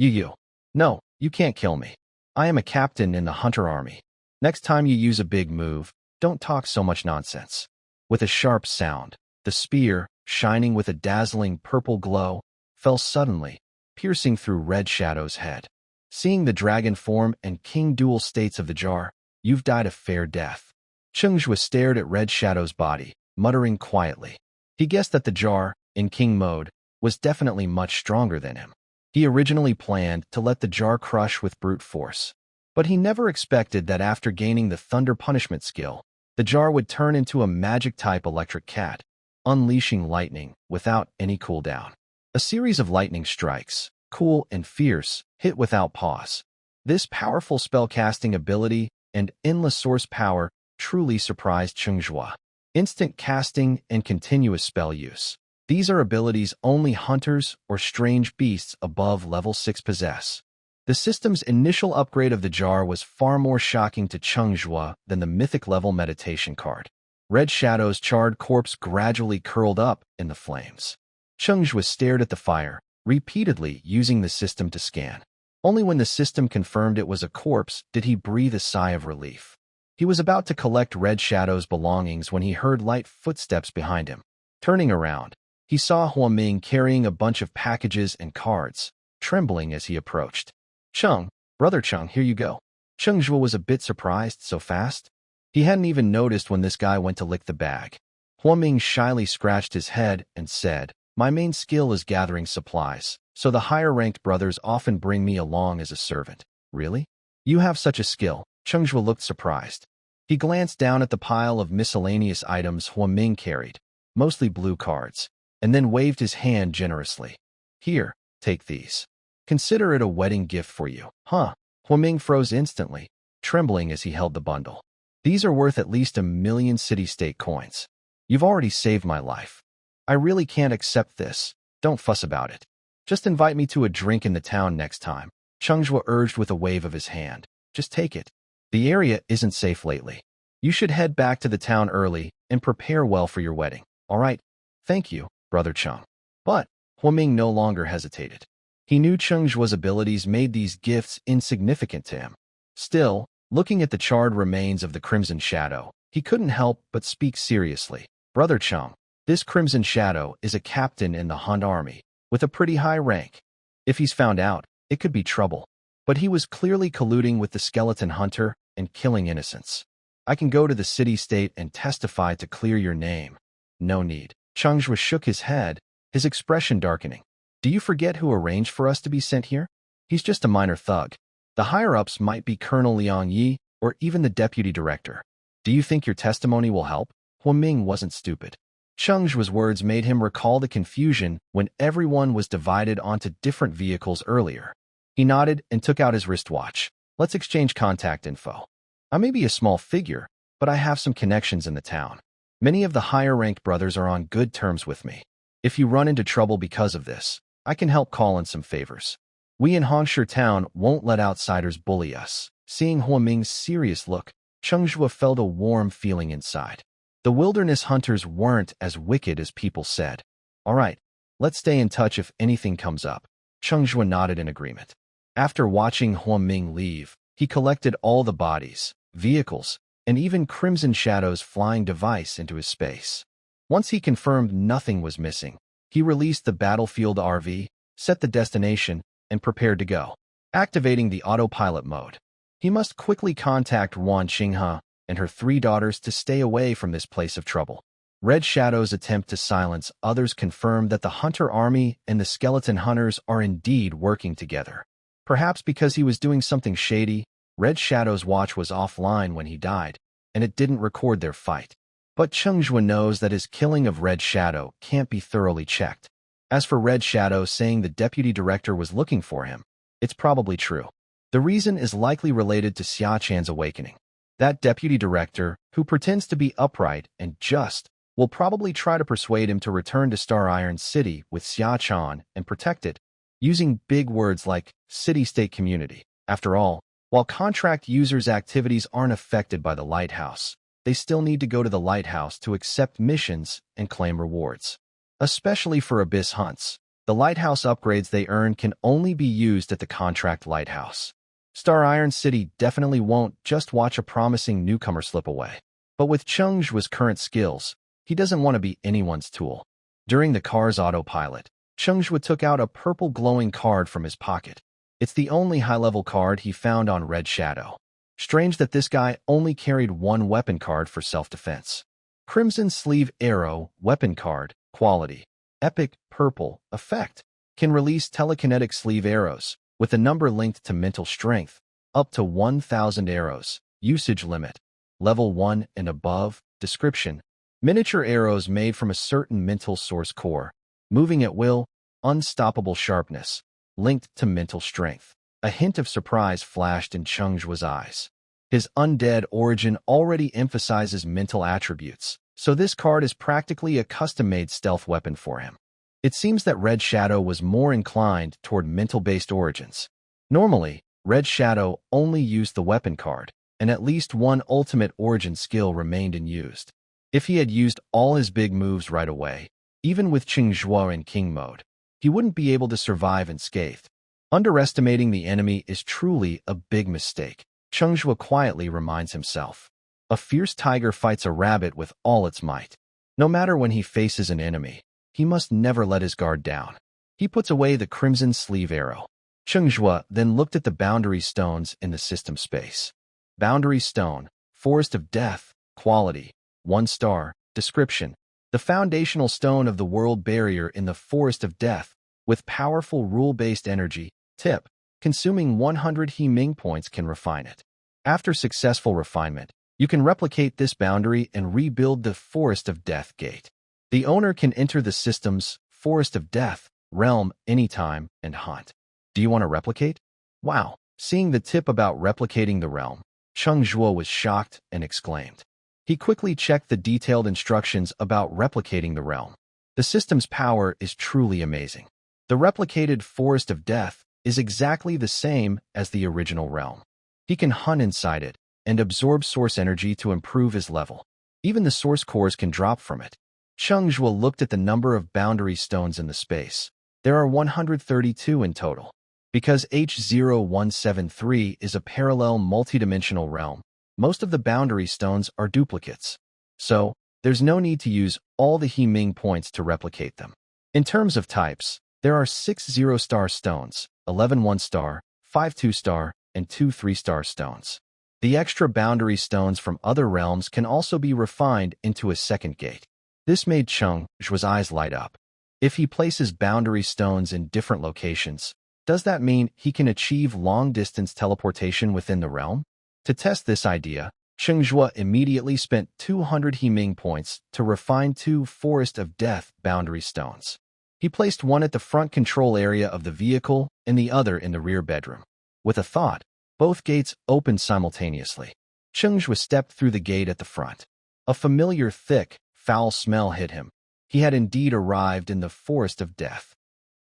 You. No, you can't kill me. I am a captain in the hunter army. Next time you use a big move, don't talk so much nonsense. With a sharp sound, the spear, shining with a dazzling purple glow, fell suddenly, piercing through Red Shadow's head. Seeing the dragon form and king dual states of the jar, you've died a fair death. Cheng Zhuo stared at Red Shadow's body, muttering quietly. He guessed that the jar, in king mode, was definitely much stronger than him. He originally planned to let the jar crush with brute force, but he never expected that after gaining the thunder punishment skill, the jar would turn into a magic-type electric cat, unleashing lightning without any cooldown. A series of lightning strikes, cool and fierce, hit without pause. This powerful spellcasting ability and endless source power truly surprised Cheng Zhuo. Instant casting and continuous spell use. These are abilities only hunters or strange beasts above level 6 possess. The system's initial upgrade of the jar was far more shocking to Cheng Zhuo than the mythic level meditation card. Red Shadow's charred corpse gradually curled up in the flames. Cheng Zhuo stared at the fire, repeatedly using the system to scan. Only when the system confirmed it was a corpse did he breathe a sigh of relief. He was about to collect Red Shadow's belongings when he heard light footsteps behind him. Turning around, he saw Hua Ming carrying a bunch of packages and cards, trembling as he approached. Cheng, brother Cheng, here you go. Cheng Zhuo was a bit surprised so fast. He hadn't even noticed when this guy went to lick the bag. Huaming shyly scratched his head and said, "My main skill is gathering supplies, so the higher-ranked brothers often bring me along as a servant." "Really? You have such a skill?" Cheng Zhuo looked surprised. He glanced down at the pile of miscellaneous items Huaming carried, mostly blue cards, and then waved his hand generously. "Here, take these. Consider it a wedding gift for you." "Huh?" Huaming froze instantly, trembling as he held the bundle. "These are worth at least 1,000,000 city-state coins. You've already saved my life. I really can't accept this. Don't fuss about it. Just invite me to a drink in the town next time," Cheng Zhuo urged with a wave of his hand. "Just take it. The area isn't safe lately. You should head back to the town early and prepare well for your wedding." "All right. Thank you, Brother Cheng." But Huaming no longer hesitated. He knew Cheng Zhuo's abilities made these gifts insignificant to him. Still, looking at the charred remains of the Crimson Shadow, he couldn't help but speak seriously. "Brother Cheng, this Crimson Shadow is a captain in the Hunt army, with a pretty high rank. If he's found out, it could be trouble. But he was clearly colluding with the skeleton hunter and killing innocents. I can go to the city-state and testify to clear your name." "No need." Cheng Zhuo shook his head, his expression darkening. "Do you forget who arranged for us to be sent here? He's just a minor thug. The higher-ups might be Colonel Liang Yi or even the deputy director. Do you think your testimony will help?" Huaming wasn't stupid. Cheng Zhuo's words made him recall the confusion when everyone was divided onto different vehicles earlier. He nodded and took out his wristwatch. "Let's exchange contact info. I may be a small figure, but I have some connections in the town. Many of the higher-ranked brothers are on good terms with me. If you run into trouble because of this, I can help call in some favors. We in Hongshi Town won't let outsiders bully us." Seeing Huaming's serious look, Cheng Zhuo felt a warm feeling inside. The wilderness hunters weren't as wicked as people said. "All right, let's stay in touch if anything comes up." Cheng Zhuo nodded in agreement. After watching Huaming leave, he collected all the bodies, vehicles, and even Crimson Shadow's flying device into his space. Once he confirmed nothing was missing, he released the battlefield RV, set the destination, and prepared to go. Activating the autopilot mode, he must quickly contact Wan Chunhua and her 3 daughters to stay away from this place of trouble. Red Shadow's attempt to silence others confirmed that the Hunter Army and the Skeleton Hunters are indeed working together. Perhaps because he was doing something shady, Red Shadow's watch was offline when he died, and it didn't record their fight. But Cheng Zhuo knows that his killing of Red Shadow can't be thoroughly checked. As for Red Shadow saying the deputy director was looking for him, it's probably true. The reason is likely related to Xia Chan's awakening. That deputy director, who pretends to be upright and just, will probably try to persuade him to return to Star Iron City with Xia Chan and protect it, using big words like city-state community. After all, while contract users' activities aren't affected by the lighthouse, they still need to go to the lighthouse to accept missions and claim rewards. Especially for abyss hunts, the lighthouse upgrades they earn can only be used at the contract lighthouse. Star Iron City definitely won't just watch a promising newcomer slip away. But with Cheng Zhuo's current skills, he doesn't want to be anyone's tool. During the car's autopilot, Cheng Zhuo took out a purple glowing card from his pocket. It's the only high-level card he found on Red Shadow. Strange that this guy only carried 1 weapon card for self-defense. Crimson Sleeve Arrow, weapon card, quality, epic, purple, effect, can release telekinetic sleeve arrows, with a number linked to mental strength, up to 1,000 arrows, usage limit, level 1 and above, description, miniature arrows made from a certain mental source core, moving at will, unstoppable sharpness, linked to mental strength. A hint of surprise flashed in Cheng Zhuo's eyes. His undead origin already emphasizes mental attributes, so this card is practically a custom-made stealth weapon for him. It seems that Red Shadow was more inclined toward mental-based origins. Normally, Red Shadow only used the weapon card, and at least 1 ultimate origin skill remained unused. If he had used all his big moves right away, even with Cheng Zhuo in King mode, he wouldn't be able to survive unscathed. Underestimating the enemy is truly a big mistake, Cheng Zhuo quietly reminds himself. A fierce tiger fights a rabbit with all its might. No matter when he faces an enemy, he must never let his guard down. He puts away the Crimson Sleeve Arrow. Cheng Zhuo then looked at the boundary stones in the system space. Boundary Stone, Forest of Death, quality, 1 star, description, the foundational stone of the world barrier in the Forest of Death, with powerful rule-based energy. Tip: consuming 100 He Ming points can refine it. After successful refinement, you can replicate this boundary and rebuild the Forest of Death gate. The owner can enter the system's Forest of Death realm anytime and hunt. Do you want to replicate? Wow! Seeing the tip about replicating the realm, Cheng Zhuo was shocked and exclaimed. He quickly checked the detailed instructions about replicating the realm. The system's power is truly amazing. The replicated Forest of Death is exactly the same as the original realm. He can hunt inside it and absorb source energy to improve his level. Even the source cores can drop from it. Cheng Zhuo looked at the number of boundary stones in the space. There are 132 in total. Because H0173 is a parallel multidimensional realm, most of the boundary stones are duplicates. So, there's no need to use all the He Ming points to replicate them. In terms of types, there are 6 0-star stones, 11 1-star, 5 2-star, and 2 3-star stones. The extra boundary stones from other realms can also be refined into a second gate. This made Cheng Zhuo's eyes light up. If he places boundary stones in different locations, does that mean he can achieve long-distance teleportation within the realm? To test this idea, Cheng Zhuo immediately spent 200 He Ming points to refine 2 Forest of Death boundary stones. He placed one at the front control area of the vehicle and the other in the rear bedroom. With a thought, both gates opened simultaneously. Cheng Zhuo stepped through the gate at the front. A familiar, thick, foul smell hit him. He had indeed arrived in the Forest of Death.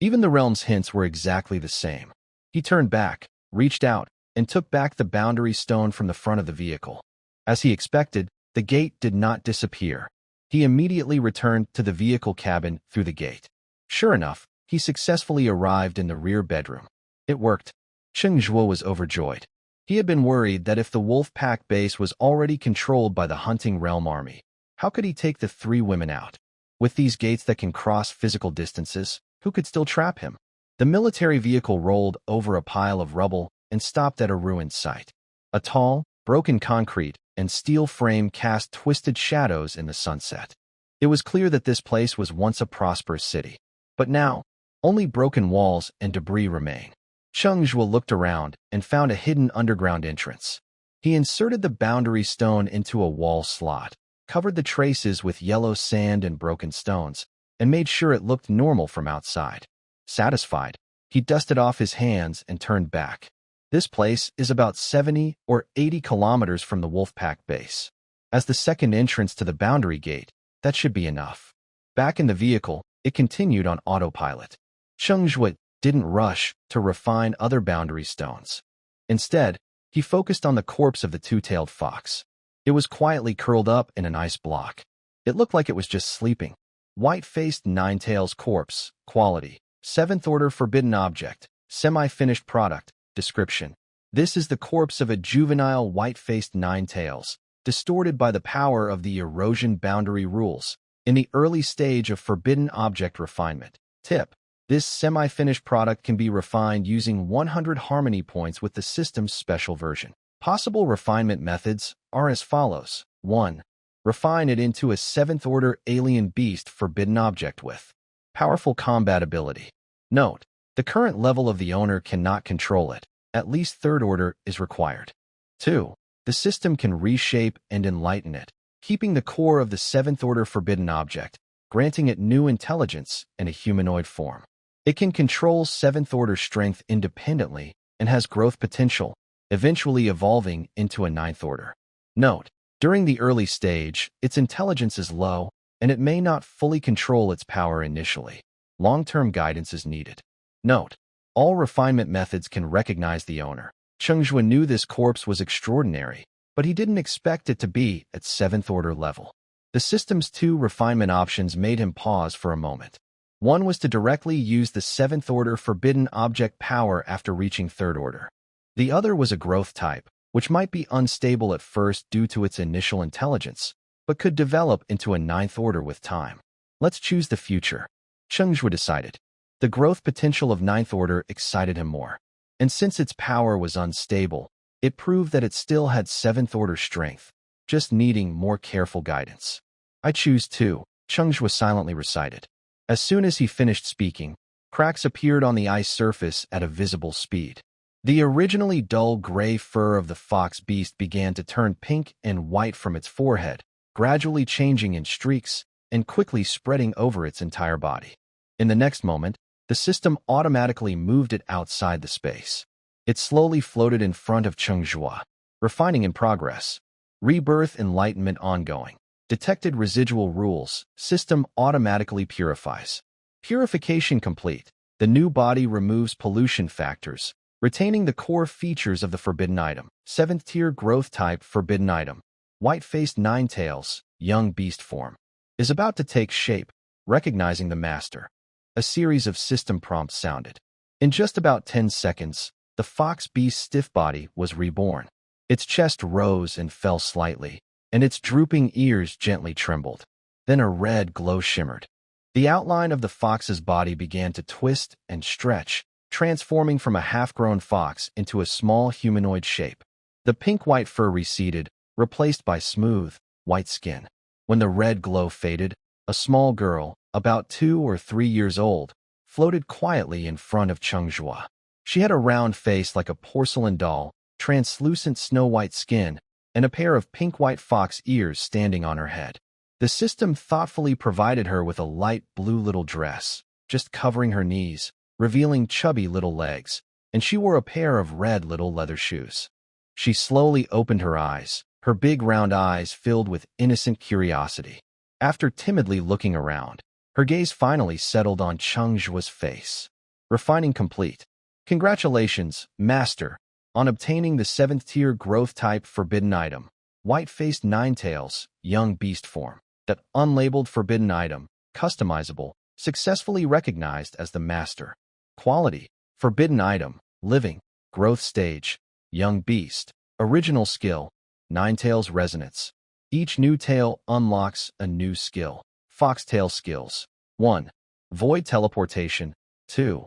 Even the realm's hints were exactly the same. He turned back, reached out, and took back the boundary stone from the front of the vehicle. As he expected, the gate did not disappear. He immediately returned to the vehicle cabin through the gate. Sure enough, he successfully arrived in the rear bedroom. It worked. Cheng Zhuo was overjoyed. He had been worried that if the wolf pack base was already controlled by the hunting realm army, how could he take the 3 women out? With these gates that can cross physical distances, who could still trap him? The military vehicle rolled over a pile of rubble and stopped at a ruined site. A tall, broken concrete and steel frame cast twisted shadows in the sunset. It was clear that this place was once a prosperous city. But now, only broken walls and debris remain. Cheng Zhuo looked around and found a hidden underground entrance. He inserted the boundary stone into a wall slot, covered the traces with yellow sand and broken stones, and made sure it looked normal from outside. Satisfied, he dusted off his hands and turned back. This place is about 70 or 80 kilometers from the Wolfpack base. As the second entrance to the boundary gate, that should be enough. Back in the vehicle, it continued on autopilot. Cheng Zhuo didn't rush to refine other boundary stones. Instead, he focused on the corpse of the two-tailed fox. It was quietly curled up in an ice block. It looked like it was just sleeping. White-faced nine-tails corpse, quality, 7th order forbidden object, semi-finished product, description. This is the corpse of a juvenile white-faced nine-tails, distorted by the power of the erosion boundary rules, in the early stage of forbidden object refinement. Tip: this semi-finished product can be refined using 100 harmony points with the system's special version. Possible refinement methods are as follows. 1. Refine it into a 7th order alien beast forbidden object with powerful combat ability. Note: the current level of the owner cannot control it. At least 3rd order is required. 2. The system can reshape and enlighten it, keeping the core of the 7th order forbidden object, granting it new intelligence and a humanoid form. It can control 7th order strength independently and has growth potential, eventually evolving into a 9th order. Note: during the early stage, its intelligence is low, and it may not fully control its power initially. Long-term guidance is needed. Note: all refinement methods can recognize the owner. Cheng Zhuo knew this corpse was extraordinary, but he didn't expect it to be at 7th order level. The system's 2 refinement options made him pause for a moment. One was to directly use the 7th order forbidden object power after reaching 3rd order. The other was a growth type, which might be unstable at first due to its initial intelligence, but could develop into a 9th order with time. Let's choose the future, Cheng Zhuo decided. The growth potential of 9th order excited him more. And since its power was unstable, it proved that it still had 7th order strength, just needing more careful guidance. I choose 2, Cheng Zhuo silently recited. As soon as he finished speaking, cracks appeared on the ice surface at a visible speed. The originally dull gray fur of the fox beast began to turn pink and white from its forehead, gradually changing in streaks and quickly spreading over its entire body. In the next moment, the system automatically moved it outside the space. It slowly floated in front of Cheng Zhuo. Refining in progress. Rebirth enlightenment ongoing. Detected residual rules. System automatically purifies. Purification complete. The new body removes pollution factors, retaining the core features of the forbidden item. 7th tier growth type forbidden item. White-faced nine-tails, young beast form. Is about to take shape, recognizing the master. A series of system prompts sounded. In just about 10 seconds, the fox beast's stiff body was reborn. Its chest rose and fell slightly, and its drooping ears gently trembled. Then a red glow shimmered. The outline of the fox's body began to twist and stretch, transforming from a half-grown fox into a small humanoid shape. The pink-white fur receded, replaced by smooth, white skin. When the red glow faded, a small girl, about 2 or 3 years old, floated quietly in front of Cheng Zhuo. She had a round face like a porcelain doll, translucent snow-white skin, and a pair of pink-white fox ears standing on her head. The system thoughtfully provided her with a light blue little dress, just covering her knees, revealing chubby little legs, and she wore a pair of red little leather shoes. She slowly opened her eyes, her big round eyes filled with innocent curiosity. After timidly looking around, her gaze finally settled on Cheng Zhuo's face. Refining complete. Congratulations, Master, on obtaining the 7th tier growth type forbidden item. White-faced nine-tails, young beast form. That unlabeled forbidden item, customizable, successfully recognized as the master. Quality, forbidden item, living, growth stage, young beast. Original skill, nine-tails resonance. Each new tail unlocks a new skill. Foxtail skills. 1. Void teleportation. 2.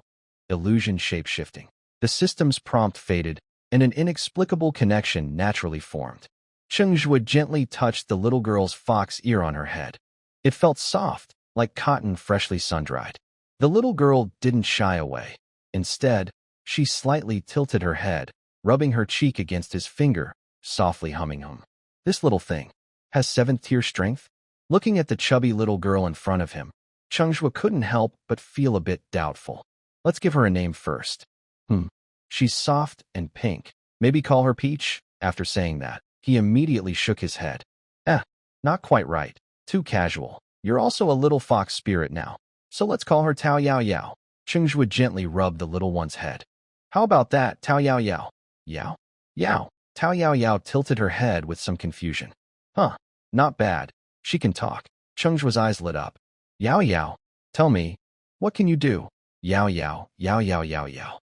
Illusion shapeshifting. The system's prompt faded, and an inexplicable connection naturally formed. Cheng Zhuo gently touched the little girl's fox ear on her head. It felt soft, like cotton freshly sun-dried. The little girl didn't shy away. Instead, she slightly tilted her head, rubbing her cheek against his finger, softly humming him. This little thing has 7th tier strength? Looking at the chubby little girl in front of him, Cheng Zhuo couldn't help but feel a bit doubtful. Let's give her a name first. She's soft and pink. Maybe call her Peach? After saying that, he immediately shook his head. Not quite right. Too casual. You're also a little fox spirit now. So let's call her Tao Yao Yao. Cheng Zhuo gently rubbed the little one's head. How about that, Tao Yao Yao? Yao? Yao. Tao Yao Yao tilted her head with some confusion. Not bad. She can talk. Cheng Zhuo's eyes lit up. Yao Yao, tell me, what can you do? Yao Yao, Yao Yao Yao Yao.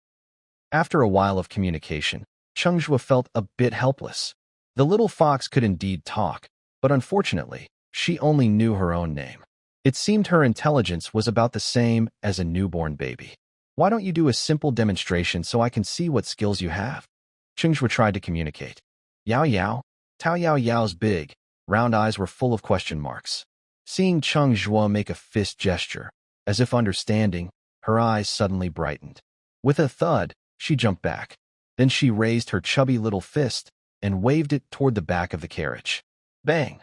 After a while of communication, Cheng Zhuo felt a bit helpless. The little fox could indeed talk, but unfortunately, she only knew her own name. It seemed her intelligence was about the same as a newborn baby. Why don't you do a simple demonstration so I can see what skills you have? Cheng Zhuo tried to communicate. Yao Yao? Tao Yao Yao's big, round eyes were full of question marks. Seeing Cheng Zhuo make a fist gesture, as if understanding, her eyes suddenly brightened. With a thud, she jumped back. Then she raised her chubby little fist and waved it toward the back of the carriage. Bang!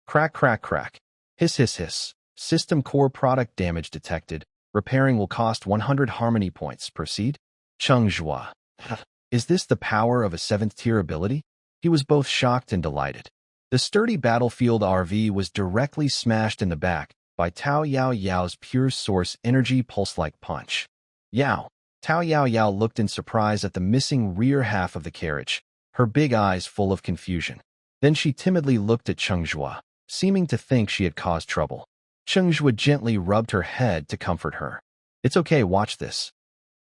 Crack, crack, crack. Hiss, hiss, hiss. System core product damage detected. Repairing will cost 100 harmony points. Proceed? Cheng Zhuo. Is this the power of a 7th tier ability? He was both shocked and delighted. The sturdy battlefield RV was directly smashed in the back by Tao Yao Yao's pure source energy pulse-like punch. Yao. Tao Yao Yao looked in surprise at the missing rear half of the carriage, her big eyes full of confusion. Then she timidly looked at Cheng Zhuo, seeming to think she had caused trouble. Cheng Zhuo gently rubbed her head to comfort her. It's okay, watch this.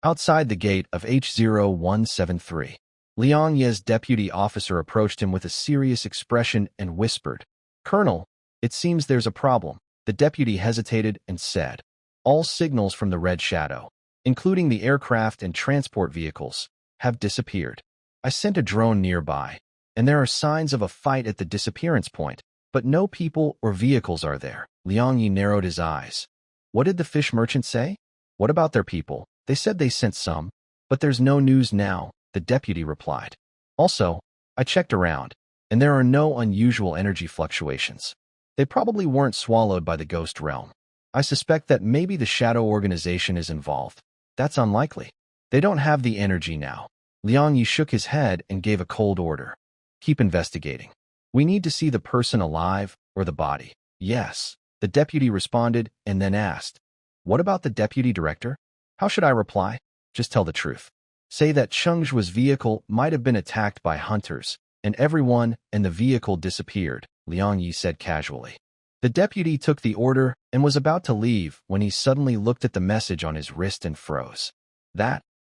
Outside the gate of H0173, Liang Ye's deputy officer approached him with a serious expression and whispered, Colonel, it seems there's a problem. The deputy hesitated and said, all signals from the Red Shadow, including the aircraft and transport vehicles, have disappeared. I sent a drone nearby, and there are signs of a fight at the disappearance point. But no people or vehicles are there. Liang Yi narrowed his eyes. What did the fish merchant say? What about their people? They said they sent some, but there's no news now, the deputy replied. Also, I checked around, and there are no unusual energy fluctuations. They probably weren't swallowed by the ghost realm. I suspect that maybe the shadow organization is involved. That's unlikely. They don't have the energy now. Liang Yi shook his head and gave a cold order. Keep investigating. We need to see the person alive or the body. Yes, the deputy responded and then asked, what about the deputy director? How should I reply? Just tell the truth. Say that Cheng Zhuo's vehicle might have been attacked by hunters, and everyone and the vehicle disappeared, Liang Yi said casually. The deputy took the order and was about to leave when he suddenly looked at the message on his wrist and froze.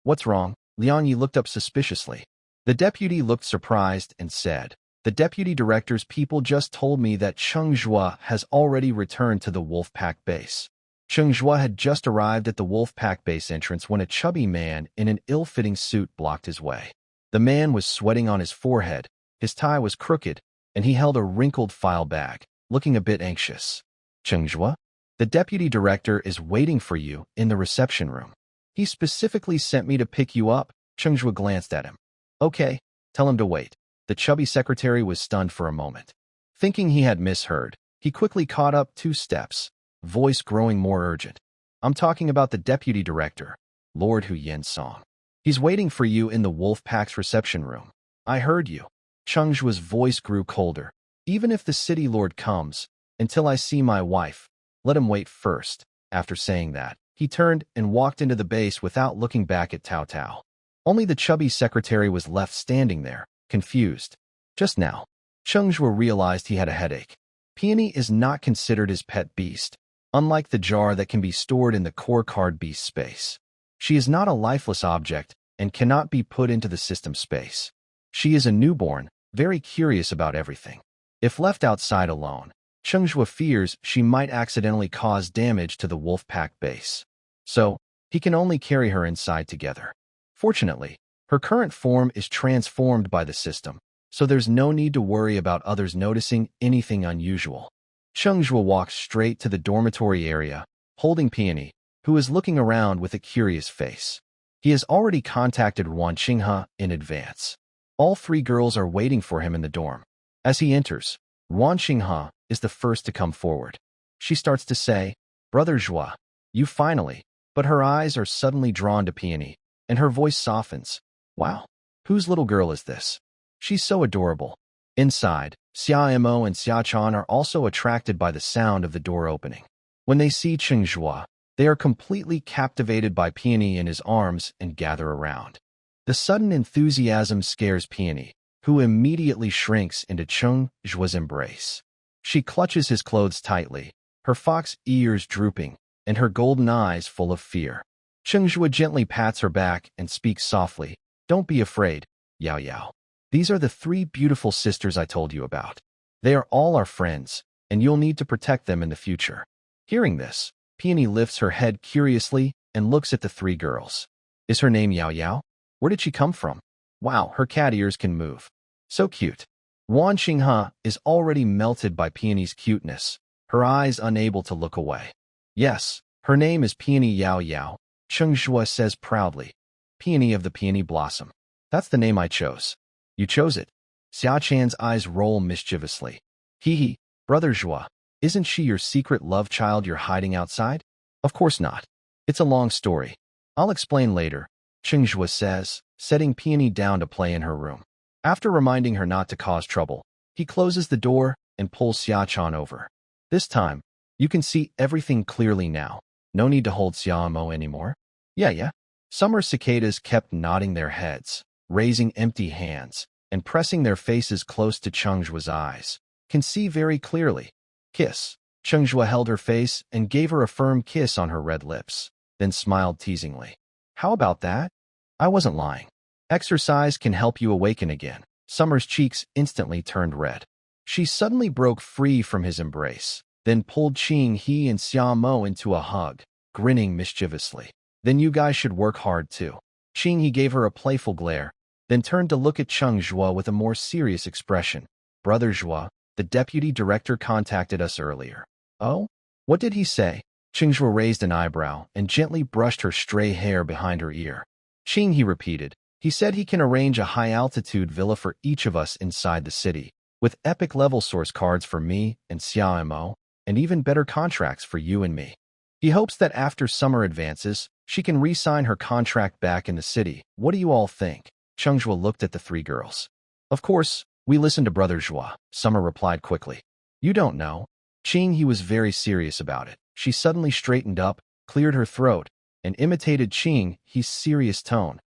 What's wrong? Liang Yi looked up suspiciously. The deputy looked surprised and said, the deputy director's people just told me that Cheng Zhuo has already returned to the Wolfpack base. Cheng Zhuo had just arrived at the Wolfpack base entrance when a chubby man in an ill-fitting suit blocked his way. The man was sweating on his forehead, his tie was crooked, and he held a wrinkled file bag, looking a bit anxious. Cheng Zhuo? The deputy director is waiting for you in the reception room. He specifically sent me to pick you up. Cheng Zhuo glanced at him. Okay, tell him to wait. The chubby secretary was stunned for a moment. Thinking he had misheard, he quickly caught up 2 steps, voice growing more urgent. I'm talking about the deputy director, Lord Hu Yensong. He's waiting for you in the Wolfpack's reception room. I heard you. Cheng Zhuo's voice grew colder. Even if the city lord comes, until I see my wife, let him wait first. After saying that, he turned and walked into the base without looking back at Tao Tao. Only the chubby secretary was left standing there, confused. Just now, Cheng Zhuo realized he had a headache. Peony is not considered his pet beast, unlike the jar that can be stored in the core card beast space. She is not a lifeless object and cannot be put into the system space. She is a newborn, very curious about everything. If left outside alone, Cheng Zhuo fears she might accidentally cause damage to the Wolfpack base. So, he can only carry her inside together. Fortunately, her current form is transformed by the system, so there's no need to worry about others noticing anything unusual. Cheng Zhuo walked straight to the dormitory area, holding Peony, who is looking around with a curious face. He has already contacted Wan Qinghe in advance. All 3 girls are waiting for him in the dorm. As he enters, Wan Qinghe is the first to come forward. She starts to say, Brother Zhuo, you finally, but her eyes are suddenly drawn to Peony, and her voice softens. Wow, whose little girl is this? She's so adorable. Inside, Xia Mo and Xia Chan are also attracted by the sound of the door opening. When they see Cheng Zhuo, they are completely captivated by Peony in his arms and gather around. The sudden enthusiasm scares Peony, who immediately shrinks into Cheng Zhuo's embrace. She clutches his clothes tightly, her fox ears drooping, and her golden eyes full of fear. Cheng Zhuo gently pats her back and speaks softly. Don't be afraid, Yao Yao. These are the 3 beautiful sisters I told you about. They are all our friends, and you'll need to protect them in the future. Hearing this, Peony lifts her head curiously and looks at the 3 girls. Is her name Yao Yao? Where did she come from? Wow, her cat ears can move. So cute. Wan Qinghe is already melted by Peony's cuteness, her eyes unable to look away. Yes, her name is Peony Yao Yao, Cheng Zhuo says proudly. Peony of the Peony Blossom. That's the name I chose. You chose it. Xia Chan's eyes roll mischievously. Hee hee, Brother Zhuo, isn't she your secret love child you're hiding outside? Of course not. It's a long story. I'll explain later, Cheng Zhuo says, setting Peony down to play in her room. After reminding her not to cause trouble, he closes the door and pulls Xia Chan over. This time, you can see everything clearly now. No need to hold Xia Mo anymore. Yeah. Summer cicadas kept nodding their heads, raising empty hands, and pressing their faces close to Cheng Zhuo's eyes. Can see very clearly. Kiss. Cheng Zhuo held her face and gave her a firm kiss on her red lips, then smiled teasingly. How about that? I wasn't lying. Exercise can help you awaken again. Summer's cheeks instantly turned red. She suddenly broke free from his embrace, then pulled Ching He and Xia Mo into a hug, grinning mischievously. Then you guys should work hard too. Ching He gave her a playful glare, then turned to look at Cheng Zhuo with a more serious expression. Brother Zhuo, The deputy director contacted us earlier. Oh? What did he say? Cheng Zhuo raised an eyebrow and gently brushed her stray hair behind her ear. Ching, he repeated. He said he can arrange a high-altitude villa for each of us inside the city, with epic-level source cards for me and Xiaomo, and even better contracts for you and me. He hopes that after summer advances, she can re-sign her contract back in the city. What do you all think? Cheng Zhuo looked at the three girls. Of course, we listen to Brother Zhuo, Summer replied quickly. You don't know. Ching, he was very serious about it. She suddenly straightened up, cleared her throat, and imitated Ching, his serious tone.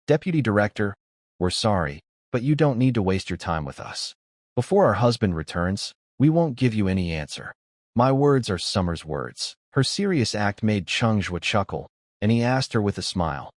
Deputy Director, we're sorry, but you don't need to waste your time with us. Before our husband returns, we won't give you any answer. My words are Summer's words. Her serious act made Cheng Zhuo chuckle, and he asked her with a smile.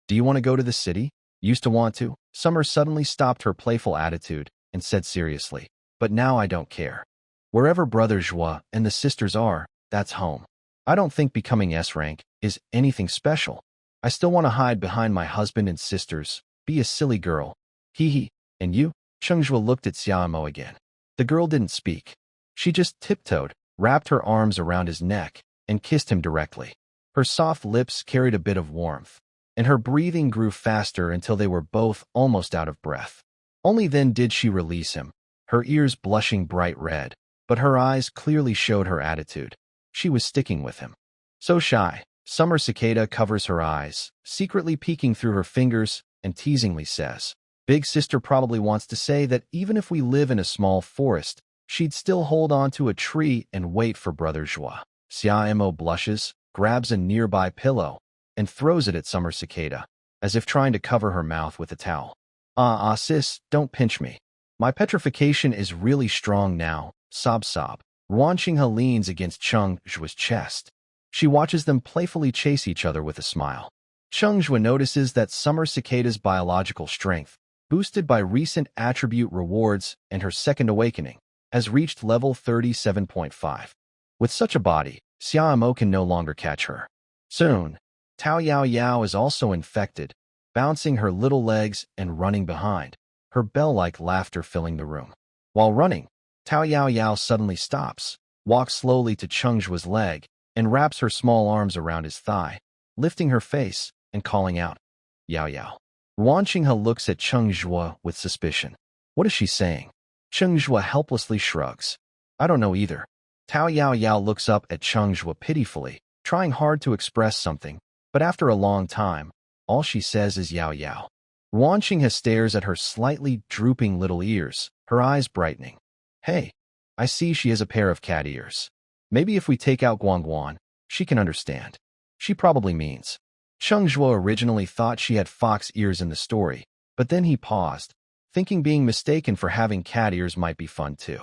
Do you want to go to the city? Used to want to. Summer suddenly stopped her playful attitude and said seriously, but now I don't care. Wherever Brother Zhuo and the sisters are, that's home. I don't think becoming S-rank is anything special. I still want to hide behind my husband and sisters, be a silly girl. Hee. And you? Cheng Zhuo looked at Xiaomo again. The girl didn't speak. She just tiptoed, wrapped her arms around his neck, and kissed him directly. Her soft lips carried a bit of warmth, and her breathing grew faster until they were both almost out of breath. Only then did she release him, her ears blushing bright red, but her eyes clearly showed her attitude. She was sticking with him. So shy, Summer Cicada covers her eyes, secretly peeking through her fingers, and teasingly says, Big Sister probably wants to say that even if we live in a small forest, she'd still hold on to a tree and wait for Brother Zhuo. Xiaomo blushes, grabs a nearby pillow, and throws it at Summer Cicada, as if trying to cover her mouth with a towel. Sis, don't pinch me. My petrification is really strong now, sob. Ruan Qinghe leans against Cheng Zhuo's chest. She watches them playfully chase each other with a smile. Cheng Zhuo notices that Summer Cicada's biological strength, boosted by recent attribute rewards and her second awakening, has reached level 37.5. With such a body, Xiaomo can no longer catch her. Soon, Tao Yao is also infected, bouncing her little legs and running behind, her bell-like laughter filling the room. While running, Tao Yao suddenly stops, walks slowly to Cheng Zhuo's leg, and wraps her small arms around his thigh, lifting her face and calling out, Yao. Ruan Qinghe looks at Cheng Zhuo with suspicion. What is she saying? Cheng Zhuo helplessly shrugs. I don't know either. Tao Yao looks up at Cheng Zhuo pitifully, trying hard to express something, but after a long time, all she says is Yao. Ruan Qinghe stares at her slightly drooping little ears, her eyes brightening. Hey, I see she has a pair of cat ears. Maybe if we take out Guangguan, she can understand. She probably means. Cheng Zhuo originally thought she had fox ears in the story, but then he paused, thinking being mistaken for having cat ears might be fun too.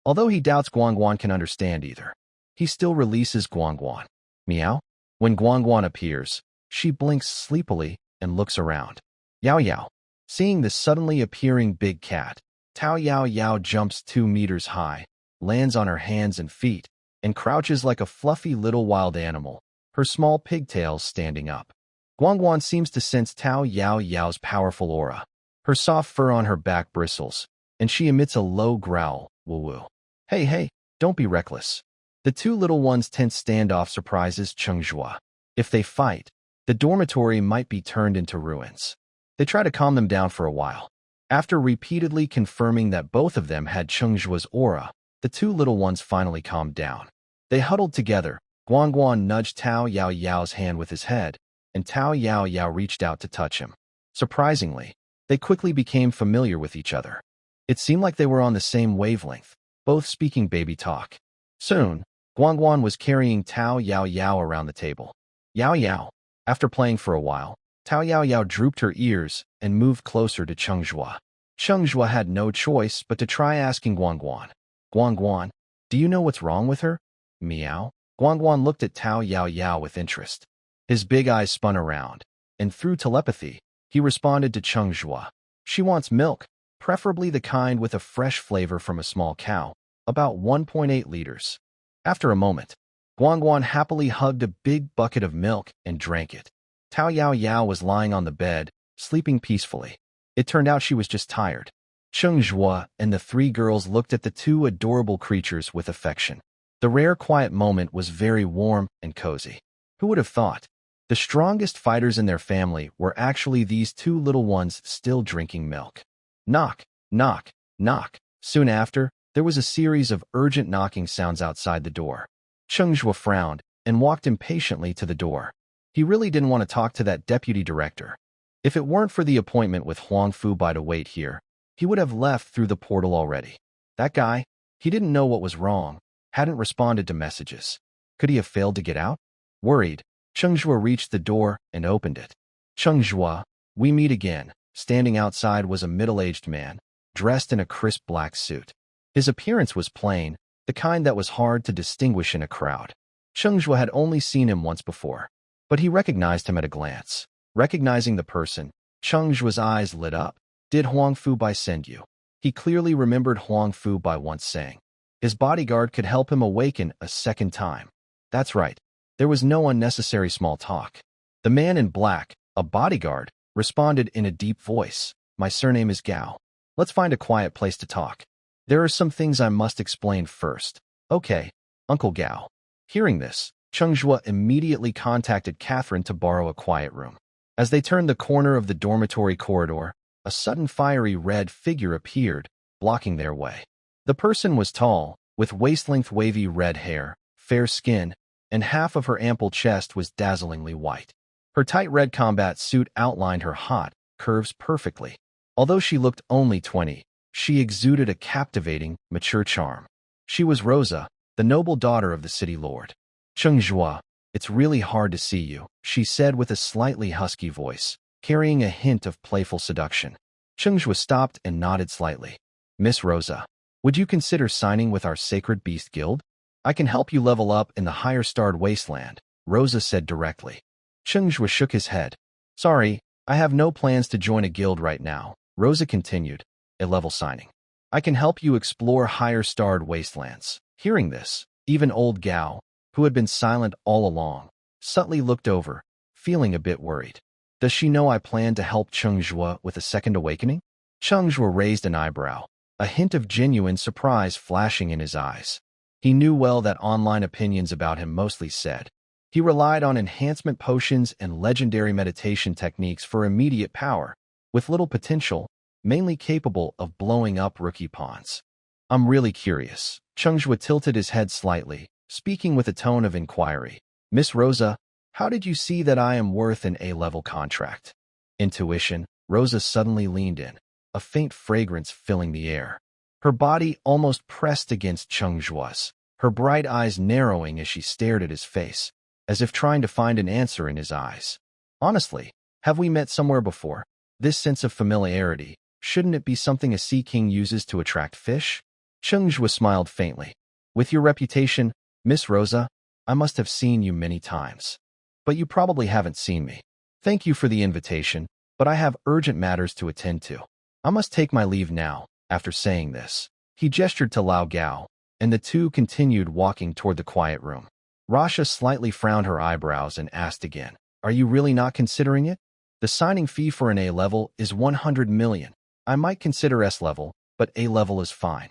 Although he doubts Guangguan can understand either. He still releases Guangguan. Meow? When Guangguan appears, she blinks sleepily and looks around. Yao. Seeing the suddenly appearing big cat, Tao Yao jumps 2 meters high, lands on her hands and feet, and crouches like a fluffy little wild animal, her small pigtails standing up. Guangguan seems to sense Tao Yao's powerful aura. Her soft fur on her back bristles, and she emits a low growl, woo-woo. Hey, don't be reckless. The 2 little ones' tense standoff surprises Cheng Zhuo. If they fight, the dormitory might be turned into ruins. They try to calm them down for a while. After repeatedly confirming that both of them had Cheng Zhuo's aura, the 2 little ones finally calmed down. They huddled together. Guangguan nudged Tao Yao's hand with his head, and Tao Yao reached out to touch him. Surprisingly, they quickly became familiar with each other. It seemed like they were on the same wavelength, both speaking baby talk. Soon, Guangguan was carrying Tao Yao around the table. Yao. After playing for a while, Tao Yao drooped her ears and moved closer to Cheng Zhuo. Cheng Zhuo had no choice but to try asking Guangguan. Guangguan, do you know what's wrong with her? Meow. Guangguan looked at Tao Yao with interest. His big eyes spun around, and through telepathy, he responded to Cheng Zhuo. She wants milk, preferably the kind with a fresh flavor from a small cow, about 1.8 liters. After a moment, Guangguan happily hugged a big bucket of milk and drank it. Tao Yao was lying on the bed, sleeping peacefully. It turned out she was just tired. Cheng Zhuo and the three girls looked at the two adorable creatures with affection. The rare quiet moment was very warm and cozy. Who would have thought? The strongest fighters in their family were actually these two little ones still drinking milk. Knock, knock, knock. Soon after, there was a series of urgent knocking sounds outside the door. Cheng Zhuo frowned and walked impatiently to the door. He really didn't want to talk to that deputy director. If it weren't for the appointment with Huang Fubai to wait here, he would have left through the portal already. That guy, he didn't know what was wrong, hadn't responded to messages. Could he have failed to get out? Worried, Cheng Zhuo reached the door and opened it. Cheng Zhuo, we meet again. Standing outside was a middle-aged man, dressed in a crisp black suit. His appearance was plain, the kind that was hard to distinguish in a crowd. Cheng Zhuo had only seen him once before, but he recognized him at a glance. Recognizing the person, Cheng Zhuo's eyes lit up. Did Huang Fubai send you? He clearly remembered Huang Fubai once saying his bodyguard could help him awaken a second time. That's right. There was no unnecessary small talk. The man in black, a bodyguard, responded in a deep voice. My surname is Gao. Let's find a quiet place to talk. There are some things I must explain first. Okay, Uncle Gao. Hearing this, Cheng Zhuo immediately contacted Catherine to borrow a quiet room. As they turned the corner of the dormitory corridor, a sudden fiery red figure appeared, blocking their way. The person was tall, with waist-length wavy red hair, fair skin, and half of her ample chest was dazzlingly white. Her tight red combat suit outlined her hot curves perfectly. Although she looked only 20, she exuded a captivating, mature charm. She was Rosa, the noble daughter of the city lord. Cheng Zhuo, it's really hard to see you, she said with a slightly husky voice, carrying a hint of playful seduction. Cheng Zhuo stopped and nodded slightly. Miss Rosa, would you consider signing with our Sacred Beast Guild? I can help you level up in the higher-starred wasteland, Rosa said directly. Cheng Zhuo shook his head. Sorry, I have no plans to join a guild right now, Rosa continued. A level signing. I can help you explore higher-starred wastelands. Hearing this, even old Gao, who had been silent all along, subtly looked over, feeling a bit worried. Does she know I plan to help Cheng Zhuo with a second awakening? Cheng Zhuo raised an eyebrow, a hint of genuine surprise flashing in his eyes. He knew well that online opinions about him mostly said he relied on enhancement potions and legendary meditation techniques for immediate power, with little potential, mainly capable of blowing up rookie pawns. I'm really curious. Cheng Zhuo tilted his head slightly, speaking with a tone of inquiry. Miss Rosa, how did you see that I am worth an A-level contract? Intuition, Rosa suddenly leaned in, a faint fragrance filling the air. Her body almost pressed against Cheng Zhuo's, her bright eyes narrowing as she stared at his face, as if trying to find an answer in his eyes. Honestly, have we met somewhere before? This sense of familiarity, shouldn't it be something a sea king uses to attract fish? Cheng Zhuo smiled faintly. With your reputation, Miss Rosa, I must have seen you many times. But you probably haven't seen me. Thank you for the invitation, but I have urgent matters to attend to. I must take my leave now. After saying this, he gestured to Lao Gao, and the two continued walking toward the quiet room. Rasha slightly frowned her eyebrows and asked again, Are you really not considering it? The signing fee for an A-level is 100 million. I might consider S-level, but A-level is fine.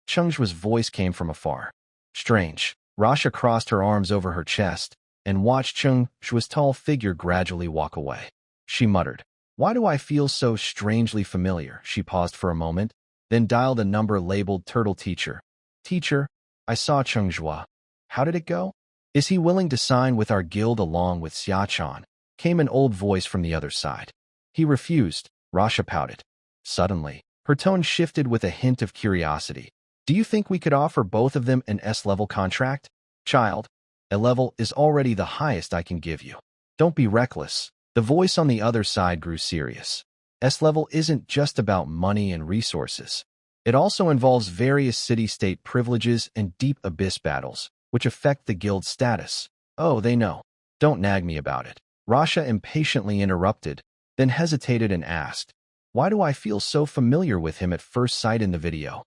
Cheng Zhuo's voice came from afar. Strange. Rasha crossed her arms over her chest and watched Cheng Zhuo's tall figure gradually walk away. She muttered, Why do I feel so strangely familiar? She paused for a moment, then dialed a number labeled Turtle Teacher. Teacher, I saw Cheng Zhuo. How did it go? Is he willing to sign with our guild along with Xiachan? Came an old voice from the other side. He refused, Rasha pouted. Suddenly, her tone shifted with a hint of curiosity. Do you think we could offer both of them an S-level contract? Child, a level is already the highest I can give you. Don't be reckless. The voice on the other side grew serious. S-level isn't just about money and resources. It also involves various city-state privileges and deep abyss battles, which affect the guild's status. Oh, they know. Don't nag me about it. Rasha impatiently interrupted, then hesitated and asked, Why do I feel so familiar with him at first sight in the video?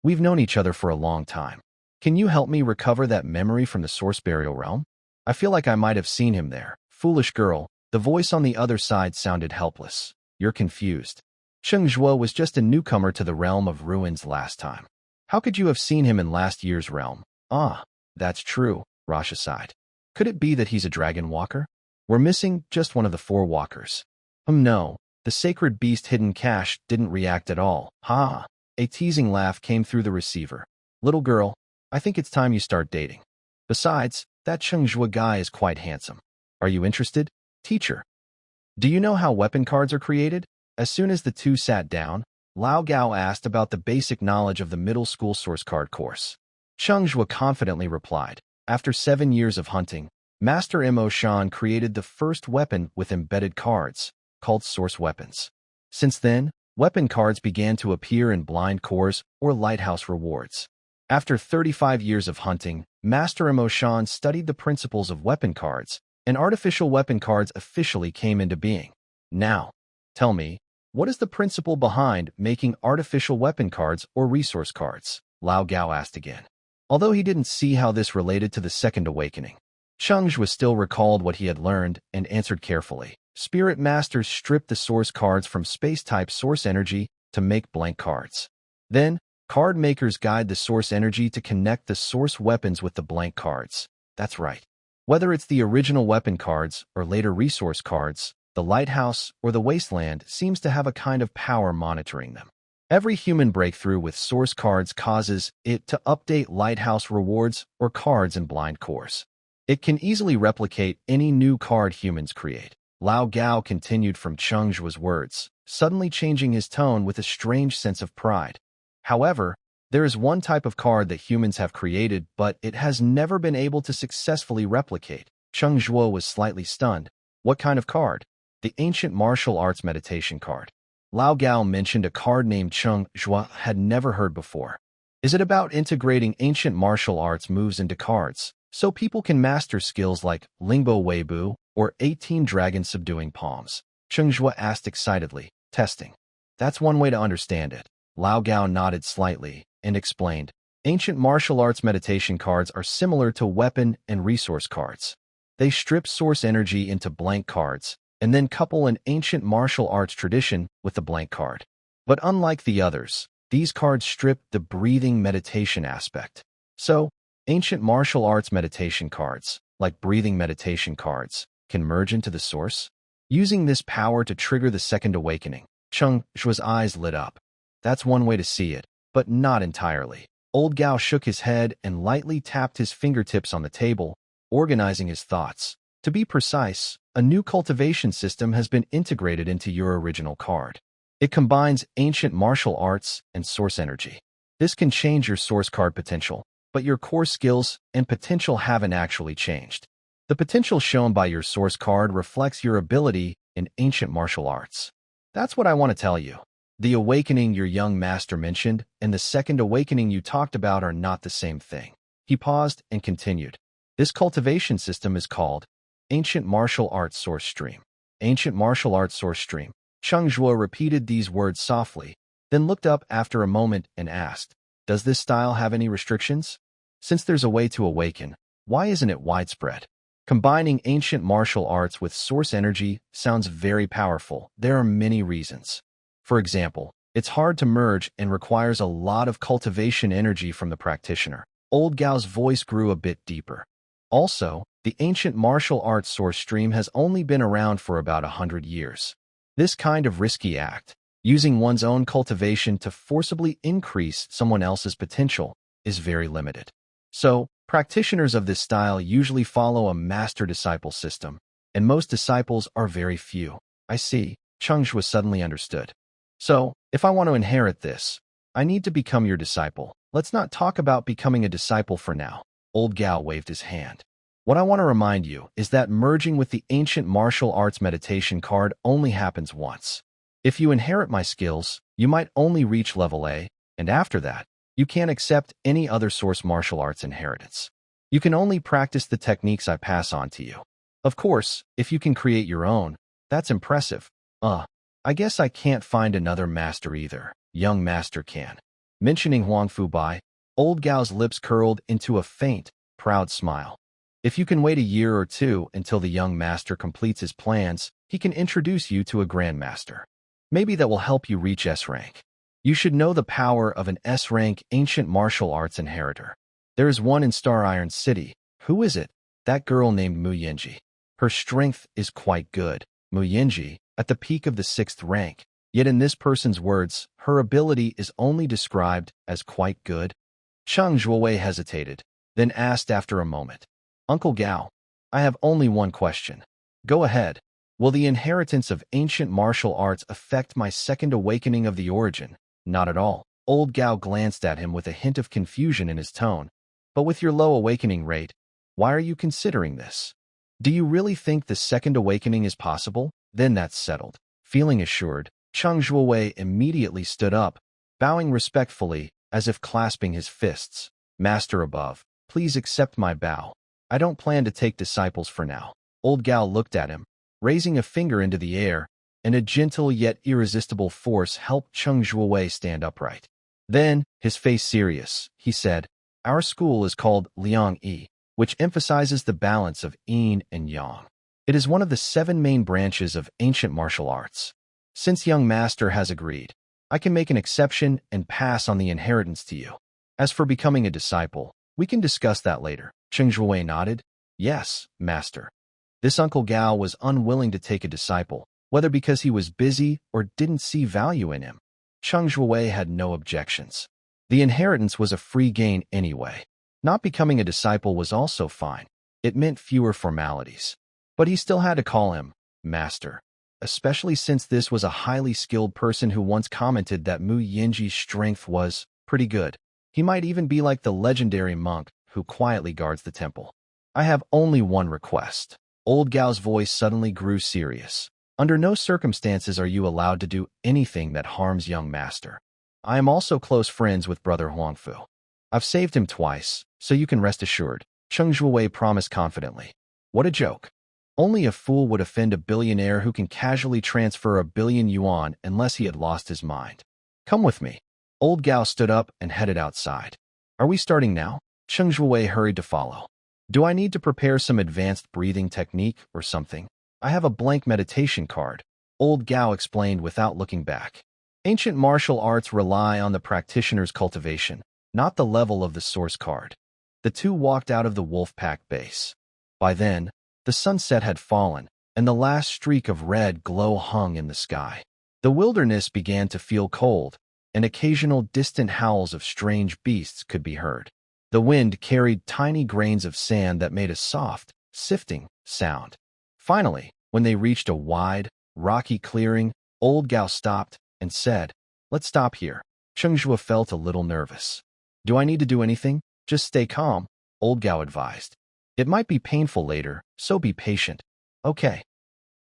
We've known each other for a long time. Can you help me recover that memory from the Source Burial Realm? I feel like I might have seen him there. Foolish girl, the voice on the other side sounded helpless. You're confused. Cheng Zhuo was just a newcomer to the realm of ruins last time. How could you have seen him in last year's realm? Ah, that's true, Rasha sighed. Could it be that he's a dragon walker? We're missing just one of the 4 walkers. No, the sacred beast hidden cache didn't react at all. Ha! A teasing laugh came through the receiver. Little girl, I think it's time you start dating. Besides, that Cheng Zhuo guy is quite handsome. Are you interested? Teacher. Do you know how weapon cards are created? As soon as the two sat down, Lao Gao asked about the basic knowledge of the middle school source card course. Cheng Zhuo confidently replied, after 7 years of hunting, Master Mo Shan created the first weapon with embedded cards, called source weapons. Since then, weapon cards began to appear in blind cores or lighthouse rewards. After 35 years of hunting, Master Mo Shan studied the principles of weapon cards, and artificial weapon cards officially came into being. Now, tell me, what is the principle behind making artificial weapon cards or resource cards? Lao Gao asked again. Although he didn't see how this related to the second awakening, Cheng Zhuo still recalled what he had learned and answered carefully. Spirit Masters strip the source cards from space-type source energy to make blank cards. Then, card makers guide the source energy to connect the source weapons with the blank cards. That's right. Whether it's the original weapon cards or later resource cards, the lighthouse or the wasteland seems to have a kind of power monitoring them. Every human breakthrough with source cards causes it to update lighthouse rewards or cards in blind cores. It can easily replicate any new card humans create. Lao Gao continued from Cheng Zhuo's words, suddenly changing his tone with a strange sense of pride. However, there is one type of card that humans have created, but it has never been able to successfully replicate. Cheng Zhuo was slightly stunned. What kind of card? The ancient martial arts meditation card. Lao Gao mentioned a card named Cheng Zhuo had never heard before. Is it about integrating ancient martial arts moves into cards, so people can master skills like Lingbo Weibu or 18 dragon subduing palms? Cheng Zhuo asked excitedly, testing. That's one way to understand it. Lao Gao nodded slightly and explained, ancient martial arts meditation cards are similar to weapon and resource cards. They strip source energy into blank cards, and then couple an ancient martial arts tradition with the blank card. But unlike the others, these cards strip the breathing meditation aspect. So, ancient martial arts meditation cards, like breathing meditation cards, can merge into the source. Using this power to trigger the second awakening, Cheng Zhuo's eyes lit up. That's one way to see it, but not entirely. Old Gao shook his head and lightly tapped his fingertips on the table, organizing his thoughts. To be precise, a new cultivation system has been integrated into your original card. It combines ancient martial arts and source energy. This can change your source card potential, but your core skills and potential haven't actually changed. The potential shown by your source card reflects your ability in ancient martial arts. That's what I want to tell you. The awakening your young master mentioned and the second awakening you talked about are not the same thing. He paused and continued. This cultivation system is called Ancient Martial Arts Source Stream. Ancient Martial Arts Source Stream. Cheng Zhuo repeated these words softly, then looked up after a moment and asked, does this style have any restrictions? Since there's a way to awaken, why isn't it widespread? Combining ancient martial arts with source energy sounds very powerful. There are many reasons. For example, it's hard to merge and requires a lot of cultivation energy from the practitioner. Old Gao's voice grew a bit deeper. Also, the ancient martial arts source stream has only been around for about 100 years. This kind of risky act, using one's own cultivation to forcibly increase someone else's potential, is very limited. So, practitioners of this style usually follow a master-disciple system, and most disciples are very few. I see, Cheng Zhuo suddenly understood. So, if I want to inherit this, I need to become your disciple. Let's not talk about becoming a disciple for now. Old Gao waved his hand. What I want to remind you is that merging with the ancient martial arts meditation card only happens once. If you inherit my skills, you might only reach level A, and after that, you can't accept any other source martial arts inheritance. You can only practice the techniques I pass on to you. Of course, if you can create your own, that's impressive. I guess I can't find another master either. Young master can. Mentioning Huang Fubai, Old Gao's lips curled into a faint, proud smile. If you can wait a year or two until the young master completes his plans, he can introduce you to a grandmaster. Maybe that will help you reach S rank. You should know the power of an S rank ancient martial arts inheritor. There is one in Star Iron City. Who is it? That girl named Mu Yinji. Her strength is quite good. Mu Yinji, at the peak of the 6th rank. Yet in this person's words, her ability is only described as quite good. Cheng Zhuo hesitated, then asked after a moment. Uncle Gao, I have only one question. Go ahead. Will the inheritance of ancient martial arts affect my second awakening of the origin? Not at all. Old Gao glanced at him with a hint of confusion in his tone. But with your low awakening rate, why are you considering this? Do you really think the second awakening is possible? Then that's settled. Feeling assured, Cheng Zhuo immediately stood up, bowing respectfully, as if clasping his fists. Master above, please accept my bow. I don't plan to take disciples for now. Old Gao looked at him, raising a finger into the air, and a gentle yet irresistible force helped Cheng Zhuo stand upright. Then, his face serious, he said, Our school is called Liang Yi, which emphasizes the balance of yin and yang. It is one of the 7 main branches of ancient martial arts. Since young master has agreed, I can make an exception and pass on the inheritance to you. As for becoming a disciple, we can discuss that later. Cheng Zhuo nodded. Yes, master. This Uncle Gao was unwilling to take a disciple, whether because he was busy or didn't see value in him. Cheng Zhuo had no objections. The inheritance was a free gain anyway. Not becoming a disciple was also fine. It meant fewer formalities. But he still had to call him master, especially since this was a highly skilled person who once commented that Mu Yinji's strength was pretty good. He might even be like the legendary monk who quietly guards the temple. I have only one request. Old Gao's voice suddenly grew serious. Under no circumstances are you allowed to do anything that harms young master. I am also close friends with Brother Huangfu. I've saved him twice, so you can rest assured. Cheng Zhuo promised confidently. What a joke. Only a fool would offend a billionaire who can casually transfer 1 billion yuan unless he had lost his mind. Come with me. Old Gao stood up and headed outside. Are we starting now? Cheng Zhuo hurried to follow. Do I need to prepare some advanced breathing technique or something? I have a blank meditation card. Old Gao explained without looking back. Ancient martial arts rely on the practitioner's cultivation, not the level of the source card. The two walked out of the wolf pack base. By then, the sunset had fallen, and the last streak of red glow hung in the sky. The wilderness began to feel cold, and occasional distant howls of strange beasts could be heard. The wind carried tiny grains of sand that made a soft, sifting sound. Finally, when they reached a wide, rocky clearing, Old Gao stopped and said, Let's stop here. Cheng Zhuo felt a little nervous. Do I need to do anything? Just stay calm, Old Gao advised. It might be painful later, so be patient. Okay.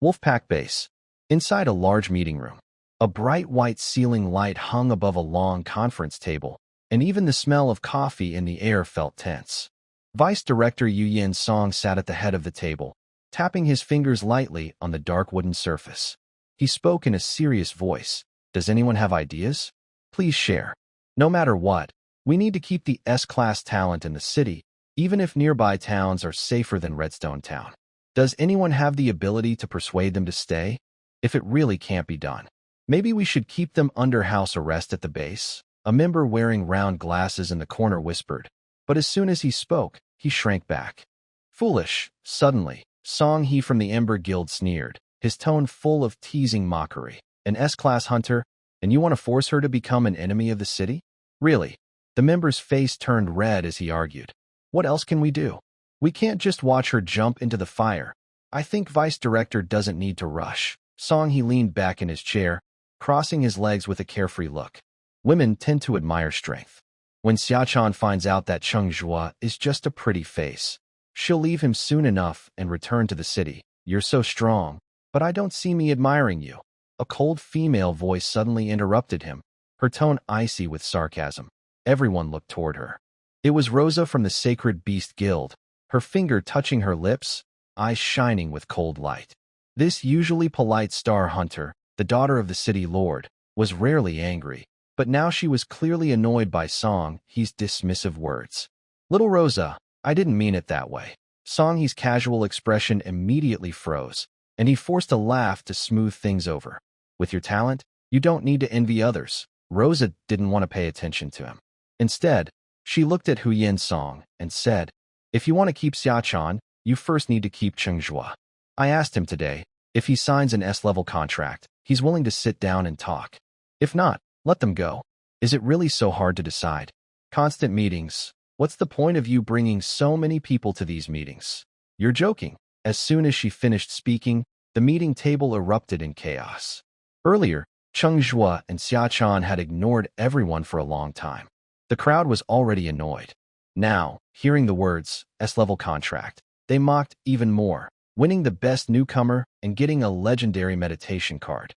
Wolfpack Base. Inside a large meeting room. A bright white ceiling light hung above a long conference table, and even the smell of coffee in the air felt tense. Vice Director Yu Yin Song sat at the head of the table, tapping his fingers lightly on the dark wooden surface. He spoke in a serious voice. Does anyone have ideas? Please share. No matter what, we need to keep the S-class talent in the city, even if nearby towns are safer than Redstone Town. Does anyone have the ability to persuade them to stay? If it really can't be done, maybe we should keep them under house arrest at the base, a member wearing round glasses in the corner whispered. But as soon as he spoke, he shrank back. Foolish, suddenly, Song He from the Ember Guild sneered, his tone full of teasing mockery. An S-class hunter, and you want to force her to become an enemy of the city? Really? The member's face turned red as he argued. What else can we do? We can't just watch her jump into the fire. I think Vice Director doesn't need to rush. Song He leaned back in his chair, crossing his legs with a carefree look. Women tend to admire strength. When Xiachan finds out that Cheng Zhuo is just a pretty face, she'll leave him soon enough and return to the city. You're so strong, but I don't see me admiring you. A cold female voice suddenly interrupted him, her tone icy with sarcasm. Everyone looked toward her. It was Rosa from the Sacred Beast Guild, her finger touching her lips, eyes shining with cold light. This usually polite star hunter, the daughter of the city lord, was rarely angry, but now she was clearly annoyed by Song He's dismissive words. Little Rosa, I didn't mean it that way. Song He's casual expression immediately froze, and he forced a laugh to smooth things over. With your talent, you don't need to envy others. Rosa didn't want to pay attention to him. Instead, she looked at Huyin Song and said, if you want to keep Xiachan, you first need to keep Cheng Zhuo. I asked him today, if he signs an S-level contract, he's willing to sit down and talk. If not, let them go. Is it really so hard to decide? Constant meetings. What's the point of you bringing so many people to these meetings? You're joking. As soon as she finished speaking, the meeting table erupted in chaos. Earlier, Cheng Zhuo and Xiachan had ignored everyone for a long time. The crowd was already annoyed. Now, hearing the words, S-level contract, they mocked even more, winning the best newcomer and getting a legendary meditation card.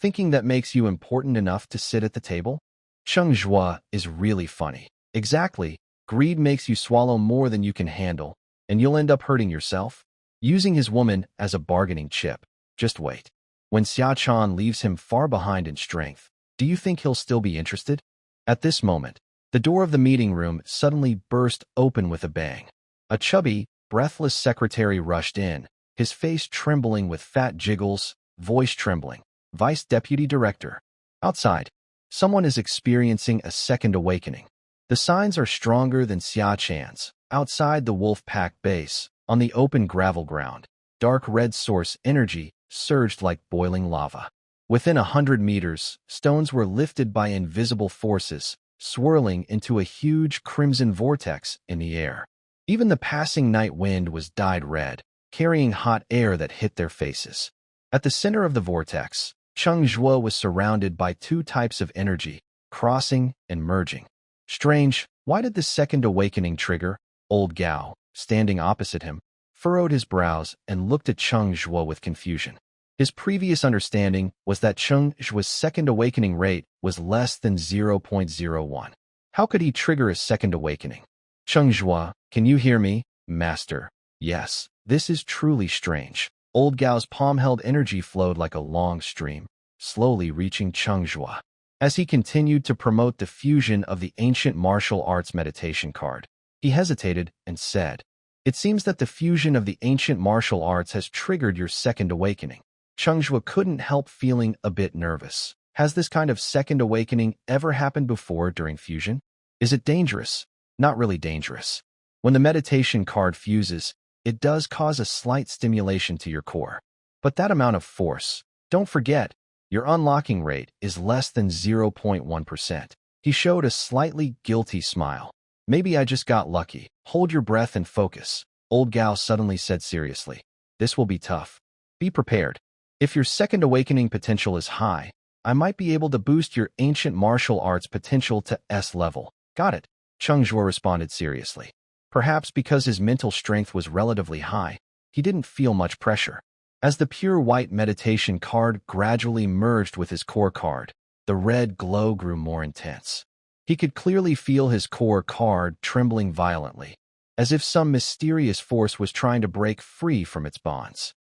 Thinking that makes you important enough to sit at the table? Cheng Zhuo is really funny. Exactly, greed makes you swallow more than you can handle, and you'll end up hurting yourself. Using his woman as a bargaining chip. Just wait. When Xiachan leaves him far behind in strength, do you think he'll still be interested? At this moment, the door of the meeting room suddenly burst open with a bang. A chubby, breathless secretary rushed in, his face trembling with fat jiggles, voice trembling. Vice Deputy Director. Outside, someone is experiencing a second awakening. The signs are stronger than Xiachan's. Outside the wolf pack base, on the open gravel ground, dark red source energy surged like boiling lava. Within 100 meters, stones were lifted by invisible forces, swirling into a huge crimson vortex in the air. Even the passing night wind was dyed red, carrying hot air that hit their faces. At the center of the vortex, Cheng Zhuo was surrounded by two types of energy, crossing and merging. Strange, why did the second awakening trigger? Old Gao, standing opposite him, furrowed his brows and looked at Cheng Zhuo with confusion. His previous understanding was that Cheng Zhuo's second awakening rate was less than 0.01. How could he trigger a second awakening? Cheng Zhuo, can you hear me, Master? Yes, this is truly strange. Old Gao's palm-held energy flowed like a long stream, slowly reaching Cheng Zhuo. As he continued to promote the fusion of the ancient martial arts meditation card, he hesitated and said, it seems that the fusion of the ancient martial arts has triggered your second awakening. Cheng Zhuo couldn't help feeling a bit nervous. Has this kind of second awakening ever happened before during fusion? Is it dangerous? Not really dangerous. When the meditation card fuses, it does cause a slight stimulation to your core. But that amount of force, don't forget, your unlocking rate is less than 0.1%. He showed a slightly guilty smile. Maybe I just got lucky. Hold your breath and focus. Old Gao suddenly said seriously. This will be tough. Be prepared. If your second awakening potential is high, I might be able to boost your ancient martial arts potential to S level. Got it? Cheng Zhuo responded seriously. Perhaps because his mental strength was relatively high, he didn't feel much pressure. As the pure white meditation card gradually merged with his core card, the red glow grew more intense. He could clearly feel his core card trembling violently, as if some mysterious force was trying to break free from its bonds.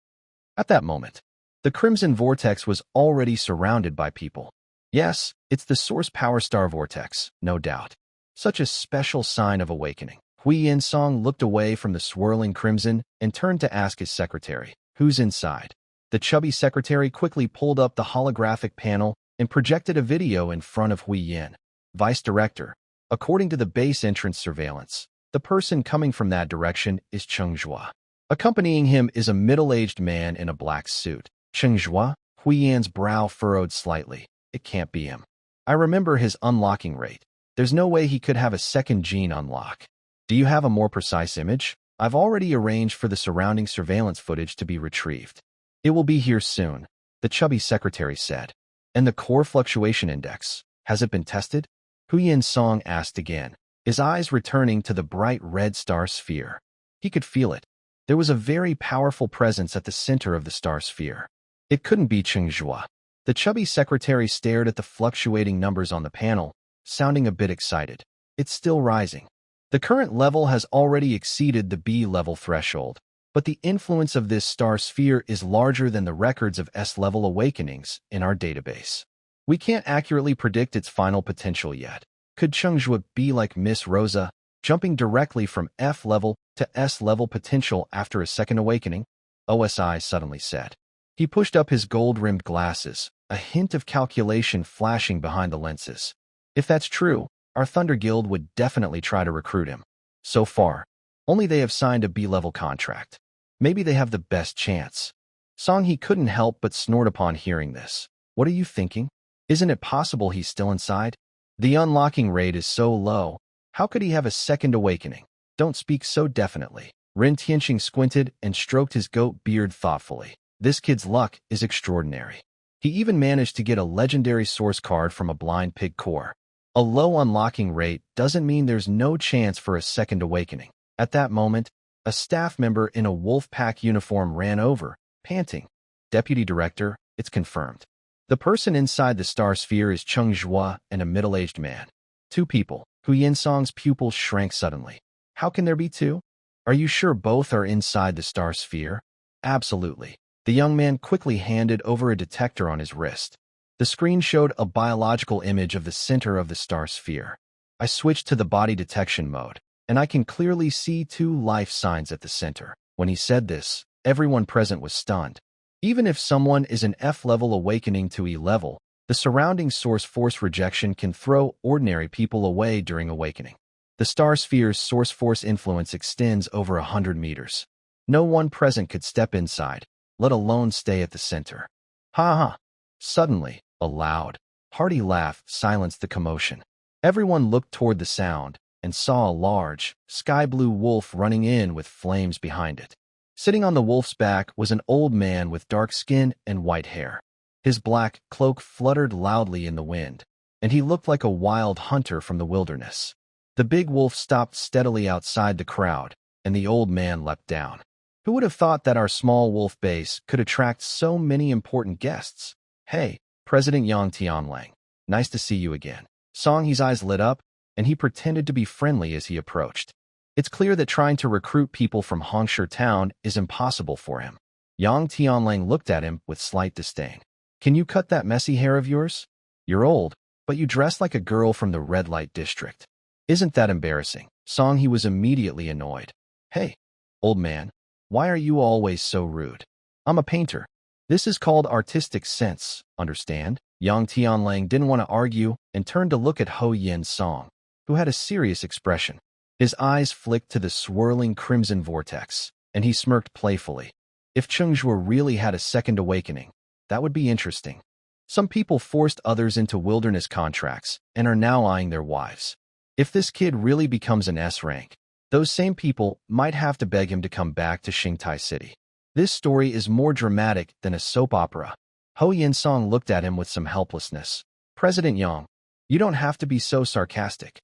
At that moment, the crimson vortex was already surrounded by people. Yes, it's the source power star vortex, no doubt. Such a special sign of awakening. Huyin Song looked away from the swirling crimson and turned to ask his secretary, who's inside? The chubby secretary quickly pulled up the holographic panel and projected a video in front of Huyin. Vice Director, according to the base entrance surveillance, the person coming from that direction is Cheng Zhuo. Accompanying him is a middle-aged man in a black suit. Cheng Zhuo? Huiyin's brow furrowed slightly. It can't be him. I remember his unlocking rate. There's no way he could have a second gene unlock. Do you have a more precise image? I've already arranged for the surrounding surveillance footage to be retrieved. It will be here soon, the chubby secretary said. And the core fluctuation index, has it been tested? Huyin Song asked again, his eyes returning to the bright red star sphere. He could feel it. There was a very powerful presence at the center of the star sphere. It couldn't be Cheng Zhuo. The chubby secretary stared at the fluctuating numbers on the panel, sounding a bit excited. It's still rising. The current level has already exceeded the B-level threshold, but the influence of this star sphere is larger than the records of S-level awakenings in our database. We can't accurately predict its final potential yet. Could Cheng Zhuo be like Miss Rosa, jumping directly from F-level to S-level potential after a second awakening? OSI suddenly said. He pushed up his gold-rimmed glasses, a hint of calculation flashing behind the lenses. If that's true, our Thunder Guild would definitely try to recruit him. So far, only they have signed a B-level contract. Maybe they have the best chance. Song-hee couldn't help but snort upon hearing this. What are you thinking? Isn't it possible he's still inside? The unlocking rate is so low. How could he have a second awakening? Don't speak so definitely. Rin Tianqing squinted and stroked his goat beard thoughtfully. This kid's luck is extraordinary. He even managed to get a legendary source card from a blind pig core. A low unlocking rate doesn't mean there's no chance for a second awakening. At that moment, a staff member in a wolf pack uniform ran over, panting. Deputy Director, it's confirmed. The person inside the star sphere is Cheng Zhuo and a middle-aged man. Two people. Hu Yinsong's pupils shrank suddenly. How can there be two? Are you sure both are inside the star sphere? Absolutely. The young man quickly handed over a detector on his wrist. The screen showed a biological image of the center of the star sphere. I switched to the body detection mode, and I can clearly see two life signs at the center. When he said this, everyone present was stunned. Even if someone is an F-level awakening to E-level, the surrounding source force rejection can throw ordinary people away during awakening. The star sphere's source force influence extends over 100 meters. No one present could step inside, let alone stay at the center. Ha ha! Suddenly, a loud, hearty laugh silenced the commotion. Everyone looked toward the sound and saw a large, sky-blue wolf running in with flames behind it. Sitting on the wolf's back was an old man with dark skin and white hair. His black cloak fluttered loudly in the wind, and he looked like a wild hunter from the wilderness. The big wolf stopped steadily outside the crowd, and the old man leapt down. Who would have thought that our small wolf base could attract so many important guests? Hey, President Yang Tianlang. Nice to see you again. Song-hee's eyes lit up, and he pretended to be friendly as he approached. It's clear that trying to recruit people from Hongshi town is impossible for him. Yang Tianlang looked at him with slight disdain. Can you cut that messy hair of yours? You're old, but you dress like a girl from the red light district. Isn't that embarrassing? Song-hee was immediately annoyed. Hey, old man, why are you always so rude? I'm a painter. This is called artistic sense, understand? Yang Tianlang didn't want to argue and turned to look at Ho Yin-song, who had a serious expression. His eyes flicked to the swirling crimson vortex, and he smirked playfully. If Cheng Zhuo really had a second awakening, that would be interesting. Some people forced others into wilderness contracts and are now eyeing their wives. If this kid really becomes an S rank, those same people might have to beg him to come back to Xingtai City. This story is more dramatic than a soap opera. Ho Yin-song looked at him with some helplessness. President Yang, you don't have to be so sarcastic.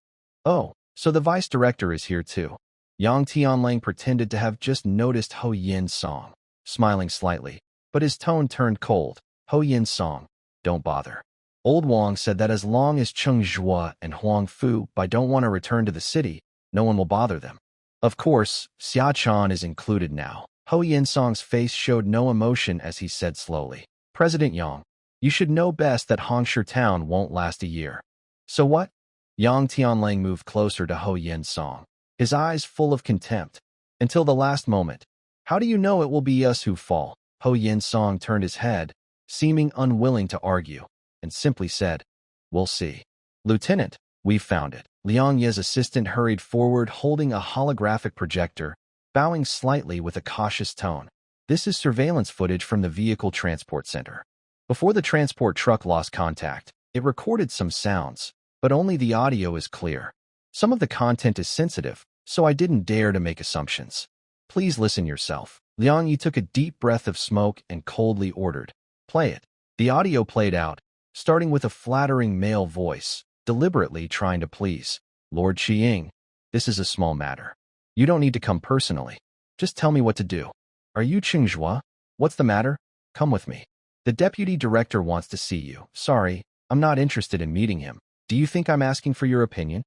Oh, so the vice director is here too. Yang Tianlang pretended to have just noticed Ho Yin-song, smiling slightly, but his tone turned cold. Ho Yin-song, don't bother. Old Wang said that as long as Cheng Zhuo and Huang Fu don't want to return to the city, no one will bother them. Of course, Xia Chan is included now. Ho Yin-song's face showed no emotion as he said slowly. President Yang, you should know best that Hongshi town won't last a year. So what? Yang Tianlang moved closer to Ho Yin-song, his eyes full of contempt. Until the last moment. How do you know it will be us who fall? Ho Yin-song turned his head, seeming unwilling to argue, and simply said, We'll see. Lieutenant, we've found it. Liang Ye's assistant hurried forward holding a holographic projector, bowing slightly with a cautious tone. This is surveillance footage from the vehicle transport center. Before the transport truck lost contact, it recorded some sounds, but only the audio is clear. Some of the content is sensitive, so I didn't dare to make assumptions. Please listen yourself. Liang Yi took a deep breath of smoke and coldly ordered, Play it. The audio played out, starting with a flattering male voice, deliberately trying to please. Lord Qiying, this is a small matter. You don't need to come personally. Just tell me what to do. Are you Cheng Zhuo? What's the matter? Come with me. The deputy director wants to see you. Sorry, I'm not interested in meeting him. Do you think I'm asking for your opinion?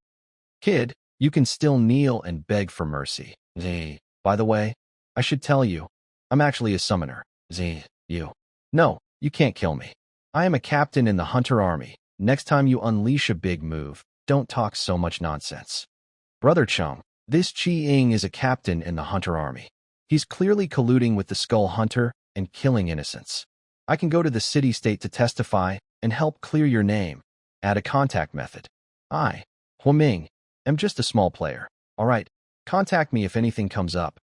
Kid, you can still kneel and beg for mercy. By the way, I should tell you, I'm actually a summoner. You. No, you can't kill me. I am a captain in the hunter army. Next time you unleash a big move, don't talk so much nonsense. Brother Chung, this Qiying is a captain in the hunter army. He's clearly colluding with the Skull Hunter and killing innocents. I can go to the city-state to testify and help clear your name. Add a contact method. I, Huaming, am just a small player. All right, contact me if anything comes up.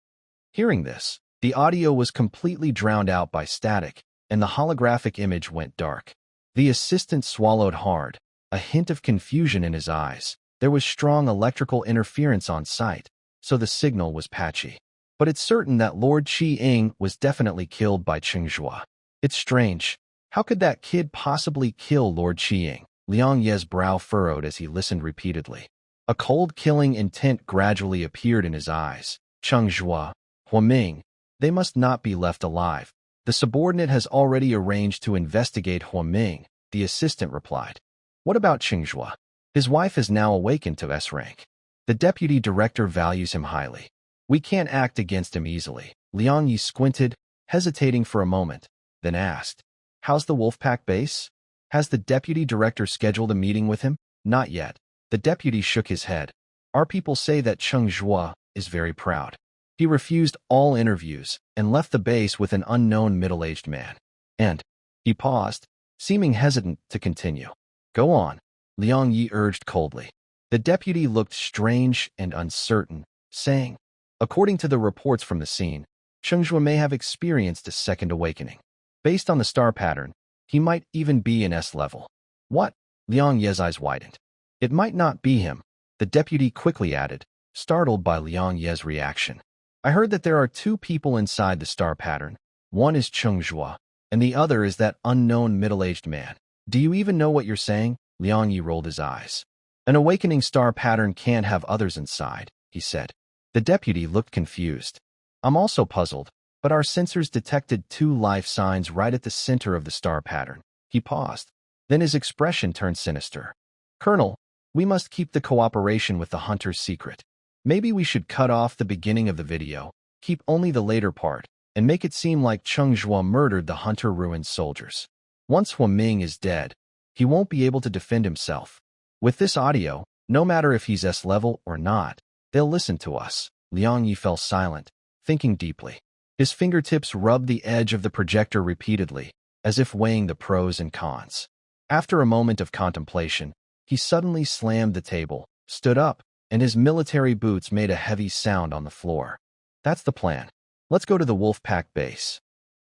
Hearing this, the audio was completely drowned out by static, and the holographic image went dark. The assistant swallowed hard, a hint of confusion in his eyes. There was strong electrical interference on site, so the signal was patchy. But it's certain that Lord Qi Ying was definitely killed by Cheng Zhuo. It's strange. How could that kid possibly kill Lord Qi Ying? Liang Ye's brow furrowed as he listened repeatedly. A cold killing intent gradually appeared in his eyes. Cheng Zhuo, Huaming, they must not be left alive. The subordinate has already arranged to investigate Huaming, the assistant replied. What about Cheng Zhuo? His wife has now awakened to S rank. The deputy director values him highly. We can't act against him easily. Liang Yi squinted, hesitating for a moment, then asked, How's the Wolfpack base? Has the deputy director scheduled a meeting with him? Not yet. The deputy shook his head. Our people say that Cheng Zhuo is very proud. He refused all interviews and left the base with an unknown middle-aged man. And he paused, seeming hesitant to continue. Go on, Liang Yi urged coldly. The deputy looked strange and uncertain, saying, According to the reports from the scene, Cheng Zhuo may have experienced a second awakening. Based on the star pattern, he might even be in S level. What? Liang Ye's eyes widened. It might not be him, the deputy quickly added, startled by Liang Ye's reaction. I heard that there are two people inside the star pattern. One is Cheng Zhuo, and the other is that unknown middle-aged man. Do you even know what you're saying? Liang Yi rolled his eyes. An awakening star pattern can't have others inside, he said. The deputy looked confused. I'm also puzzled, but our sensors detected two life signs right at the center of the star pattern. He paused. Then his expression turned sinister. Colonel, we must keep the cooperation with the hunters secret. Maybe we should cut off the beginning of the video, keep only the later part, and make it seem like Cheng Zhuo murdered the hunter-ruined soldiers. Once Huaming is dead, he won't be able to defend himself. With this audio, no matter if he's S level or not, they'll listen to us. Liang Yi fell silent, thinking deeply. His fingertips rubbed the edge of the projector repeatedly, as if weighing the pros and cons. After a moment of contemplation, he suddenly slammed the table, stood up, and his military boots made a heavy sound on the floor. That's the plan. Let's go to the Wolfpack base.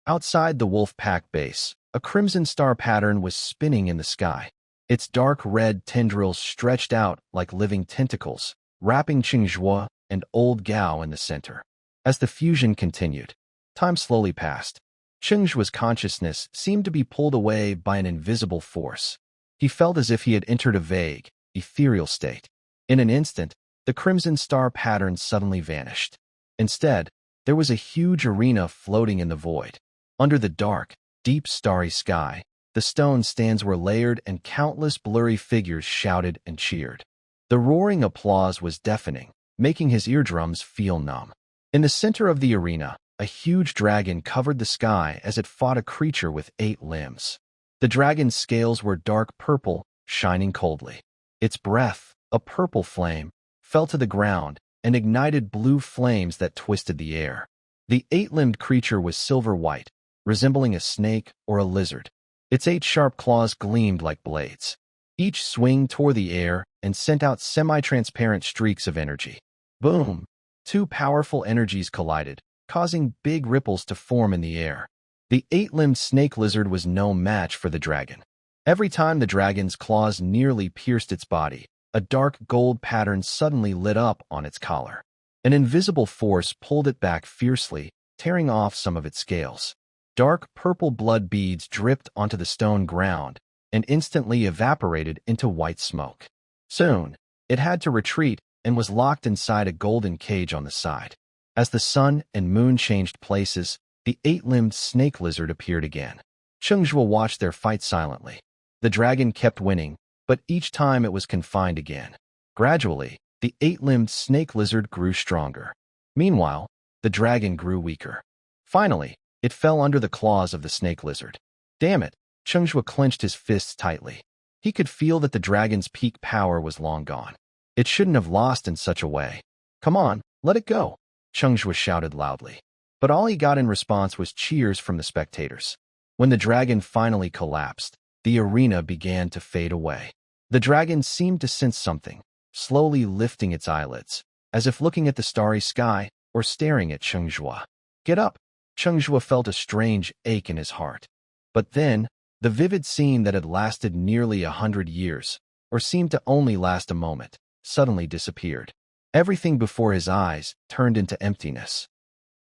Outside the Wolfpack base, a crimson star pattern was spinning in the sky. Its dark red tendrils stretched out like living tentacles, wrapping Cheng Zhuo and Old Gao in the center. As the fusion continued, time slowly passed. Cheng Zhuo's consciousness seemed to be pulled away by an invisible force. He felt as if he had entered a vague, ethereal state. In an instant, the crimson star pattern suddenly vanished. Instead, there was a huge arena floating in the void. Under the dark, deep starry sky, the stone stands were layered and countless blurry figures shouted and cheered. The roaring applause was deafening, making his eardrums feel numb. In the center of the arena, a huge dragon covered the sky as it fought a creature with 8 limbs. The dragon's scales were dark purple, shining coldly. Its breath, a purple flame, fell to the ground and ignited blue flames that twisted the air. The 8-limbed creature was silver-white, resembling a snake or a lizard. Its 8 sharp claws gleamed like blades. Each swing tore the air and sent out semi-transparent streaks of energy. Boom! 2 powerful energies collided, causing big ripples to form in the air. The 8-limbed snake lizard was no match for the dragon. Every time the dragon's claws nearly pierced its body, a dark gold pattern suddenly lit up on its collar. An invisible force pulled it back fiercely, tearing off some of its scales. Dark purple blood beads dripped onto the stone ground and instantly evaporated into white smoke. Soon, it had to retreat and was locked inside a golden cage on the side. As the sun and moon changed places, the 8-limbed snake lizard appeared again. Cheng Zhuo watched their fight silently. The dragon kept winning, but each time it was confined again. Gradually, the 8-limbed snake lizard grew stronger. Meanwhile, the dragon grew weaker. Finally, it fell under the claws of the snake lizard. Damn it! Cheng Zhuo clenched his fists tightly. He could feel that the dragon's peak power was long gone. It shouldn't have lost in such a way. Come on, let it go! Cheng Zhuo shouted loudly. But all he got in response was cheers from the spectators. When the dragon finally collapsed, the arena began to fade away. The dragon seemed to sense something, slowly lifting its eyelids, as if looking at the starry sky or staring at Cheng Zhuo. "Get up!" Cheng Zhuo felt a strange ache in his heart. But then, the vivid scene that had lasted nearly 100 years, or seemed to only last a moment, suddenly disappeared. Everything before his eyes turned into emptiness.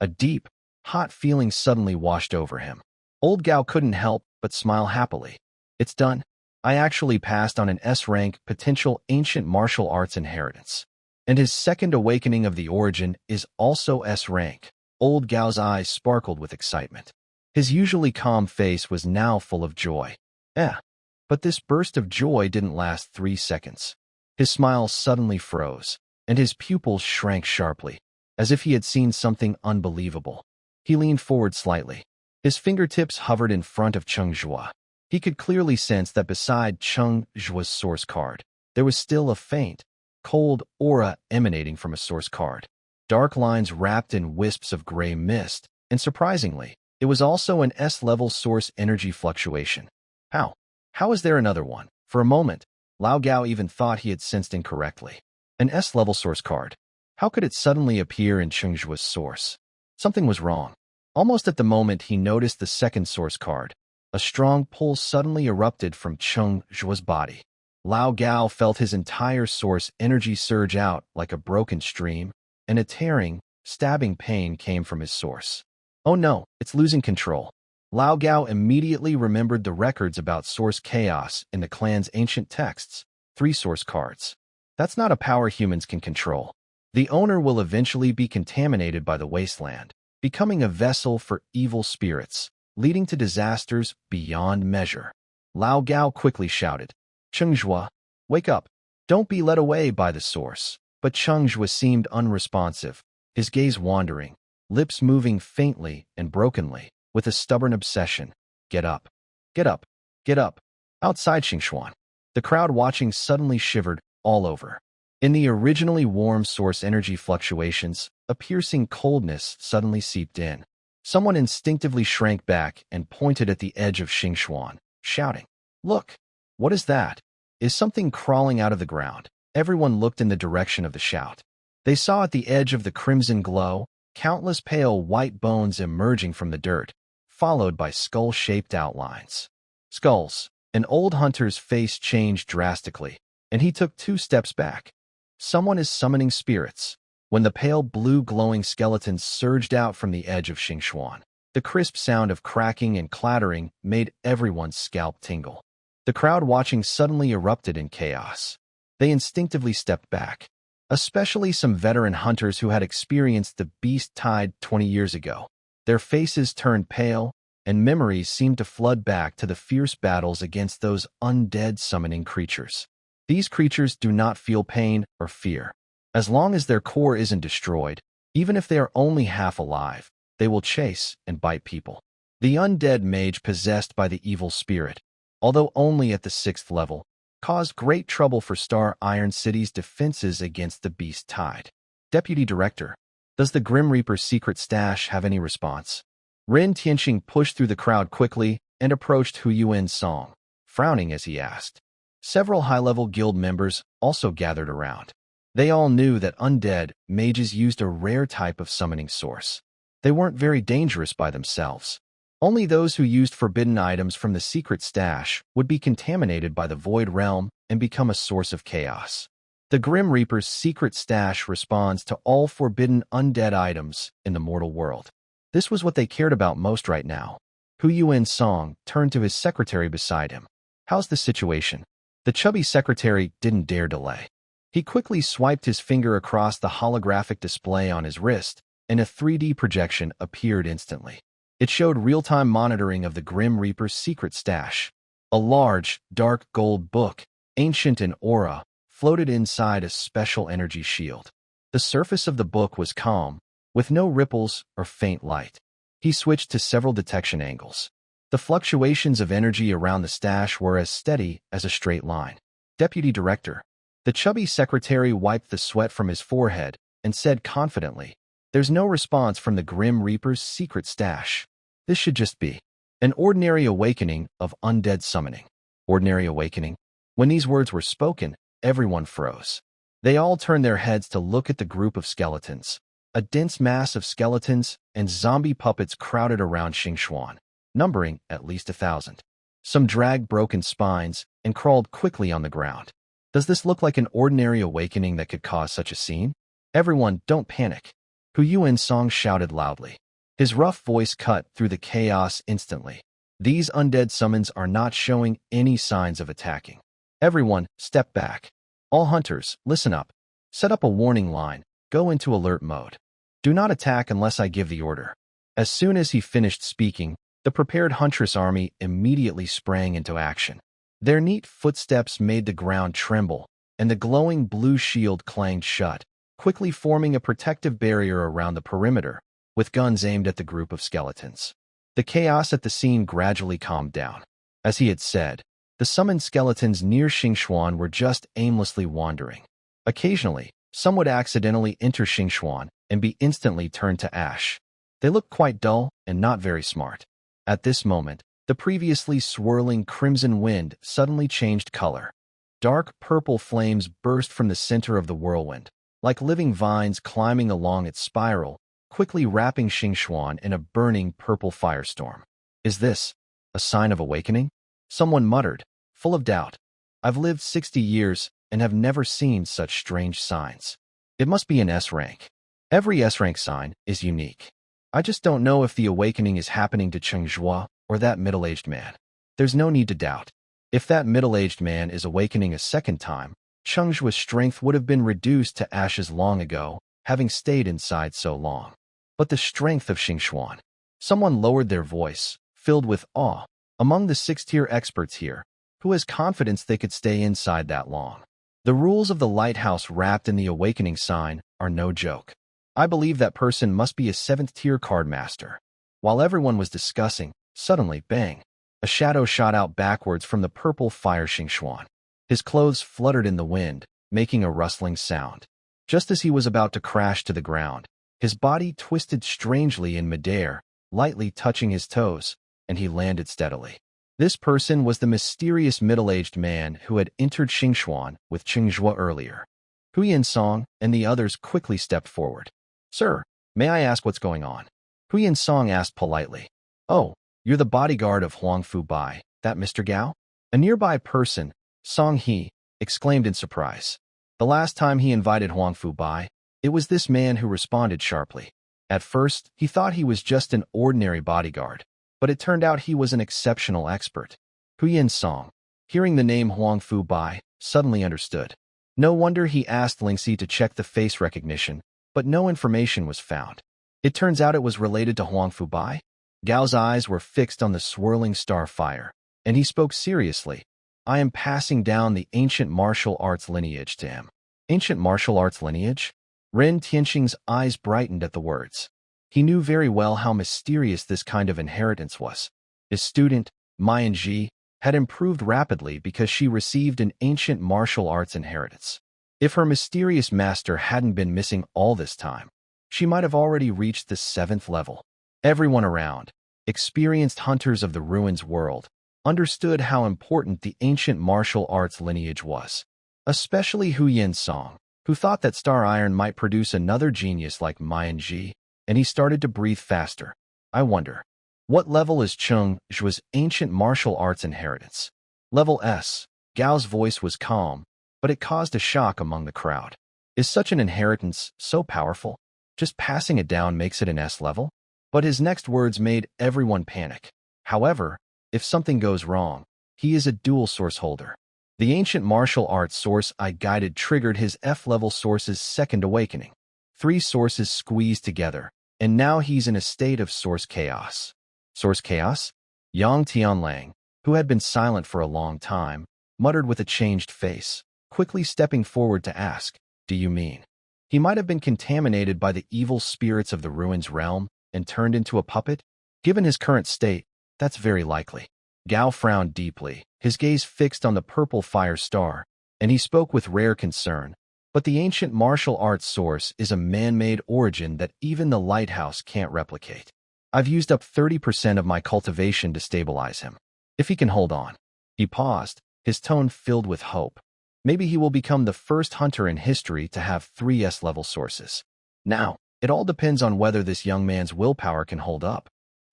A deep, hot feeling suddenly washed over him. Old Gao couldn't help but smile happily. "It's done. I actually passed on an S-rank potential ancient martial arts inheritance. And his second awakening of the origin is also S-rank." Old Gao's eyes sparkled with excitement. His usually calm face was now full of joy. But this burst of joy didn't last 3 seconds. His smile suddenly froze, and his pupils shrank sharply, as if he had seen something unbelievable. He leaned forward slightly. His fingertips hovered in front of Cheng Zhuo. He could clearly sense that beside Cheng Zhuo's source card, there was still a faint, cold aura emanating from a source card. Dark lines wrapped in wisps of gray mist, and surprisingly, it was also an S-level source energy fluctuation. How is there another one? For a moment, Lao Gao even thought he had sensed incorrectly. An S-level source card. How could it suddenly appear in Cheng Zhuo's source? Something was wrong. Almost at the moment he noticed the second source card, a strong pull suddenly erupted from Cheng Zhuo's body. Lao Gao felt his entire source energy surge out like a broken stream, and a tearing, stabbing pain came from his source. "Oh no, it's losing control." Lao Gao immediately remembered the records about source chaos in the clan's ancient texts. 3 source cards. That's not a power humans can control. The owner will eventually be contaminated by the wasteland, becoming a vessel for evil spirits, leading to disasters beyond measure. Lao Gao quickly shouted, "Cheng Zhuo, wake up. Don't be led away by the source." But Cheng Zhuo seemed unresponsive, his gaze wandering, lips moving faintly and brokenly, with a stubborn obsession. "Get up. Get up. Get up." Outside Xingxuan, the crowd watching suddenly shivered all over. In the originally warm source energy fluctuations, a piercing coldness suddenly seeped in. Someone instinctively shrank back and pointed at the edge of Xingxuan, shouting, "Look! What is that? Is something crawling out of the ground?" Everyone looked in the direction of the shout. They saw at the edge of the crimson glow, countless pale white bones emerging from the dirt, followed by skull-shaped outlines. Skulls. An old hunter's face changed drastically, and he took 2 steps back. Someone is summoning spirits. When the pale blue glowing skeletons surged out from the edge of Xingxuan, the crisp sound of cracking and clattering made everyone's scalp tingle. The crowd watching suddenly erupted in chaos. They instinctively stepped back, especially some veteran hunters who had experienced the beast tide 20 years ago. Their faces turned pale, and memories seemed to flood back to the fierce battles against those undead summoning creatures. These creatures do not feel pain or fear. As long as their core isn't destroyed, even if they are only half alive, they will chase and bite people. The undead mage possessed by the evil spirit, although only at the 6th level, caused great trouble for Star Iron City's defenses against the beast tide. Deputy Director, does the Grim Reaper's secret stash have any response? Ren Tianxing pushed through the crowd quickly and approached Hu Yuan's Song, frowning as he asked. Several high-level guild members also gathered around. They all knew that undead mages used a rare type of summoning source. They weren't very dangerous by themselves. Only those who used forbidden items from the secret stash would be contaminated by the Void Realm and become a source of chaos. The Grim Reaper's secret stash responds to all forbidden undead items in the mortal world. This was what they cared about most right now. Hu Yuan's Song turned to his secretary beside him. "How's the situation?" The chubby secretary didn't dare delay. He quickly swiped his finger across the holographic display on his wrist, and a 3D projection appeared instantly. It showed real-time monitoring of the Grim Reaper's secret stash. A large, dark gold book, ancient in aura, floated inside a special energy shield. The surface of the book was calm, with no ripples or faint light. He switched to several detection angles. The fluctuations of energy around the stash were as steady as a straight line. "Deputy Director." The chubby secretary wiped the sweat from his forehead and said confidently, "There's no response from the Grim Reaper's secret stash. This should just be An ordinary awakening of undead summoning. Ordinary awakening? When these words were spoken, everyone froze. They all turned their heads to look at the group of skeletons. A dense mass of skeletons and zombie puppets crowded around Cheng Zhuo, numbering at least 1,000. Some dragged broken spines and crawled quickly on the ground. Does this look like an ordinary awakening that could cause such a scene? Everyone, don't panic. Hu Yuan-song shouted loudly. His rough voice cut through the chaos instantly. These undead summons are not showing any signs of attacking. Everyone, step back. All hunters, listen up. Set up a warning line. Go into alert mode. Do not attack unless I give the order. As soon as he finished speaking, the prepared huntress army immediately sprang into action. Their neat footsteps made the ground tremble, and the glowing blue shield clanged shut, quickly forming a protective barrier around the perimeter, with guns aimed at the group of skeletons. The chaos at the scene gradually calmed down. As he had said, the summoned skeletons near Cheng Zhuo were just aimlessly wandering. Occasionally, some would accidentally enter Cheng Zhuo and be instantly turned to ash. They looked quite dull and not very smart. At this moment, the previously swirling crimson wind suddenly changed color. Dark purple flames burst from the center of the whirlwind, like living vines climbing along its spiral, quickly wrapping Cheng Zhuo in a burning purple firestorm. Is this a sign of awakening? Someone muttered, full of doubt. I've lived 60 years and have never seen such strange signs. It must be an S rank. Every S rank sign is unique. I just don't know if the awakening is happening to Cheng Zhuo or that middle-aged man. There's no need to doubt. If that middle-aged man is awakening a second time, Cheng Zhuo's strength would have been reduced to ashes long ago, having stayed inside so long. But the strength of Cheng Zhuo. Someone lowered their voice, filled with awe. Among the 6-tier experts here, who has confidence they could stay inside that long? The rules of the lighthouse wrapped in the awakening sign are no joke. I believe that person must be a 7th-tier card master. While everyone was discussing, suddenly, bang, a shadow shot out backwards from the purple fire Cheng Zhuo. His clothes fluttered in the wind, making a rustling sound. Just as he was about to crash to the ground, his body twisted strangely in midair, lightly touching his toes, and he landed steadily. This person was the mysterious middle-aged man who had entered Cheng Zhuo with Cheng Zhuo earlier. Hu Yan-song and the others quickly stepped forward. Sir, may I ask what's going on? Hu Yan-song asked politely. Oh, you're the bodyguard of Huang Fu Bai, that Mr. Gao? A nearby person, Song He, exclaimed in surprise. The last time he invited Huang Fu Bai, it was this man who responded sharply. At first, he thought he was just an ordinary bodyguard, but it turned out he was an exceptional expert. Hu Yan-song, hearing the name Huang Fu Bai, suddenly understood. No wonder he asked Lingxi to check the face recognition, but no information was found. It turns out it was related to Huang Fu Bai. Gao's eyes were fixed on the swirling star fire, and he spoke seriously. I am passing down the ancient martial arts lineage to him. Ancient martial arts lineage? Ren Tianxing's eyes brightened at the words. He knew very well how mysterious this kind of inheritance was. His student, Mayan Ji, had improved rapidly because she received an ancient martial arts inheritance. If her mysterious master hadn't been missing all this time, she might have already reached the 7th level. Everyone around, experienced hunters of the ruins world, understood how important the ancient martial arts lineage was. Especially Hu Yan-song, who thought that Star Iron might produce another genius like Mayan Ji, and he started to breathe faster. I wonder, what level is Cheng Zhuo's ancient martial arts inheritance? Level S. Gao's voice was calm, but it caused a shock among the crowd. Is such an inheritance so powerful? Just passing it down makes it an S level? But his next words made everyone panic. However, if something goes wrong, he is a dual source holder. The ancient martial arts source I guided triggered his F-level source's second awakening. 3 sources squeezed together, and now he's in a state of source chaos. Source chaos? Yang Tianlang, who had been silent for a long time, muttered with a changed face, quickly stepping forward to ask, do you mean? He might have been contaminated by the evil spirits of the ruins realm and turned into a puppet? Given his current state, that's very likely. Gao frowned deeply, his gaze fixed on the purple fire star, and he spoke with rare concern. But the ancient martial arts source is a man-made origin that even the lighthouse can't replicate. I've used up 30% of my cultivation to stabilize him. If he can hold on. He paused, his tone filled with hope. Maybe he will become the first hunter in history to have 3 S-level sources. Now, it all depends on whether this young man's willpower can hold up.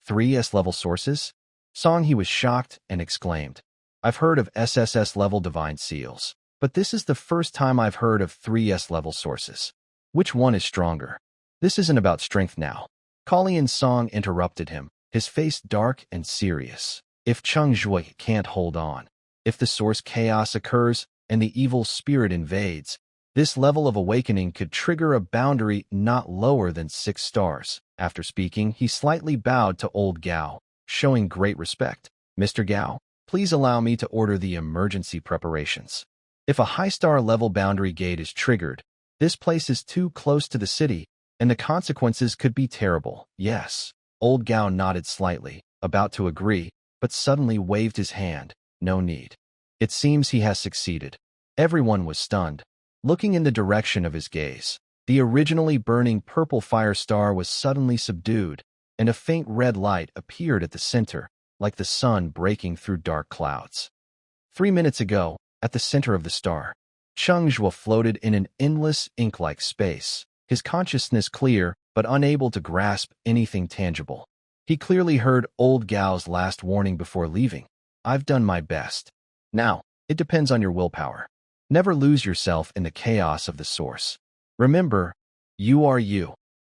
3 S-level sources? He was shocked and exclaimed. I've heard of SSS-level divine seals, but this is the first time I've heard of 3 S-level sources. Which one is stronger? This isn't about strength now. Kalian Song interrupted him, his face dark and serious. If Cheng Zhuo can't hold on, if the source chaos occurs and the evil spirit invades, this level of awakening could trigger a boundary not lower than 6 stars. After speaking, he slightly bowed to old Gao, showing great respect. Mr. Gao, please allow me to order the emergency preparations. If a high-star level boundary gate is triggered, this place is too close to the city, and the consequences could be terrible. Yes. Old Gao nodded slightly, about to agree, but suddenly waved his hand. No need. It seems he has succeeded. Everyone was stunned, looking in the direction of his gaze. The originally burning purple fire star was suddenly subdued, and a faint red light appeared at the center, like the sun breaking through dark clouds. 3 minutes ago, at the center of the star, Cheng Zhuo floated in an endless ink-like space, his consciousness clear but unable to grasp anything tangible. He clearly heard old Gao's last warning before leaving. I've done my best. Now, it depends on your willpower. Never lose yourself in the chaos of the source. Remember, you are you.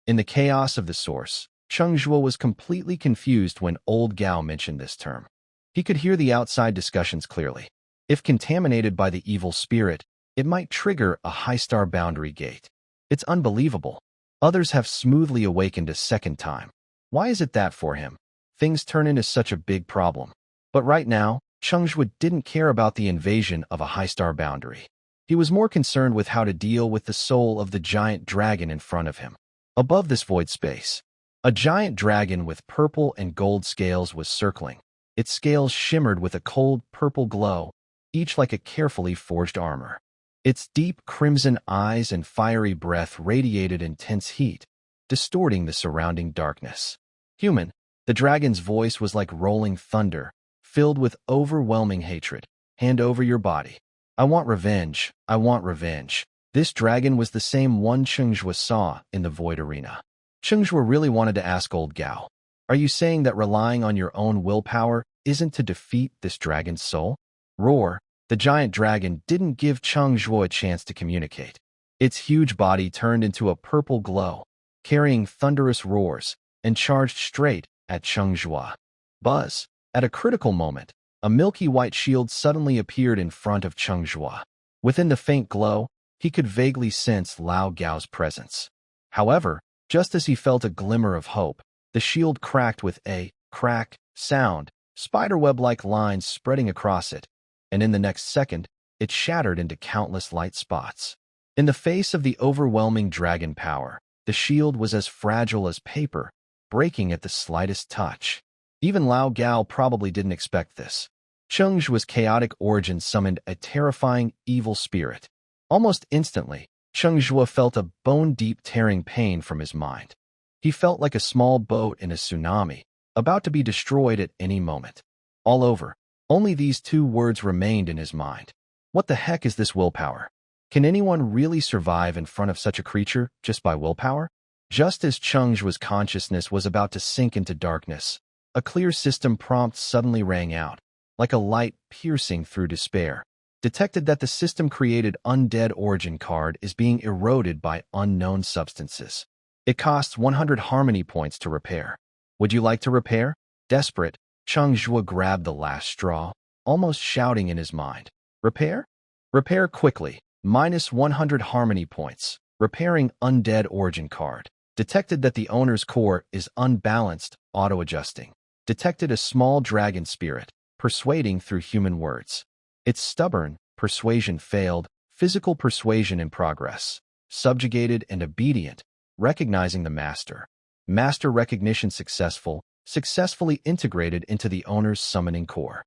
In the chaos of the source, Cheng Zhuo was completely confused when old Gao mentioned this term. He could hear the outside discussions clearly. If contaminated by the evil spirit, it might trigger a high-star boundary gate. It's unbelievable. Others have smoothly awakened a second time. Why is it that for him, things turn into such a big problem? But right now, Cheng Zhuo didn't care about the invasion of a high-star boundary. He was more concerned with how to deal with the soul of the giant dragon in front of him. Above this void space, a giant dragon with purple and gold scales was circling. Its scales shimmered with a cold purple glow, each like a carefully forged armor. Its deep crimson eyes and fiery breath radiated intense heat, distorting the surrounding darkness. Human, the dragon's voice was like rolling thunder, filled with overwhelming hatred. Hand over your body. I want revenge. I want revenge. This dragon was the same one Cheng Zhuo saw in the void arena. Cheng Zhuo really wanted to ask old Gao, are you saying that relying on your own willpower isn't to defeat this dragon's soul? Roar. The giant dragon didn't give Cheng Zhuo a chance to communicate. Its huge body turned into a purple glow, carrying thunderous roars, and charged straight at Cheng Zhuo. Buzz. At a critical moment, a milky white shield suddenly appeared in front of Cheng Zhuo. Within the faint glow, he could vaguely sense Lao Gao's presence. However, just as he felt a glimmer of hope, the shield cracked with a crack sound, spiderweb-like lines spreading across it, and in the next second, it shattered into countless light spots. In the face of the overwhelming dragon power, the shield was as fragile as paper, breaking at the slightest touch. Even Lao Gao probably didn't expect this. Cheng Zhuo's chaotic origin summoned a terrifying, evil spirit. Almost instantly, Cheng Zhuo felt a bone-deep tearing pain from his mind. He felt like a small boat in a tsunami, about to be destroyed at any moment. All over, only these 2 words remained in his mind. What the heck is this willpower? Can anyone really survive in front of such a creature just by willpower? Just as Cheng Zhuo's consciousness was about to sink into darkness, a clear system prompt suddenly rang out, like a light piercing through despair. Detected that the system-created Undead origin card is being eroded by unknown substances. It costs 100 harmony points to repair. Would you like to repair? Desperate, Cheng Zhuo grabbed the last straw, almost shouting in his mind. Repair? Repair quickly. Minus 100 harmony points. Repairing Undead origin card. Detected that the owner's core is unbalanced, auto-adjusting. Detected a small dragon spirit, persuading through human words. It's stubborn, persuasion failed, physical persuasion in progress. Subjugated and obedient, recognizing the master. Master recognition successful, successfully integrated into the owner's summoning core.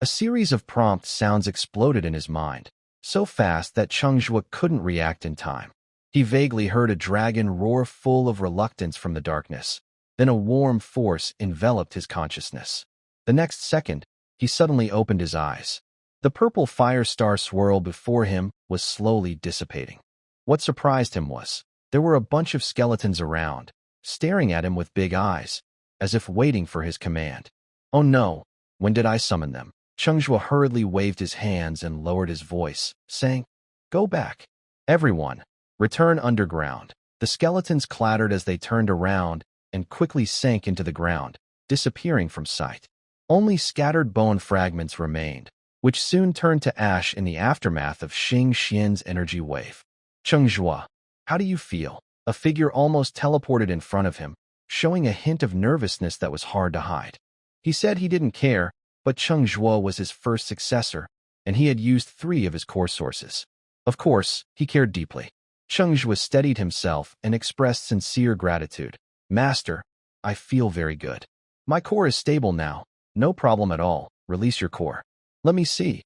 A series of prompt sounds exploded in his mind, so fast that Cheng Zhuo couldn't react in time. He vaguely heard a dragon roar full of reluctance from the darkness. Then a warm force enveloped his consciousness. The next second, he suddenly opened his eyes. The purple fire star swirl before him was slowly dissipating. What surprised him was, there were a bunch of skeletons around, staring at him with big eyes, as if waiting for his command. Oh no, when did I summon them? Cheng Zhuo hurriedly waved his hands and lowered his voice, saying, "Go back. Everyone, return underground." The skeletons clattered as they turned around and quickly sank into the ground, disappearing from sight. Only scattered bone fragments remained, which soon turned to ash in the aftermath of Xing Xian's energy wave. Cheng Zhuo, how do you feel? A figure almost teleported in front of him, showing a hint of nervousness that was hard to hide. He said he didn't care, but Cheng Zhuo was his first successor, and he had used 3 of his core sources. Of course, he cared deeply. Cheng Zhuo steadied himself and expressed sincere gratitude. Master, I feel very good. My core is stable now. No problem at all. Release your core. Let me see.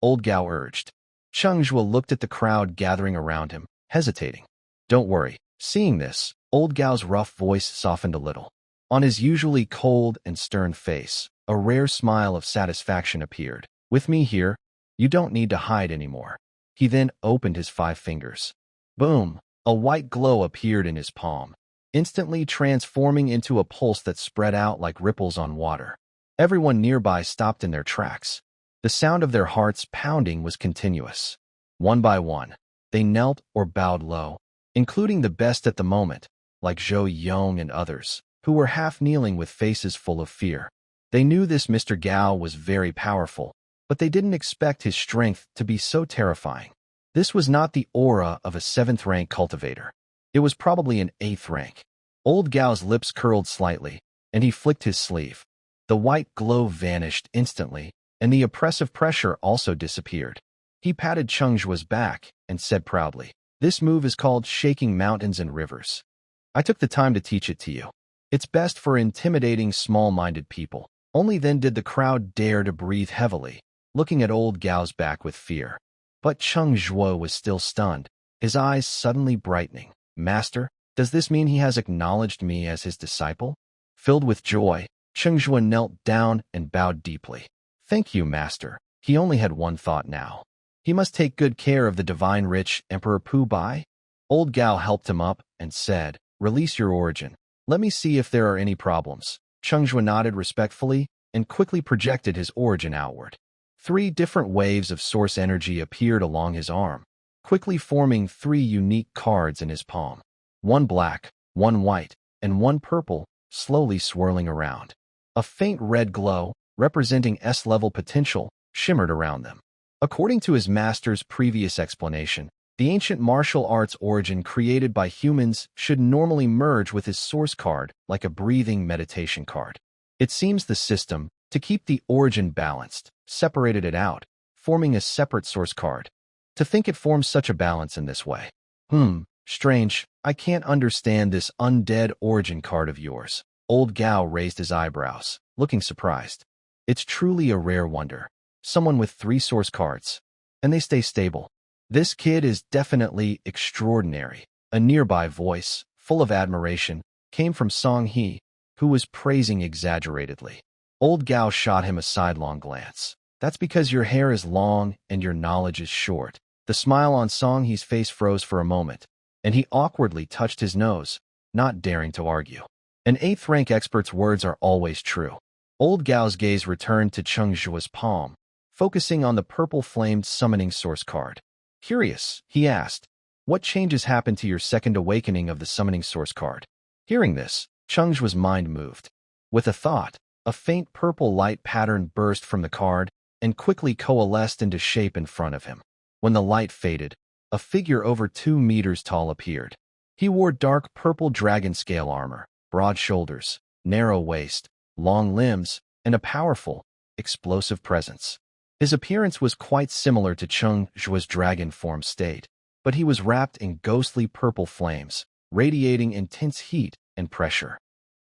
Old Gao urged. Cheng Zhuo looked at the crowd gathering around him, hesitating. Don't worry. Seeing this, Old Gao's rough voice softened a little. On his usually cold and stern face, a rare smile of satisfaction appeared. With me here, you don't need to hide anymore. He then opened his 5 fingers. Boom! A white glow appeared in his palm, instantly transforming into a pulse that spread out like ripples on water. Everyone nearby stopped in their tracks. The sound of their hearts pounding was continuous. One by one, they knelt or bowed low, including the best at the moment, like Zhou Yong and others, who were half kneeling with faces full of fear. They knew this Mr. Gao was very powerful, but they didn't expect his strength to be so terrifying. This was not the aura of a 7th-rank cultivator. It was probably an 8th rank. Old Gao's lips curled slightly, and he flicked his sleeve. The white glow vanished instantly, and the oppressive pressure also disappeared. He patted Cheng Zhuo's back and said proudly, "This move is called shaking mountains and rivers. I took the time to teach it to you. It's best for intimidating small-minded people." Only then did the crowd dare to breathe heavily, looking at Old Gao's back with fear. But Cheng Zhuo was still stunned, his eyes suddenly brightening. Master, does this mean he has acknowledged me as his disciple? Filled with joy, Cheng Zhuo knelt down and bowed deeply. Thank you, Master. He only had one thought now. He must take good care of the divine rich Emperor Pu Bai. Old Gao helped him up and said, "Release your origin. Let me see if there are any problems." Cheng Zhuo nodded respectfully and quickly projected his origin outward. 3 different waves of source energy appeared along his arm, quickly forming 3 unique cards in his palm. 1 black, 1 white, and 1 purple, slowly swirling around. A faint red glow, representing S-level potential, shimmered around them. According to his master's previous explanation, the ancient martial arts origin created by humans should normally merge with his source card like a breathing meditation card. It seems the system, to keep the origin balanced, separated it out, forming a separate source card. To think it forms such a balance in this way. Strange. I can't understand this undead origin card of yours. Old Gao raised his eyebrows, looking surprised. It's truly a rare wonder. Someone with 3 source cards, and they stay stable. This kid is definitely extraordinary. A nearby voice, full of admiration, came from Song He, who was praising exaggeratedly. Old Gao shot him a sidelong glance. That's because your hair is long and your knowledge is short. The smile on Song He's face froze for a moment, and he awkwardly touched his nose, not daring to argue. An 8th-rank expert's words are always true. Old Gao's gaze returned to Cheng Zhuo's palm, focusing on the purple-flamed summoning source card. Curious, he asked, what changes happened to your second awakening of the summoning source card? Hearing this, Cheng Zhuo's mind moved. With a thought, a faint purple light pattern burst from the card and quickly coalesced into shape in front of him. When the light faded, a figure over 2 meters tall appeared. He wore dark purple dragon scale armor, broad shoulders, narrow waist, long limbs, and a powerful, explosive presence. His appearance was quite similar to Cheng Zhuo's dragon form state, but he was wrapped in ghostly purple flames, radiating intense heat and pressure.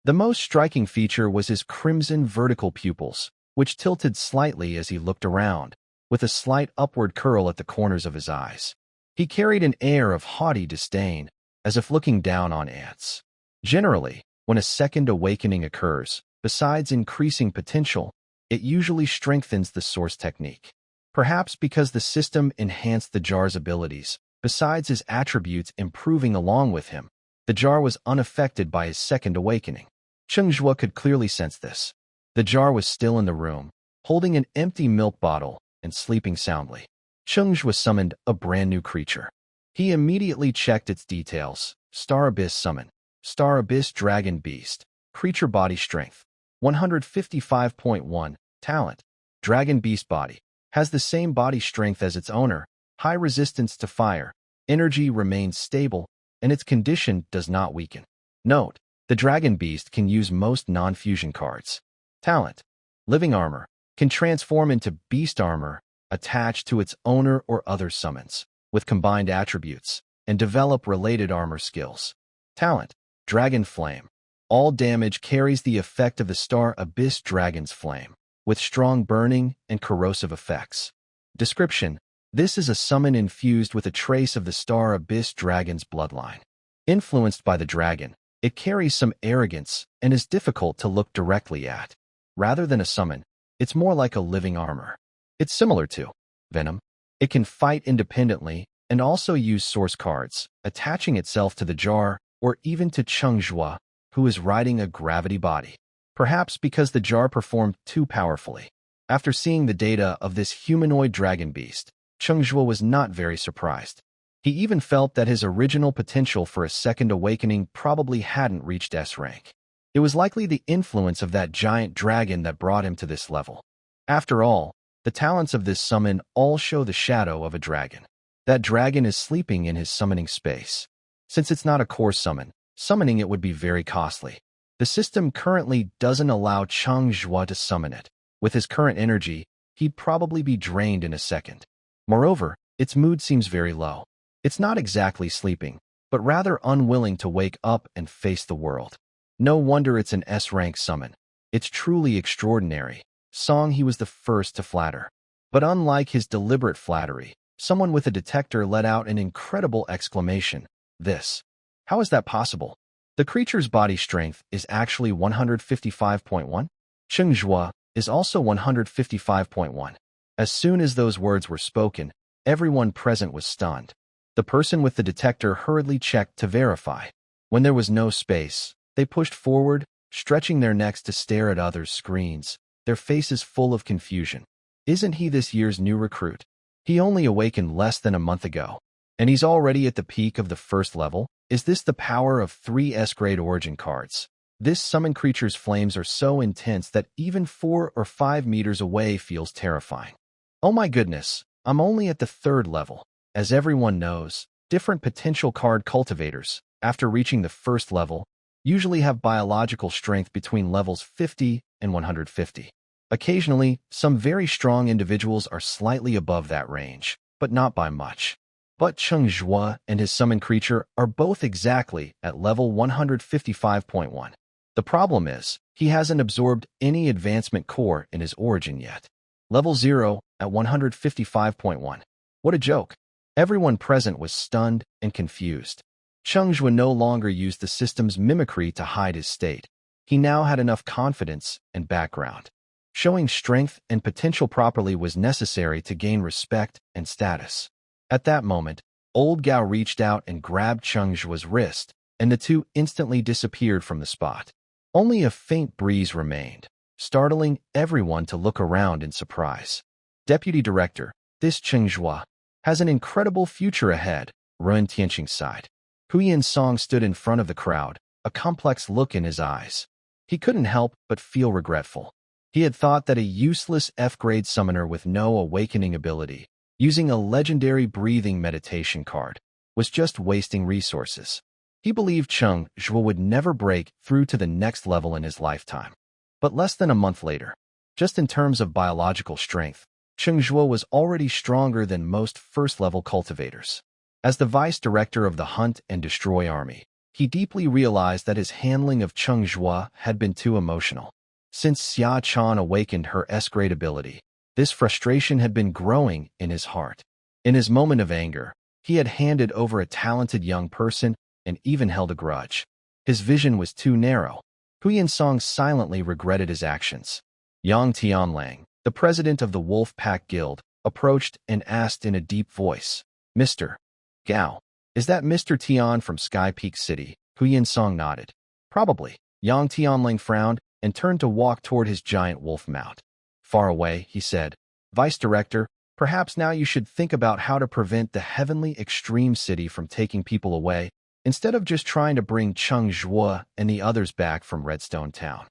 The most striking feature was his crimson vertical pupils, which tilted slightly as he looked around, with a slight upward curl at the corners of his eyes. He carried an air of haughty disdain, as if looking down on ants. Generally, When a second awakening occurs, besides increasing potential, it usually strengthens the source technique. Perhaps because the system enhanced the jar's abilities, besides his attributes improving along with him, the jar was unaffected by his second awakening. Cheng Zhuo could clearly sense this. The jar was still in the room, holding an empty milk bottle and sleeping soundly. Cheng Zhuo summoned a brand new creature. He immediately checked its details. Star Abyss Summon. Star Abyss Dragon Beast. Creature Body Strength. 155.1. Talent. Dragon Beast Body. Has the same body strength as its owner. High resistance to fire. Energy remains stable, and its condition does not weaken. Note: the Dragon Beast can use most non-fusion cards. Talent. Living Armor. Can transform into Beast Armor, attached to its owner or other summons, with combined attributes, and develop related armor skills. Talent. Dragon Flame. All damage carries the effect of the Star Abyss Dragon's Flame, with strong burning and corrosive effects. Description: this is a summon infused with a trace of the Star Abyss Dragon's bloodline. Influenced by the dragon, it carries some arrogance and is difficult to look directly at. Rather than a summon, it's more like a living armor. It's similar to Venom. It can fight independently and also use source cards, attaching itself to the jar or even to Cheng Zhuo, who is riding a gravity body. Perhaps because the jar performed too powerfully. After seeing the data of this humanoid dragon beast, Cheng Zhuo was not very surprised. He even felt that his original potential for a second awakening probably hadn't reached S rank. It was likely the influence of that giant dragon that brought him to this level. After all, the talents of this summon all show the shadow of a dragon. That dragon is sleeping in his summoning space. Since it's not a core summon, summoning it would be very costly. The system currently doesn't allow Cheng Zhuo to summon it. With his current energy, he'd probably be drained in a second. Moreover, its mood seems very low. It's not exactly sleeping, but rather unwilling to wake up and face the world. No wonder it's an S-rank summon. It's truly extraordinary. Song he was the first to flatter. But unlike his deliberate flattery, someone with a detector let out an incredible exclamation. This. How is that possible? The creature's body strength is actually 155.1. Cheng Zhuo is also 155.1. As soon as those words were spoken, everyone present was stunned. The person with the detector hurriedly checked to verify. When there was no space, they pushed forward, stretching their necks to stare at others' screens, their faces full of confusion. Isn't he this year's new recruit? He only awakened less than a month ago, and he's already at the peak of the first level? Is this the power of 3 S-grade origin cards? This summon creature's flames are so intense that even 4 or 5 meters away feels terrifying. Oh my goodness, I'm only at the 3rd level. As everyone knows, different potential card cultivators, after reaching the 1st level, usually have biological strength between levels 50 and 150. Occasionally, some very strong individuals are slightly above that range, but not by much. But Cheng Zhuo and his summon creature are both exactly at level 155.1. The problem is, he hasn't absorbed any advancement core in his origin yet. Level 0 at 155.1. What a joke. Everyone present was stunned and confused. Cheng Zhuo no longer used the system's mimicry to hide his state. He now had enough confidence and background. Showing strength and potential properly was necessary to gain respect and status. At that moment, Old Gao reached out and grabbed Cheng Zhuo's wrist, and the two instantly disappeared from the spot. Only a faint breeze remained, startling everyone to look around in surprise. Deputy Director, this Cheng Zhuo has an incredible future ahead, Ruan Tianqing sighed. Huyan Song stood in front of the crowd, a complex look in his eyes. He couldn't help but feel regretful. He had thought that a useless F-grade summoner with no awakening ability, using a legendary breathing meditation card, was just wasting resources. He believed Cheng Zhuo would never break through to the next level in his lifetime. But less than a month later, just in terms of biological strength, Cheng Zhuo was already stronger than most first-level cultivators. As the vice director of the Hunt and Destroy Army, he deeply realized that his handling of Cheng Zhuo had been too emotional. Since Xia Chan awakened her S-grade ability, this frustration had been growing in his heart. In his moment of anger, he had handed over a talented young person and even held a grudge. His vision was too narrow. Hu Yinsong silently regretted his actions. Yang Tianlang, the president of the Wolf Pack Guild, approached and asked in a deep voice, "Mr. Gao, is that Mr. Tian from Sky Peak City?" Hu Yinsong nodded. "Probably." Yang Tianlang frowned and turned to walk toward his giant wolf mount. Far away, he said, "Vice Director, perhaps now you should think about how to prevent the heavenly extreme city from taking people away, instead of just trying to bring Cheng Zhuo and the others back from Redstone Town."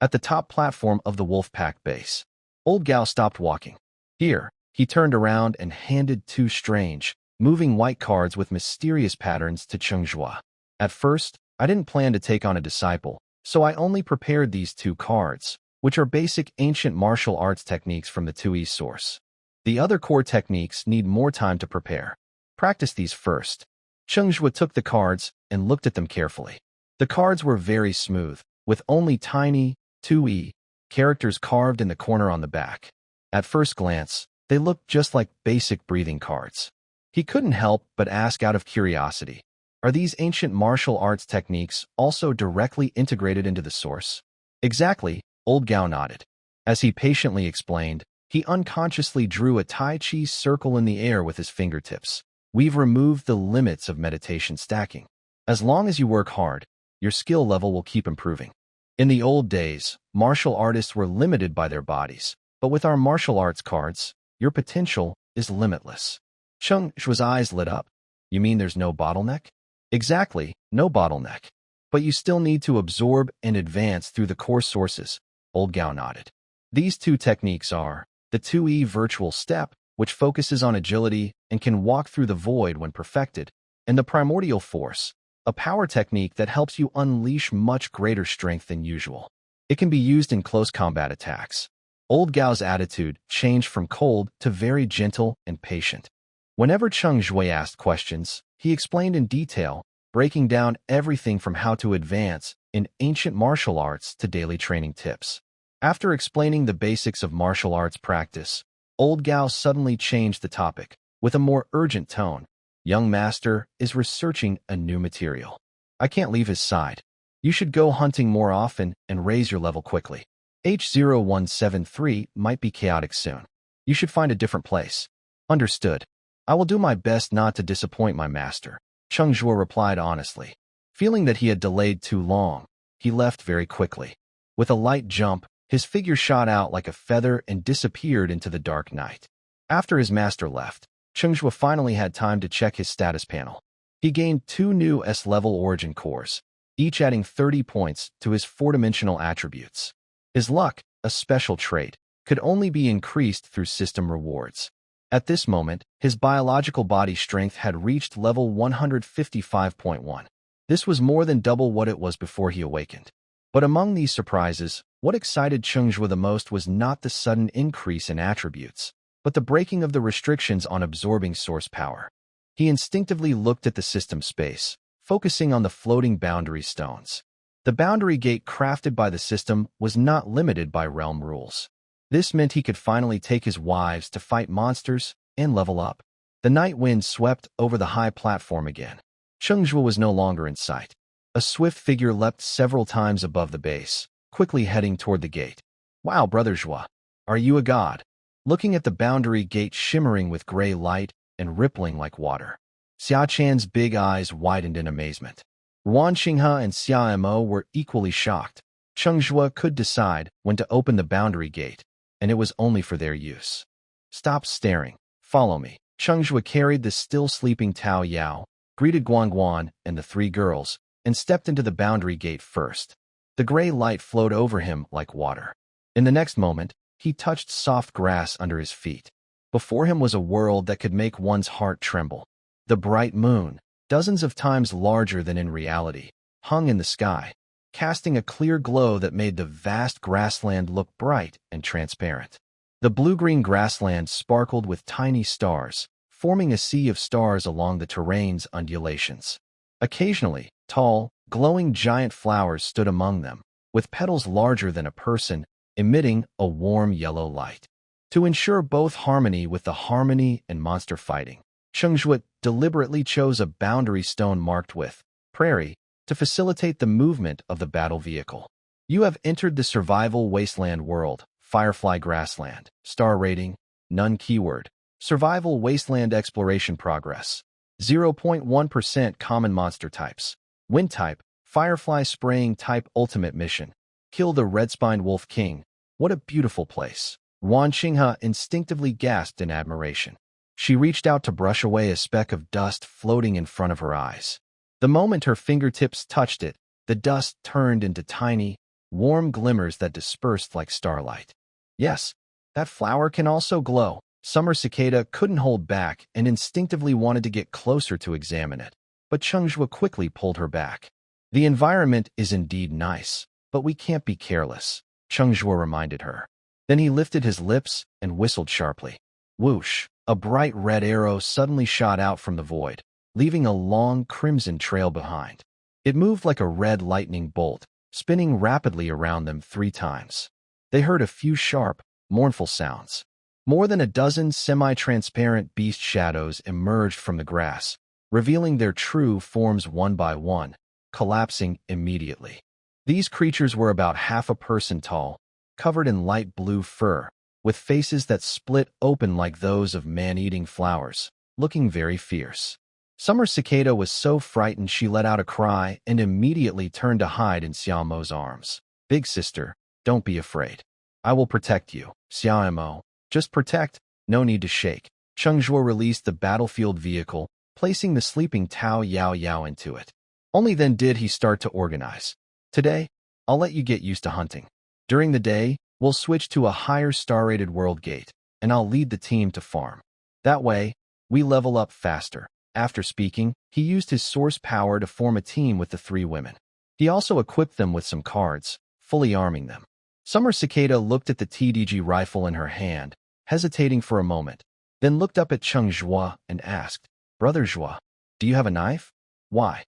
At the top platform of the Wolfpack base, Old Gao stopped walking. Here, he turned around and handed two strange, moving white cards with mysterious patterns to Cheng Zhuo. "At first, I didn't plan to take on a disciple, so I only prepared these two cards, which are basic ancient martial arts techniques from the 2E source. The other core techniques need more time to prepare. Practice these first." Cheng Zhuo took the cards and looked at them carefully. The cards were very smooth, with only tiny 2E characters carved in the corner on the back. At first glance, they looked just like basic breathing cards. He couldn't help but ask out of curiosity, "Are these ancient martial arts techniques also directly integrated into the source?" "Exactly," Old Gao nodded. As he patiently explained, he unconsciously drew a Tai Chi circle in the air with his fingertips. "We've removed the limits of meditation stacking. As long as you work hard, your skill level will keep improving. In the old days, martial artists were limited by their bodies, but with our martial arts cards, your potential is limitless." Cheng Zhuo's eyes lit up. "You mean there's no bottleneck?" "Exactly, no bottleneck. But you still need to absorb and advance through the core sources," Old Gao nodded. "These two techniques are the 2E virtual step, which focuses on agility and can walk through the void when perfected, and the primordial force, a power technique that helps you unleash much greater strength than usual. It can be used in close combat attacks." Old Gao's attitude changed from cold to very gentle and patient. Whenever Cheng Zhuo asked questions, he explained in detail, breaking down everything from how to advance in ancient martial arts to daily training tips. After explaining the basics of martial arts practice, Old Gao suddenly changed the topic, with a more urgent tone. "Young master is researching a new material. I can't leave his side. You should go hunting more often and raise your level quickly. H0173 might be chaotic soon. You should find a different place." "Understood. I will do my best not to disappoint my master," Cheng Zhuo replied honestly. Feeling that he had delayed too long, he left very quickly. With a light jump, his figure shot out like a feather and disappeared into the dark night. After his master left, Cheng Zhuo finally had time to check his status panel. He gained 2 new S-level origin cores, each adding 30 points to his 4-dimensional attributes. His luck, a special trait, could only be increased through system rewards. At this moment, his biological body strength had reached level 155.1. This was more than double what it was before he awakened. But among these surprises, what excited Cheng Zhuo the most was not the sudden increase in attributes, but the breaking of the restrictions on absorbing source power. He instinctively looked at the system space, focusing on the floating boundary stones. The boundary gate crafted by the system was not limited by realm rules. This meant he could finally take his wives to fight monsters and level up. The night wind swept over the high platform again. Cheng Zhuo was no longer in sight. A swift figure leapt several times above the base, quickly heading toward the gate. "Wow, Brother Zhuo, are you a god?" Looking at the boundary gate shimmering with gray light and rippling like water, Xia Chan's big eyes widened in amazement. Ruan Xinghe and Xia Mo were equally shocked. Cheng Zhuo could decide when to open the boundary gate, and it was only for their use. "Stop staring. Follow me." Cheng Zhuo carried the still sleeping Tao Yao, greeted Guan Guan and the 3 girls, and stepped into the boundary gate first. The gray light flowed over him like water. In the next moment, he touched soft grass under his feet. Before him was a world that could make one's heart tremble. The bright moon, dozens of times larger than in reality, hung in the sky, casting a clear glow that made the vast grassland look bright and transparent. The blue-green grassland sparkled with tiny stars, forming a sea of stars along the terrain's undulations. Occasionally, tall, glowing giant flowers stood among them, with petals larger than a person, emitting a warm yellow light. To ensure both harmony with the harmony and monster fighting, Cheng Zhuo deliberately chose a boundary stone marked with prairie to facilitate the movement of the battle vehicle. You have entered the survival wasteland world, Firefly Grassland. Star rating, none. Keyword, survival wasteland exploration progress. 0.1% common monster types. Wind type, Firefly spraying type. Ultimate mission, kill the red-spined wolf king. What a beautiful place. Chunhua instinctively gasped in admiration. She reached out to brush away a speck of dust floating in front of her eyes. The moment her fingertips touched it, the dust turned into tiny, warm glimmers that dispersed like starlight. Yes, that flower can also glow. Summer Cicada couldn't hold back and instinctively wanted to get closer to examine it, but Cheng Zhuo quickly pulled her back. The environment is indeed nice, but we can't be careless, Cheng Zhuo reminded her. Then he lifted his lips and whistled sharply. Whoosh! A bright red arrow suddenly shot out from the void, leaving a long crimson trail behind. It moved like a red lightning bolt, spinning rapidly around them 3 times. They heard a few sharp, mournful sounds. More than a dozen semi-transparent beast shadows emerged from the grass, revealing their true forms one by one, collapsing immediately. These creatures were about half a person tall, covered in light blue fur, with faces that split open like those of man-eating flowers, looking very fierce. Summer Cicada was so frightened she let out a cry and immediately turned to hide in Xiaomo's arms. Big sister, don't be afraid. I will protect you, Xiaomo. Just protect, no need to shake. Cheng Zhuo released the battlefield vehicle, placing the sleeping Tao Yao Yao into it. Only then did he start to organize. Today, I'll let you get used to hunting. During the day, we'll switch to a higher star-rated world gate, and I'll lead the team to farm. That way, we level up faster. After speaking, he used his source power to form a team with the 3 women. He also equipped them with some cards, fully arming them. Summer Cicada looked at the TDG rifle in her hand, hesitating for a moment, then looked up at Cheng Zhuo and asked, Brother Zhuo, do you have a knife? Why?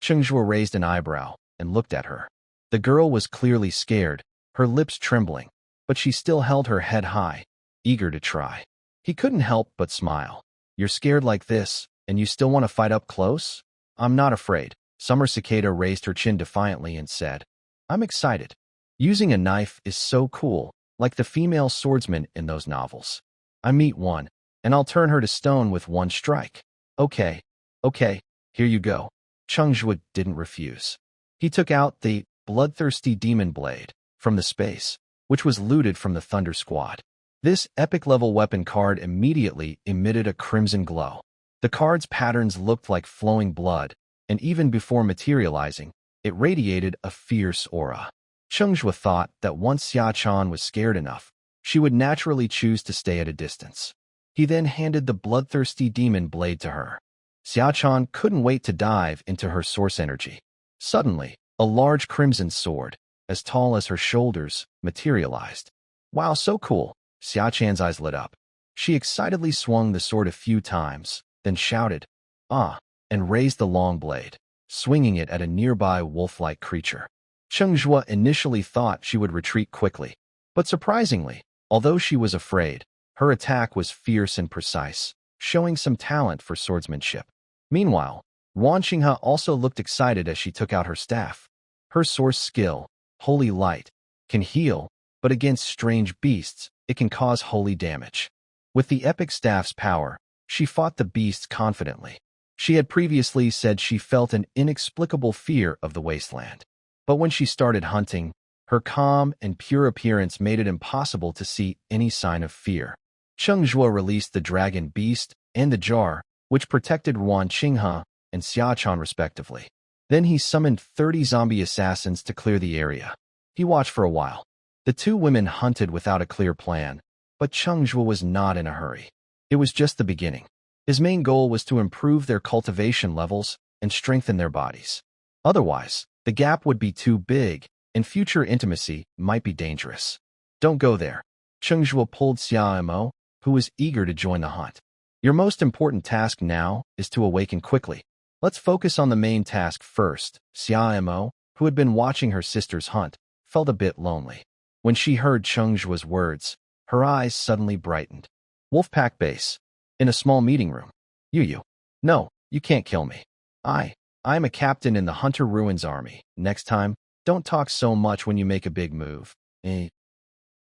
Cheng Zhuo raised an eyebrow and looked at her. The girl was clearly scared, her lips trembling, but she still held her head high, eager to try. He couldn't help but smile. You're scared like this, and you still want to fight up close? I'm not afraid. Summer Cicada raised her chin defiantly and said, I'm excited. Using a knife is so cool, like the female swordsman in those novels. I meet one, and I'll turn her to stone with one strike. Okay, here you go. Cheng Zhuo didn't refuse. He took out the bloodthirsty demon blade from the space, which was looted from the Thunder Squad. This epic-level weapon card immediately emitted a crimson glow. The card's patterns looked like flowing blood, and even before materializing, it radiated a fierce aura. Cheng Zhuo thought that once Xia Chan was scared enough, she would naturally choose to stay at a distance. He then handed the bloodthirsty demon blade to her. Xia Chan couldn't wait to dive into her source energy. Suddenly, a large crimson sword, as tall as her shoulders, materialized. Wow, so cool! Xia Chan's eyes lit up. She excitedly swung the sword a few times, then shouted, ah, and raised the long blade, swinging it at a nearby wolf-like creature. Cheng Zhuo initially thought she would retreat quickly, but surprisingly, although she was afraid, her attack was fierce and precise, showing some talent for swordsmanship. Meanwhile, Chunhua also looked excited as she took out her staff. Her source skill, Holy Light, can heal, but against strange beasts, it can cause holy damage. With the epic staff's power, she fought the beasts confidently. She had previously said she felt an inexplicable fear of the wasteland. But when she started hunting, her calm and pure appearance made it impossible to see any sign of fear. Cheng Zhuo released the dragon beast and the jar, which protected Chunhua and Xia Chan respectively. Then he summoned 30 zombie assassins to clear the area. He watched for a while. The 2 women hunted without a clear plan, but Cheng Zhuo was not in a hurry. It was just the beginning. His main goal was to improve their cultivation levels and strengthen their bodies. Otherwise, the gap would be too big, and future intimacy might be dangerous. Don't go there. Cheng Zhuo pulled Xiaomo, who was eager to join the hunt. Your most important task now is to awaken quickly. Let's focus on the main task first. Xiaomo, who had been watching her sister's hunt, felt a bit lonely. When she heard Cheng Zhuo's words, her eyes suddenly brightened. Wolfpack base. In a small meeting room. You. No, you can't kill me. I am a captain in the Hunter Ruins army. Next time, don't talk so much when you make a big move.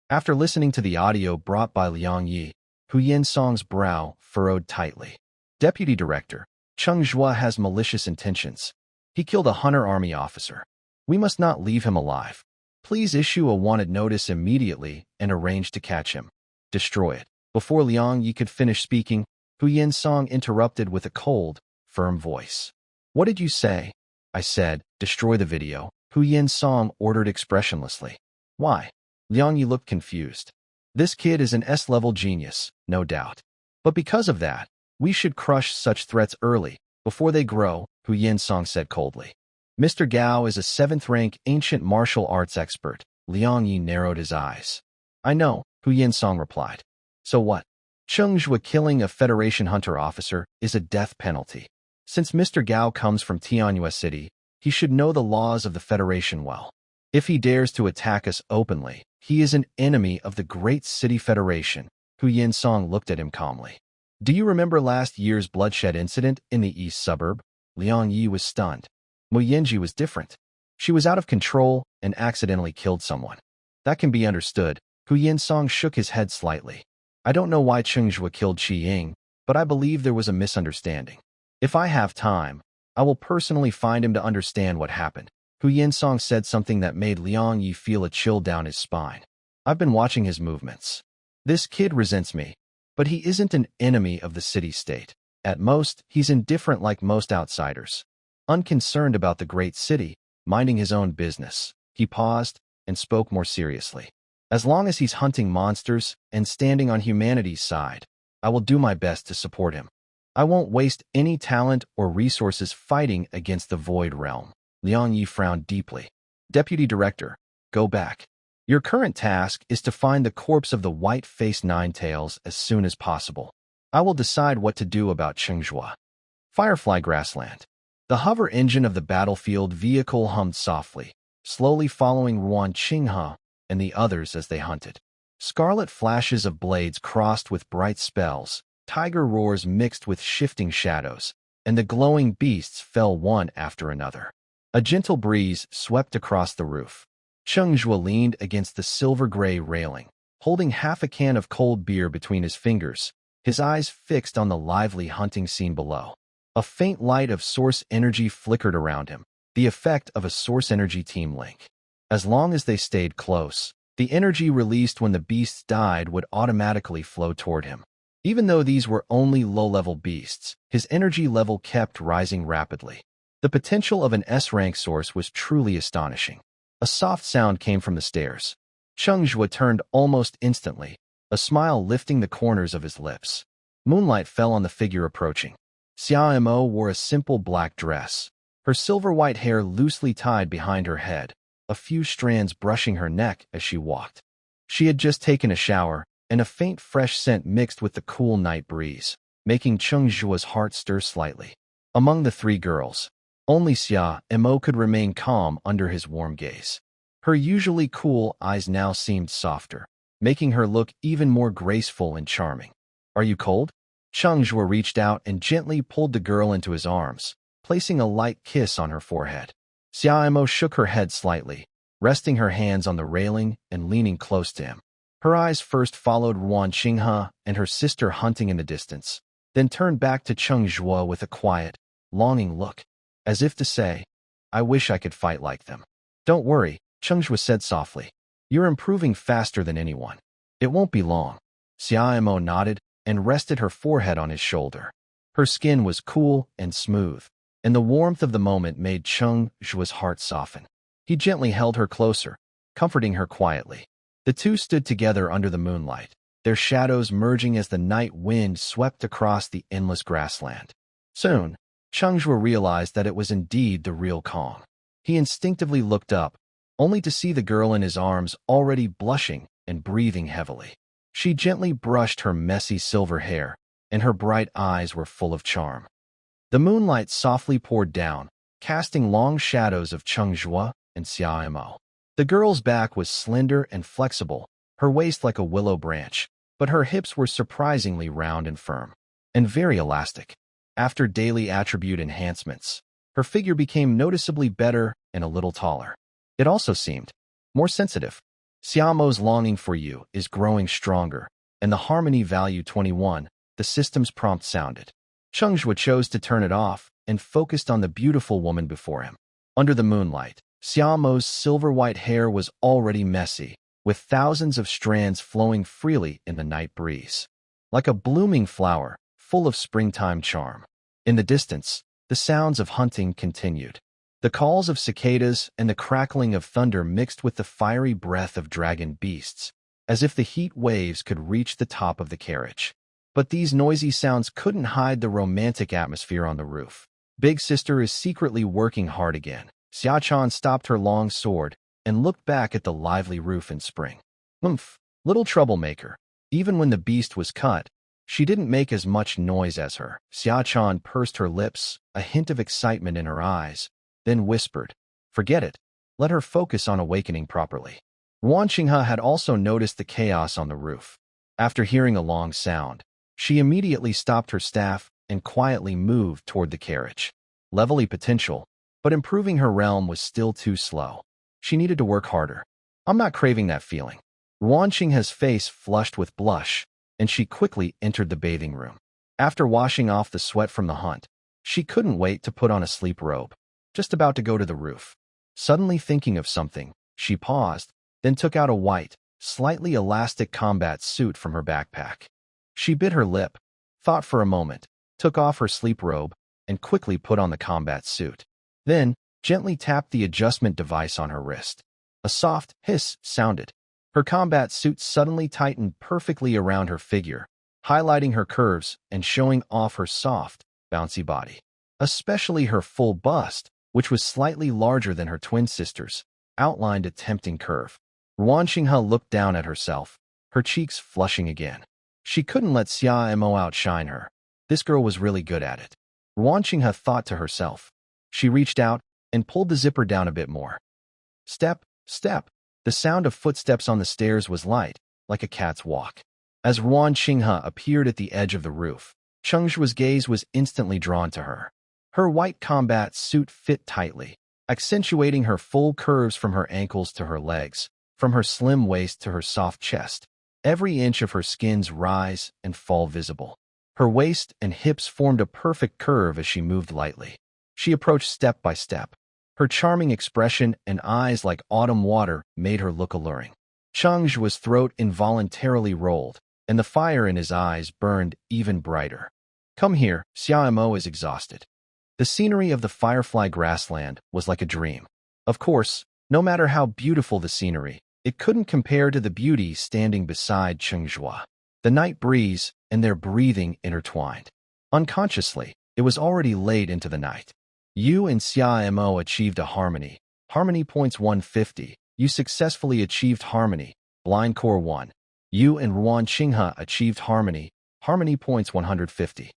After listening to the audio brought by Liang Yi, Hu Yinsong's brow furrowed tightly. Deputy Director, Cheng Zhuo has malicious intentions. He killed a Hunter army officer. We must not leave him alive. Please issue a wanted notice immediately and arrange to catch him. Destroy it. Before Liang Yi could finish speaking, Hu Yinsong interrupted with a cold, firm voice. What did you say? I said, destroy the video. Hu Yinsong ordered expressionlessly. Why? Liang Yi looked confused. This kid is an S-level genius, no doubt. But because of that, we should crush such threats early, before they grow, Hu Yinsong said coldly. Mr. Gao is a 7th-rank ancient martial arts expert. Liang Yi narrowed his eyes. I know, Hu Yinsong replied. So what? Cheng Zhuo killing a Federation Hunter officer is a death penalty. Since Mr. Gao comes from Tianhua City, he should know the laws of the Federation well. If he dares to attack us openly, he is an enemy of the Great City Federation. Hu Yinsong looked at him calmly. Do you remember last year's bloodshed incident in the east suburb? Liang Yi was stunned. Mu Yanji was different. She was out of control and accidentally killed someone. That can be understood. Hu Yinsong shook his head slightly. I don't know why Cheng Zhuo killed Qi Ying, but I believe there was a misunderstanding. If I have time, I will personally find him to understand what happened. Hu Yinsong said something that made Liang Yi feel a chill down his spine. I've been watching his movements. This kid resents me, but he isn't an enemy of the city-state. At most, he's indifferent like most outsiders. Unconcerned about the great city, minding his own business. He paused and spoke more seriously. As long as he's hunting monsters and standing on humanity's side, I will do my best to support him. I won't waste any talent or resources fighting against the Void Realm. Liang Yi frowned deeply. Deputy Director, go back. Your current task is to find the corpse of the white-faced Ninetails as soon as possible. I will decide what to do about Cheng Zhuo. Firefly Grassland. The hover engine of the battlefield vehicle hummed softly, slowly following Ruan Chunhua and the others as they hunted. Scarlet flashes of blades crossed with bright spells, tiger roars mixed with shifting shadows, and the glowing beasts fell one after another. A gentle breeze swept across the roof. Cheng Zhuo leaned against the silver-gray railing, holding half a can of cold beer between his fingers, his eyes fixed on the lively hunting scene below. A faint light of source energy flickered around him, the effect of a source energy team link. As long as they stayed close, the energy released when the beasts died would automatically flow toward him. Even though these were only low-level beasts, his energy level kept rising rapidly. The potential of an S-rank source was truly astonishing. A soft sound came from the stairs. Cheng Zhuo turned almost instantly, a smile lifting the corners of his lips. Moonlight fell on the figure approaching. Xia Mo wore a simple black dress, her silver-white hair loosely tied behind her head, a few strands brushing her neck as she walked. She had just taken a shower, and a faint fresh scent mixed with the cool night breeze, making Cheng Zhuo's heart stir slightly. Among the three girls, only Xia Mo could remain calm under his warm gaze. Her usually cool eyes now seemed softer, making her look even more graceful and charming. Are you cold? Cheng Zhuo reached out and gently pulled the girl into his arms, placing a light kiss on her forehead. Xia Mo shook her head slightly, resting her hands on the railing and leaning close to him. Her eyes first followed Ruan Chunhua and her sister hunting in the distance, then turned back to Cheng Zhuo with a quiet, longing look, as if to say, I wish I could fight like them. Don't worry, Cheng Zhuo said softly. You're improving faster than anyone. It won't be long. Xia Mo nodded and rested her forehead on his shoulder. Her skin was cool and smooth, and the warmth of the moment made Cheng Zhuo's heart soften. He gently held her closer, comforting her quietly. The two stood together under the moonlight, their shadows merging as the night wind swept across the endless grassland. Soon, Cheng Zhuo realized that it was indeed the real Kong. He instinctively looked up, only to see the girl in his arms already blushing and breathing heavily. She gently brushed her messy silver hair, and her bright eyes were full of charm. The moonlight softly poured down, casting long shadows of Cheng Zhuo and Xia Mo. The girl's back was slender and flexible, her waist like a willow branch, but her hips were surprisingly round and firm, and very elastic. After daily attribute enhancements, Her figure became noticeably better and a little taller. It also seemed more sensitive. Xiaomo's longing for you is growing stronger, and the harmony value 21, the system's prompt sounded. Cheng Zhuo chose to turn it off and focused on the beautiful woman before him. Under the moonlight, Xiaomo's silver-white hair was already messy, with thousands of strands flowing freely in the night breeze. Like a blooming flower, full of springtime charm. In the distance, the sounds of hunting continued. The calls of cicadas and the crackling of thunder mixed with the fiery breath of dragon beasts, as if the heat waves could reach the top of the carriage. But these noisy sounds couldn't hide the romantic atmosphere on the roof. Big Sister is secretly working hard again. Xiachan stopped her long sword and looked back at the lively roof in spring. Little troublemaker. Even when the beast was cut, she didn't make as much noise as her. Xiachan pursed her lips, a hint of excitement in her eyes, then whispered, "Forget it. Let her focus on awakening properly." Chunhua had also noticed the chaos on the roof. After hearing a long sound, she immediately stopped her staff and quietly moved toward the carriage. Leveling potential, but improving her realm was still too slow. She needed to work harder. I'm not craving that feeling. Chung's face flushed with blush, and she quickly entered the bathing room. After washing off the sweat from the hunt, she couldn't wait to put on a sleep robe. Just about to go to the roof. Suddenly thinking of something, she paused, then took out a white, slightly elastic combat suit from her backpack. She bit her lip, thought for a moment, took off her sleep robe, and quickly put on the combat suit. Then, gently tapped the adjustment device on her wrist. A soft hiss sounded. Her combat suit suddenly tightened perfectly around her figure, highlighting her curves and showing off her soft, bouncy body. Especially her full bust, which was slightly larger than her twin sister's, outlined a tempting curve. Chunhua looked down at herself, her cheeks flushing again. She couldn't let Xiaomo outshine her. This girl was really good at it. Chunhua thought to herself. She reached out and pulled the zipper down a bit more. Step, step. The sound of footsteps on the stairs was light, like a cat's walk. As Chunhua appeared at the edge of the roof, Cheng Zhuo's gaze was instantly drawn to her. Her white combat suit fit tightly, accentuating her full curves from her ankles to her legs, from her slim waist to her soft chest. Every inch of her skin's rise and fall visible. Her waist and hips formed a perfect curve as she moved lightly. She approached step by step. Her charming expression and eyes like autumn water made her look alluring. Cheng Zhuo's throat involuntarily rolled, and the fire in his eyes burned even brighter. Come here, Xiaomo is exhausted. The scenery of the Firefly grassland was like a dream. Of course, no matter how beautiful the scenery, it couldn't compare to the beauty standing beside Cheng Zhuo. The night breeze and their breathing intertwined. Unconsciously, it was already late into the night. You and Xiaomo achieved a harmony. Harmony points 150. You successfully achieved harmony. Blind core 1. You and Chunhua achieved harmony. Harmony points 150.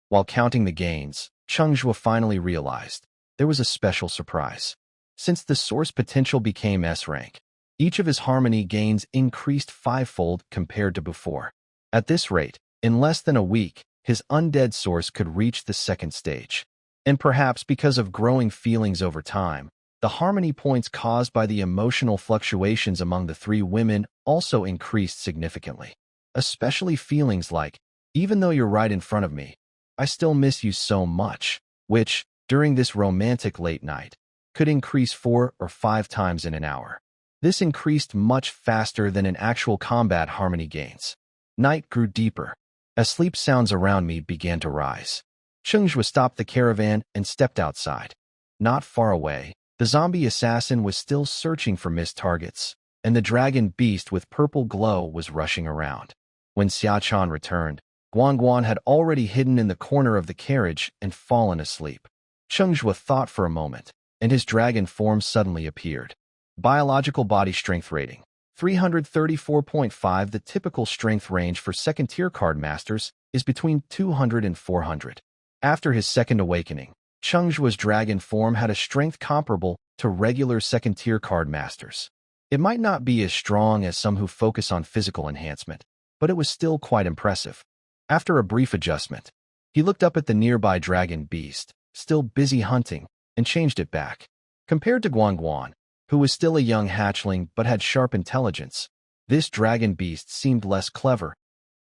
While counting the gains, Cheng Zhuo finally realized there was a special surprise. Since the source potential became S rank, each of his harmony gains increased fivefold compared to before. At this rate, in less than a week, his undead source could reach the second stage. And perhaps because of growing feelings over time, the harmony points caused by the emotional fluctuations among the three women also increased significantly. Especially feelings like, even though you're right in front of me, I still miss you so much, which, during this romantic late night, could increase 4 or 5 times in an hour. This increased much faster than in actual combat harmony gains. Night grew deeper. As sleep sounds around me began to rise. Cheng Zhuo stopped the caravan and stepped outside. Not far away, the zombie assassin was still searching for missed targets, and the dragon beast with purple glow was rushing around. When Xiachan returned, Guan had already hidden in the corner of the carriage and fallen asleep. Cheng Zhuo thought for a moment, and his dragon form suddenly appeared. Biological body strength rating, 334.5. The typical strength range for second-tier card masters is between 200 and 400. After his second awakening, Cheng Zhuo's dragon form had a strength comparable to regular second-tier card masters. It might not be as strong as some who focus on physical enhancement, but it was still quite impressive. After a brief adjustment, he looked up at the nearby dragon beast, still busy hunting, and changed it back. Compared to Guan, who was still a young hatchling but had sharp intelligence, this dragon beast seemed less clever,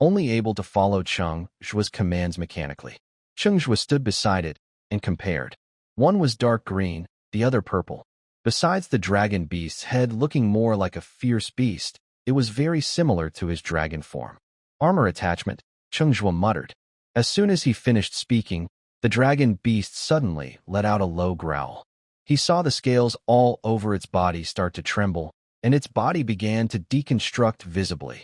only able to follow Cheng Zhuo's commands mechanically. Cheng Zhuo stood beside it and compared. One was dark green, the other purple. Besides the dragon beast's head looking more like a fierce beast, it was very similar to his dragon form. Armor attachment, Cheng Zhuo muttered. As soon as he finished speaking, the dragon beast suddenly let out a low growl. He saw the scales all over its body start to tremble, and its body began to deconstruct visibly.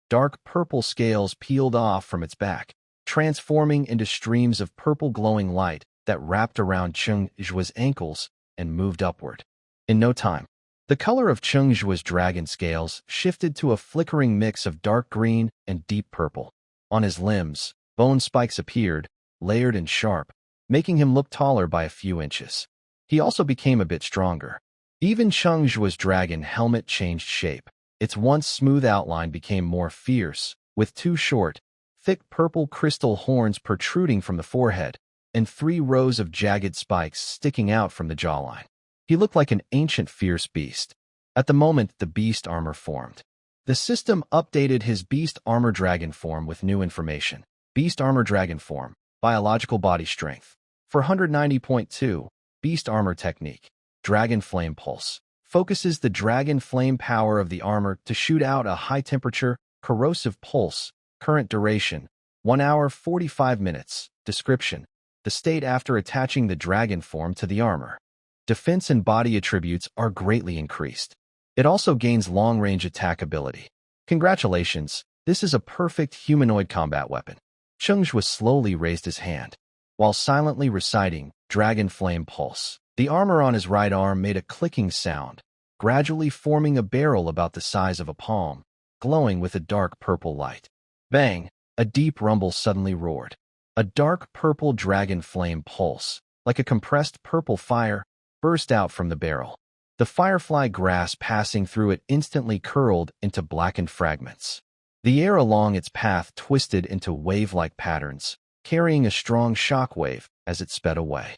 Dark purple scales peeled off from its back, transforming into streams of purple glowing light that wrapped around Cheng Zhuo's ankles and moved upward. In no time, the color of Cheng Zhuo's dragon scales shifted to a flickering mix of dark green and deep purple. On his limbs, bone spikes appeared, layered and sharp, making him look taller by a few inches. He also became a bit stronger. Even Cheng Zhuo's dragon helmet changed shape. Its once smooth outline became more fierce, with two short, thick purple crystal horns protruding from the forehead, and 3 rows of jagged spikes sticking out from the jawline. He looked like an ancient fierce beast. At the moment, the beast armor formed. The system updated his beast armor dragon form with new information. Beast armor dragon form, biological body strength. For 190.2, beast armor technique, dragon flame pulse. Focuses the dragon flame power of the armor to shoot out a high-temperature, corrosive pulse. Current duration, 1 hour 45 minutes. Description, the state after attaching the dragon form to the armor. Defense and body attributes are greatly increased. It also gains long-range attack ability. Congratulations, this is a perfect humanoid combat weapon. Cheng Zhuo slowly raised his hand, while silently reciting Dragon Flame Pulse. The armor on his right arm made a clicking sound, gradually forming a barrel about the size of a palm, glowing with a dark purple light. Bang! A deep rumble suddenly roared. A dark purple dragon flame pulse, like a compressed purple fire, burst out from the barrel. The firefly grass passing through it instantly curled into blackened fragments. The air along its path twisted into wave-like patterns, carrying a strong shockwave as it sped away.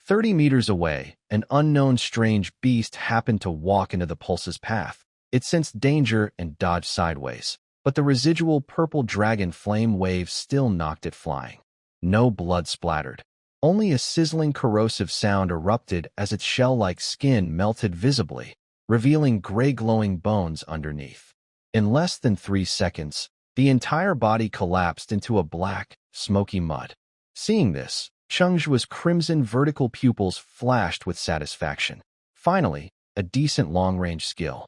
30 meters away, an unknown strange beast happened to walk into the pulse's path. It sensed danger and dodged sideways, but the residual purple dragon flame wave still knocked it flying. No blood splattered. Only a sizzling corrosive sound erupted as its shell-like skin melted visibly, revealing gray glowing bones underneath. In less than 3 seconds, the entire body collapsed into a black, smoky mud. Seeing this, Cheng Zhuo's crimson vertical pupils flashed with satisfaction. Finally, a decent long-range skill.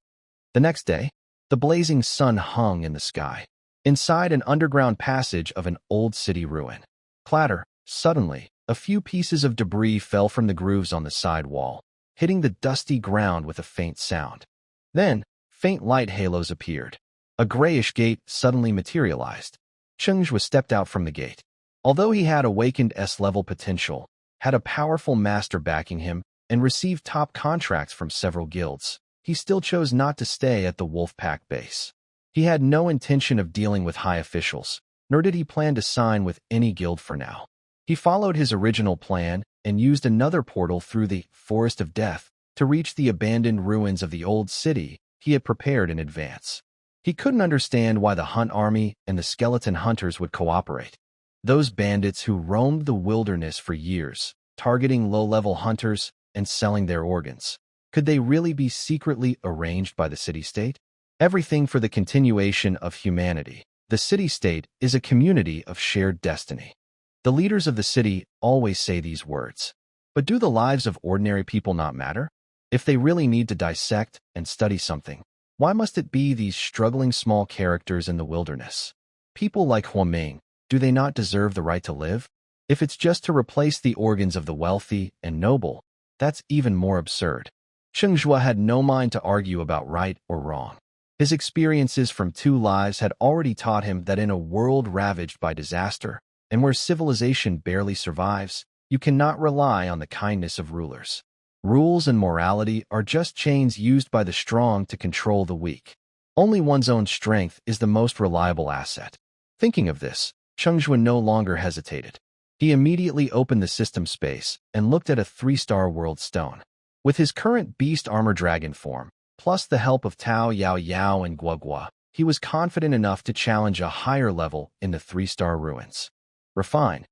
The next day, the blazing sun hung in the sky, inside an underground passage of an old city ruin. Clatter! Suddenly, a few pieces of debris fell from the grooves on the side wall, hitting the dusty ground with a faint sound. Then, faint light halos appeared. A grayish gate suddenly materialized. Cheng Zhuo stepped out from the gate. Although he had awakened S-level potential, had a powerful master backing him, and received top contracts from several guilds, he still chose not to stay at the Wolfpack base. He had no intention of dealing with high officials, nor did he plan to sign with any guild for now. He followed his original plan and used another portal through the Forest of Death to reach the abandoned ruins of the old city he had prepared in advance. He couldn't understand why the Hunt Army and the Skeleton Hunters would cooperate. Those bandits who roamed the wilderness for years, targeting low-level hunters and selling their organs. Could they really be secretly arranged by the city-state? Everything for the continuation of humanity. The city-state is a community of shared destiny. The leaders of the city always say these words. But do the lives of ordinary people not matter? If they really need to dissect and study something, why must it be these struggling small characters in the wilderness? People like Huaming, do they not deserve the right to live? If it's just to replace the organs of the wealthy and noble, that's even more absurd. Cheng Zhuo had no mind to argue about right or wrong. His experiences from 2 lives had already taught him that in a world ravaged by disaster, and where civilization barely survives, you cannot rely on the kindness of rulers. Rules and morality are just chains used by the strong to control the weak. Only one's own strength is the most reliable asset. Thinking of this, Cheng Zhuo no longer hesitated. He immediately opened the system space and looked at a 3-star world stone. With his current beast armor dragon form, plus the help of Tao Yao Yao and Guo Guo, he was confident enough to challenge a higher level in the 3-star ruins. Refine.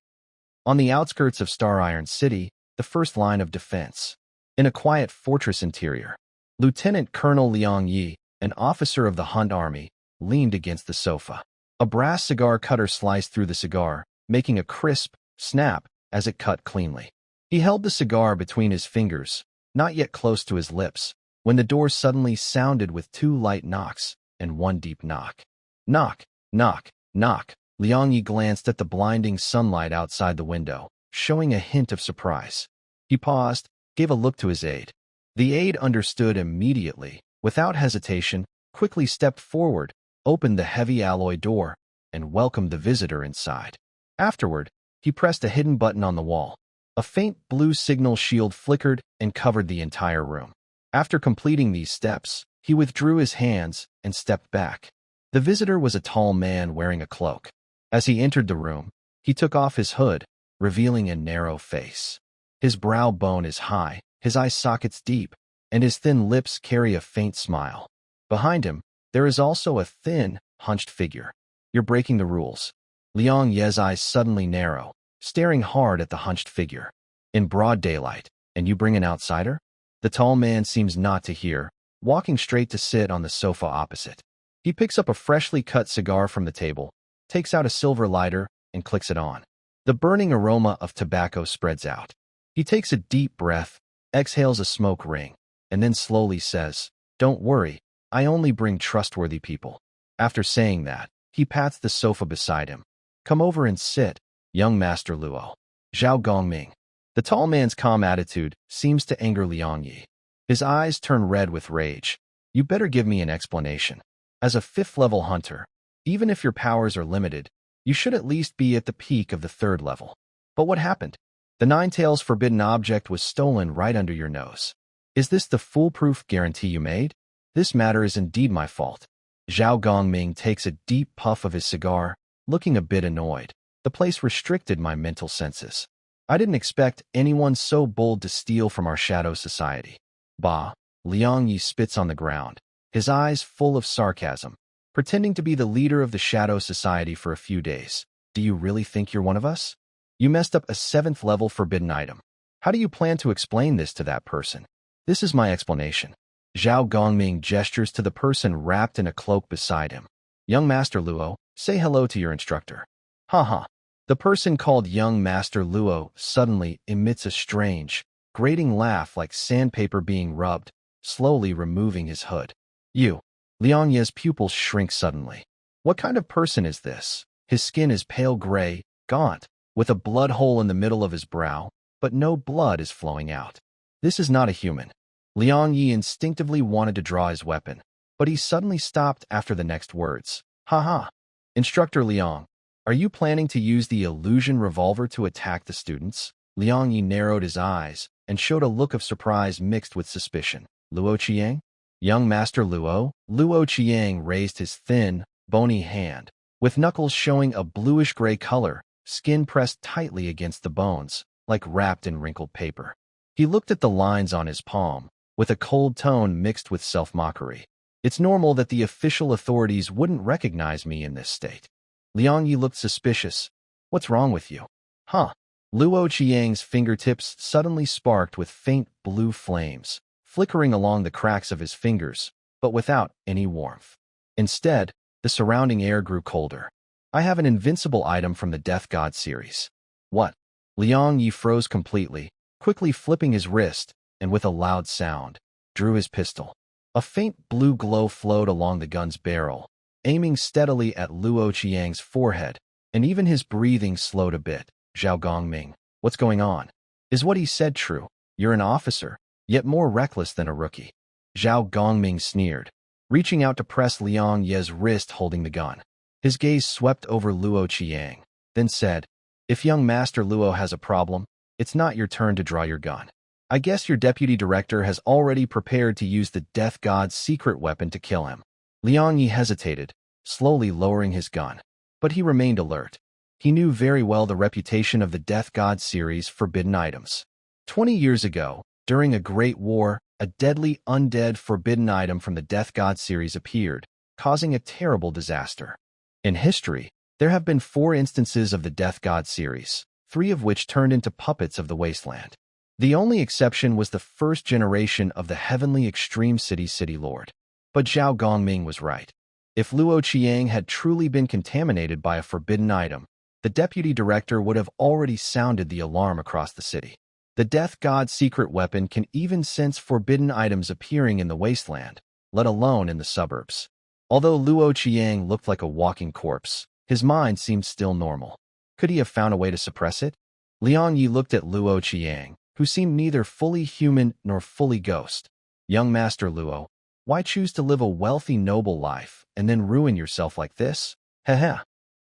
On the outskirts of Star Iron City, the first line of defense. In a quiet fortress interior, Lieutenant Colonel Liang Yi, an officer of the Hunt Army, leaned against the sofa. A brass cigar cutter sliced through the cigar, making a crisp snap as it cut cleanly. He held the cigar between his fingers, not yet close to his lips, when the door suddenly sounded with 2 light knocks and 1 deep knock. Knock, knock, knock. Liang Yi glanced at the blinding sunlight outside the window, showing a hint of surprise. He paused, gave a look to his aide. The aide understood immediately, without hesitation, quickly stepped forward, opened the heavy alloy door, and welcomed the visitor inside. Afterward, he pressed a hidden button on the wall. A faint blue signal shield flickered and covered the entire room. After completing these steps, he withdrew his hands and stepped back. The visitor was a tall man wearing a cloak. As he entered the room, he took off his hood, revealing a narrow face. His brow bone is high, his eye sockets deep, and his thin lips carry a faint smile. Behind him, there is also a thin, hunched figure. You're breaking the rules. Liang Ye's eyes suddenly narrow, staring hard at the hunched figure. In broad daylight, and you bring an outsider? The tall man seems not to hear, walking straight to sit on the sofa opposite. He picks up a freshly cut cigar from the table, takes out a silver lighter, and clicks it on. The burning aroma of tobacco spreads out. He takes a deep breath, exhales a smoke ring, and then slowly says, "Don't worry, I only bring trustworthy people." After saying that, he pats the sofa beside him. "Come over and sit, young Master Luo." Zhao Gongming. The tall man's calm attitude seems to anger Liang Yi. His eyes turn red with rage. "You better give me an explanation. As a 5th-level hunter, even if your powers are limited, you should at least be at the peak of the 3rd level. But what happened? The 9-tails forbidden object was stolen right under your nose. Is this the foolproof guarantee you made? This matter is indeed my fault." Zhao Gongming takes a deep puff of his cigar, looking a bit annoyed. "The place restricted my mental senses. I didn't expect anyone so bold to steal from our shadow society." Bah! Liang Yi spits on the ground, his eyes full of sarcasm. "Pretending to be the leader of the shadow society for a few days. Do you really think you're one of us? You messed up a 7th-level forbidden item. How do you plan to explain this to that person? This is my explanation." Zhao Gongming gestures to the person wrapped in a cloak beside him. "Young Master Luo, say hello to your instructor." Haha. The person called Young Master Luo suddenly emits a strange, grating laugh like sandpaper being rubbed, slowly removing his hood. "You." Liang Ye's pupils shrink suddenly. What kind of person is this? His skin is pale gray, gaunt, with a blood hole in the middle of his brow, but no blood is flowing out. This is not a human. Liang Yi instinctively wanted to draw his weapon, but he suddenly stopped after the next words. "Haha. Instructor Liang, are you planning to use the illusion revolver to attack the students?" Liang Yi narrowed his eyes and showed a look of surprise mixed with suspicion. "Luo Qiang?" "Young Master Luo?" Luo Qiang raised his thin, bony hand, with knuckles showing a bluish-gray color, skin pressed tightly against the bones, like wrapped in wrinkled paper. He looked at the lines on his palm, with a cold tone mixed with self-mockery. "It's normal that the official authorities wouldn't recognize me in this state." Liang Yi looked suspicious. "What's wrong with you?" "Huh." Luo Qiang's fingertips suddenly sparked with faint blue flames, flickering along the cracks of his fingers, but without any warmth. Instead, the surrounding air grew colder. "I have an invincible item from the Death God series." "What?" Liang Yi froze completely, quickly flipping his wrist, and with a loud sound, drew his pistol. A faint blue glow flowed along the gun's barrel, aiming steadily at Luo Qiang's forehead, and even his breathing slowed a bit. "Zhao Gongming, what's going on? Is what he said true? You're an officer, yet more reckless than a rookie." Zhao Gongming sneered, reaching out to press Liang Ye's wrist holding the gun. His gaze swept over Luo Qiang, then said, "If young Master Luo has a problem, it's not your turn to draw your gun. I guess your deputy director has already prepared to use the Death God's secret weapon to kill him." Liang Yi hesitated, slowly lowering his gun, but he remained alert. He knew very well the reputation of the Death God series' forbidden items. 20 years ago, during a great war, a deadly undead forbidden item from the Death God series appeared, causing a terrible disaster. In history, there have been 4 instances of the Death God series, 3 of which turned into puppets of the wasteland. The only exception was the first generation of the heavenly extreme city lord. But Zhao Gongming was right. If Luo Qiang had truly been contaminated by a forbidden item, the deputy director would have already sounded the alarm across the city. The Death God's secret weapon can even sense forbidden items appearing in the wasteland, let alone in the suburbs. Although Luo Qiang looked like a walking corpse, his mind seemed still normal. Could he have found a way to suppress it? Liang Yi looked at Luo Qiang, who seemed neither fully human nor fully ghost. Young Master Luo, why choose to live a wealthy, noble life and then ruin yourself like this? Heh.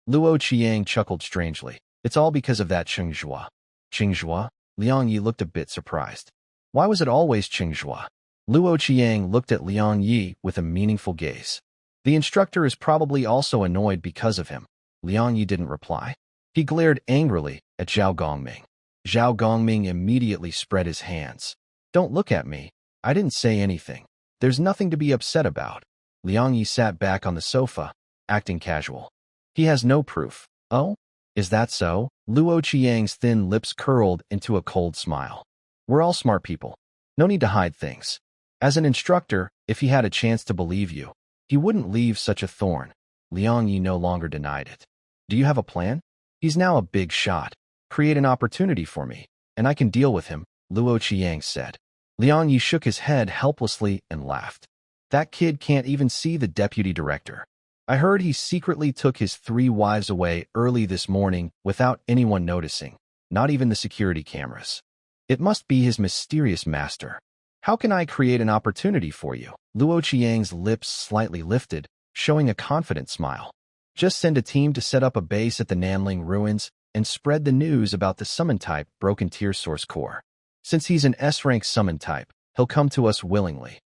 Luo Qiang chuckled strangely. It's all because of that Cheng Zhuo. Cheng Zhuo? Liang Yi looked a bit surprised. Why was it always Cheng Zhuo? Luo Qiang looked at Liang Yi with a meaningful gaze. The instructor is probably also annoyed because of him. Liang Yi didn't reply. He glared angrily at Zhao Gongming. Zhao Gongming immediately spread his hands. Don't look at me. I didn't say anything. There's nothing to be upset about. Liang Yi sat back on the sofa, acting casual. He has no proof. Oh? Is that so? Luo Qiang's thin lips curled into a cold smile. We're all smart people. No need to hide things. As an instructor, if he had a chance to believe you, he wouldn't leave such a thorn. Liang Yi no longer denied it. Do you have a plan? He's now a big shot. Create an opportunity for me, and I can deal with him, Luo Qiang said. Liang Yi shook his head helplessly and laughed. That kid can't even see the deputy director. I heard he secretly took his 3 wives away early this morning without anyone noticing, not even the security cameras. It must be his mysterious master. How can I create an opportunity for you? Luo Qiang's lips slightly lifted, showing a confident smile. Just send a team to set up a base at the Nanling ruins and spread the news about the summon type Broken Tier Source Core. Since he's an S-rank summon type, he'll come to us willingly.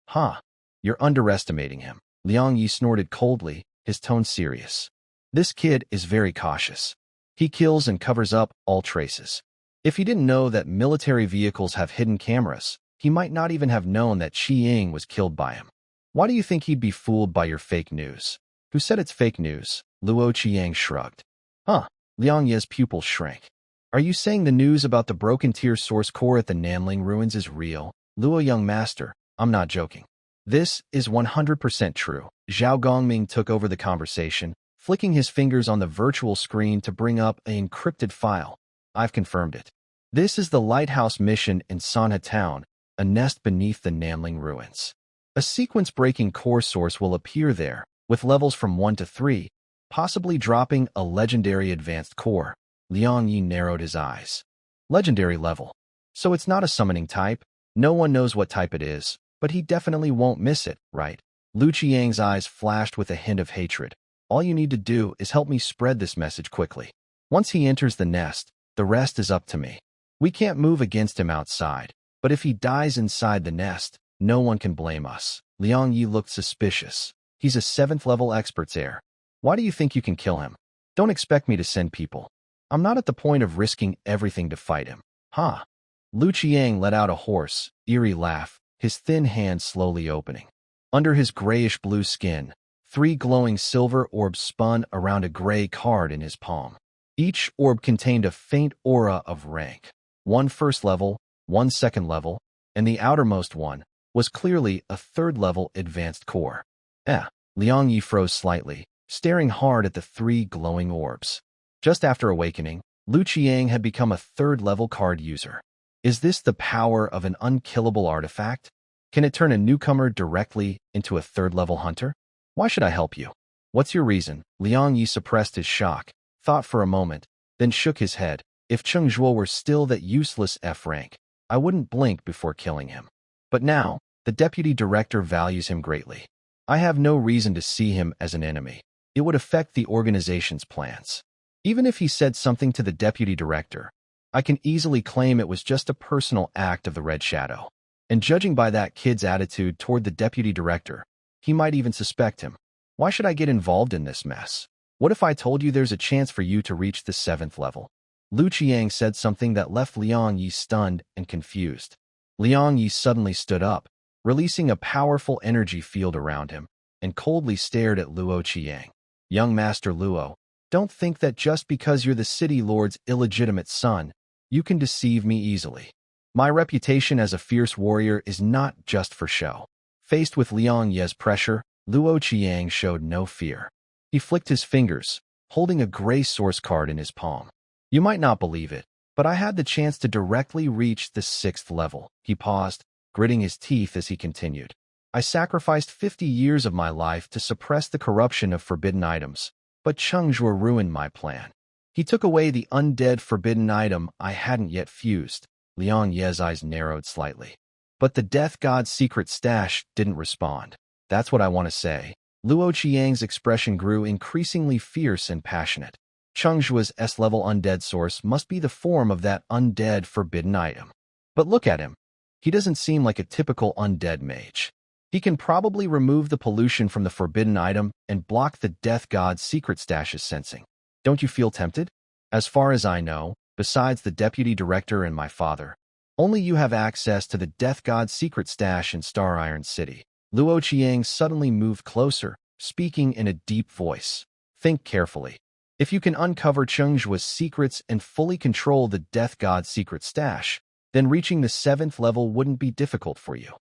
You're underestimating him. Liang Yi snorted coldly, his tone serious. This kid is very cautious. He kills and covers up all traces. If he didn't know that military vehicles have hidden cameras, he might not even have known that Qi Ying was killed by him. Why do you think he'd be fooled by your fake news? Who said it's fake news? Luo Qiang shrugged. Liang Yi's pupil shrank. Are you saying the news about the Broken Tier Source Core at the Nanling ruins is real? Luo Young Master, I'm not joking. This is 100% true. Zhao Gongming took over the conversation, flicking his fingers on the virtual screen to bring up an encrypted file. I've confirmed it. This is the lighthouse mission in Sanha Town, a nest beneath the Nanling ruins. A sequence-breaking core source will appear there, with levels from 1 to 3, possibly dropping a legendary advanced core. Liang Yi narrowed his eyes. Legendary level. So it's not a summoning type. No one knows what type it is, but he definitely won't miss it, right? Lu Qiang's eyes flashed with a hint of hatred. All you need to do is help me spread this message quickly. Once he enters the nest, the rest is up to me. We can't move against him outside, but if he dies inside the nest, no one can blame us. Liang Yi looked suspicious. He's a 7th level expert's heir. Why do you think you can kill him? Don't expect me to send people. I'm not at the point of risking everything to fight him. Lu Qiang let out a hoarse, eerie laugh, his thin hand slowly opening. Under his grayish-blue skin, 3 glowing silver orbs spun around a gray card in his palm. Each orb contained a faint aura of rank. 1 first level, 1 second level, and the outermost one was clearly a 3rd level advanced core. Liang Yi froze slightly, staring hard at the 3 glowing orbs. Just after awakening, Lu Qiang had become a 3rd level card user. Is this the power of an unkillable artifact? Can it turn a newcomer directly into a 3rd level hunter? Why should I help you? What's your reason? Liang Yi suppressed his shock, thought for a moment, then shook his head. If Cheng Zhuo were still that useless F rank, I wouldn't blink before killing him. But now, the deputy director values him greatly. I have no reason to see him as an enemy. It would affect the organization's plans. Even if he said something to the deputy director, I can easily claim it was just a personal act of the Red Shadow. And judging by that kid's attitude toward the deputy director, he might even suspect him. Why should I get involved in this mess? What if I told you there's a chance for you to reach the 7th level? Lu Qiang said something that left Liang Yi stunned and confused. Liang Yi suddenly stood up, releasing a powerful energy field around him, and coldly stared at Luo Qiang. Young Master Luo, don't think that just because you're the city lord's illegitimate son, you can deceive me easily. My reputation as a fierce warrior is not just for show. Faced with Liang Ye's pressure, Luo Qiang showed no fear. He flicked his fingers, holding a gray source card in his palm. You might not believe it, but I had the chance to directly reach the 6th level. He paused, gritting his teeth as he continued. I sacrificed 50 years of my life to suppress the corruption of forbidden items, but Cheng Zhuo ruined my plan. He took away the undead forbidden item I hadn't yet fused. Liang Ye's eyes narrowed slightly. But the death god's secret stash didn't respond. That's what I want to say. Luo Qiang's expression grew increasingly fierce and passionate. Cheng Zhuo's S-level undead source must be the form of that undead forbidden item. But look at him. He doesn't seem like a typical undead mage. He can probably remove the pollution from the forbidden item and block the death god's secret stash's sensing. Don't you feel tempted? As far as I know, besides the deputy director and my father, only you have access to the death god's secret stash in Star Iron City. Luo Qiang suddenly moved closer, speaking in a deep voice. Think carefully. If you can uncover Cheng Zhuo's secrets and fully control the death god's secret stash, then reaching the 7th level wouldn't be difficult for you.